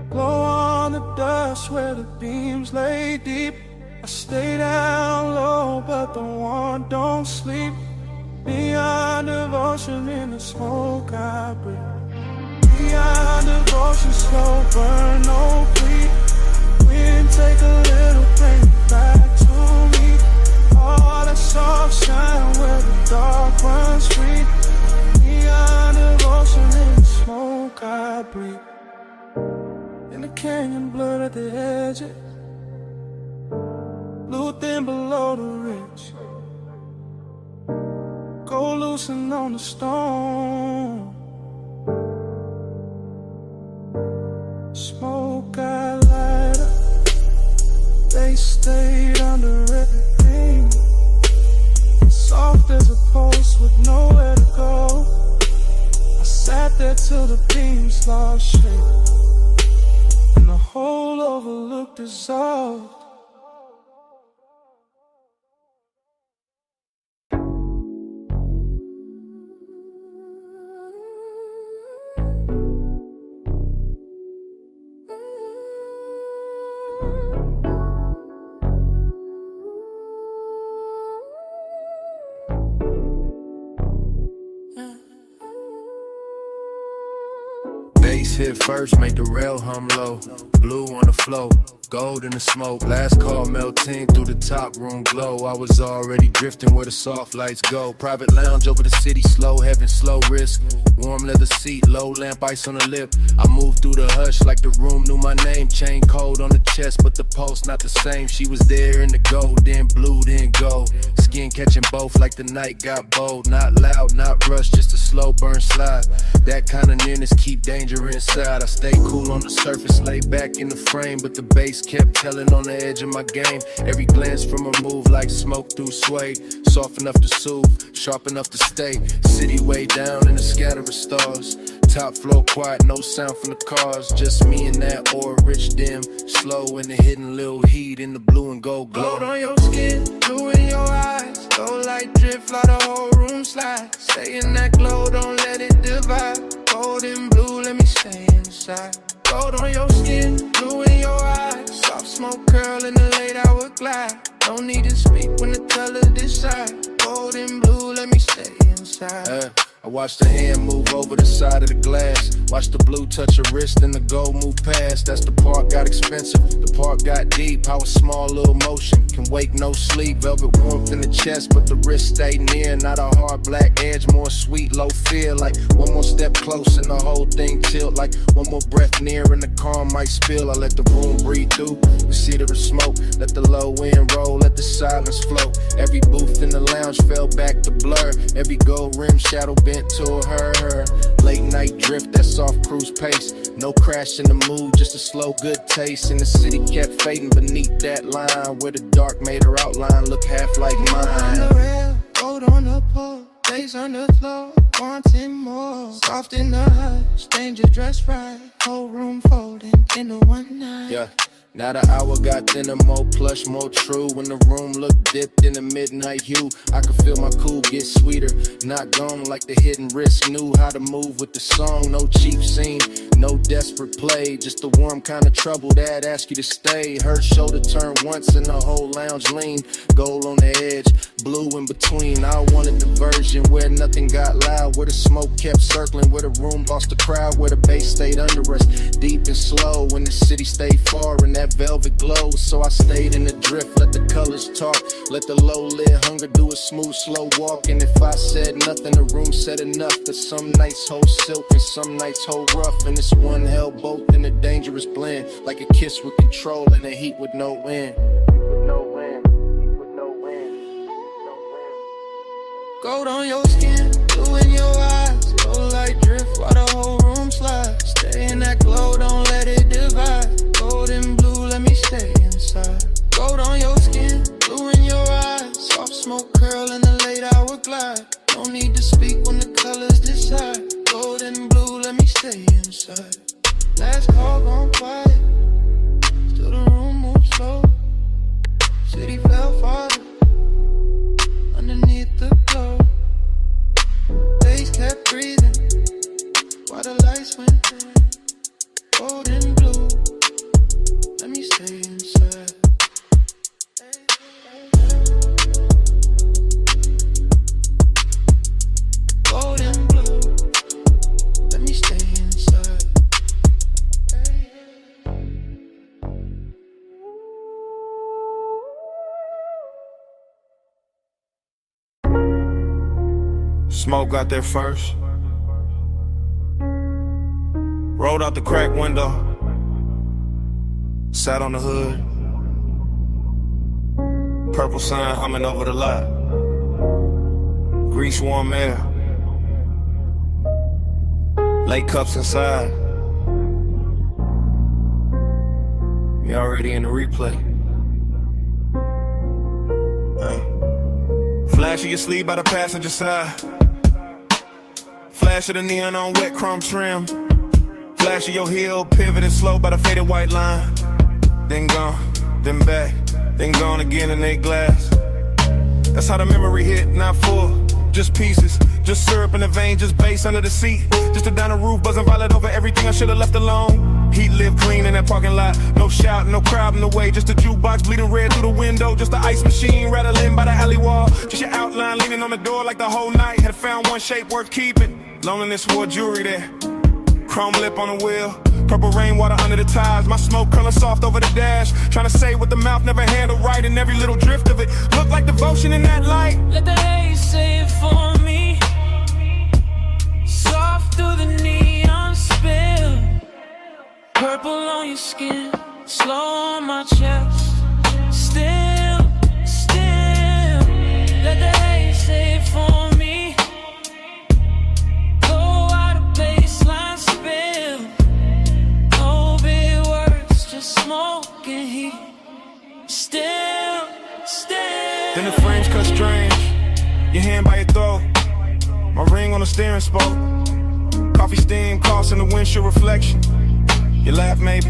glow on the dust where the beams lay deep. I stay down low, but the warmth don't sleep. Neon devotion in the smoke I breathe. Neon devotion, slow burn, no plea. Wind take a little, bring it back to me. All that soft shine where the dark runs free. Neon devotion in the smoke I breathe. In the canyon blurred at the edges, blue thin below the ridge, go loosen on the stone. Smoke I light up, they stayed under everything. Soft as a post with nowhere to go. I sat there till the beams lost shape, and the whole overlook dissolved. bass hit first, make the rail hum low. Blue on the flow, gold in the smoke. Last call melting through the top room glow. I was already drifting where the soft lights go. Private lounge over the city, slow heaven, slow risk. Warm leather seat, low lamp, ice on the lip. I moved through the hush like the room knew my name. Chain cold on the chest, but the pulse not the same. She was there in the gold, then blue, then gold. Skin catching both like the night got bold. Not loud, not rushed, just a slow burn slide. That kind of nearness keep danger inside. I stay cool on the surface, lay back in the frame, but the bass kept telling on the edge of my game. Every glance from a move like smoke through suede. Soft enough to soothe, sharp enough to stay. City way down in a scatter of stars. Top floor quiet, no sound from the cars. Just me and that ore, rich dim. Slow in the hidden little heat in the blue and gold glow. Gold on your skin, blue in your eyes. Gold like drift, fly the whole room slide. Stay in that glow, don't let it divide. Gold and blue, let me stay inside. Gold on your skin, blue in your eyes. Soft smoke curl in the late hour glide. No need to speak when the colors decide. Gold and blue, let me stay inside. I watched the hand move over the side of the glass. Watch the blue touch her wrist and the gold move past. That's the part got expensive, the part got deep. How a small little motion can wake no sleep. Velvet warmth in the chest, but the wrist stay near. Not a hard black edge, more sweet, low fear. Like one more step close and the whole thing tilt. Like one more breath near and the car might spill. I let the room breathe through the seat of the smoke. Let the low end roll, let the silence flow. Every booth in the lounge fell back to blur. Every gold rim shadow bent to her. Late night drift, that soft cruise pace. No crash in the mood, just a slow good taste. And the city kept fading beneath that line, where the dark made her outline look half like mine. On the rail, gold on the pole, lace on the floor, wanting more. Soft in the hush, danger dressed right. Whole room folding into one night. Yeah. Now the hour got thinner, more plush, more true. When the room looked dipped in the midnight hue, I could feel my cool get sweeter. Not gone like the hidden risk. Knew how to move with the song. No cheap scene, no desperate play. Just the warm kind of trouble that ask you to stay. Her shoulder turned once and the whole lounge leaned. Gold on the edge, blue in between. I wanted the version where nothing got loud, where the smoke kept circling, where the room lost the crowd, where the bass stayed under us, deep and slow. When the city stayed far and that velvet glow, so I stayed in the drift, let the colors talk, let the low lid hunger do a smooth slow walk. And if I said nothing, the room said enough. That some nights hold silk and some nights hold rough, and this one held both in a dangerous blend, like a kiss with control and a heat with no end. Gold on your skin, blue in your eyes. Gold like drift while the whole room slides. Stay in that glow, don't let it divide. Gold and blue, let me stay inside. Gold on your skin, blue in your eyes. Soft smoke curl in the late hour glide. No need to speak when the colors decide. Gold and blue, let me stay inside. Last call gone quiet, still the room moves slow. City fell farther underneath the glow. Bass kept breathing while the lights went dim. Gold and blue, let me stay inside. Gold and blue, let me stay inside. Smoke got there first. Rolled out the crack window. Sat on the hood. Purple sun humming over the lot. Grease warm air. Late cups inside. You already in the replay. Flash of your sleeve by the passenger side. Flash of the neon on wet chrome trim. Flash of your heel, pivoting slow by the faded white line. Then gone, then back, then gone again in they glass. That's how the memory hit, not full, just pieces. Just syrup in the vein, just bass under the seat. Just a down the roof, buzzing violet over everything I should've left alone. Heat lived clean in that parking lot. No shout, no crowd in the way. Just a jukebox bleeding red through the window. Just the ice machine rattling by the alley wall. Just your outline leaning on the door like the whole night. Had found one shape worth keeping. Loneliness wore jewelry there. Chrome lip on the wheel, purple rainwater under the tires. My smoke curling soft over the dash. Trying to say what the mouth never handled right, and every little drift of it look like devotion in that light. Let the haze say it for me. Soft through the neon spill. Purple on your skin, slow on my chest. Still, let the haze say it for me. Go out of baseline spill. No big words, just smoke and heat. Still. Then the frames cut strange, your hand by your throat. My ring on the steering spoke. Coffee steam crossing the windshield reflection. You laugh maybe,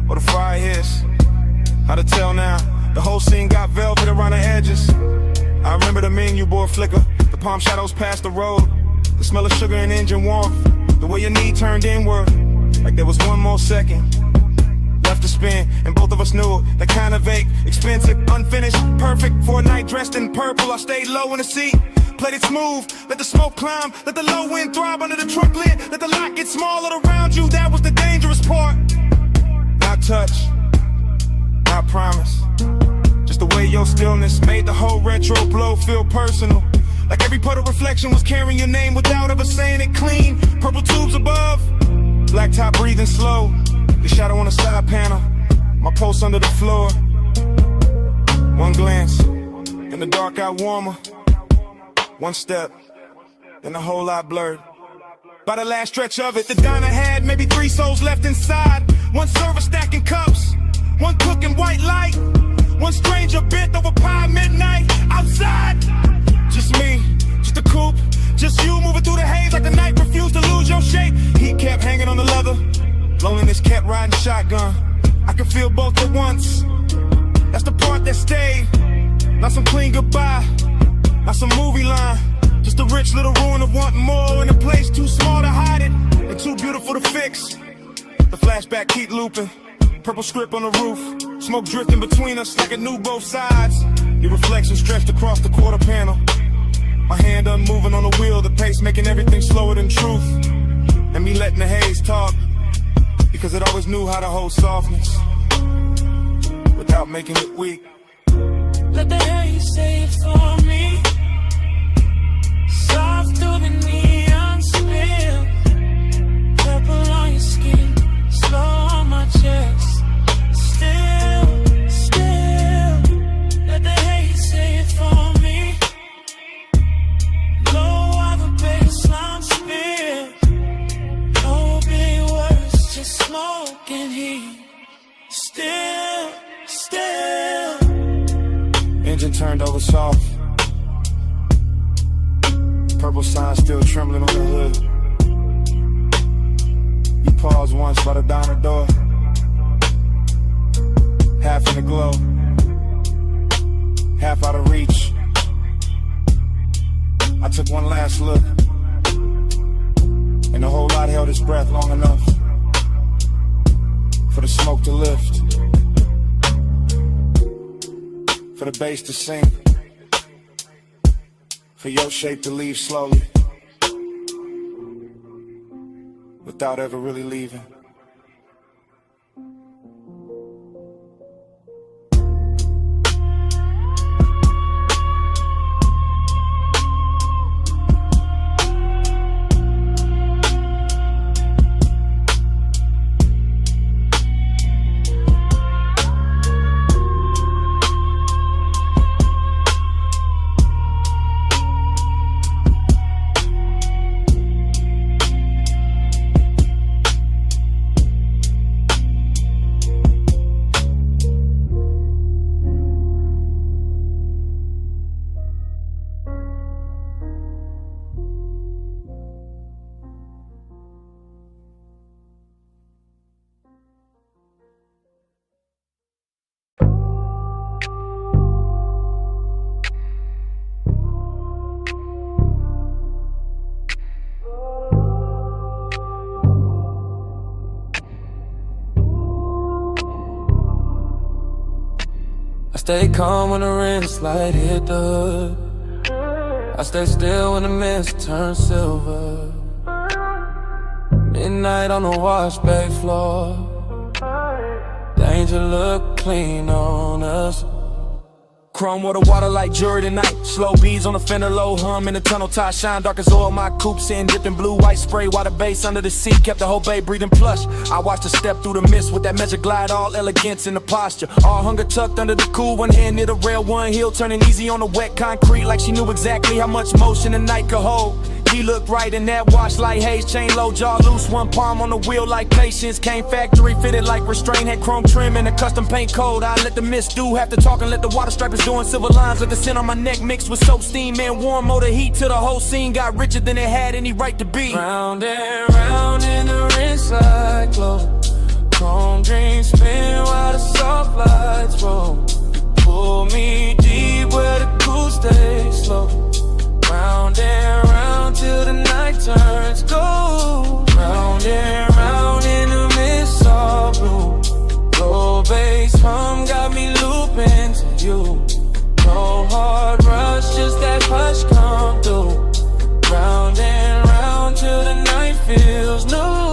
or the fire hits. How to tell now, the whole scene got velvet around the edges. I remember the menu board flicker, the palm shadows past the road. The smell of sugar and engine warmth, the way your knee turned inward, like there was one more second left to spin, and both of us knew it. That kind of vague, expensive, unfinished, perfect for a night dressed in purple. I stayed low in the seat, played it smooth, let the smoke climb, let the low wind throb under the truck lid, let the lot get smaller around you. That was the dangerous part. Not touch, not promise, just the way your stillness made the whole retro blow feel personal. Like every puddle reflection was carrying your name without ever saying it clean. Purple tubes above, black top breathing slow. The shadow on the side panel, my pulse under the floor. One glance, and the dark got warmer. One step, then a whole lot blurred. By the last stretch of it, the diner had maybe 3 souls left inside. One server stacking cups, one cooking white light, one stranger bent over pie midnight outside. Just me, just a coupe, just you moving through the haze like the night refused to lose your shape. Heat kept hanging on the leather, loneliness kept riding shotgun. I could feel both at once, that's the part that stayed. Not some clean goodbye, not some movie line, just a rich little ruin of wanting more in a place too small to hide it and too beautiful to fix. The flashback keep looping, purple script on the roof, smoke drifting between us like it knew both sides. Your reflection stretched across the quarter panel, my hand unmoving on the wheel, the pace making everything slower than truth. And me letting the haze talk, because it always knew how to hold softness without making it weak. Let the haze say it for me. Soft through the neon spill. Purple on your skin, slow on my chest. Still, let the haze say it for me. Low of a baseline spill. No big words, just smoke and heat. Still. Engine turned over soft, purple sign still trembling on the hood. You paused once by the diner door, half in the glow, half out of reach. I took one last look, and the whole lot held its breath long enough for the smoke to lift, for the bass to sink, for your shape to leave slowly, without ever really leaving. Stay calm when the wrist light hit the hood. I stay still when the mist turns silver. Midnight on the wash bay floor. Danger look clean on us. Chrome water like jury tonight. Slow beads on the fender, low hum in the tunnel. Tie shine dark as oil. My coupe sitting dipped in blue, white spray. Water base under the seat, kept the whole bay breathing plush. I watched her step through the mist with that measure glide, all elegance in the posture. All hunger tucked under the cool, one hand near the rail, one heel turning easy on the wet concrete, like she knew exactly how much motion the night could hold. He looked right in that wash like Haze, chain low, jaw loose, one palm on the wheel like patience. Came factory fitted like restraint, had chrome trim and a custom paint code. I let the mist do half the talking, let the water stripers doing silver lines. Let the scent on my neck mixed with soap, steam, and warm motor heat till the whole scene got richer than it had any right to be. Round and round in the rinse like glow. Chrome dreams spin while the soft lights roll. Pull me deep where the cool stays slow. Round and round till the night turns gold. Round and round in the mist all blue. Low bass hum got me looping to you. No hard rush, just that hush come through. Round and round till the night feels new.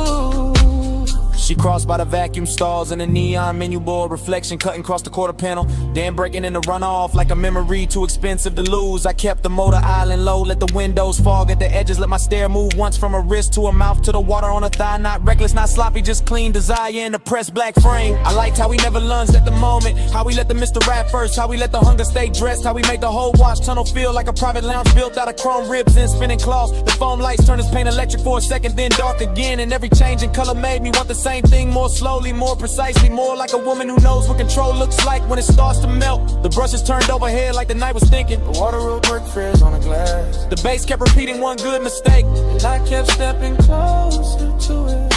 She crossed by the vacuum stalls and the neon menu board. Reflection cutting across the quarter panel, then breaking in the runoff like a memory too expensive to lose. I kept the motor island low, let the windows fog at the edges. Let my stare move once from her wrist to her mouth to the water on her thigh. Not reckless, not sloppy, just clean desire in the pressed black frame. I liked how we never lunged at the moment, how we let the Mr. Rap first, how we let the hunger stay dressed, how we made the whole wash tunnel feel like a private lounge built out of chrome ribs and spinning cloths. The foam lights turned his paint electric for a second, then dark again, and every change in color made me want the same thing, more slowly, more precisely, more like a woman who knows what control looks like when it starts to melt. The brushes turned overhead like the night was thinking. The water will break frizz on the glass. The bass kept repeating one good mistake, and I kept stepping closer to it.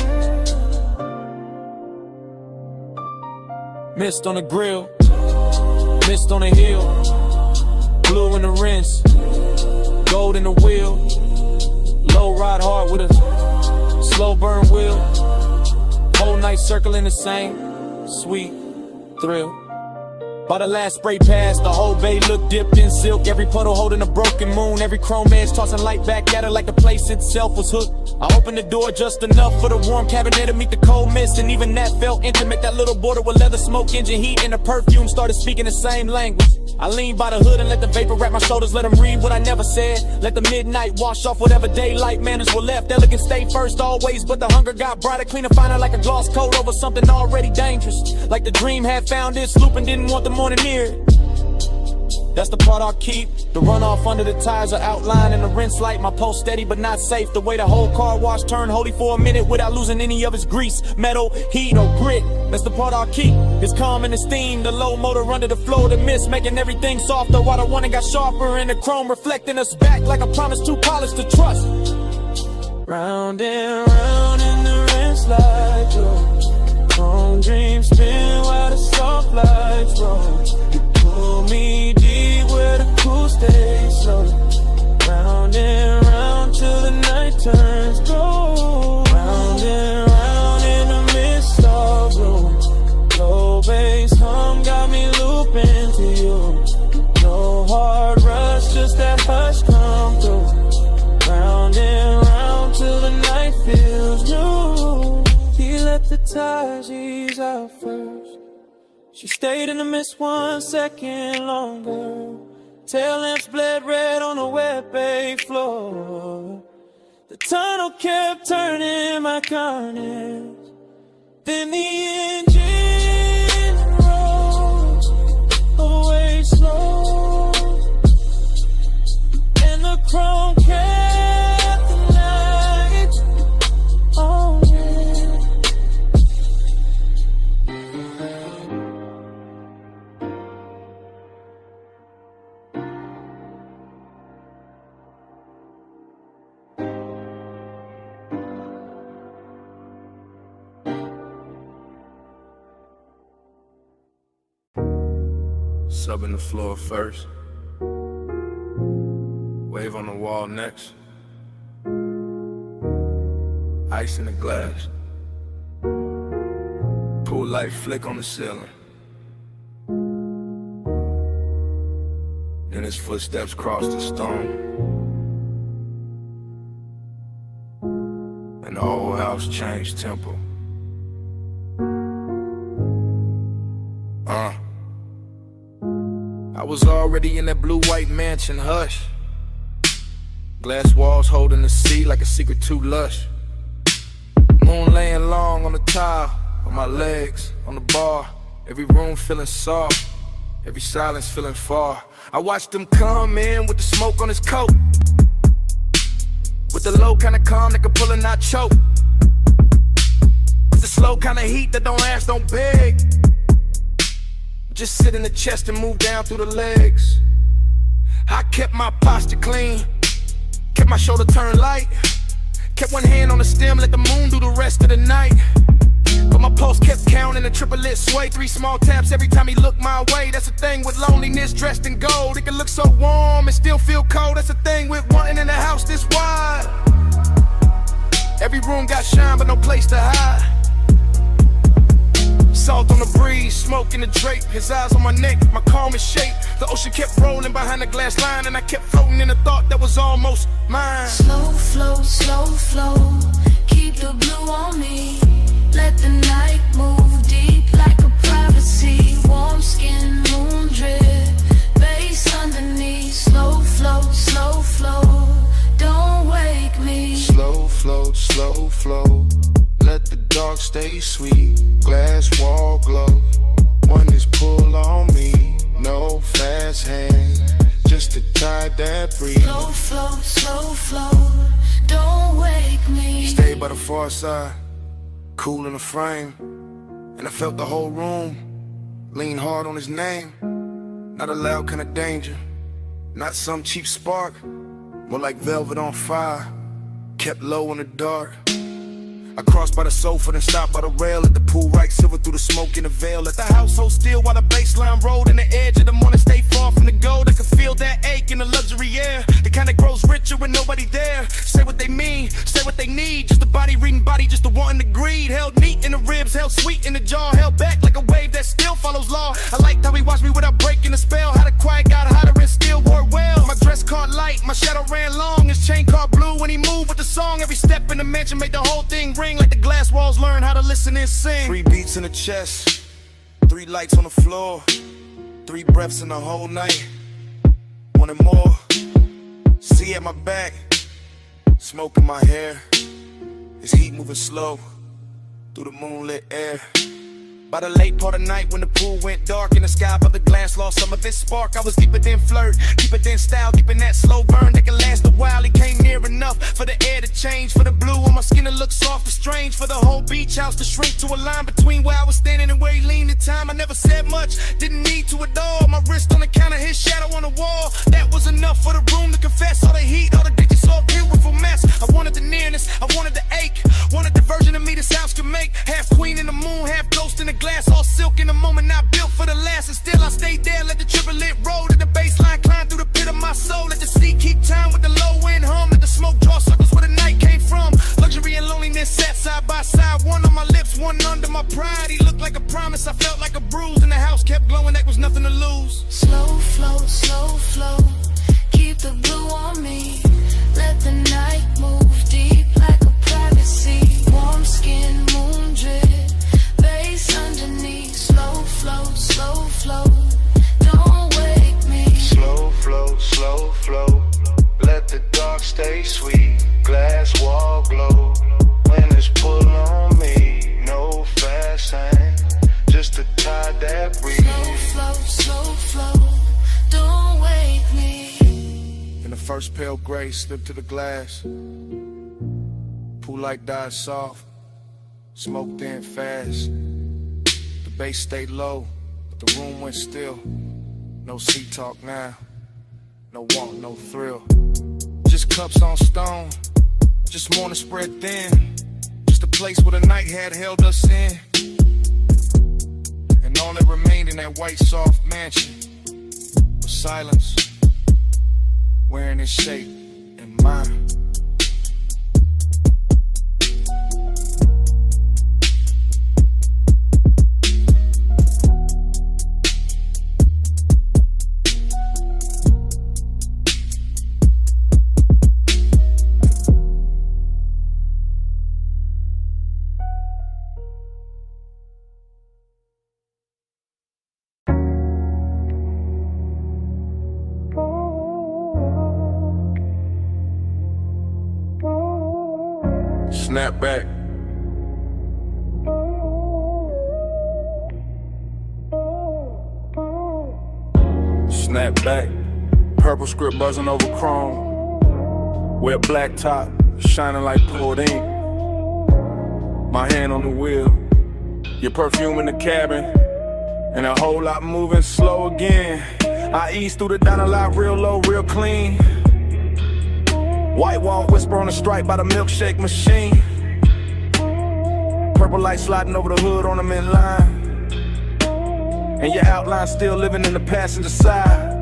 Mist on the grill, mist on the hill, blue in the rinse, gold in the wheel. Low ride hard with a slow burn wheel. Whole night circling the same sweet thrill. By the last spray pass, the whole bay looked dipped in silk. Every puddle holding a broken moon, every chrome edge tossing light back at her like the place itself was hooked. I opened the door just enough for the warm cabinet to meet the cold mist, and even that felt intimate. That little border with leather smoke, engine heat, and the perfume started speaking the same language. I leaned by the hood and let the vapor wrap my shoulders, let them read what I never said. Let the midnight wash off whatever daylight manners were left. Elegant stay first always, but the hunger got brighter, cleaner, finer, like a gloss coat over something already dangerous. Like the dream had found its loop and didn't want the morning near. That's the part I'll keep. The runoff under the tires are outlined in the rinse light. My pulse steady but not safe. The way the whole car wash turned holy for a minute without losing any of its grease, metal, heat, or grit. That's the part I'll keep. It's calm and esteem. The low motor under the flow of the mist, making everything softer while the one got sharper. And the chrome reflecting us back like a promise too polished to trust. Round and round in the rinse light, chrome dreams spin while the soft lights roll. You pull me deep where the cool stays slow. Round and round till the night turns gold. Round and round in the mist all blue. Low bass hum got me looping to you. No hard rush, just that hush come through. Round and round till the night feels new. He let the tires ease out first. She stayed in the mist 1 second longer. Tail lamps bled red on the wet bay floor. The tunnel kept turning my carnage. Then the engine rolled away slow, and the chrome kept the night on. Subbing the floor first, wave on the wall next, ice in the glass, pool light flick on the ceiling. Then his footsteps cross the stone, and the whole house changed tempo. I was already in that blue-white mansion, hush. Glass walls holding the sea like a secret too lush. Moon laying long on the tile, on my legs, on the bar. Every room feeling soft, every silence feeling far. I watched him come in with the smoke on his coat, with the low kind of calm that could pull and not choke, with the slow kind of heat that don't ask, don't beg. Just sit in the chest and move down through the legs. I kept my posture clean, kept my shoulder turned light, kept one hand on the stem, let the moon do the rest of the night. But my pulse kept counting, a triplet sway, 3 small taps every time he looked my way. That's the thing with loneliness dressed in gold. It can look so warm and still feel cold. That's the thing with wanting in a house this wide. Every room got shine but no place to hide. Salt on the breeze, smoke in the drape, his eyes on my neck, my calm is shape. The ocean kept rolling behind the glass line, and I kept floating in a thought that was almost mine. Slow flow, keep the blue on me. Let the night move deep like a privacy. Warm skin, moon drip, bass underneath. Slow flow, don't wake me. Slow flow, let the dark stay sweet. Glass wall glow, one is pull on me. No fast hand, just to tie that breeze. Slow flow, don't wake me. Stay by the far side, cool in the frame, and I felt the whole room lean hard on his name. Not a loud kind of danger, not some cheap spark, more like velvet on fire, kept low in the dark. I crossed by the sofa, then stopped by the rail. Let the pool right silver through the smoke in the veil. Let the house hold still while the baseline rolled. And the edge of the morning stay far from the gold. I could feel that ache in the luxury air, the kind that grows richer with nobody there. Say what they mean, say what they need. Just a body reading body, just a wanting to greed. Held neat in the ribs, held sweet in the jaw. Held back like a wave that still follows law. I liked how he watched me without breaking the spell. How the quiet got hotter and still wore well. My dress caught light, my shadow ran long. His chain caught blue when he moved with the song. Every step in the mansion made the whole thing ring. Like the glass walls learn how to listen and sing. 3 beats in the chest, 3 lights on the floor, 3 breaths in the whole night. Wanted more. See at my back, smoke in my hair. His heat moving slow through the moonlit air. By the late part of night when the pool went dark and the sky above the glass lost some of its spark, I was deeper than flirt, deeper than style, keeping that slow burn that can last a while. He came near enough for the air to change, for the blue on my skin to look soft and strange, for the whole beach house to shrink to a line between where I was standing and where he leaned in time. I never said much, didn't need to at all. My wrist on the counter, his shadow on the wall. That was enough for the room to confess. All the heat, all the ditches, all beautiful mess. I wanted the nearness, I wanted the ache, wanted the version of me this house could make. Half queen in the moon, half ghost in the glass, all silk in the moment, not built for the last. And still I stayed there, let the triplet roll to the baseline, climb through the pit of my soul. Let the sea keep time with the low end hum, let the smoke draw circles where the night came from. Luxury and loneliness sat side by side, one on my lips, one under my pride. He looked like a promise, I felt like a bruise, and the house kept glowing, that was nothing to lose. Slow flow, keep the blue on me. Let the night move deep like a privacy. Warm skin, moon drip, bass underneath. Slow flow, don't wake me. Slow flow, let the dark stay sweet. Glass wall glow, when it's pull on me. No fast hand, just to tie that breeze. Slow flow, don't wake me. In the first pale gray slipped to the glass. Pool light died soft, smoke thin fast. The bass stayed low, but the room went still. No sea talk now, no want, no thrill. Just cups on stone, just morning spread thin. Just a place where the night had held us in. And all that remained in that white soft mansion was silence, wearing its shape in mine. snap back. Snap back. Purple script buzzing over chrome. Wet black top, shining like poured ink. My hand on the wheel. Your perfume in the cabin. And a whole lot moving slow again. I ease through the diner lot real low, real clean. White wall whisper on the stripe by the milkshake machine. Purple light sliding over the hood on them in line. And your outline still living in the passenger side.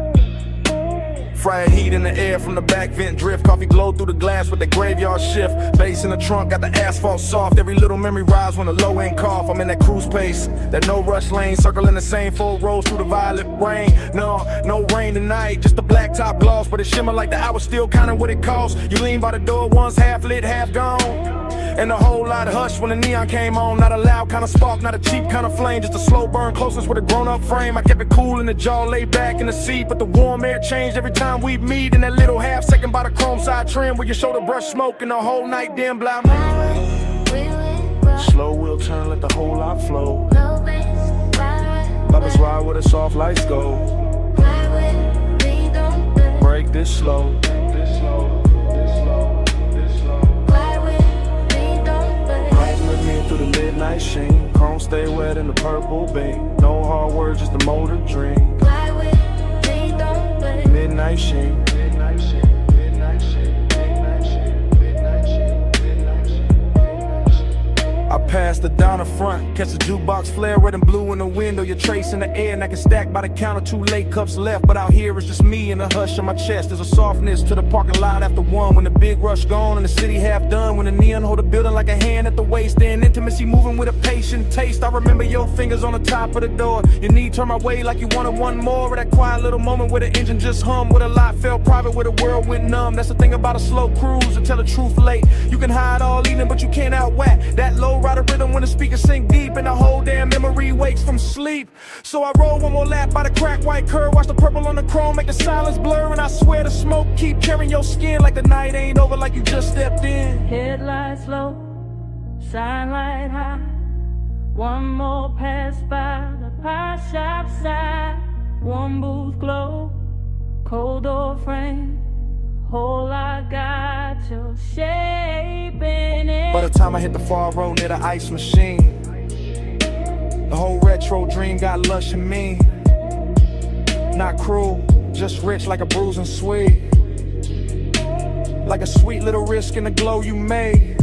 Fried heat in the air from the back vent drift. Coffee glow through the glass with the graveyard shift. Bass in the trunk, got the asphalt soft. Every little memory rise when the low end cough. I'm in that cruise pace, that no rush lane. Circling the same 4 rows through the violet rain. No rain tonight, just the black top gloss. But it shimmer like the hour still counting what it costs. You lean by the door, one's half lit, half gone. And a whole lot of hush when the neon came on. Not a loud kind of spark, not a cheap kind of flame. Just a slow burn, closeness with a grown-up frame. I kept it cool in the jaw, laid back in the seat. But the warm air changed every time we meet. In that little half second by the chrome side trim, where your shoulder brush smoke and the whole night dim blow. Slow wheel turn, let the whole lot flow. Bubbles ride where the soft lights go. Break this slow. Through the midnight sheen, chrome stay wet in the purple beam. No hard words, just a motor dream. Midnight sheen. I pass the down the front, catch the jukebox flare, red and blue in the window. Your trace in the air, and I can stack by the counter. 2 late cups left, but out here it's just me and the hush on my chest. There's a softness to the parking lot after 1. When the big rush gone and the city half done. When the neon hold the building like a hand at the waist. And intimacy moving with a patient taste. I remember your fingers on the top of the door. Your knee turned my way like you wanted one more. Of that quiet little moment where the engine just hum. Where the lot felt private, where the world went numb. That's the thing about a slow cruise, to tell the truth late. You can hide all evening, but you can't outwhack that low rider rhythm when the speakers sink deep. And the whole damn memory wakes from sleep. So I roll one more lap by the cracked white curve. Watch the purple on the chrome make the silence blur. And I swear the smoke keep carrying your skin like the night ain't over, like you just stepped in. Headlights low, shine light high. One more pass by the pie shop side. One booth glow, cold door frame. Whole lot got your shape in it. By the time I hit the far road near the ice machine, the whole retro dream got lush and mean. Not cruel, just rich like a bruising sweet. Like a sweet little risk in the glow you made.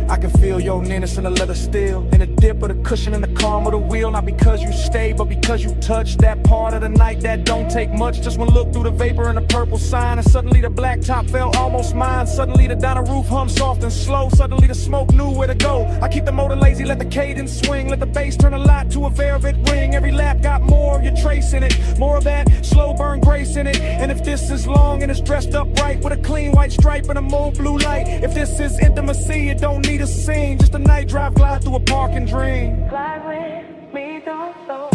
I can feel your nearness in the leather steel, in the dip of the cushion and the calm of the wheel. Not because you stay, but because you touch that part of the night that don't take much. Just one look through the vapor and the purple sign, and suddenly the black top felt almost mine. Suddenly the diner roof hummed soft and slow. Suddenly the smoke knew where to go. I keep the motor lazy, let the cadence swing. Let the bass turn a lot to a velvet ring. Every lap got more of your trace in it, more of that slow burn grace in it. And if this is long and it's dressed up right with a clean white stripe and a mauve blue light. If this is intimacy, it don't need a scene, just a night drive, glide through a park and dream. Fly with me, don't slow.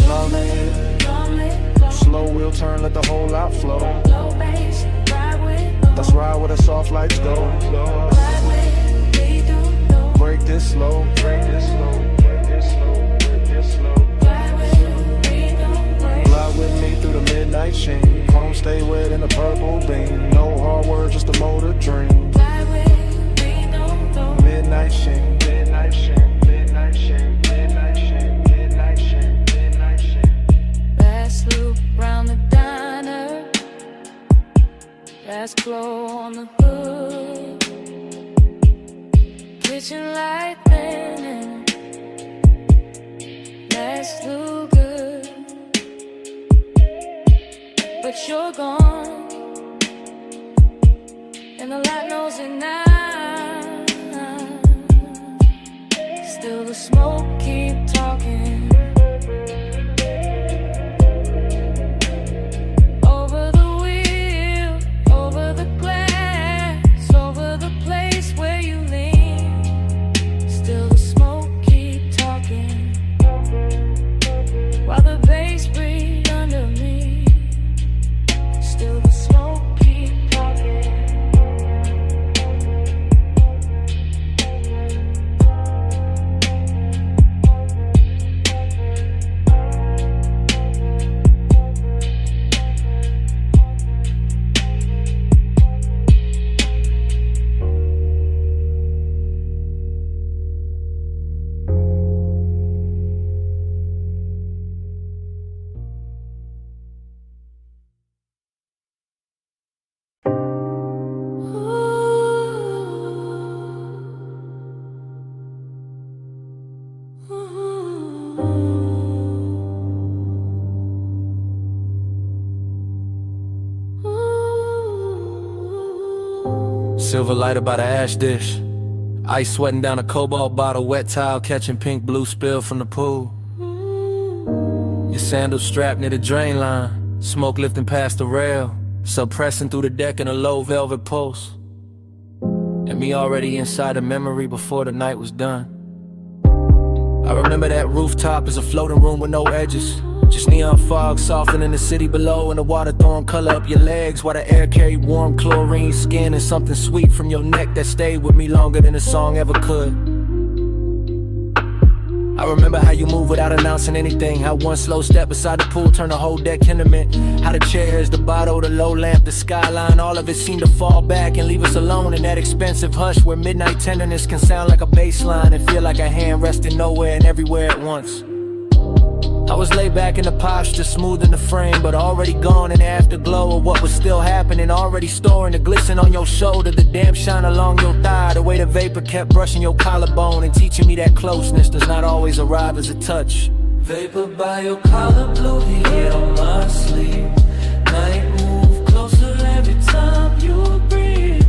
Slow wheel turn, let the whole lot flow. Low bass, ride with. Let's ride where the soft lights go. Fly with me, don't slow. Break this slow, break this slow, break this slow, break this slow. Fly with me, don't slow. Fly with me through the midnight sheen. Chrome stay wet in the purple beam. No hard words, just a motor dream. Fly with me, don't slow. Midnight sheen, midnight sheen, midnight sheen, midnight sheen, midnight sheen, midnight sheen. Last loop round the diner, last glow on the hood, kitchen light burning, last look good, but you're gone, and the light knows it now. Still the smoke keep talking. Over the wheel, over the glass, over the place where you lean. Still the smoke keep talking. While the bass breathe under me. Still the smoke keep talking. Silver lighter by the ash dish. Ice sweating down a cobalt bottle, wet towel catching pink blue spill from the pool. Your sandals strapped near the drain line, smoke lifting past the rail, suppressing through the deck in a low velvet pulse. And me already inside a memory before the night was done. I remember that rooftop as a floating room with no edges. Just neon fog softening the city below, and the water throwing color up your legs while the air carried warm chlorine skin and something sweet from your neck that stayed with me longer than a song ever could. I remember how you moved without announcing anything, how one slow step beside the pool turned the whole deck into mint, how the chairs, the bottle, the low lamp, the skyline, all of it seemed to fall back and leave us alone in that expensive hush where midnight tenderness can sound like a bass line and feel like a hand resting nowhere and everywhere at once. I was laid back in the posture, smoothing the frame, but already gone in the afterglow of what was still happening, already storing the glisten on your shoulder, the damp shine along your thigh, the way the vapor kept brushing your collarbone and teaching me that closeness does not always arrive as a touch. Vapor by your collar, blue heat on my sleeve. Night move closer every time you breathe.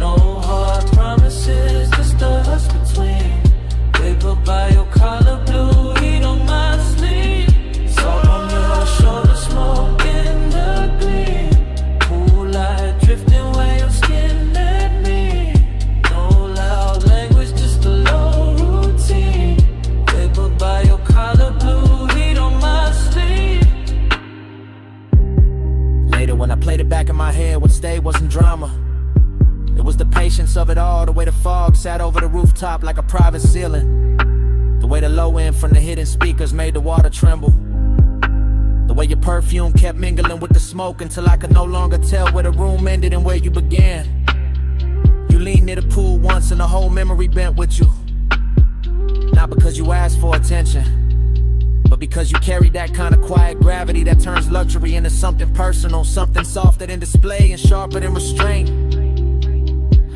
No hard promises, just us between. Vapor by your collar, blue heat on my sleeve. Salt on your shoulder, smoke in the gleam. Cool light drifting where your skin led me. No loud language, just a low routine. Vapor by your collar, blue heat on my sleeve. Later when I played it back in my head, what stayed wasn't drama. It was the patience of it all, the way the fog sat over the rooftop like a private ceiling. The way the low end from the hidden speakers made the water tremble. The way your perfume kept mingling with the smoke until I could no longer tell where the room ended and where you began. You leaned near the pool once and the whole memory bent with you. Not because you asked for attention, but because you carried that kind of quiet gravity that turns luxury into something personal, something softer than display and sharper than restraint.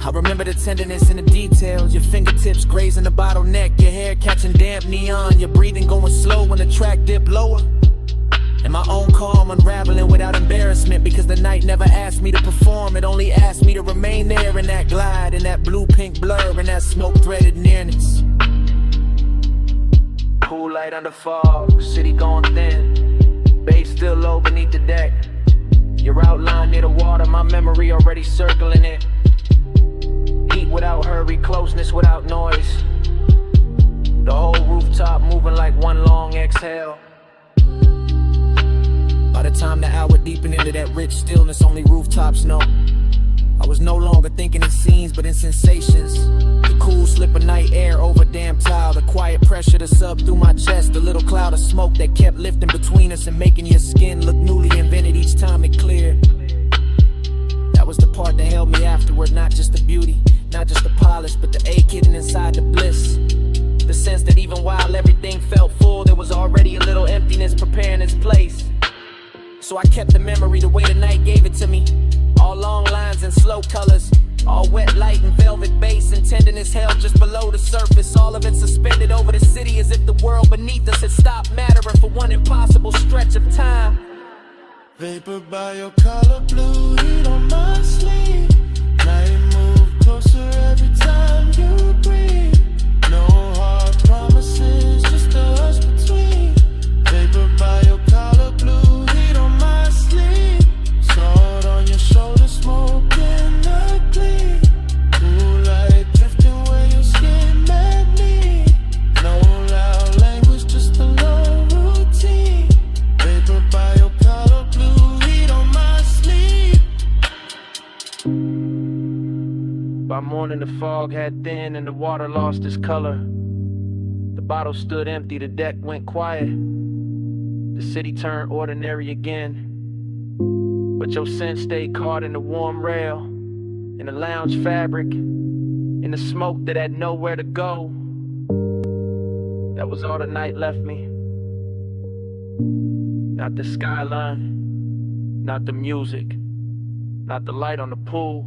I remember the tenderness in the details, your fingertips grazing the bottleneck, your hair catching damp neon, your breathing going slow when the track dipped lower. And my own calm unraveling without embarrassment, because the night never asked me to perform, it only asked me to remain there in that glide, in that blue-pink blur, in that smoke-threaded nearness. Cool light under fog, city going thin, bass still low beneath the deck. Your outline near the water, my memory already circling it. Heat without hurry, closeness without noise. The whole rooftop moving like one long exhale. By the time the hour deepened into that rich stillness only rooftops know, I was no longer thinking in scenes but in sensations. The cool slip of night air over damp tile, the quiet pressure to sub through my chest, the little cloud of smoke that kept lifting between us and making your skin look newly invented each time it cleared. That was the part that held me afterward, not just the beauty, not just the polish, but the ache hidden inside the bliss. The sense that even while everything felt full, there was already a little emptiness preparing its place. So I kept the memory the way the night gave it to me. All long lines and slow colors, all wet light and velvet bass and tenderness held just below the surface. All of it suspended over the city as if the world beneath us had stopped mattering for one impossible stretch of time. Vapor by your collar, blue heat on my sleeve. Night move closer every time you breathe. No hard promises, just us between. Vapor by your collar, blue heat on my sleeve. Sword on your shoulder, smoke in the gleam. Cool light drifting where your skin met me. No loud language, just a low routine. Vapor by your collar, blue heat on my sleeve. By morning the fog had thinned and the water lost its color. The bottle stood empty, the deck went quiet. The city turned ordinary again. But your scent stayed caught in the warm rail, in the lounge fabric, in the smoke that had nowhere to go. That was all the night left me. Not the skyline, not the music, not the light on the pool.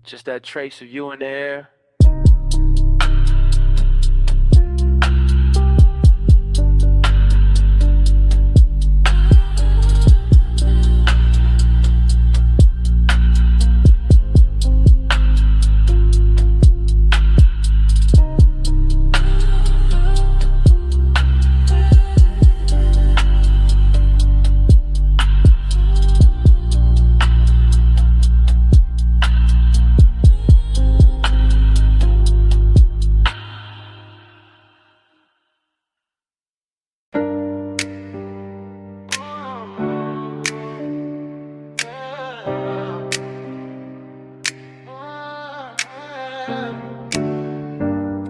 Just that trace of you in the air.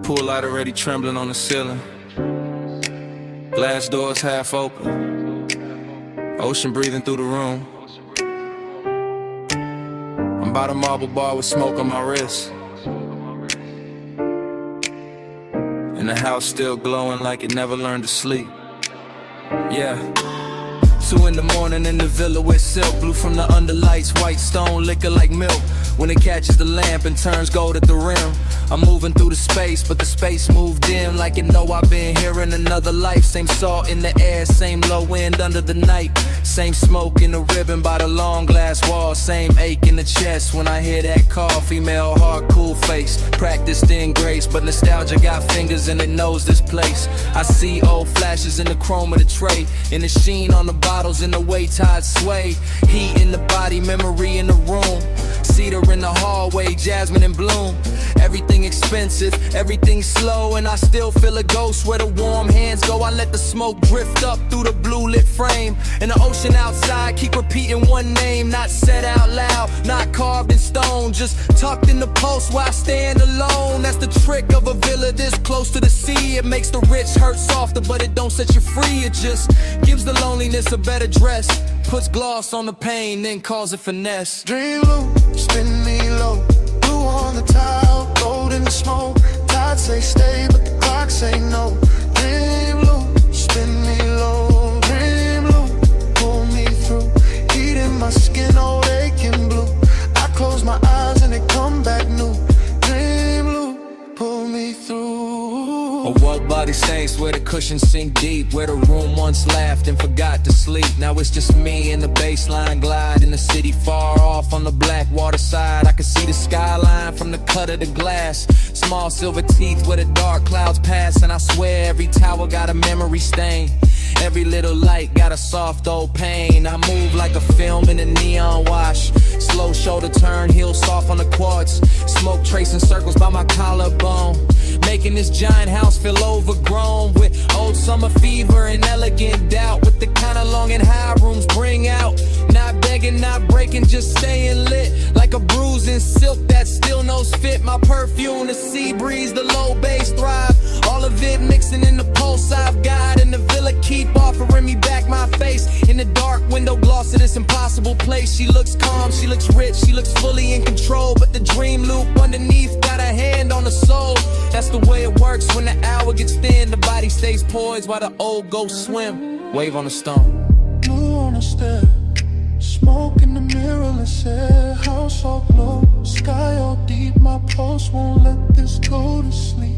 Pool light already trembling on the ceiling. Glass doors half open. Ocean breathing through the room. I'm by the marble bar with smoke on my wrist. And the house still glowing like it never learned to sleep. Yeah. 2 in the morning in the villa with silk. Blue from the underlights, white stone, liquor like milk. When it catches the lamp and turns gold at the rim. I'm moving through the space, but the space moved in like you know I've been here in another life. Same salt in the air, same low wind under the night. Same smoke in the ribbon by the long glass wall. Same ache in the chest when I hear that call. Female heart, cool face, practiced in grace, but nostalgia got fingers and it knows this place. I see old flashes in the chrome of the tray, in the sheen on the bottles, in the way tides sway. Heat in the body, memory in the room. Cedar in the hallway, jasmine in bloom. Everything expensive, everything slow, and I still feel a ghost where the warm hands go. I let the smoke drift up through the blue lit frame. And the ocean outside, keep repeating one name, not said out loud, not carved in stone, just tucked in the post where I stand alone. That's the trick of a villa this close to the sea. It makes the rich hurt softer, but it don't set you free. It just gives the loneliness a better dress, puts gloss on the pain, then calls it finesse. Dream low, spin me low, blue on the tile, gold in the smoke. Tide say stay, but the clock say no. Dream low, spin me low, dream low, pull me through. Heat in my skin, old aching blue. I close my eyes and they come back new. Dream low, pull me through. A wall body stains where the cushions sink deep, where the room once laughed and forgot to sleep. Now it's just me and the baseline glide in the city far off on the black water side. I can see the skyline from the cut of the glass. Small silver teeth where the dark clouds pass, and I swear every tower got a memory stain. Every little light got a soft old pain. I move like a film in a neon wash. Slow shoulder turn, heel soft on the quartz. Smoke tracing circles by my collarbone, making this giant house feel overgrown with old summer fever and elegant doubt. With the kind of long and high rooms bring out. Not begging, not breaking, just staying lit. Like a bruise in silk that still knows fit. My perfume, the sea breeze, the low bass thrive. All of it mixing in the pulse I've got. And the villa keep offering me back my face. In the dark window gloss of this impossible place. She looks calm, she looks rich, she looks fully in control. But the dream loop underneath got a hand on the soul. That's the way it works when the hour gets thin. The body stays poised while the old ghosts swim. Wave on the stone. Blue on the step, smoke in the mirrorless air. House all glow, sky all deep. My pulse won't let this go to sleep.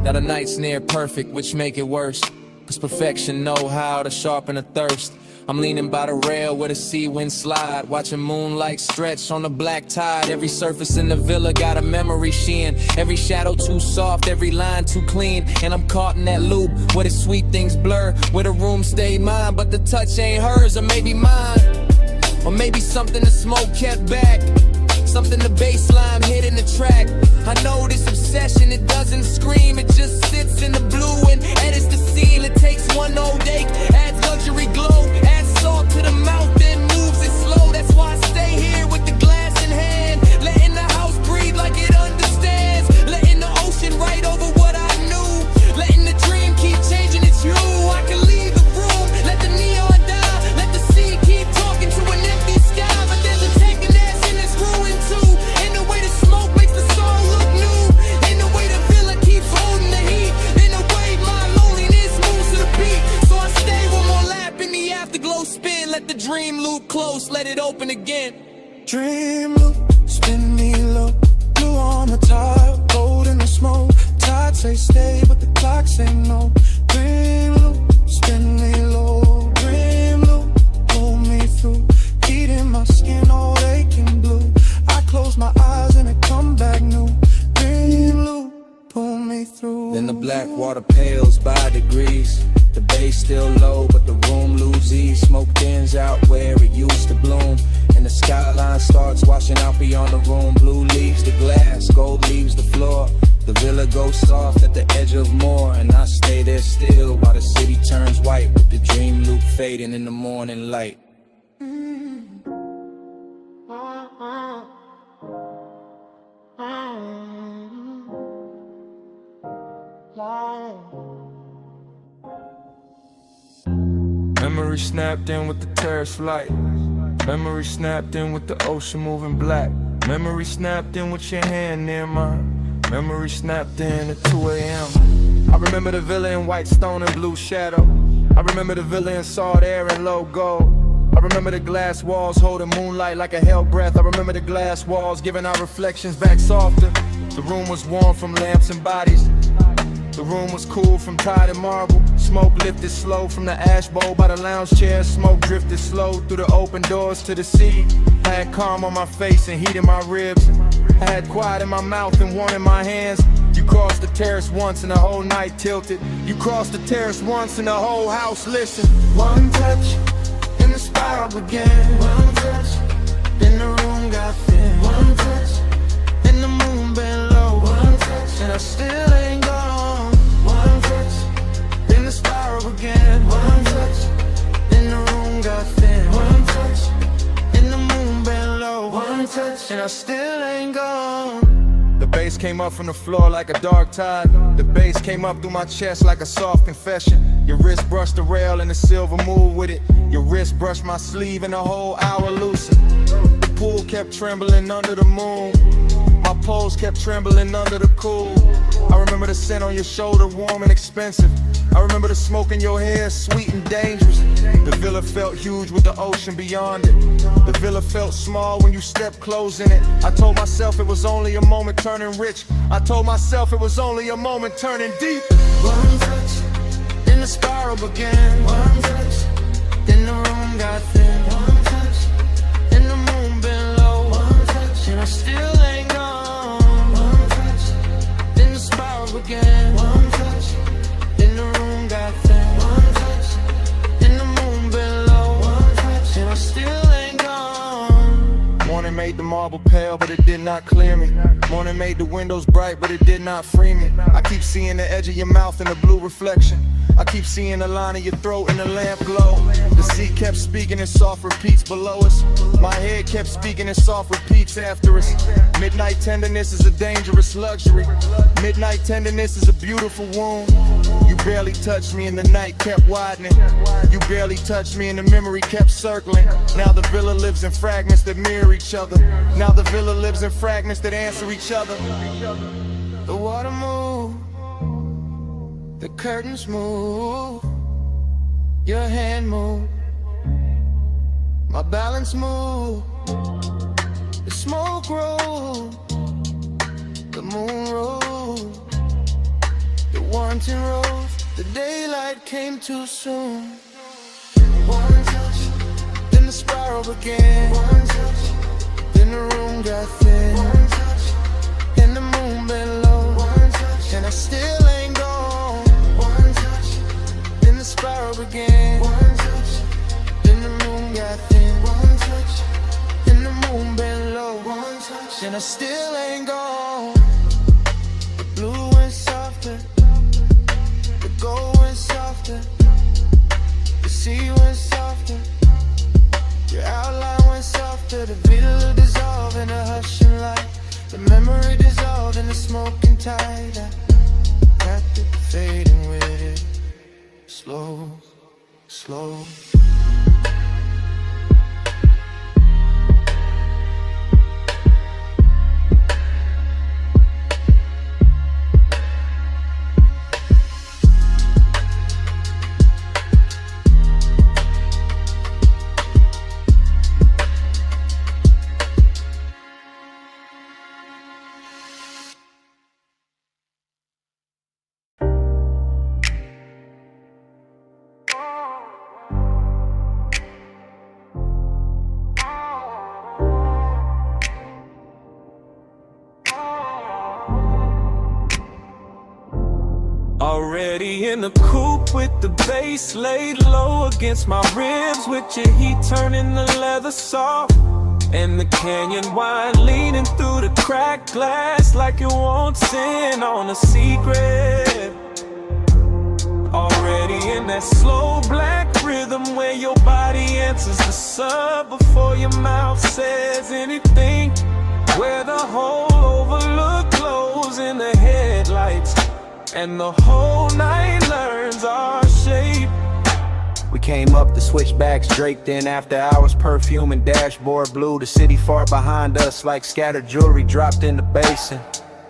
Now the night's near perfect, which make it worse, cause perfection know how to sharpen a thirst. I'm leaning by the rail where the sea wind slide, watching moonlight stretch on the black tide. Every surface in the villa got a memory sheen. Every shadow too soft, every line too clean. And I'm caught in that loop where the sweet things blur, where the room stayed mine, but the touch ain't hers, or maybe mine. Or maybe something the smoke kept back, something the baseline hit in the track. I know this obsession, it doesn't scream, it just sits in the blue and edits the scene. It takes one old ache, adds luxury glow, adds salt to the mouth, then moves it slow. That's why I stay here with the glass in hand, letting the house breathe like it understands, letting the ocean write over what I knew, letting the dream keep changing its hue. I can leave the room, let the neon die, let the sea keep talking to an empty sky. But there's a taking ass in this ruin too, in the way the smoke makes the song look new, in the way the villa keeps holding the heat, in the way my loneliness moves to the beat. So I stay one more lap in the afterglow spin, let the dream loop close, let it open again. Dream loop, spin me low, blue on the tile, gold in the smoke. Tide say stay, but the clock say no. Dream loop, spin me low, dream loop, pull me through. Heat in my skin, all aching blue. I close my eyes and it come back new. Dream loop, pull me through. Then the black water pales by degrees. The bass still low, but the room lose ease. Smoke thins out where it used to bloom, and the skyline starts washing out beyond the room. Blue leaves the glass, gold leaves the floor. The villa goes soft at the edge of more, and I stay there still while the city turns white, with the dream loop fading in the morning light. Memory snapped in with the terrace flight. Memory snapped in with the ocean moving black. Memory snapped in with your hand near mine. Memory snapped in at 2 a.m. I remember the villa in white stone and blue shadow. I remember the villa in salt air and low gold. I remember the glass walls holding moonlight like a hell breath. I remember the glass walls giving our reflections back softer. The room was warm from lamps and bodies. The room was cool from tide and marble. Smoke lifted slow from the ash bowl by the lounge chair. Smoke drifted slow through the open doors to the sea. I had calm on my face and heat in my ribs. I had quiet in my mouth and warmth in my hands. You crossed the terrace once and the whole night tilted. You crossed the terrace once and the whole house listened. One touch and the spiral began. One touch, then the room got thin. One touch and the moon bent low. One touch and I still ain't gone. One touch, then the spiral began. One touch, then the room got thin. One touch and the moon bent low. One touch and I still ain't gone. The bass came up from the floor like a dark tide. The bass came up through my chest like a soft confession. Your wrist brushed the rail and the silver moved with it. Your wrist brushed my sleeve and the whole hour loosened. The pool kept trembling under the moon. My pose kept trembling under the cool. I remember the scent on your shoulder, warm and expensive. I remember the smoke in your hair, sweet and dangerous. The villa felt huge with the ocean beyond it. The villa felt small when you stepped close in it. I told myself it was only a moment turning rich. I told myself it was only a moment turning deep. One touch, then the spiral began. One touch, then the room got thin. One touch, then the moon bent low. One touch, and I still ain't gone. One touch, then the spiral began. One touch, then the room got thin. One touch, then the moon bent low. One touch, and I still ain't gone. Morning made the marble pale, but it did not clear me. Morning made the windows bright, but it did not free me. I keep seeing the edge of your mouth in the blue reflection. I keep seeing the line of your throat in the lamp glow. The sea kept speaking in soft repeats below us. My head kept speaking in soft repeats after us. Midnight tenderness is a dangerous luxury. Midnight tenderness is a beautiful wound. You barely touched me and the night kept widening. You barely touched me and the memory kept circling. Now the villa lives in fragments that mirror each other. Now the villa lives in fragments that answer each other. The water moved, the curtains moved, your hand moved, my balance moved, the smoke rolled, the moon rose, the wanting rose, the daylight came too soon. One touch, then the spiral began. One touch, then the room got thin. One touch, and the moon bent low. One touch, and I still ain't gone. One touch, then the spiral began. One touch, then the moon got thin. One touch, and the moon bent low. One touch, and I still ain't gone. The blue went softer, the gold went softer, the sea went softer, your outline went softer. The villa dissolved in a hushing light. The memory dissolved in the smoking tide. I wrapped it, fading with it, slow, slow. Already in the coupe with the bass laid low against my ribs, with your heat turning the leather soft, and the canyon wine leaning through the cracked glass like it wants in on a secret. Already in that slow black rhythm where your body answers the sub before your mouth says anything, where the whole overlook glows in the headlights and the whole night learns our shape. We came up, the switchbacks draped in after hours, perfume and dashboard blue. The city far behind us like scattered jewelry dropped in the basin.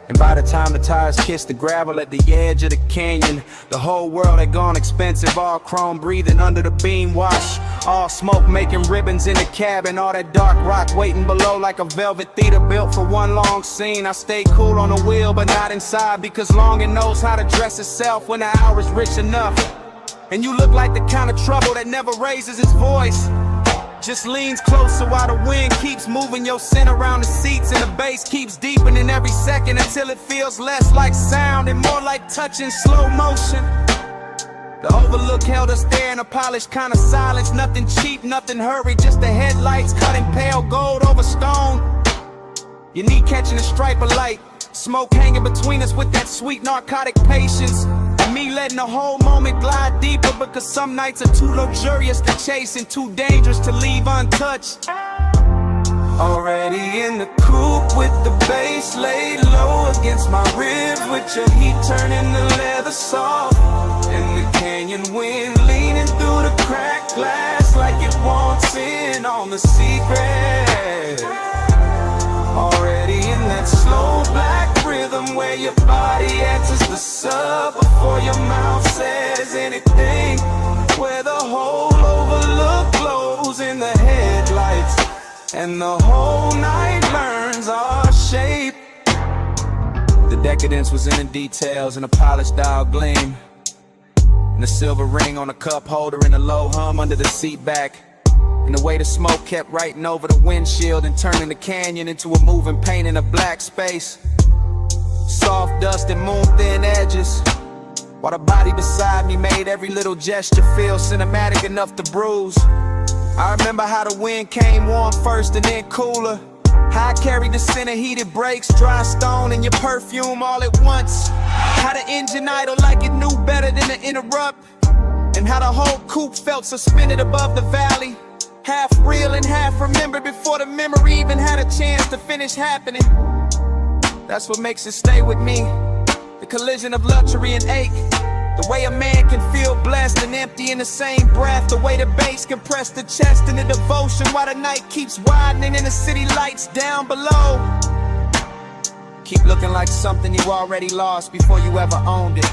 And by the time the tires kissed the gravel at the edge of the canyon, the whole world had gone expensive, all chrome breathing under the beam wash. All smoke making ribbons in the cabin, all that dark rock waiting below like a velvet theater built for one long scene. I stayed cool on the wheel but not inside, because longing knows how to dress itself when the hour is rich enough. And you look like the kind of trouble that never raises its voice, just leans closer while the wind keeps moving your scent around the seats, and the bass keeps deepening every second until it feels less like sound and more like touch in slow motion. The overlook held us there in a polished kind of silence, nothing cheap, nothing hurried, just the headlights cutting pale gold over stone. Your knee catching a stripe of light, smoke hanging between us with that sweet narcotic patience. Me letting the whole moment glide deeper, because some nights are too luxurious to chase and too dangerous to leave untouched. Already in the coupe with the bass laid low against my ribs, with your heat turning the leather soft, and the canyon wind leaning through the cracked glass like it wants in on the secret. Already in that slow black rhythm where your body enters the sub before your mouth says anything, where the whole overlook glows in the headlights and the whole night learns our shape. The decadence was in the details and a polished dial gleam, and the silver ring on a cup holder and a low hum under the seat back. And the way the smoke kept writing over the windshield and turning the canyon into a moving painting of black space. Soft dust and moon-thin edges, while the body beside me made every little gesture feel cinematic enough to bruise. I remember how the wind came warm first and then cooler, how I carried the scent of heated brakes, dry stone, and your perfume all at once. How the engine idle like it knew better than to interrupt, and how the whole coupe felt suspended above the valley, half real and half remembered before the memory even had a chance to finish happening. That's what makes it stay with me, the collision of luxury and ache, the way a man can feel blessed and empty in the same breath, the way the bass can press the chest in the devotion while the night keeps widening and the city lights down below keep looking like something you already lost before you ever owned it.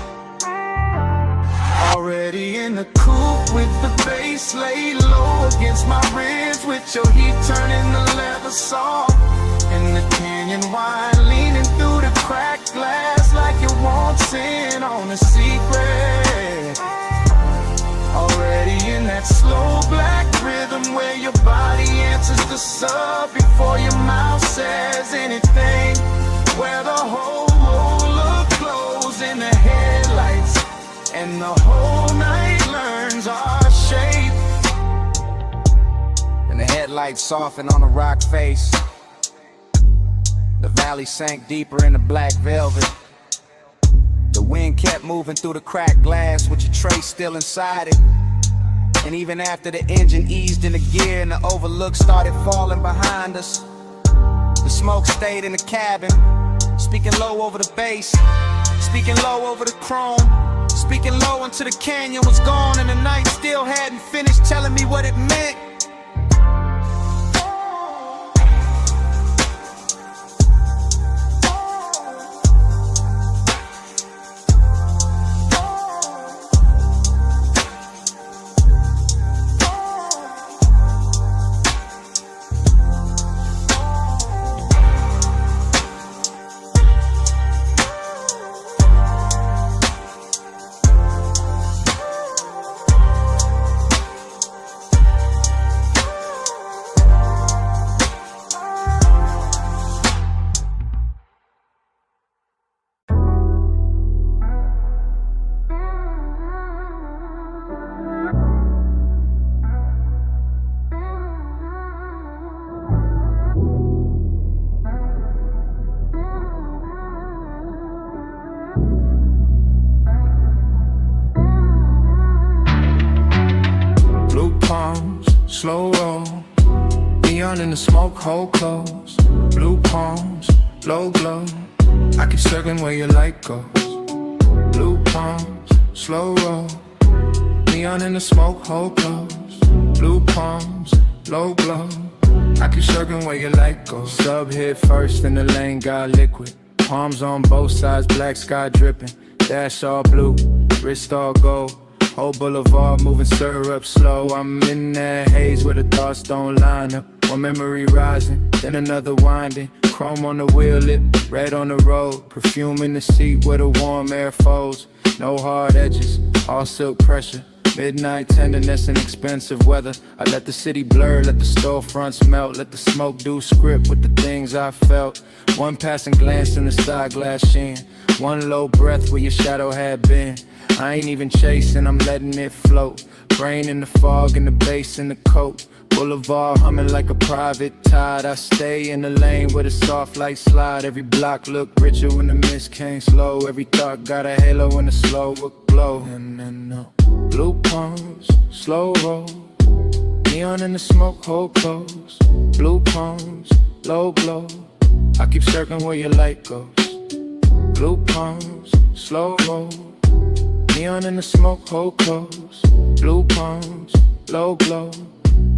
Already in the coupe with the bass laid low against my ribs, with your heat turning the leather soft, and the canyon wine leaning through the cracked glass like it wants in on a secret. Already in that slow black rhythm where your body answers the sub before your mouth says anything, where the whole look glows in the headlights and the whole night learns our shape. And the headlights softened on the rock face, the valley sank deeper in the black velvet. The wind kept moving through the cracked glass with your tray still inside it. And even after the engine eased into gear and the overlook started falling behind us, the smoke stayed in the cabin, speaking low over the bass, speaking low over the chrome, speaking low until the canyon was gone and the night still hadn't finished telling me what it meant. Slow roll, neon in the smoke, hold close. Blue palms, low glow, I keep circling where your light goes. Blue palms, slow roll, Neon in the smoke, hold close. Blue palms, low glow. I keep circling where your light goes. Sub hit first in the lane, got liquid. Palms on both sides, black sky dripping. Dash all blue, wrist all gold. Whole boulevard moving syrup slow. I'm in that haze where the thoughts don't line up. One memory rising, then another winding. Chrome on the wheel lip, red on the road. Perfume in the seat where the warm air folds. No hard edges, all silk pressure. Midnight tenderness and expensive weather. I let the city blur, let the storefronts melt. Let the smoke do script with the things I felt. One passing glance in the side glass sheen. One low breath where your shadow had been. I ain't even chasing, I'm letting it float. Brain in the fog and the bass in the coat. Boulevard humming like a private tide. I stay in the lane where the soft lights slide. Every block looked richer when the mist came slow. Every thought got a halo and a slow glow. Blue palms, slow roll. Neon in the smoke, hold close. Blue palms, low glow. I keep circling where your light goes. Blue palms, slow roll. Neon in the smoke, hold close. Blue palms, low glow.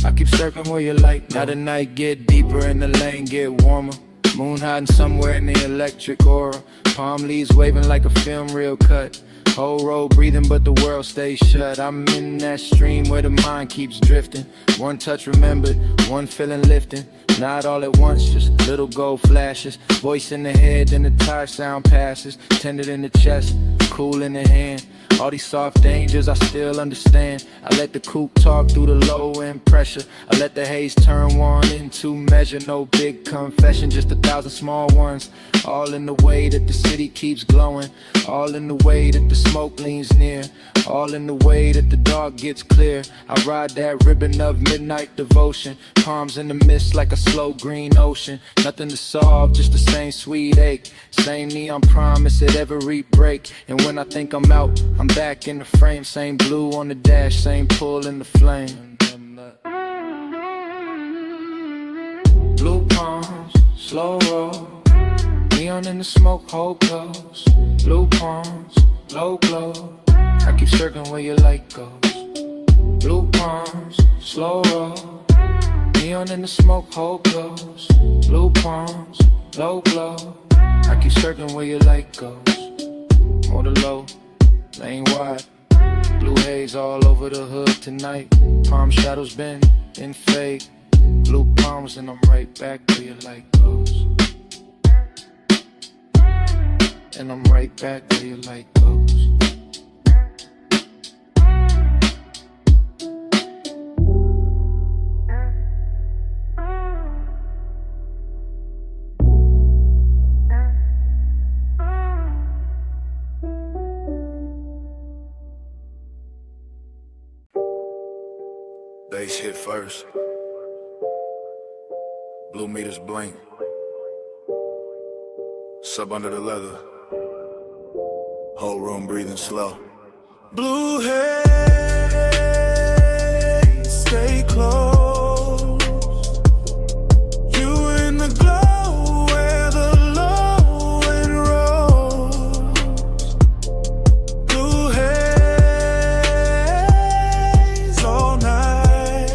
I keep circling where your light goes. Now the night get deeper and the lane get warmer. Moon hiding somewhere in the electric aura. Palm leaves waving like a film reel cut. Whole road breathing but the world stays shut. I'm in that stream where the mind keeps drifting. One touch remembered, one feeling lifting. Not all at once, just little gold flashes. Voice in the head, then the tire sound passes. Tended in the chest, cool in the hand. All these soft dangers I still understand. I let the coupe talk through the low end pressure. I let the haze turn one into measure. No big confession, just 1,000 small ones. All in the way that the city keeps glowing. All in the way that the smoke leans near. All in the way that the dark gets clear. I ride that ribbon of midnight devotion. Palms in the mist like a slow green ocean. Nothing to solve, just the same sweet ache. Same neon promise at every break. And when I think I'm out, I'm back in the frame. Same blue on the dash, same pull in the flame. Blue palms, slow roll. Neon in the smoke, hold close. Blue palms, low glow. I keep circling where your light goes. Blue palms, slow roll. Neon in the smoke, hold close. Blue palms, low glow. I keep circling where your light goes. More the low, lane wide. Blue haze all over the hood tonight. Palm shadows bend and fade. Blue palms and I'm right back where your light goes. And I'm right back where your light goes. Bass hit first. Blue meters blink. Sub under the leather. Whole room breathing slow. Blue haze, stay close. You in the glow where the low end rolls. Blue haze all night.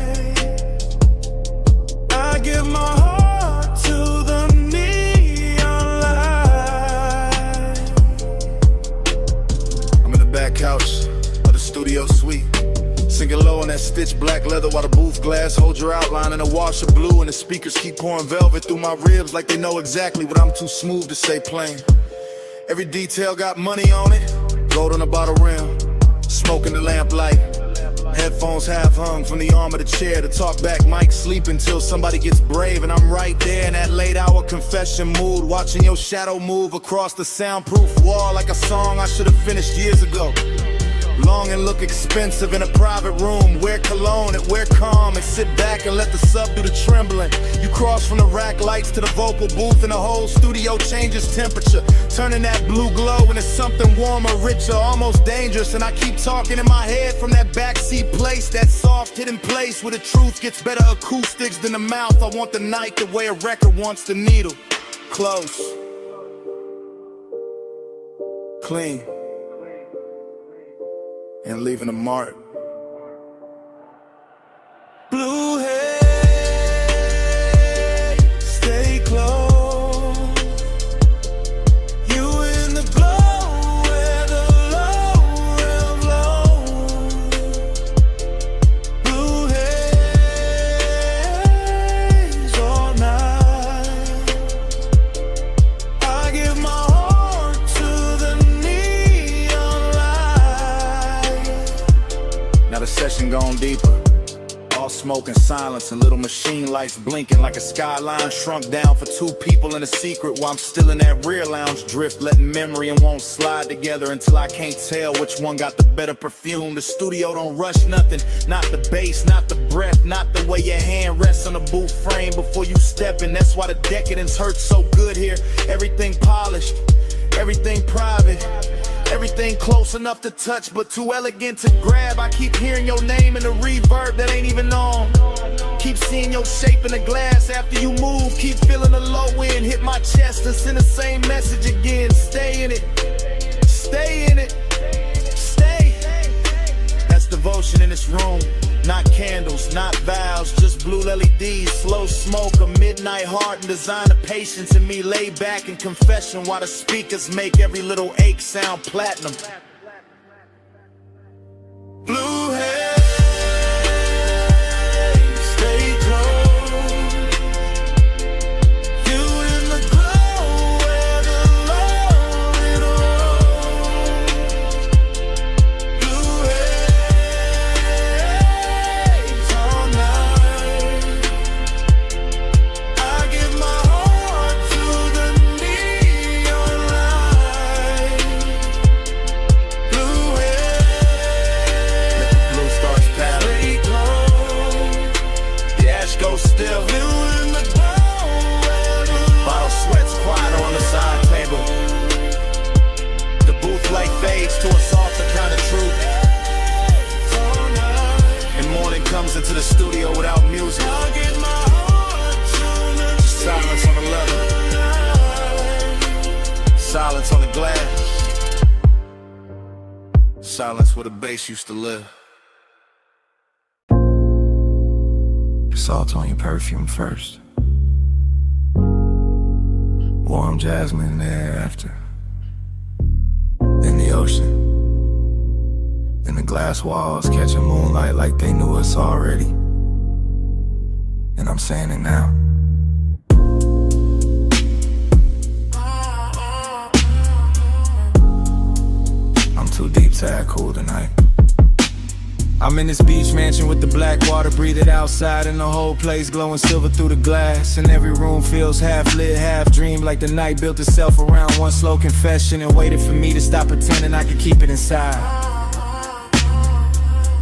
I give my heart to the neon light. I'm in the back couch of the studio suite, sinking low on that stitched black leather while the booth glass holds your outline in a wash of blue, and the speakers keep pouring velvet through my ribs like they know exactly what I'm too smooth to say plain. Every detail got money on it, gold on the bottle rim, smoke in the lamplight. Headphones half hung from the arm of the chair. The talk back mic sleep until somebody gets brave, and I'm right there in that late hour confession mood, watching your shadow move across the soundproof wall like a song I should have finished years ago. Long and look expensive in a private room. Wear cologne and wear calm and sit back and let the sub do the trembling. You cross from the rack lights to the vocal booth and the whole studio changes temperature, turning that blue glow into something warmer, richer, almost dangerous. And I keep talking in my head from that backseat place, that soft hidden place where the truth gets better acoustics than the mouth. I want the night the way a record wants the needle. Close, clean, and leaving a mark session gone deeper. All smoke and silence and little machine lights blinking like a skyline shrunk down for two people in a secret, while I'm still in that rear lounge drift, letting memory and won't slide together until I can't tell which one got the better perfume. The studio don't rush nothing, not the bass, not the breath, not the way your hand rests on a boot frame before you step in. That's why the decadence hurts so good here. Everything polished, everything private, everything close enough to touch but too elegant to grab. I keep hearing your name in a reverb that ain't even on. Keep seeing your shape in the glass after you move. Keep feeling the low end hit my chest and send the same message again. Stay in it, stay in it, stay. That's devotion in this room. Not candles, not vows, just blue LEDs, slow smoke, a midnight heart, and design of patience in me. Lay back in confession while the speakers make every little ache sound platinum. Blue haze, stay close. You in the glow where the lonely roam. Blue haze all night. I give my heart to the neon light. Blue haze, blue stars pattern. The ash goes still. Bottle sweats quiet on the side table. The booth light fades to a softer kind of truth. And morning comes into the studio without music. Silence on the leather, silence on the glass, silence where the bass used to live. Salt on your perfume first. Warm jasmine in the air after. Then the ocean. Then the glass walls catching moonlight like they knew us already. And I'm saying it now. I'm too deep to act cool tonight. I'm in this beach mansion with the black water breathing outside, and the whole place glowing silver through the glass. And every room feels half lit, half dream, like the night built itself around one slow confession and waited for me to stop pretending I could keep it inside.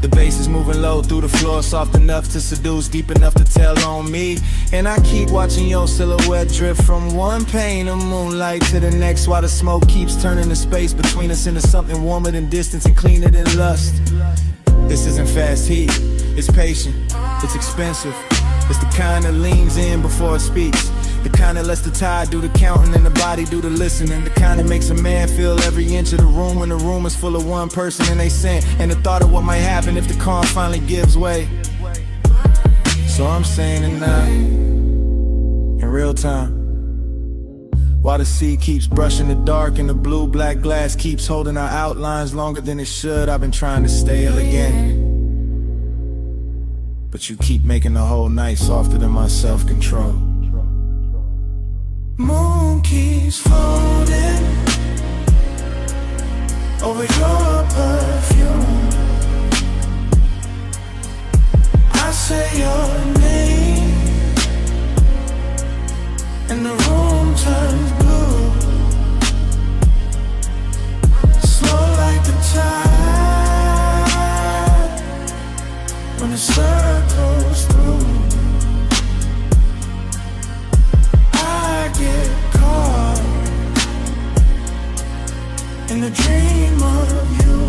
The bass is moving low through the floor, soft enough to seduce, deep enough to tell on me. And I keep watching your silhouette drift from one pane of moonlight to the next, while the smoke keeps turning the space between us into something warmer than distance and cleaner than lust. This isn't fast heat, it's patient, it's expensive. It's the kind that leans in before it speaks, the kind that lets the tide do the counting and the body do the listening, the kind that makes a man feel every inch of the room when the room is full of one person and they sin, and the thought of what might happen if the calm finally gives way. So I'm saying it now, in real time, while the sea keeps brushing the dark and the blue-black glass keeps holding our outlines longer than it should. I've been trying to stay elegant, but you keep making the whole night softer than my self-control. Moon keeps floating over your perfume. I say your name and the room turns blue, slow like the tide when it circles through. I get caught in the dream of you.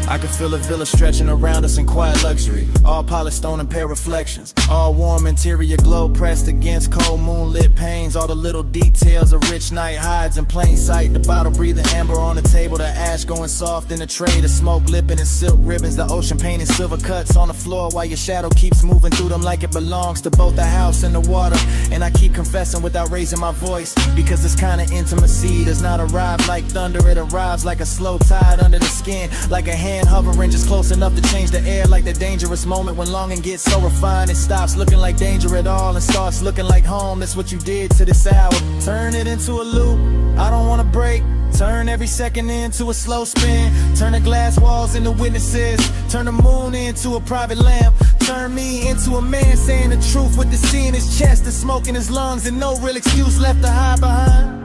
I can feel a villa stretching around us in quiet luxury. All polished stone and pale reflections. All warm interior glow pressed against cold moonlit panes. All the little details a rich night hides in plain sight. The bottle breathing amber on the table. The ash going soft in the tray. The smoke lipping in silk ribbons. The ocean painting silver cuts on the floor, while your shadow keeps moving through them like it belongs to both the house and the water. And I keep confessing without raising my voice, because this kind of intimacy does not arrive like thunder. It arrives like a slow tide under the skin, like a hand hand hovering just close enough to change the air, like the dangerous moment when longing gets so refined it stops looking like danger at all and starts looking like home. That's what you did to this hour. Turn it into a loop, I don't wanna break. Turn every second into a slow spin. Turn the glass walls into witnesses. Turn the moon into a private lamp. Turn me into a man saying the truth with the sea in his chest, the smoke in his lungs, and no real excuse left to hide behind.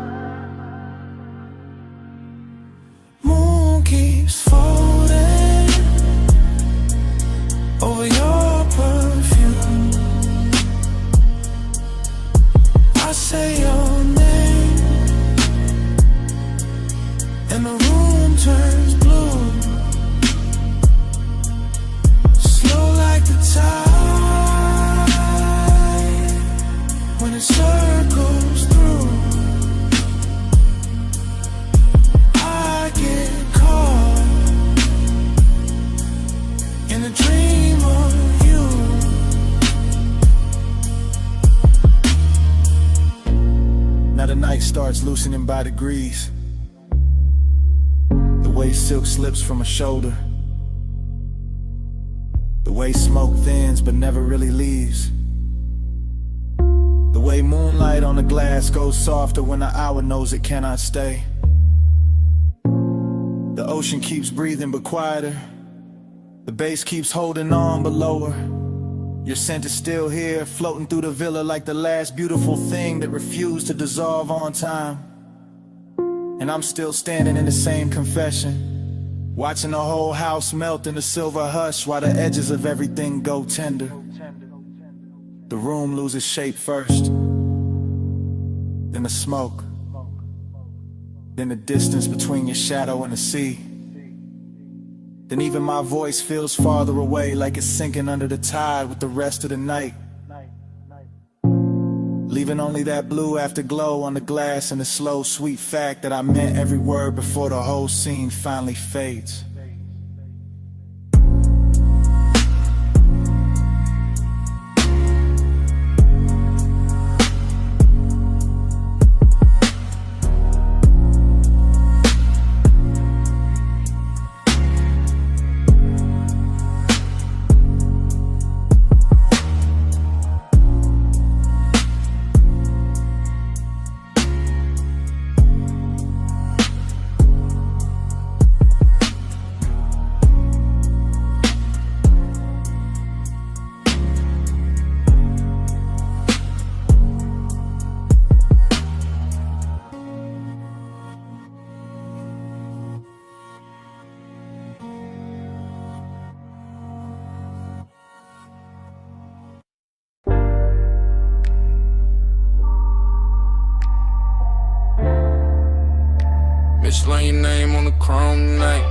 Moon keeps folding over your perfume. I say your name and the room turns blue, slow like the tide when it circles through. I get caught in a dream of you. Now the night starts loosening by degrees. The way silk slips from a shoulder. The way smoke thins but never really leaves. The way moonlight on the glass goes softer when the hour knows it cannot stay. The ocean keeps breathing but quieter. The bass keeps holding on but lower. Your scent is still here, floating through the villa like the last beautiful thing that refused to dissolve on time. And I'm still standing in the same confession, watching the whole house melt in a silver hush while the edges of everything go tender. The room loses shape first, then the smoke, then the distance between your shadow and the sea. Then even my voice feels farther away, like it's sinking under the tide with the rest of the night, leaving only that blue afterglow on the glass and the slow, sweet fact that I meant every word before the whole scene finally fades. Mislaying your name on the chrome tonight.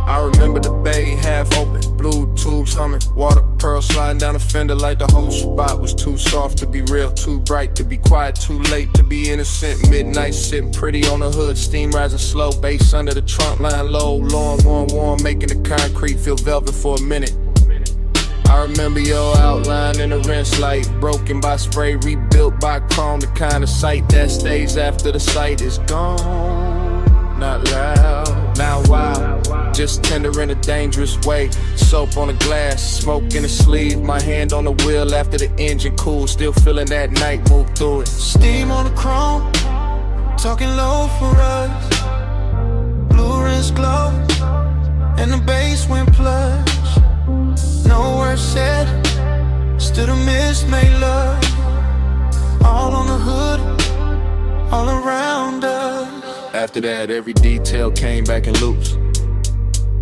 I remember the bay half open, blue tubes humming, water pearls sliding down the fender like the whole spot was too soft to be real, too bright to be quiet, too late to be innocent. Midnight sitting pretty on the hood, steam rising slow, bass under the trunk line low, long, warm, making the concrete feel velvet for a minute. I remember your outline in the rinse light, broken by spray, rebuilt by chrome, the kind of sight that stays after the sight is gone. Not loud, now wild, just tender in a dangerous way. Soap on the glass, smoke in the sleeve, my hand on the wheel after the engine cool, still feeling that night move through it. Steam on the chrome, talking low for us. Blue rinse glow, and the bass went plush. No words said, still the mist made love. All on the hood, all around us. After that, every detail came back in loops.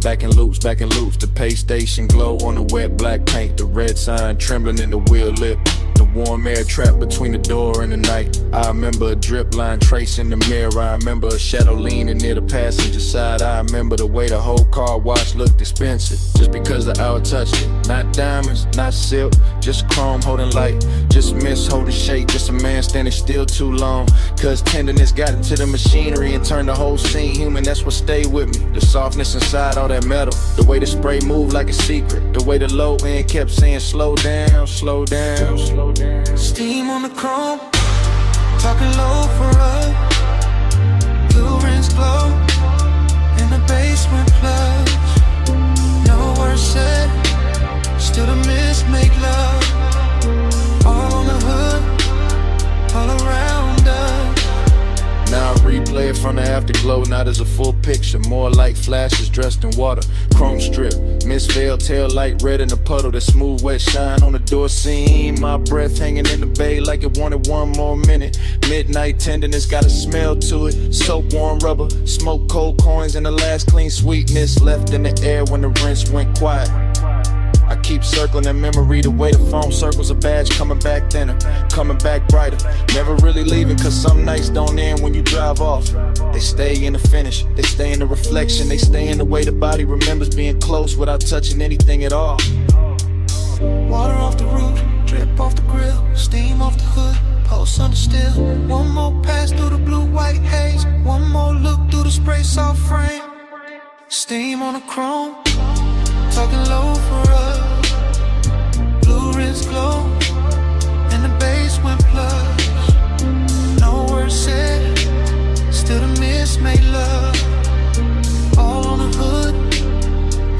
Back in loops, back in loops. The pay station glow on the wet black paint. The red sign trembling in the wheel lip. The warm air trapped between the door and the night. I remember a drip line tracing the mirror. I remember a shadow leaning near the passenger side. I remember the way the whole car wash looked expensive, just because the hour touched it. Not diamonds, not silk, just chrome holding light, just miss holding shake, just a man standing still too long. Cause tenderness got into the machinery and turned the whole scene human, that's what stayed with me. The softness inside all that metal, the way the spray moved like a secret, the way the low end kept saying slow down, slow down, slow down. Steam on the chrome, talking low for us. Blue rings glow in the basement plugs. No words said, still the mist make love. All on the hood, all around us. Now I replay it from the afterglow, not as a full picture, more like flashes dressed in water. Chrome strip, misveiled tail light red in the puddle, that smooth wet shine on the door seam. My breath hanging in the bay like it wanted one more minute. Midnight tenderness got a smell to it, soap warm rubber, smoke cold coins, and the last clean sweetness left in the air when the rinse went quiet. I keep circling that memory, the way the phone circles a badge, coming back thinner, coming back brighter. Never really leaving, cause some nights don't end when you drive off. They stay in the finish, they stay in the reflection, they stay in the way the body remembers being close without touching anything at all. Water off the roof, drip off the grill, steam off the hood, pulse under still. One more pass through the blue-white haze, one more look through the spray soft frame. Steam on the chrome, talking low for us. Blue rims glow in the basement plugs. No words said, still the mist made love. All on the hood,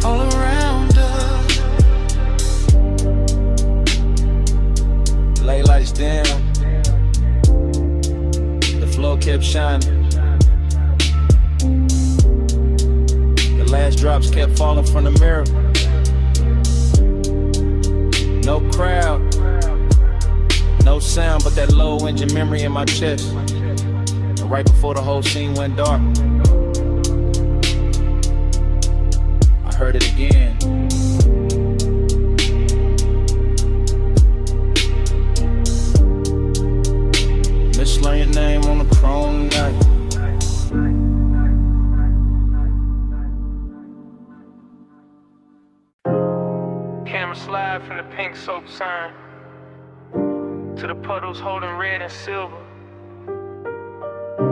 all around us. Lay lights down, the floor kept shining. The last drops kept falling from the mirror. No crowd, no sound, but that low engine memory in my chest. And right before the whole scene went dark, I heard it again. Mislearn your name on the chrome night. Camera slide from the pink soap sign to the puddles holding red and silver,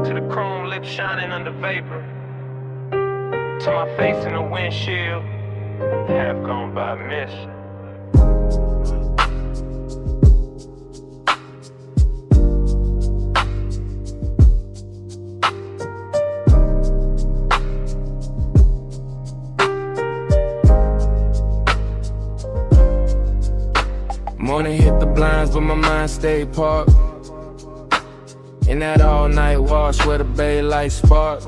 to the chrome lips shining under vapor, to my face in the windshield, half gone by mist. Morning hit the blinds, but my mind stayed parked in that all-night wash where the bay lights spark,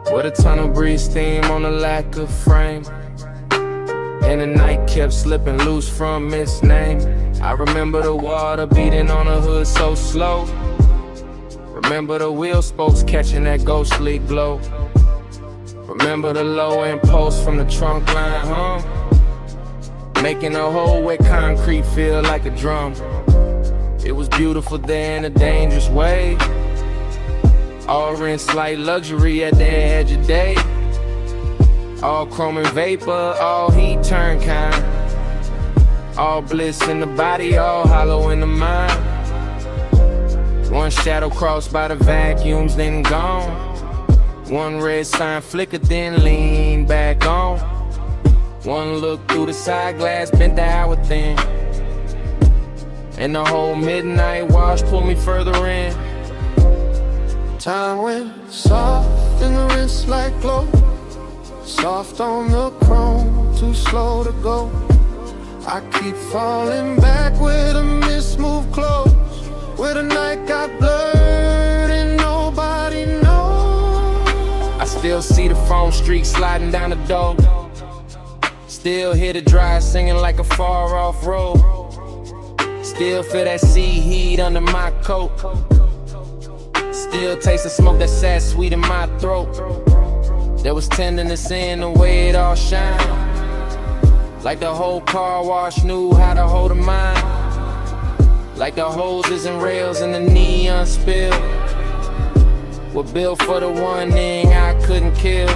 where the tunnel breeze steam on the lack of frame, and the night kept slipping loose from its name. I remember the water beating on the hood so slow. Remember the wheel spokes catching that ghostly glow. Remember the low impulse from the trunk line hum, making a hole where concrete feel like a drum. It was beautiful there in a dangerous way, all in slight luxury at the edge of day. All chrome and vapor, all heat turn kind, all bliss in the body, all hollow in the mind. One shadow crossed by the vacuums, then gone. One red sign flickered, then leaned back on. One look through the side glass, bent the hour thin, and the whole midnight wash pulled me further in. Time went soft in the wrist like glow, soft on the chrome, too slow to go. I keep falling back where the mist moved close, where the night got blurred and nobody knows. I still see the phone streak sliding down the door, still hear the drive singing like a far off road, still feel that sea heat under my coat, still taste the smoke that sat sweet in my throat. There was tenderness in the way it all shined, like the whole car wash knew how to hold a mind, like the hoses and rails and the neon spill were built for the one thing I couldn't kill.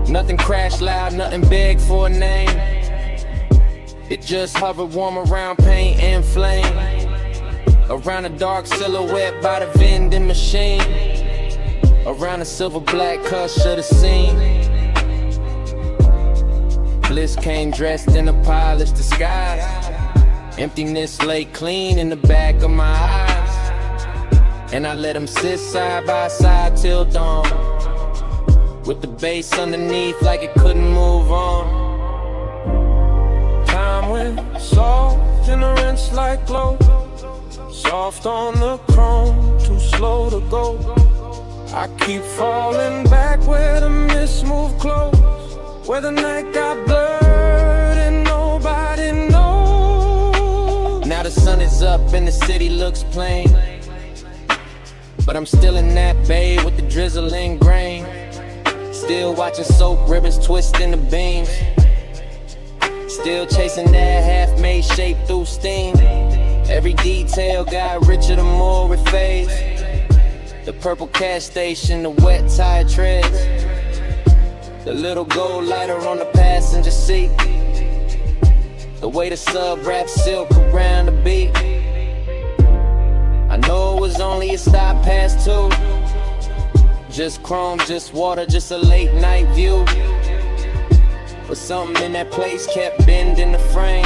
Nothing crashed loud, nothing begged for a name. It just hovered warm around paint and flame, around a dark silhouette by the vending machine, around a silver black cuss of the scene. Bliss came dressed in a polished disguise. Emptiness lay clean in the back of my eyes, and I let them sit side by side till dawn, with the bass underneath like it couldn't move on. Time went soft in the rinse like glow, soft on the chrome, too slow to go. I keep falling back where the mist moved close, where the night got blurred and nobody knows. Now the sun is up and the city looks plain, but I'm still in that bay with the drizzling grain, still watching soap ribbons twist in the beams, still chasing that half-made shape through steam. Every detail got richer the more it fades. The purple cash station, the wet tire treads, the little gold lighter on the passenger seat, the way the sub wraps silk around the beat. I know it was only a stop past 2, just chrome, just water, just a late night view, but something in that place kept bending the frame,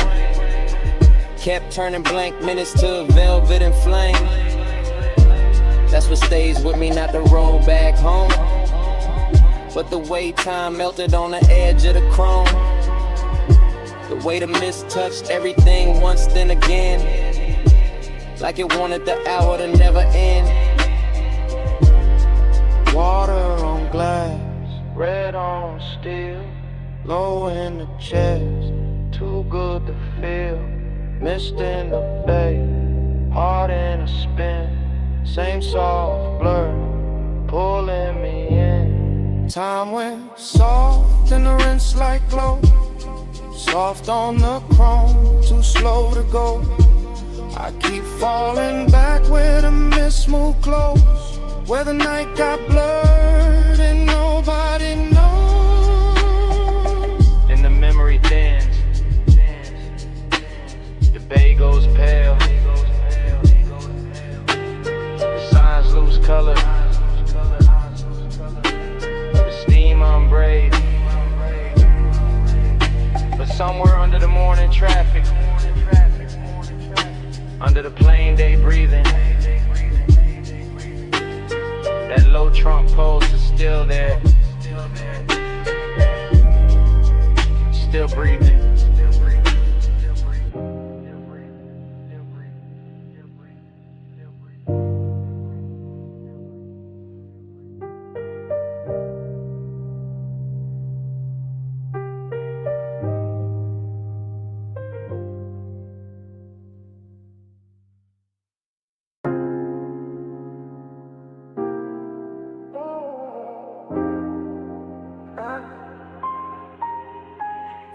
kept turning blank minutes to velvet and flame. That's what stays with me, not the road back home, but the way time melted on the edge of the chrome, the way the mist touched everything once then again, like it wanted the hour to never end. Water on glass, red on steel, low in the chest, too good to feel. Mist in the bay, heart in a spin, same soft blur, pulling me in. Time went soft in the rinse like glow, soft on the chrome, too slow to go. I keep falling back where the mist moved close, where the night got blurred and nobody knows. And the memory thins, the bay goes pale, the signs lose color, the steam unbraid, but somewhere under the morning traffic, under the plain day breathing, that low trunk pulse is still there, still breathing.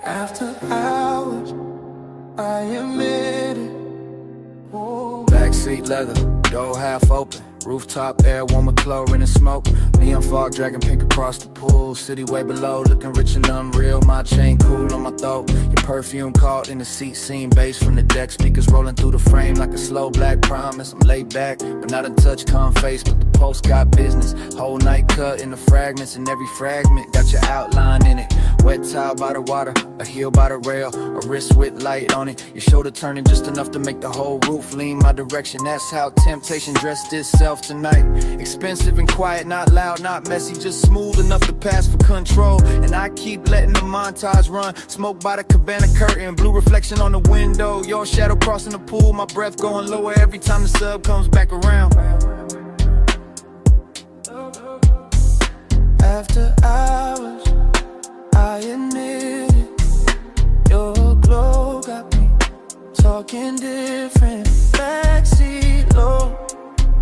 After hours, I admit it. Backseat leather, door half open, rooftop air warm with chlorine and smoke. Neon fog dragging pink across the pool, city way below, looking rich and unreal. My chain cool on my throat, your perfume caught in the seat, scene bass from the deck, speakers rolling through the frame like a slow black promise. I'm laid back, but not in touch, calm face, but the post got business. Whole night cut in the fragments, and every fragment got your outline in it. Wet towel by the water, a heel by the rail, a wrist with light on it, your shoulder turning just enough to make the whole roof lean my direction. That's how temptation dressed itself tonight. Expensive and quiet, not loud, not messy, just smooth enough to pass for control. And I keep letting the montage run, smoke by the cabana curtain, blue reflection on the window, your shadow crossing the pool, my breath going lower every time the sub comes back around. After hours, I admit it. Your glow got me talking different. Backseat low,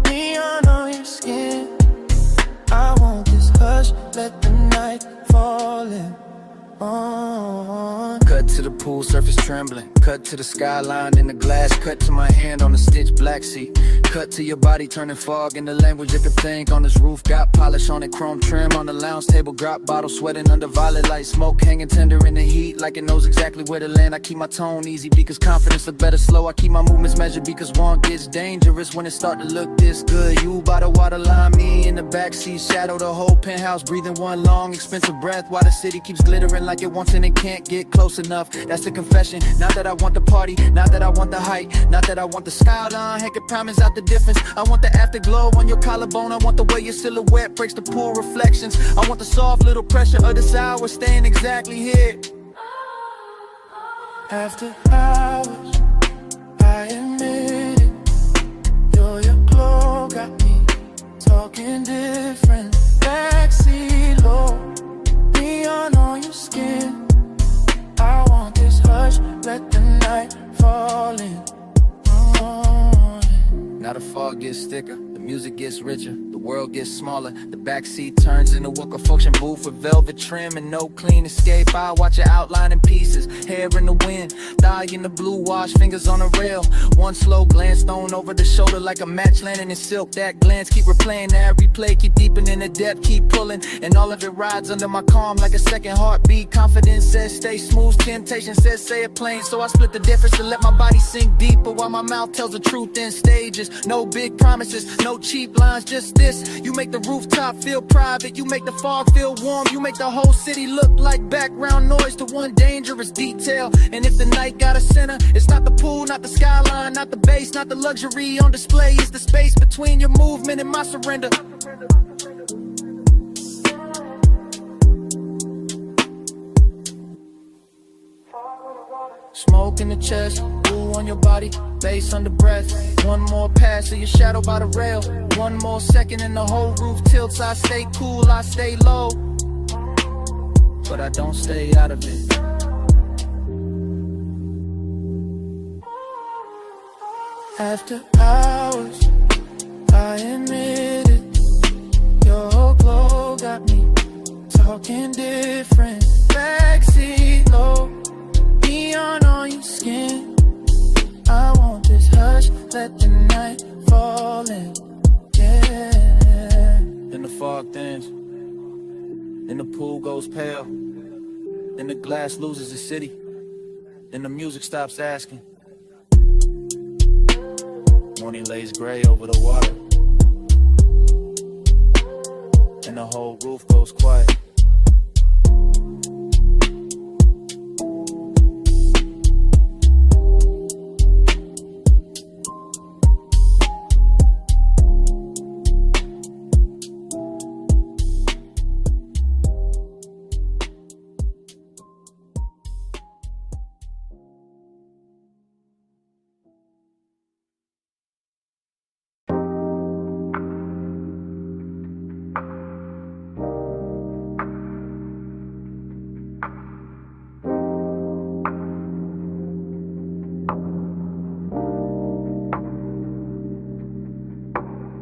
neon on your skin. I want this hush, let the night fall in. Cut Cut to the pool surface trembling. Cut to the skyline in the glass. Cut to my hand on the stitched black seat. Cut to your body turning fog in the language it could think. On this roof got polish on it, chrome trim on the lounge table. Drop bottle sweating under violet light. Smoke hanging tender in the heat like it knows exactly where to land. I keep my tone easy because confidence look better slow. I keep my movements measured because one gets dangerous when it start to look this good. You by the waterline, me in the backseat. Shadow the whole penthouse, breathing one long expensive breath while the city keeps glittering like it wants and it can't get close enough. That's the confession. Not that I want the party, not that I want the height, not that I want the skyline. Heck, it promise out the difference. I want the afterglow on your collarbone. I want the way your silhouette breaks the pool reflections. I want the soft little pressure of this hour staying exactly here. After hours, I admit it. Your glow got me talking different. Backseat low, neon on your skin. I want this hush, let the night fall in. Now the fog gets thicker, the music gets richer, the world gets smaller. The backseat turns into a function booth with velvet trim and no clean escape. I watch it outline in pieces, hair in the wind, thigh in the blue wash, fingers on the rail. One slow glance thrown over the shoulder like a match landing in silk. That glance keep replaying that replay, keep deepening the depth, keep pulling. And all of it rides under my calm like a second heartbeat. Confidence says stay smooth, temptation says say it plain. So I split the difference to let my body sink deeper while my mouth tells the truth in stages. No big promises, no cheap lines, just this. You make the rooftop feel private, you make the fog feel warm, you make the whole city look like background noise to one dangerous detail. And if the night got a center, it's not the pool, not the skyline, not the bass, not the luxury on display. It's the space between your movement and my surrender. Smoke in the chest, blue on your body, bass under breath. One more pass of your shadow by the rail. One more second and the whole roof tilts. I stay cool, I stay low, but I don't stay out of it. After hours, I admit it. Your glow got me talking different. Backseat low, neon on your skin. I want this hush, let the night fall in. Yeah. Then the fog thins, then the pool goes pale, then the glass loses its city, then the music stops asking. Morning lays gray over the water, and the whole roof goes quiet.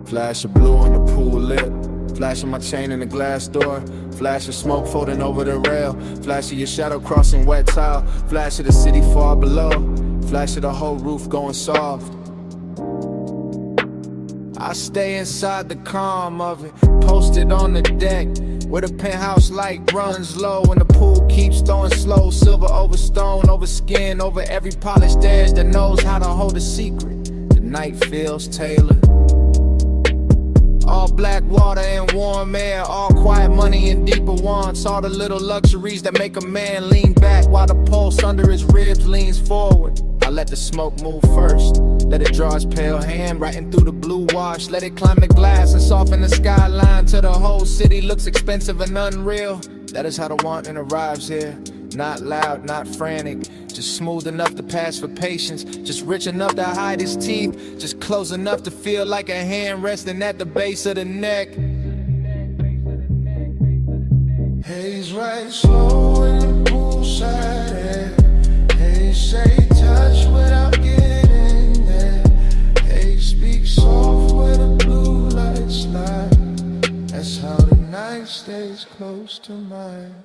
Flash of blue on the pool lip, flash of my chain in the glass door, flash of smoke floating over the rail, flash of your shadow crossing wet tile, flash of the city far below, flash of the whole roof going soft. I stay inside the calm of it, posted on the deck, where the penthouse light runs low and the pool keeps throwing slow. Silver over stone, over skin, over every polished edge that knows how to hold a secret. The night feels tailored. All black water and warm air, all quiet money and deeper wants. All the little luxuries that make a man lean back while the pulse under his ribs leans forward. I let the smoke move first, let it draw its pale hand right in through the blue wash. Let it climb the glass and soften the skyline till the whole city looks expensive and unreal. That is how the wanting arrives here. Not loud, not frantic, just smooth enough to pass for patience, just rich enough to hide his teeth, just close enough to feel like a hand resting at the base of the neck. Haze right slow in the poolside air. Haze say touch without getting there. Haze speak soft where the blue lights lie. That's how the night stays close to mine.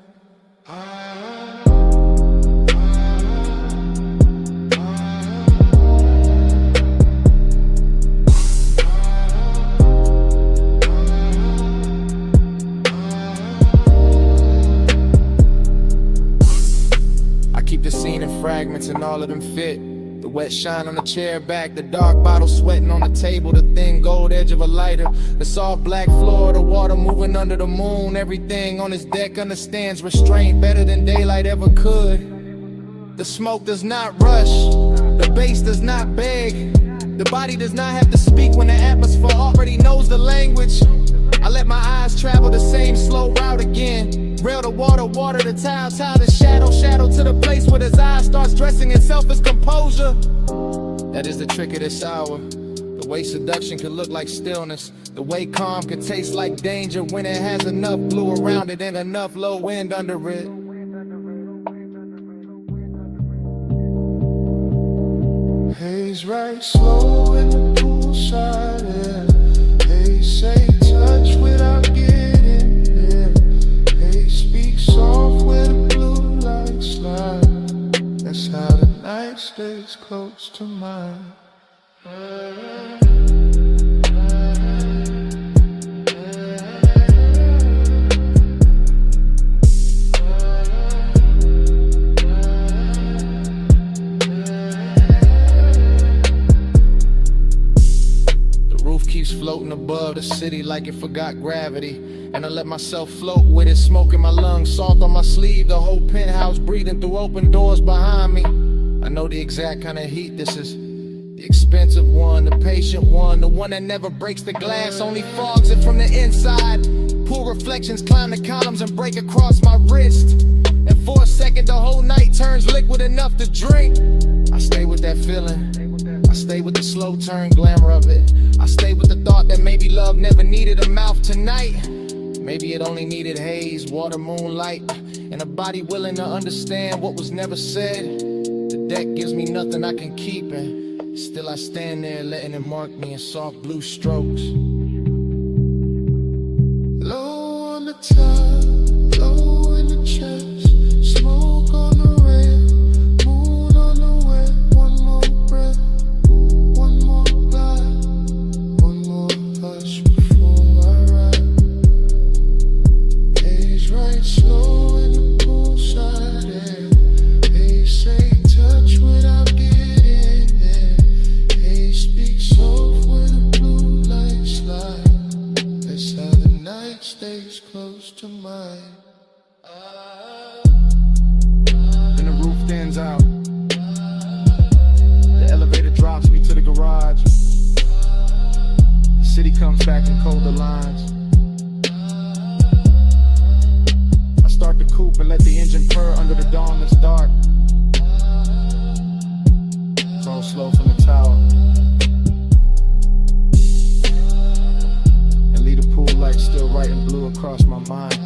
fragments and all of them fit. The wet shine on the chair back, the dark bottle sweating on the table, the thin gold edge of a lighter, the soft black floor, the water moving under the moon. Everything on this deck understands restraint better than daylight ever could. The smoke does not rush, the bass does not beg, the body does not have to speak when the atmosphere already knows the language. I let my eyes travel the same slow route again. Rail to water, water to tile, tile to shadow, shadow to the place where his eyes starts dressing in selfish composure. That is the trick of this hour. The way seduction can look like stillness, the way calm can taste like danger when it has enough blue around it and enough low wind under it. Haze right slow in the poolside air. Haze say touch without getting there. Haze speak soft where the blue light slide. That's how the night stays close to mine. Keeps floating above the city like it forgot gravity, and I let myself float with it, smoke in my lungs, salt on my sleeve, the whole penthouse breathing through open doors behind me. I know the exact kind of heat this is, the expensive one, the patient one, the one that never breaks the glass, only fogs it from the inside. Pool reflections climb the columns and break across my wrist, and for a second the whole night turns liquid enough to drink. I stay with that feeling, I stay with the slow turn glamour of it. I stay with the thought that maybe love never needed a mouth tonight. Maybe it only needed haze, water, moonlight, and a body willing to understand what was never said. The deck gives me nothing I can keep, and still I stand there letting it mark me in soft blue strokes. Low on the top, low in the chest, smoke on the rail, moon on the wet. One more breath, one more glide, one more hush before I ride. Haze right slow in the poolside air. Haze say touch without getting there. Haze speak soft where the blue light slide. That's how the night stays close to mine. Then the roof thins out, the elevator drops me to the garage. The city comes back in colder lines. I start the coupe and let the engine purr under the dawn that's dark. It's all slow from the tower, and leave the pool light still bright and blue across my mind.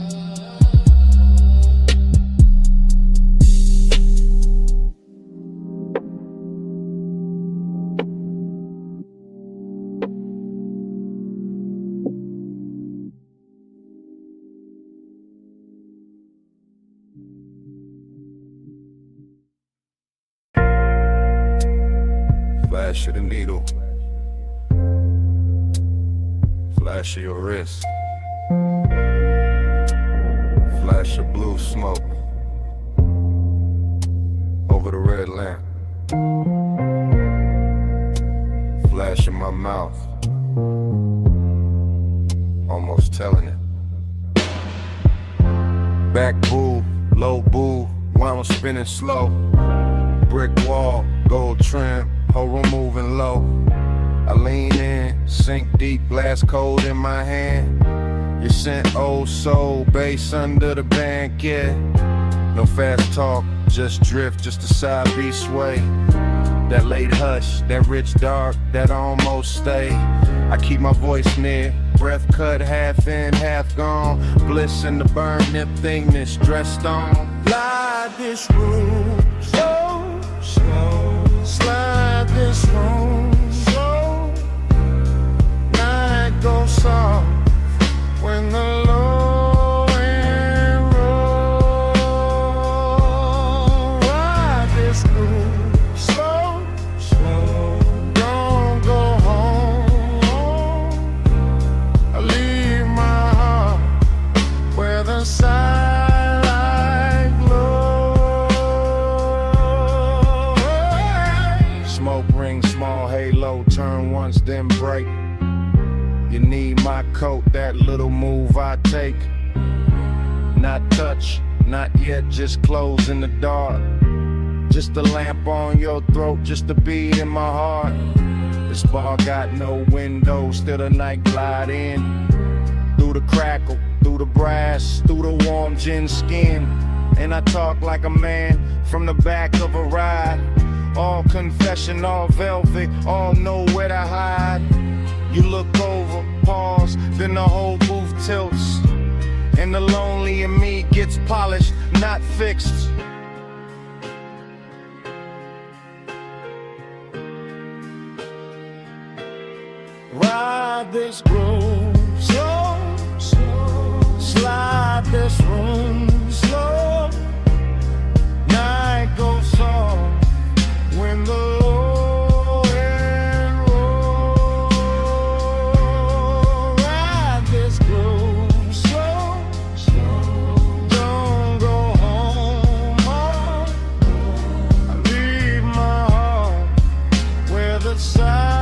Flash of the needle, flash of your wrist, flash of blue smoke over the red lamp, flash in my mouth, almost telling it. Back boo, low boo, while I'm spinning slow. Brick wall, gold trim, whole room moving low. I lean in, sink deep, blast cold in my hand. You sent old soul, bass under the band, yeah. No fast talk, just drift, just a side beat sway. That late hush, that rich dark, that almost stay. I keep my voice near, breath cut half in, half gone. Bliss in the burn, nip thing that's dressed on. Slide this room, slow, slow. Slide this room, slow. Night goes soft when the low end roll. Ride this room, slow, slow. Don't go home. I leave my heart where the side. once, then break. You need my coat, that little move I take. Not touch, not yet, just close in the dark. Just a lamp on your throat, just a beat in my heart. This bar got no windows, still the night glide in. Through the crackle, through the brass, through the warm gin skin. And I talk like a man from the back of a ride. All confession, all velvet, all know where to hide. You look over, pause, then the whole booth tilts. And the lonely in me gets polished, not fixed. Ride this groove slow, slow. Slide this room slow. Night goes soft when the low end roll. Ride this groove slow, slow. Don't go home, home. I leave my heart where the side.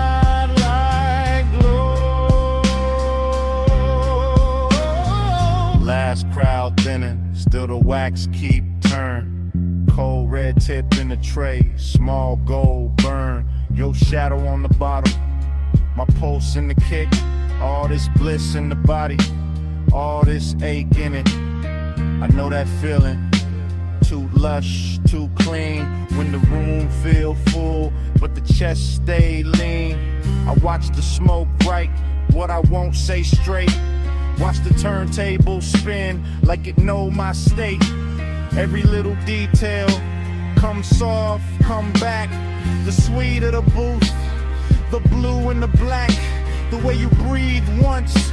Crowd thinning, still the wax keep turn. Cold red tip in the tray, small gold burn. Your shadow on the bottom, my pulse in the kick. All this bliss in the body, all this ache in it. I know that feeling, too lush, too clean. When the room feel full, but the chest stay lean. I watch the smoke right, what I won't say straight. Watch the turntable spin like it know my state. Every little detail, come soft, come back. The sweet of the booth, the blue and the black. The way you breathe once,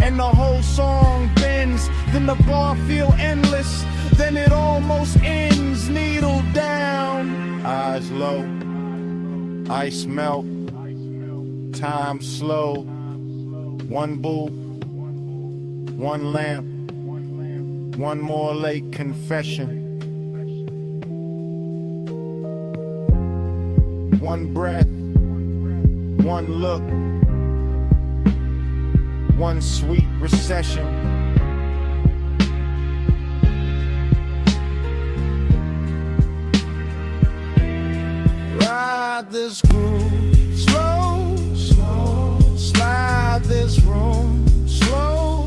and the whole song bends. Then the bar feel endless, then it almost ends. Needle down, eyes low, ice melt, time slow. One boo, one lamp, one more late confession. One breath, one look, one sweet recession. Ride this groove slow, slow. Slide this room slow.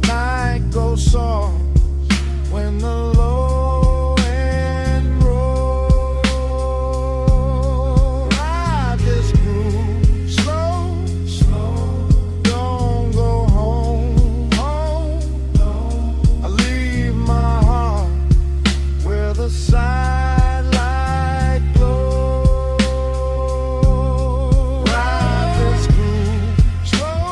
Night goes soft when the low end roll. Ride this groove slow, slow. Don't go home, home. I leave my heart where the sidelight glows. Ride this groove slow.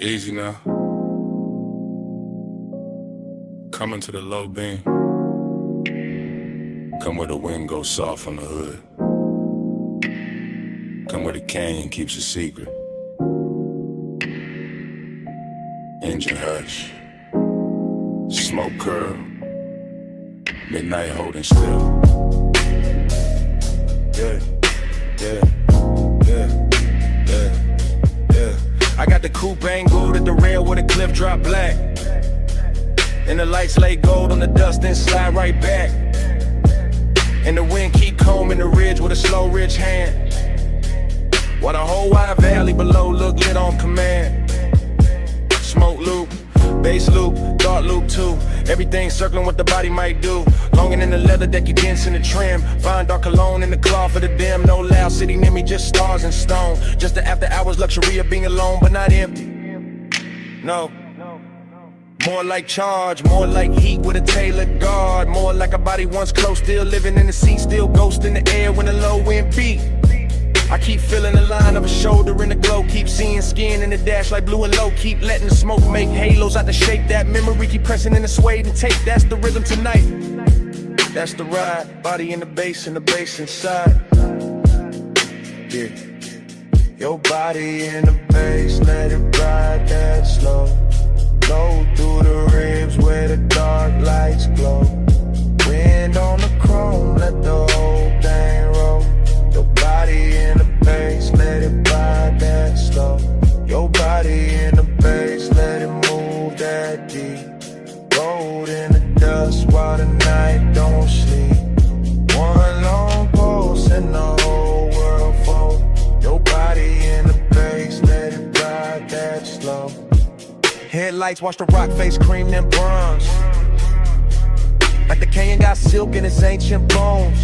Easy now. Coming to the low beam. Come where the wind goes soft on the hood. Come where the canyon keeps a secret. Engine hush. Smoke curl. Midnight holding still. Yeah, yeah, yeah, yeah, yeah. I got the coupe angled at the rail where the cliff drop black. And the lights lay gold on the dust, then slide right back. And the wind keep combing the ridge with a slow ridge hand. While the whole wide valley below look lit on command. Smoke loop, Bass loop, dart loop too. Everything circling what the body might do. Longing in the leather deck, you dance in the trim. Fine dark cologne in the cloth for the dim. No loud city near me, just stars and stone. Just the after hours luxury of being alone, but not empty. No. More like charge, more like heat with a tailored guard. More like a body once close, still living in the seat, still ghost in the air when the low wind beat. I keep feeling the line of a shoulder in the glow. Keep seeing skin in the dash like blue and low. Keep letting the smoke make halos out the shape. That memory keep pressing in the suede and tape. That's the rhythm tonight. That's the ride. Body in the bass and the bass inside. Yeah. Your body in the bass, let it ride that slow. Go through the ribs where the dark lights glow. Wind on the chrome, let the whole thing roll. Your body in the bass, let it ride that slow. Your body in the bass, let it move that deep. Rolled in the dust while the night don't sleep. One long pulse and the whole world fold. Your body in the bass, let it ride that slow. Headlights watch the rock face cream them bronze. Like the canyon got silk in its ancient bones.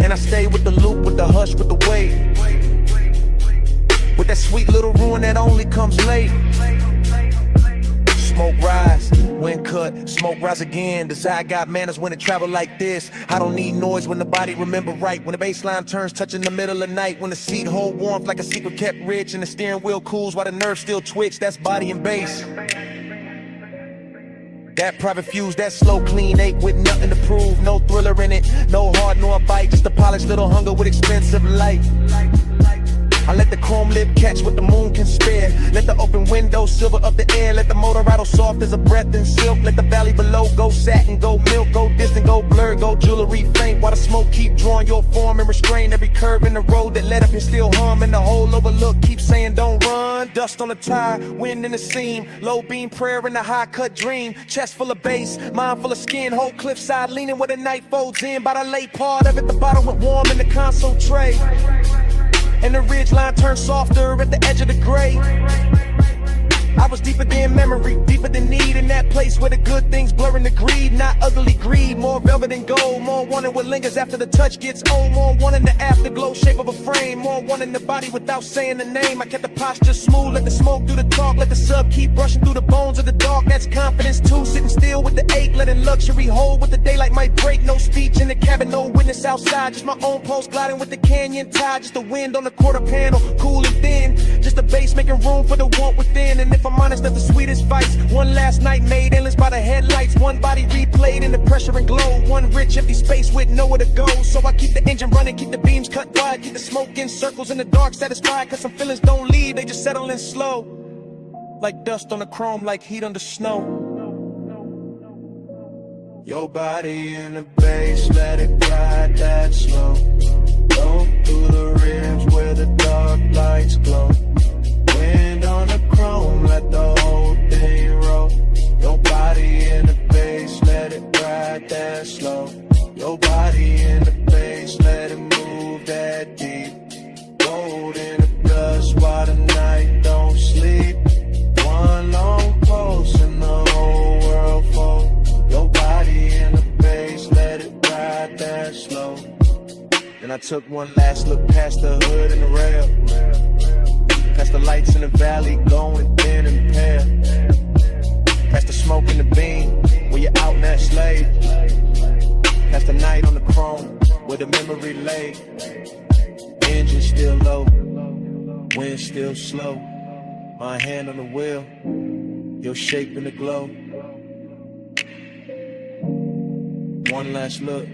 And I stay with the loop, with the hush, with the weight. With that sweet little ruin that only comes late. Smoke rise, wind cut, smoke rise again. Desire got manners when it travel like this. I don't need noise when the body remember right. When the bass line turns touching the middle of the night. When the seat hold warmth like a secret kept rich. And the steering wheel cools while the nerves still twitch. That's body and bass. That private fuse, that slow clean ache with nothing to prove. No thriller in it, no heart nor bite. Just a polished little hunger with expensive light. I let the chrome lip catch what the moon can spare. Let the open window silver up the air. Let the motor rattle soft as a breath in silk. Let the valley below go satin, go milk, go distant, go blur, go jewelry faint. While the smoke keep drawing your form and restrain every curve in the road that led up and still hum. And the whole overlook keep saying don't run. Dust on the tire, wind in the seam. Low beam prayer in the high cut dream. Chest full of bass, mind full of skin. Whole cliffside leaning where the night folds in. By the late part of it, the bottle went warm in the console tray. And the ridge line turned softer at the edge of the gray. I was deeper than memory, deeper than need. In that place where the good things blurring the greed. Not ugly greed, more velvet and gold. More wanting what lingers after the touch gets old. More wanting the afterglow shape of a frame. More wanting the body without saying the name. I kept the posture smooth, let the smoke do the talk. Let the sub keep brushing through the bones of the dark. That's confidence too, sitting still with the ache. Letting luxury hold with the daylight might break. No speech in the cabin, no witness outside. Just my own pulse gliding with the canyon tide. Just the wind on the quarter panel, cool and thin. Just the bass making room for the want within. And if I'm honest, that's the sweetest vice. One last night made endless by the headlights. One body replayed in the pressure and glow. One rich empty space with nowhere to go. So I keep the engine running, keep the beams cut wide. Keep the smoke in circles in the dark satisfied. Cause some feelings don't leave, they just settle in slow. Like dust on the chrome, like heat under snow. Your body in the bass, let it ride that slow. Go through the ribs where the dark lights glow. Wind on the chrome, let the whole thing roll. Your body in the bass, let it ride that slow. Your body in the bass, let it move that deep. Gold in the dust while the night don't sleep. One long pulse and the whole world fold. Your body in the bass, let it ride that slow. Then I took one last look past the hood and the rail. Past the lights in the valley going thin and pale. Past the smoke in the beam where you're out in that slave. Past the night on the chrome where the memory lay. Engine still low, wind still slow. My hand on the wheel, your shape in the glow. One last look.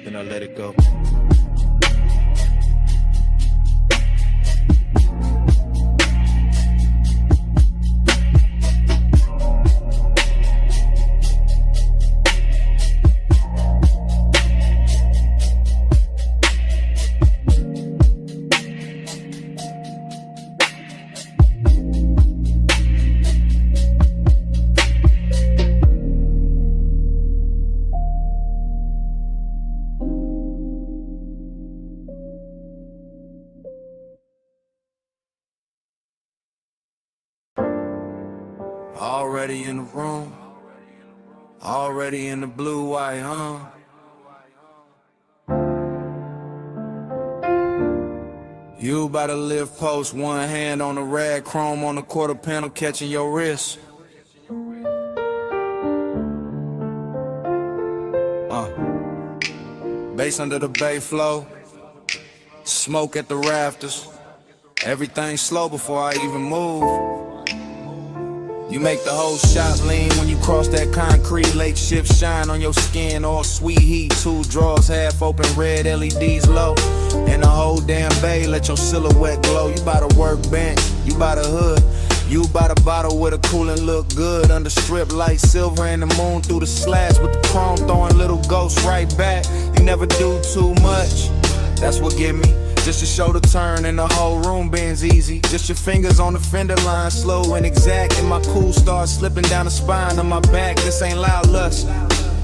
Then I let it go. Already in the room, already in the blue white, You about to live post, one hand on the rag, chrome on the quarter panel, catching your wrist. Bass under the bay flow, smoke at the rafters. Everything slow before I even move. You make the whole shot lean when you cross that concrete. Late shift shine on your skin, all sweet heat. 2 drawers half open, red LEDs low. And the whole damn bay let your silhouette glow. You by the workbench, you by the hood, you by the bottle with a coolin' look good. Under strip light, silver and the moon through the slats, with the chrome throwing little ghosts right back. You never do too much, that's what get me. Just your shoulder turn and the whole room bends easy. Just your fingers on the fender line, slow and exact. And my cool starts slipping down the spine of my back. This ain't loud lust,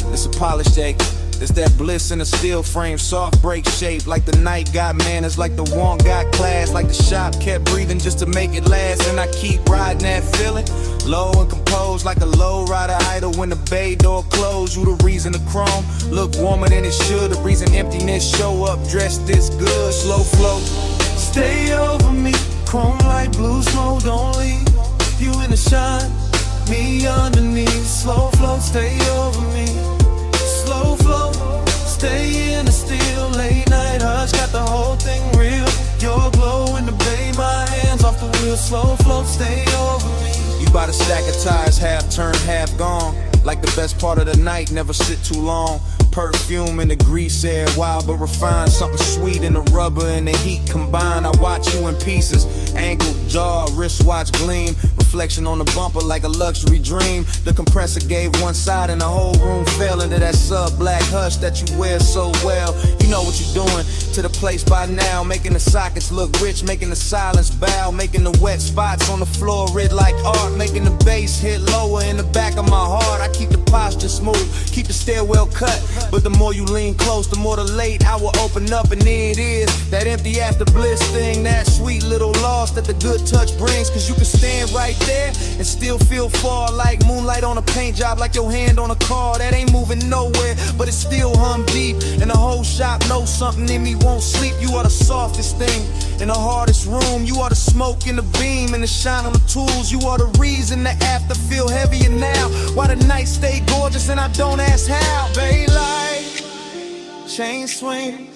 it's a polished ache. It's that bliss in a steel frame, soft break shape. Like the night got manners, like the want got class. Like the shop kept breathing just to make it last. And I keep riding that feeling, low and composed, like a low rider idle when the bay door closed. You the reason the chrome look warmer than it should. The reason emptiness show up dressed this good. Slow flow, Stay over me, chrome like blue smoke, don't leave. You in the shine, me underneath. Slow flow, stay over me. Slow flow, stay in the still. Late night hush, got the whole thing real. Your glow in the bay, my hands off the wheel. Slow flow, stay over me. you by the stack of tires, half turned, half gone. Like the best part of the night, never sit too long. Perfume in the grease air, wild but refined. Something sweet in the rubber and the heat combined. I watch you in pieces, ankle, jaw, wristwatch gleam. Reflection on the bumper like a luxury dream. The compressor gave one side and the whole room fell into that sub-black hush that you wear so well. You know what you're doing to the place by now. Making the sockets look rich, making the silence bow. Making the wet spots on the floor red like art. Making the bass hit lower in the back of my heart. I keep the posture smooth, keep the stairwell cut. But the more you lean close, the more the late hour open up. And there it is, that empty after bliss thing. That sweet little loss that the good touch brings. Cause you can stand right there and still feel far. Like moonlight on a paint job, like your hand on a car that ain't moving nowhere, but it still hum deep. And the whole shop knows something in me won't sleep. You are the softest thing in the hardest room. You are the smoke in the beam and the shine on the tools. You are the reason the after feel heavier now. Why the night stay gorgeous and I don't ask how. Baylight, chain swing,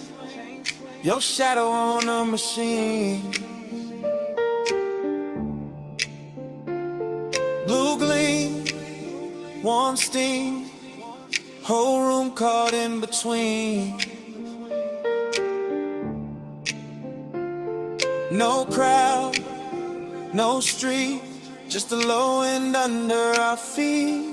your shadow on a machine. Blue gleam, warm steam, whole room caught in between. No crowd, no street, just the low end under our feet.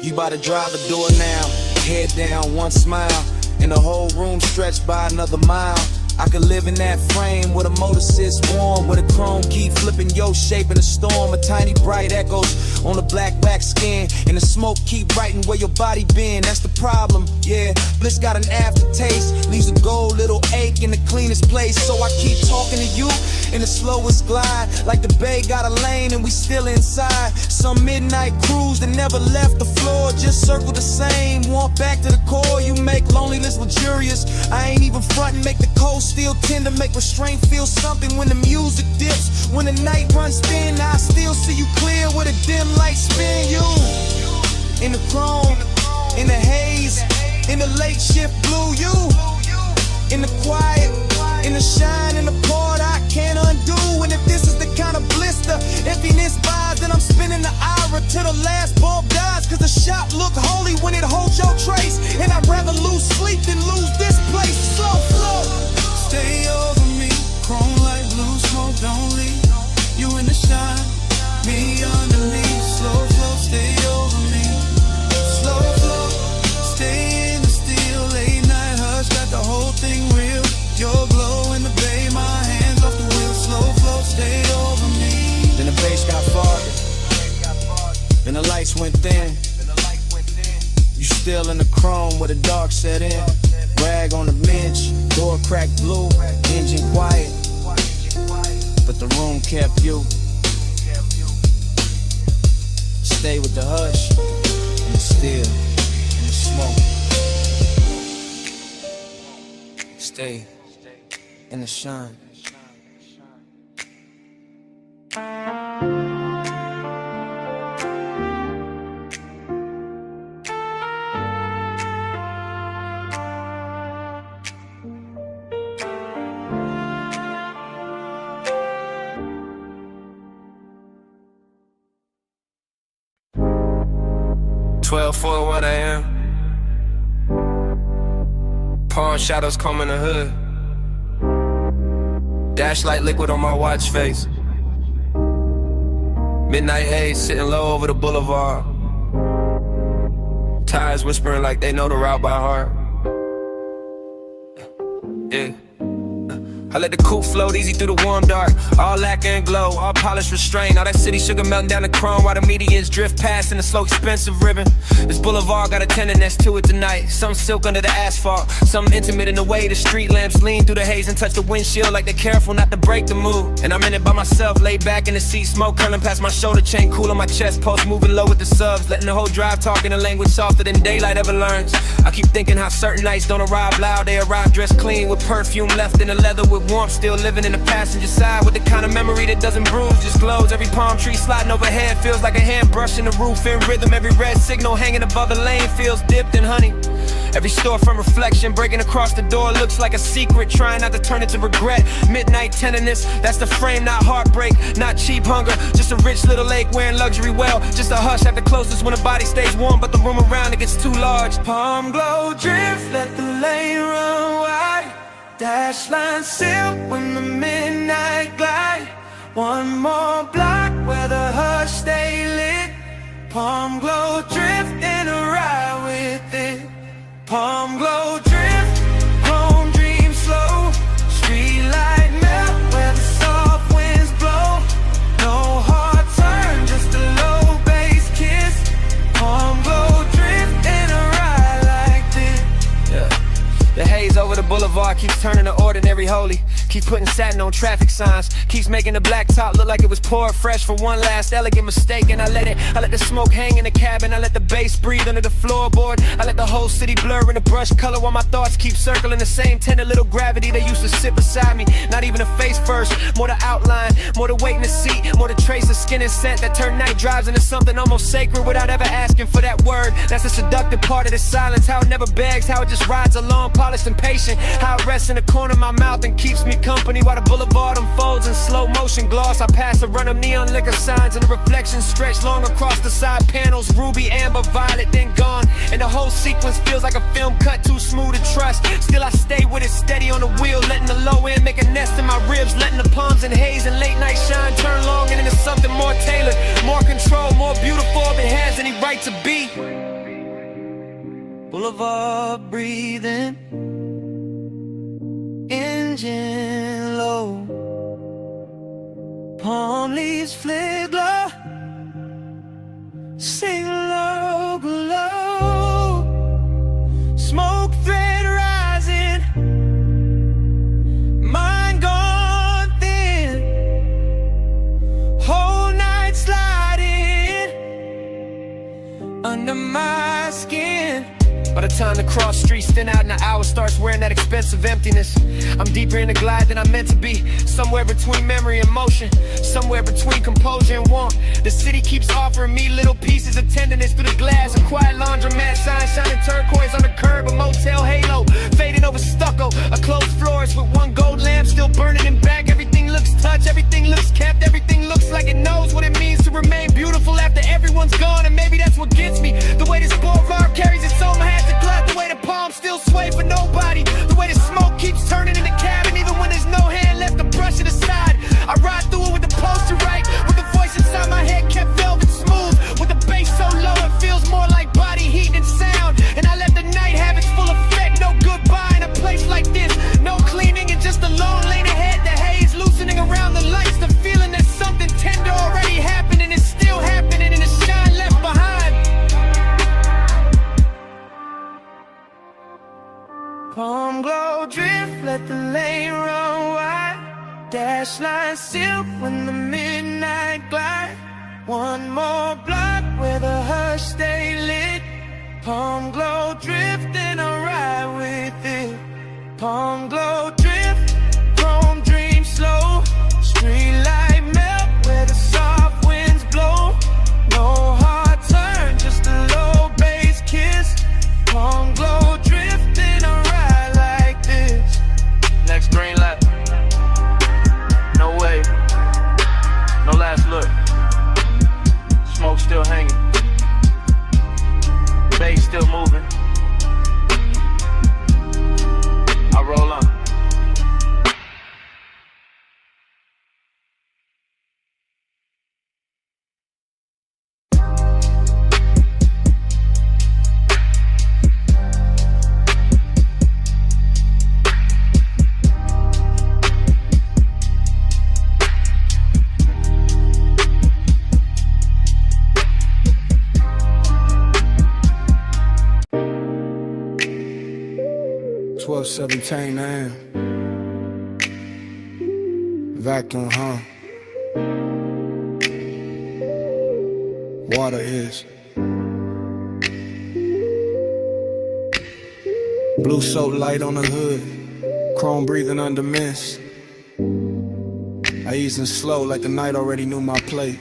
You bout to drive the door now, head down, one smile, and the whole room stretched by another mile. I could live in that frame where the motor sits warm, where the chrome keep flipping your shape in a storm. A tiny bright echoes on the black wax skin, and the smoke keep writing where your body been. That's the problem, yeah. Bliss got an aftertaste, leaves a gold little ache in the cleanest place. So I keep talking to you in the slowest glide, like the bay got a lane and we still inside. Some midnight cruise that never left the floor, just circle the same, walk back to the core. You make loneliness luxurious, I ain't even frontin', make the cold still tender, make restraint feel something when the music dips. When the night runs thin, I still see you clear with a dim light spin. You in the chrome, in the haze, in the late shift blue. You in the quiet, in the shine, in the part I can't undo. And if this is the kind of bliss the emptiness buys, then I'm spinning the ira till the last bulb dies. Cause the shop look holy when it holds your trace, and I'd rather lose sleep than lose this place. Slow flow, stay over me, chrome like blue smoke, don't leave. You in the shine, me underneath. Slow flow, stay over me. Slow flow, stay in the steel. Late night hush, got the whole thing real. Your glow in the bay, my hands off the wheel. Slow flow, stay over me. Then the bass got farther, then the lights went thin. You still in the chrome where the dark set in. Rag on the bench, door cracked blue, engine quiet. but the room kept you. Stay with the hush, and the still, and the smoke. Stay in the shine. For 1 a.m. Pawn shadows comb in the hood. Dash light liquid on my watch face. Midnight haze sitting low over the boulevard. Tires whispering like they know the route by heart. Yeah. I let the coupe float easy through the warm dark. All lacquer and glow, all polished restraint. All that city sugar melting down the chrome while the medians drift past in the slow expensive ribbon. This boulevard got a tenderness to it tonight. Some silk under the asphalt, some intimate in the way the street lamps lean through the haze and touch the windshield like they're careful not to break the mood. And I'm in it by myself, laid back in the seat, smoke curling past my shoulder chain, cool on my chest post, moving low with the subs, letting the whole drive talk in a language softer than daylight ever learns. I keep thinking how certain nights don't arrive loud, they arrive dressed clean with perfume left in the leather with warmth, still living in the passenger side with the kind of memory that doesn't bruise, just glows. Every palm tree sliding overhead feels like a hand brushing the roof in rhythm. Every red signal hanging above the lane feels dipped in honey. Every store from reflection breaking across the door looks like a secret, trying not to turn it to regret. Midnight tenderness, that's the frame, not heartbreak, not cheap hunger, just a rich little lake wearing luxury well, just a hush at the closest when the body stays warm but the room around it gets too large. Palm glow drift, let the lane run wide. Dash line silk when the midnight glide. One more block where the hush stay lit. Palm glow drift in a ride with it. Palm glow drift, home dream slow. Street light melt where the soft winds blow. No hard turn, just a low bass kiss. Palm glow drift in a ride like this. Yeah. The haze over the boulevard keeps turning the ordinary holy. Keeps putting satin on traffic signs. Keeps making the black top look like it was poured fresh for one last elegant mistake. And I let the smoke hang in the cabin. I let the bass breathe under the floorboard. I let the whole city blur in the brush color while my thoughts keep circling the same tender little gravity they used to sit beside me. Not even a face first, more the outline, more the weight in the seat, more the trace of skin and scent that turn night drives into something almost sacred without ever asking for that word. That's the seductive part of the silence, how it never begs, how it just rides along, polished and patient, how it rests in the corner of my mouth and keeps me company while the boulevard unfolds in slow motion gloss. I pass a run of neon liquor signs and the reflections stretch long across the side panels, ruby, amber, violet, then gone. And the whole sequence feels like a film cut too smooth to trust. Still I stay with it steady on the wheel, letting the low end make a nest in my ribs, letting the palms and haze and late night shine turn long and into something more tailored, more control, more beautiful if it has any right to be. Boulevard breathing, engine low, palm leaves flick glow, sing low, glow, smoke thread rising, mind gone thin, whole night sliding under my skin. By the time the cross streets thin out and the hour starts wearing that expensive emptiness, I'm deeper in the glide than I'm meant to be. Somewhere between memory and motion, somewhere between composure and warmth. The city keeps offering me little pieces of tenderness through the glass. A quiet laundromat sign shining turquoise on the curb, a motel halo fading over stucco, a closed florist with one gold lamp still burning in back. Everything looks touched, everything looks kept, everything looks like it knows what it means to remain beautiful after everyone's gone. And maybe that's what gets me, the way this boulevard carries its own hat to glut, the way the palms still sway for nobody, the way the smoke keeps turning in the cabin even when there's no hand left to brush it aside. I ride through it with the poster right, with the voice inside my head kept velvet smooth, with the bass so low it feels more like body heat than sound. And I let the night have its full effect, no goodbye in a place like this, no cleaning and just a lone lane ahead. The haze loosening around the lights, the feeling that something tender already happened and it's still happening and the shine left behind. Palm glow drift, let the lane run wide. Dash line silk when the midnight glide. One more block where the hush stay lit. Palm glow drifting a ride with it. Palm glow drift, chrome dream slow. Street light melt where the soft winds blow. No hard turn, just a low bass kiss. Palm glow drifting a ride like this. Next green light. No way, no last look. Smoke still hanging, bass still moving. I roll on. $12:17 a.m. Vacuum, huh? Water is blue soap light on the hood, chrome breathing under mist. I easing slow like the night already knew my plate.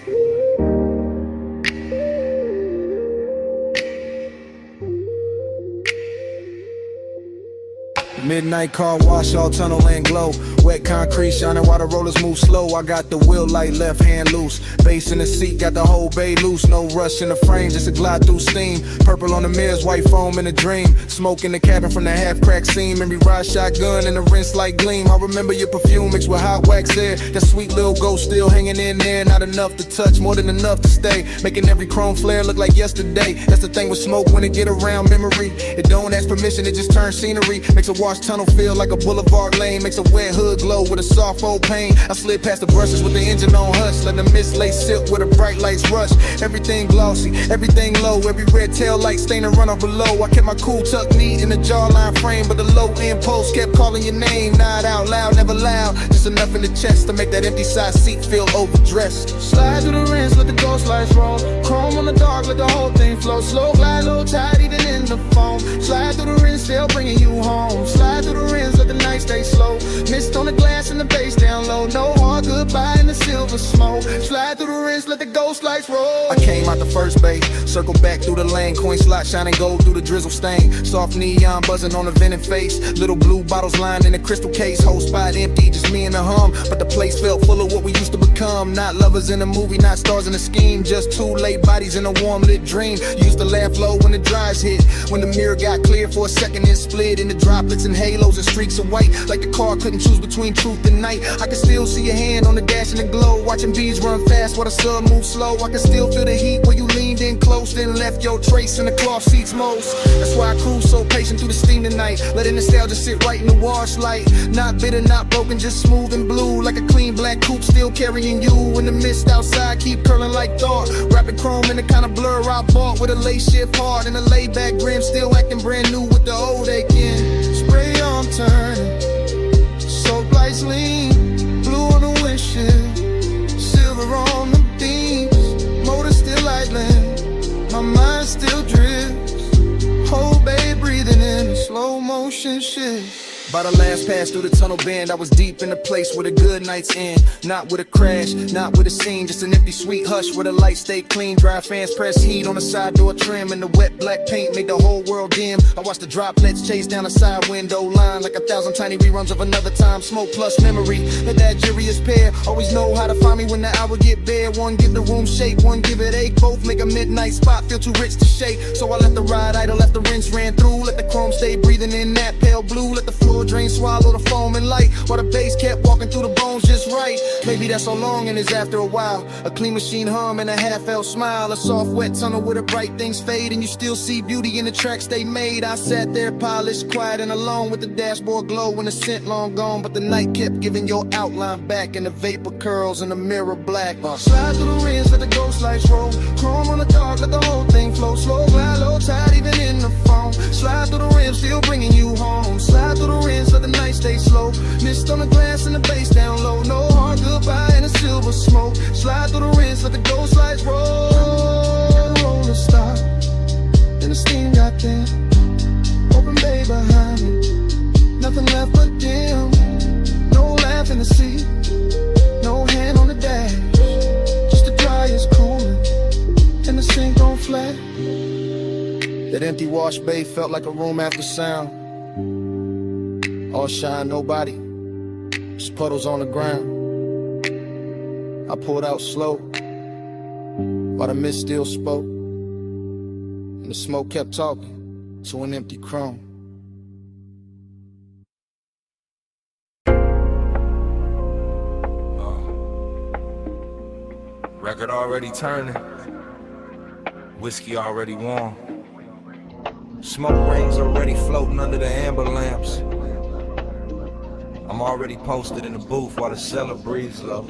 Midnight car wash, all tunnel and glow. Wet concrete shining while the rollers move slow. I got the wheel light, left hand loose. Bass in the seat, got the whole bay loose. No rush in the frame, just a glide through steam. Purple on the mirrors, white foam in a dream. Smoke in the cabin from the half-cracked seam. Memory ride shotgun and the rinse light gleam. I remember your perfume mixed with hot wax air. That sweet little ghost still hanging in there. Not enough to touch, more than enough to stay. Making every chrome flare look like yesterday. That's the thing with smoke when it get around memory. It don't ask permission, it just turns scenery. Makes a wash tunnel feel like a boulevard lane. Makes a wet hood glow with a soft old pain. I slid past the brushes with the engine on hush. Let the mist lay silk where the bright lights rush. Everything glossy, everything low. Every red tail light stain and run off below. I kept my cool tucked neat in the jawline frame, but the low impulse kept calling your name. Not out loud, never loud. Just enough in the chest to make that empty side seat feel overdressed. Slide through the rinse, let the ghost lights roll. Chrome on the dark, let the whole thing flow. Slow glide, low tide, even in the foam. Slide through the rinse, still bringing you home. Slide through the rinse, let the night stay slow. Mist on the glass and the bass down low. No hard goodbye in the silver smoke. Slide through the rinse, let the ghost lights roll. I came out the first bay, circle back through the lane. Coin slot shining gold through the drizzle stain. Soft neon buzzing on the vented face. Little blue bottles lined in a crystal case. Whole spot empty, just me and the hum. But the place felt full of what we used to become. Not lovers in a movie, not stars in a scheme. Just two late bodies in a warm lit dream. Used to laugh low when the dries hit. When the mirror got clear for a second and split into droplets and halos and streaks of white. Like the car couldn't choose between truth and night. I can still see your hand on the dash in the glow. Watching bees run fast while the sun moves slow. I can still feel the heat where you leaned in close. Then left your trace in the cloth seats most. That's why I cruise so patient through the steam tonight. Letting nostalgia sit right in the wash light. Not bitter, not broken, just smooth and blue. Like a clean black coupe still carrying you. In the mist outside keep curling like thought. Wrapping chrome in the kind of blur I bought. With a lace shift hard and a laid back grin. Still acting brand new with the old aching. Spray on turning, soap lights lean. Blue on the windshield, silver on the beams. Motor still idling, my mind still drifts. Whole bay breathing in a slow motion shift. By the last pass through the tunnel bend, I was deep in a place where the good nights end. Not with a crash, not with a scene, just an empty sweet hush where the lights stay clean. Dry fans press heat on the side door trim, and the wet black paint made the whole world dim. I watched the droplets chase down the side window line like 1,000 tiny reruns of another time. Smoke plus memory, that jury's pair. Always know how to find me when the hour get bare. One give the room shape, one give it ache. Both make a midnight spot feel too rich to shake. So I let the ride idle, let the rinse ran through. Let the chrome stay breathing in that pale blue. Let the floor drain, swallow the foam and light, while the bass kept walking through the bones just right. Maybe that's so long and it's after a while. A clean machine hum and a half-felt smile. A soft wet tunnel where the bright things fade, and you still see beauty in the tracks they made. I sat there polished, quiet and alone, with the dashboard glow and the scent long gone. But the night kept giving your outline back, and the vapor curls in the mirror black. Slide through the rinse, let the ghost lights roll. Chrome on the dark, let the whole thing flow. Slow glide, low tide, even in the foam. Slide through the rim, still bringing you home. Slide through the rinse, let the night stay slow. Mist on the glass and the bass down low. No That empty wash bay felt like a room after sound. All shine, nobody, just puddles on the ground. I pulled out slow, while the mist still spoke, and the smoke kept talking to an empty chrome. Record already turning, whiskey already warm, smoke rings already floating under the amber lamps. I'm already posted in the booth while the cellar breathes low.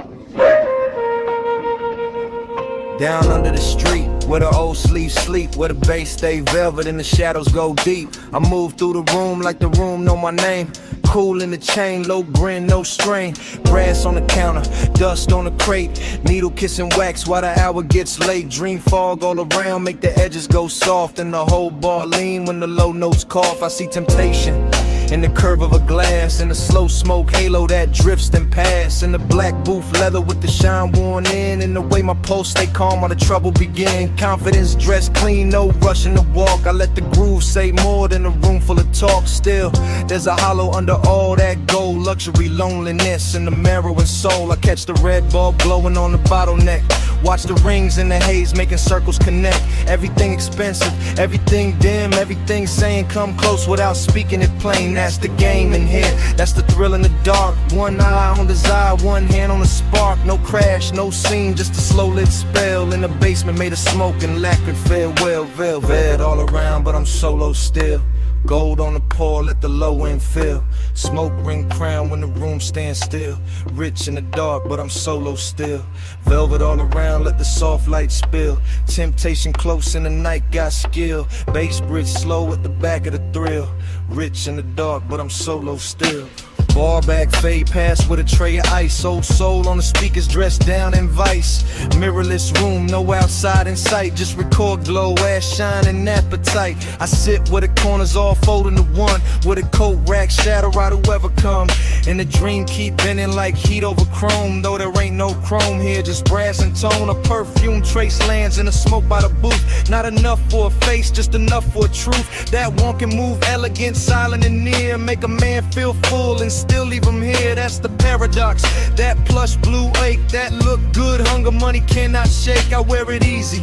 Down under the street, where the old sleeves sleep, where the bass stay velvet and the shadows go deep. I move through the room like the room know my name. Cool in the chain, low grin, no strain. Brass on the counter, dust on the crate. Needle kissing wax while the hour gets late. Dream fog all around, make the edges go soft. And the whole bar lean when the low notes cough. I see temptation in the curve of a glass, in the slow smoke halo that drifts then pass, in the black booth leather with the shine worn in, and the way my pulse stay calm while the trouble begin. Confidence dressed clean, no rushing to walk. I let the groove say more than a room full of talk. Still, there's a hollow under all that gold. Luxury, loneliness, and the marrow and soul. I catch the red bulb glowing on the bottleneck. Watch the rings in the haze making circles connect. Everything expensive, everything dim, everything saying come close without speaking it plain. That's the game in here, that's the thrill in the dark. One eye on desire, one hand on the spark. No crash, no scene, just a slow lit spell. In the basement made of smoke and lacquered farewell. Velvet all around, but I'm solo still. Gold on the pour, let the low end fill. Smoke ring crown when the room stands still. Rich in the dark, but I'm solo still. Velvet all around, let the soft light spill. Temptation close in the night, got skill. Bass bridge slow at the back of the thrill. Rich in the dark, but I'm solo still. Bar back, fade past with a tray of ice. Old soul on the speakers, dressed down in vice. Mirrorless room, no outside in sight. Just record glow, ass shine and appetite. I sit where the corners all fold into one. With a coat rack, shadow out whoever come. And the dream keep bending like heat over chrome. Though there ain't no chrome here, just brass and tone. A perfume trace lands in the smoke by the booth. Not enough for a face, just enough for a truth. That one can move elegant, silent and near. Make a man feel full and still leave him here, that's the paradox. That plush blue ache, that look good, hunger money cannot shake. I wear it easy,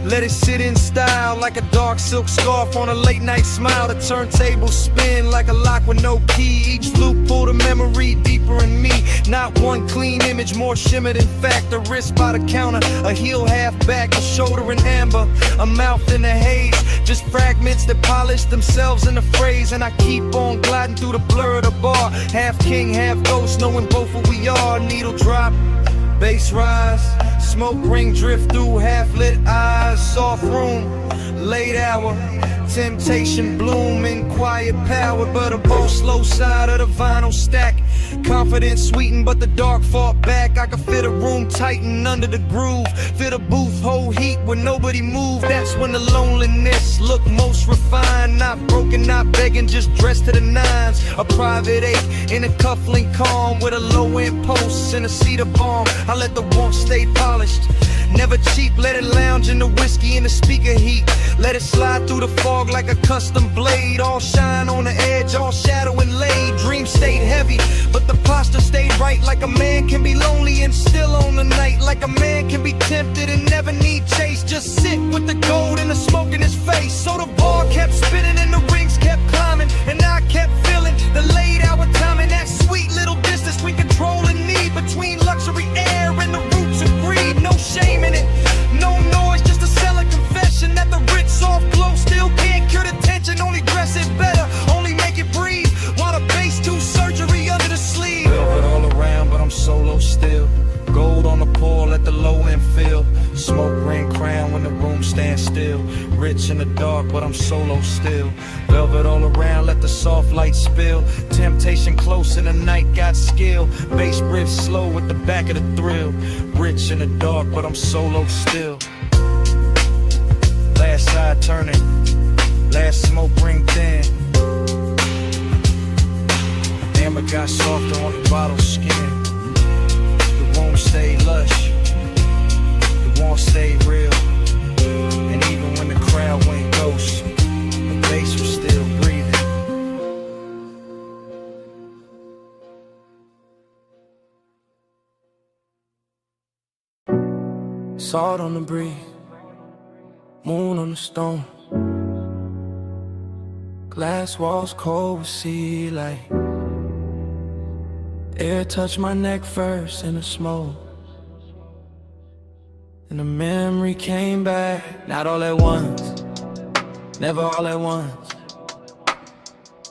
let it sit in style. Like a dark silk scarf on a late night smile. The turntable spin like a lock with no key. Each loop pull the memory deeper in me. Not one clean image, more shimmered in fact. A wrist by the counter, a heel half back, a shoulder in amber, a mouth in the haze. Just fragments that polish themselves in the phrase. And I keep on gliding through the blur of the bar. Half king, half ghost, knowing both who we are. Needle drop, bass rise, smoke ring drift through half-lit eyes. Soft room, late hour, temptation bloom in quiet power. But a bow slow side of the vinyl stack. Confidence sweetened, but the dark fought back. I could fit a room tighten under the groove. Fit a booth, hold heat when nobody moved. That's when the loneliness look most refined. Not broken, not begging, just dressed to the nines. A private eight in a cufflink calm with a low-end post and a cedar bomb. I let the warmth stay polished. Never cheap, let it lounge in the whiskey and the speaker heat. Let it slide through the fog like a custom blade. All shine on the edge, all shadow and laid. Dream stayed heavy, but the posture stayed right. Like a man can be lonely and still on the night. Like a man can be tempted and never need chase. Just sit with the gold and the smoke in his face. So the ball kept spinning and the rings kept climbing. And I kept feeling the late hour timing. That sweet little distance between control and need. Between luxury air and the roots of greed. No shame in it, no noise, just a selling confession. That the rich soft glow still can't cure the tension. Only dress it better, only make it breathe. While the bass do surgery under the sleeve. Velvet all around, but I'm solo still. Gold on the pour, let the low end fill. Smoke ring crown when the room stands still. Rich in the dark, but I'm solo still. Velvet all around, let the soft light spill. Temptation close in the night, got skill. Bass bridge slow with the back of the thrill. Rich in the dark, but I'm solo still. Last side turning, last smoke ring thin. Amber got softer on the bottle skin. The room stayed lush, the warmth stayed real. And even when the crowd went ghost, Salt on the breeze, moon on the stone. Glass walls cold with sea light. Air touched my neck first in the smoke. And the memory came back, not all at once, never all at once.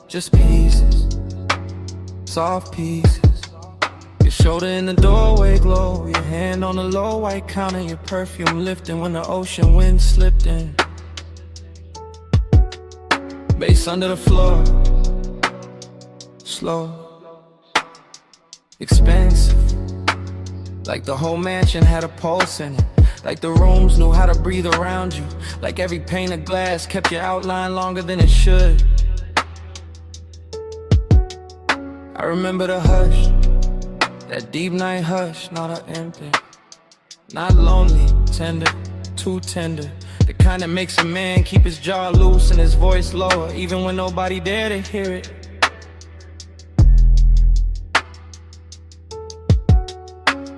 Just pieces, soft pieces. Your shoulder in the doorway glow, your hand on the low white counter, your perfume lifting when the ocean wind slipped in. Bass under the floor, slow, expensive. Like the whole mansion had a pulse in it. Like the rooms knew how to breathe around you. Like every pane of glass kept your outline longer than it should. I remember the hush, that deep night hush, not an empty, not lonely, tender, too tender. The kind that makes a man keep his jaw loose and his voice lower, even when nobody there to hear it.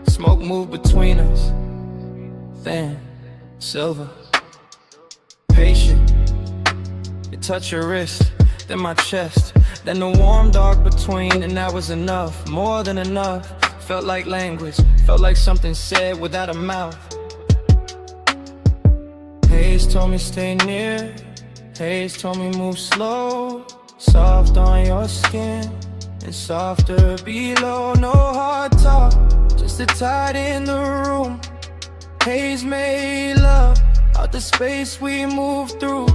Smoke moved between us, thin, silver, patient. It touched your wrist, then my chest, then the warm dark between, and that was enough, more than enough. Felt like language, felt like something said without a mouth. Haze told me stay near, Haze told me move slow, soft on your skin and softer below. No hard talk, just a tide in the room. Haze made love out the space we moved through.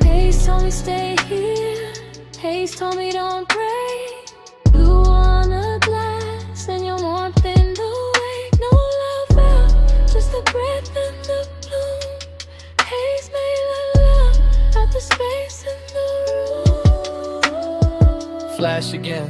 Haze told me stay here, Haze told me don't break. Blue on a glass and your warmth in the wake. No love out, just the breath and the bloom. Haze made love out the space in the room. Flash again,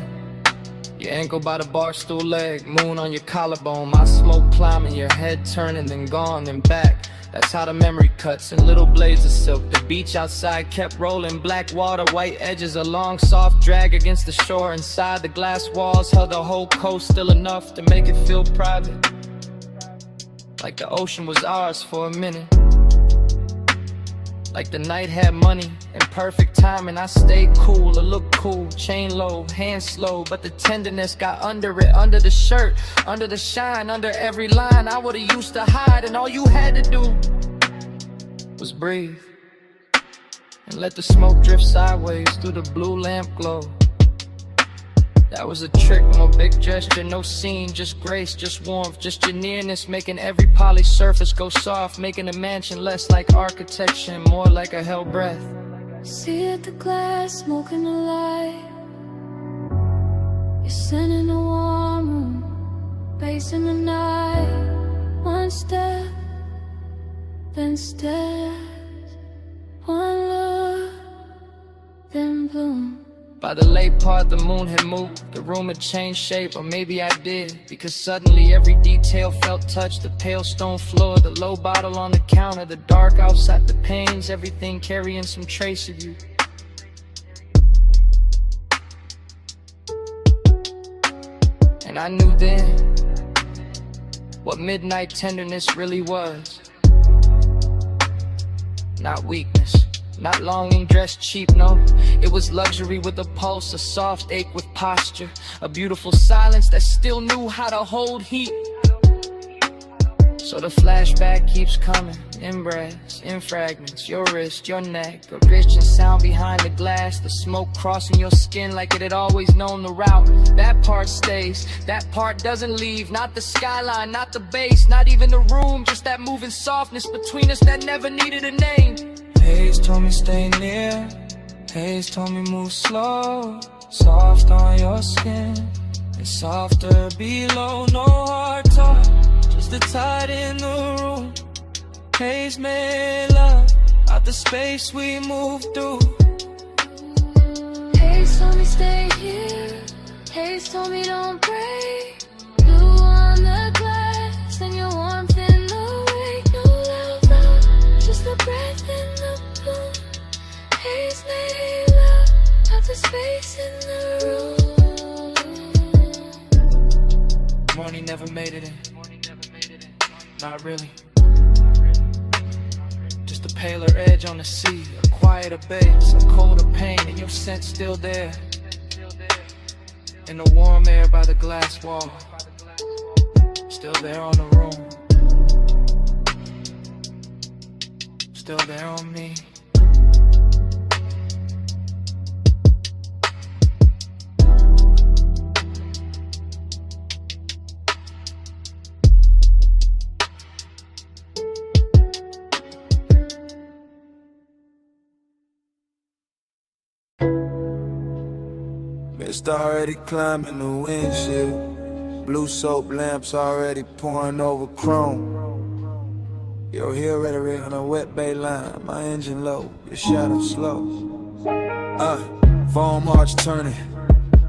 your ankle by the bar stool leg, moon on your collarbone, my smoke climbing, your head turning, then gone, then back. That's how the memory cuts in little blades of silk. The beach outside kept rolling, black water, white edges, a long soft drag against the shore. Inside the glass walls held the whole coast, still enough to make it feel private, like the ocean was ours for a minute. Like the night had money and perfect timing. I stayed cool, or looked cool, chain low, hands slow, but the tenderness got under it, under the shirt, under the shine, under every line. I would've used to hide, and all you had to do was breathe and let the smoke drift sideways through the blue lamp glow. That was a trick, no big gesture, no scene, just grace, just warmth, just your nearness, making every polished surface go soft, making a mansion less like architecture and more like a hell breath. See at the glass, smoking the light. You're sitting in a warm room, bass in the night. One step, then steps. One look, then bloom. By the late part, the moon had moved, the room had changed shape, or maybe I did, because suddenly every detail felt touched. The pale stone floor, the low bottle on the counter, the dark outside, the panes, everything carrying some trace of you. And I knew then what midnight tenderness really was. Not weakness, not longing dressed cheap, no. It was luxury with a pulse, a soft ache with posture, a beautiful silence that still knew how to hold heat. So the flashback keeps coming, in breaths, in fragments, your wrist, your neck, a rich and sound behind the glass, the smoke crossing your skin like it had always known the route. That part stays, that part doesn't leave, not the skyline, not the bass, not even the room, just that moving softness between us that never needed a name. Haze told me stay near, Haze told me move slow, soft on your skin and softer below. No hard talk, just the tide in the room. Haze made love out the space we moved through. Haze told me stay here, Haze told me don't break. Blue on the glass and your warmth in the wake. No love out, just the breath in the bloom. Haze made love out the space in the room. Morning never made it in. Not really. Just a paler edge on the sea, a quieter bass, a colder pain, and your scent still there. In the warm air by the glass wall, still there on the room, still there on me. Mist already climbing the windshield. Blue soap lamps already pouring over chrome. Your heel rhetoric on a wet bay line. My engine low, your shadow slow. Foam arch turning,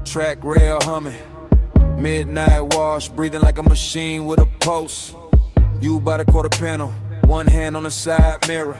track rail humming. Midnight wash, breathing like a machine with a pulse. You by the quarter panel, one hand on the side mirror.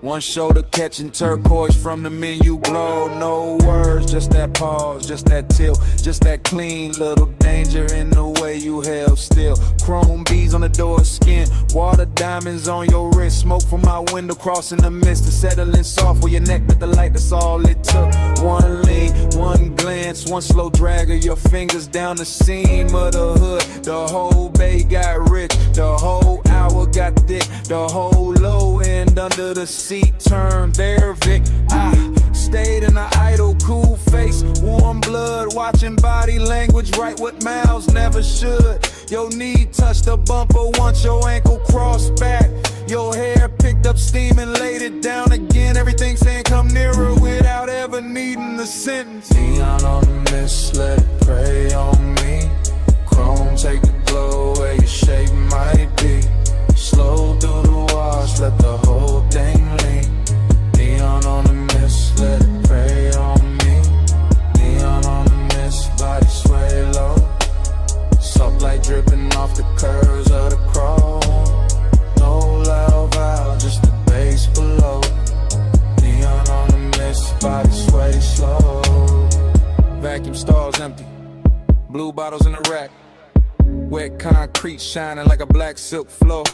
One shoulder catching turquoise from the menu glow. No words, just that pause, just that tilt, just that clean little danger in the way you held still. Chrome beads on the door skin, water diamonds on your wrist. Smoke from my window crossing the mist and settling soft where your neck with the light, that's all it took. One lean, one glance, one slow drag of your fingers down the seam of the hood. The whole bay got rich, the whole hour got thick, the whole low end under the seat turned there, Vic. I stayed in an idle, cool face, warm blood, watching body language, write what mouths never should. Your knee touched the bumper once your ankle crossed back. Your hair picked up steam and laid it down again. Everything saying come nearer without ever needing the sentence. Neon on the mist, let it prey on me. Chrome take the glow where your shape might be. Slow through the wash, let the whole thing lean. Neon on the mist, let it prey on me. Neon on the mist, body sway low. Soft light dripping off the curves of the chrome. No loud valve, just the bass below. Neon on the mist, body sway slow. Vacuum stalls empty, blue bottles in the rack. Wet concrete shining like a black silk floor.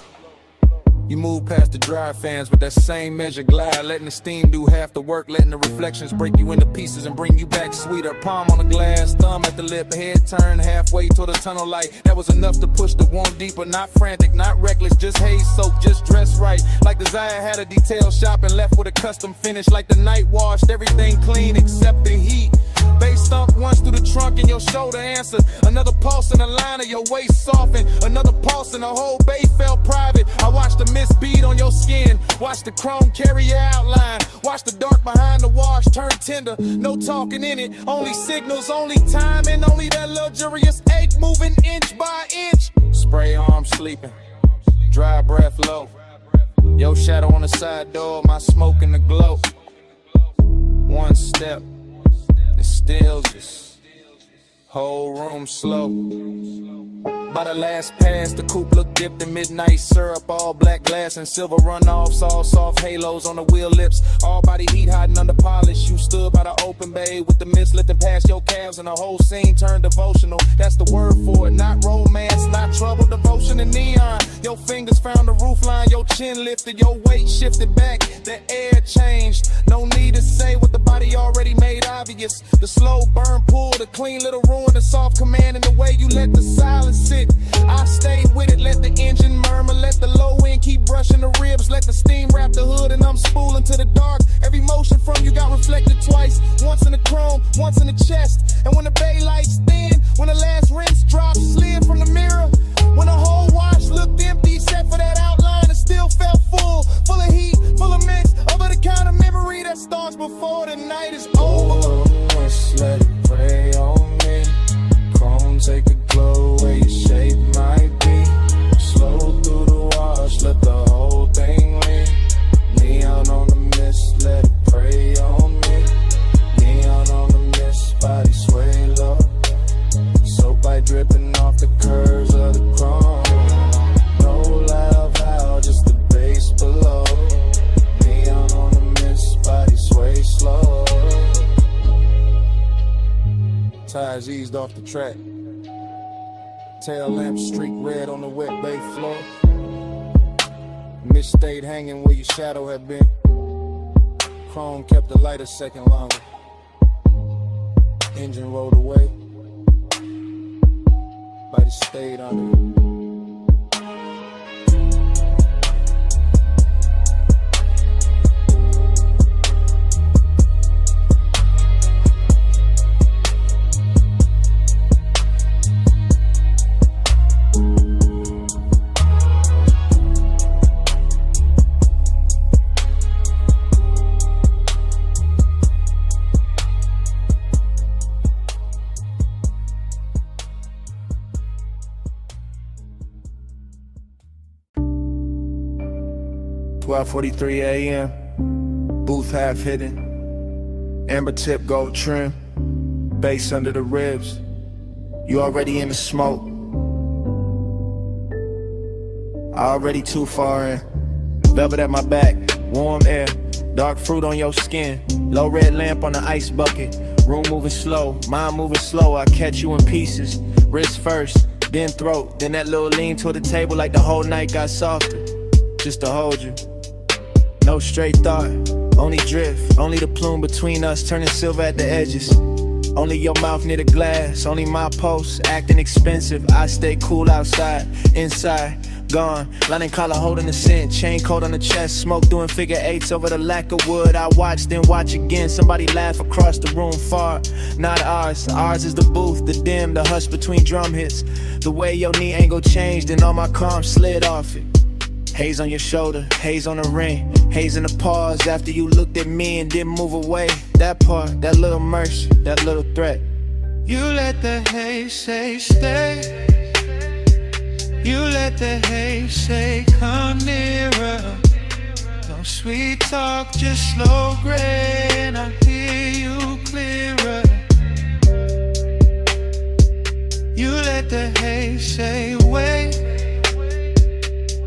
You move past the dry fans with that same measure glide, letting the steam do half the work, letting the reflections break you into pieces and bring you back sweeter. Palm on the glass, thumb at the lip, head turned halfway toward the tunnel light. That was enough to push the wound deeper, not frantic, not reckless, just haze soap, just dressed right. Like Desire had a detail shop and left with a custom finish. Like the night washed everything clean except the heat. Bass thump once through the trunk and your shoulder answered. Another pulse in the line of your waist softened. Another pulse and the whole bay felt private. I watched the mist bead on your skin. Watch the chrome carry your outline. Watch the dark behind the wash turn tender. No talking in it. Only signals, only time, and only that luxurious ache moving inch by inch. Spray arm sleeping. Dry breath low. Your shadow on the side door. My smoke in the glow. One step. It stills us, whole room slow. By the last pass, the coupe looked dipped in midnight syrup. All black glass and silver runoffs, all soft halos on the wheel lips. All body heat hiding under polish. You stood by the open bay with the mist lifting past your calves, and the whole scene turned devotional. That's the word for it, not romance, not trouble, devotion and neon. Your fingers found the roof line, your chin lifted, your weight shifted back, the air changed. No need to say what the body already made obvious. The slow burn pull, the clean little ruin, the soft command, and the way you let the silence sit. I stayed with it, let the engine murmur, let the low end keep brushing the ribs, let the steam wrap the hood, and I'm spooling to the dark. Every motion from you got reflected twice, once in the chrome, once in the chest. And when the bay lights thin, when the last rinse drops, slid from the mirror, when the whole wash looked empty, except for that outline, it still felt full of heat, full of mix, over the kind of memory that starts before the night is over. Let's let it pray on me. Chrome take a glow where your shape might be. Slow through the wash, let the whole thing lean. Neon on the mist, let it pray on me. Neon on the mist, body sway low. Soap light dripping off the curves of the chrome. No loud valve, just the bass below. Neon on the mist, body sway slow. Tires eased off the track. Tail lamp streak red on the wet bay floor. mist stayed hanging where your shadow had been. Chrome kept the light a second longer. Engine rolled away. Light stayed under. 12:43 a.m. Booth half hidden. Amber tip gold trim. Bass under the ribs. You already in the smoke. Already too far in. Velvet at my back. Warm air. Dark fruit on your skin. Low red lamp on the ice bucket. Room moving slow. Mind moving slow. I catch you in pieces. Wrist first. Then throat. Then that little lean toward the table like the whole night got softer. Just to hold you. No straight thought, only drift. Only the plume between us turning silver at the edges. Only your mouth near the glass. Only my pulse acting expensive. I stay cool outside, inside, gone. Lining collar holding the scent. Chain coat on the chest. Smoke doing figure eights over the lack of wood. I watch, then watch again. Somebody laugh across the room far. Not ours. Ours is the booth, the dim, the hush between drum hits. The way your knee angle changed and all my calm slid off it. Haze on your shoulder, haze on the ring. Haze in the pause after you looked at me and didn't move away. That part, that little mercy, that little threat. You let the haze say stay. You let the haze say come nearer. No sweet talk, just slow gray, and I hear you clearer. You let the haze say wait.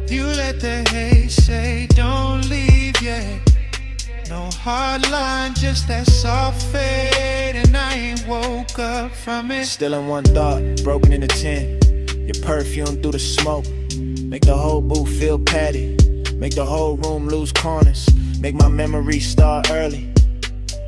You let the haze say don't leave yet. No hard line, just that soft fade, and I ain't woke up from it. Still in one thought, broken into 10. Your perfume through the smoke. Make the whole booth feel padded. Make the whole room lose corners. Make my memories start early.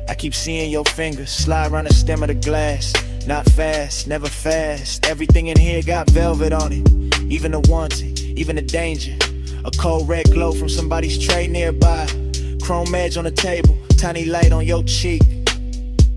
I keep seeing your fingers slide around the stem of the glass. Not fast, never fast. Everything in here got velvet on it. Even the wanting, even the danger. A cold red glow from somebody's tray nearby. Chrome edge on the table, tiny light on your cheek.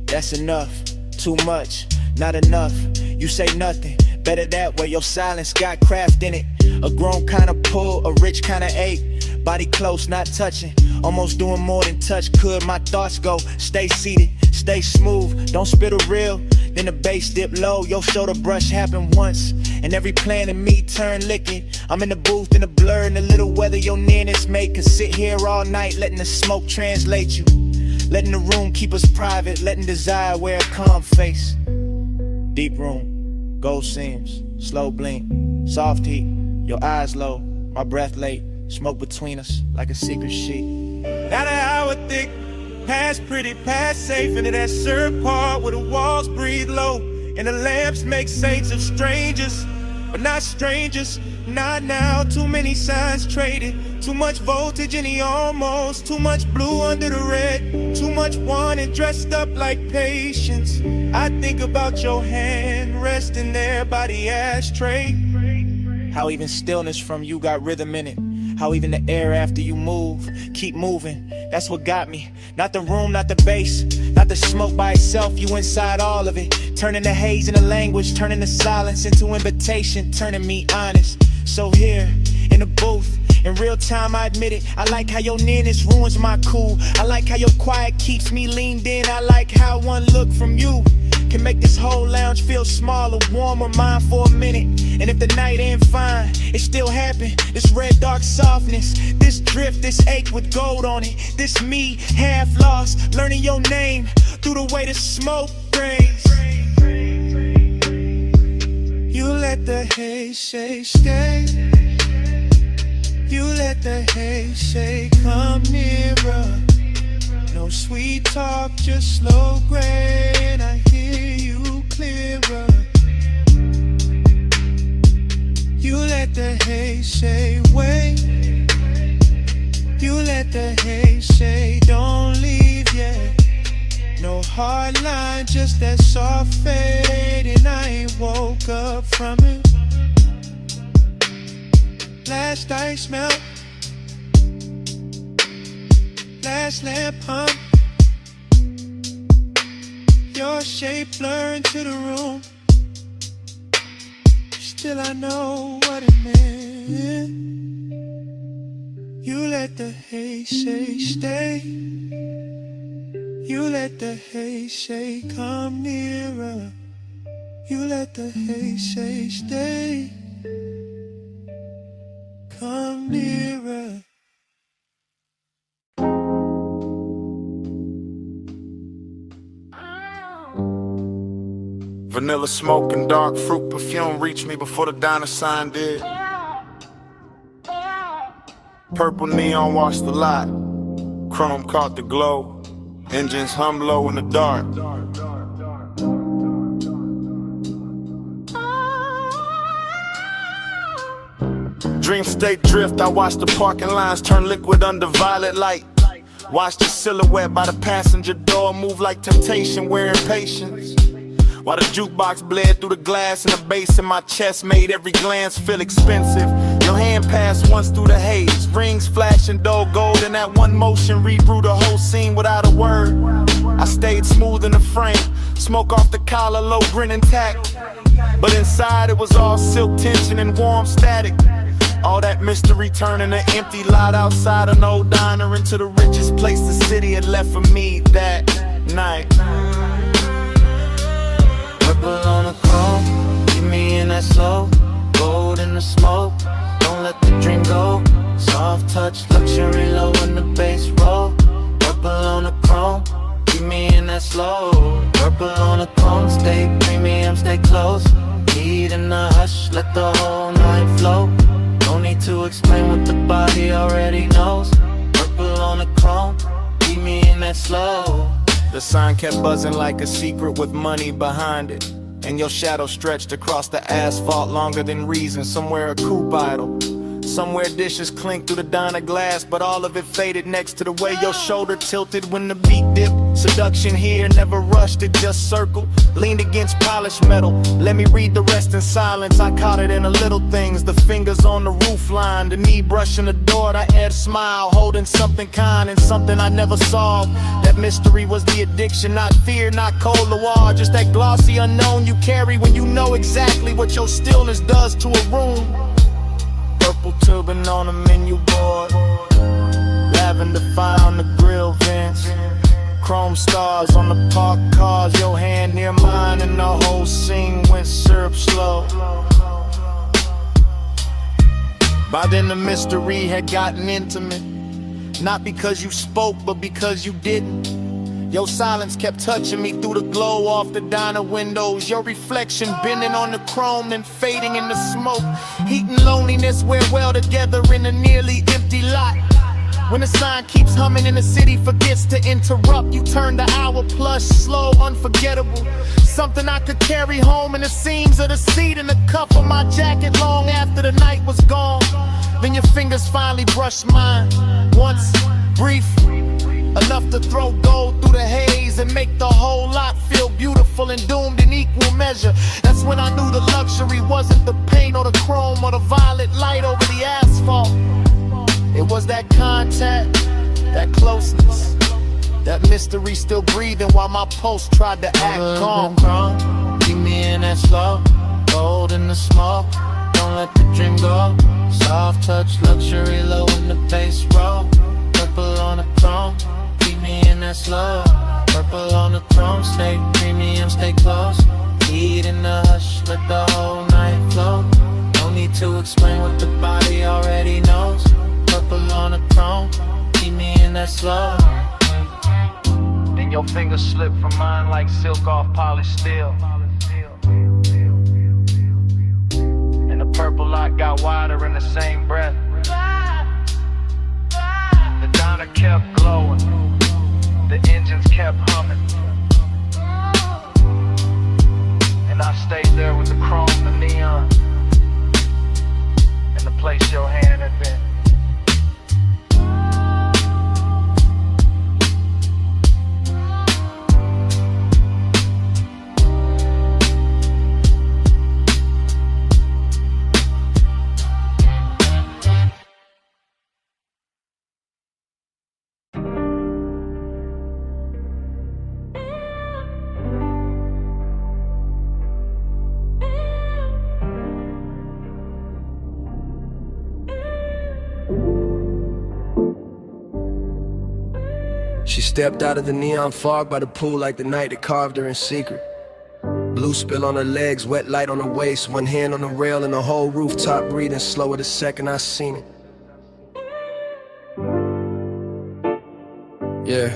That's enough, too much, not enough. You say nothing, better that way. Your silence got craft in it. A grown kind of pull, a rich kind of ache. Body close, not touching. Almost doing more than touch could. My thoughts go, stay seated, stay smooth. Don't spit a reel, then the bass dip low. Your shoulder brush happened once, and every plan in me turned liquid. I'm in the booth in the blur, and the little weather your nearness make. Could sit here all night, letting the smoke translate you. Letting the room keep us private, letting desire wear a calm face. Deep room, gold seams, slow blink, soft heat. Your eyes low, my breath late. Smoke between us like a secret sheet. Not an hour thick, past pretty, past safe. Into that syrup part where the walls breathe low, and the lamps make saints of strangers, but not strangers. Not now, too many signs traded. Too much voltage in the almost. Too much blue under the red. Too much wanted, dressed up like patience. I think about your hand resting there by the ashtray. How even stillness from you got rhythm in it. How even the air after you move, keep moving. That's what got me. Not the room, not the bass, not the smoke by itself. You inside all of it. Turning the haze into language, turning the silence into invitation, turning me honest. So here, in the booth, in real time I admit it. I like how your nearness ruins my cool. I like how your quiet keeps me leaned in. I like how one look from you can make this whole lounge feel smaller, warmer, mine for a minute. And if the night ain't fine, it still happened. This red dark softness, this drift, this ache with gold on it. This me, half lost, learning your name through the way the smoke rains. You let the haze say stay. You let the haze say come nearer. No sweet talk, just slow gray, and I hear you clearer. You let the haze say wait. You let the haze say don't leave yet. No hard line, just that soft fade, and I ain't woke up from it. Last ice melt, last lamp hum. Your shape blur into the room. Still I know what it meant. You let the haze say stay. You let the haze say come nearer. You let the haze say stay. Come nearer. Vanilla smoke and dark fruit perfume reached me before the diner sign did. Purple neon washed the lot. Chrome caught the glow. Engines hum low in the dark. Dream state drift, I watched the parking lines turn liquid under violet light. Watched the silhouette by the passenger door move like temptation, wearing patience. While the jukebox bled through the glass and the bass in my chest made every glance feel expensive. Your hand passed once through the haze, rings flashing dull gold, and that one motion rebrew the whole scene without a word. I stayed smooth in the frame, smoke off the collar, low grin intact. But inside it was all silk tension and warm static. All that mystery turning an empty lot outside an old diner into the richest place the city had left for me that night. Purple on the chrome, keep me in that slow. Gold in the smoke, don't let the dream go. Soft touch, luxury low in the bass roll. Purple on the chrome, keep me in that slow. Purple on the chrome, stay premium, stay close. Heat in the hush, let the whole night flow. No need to explain what the body already knows. Purple on the chrome, keep me in that slow. The sign kept buzzing like a secret with money behind it. And your shadow stretched across the asphalt longer than reason. Somewhere a coupe idle, somewhere dishes clink through the diner glass, but all of it faded next to the way your shoulder tilted when the beat dipped. Seduction here, never rushed, it just circled. Leaned against polished metal, let me read the rest in silence. I caught it in the little things, the fingers on the roof line, the knee brushing the door, the head smile, holding something kind and something I never solved. That mystery was the addiction, not fear, not cold war, just that glossy unknown you carry when you know exactly what your stillness does to a room. Purple turban on the menu board, lavender fire on the grill vents, chrome stars on the parked cars, your hand near mine, and the whole scene went syrup slow. By then the mystery had gotten intimate, not because you spoke, but because you didn't. Your silence kept touching me through the glow off the diner windows. Your reflection bending on the chrome, then fading in the smoke. Heat and loneliness wear well together in a nearly empty lot. When the sign keeps humming and the city forgets to interrupt, you turn the hour plus, slow, unforgettable. Something I could carry home in the seams of the seat and the cuff of my jacket long after the night was gone. Then your fingers finally brushed mine, once, brief, enough to throw gold through the haze and make the whole lot feel beautiful and doomed in equal measure. That's when I knew the luxury wasn't the paint or the chrome or the violet light over the asphalt. It was that contact, that closeness, that mystery still breathing while my pulse tried to act calm. Keep me in that slow, gold in the smoke, don't let the dream go. Soft touch, luxury low in the bass roll. Purple on the chrome, keep me in that slow. Purple on the chrome, stay premium, stay close. Heat in the hush, let the whole night flow. No need to explain what the body already knows. Purple on the chrome, keep me in that slow. Then your fingers slip from mine like silk off polished steel. And the purple light got wider in the same breath. The diner kept glowing, the engines kept humming, and I stayed there with the chrome, the neon, and the place your hand had been. She stepped out of the neon fog by the pool like the night that carved her in secret. Blue spill on her legs, wet light on her waist, one hand on the rail and the whole rooftop breathing slower the second I seen it. Yeah.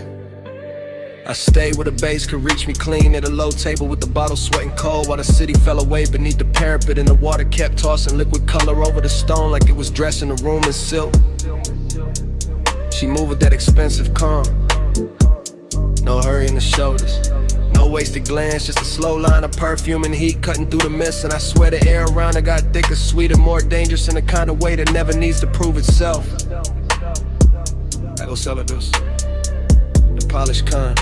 I stayed where the bass could reach me clean, at a low table with the bottle sweating cold, while the city fell away beneath the parapet and the water kept tossing liquid color over the stone like it was dressing the room in silk. She moved with that expensive calm, no hurry in the shoulders, no wasted glance, just a slow line of perfume and heat cutting through the mist. And I swear the air around her got thicker, sweeter, more dangerous in the kind of way that never needs to prove itself. I go sell her this, the polished kind,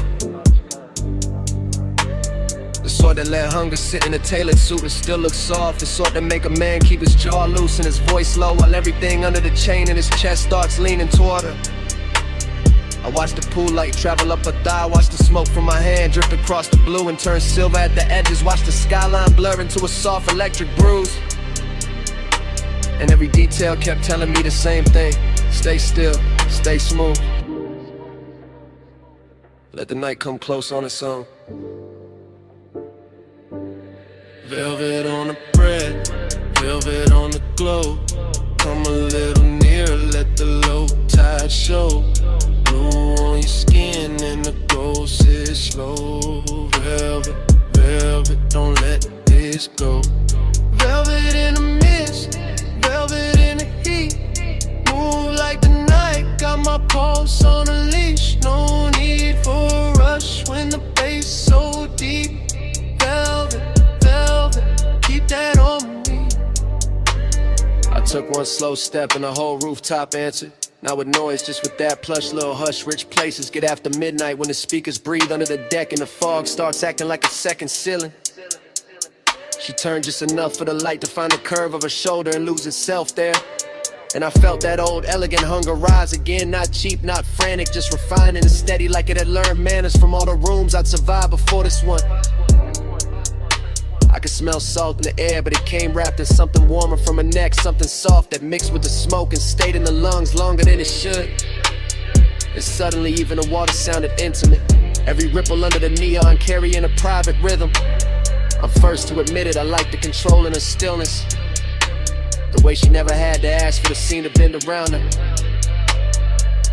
the sort that let hunger sit in a tailored suit and still look soft, the sort that make a man keep his jaw loose and his voice low while everything under the chain in his chest starts leaning toward her. I watch the pool light travel up her thigh, watch the smoke from my hand drift across the blue and turn silver at the edges, watch the skyline blur into a soft electric bruise. And every detail kept telling me the same thing: stay still, stay smooth, let the night come close on its own. Velvet on the bread, velvet on the glow. Come a little nearer, let the low tide show. Blue on your skin and the gold sits slow. Velvet, velvet, don't let this go. Velvet in the mist, velvet in the heat. Move like the night, got my pulse on a leash. No need for a rush when the bass so deep. Velvet, velvet, keep that on me. I took one slow step and the whole rooftop answered. Not with noise, just with that plush little hush. Rich places get after midnight when the speakers breathe under the deck and the fog starts acting like a second ceiling. She turned just enough for the light to find the curve of her shoulder and lose itself there. And I felt that old elegant hunger rise again. Not cheap, not frantic, just refined and steady, like it had learned manners from all the rooms I'd survived before this one. I could smell salt in the air, but it came wrapped in something warmer from her neck, something soft that mixed with the smoke and stayed in the lungs longer than it should. And suddenly even the water sounded intimate, every ripple under the neon carrying a private rhythm. I'm first to admit it, I like the control in her stillness, the way she never had to ask for the scene to bend around her.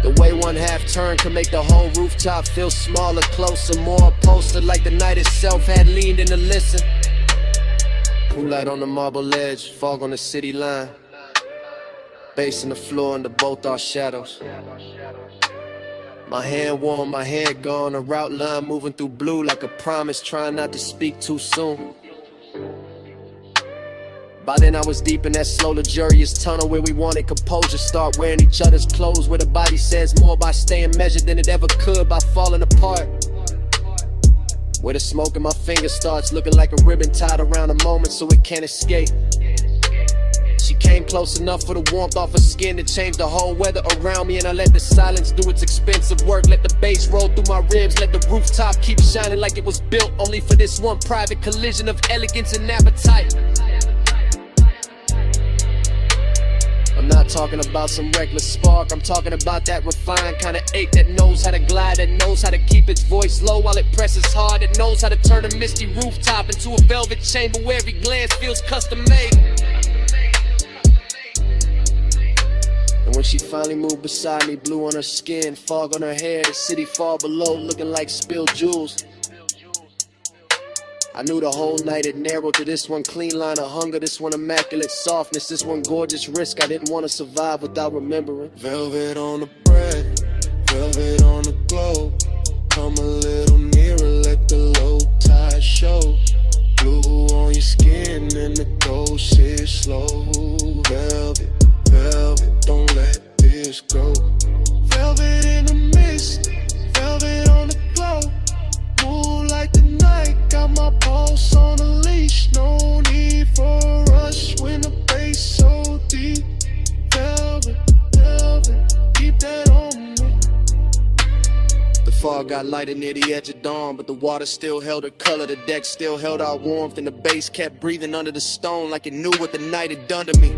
The way one half turn could make the whole rooftop feel smaller, closer, more upholstered, like the night itself had leaned in to listen. Pool light on the marble edge, fog on the city line, bass in the floor under both our shadows. My hand warm, my head gone, a route line moving through blue like a promise, trying not to speak too soon. By then I was deep in that slow luxurious tunnel where we wanted composure, start wearing each other's clothes, where the body says more by staying measured than it ever could by falling apart. Where the smoke in my fingers starts looking like a ribbon tied around a moment so it can't escape. She came close enough for the warmth off her skin to change the whole weather around me, and I let the silence do its expensive work. Let the bass roll through my ribs, let the rooftop keep shining like it was built only for this one private collision of elegance and appetite. I'm not talking about some reckless spark, I'm talking about that refined kind of ache that knows how to glide, that knows how to keep its voice low while it presses hard, that knows how to turn a misty rooftop into a velvet chamber where every glance feels custom made. And when she finally moved beside me, blue on her skin, fog on her hair, the city far below looking like spilled jewels, I knew the whole night it narrowed to this one clean line of hunger, this one immaculate softness, this one gorgeous risk I didn't want to survive without remembering. Velvet on the bread, velvet on the glow. Come a little nearer, let the low tide show. Blue on your skin and the gold sits slow. Velvet, velvet, don't let this go. Velvet in the mist, velvet on the glow. Move like the night, got my pulse on a leash. No need for a rush when the bass so deep. Velvet, velvet, keep that on me. The fog got lighter near the edge of dawn, but the water still held her color, the deck still held our warmth, and the bass kept breathing under the stone like it knew what the night had done to me.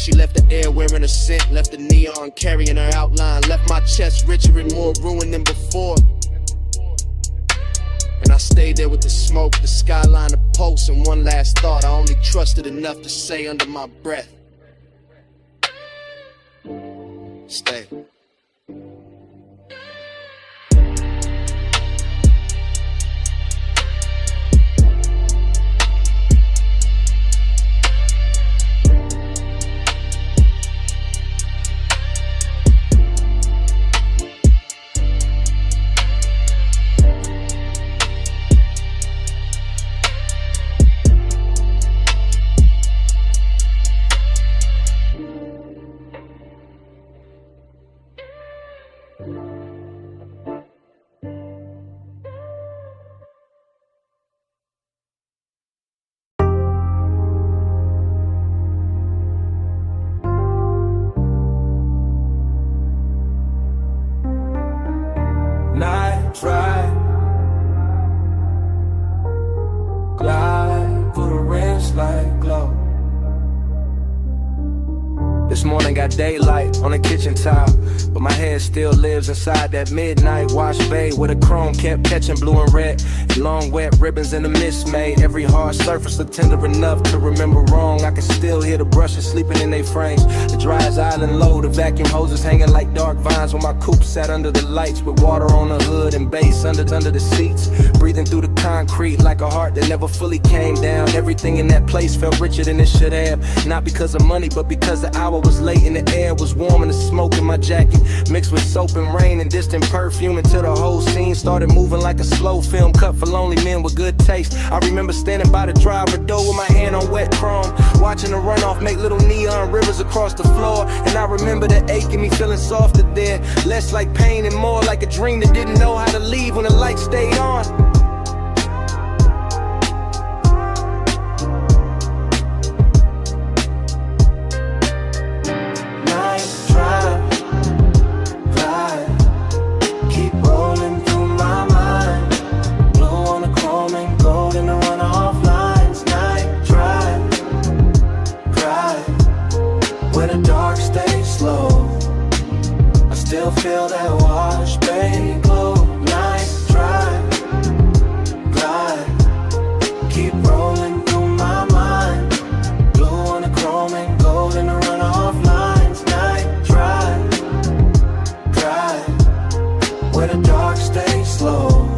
She left the air wearing a scent, left the neon carrying her outline, left my chest richer and more ruined than before. And I stayed there with the smoke, the skyline, the pulse, and one last thought I only trusted enough to say under my breath. Stay. Night drive, glide through the rinse like glow. This morning got daylight on the kitchen tile, but my head still lives inside that midnight wash bay where the chrome kept catching blue and red. Long wet ribbons in the mist made every hard surface look tender enough to remember wrong. I can still hear the brushes sleeping in their frames, the dryer's island low, the vacuum hoses hanging like dark vines when my coupe sat under the lights with water on the hood and bass under the seats, breathing through the concrete like a heart that never fully came down. Everything in that place felt richer than it should have, not because of money but because the hour was late and the air was warm and the smoke in my jacket mixed with soap and rain and distant perfume until the whole scene started moving like a slow film cut for lonely men with good taste. I remember standing by the driver door with my hand on wet chrome, watching the runoff make little neon rivers across the floor. And I remember the ache in me feeling softer there, less like pain and more like a dream that didn't know how to leave when the light stayed on. Feel that wash, bay glow. Night drive, glide, keep rolling through my mind. Blue on the chrome and gold in the runoff lines. Night drive, where the dark stays slow.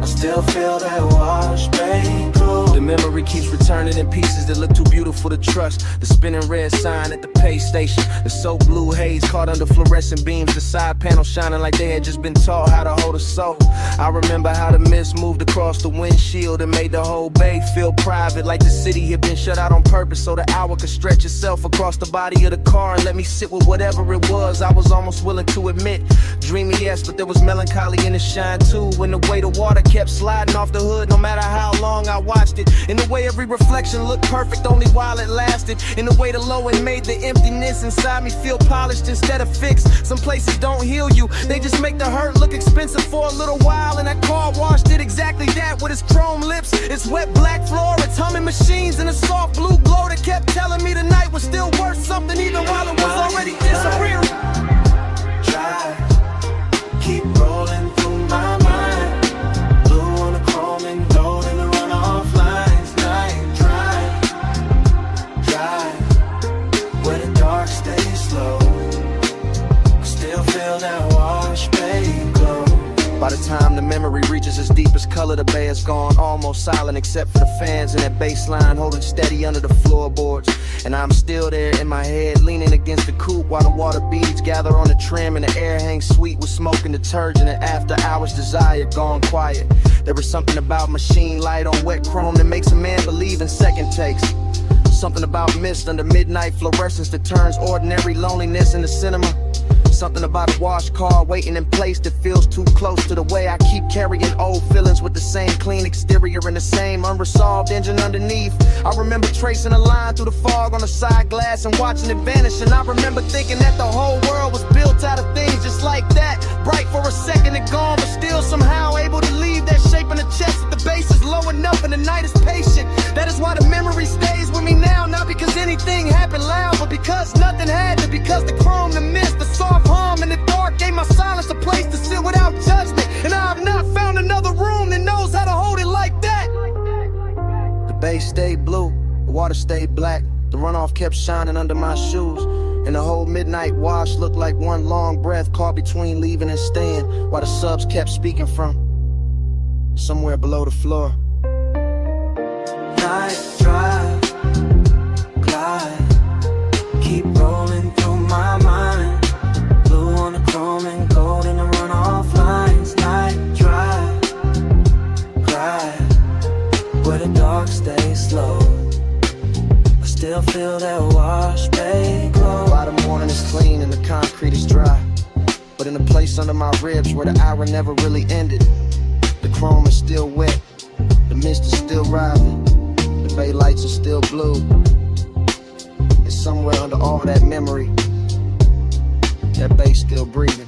I still feel that wash, bay glow. The memory keeps returning in pieces that look too beautiful to trust. The spinning red sign at the pay station, the soap blue haze caught under fluorescent beams, the side panel shining like they had just been taught how to hold a soul. I remember how the mist moved across the windshield and made the whole bay feel private, like the city had been shut out on purpose so the hour could stretch itself across the body of the car and let me sit with whatever it was I was almost willing to admit. Dreamy, yes, but there was melancholy in the shine too, when the way the water kept sliding off the hood no matter how long I watched it, in the way every reflection looked perfect only while it lasted, in the way the low end made the emptiness inside me feel polished instead of fixed. Some places don't heal you, they just make the hurt look expensive for a little while, and that car wash did exactly that with its chrome lips, its wet black floor, its humming machines, and a soft blue glow that kept telling me the night was still worth something even while it was already disappearing. Drive, keep rolling through my mind. Blue on the chrome and gold in the runoff lines. Night drive, where the dark stays slow. I still feel that wash, bay glow. By the time the memory reaches its deepest color, the bay is gone, almost silent except for the fans and that bass line holding steady under the floorboards. And I'm still there in my head, leaning against the coupe while the water beads gather on the trim and the air hangs sweet with smoke and detergent and after hours desire gone quiet. There is something about machine light on wet chrome that makes a man believe in second takes. Something about mist under midnight fluorescence that turns ordinary loneliness into cinema. Something about a wash car waiting in place that feels too close to the way I keep carrying old feelings with the same clean exterior and the same unresolved engine underneath. I remember tracing a line through the fog on the side glass and watching it vanish, and I remember thinking that the whole world was built out of things just like that, bright for a second and gone, but still somehow able to leave that shape in the chest if the bass is low enough and the night is patient. That is why the memory stays with me now, not because anything happened loud, but stayed black. The runoff kept shining under my shoes. And the whole midnight wash looked like one long breath caught between leaving and staying, while the subs kept speaking from somewhere below the floor. Night drive, glide, keep rolling through my mind. Blue on the chrome and gold in the runoff lines. Night drive, cry, where the dark stays slow. I still feel that wash bay glow. By the morning is clean and the concrete is dry, but in the place under my ribs where the hour never really ended, the chrome is still wet, the mist is still rising, the bay lights are still blue. And somewhere under all that memory, that bay's still breathing.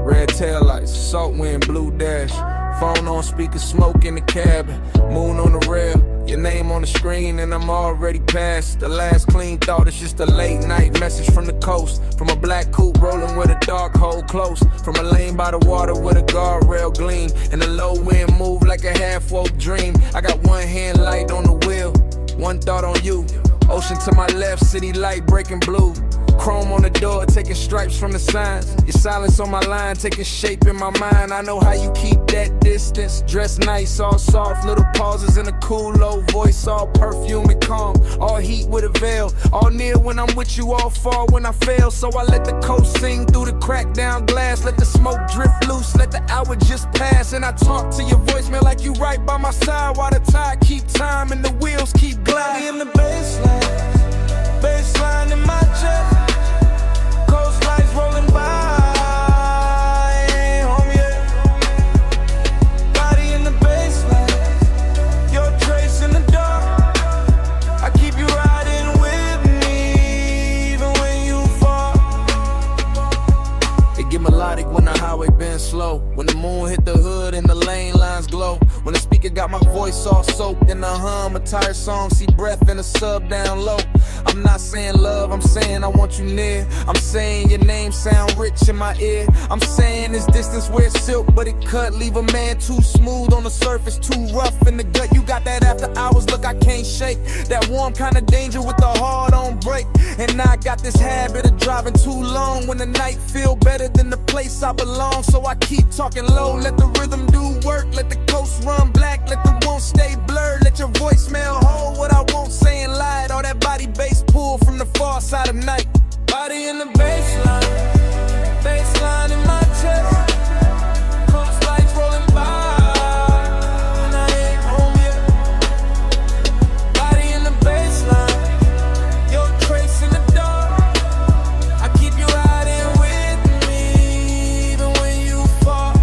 Red taillights, salt wind, blue dash. Phone on speaker, smoke in the cabin. Moon on the rail, your name on the screen, and I'm already past. The last clean thought is just a late night message from the coast. From a black coupe rolling with a dark hole close. From a lane by the water with a guardrail gleam. And the low wind move like a half-woke dream. I got one hand light on the wheel, one thought on you. Ocean to my left, city light breaking blue. Chrome on the door, taking stripes from the signs. Your silence on my line, taking shape in my mind. I know how you keep that distance. Dress nice, all soft, little pauses in a cool low voice. All perfume and calm, all heat with a veil. All near when I'm with you, all far when I fail. So I let the coast sing through the cracked down glass. Let the smoke drift loose, let the hour just pass. And I talk to your voicemail like you right by my side. While the tide keep time and the wheels keep gliding. In the baseline, baseline in my chest. Coastlines rolling by, I ain't home yet. Body in the baseline, your trace in the dark. I keep you riding with me, even when you fall. It get melodic when the highway been slow. When the moon hit the hood and the lane lines glow. When the speaker got my voice all soaked in the hum, a tired song, see breath in the sub down low. I'm not saying love, I'm saying I want you near. I'm saying your name sound rich in my ear. I'm saying this distance where it's silk, but it cut. Leave a man too smooth on the surface, too rough in the gut. You got that after hours look I can't shake. That warm kind of danger with the heart on break. And now I got this habit of driving too long when the night feel better than the place I belong. So I keep talking low, let the rhythm do work. Let the coast run black, let the won't stay blurred. Let your voicemail hold what I won't say and lie. All that body bass pull from the far side of night. Body in the baseline, baseline in my chest. Coast lights rolling by, and I ain't home yet. Body in the baseline, your trace in the dark. I keep you riding with me, even when you fall.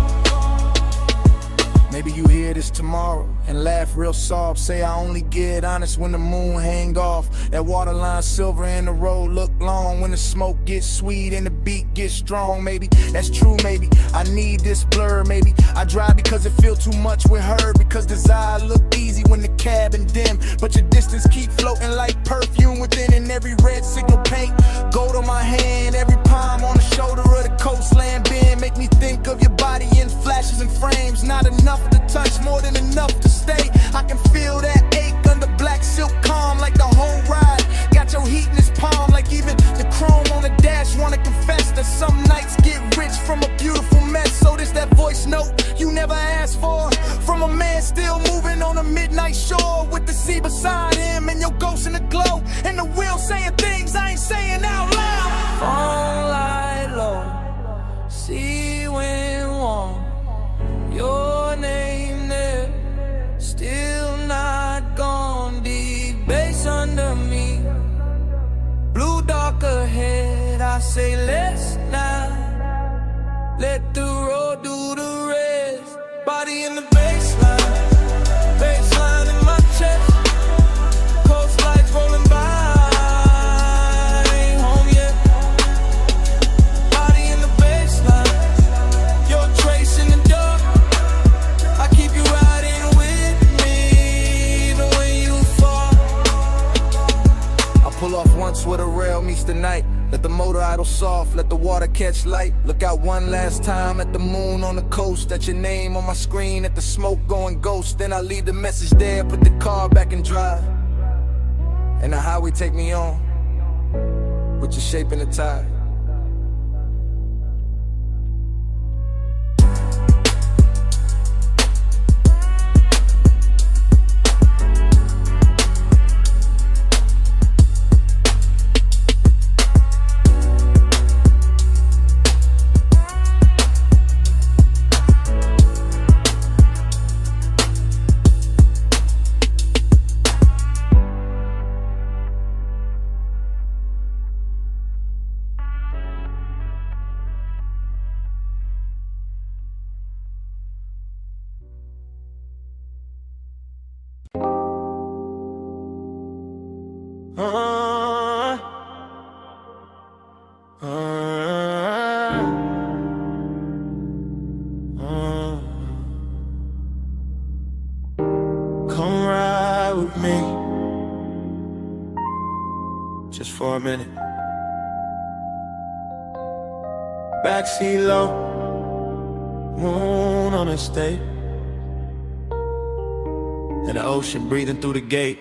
Maybe you hear this tomorrow and laugh real soft. Say I only get honest when the moon hang off. That waterline silver and the road look long. When the smoke gets sweet and the beat gets strong. Maybe that's true, maybe I need this blur. Maybe I drive because it feel too much with her. Because desire look easy when the cabin dim, but your distance keep floating like perfume within. And every red signal paint gold on my hand. Every palm on the shoulder of the coastland bend. Make me think of your body in flashes and frames. Not enough to touch, more than enough to stay. I can feel that ache under black silk calm, like the whole ride got your heat in his palm. Like even the chrome on the dash wanna confess that some nights get rich from a beautiful mess. So this that voice note you never asked for, from a man still moving on a midnight shore, with the sea beside him and your ghost in the glow, and the wheel saying things I ain't saying out loud. Phone light low, sea wind warm, your name there, still not gone. Deep bass under me, blue dark ahead. I say let's not let the road do the rest. Body in the baseline, baseline in my chest. Coast lights rolling by, I ain't soft, let the water catch light. Look out one last time at the moon on the coast. At your name on my screen, at the smoke going ghost. Then I leave the message there, put the car back in drive. And the highway take me on, with your shape in the tide. Come ride with me, just for a minute. Backseat low, moon on the state, and the ocean breathing through the gate.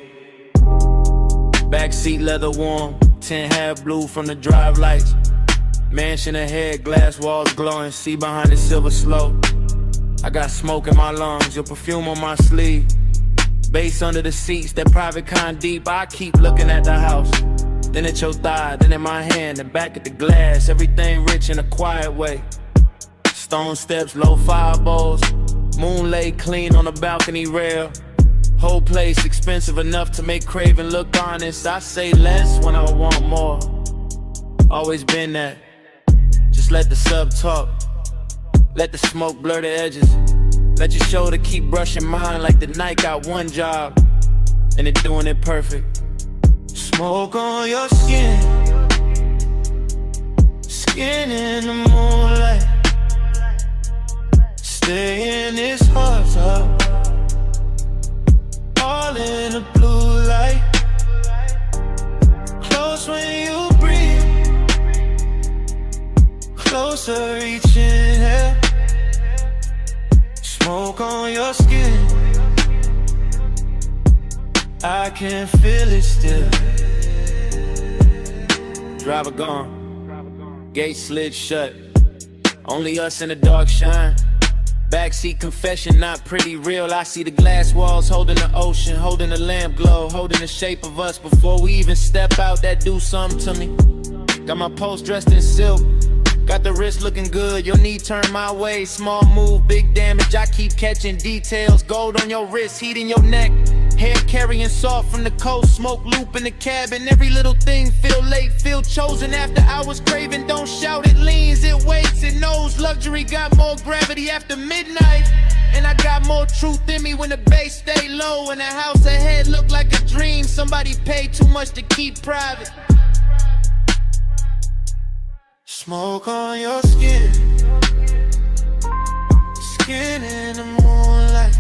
Backseat leather warm, 10 half blue from the drive lights. Mansion ahead, glass walls glowing, see behind the silver slope. I got smoke in my lungs, your perfume on my sleeve. Bass under the seats, that private kind deep. I keep looking at the house, then at your thigh, then in my hand, and back at the glass. Everything rich in a quiet way. Stone steps, low fire bowls, moon lay clean on the balcony rail. Whole place expensive enough to make craving look honest. I say less when I want more. Always been that. Just let the sub talk, let the smoke blur the edges. Let your shoulder keep brushing mine like the night got one job, and it doing it perfect. Smoke on your skin, skin in the moonlight. Stay in this hot tub, all in the blue light. Close when you breathe, closer reaching here. Smoke on your skin, I can feel it still. Driver gone, gate slid shut, only us in the dark shine. Backseat confession, not pretty real. I see the glass walls holding the ocean, holding the lamp glow, holding the shape of us before we even step out. That do something to me. Got my post dressed in silk, got the wrist looking good, your knee turned my way. Small move, big damage, I keep catching details. Gold on your wrist, heat in your neck. Hair carrying soft from the coast, smoke loop in the cabin. Every little thing feel late, feel chosen. After hours craving, don't shout, it leans, it waits, it knows. Luxury got more gravity after midnight. And I got more truth in me when the bass stay low. And the house ahead look like a dream somebody paid too much to keep private. Smoke on your skin, skin in the moonlight.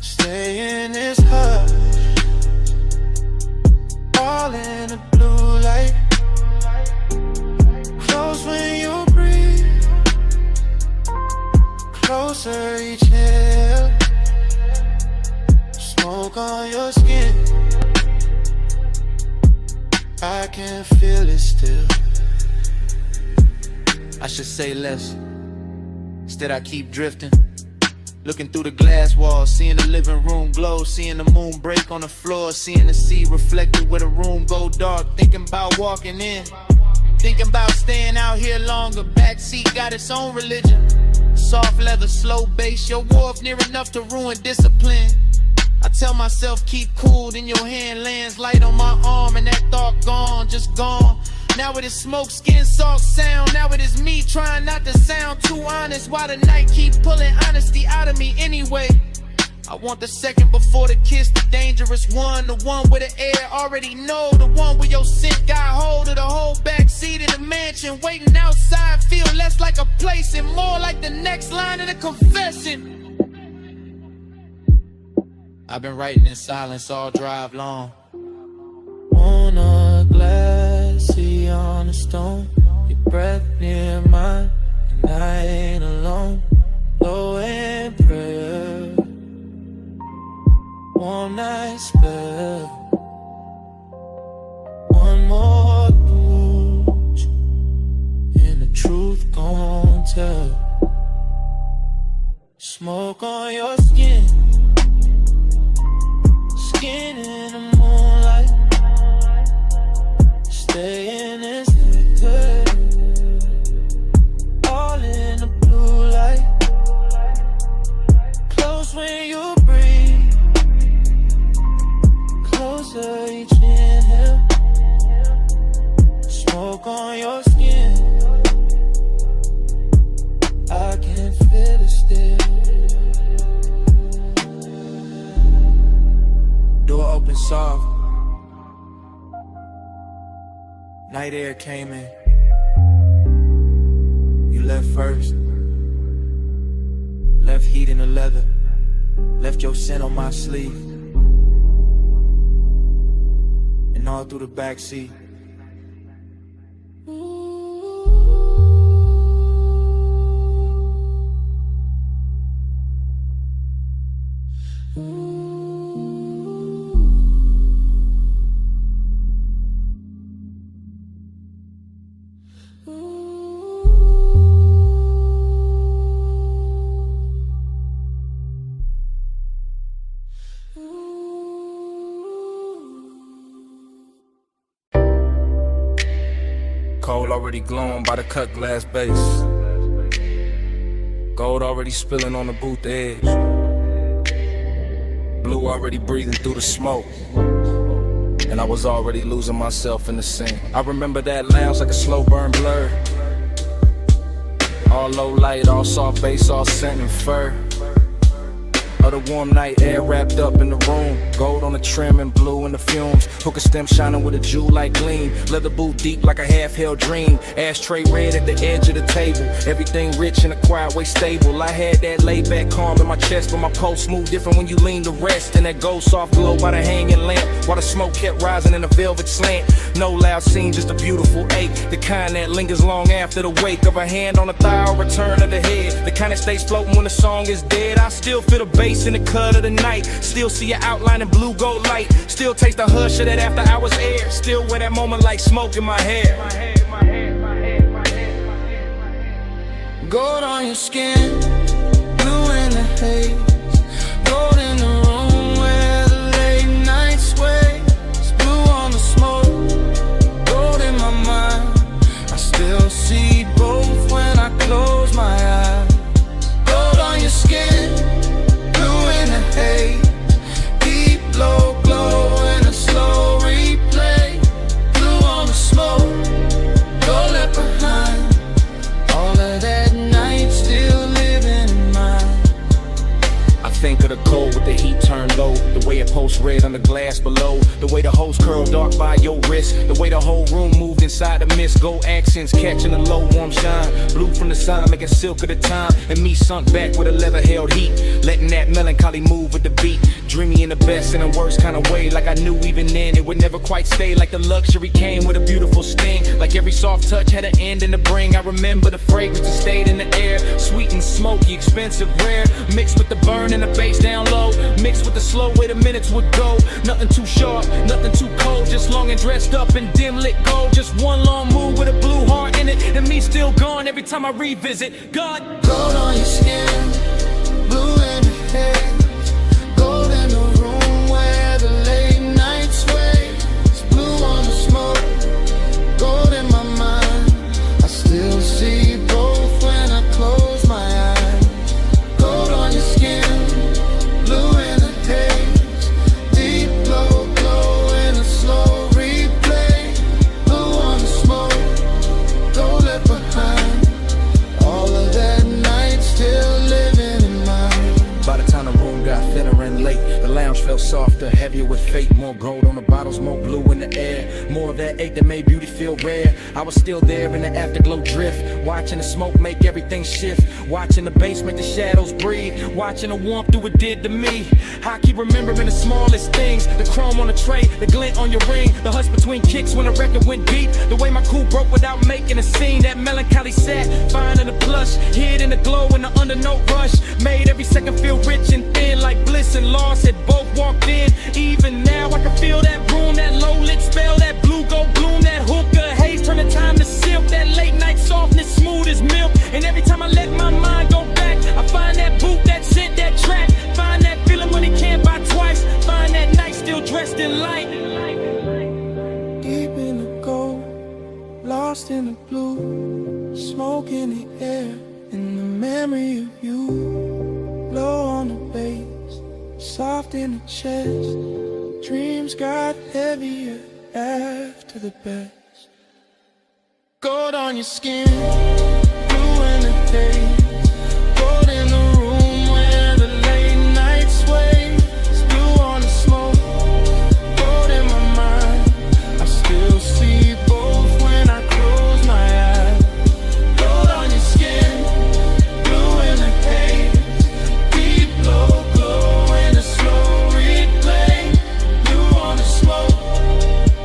Stay in this hush, all in the blue light. Close when you breathe, closer each here. Smoke on your skin, I can feel it still. I should say less, instead I keep drifting. Looking through the glass walls, seeing the living room glow, seeing the moon break on the floor, seeing the sea reflected where the room go dark. Thinking about walking in, thinking about staying out here longer. Backseat got its own religion. Soft leather, slow bass, your wharf near enough to ruin discipline. I tell myself keep cool, then your hand lands light on my arm, and that thought gone, just gone. Now it is smoke, skin, soft sound. Now it is me trying not to sound too honest. Why the night keep pulling honesty out of me anyway? I want the second before the kiss, the dangerous one. The one where the air already know. The one where your scent got hold of the whole backseat in the mansion. Waiting outside feel less like a place and more like the next line of the confession. I've been writing in silence all drive long. On a glass sea on a stone, your breath near mine, and I ain't alone. Low in prayer, one night spell, one more touch, and the truth gon' tell. Smoke on your skin, skin in the moonlight, stay in this good, all in the blue light. Close when you breathe, closer each inhale. Smoke on your skin, I can feel it still. Door open soft, night air came in. You left first, left heat in the leather, left your scent on my sleeve, and all through the backseat. Cold already glowing by the cut glass base. Gold already spilling on the booth edge. Blue already breathing through the smoke. And I was already losing myself in the scene. I remember that lounge like a slow burn blur. All low light, all soft bass, all scent and fur. Of the warm night air wrapped up in the room. Gold on the trim and blue in the fumes. Hookah stem shining with a jewel-like gleam. Leather boot deep like a half-held dream. Ashtray red at the edge of the table. Everything rich and a quiet way stable. I had that laid-back calm in my chest, but my pulse moved different when you lean to rest. And that gold soft glow by the hanging lamp, while the smoke kept rising in a velvet slant. No loud scene, just a beautiful ache. The kind that lingers long after the wake of a hand on a thigh or return of the head. The kind that stays floating when the song is dead. I still feel the bass in the cut of the night. Still see your outline in blue gold light. Still taste the hush of that after hours air. Still wear that moment like smoke in my hair. Gold on your skin, blue in the haze. Gold in the room where the late night sways. Blue on the smoke, gold in my mind. I still see both when I close my eyes. Gold on your skin, hey, deep low glow and a slow replay. Blue on the smoke, you're left behind. All of that night still living in mine. I think of the cold with the heat turned low. The way it pulsed red on the glass below. The way the hose curled dark by your wrist. The way the whole room moved inside the mist. Gold accents catching the low warm shine. Blue from the sun making silk of the time. And me sunk back with a leather held heat. Letting that melancholy move with the beat. Dreamy in the best and the worst kind of way. Like I knew even then it would never quite stay. Like the luxury came with a beautiful sting. Like every soft touch had an end in the bring. I remember the fragrance that stayed in the air. Sweet and smoky, expensive, rare. Mixed with the burn and the bass down low. Mixed with the slow way the minutes would go. Nothing too sharp, nothing too cold. Just long and dressed up in dim lit gold. Just one long move with a blue heart in it. And me still gone every time I revisit. God, gold on your skin, blue in the haze. Gold in the room where the late night sways. Blue on the smoke, gold in my mind. I still see both when I close my eyes. Gold on your skin, blue in the haze. Deep low glow in a slow replay. Blue on the smoke, gold left behind. All of that night still felt softer, heavier with fate. More gold on the bottles, more blue in the air. More of that ache that made beauty feel rare. I was still there in the afterglow drift, watching the smoke make everything shift. Watching the bass make the shadows breathe. Watching the warmth do what it did to me. I keep remembering the smallest things. The chrome on the tray, the glint on your ring. The hush between kicks when the record went deep. The way my cool broke without making a scene. That melancholy sat, fine in the plush. Hid in the glow in the undernote rush. Made every second feel rich and thin. Like Bliss and Lost had both walked in. Even now I can feel that room. That low lit spell, that blue gold bloom. That hookah haze turn the time to silk. That late night softness smooth as milk. And every time I let my mind go back, I find that boot, that scent, that track. Find that feeling when it can't buy twice. Find that night still dressed in light. Deep in the gold, lost in the blue. Smoke in the air, in the memory of you. Low on the bass, soft in the chest. Dreams got heavier after the best. Gold on your skin, blue in the day. Gold in the room where the late night sways. Blue on the smoke, gold in my mind. I still see both when I close my eyes. Gold on your skin, blue in the haze. Deep low glow in a slow replay. Blue on the smoke,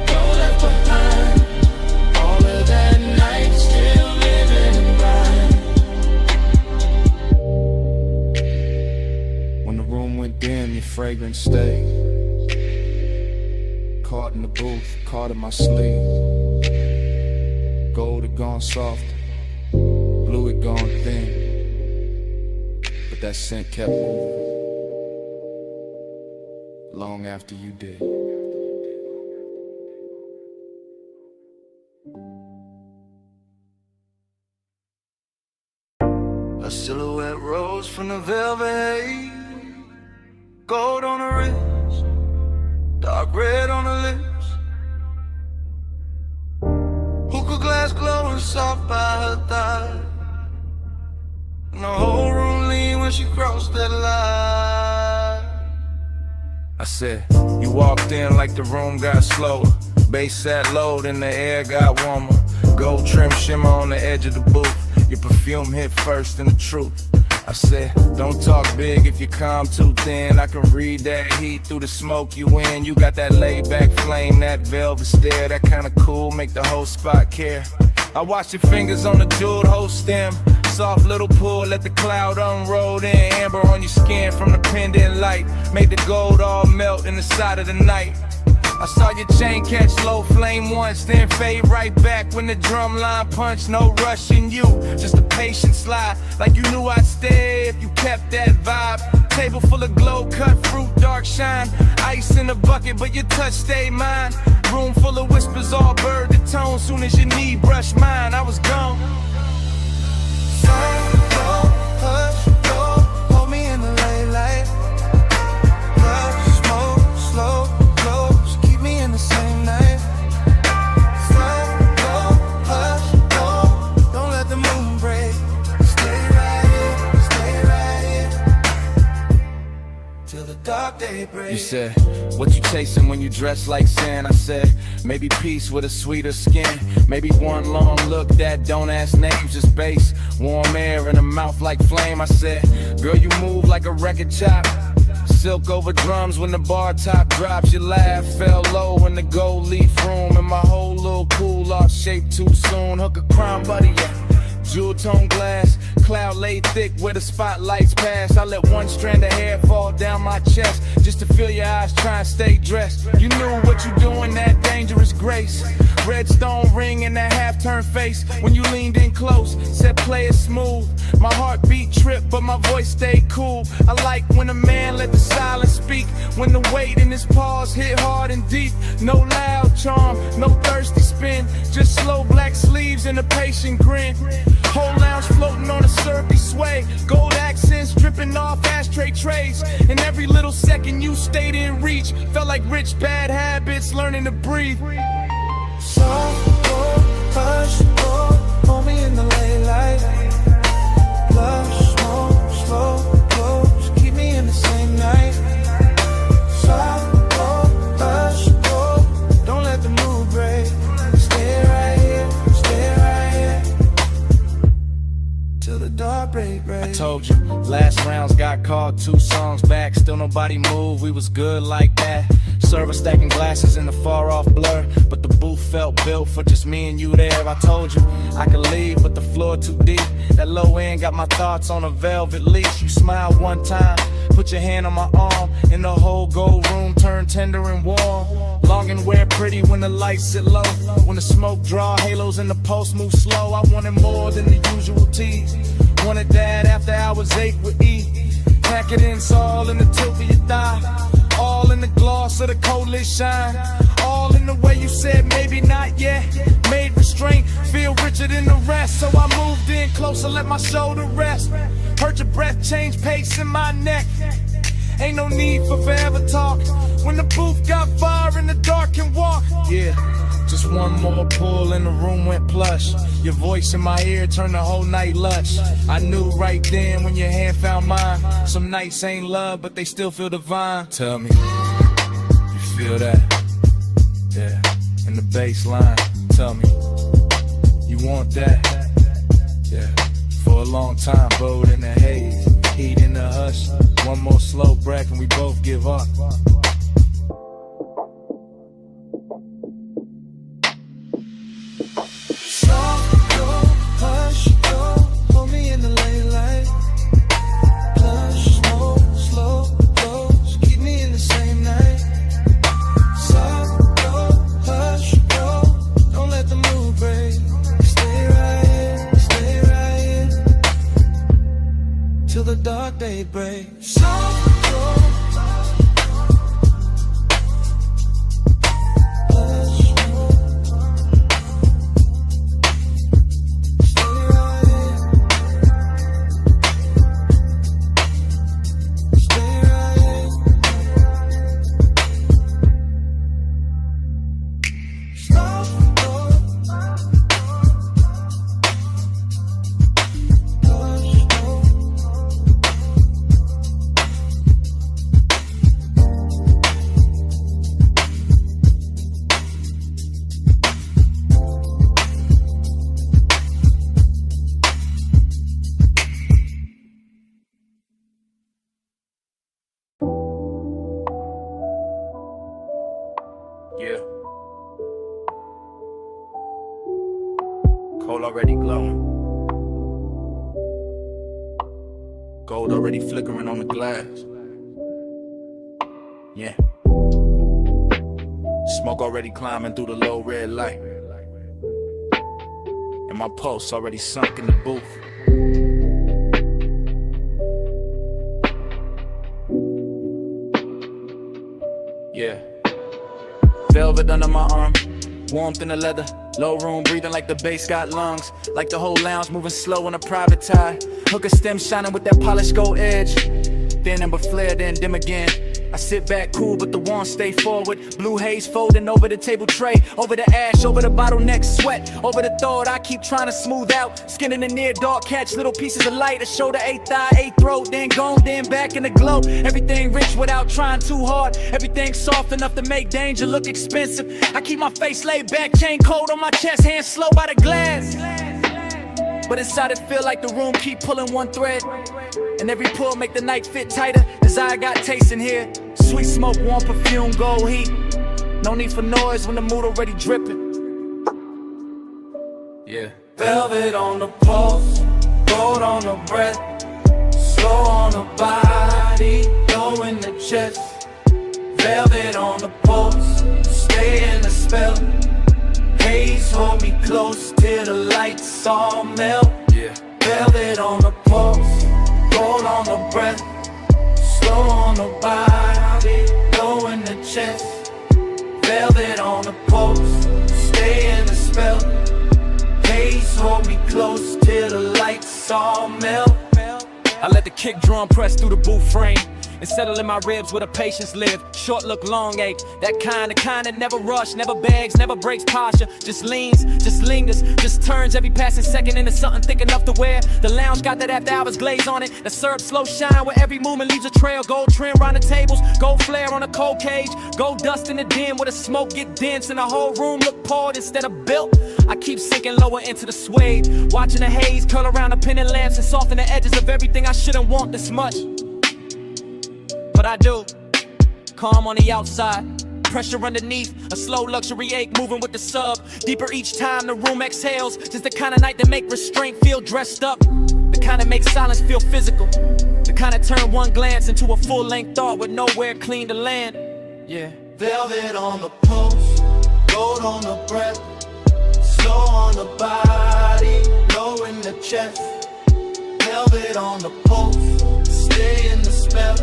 gold left behind. All of that night still living in mine. When the room went dim, your fragrance stayed. Caught in the booth, caught in my sleeve. Gold had gone soft, blue had gone thin. But that scent kept moving, long after you did. A silhouette rose from the velvet haze. Gold on the wrist, dark red on the lips. Hookah glass glowing soft by her thigh. And the whole room leaned when she crossed that line. I said, you walked in like the room got slower. Bass sat low, then the air got warmer. Gold trim shimmer on the edge of the booth. Your perfume hit first in the truth. I said, don't talk big if you calm too thin. I can read that heat through the smoke you in. You got that laid back flame, that velvet stare. That kinda cool, make the whole spot care. I watch your fingers on the jeweled whole stem. Soft little pull, let the cloud unroll in. Amber on your skin from the pendant light. Made the gold all melt in the side of the night. I saw your chain catch low flame once, then fade right back when the drum line punched. No rush in you, just a patient slide. Like you knew I'd stay if you kept that vibe. Table full of glow, cut fruit, dark shine. Ice in the bucket, but your touch stayed mine. Room full of whispers, all bird to tone. Soon as your knee brushed mine, I was gone. Hush, go, hold me in the late light. Love, smoke, slow. In the same night. Slow, go, hush, go. Don't let the moon break. Stay right here till the dark day breaks. You said, what you chasing when you dress like sin? I said, maybe peace with a sweeter skin. Maybe one long look that don't ask names, just bass. Warm air in a mouth like flame. I said, girl, you move like a record chop. Silk over drums when the bar top drops. Your laugh fell low in the gold leaf room. And my whole little cool off shape too soon. Hook a crime buddy, yeah. Jewel tone glass, cloud laid thick where the spotlights pass. I let one strand of hair fall down my chest just to feel your eyes try and stay dressed. You knew what you doing, that dangerous grace. Red stone ring and that half-turned face when you leaned in close, said play it smooth. My heartbeat tripped, but my voice stayed cool. I like when a man let the silence speak, when the weight in his pause hit hard and deep. No loud charm, no thirsty spin, just slow black sleeves and a patient grin. Whole lounge floating on a syrupy sway, gold accents dripping off ashtray trays. And every little second you stayed in reach felt like rich bad habits learning to breathe. Soft, go, hush, go, hold me in the late light. Love, smoke, slow, go, just keep me in the same night. Soft, you. Last rounds got called 2 songs back. Still nobody moved, we was good like that. Server stacking glasses in the far off blur, but the booth felt built for just me and you there. I told you I could leave, but the floor too deep. That low end got my thoughts on a velvet leash. You smiled one time, put your hand on my arm, and the whole gold room turned tender and warm. Long and wear pretty when the lights sit low. When the smoke draw halos and the pulse move slow. I wanted more than the usual tease. Wanted that after hours 8 with E. Pack it in, it's all in the tilt of your thigh. All in the gloss of the coldest shine. All in the way you said maybe not yet. Made restraint feel richer than the rest. So I moved in closer, let my shoulder rest. Heard your breath change pace in my neck. Ain't no need for forever talk. When the booth got fire and the dark can walk. Yeah, just one more pull and the room went plush. Your voice in my ear turned the whole night lush. I knew right then when your hand found mine. Some nights ain't love, but they still feel divine. Tell me, you feel that? Yeah, in the bass line. Tell me, you want that? Yeah, for a long time, bowed in the haze, heat in the hush. One more slow breath and we both give up. Till the dark day breaks. Yeah. Coal already glowing. Gold already flickering on the glass. Yeah. Smoke already climbing through the low red light. And my pulse already sunk in the booth. Yeah. Velvet under my arm, warmth in the leather. Low room breathing like the bass got lungs. Like the whole lounge moving slow on a private tie. Hook a stem shining with that polished gold edge. Then amber flare, then dim again. I sit back cool, but the wand stay forward. Blue haze folding over the table tray. Over the ash, over the bottleneck sweat. Over the thought I keep trying to smooth out. Skin in the near dark, catch little pieces of light. A shoulder, 8th thigh, 8th throat. Then gone, then back in the glow. Everything rich without trying too hard. Everything soft enough to make danger look expensive. I keep my face laid back, chain cold on my chest. Hands slow by the glass. But inside it feel like the room keep pulling one thread. And every pull make the night fit tighter. Desire got taste in here. Sweet smoke, warm perfume, gold heat. No need for noise when the mood already dripping. Yeah. Velvet on the pulse, gold on the breath. Slow on the body, low in the chest. Velvet on the pulse, stay in the spell. Haze hold me close till the lights all melt. Yeah. Velvet on the pulse, gold on the breath. Slow on the body, low in the chest. Velvet on the pulse, stay in the spell. Haze hold me close till the lights all melt. I let the kick drum press through the booth frame and settle in my ribs where the patience live. Short look, long ache. That kind that never rush, never begs, never breaks posture. Just leans, just lingers, just turns every passing second into something thick enough to wear. The lounge got that after hours glaze on it. The syrup slow shine where every movement leaves a trail. Gold trim round the tables, gold flare on a cold cage. Gold dust in the dim where the smoke get dense and the whole room look poured instead of built. I keep sinking lower into the suede, watching the haze curl around the pendant lamps and soften the edges of everything I shouldn't want this much. But I do. Calm on the outside, pressure underneath, a slow luxury ache moving with the sub. Deeper each time the room exhales, just the kind of night that make restraint feel dressed up. The kind that makes silence feel physical. The kind that turn one glance into a full-length thought with nowhere clean to land. Yeah. Velvet on the pulse, gold on the breath, slow on the body, low in the chest. Velvet on the pulse, stay in the spell.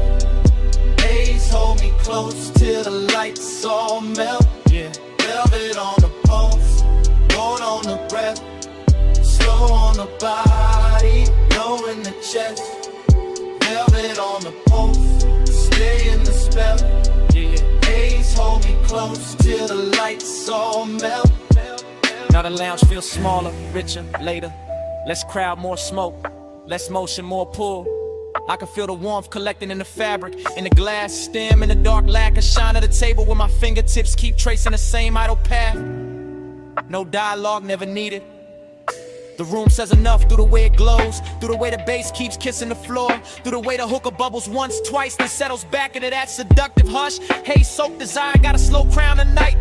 Haze hold me close till the lights all melt. Yeah. Velvet on the pulse, gold on the breath, slow on the body, low in the chest. Velvet on the pulse, stay in the spell. Yeah. Haze hold me close till the lights all melt. Now the lounge feels smaller, richer, later. Less crowd, more smoke. Less motion, more pull. I can feel the warmth collecting in the fabric, in the glass stem, in the dark lacquer shine at the table where my fingertips keep tracing the same idle path. No dialogue, never needed. The room says enough through the way it glows, through the way the bass keeps kissing the floor, through the way the hookah bubbles once, twice, then settles back into that seductive hush. Haze-soaked desire, got a slow crown tonight.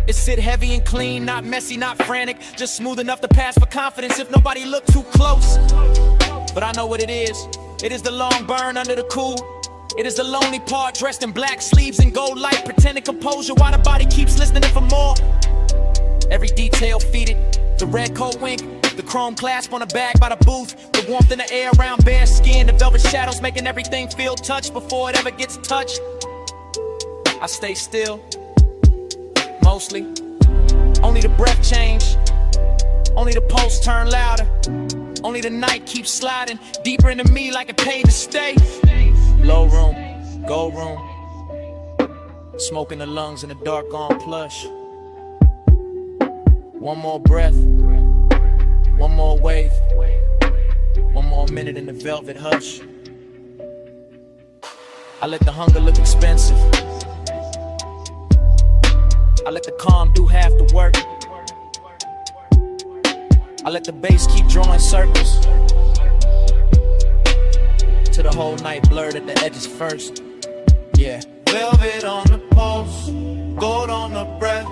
It sit heavy and clean, not messy, not frantic, just smooth enough to pass for confidence if nobody look too close. But I know what it is. It is the long burn under the cool. It is the lonely part dressed in black sleeves and gold light, pretending composure while the body keeps listening for more. Every detail feeded, the red coat wink, the chrome clasp on the bag by the booth, the warmth in the air around bare skin, the velvet shadows making everything feel touched before it ever gets touched. I stay still, mostly. Only the breath change, only the pulse turn louder. Only the night keeps sliding deeper into me like it paid to stay. Low room, gold room, smoke in the lungs in the dark on plush. One more breath, one more wave, one more minute in the velvet hush. I let the hunger look expensive. I let the calm do half the work. I let the bass keep drawing circles till the whole night blurred at the edges first. Yeah. Velvet on the pulse, gold on the breath,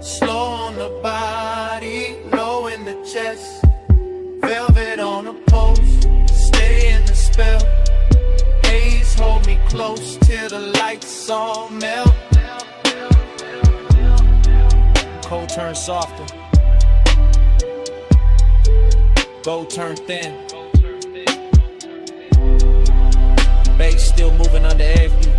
slow on the body, low in the chest. Velvet on the pulse, stay in the spell. Haze hold me close till the lights all melt. Cold turns softer, gold turn thin. Bass still moving under every.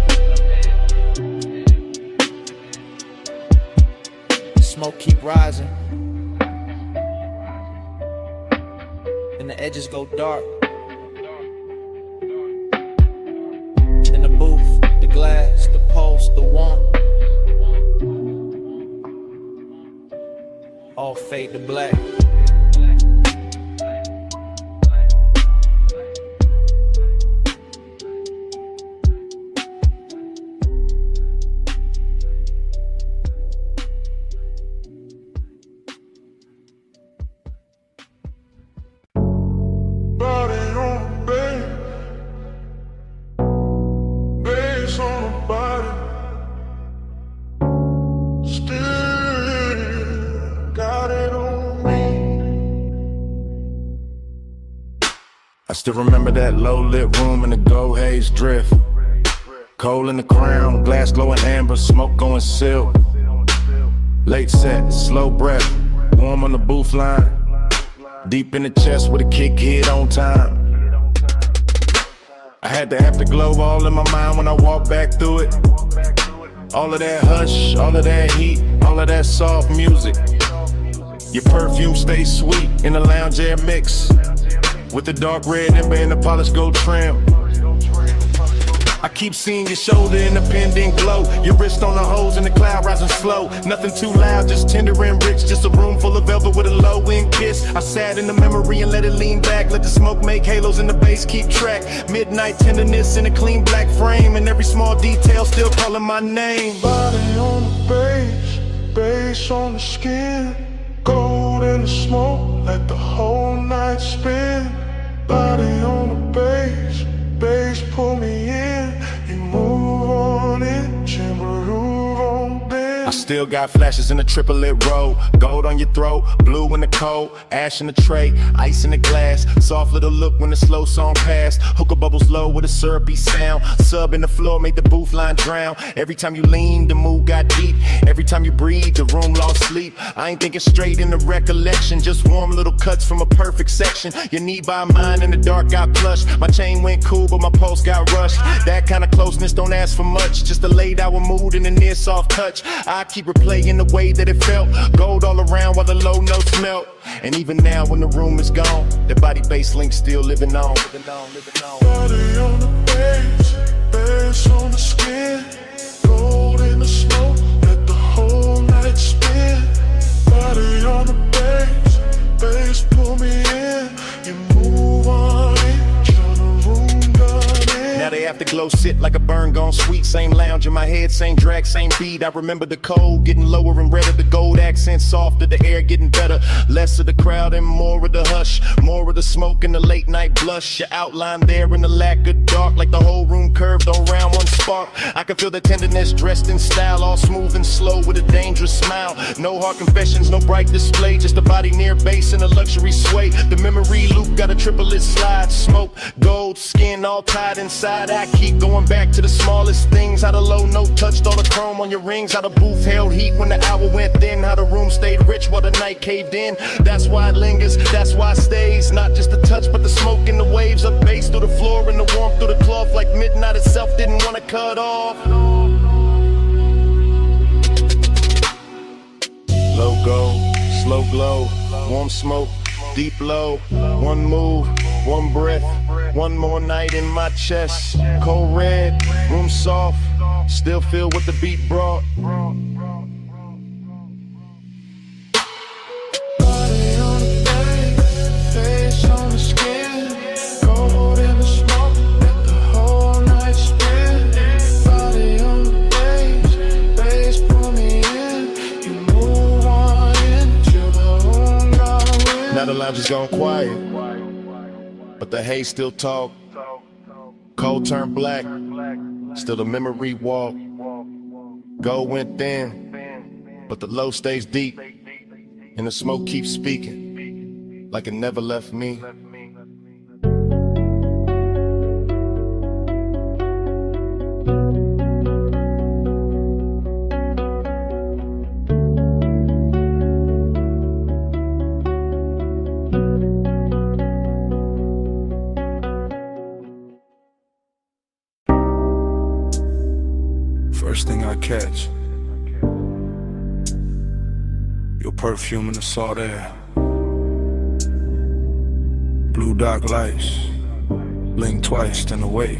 Smoke keep rising, and the edges go dark. In the booth, the glass, the pulse, the warmth, all fade to black. I still remember that low-lit room in the gold haze drift. Coal in the crown, glass glowing amber, smoke going silk. Late set, slow breath, warm on the booth line. Deep in the chest with a kick hit on time. I had the afterglow all in my mind when I walked back through it. All of that hush, all of that heat, all of that soft music. Your perfume stays sweet in the lounge air mix, with the dark red ember and the polished gold trim. I keep seeing your shoulder in the pendant glow, your wrist on the hose and the cloud rising slow. Nothing too loud, just tender and rich, just a room full of velvet with a low end kiss. I sat in the memory and let it lean back, let the smoke make halos and the bass keep track. Midnight tenderness in a clean black frame, and every small detail still calling my name. Body on the bass, bass on the skin, gold in the smoke, let the whole night spin. Body on the bass, bass pull me in. You move on it, groove on bend. I still got flashes in the triplet row. Gold on your throat, blue in the cold, ash in the tray, ice in the glass. Soft little look when the slow song passed. Hookah bubbles low with a syrupy sound. Sub in the floor made the booth line drown. Every time you lean, the mood got deep. Every time you breathe, the room lost sleep. I ain't thinking straight in the recollection. Just warm little cuts from a perfect section. Your knee by mine in the dark got plush. My chain went cool, but my pulse got rushed. That kind of closeness don't ask for much. Just a laid hour mood and a near soft touch. I keep replaying the way that it felt. Gold all around while the low notes melt. And even now when the room is gone, the body bass link still living on. Body on the bass, bass on the skin, gold in the smoke, let the whole night spin. Body on the bass, bass pull me in. You move on it, till the room done in. Now the afterglow sit like a burn gone sweet. Same lounge in my head, same drag, same beat. I remember the cold getting lower and redder. The gold accent softer, the air getting better. Less of the crowd and more of the hush. More of the smoke and the late night blush. Your outline there in the lack of dark. Like the whole room curved around one spark. I can feel the tenderness dressed in style. All smooth and slow with a dangerous smile. No hard confessions, no bright display. Just a body near bass and a luxury sway. The memory loop got a triplet slide. Smoke, gold, skin all tied inside. I keep going back to the smallest things. How the low note touched all the chrome on your rings. How the booth held heat when the hour went thin. How the room stayed rich while the night caved in. That's why it lingers, that's why it stays. Not just the touch but the smoke and the waves. Up bass through the floor and the warmth through the cloth. Like midnight itself didn't want to cut off. Low gold, slow glow, warm smoke, deep low. One move, one breath, one more night in my chest. Cold red, room soft, still feel what the beat brought. Body on the bass, face on the skin, gold in the smoke, let the whole night spin. Body on the bass, bass pull me in. You move on in till the room got in. Now the lounge is gone quiet, but the haze still talk. Cold turned black, still the memory walk. Gold went thin, but the low stays deep. And the smoke keeps speaking, like it never left me. First thing I catch, your perfume in the salt air. Blue dark lights, blink twice, then away.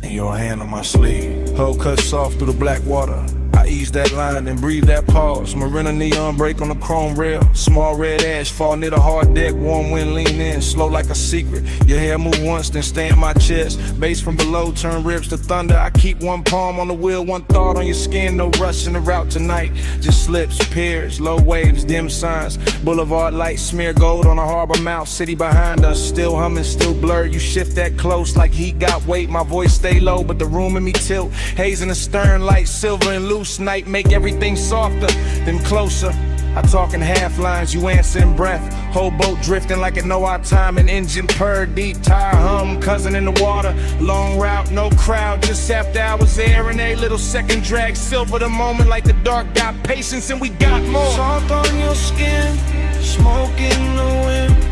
And your hand on my sleeve, hull cut soft through the black water. I ease that line and breathe that pause. Marina neon break on the chrome rail. Small red ash fall near the hard deck. Warm wind lean in, slow like a secret. Your hair move once, then stay in my chest. Bass from below turn ribs to thunder. I keep one palm on the wheel, one thought on your skin. No rush in the route tonight. Just slips, piers, low waves, dim signs. Boulevard lights smear gold on a harbor mouth. City behind us, still humming, still blurred. You shift that close like heat got weight. My voice stay low, but the room in me tilt. Haze in the stern, light silver and loose. Night make everything softer, then closer. I talk in half lines, you answer in breath. Whole boat drifting like it know our time. An engine purr, deep tire hum, cousin in the water. Long route, no crowd, just after hours there. And a little second drag, silver the moment like the dark. Got patience and we got more. Soft on your skin, smoke in the wind.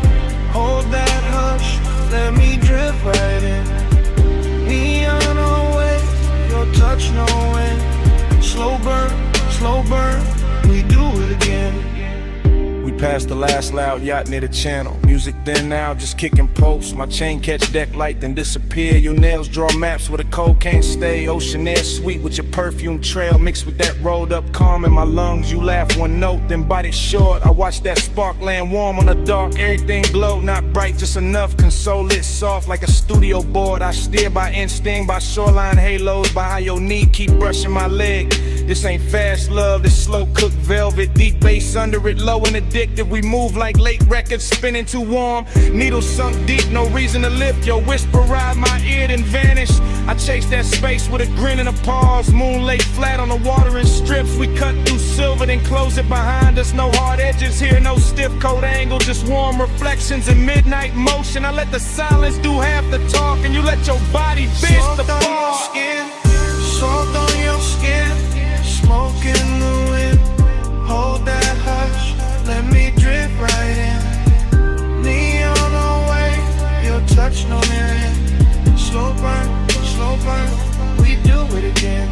Hold that hush, let me drift right in. Neon away, your touch no wind. Slow burn, we do it again. We passed the last loud yacht near the channel. Music then now, just kicking posts. My chain catch deck light, then disappear. Your nails draw maps where the cold can't stay. Ocean air sweet with your perfume trail. Mixed with that rolled up calm in my lungs. You laugh one note, then bite it short. I watch that spark land warm on the dark. Everything glow, not bright, just enough. Console it soft like a studio board. I steer by instinct, by shoreline halos. By how your knee keep brushing my leg. This ain't fast love, this slow cooked velvet. Deep bass under it, low and addictive. We move like late records, spinning too warm. Needles sunk deep, no reason to lift. Your whisper ride my ear, then vanish. I chase that space with a grin and a pause. Moon laid flat on the water in strips. We cut through silver, then close it behind us. No hard edges here, no stiff coat angle. Just warm reflections in midnight motion. I let the silence do half the talk, and you let your body bitch the ball. Soft on your skin, smoke in the wind. Hold that hush, let me drip right in. Neon away, your touch no near. Slow burn, we do it again.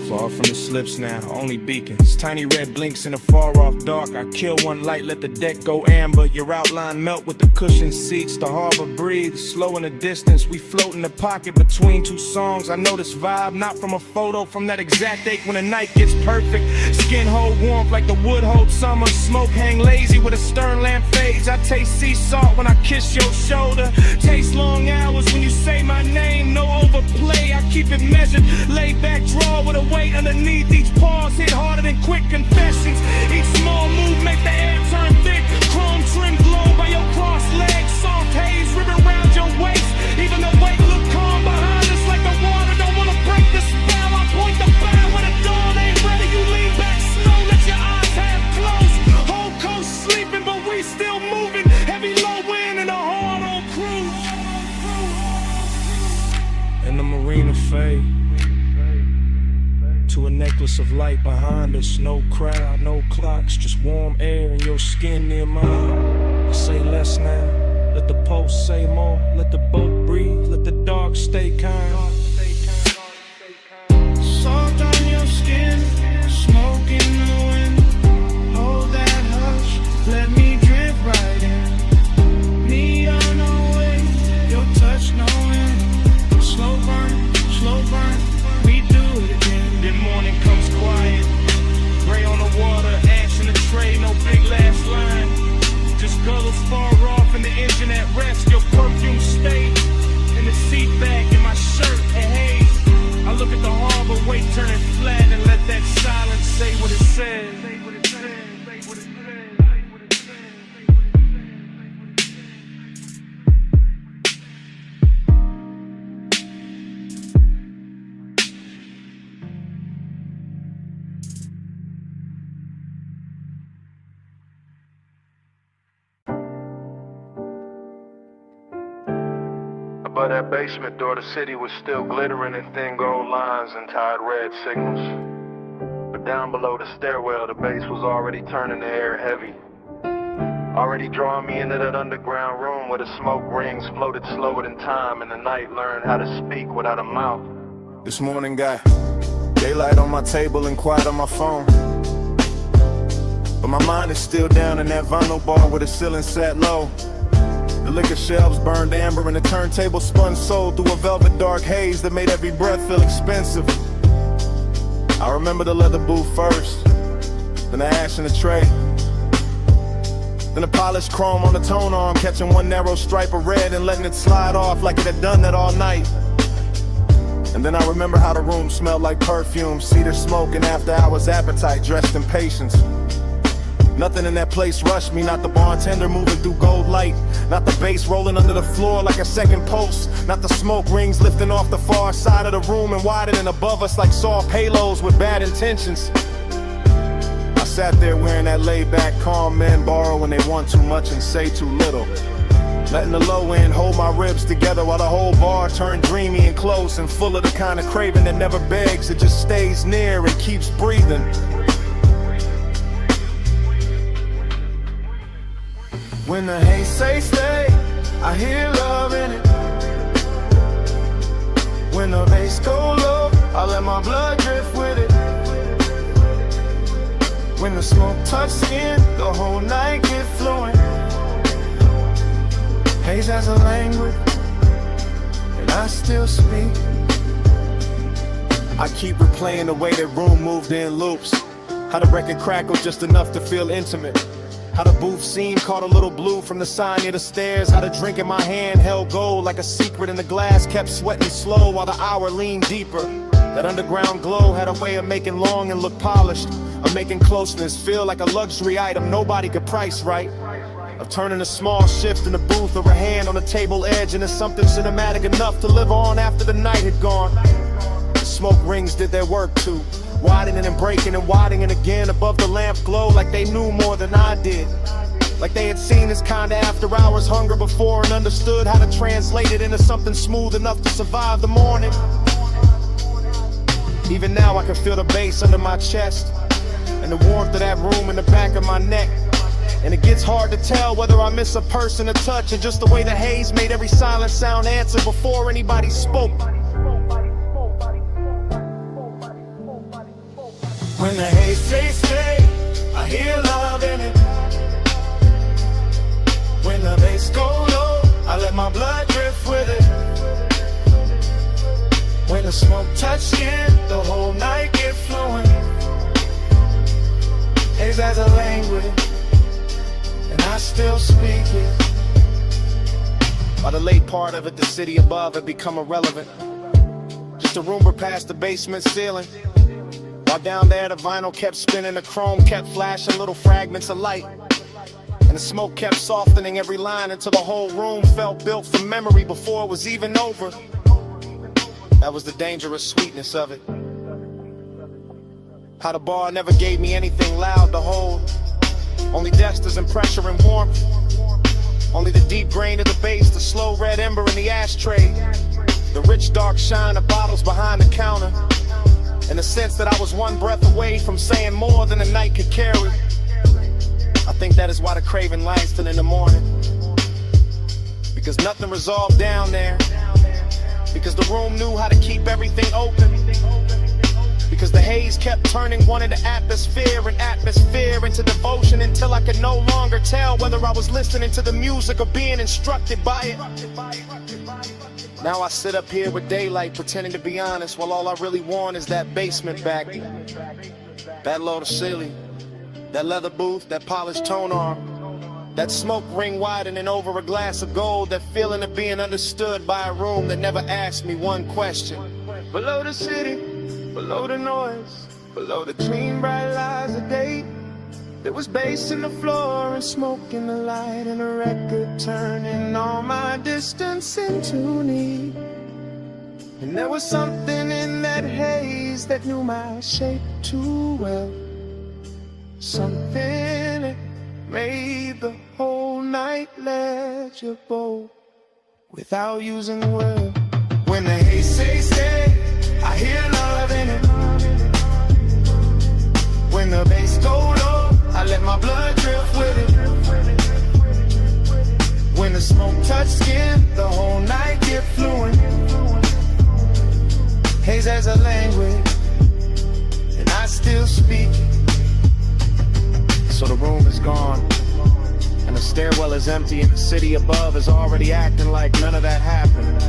Far from the slips now, only beacons. Tiny red blinks in the far off dark. I kill one light, let the deck go amber. Your outline melt with the cushioned seats. The harbor breathes, slow in the distance. We float in the pocket between two songs. I know this vibe, not from a photo, from that exact ache when the night gets perfect. Skin hold warmth like the wood hold summer. Smoke hang lazy with a stern lamp fades. I taste sea salt when I kiss your shoulder. Taste long hours when you say my name. No overplay, I keep it measured. Lay back, draw with a weight underneath. Each pause hit harder than quick confessions. Each small move make the air turn thick. Chrome trim glow by your crossed legs. Soft haze ribbon around your waist. Even the weight look calm behind us like the water don't wanna break the spell. I point the bow when the dawn ain't ready. You lean back slow, let your eyes half closed. Whole coast sleeping, but we still moving. Heavy low wind and a hard on cruise. And the marina fade to a necklace of light behind us. No crowd, no clocks, just warm air and your skin near mine. I say less now, let the pulse say more. Let the boat breathe, let the dark stay kind. Soft on your skin, smoke in the wind. Hold that hush, let me drip right in. Neon away, your touch no end. Slow burn, we do it again. Then morning comes quiet, gray on the water, ash in the tray, no big last line. Just guttles far off and the engine at rest. Your perfume stayed in the seat back in my shirt at Haze. I look at the harbor, weight turning flat, and let that silence say what it says. Above that basement door, the city was still glittering in thin gold lines and tied red signals. But down below the stairwell, the bass was already turning the air heavy. Already drawing me into that underground room where the smoke rings floated slower than time, and the night learned how to speak without a mouth. This morning got daylight on my table and quiet on my phone. But my mind is still down in that vinyl bar where the ceiling sat low. The liquor shelves burned amber and the turntable spun soul through a velvet dark haze that made every breath feel expensive. I remember the leather booth first, then the ash in the tray, then the polished chrome on the tone arm, catching one narrow stripe of red and letting it slide off like it had done that all night. And then I remember how the room smelled like perfume, cedar smoke and after hours appetite dressed in patience. Nothing in that place rushed me, not the bartender moving through gold light, not the bass rolling under the floor like a second pulse, not the smoke rings lifting off the far side of the room and widening above us like soft halos with bad intentions. I sat there wearing that laid-back calm men borrow when they want too much and say too little, letting the low end hold my ribs together while the whole bar turned dreamy and close and full of the kind of craving that never begs, it just stays near and keeps breathing. When the haze say stay, I hear love in it. When the bass go low, I let my blood drift with it. When the smoke touch skin, the whole night get fluent. Haze has a language, and I still speak. I keep replaying the way that room moved in loops, how the record crackled just enough to feel intimate, how the booth scene caught a little blue from the sign near the stairs, how the drink in my hand held gold like a secret and the glass kept sweating slow while the hour leaned deeper. That underground glow had a way of making longing look polished, of making closeness feel like a luxury item nobody could price right, of turning a small shift in the booth or a hand on the table edge into something cinematic enough to live on after the night had gone. The smoke rings did their work too, widening and breaking and widening again above the lamp glow, like they knew more than I did. Like they had seen this kind of after hours hunger before and understood how to translate it into something smooth enough to survive the morning. Even now I can feel the bass under my chest and the warmth of that room in the back of my neck. And it gets hard to tell whether I miss a person, a touch, or just the way the haze made every silent sound answer before anybody spoke. When the haze says stay, I hear love in it. When the bass go low, I let my blood drift with it. When the smoke touch skin, the whole night get fluent. Haze as a language, and I still speak it. By the late part of it, the city above had become irrelevant. Just a rumor past the basement ceiling. While down there the vinyl kept spinning, the chrome kept flashing little fragments of light. And the smoke kept softening every line until the whole room felt built from memory before it was even over. That was the dangerous sweetness of it. How the bar never gave me anything loud to hold. Only dexters and pressure and warmth. Only the deep grain of the bass, the slow red ember in the ashtray. The rich dark shine of bottles behind the counter. And the sense that I was one breath away from saying more than the night could carry. I think that is why the craving lasts till in the morning. Because nothing resolved down there. Because the room knew how to keep everything open. Because the haze kept turning one into atmosphere and atmosphere into devotion until I could no longer tell whether I was listening to the music or being instructed by it. Now I sit up here with daylight pretending to be honest, while all I really want is that basement back. That low to ceiling, that leather booth, that polished tone arm. That smoke ring widening over a glass of gold, that feeling of being understood by a room that never asked me one question. Below the city, below the noise, below the clean bright lights of day, there was bass in the floor and smoke in the light and a record turning all my distance into need. And there was something in that haze that knew my shape too well. Something that made the whole night legible without using words. When the haze says stay, I hear love in it. When the bass go low, I let my blood drift with it. When the smoke touch skin, the whole night get fluent. Haze as a language, and I still speak it. So the room is gone, and the stairwell is empty, and the city above is already acting like none of that happened.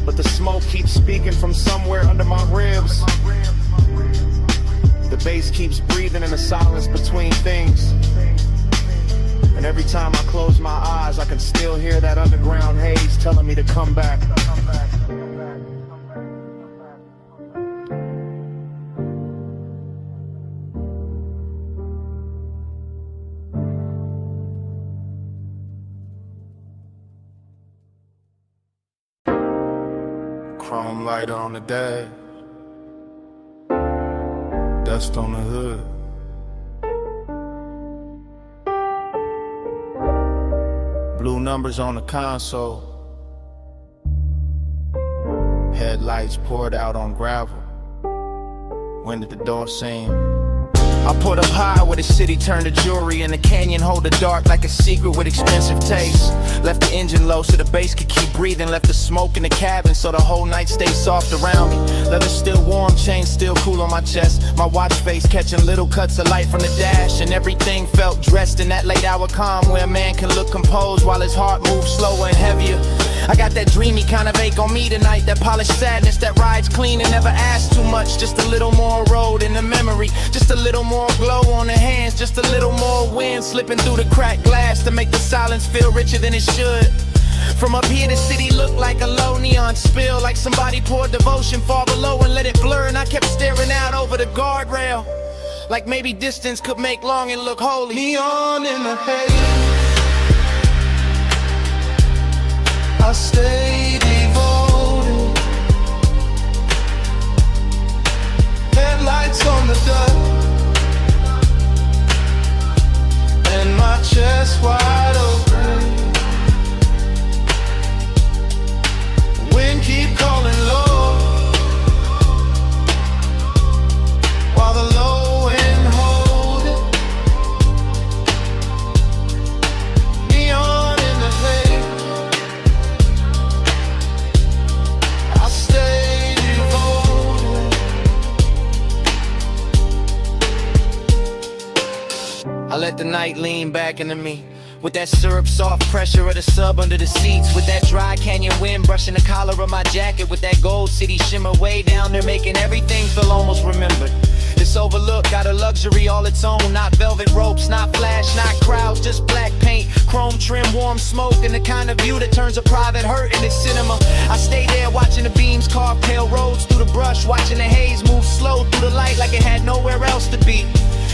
But the smoke keeps speaking from somewhere under my ribs. The bass keeps breathing in the silence between things. And every time I close my eyes, I can still hear that underground haze telling me to come back. Chrome lighter on the dash, dust on the hood. Blue numbers on the console, headlights poured out on gravel. When did the door seem? I put up high where the city turned to jewelry, and the canyon hold the dark like a secret with expensive taste. Left the engine low so the bass could keep breathing. Left the smoke in the cabin so the whole night stayed soft around me. Leather still warm, chain still cool on my chest. My watch face catching little cuts of light from the dash, and everything felt dressed in that late hour calm where a man can look composed while his heart moves slower and heavier. I got that dreamy kind of ache on me tonight, that polished sadness that rides clean and never asks too much. Just a little more road in the memory, just a little more glow on the hands, just a little more wind slipping through the cracked glass to make the silence feel richer than it should. From up here, the city looked like a low neon spill, like somebody poured devotion far below and let it blur. And I kept staring out over the guardrail, like maybe distance could make longing look holy. Neon in the haze, I stay devoted. Headlights on the dust, and my chest wide open. Wind keep calling low, while the low end hold it. Neon in the haze, I stay devoted. I let the night lean back into me, with that syrup soft pressure of the sub under the seats, with that dry canyon wind brushing the collar of my jacket, with that gold city shimmer way down there making everything feel almost remembered. This overlook got a luxury all its own, not velvet ropes, not flash, not crowds, just black paint, chrome trim, warm smoke, and the kind of view that turns a private hurt into cinema. I stay there watching the beams carve pale roads through the brush, watching the haze move slow through the light like it had nowhere else to be.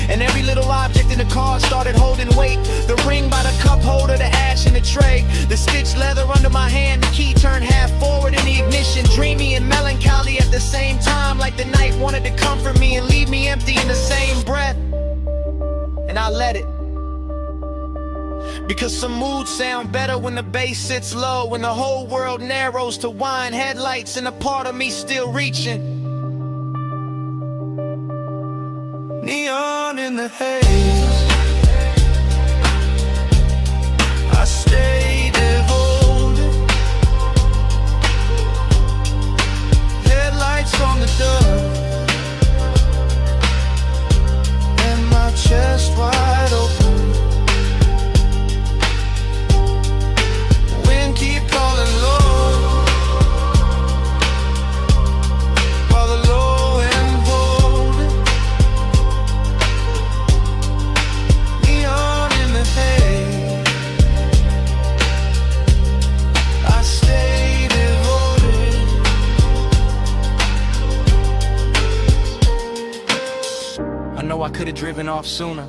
And every little object in the car started holding weight. The ring by the cup holder, the ash in the tray, the stitched leather under my hand, the key turned half forward in the ignition. Dreamy and melancholy at the same time, like the night wanted to comfort me and leave me empty in the same breath. And I let it, because some moods sound better when the bass sits low, when the whole world narrows to wine headlights and a part of me still reaching. Neon in the haze, I stay devoted. Headlights on the dust, and my chest wide open. Wind keep calling low, while the low end hold it. Neon in the haze, I stay devoted. I know I could've driven off sooner,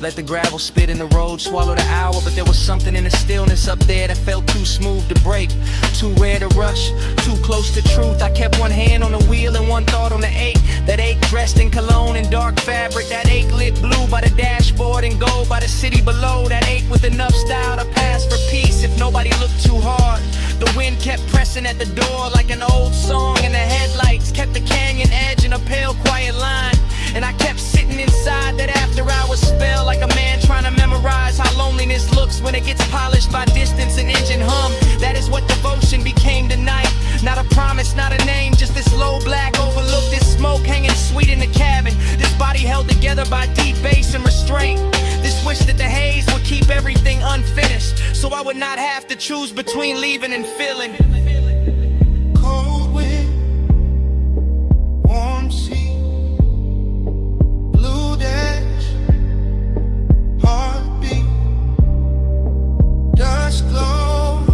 let the gravel spit in the road, swallow the hour, but there was something in the stillness up there that felt too smooth to break, too rare to rush, too close to truth. I kept one hand on the wheel and one thought on the ache, that ache dressed in cologne and dark fabric, that ache lit blue by the dashboard and gold by the city below, that ache with enough style to pass for peace if nobody looked too hard. The wind kept pressing at the door like an old song, and the headlights kept the canyon edge in a pale quiet line. And I kept sitting inside that after hours spell, like a man trying to memorize how loneliness looks when it gets polished by distance and engine hum. That is what devotion became tonight. Not a promise, not a name, just this low black overlook, this smoke hanging sweet in the cabin, this body held together by deep bass and restraint, this wish that the haze would keep everything unfinished, so I would not have to choose between leaving and filling. Cold wind, warm sea, blue dash, heartbeat, dust glow,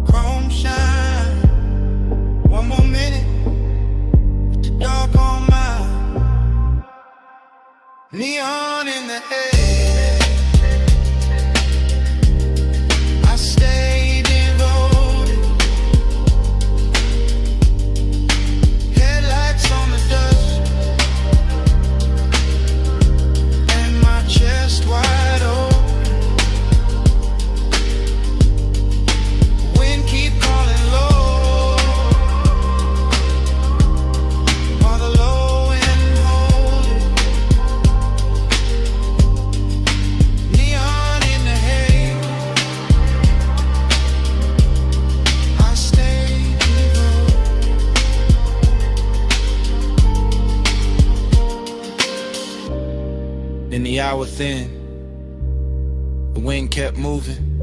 chrome shine. One more minute, with the dark on mine. Neon in the haze, I stay devoted. Headlights on the dust, and my chest wide open. Wind keep calling low, while the low end hold it. Neon in the haze, I stay devoted. Then the hour thin, the wind kept moving,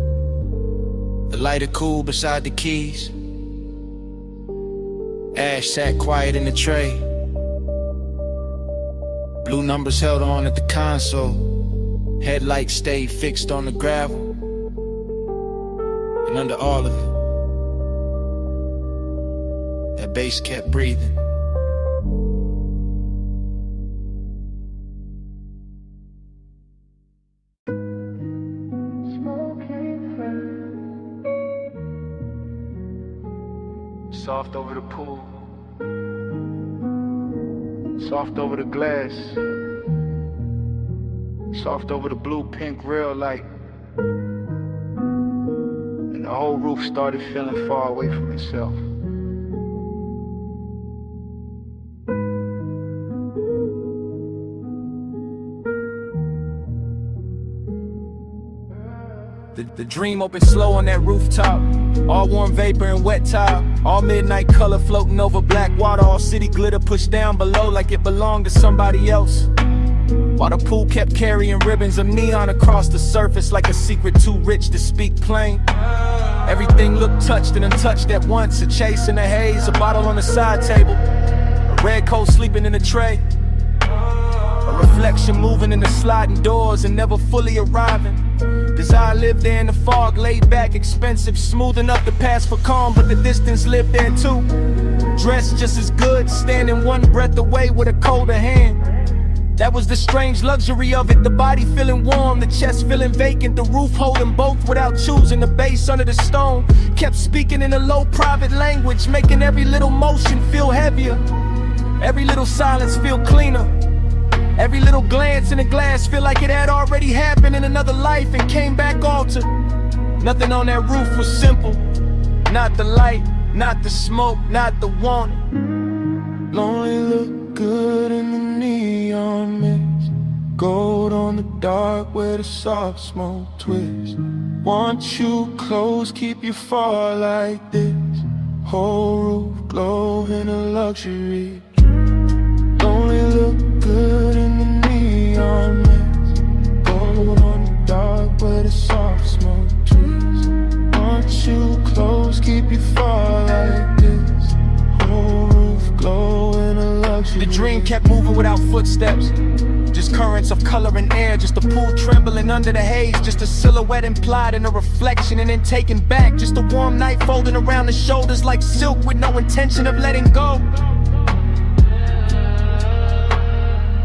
the lighter cool beside the keys. Ash sat quiet in the tray, blue numbers held on at the console, headlights stayed fixed on the gravel. And under all of it, that bass kept breathing. Soft over the pool, soft over the glass, soft over the blue pink real light. And the whole roof started feeling far away from itself. The dream opened slow on that rooftop. All warm vapor and wet tile. All midnight color floating over black water. All city glitter pushed down below like it belonged to somebody else. While the pool kept carrying ribbons of neon across the surface like a secret too rich to speak plain. Everything looked touched and untouched at once. A chase in a haze, a bottle on the side table, a red coat sleeping in a tray, a reflection moving in the sliding doors and never fully arriving. Desire lived there in the fog, laid back, expensive, smooth enough to pass for calm, but the distance lived there too. Dressed just as good, standing one breath away with a colder hand. That was the strange luxury of it, the body feeling warm, the chest feeling vacant, the roof holding both without choosing. The bass under the stone kept speaking in a low private language, making every little motion feel heavier, every little silence feel cleaner. Every little glance in the glass feel like it had already happened in another life and came back altered. Nothing on that roof was simple. Not the light, not the smoke, not the want. Lonely look good in the neon mist. Gold on the dark where the soft smoke twists. Want you close, keep you far like this. Whole roof glow in a luxury. Lonely look good in the neon mist. Gold on the dark where the soft smoke twists. Want you close, keep you far like this. Whole roof glow in a luxury. The dream kept moving without footsteps, just currents of color and air, just a pool trembling under the haze, just a silhouette implied in a reflection and then taken back, just a warm night folding around the shoulders like silk with no intention of letting go.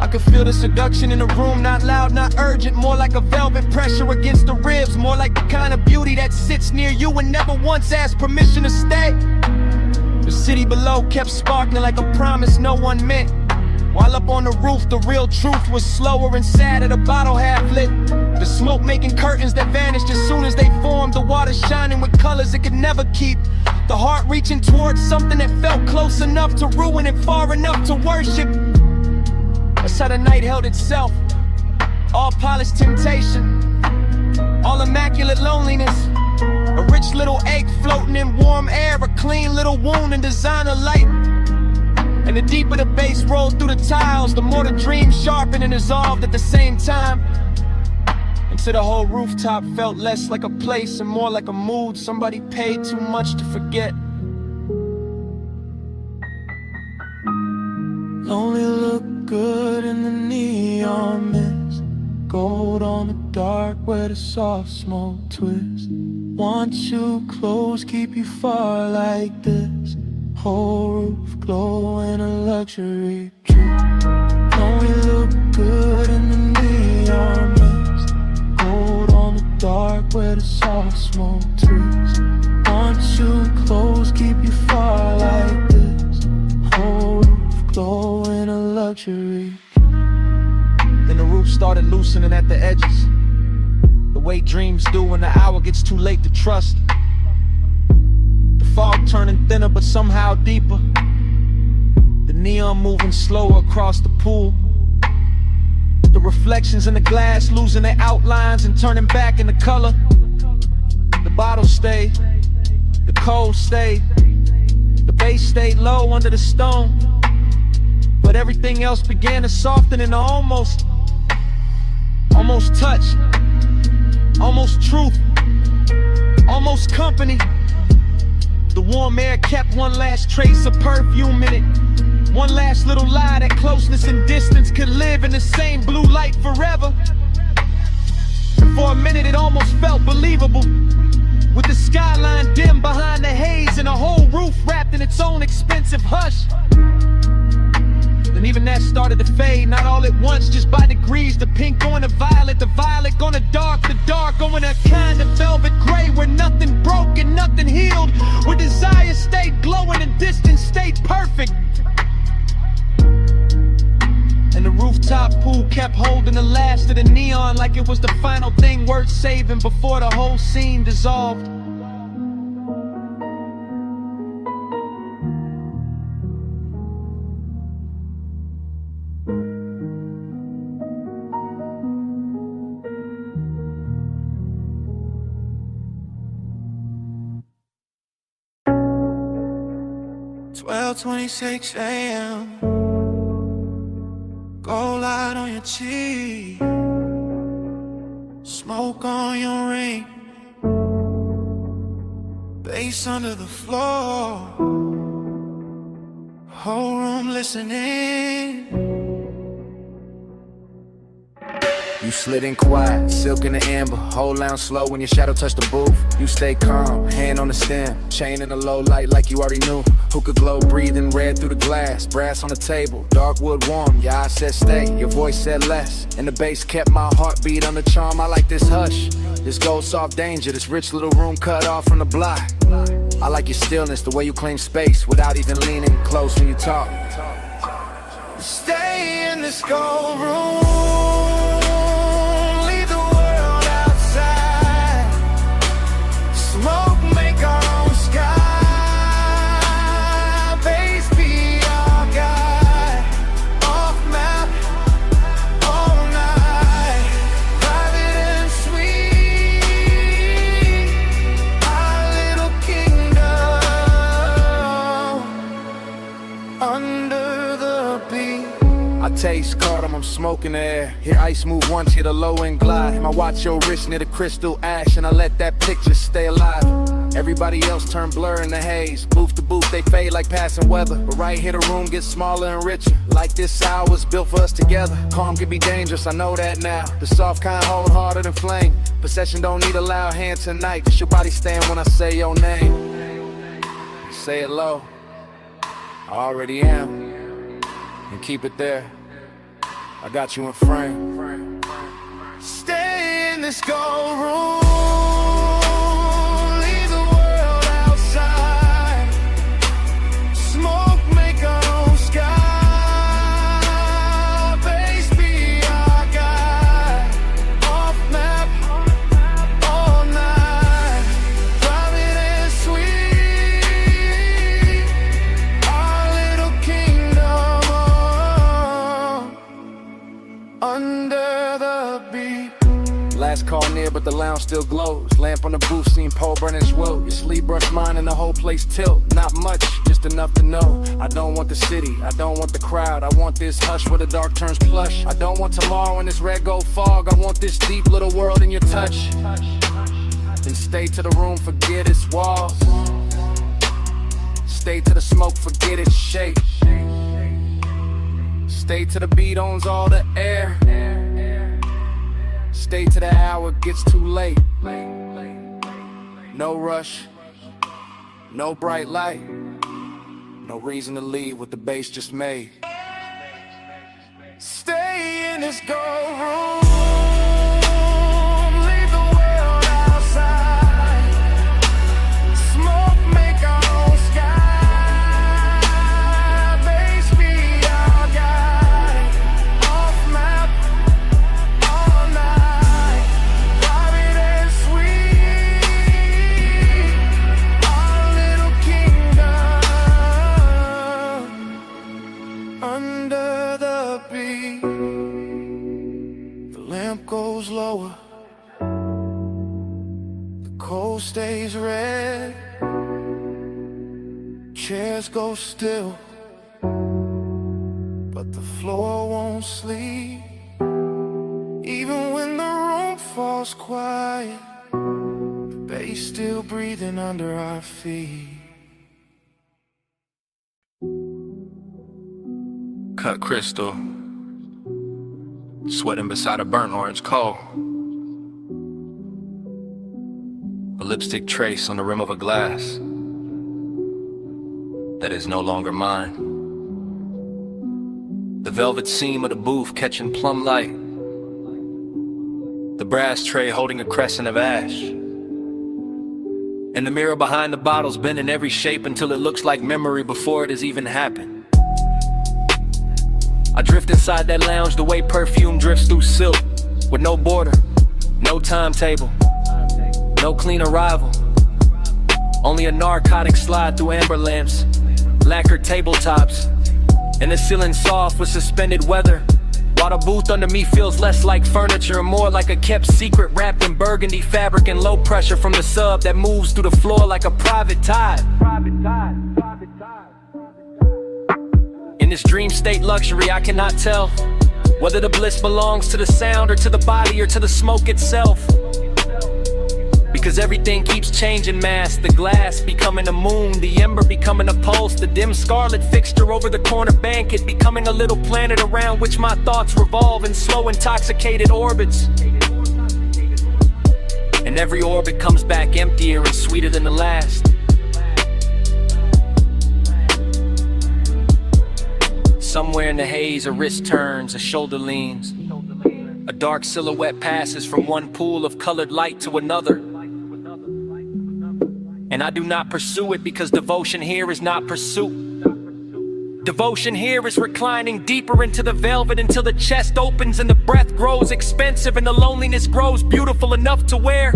I could feel the seduction in the room, not loud, not urgent, more like a velvet pressure against the ribs, more like the kind of beauty that sits near you and never once asked permission to stay. The city below kept sparkling like a promise no one meant, while up on the roof the real truth was slower and sadder, the bottle half lit, the smoke making curtains that vanished as soon as they formed, the water shining with colors it could never keep, the heart reaching towards something that felt close enough to ruin and far enough to worship. That's how the night held itself, all polished temptation, all immaculate loneliness, a rich little ache floating in warm air, a clean little wound and designer light. And the deeper the bass rolled through the tiles, the more the dream sharpened and dissolved at the same time, until the whole rooftop felt less like a place and more like a mood somebody paid too much to forget. Lonely look good in the neon mist. Gold on the dark where the soft smoke twists. Want you close, keep you far like this. Whole roof glow in a luxury tree. Lonely look good in the neon mist. Gold on the dark where the soft smoke twists. Want you close, keep you far like this. Whole roof glow in a luxury. Then the roof started loosening at the edges, the way dreams do when the hour gets too late to trust. The fog turning thinner but somehow deeper, the neon moving slower across the pool, the reflections in the glass losing their outlines and turning back into color. The bottle stayed, the cold stayed, the bass stayed low under the stone, but everything else began to soften into almost touch, almost truth, almost company. The warm air kept one last trace of perfume in it, one last little lie that closeness and distance could live in the same blue light forever. And for a minute it almost felt believable, with the skyline dim behind the haze and a whole roof wrapped in its own expensive hush. Then even that started to fade, not all at once, just by degrees. The pink going to violet going to dark, the dark going to kind of velvet gray, where nothing broke and nothing healed, where desire stayed glowing and distance stayed perfect. And the rooftop pool kept holding the last of the neon, like it was the final thing worth saving before the whole scene dissolved. "12:26 a.m. Gold light on your cheek, smoke on your ring, bass under the floor, whole room listening." You slid in quiet, silk in the amber, whole lounge slow when your shadow touched the booth. You stay calm, hand on the stem, chain in the low light like you already knew. Hookah glow breathing red through the glass, brass on the table, dark wood warm. Your eyes said stay, your voice said less, and the bass kept my heartbeat on the charm. I like this hush, this gold soft danger, this rich little room cut off from the block. I like your stillness, the way you claim space without even leaning close when you talk. Stay in this gold room, smoke, make our own sky, bass be our guide, off map, all night, private and sweet, our little kingdom, under the beat. I taste cardamom, smoke in the air. Hear ice move once, hit a low and glide. I watch your wrist near the crystal ash, and I let that picture stay alive. Everybody else turn blur in the haze. Booth to booth, they fade like passing weather. But right here the room gets smaller and richer. Like this hour was built for us together. Calm can be dangerous, I know that now. The soft kind hold harder than flame. Possession don't need a loud hand tonight. Just your body stand when I say your name. Say it low, I already am. And keep it there, I got you in frame. Stay in this gold room, leave the world outside, smoke, make our own sky, bass be our guide, off map, all night, private and sweet, our little kingdom, under the beat. Last call near, but the lounge still glows. Lamp on the booth, seen pole burning slow. Your sleep brush mine and the whole place tilt. Not much, just enough to know. I don't want the city, I don't want the crowd. I want this hush where the dark turns plush. I don't want tomorrow in this red gold fog. I want this deep little world in your touch. Then stay to the room, forget its walls. Stay to the smoke, forget its shape. Stay to the beat owns all the air. Stay to the hour gets too late. No rush, no bright light, no reason to leave what the bass just made. Stay in this gold room, leave the world outside, smoke, make our own sky, bass be our guide, off map, all night, private and sweet, our little kingdom, under the beat. The lamp goes lower, the coal stays red, chairs go still, but the floor won't sleep. Even when the room falls quiet, the bass still breathing under our feet. Cut crystal, sweating beside a burnt orange coal. a lipstick trace on the rim of a glass that is no longer mine. The velvet seam of the booth catching plum light, the brass tray holding a crescent of ash, and the mirror behind the bottles bent in every shape until it looks like memory before it has even happened. I drift inside that lounge the way perfume drifts through silk, with no border, no timetable, no clean arrival, only a narcotic slide through amber lamps, lacquered tabletops, and the ceiling soft with suspended weather, while the booth under me feels less like furniture and more like a kept secret wrapped in burgundy fabric and low pressure from the sub that moves through the floor like a private tide. In this dream state luxury, I cannot tell whether the bliss belongs to the sound or to the body or to the smoke itself. Because everything keeps changing mass, the glass becoming a moon, the ember becoming a pulse, the dim scarlet fixture over the corner banquet becoming a little planet around which my thoughts revolve in slow intoxicated orbits. And every orbit comes back emptier and sweeter than the last. Somewhere in the haze, a wrist turns, a shoulder leans, a dark silhouette passes from one pool of colored light to another. And I do not pursue it because devotion here is not pursuit. Devotion here is reclining deeper into the velvet until the chest opens and the breath grows expensive and the loneliness grows beautiful enough to wear.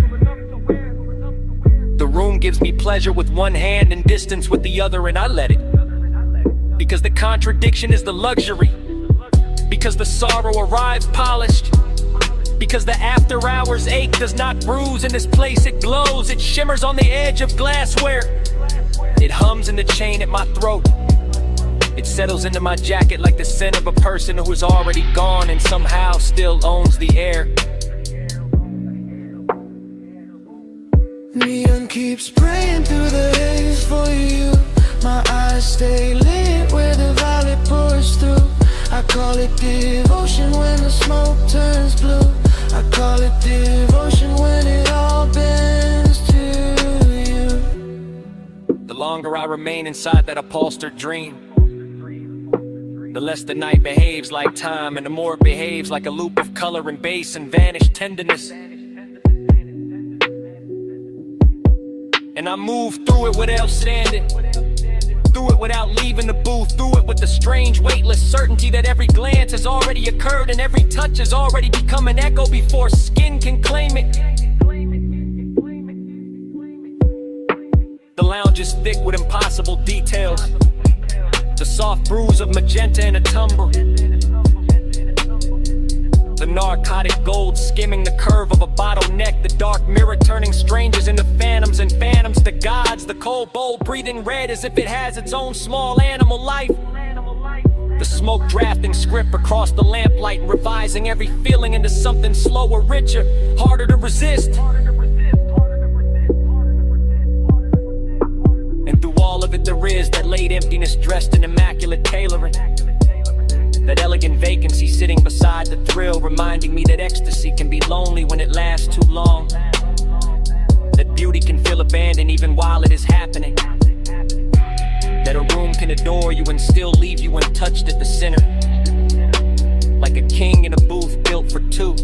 The room gives me pleasure with one hand and distance with the other, and I let it. Because the contradiction is the luxury. Because the sorrow arrives polished. Because the after hours ache does not bruise in this place, it glows, it shimmers on the edge of glassware. It hums in the chain at my throat. It settles into my jacket like the scent of a person who is already gone and somehow still owns the air. Neon keeps praying through the haze for you. My eyes stay lit where the violet pours through. I call it devotion when the smoke turns blue. I call it devotion when it all bends to you. The longer I remain inside that upholstered dream, the less the night behaves like time, and the more it behaves like a loop of color and bass and vanished tenderness. And I move through it without standing, through it without leaving the booth, through it with the strange weightless certainty that every glance has already occurred and every touch has already become an echo before skin can claim it. The lounge is thick with impossible details, the soft bruise of magenta in a tumble, the narcotic gold skimming the curve of a bottleneck, the dark mirror turning strangers into phantoms and phantoms to gods, the cold bowl breathing red as if it has its own small animal life, the smoke drafting script across the lamplight and revising every feeling into something slower, richer, harder to resist. And through all of it there is that late emptiness dressed in immaculate tailoring, that elegant vacancy sitting beside the thrill, reminding me that ecstasy can be lonely when it lasts too long, that beauty can feel abandoned even while it is happening, that a room can adore you and still leave you untouched at the center, like a king in a booth built for two.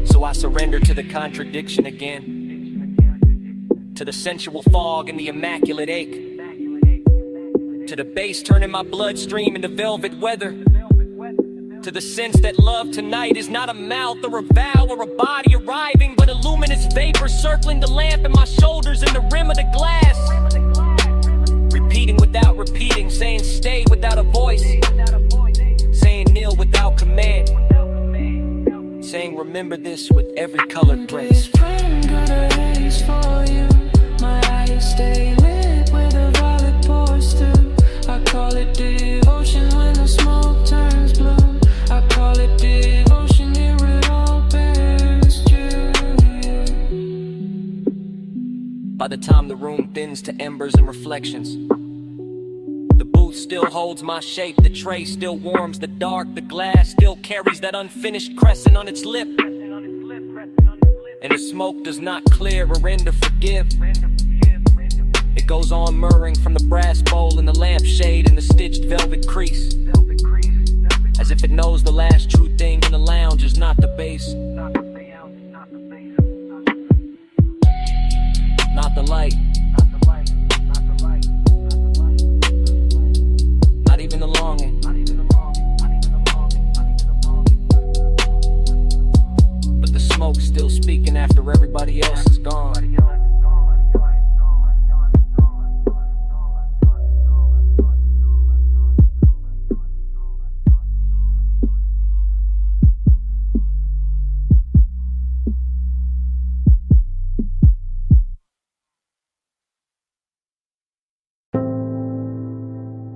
So I surrender to the contradiction again, to the sensual fog and the immaculate ache, to the bass turning my bloodstream into velvet weather, to the sense that love tonight is not a mouth or a vow or a body arriving, but a luminous vapor circling the lamp and my shoulders and the rim of the glass, repeating without repeating, saying stay without a voice, saying kneel without command, saying remember this with every colored breath. My eyes stay lit where the violet pours through. I call it devotion when the smoke turns blue. I call it devotion here it all bears true. By the time the room thins to embers and reflections, the booth booth still holds my shape. The tray still warms the dark. The glass still carries that unfinished crescent on its lip. And the smoke does not clear or end to forgive. It goes on murmuring from the brass bowl and the lampshade and the stitched velvet crease, as if it knows the last true thing in the lounge is not the bass, not the light, not even the longing. But the smoke's still speaking after everybody else is gone.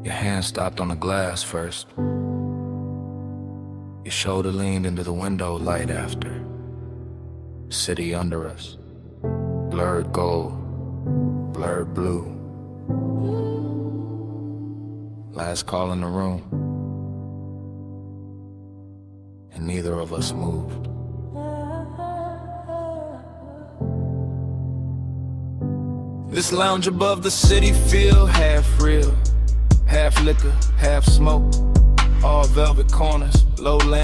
Your hand stopped on the glass first. Your shoulder leaned into the window light after. City under us. Blurred gold. Blurred blue. Last call in the room. And neither of us moved. This lounge above the city feel half real. Half liquor, half smoke, all velvet corners, low land.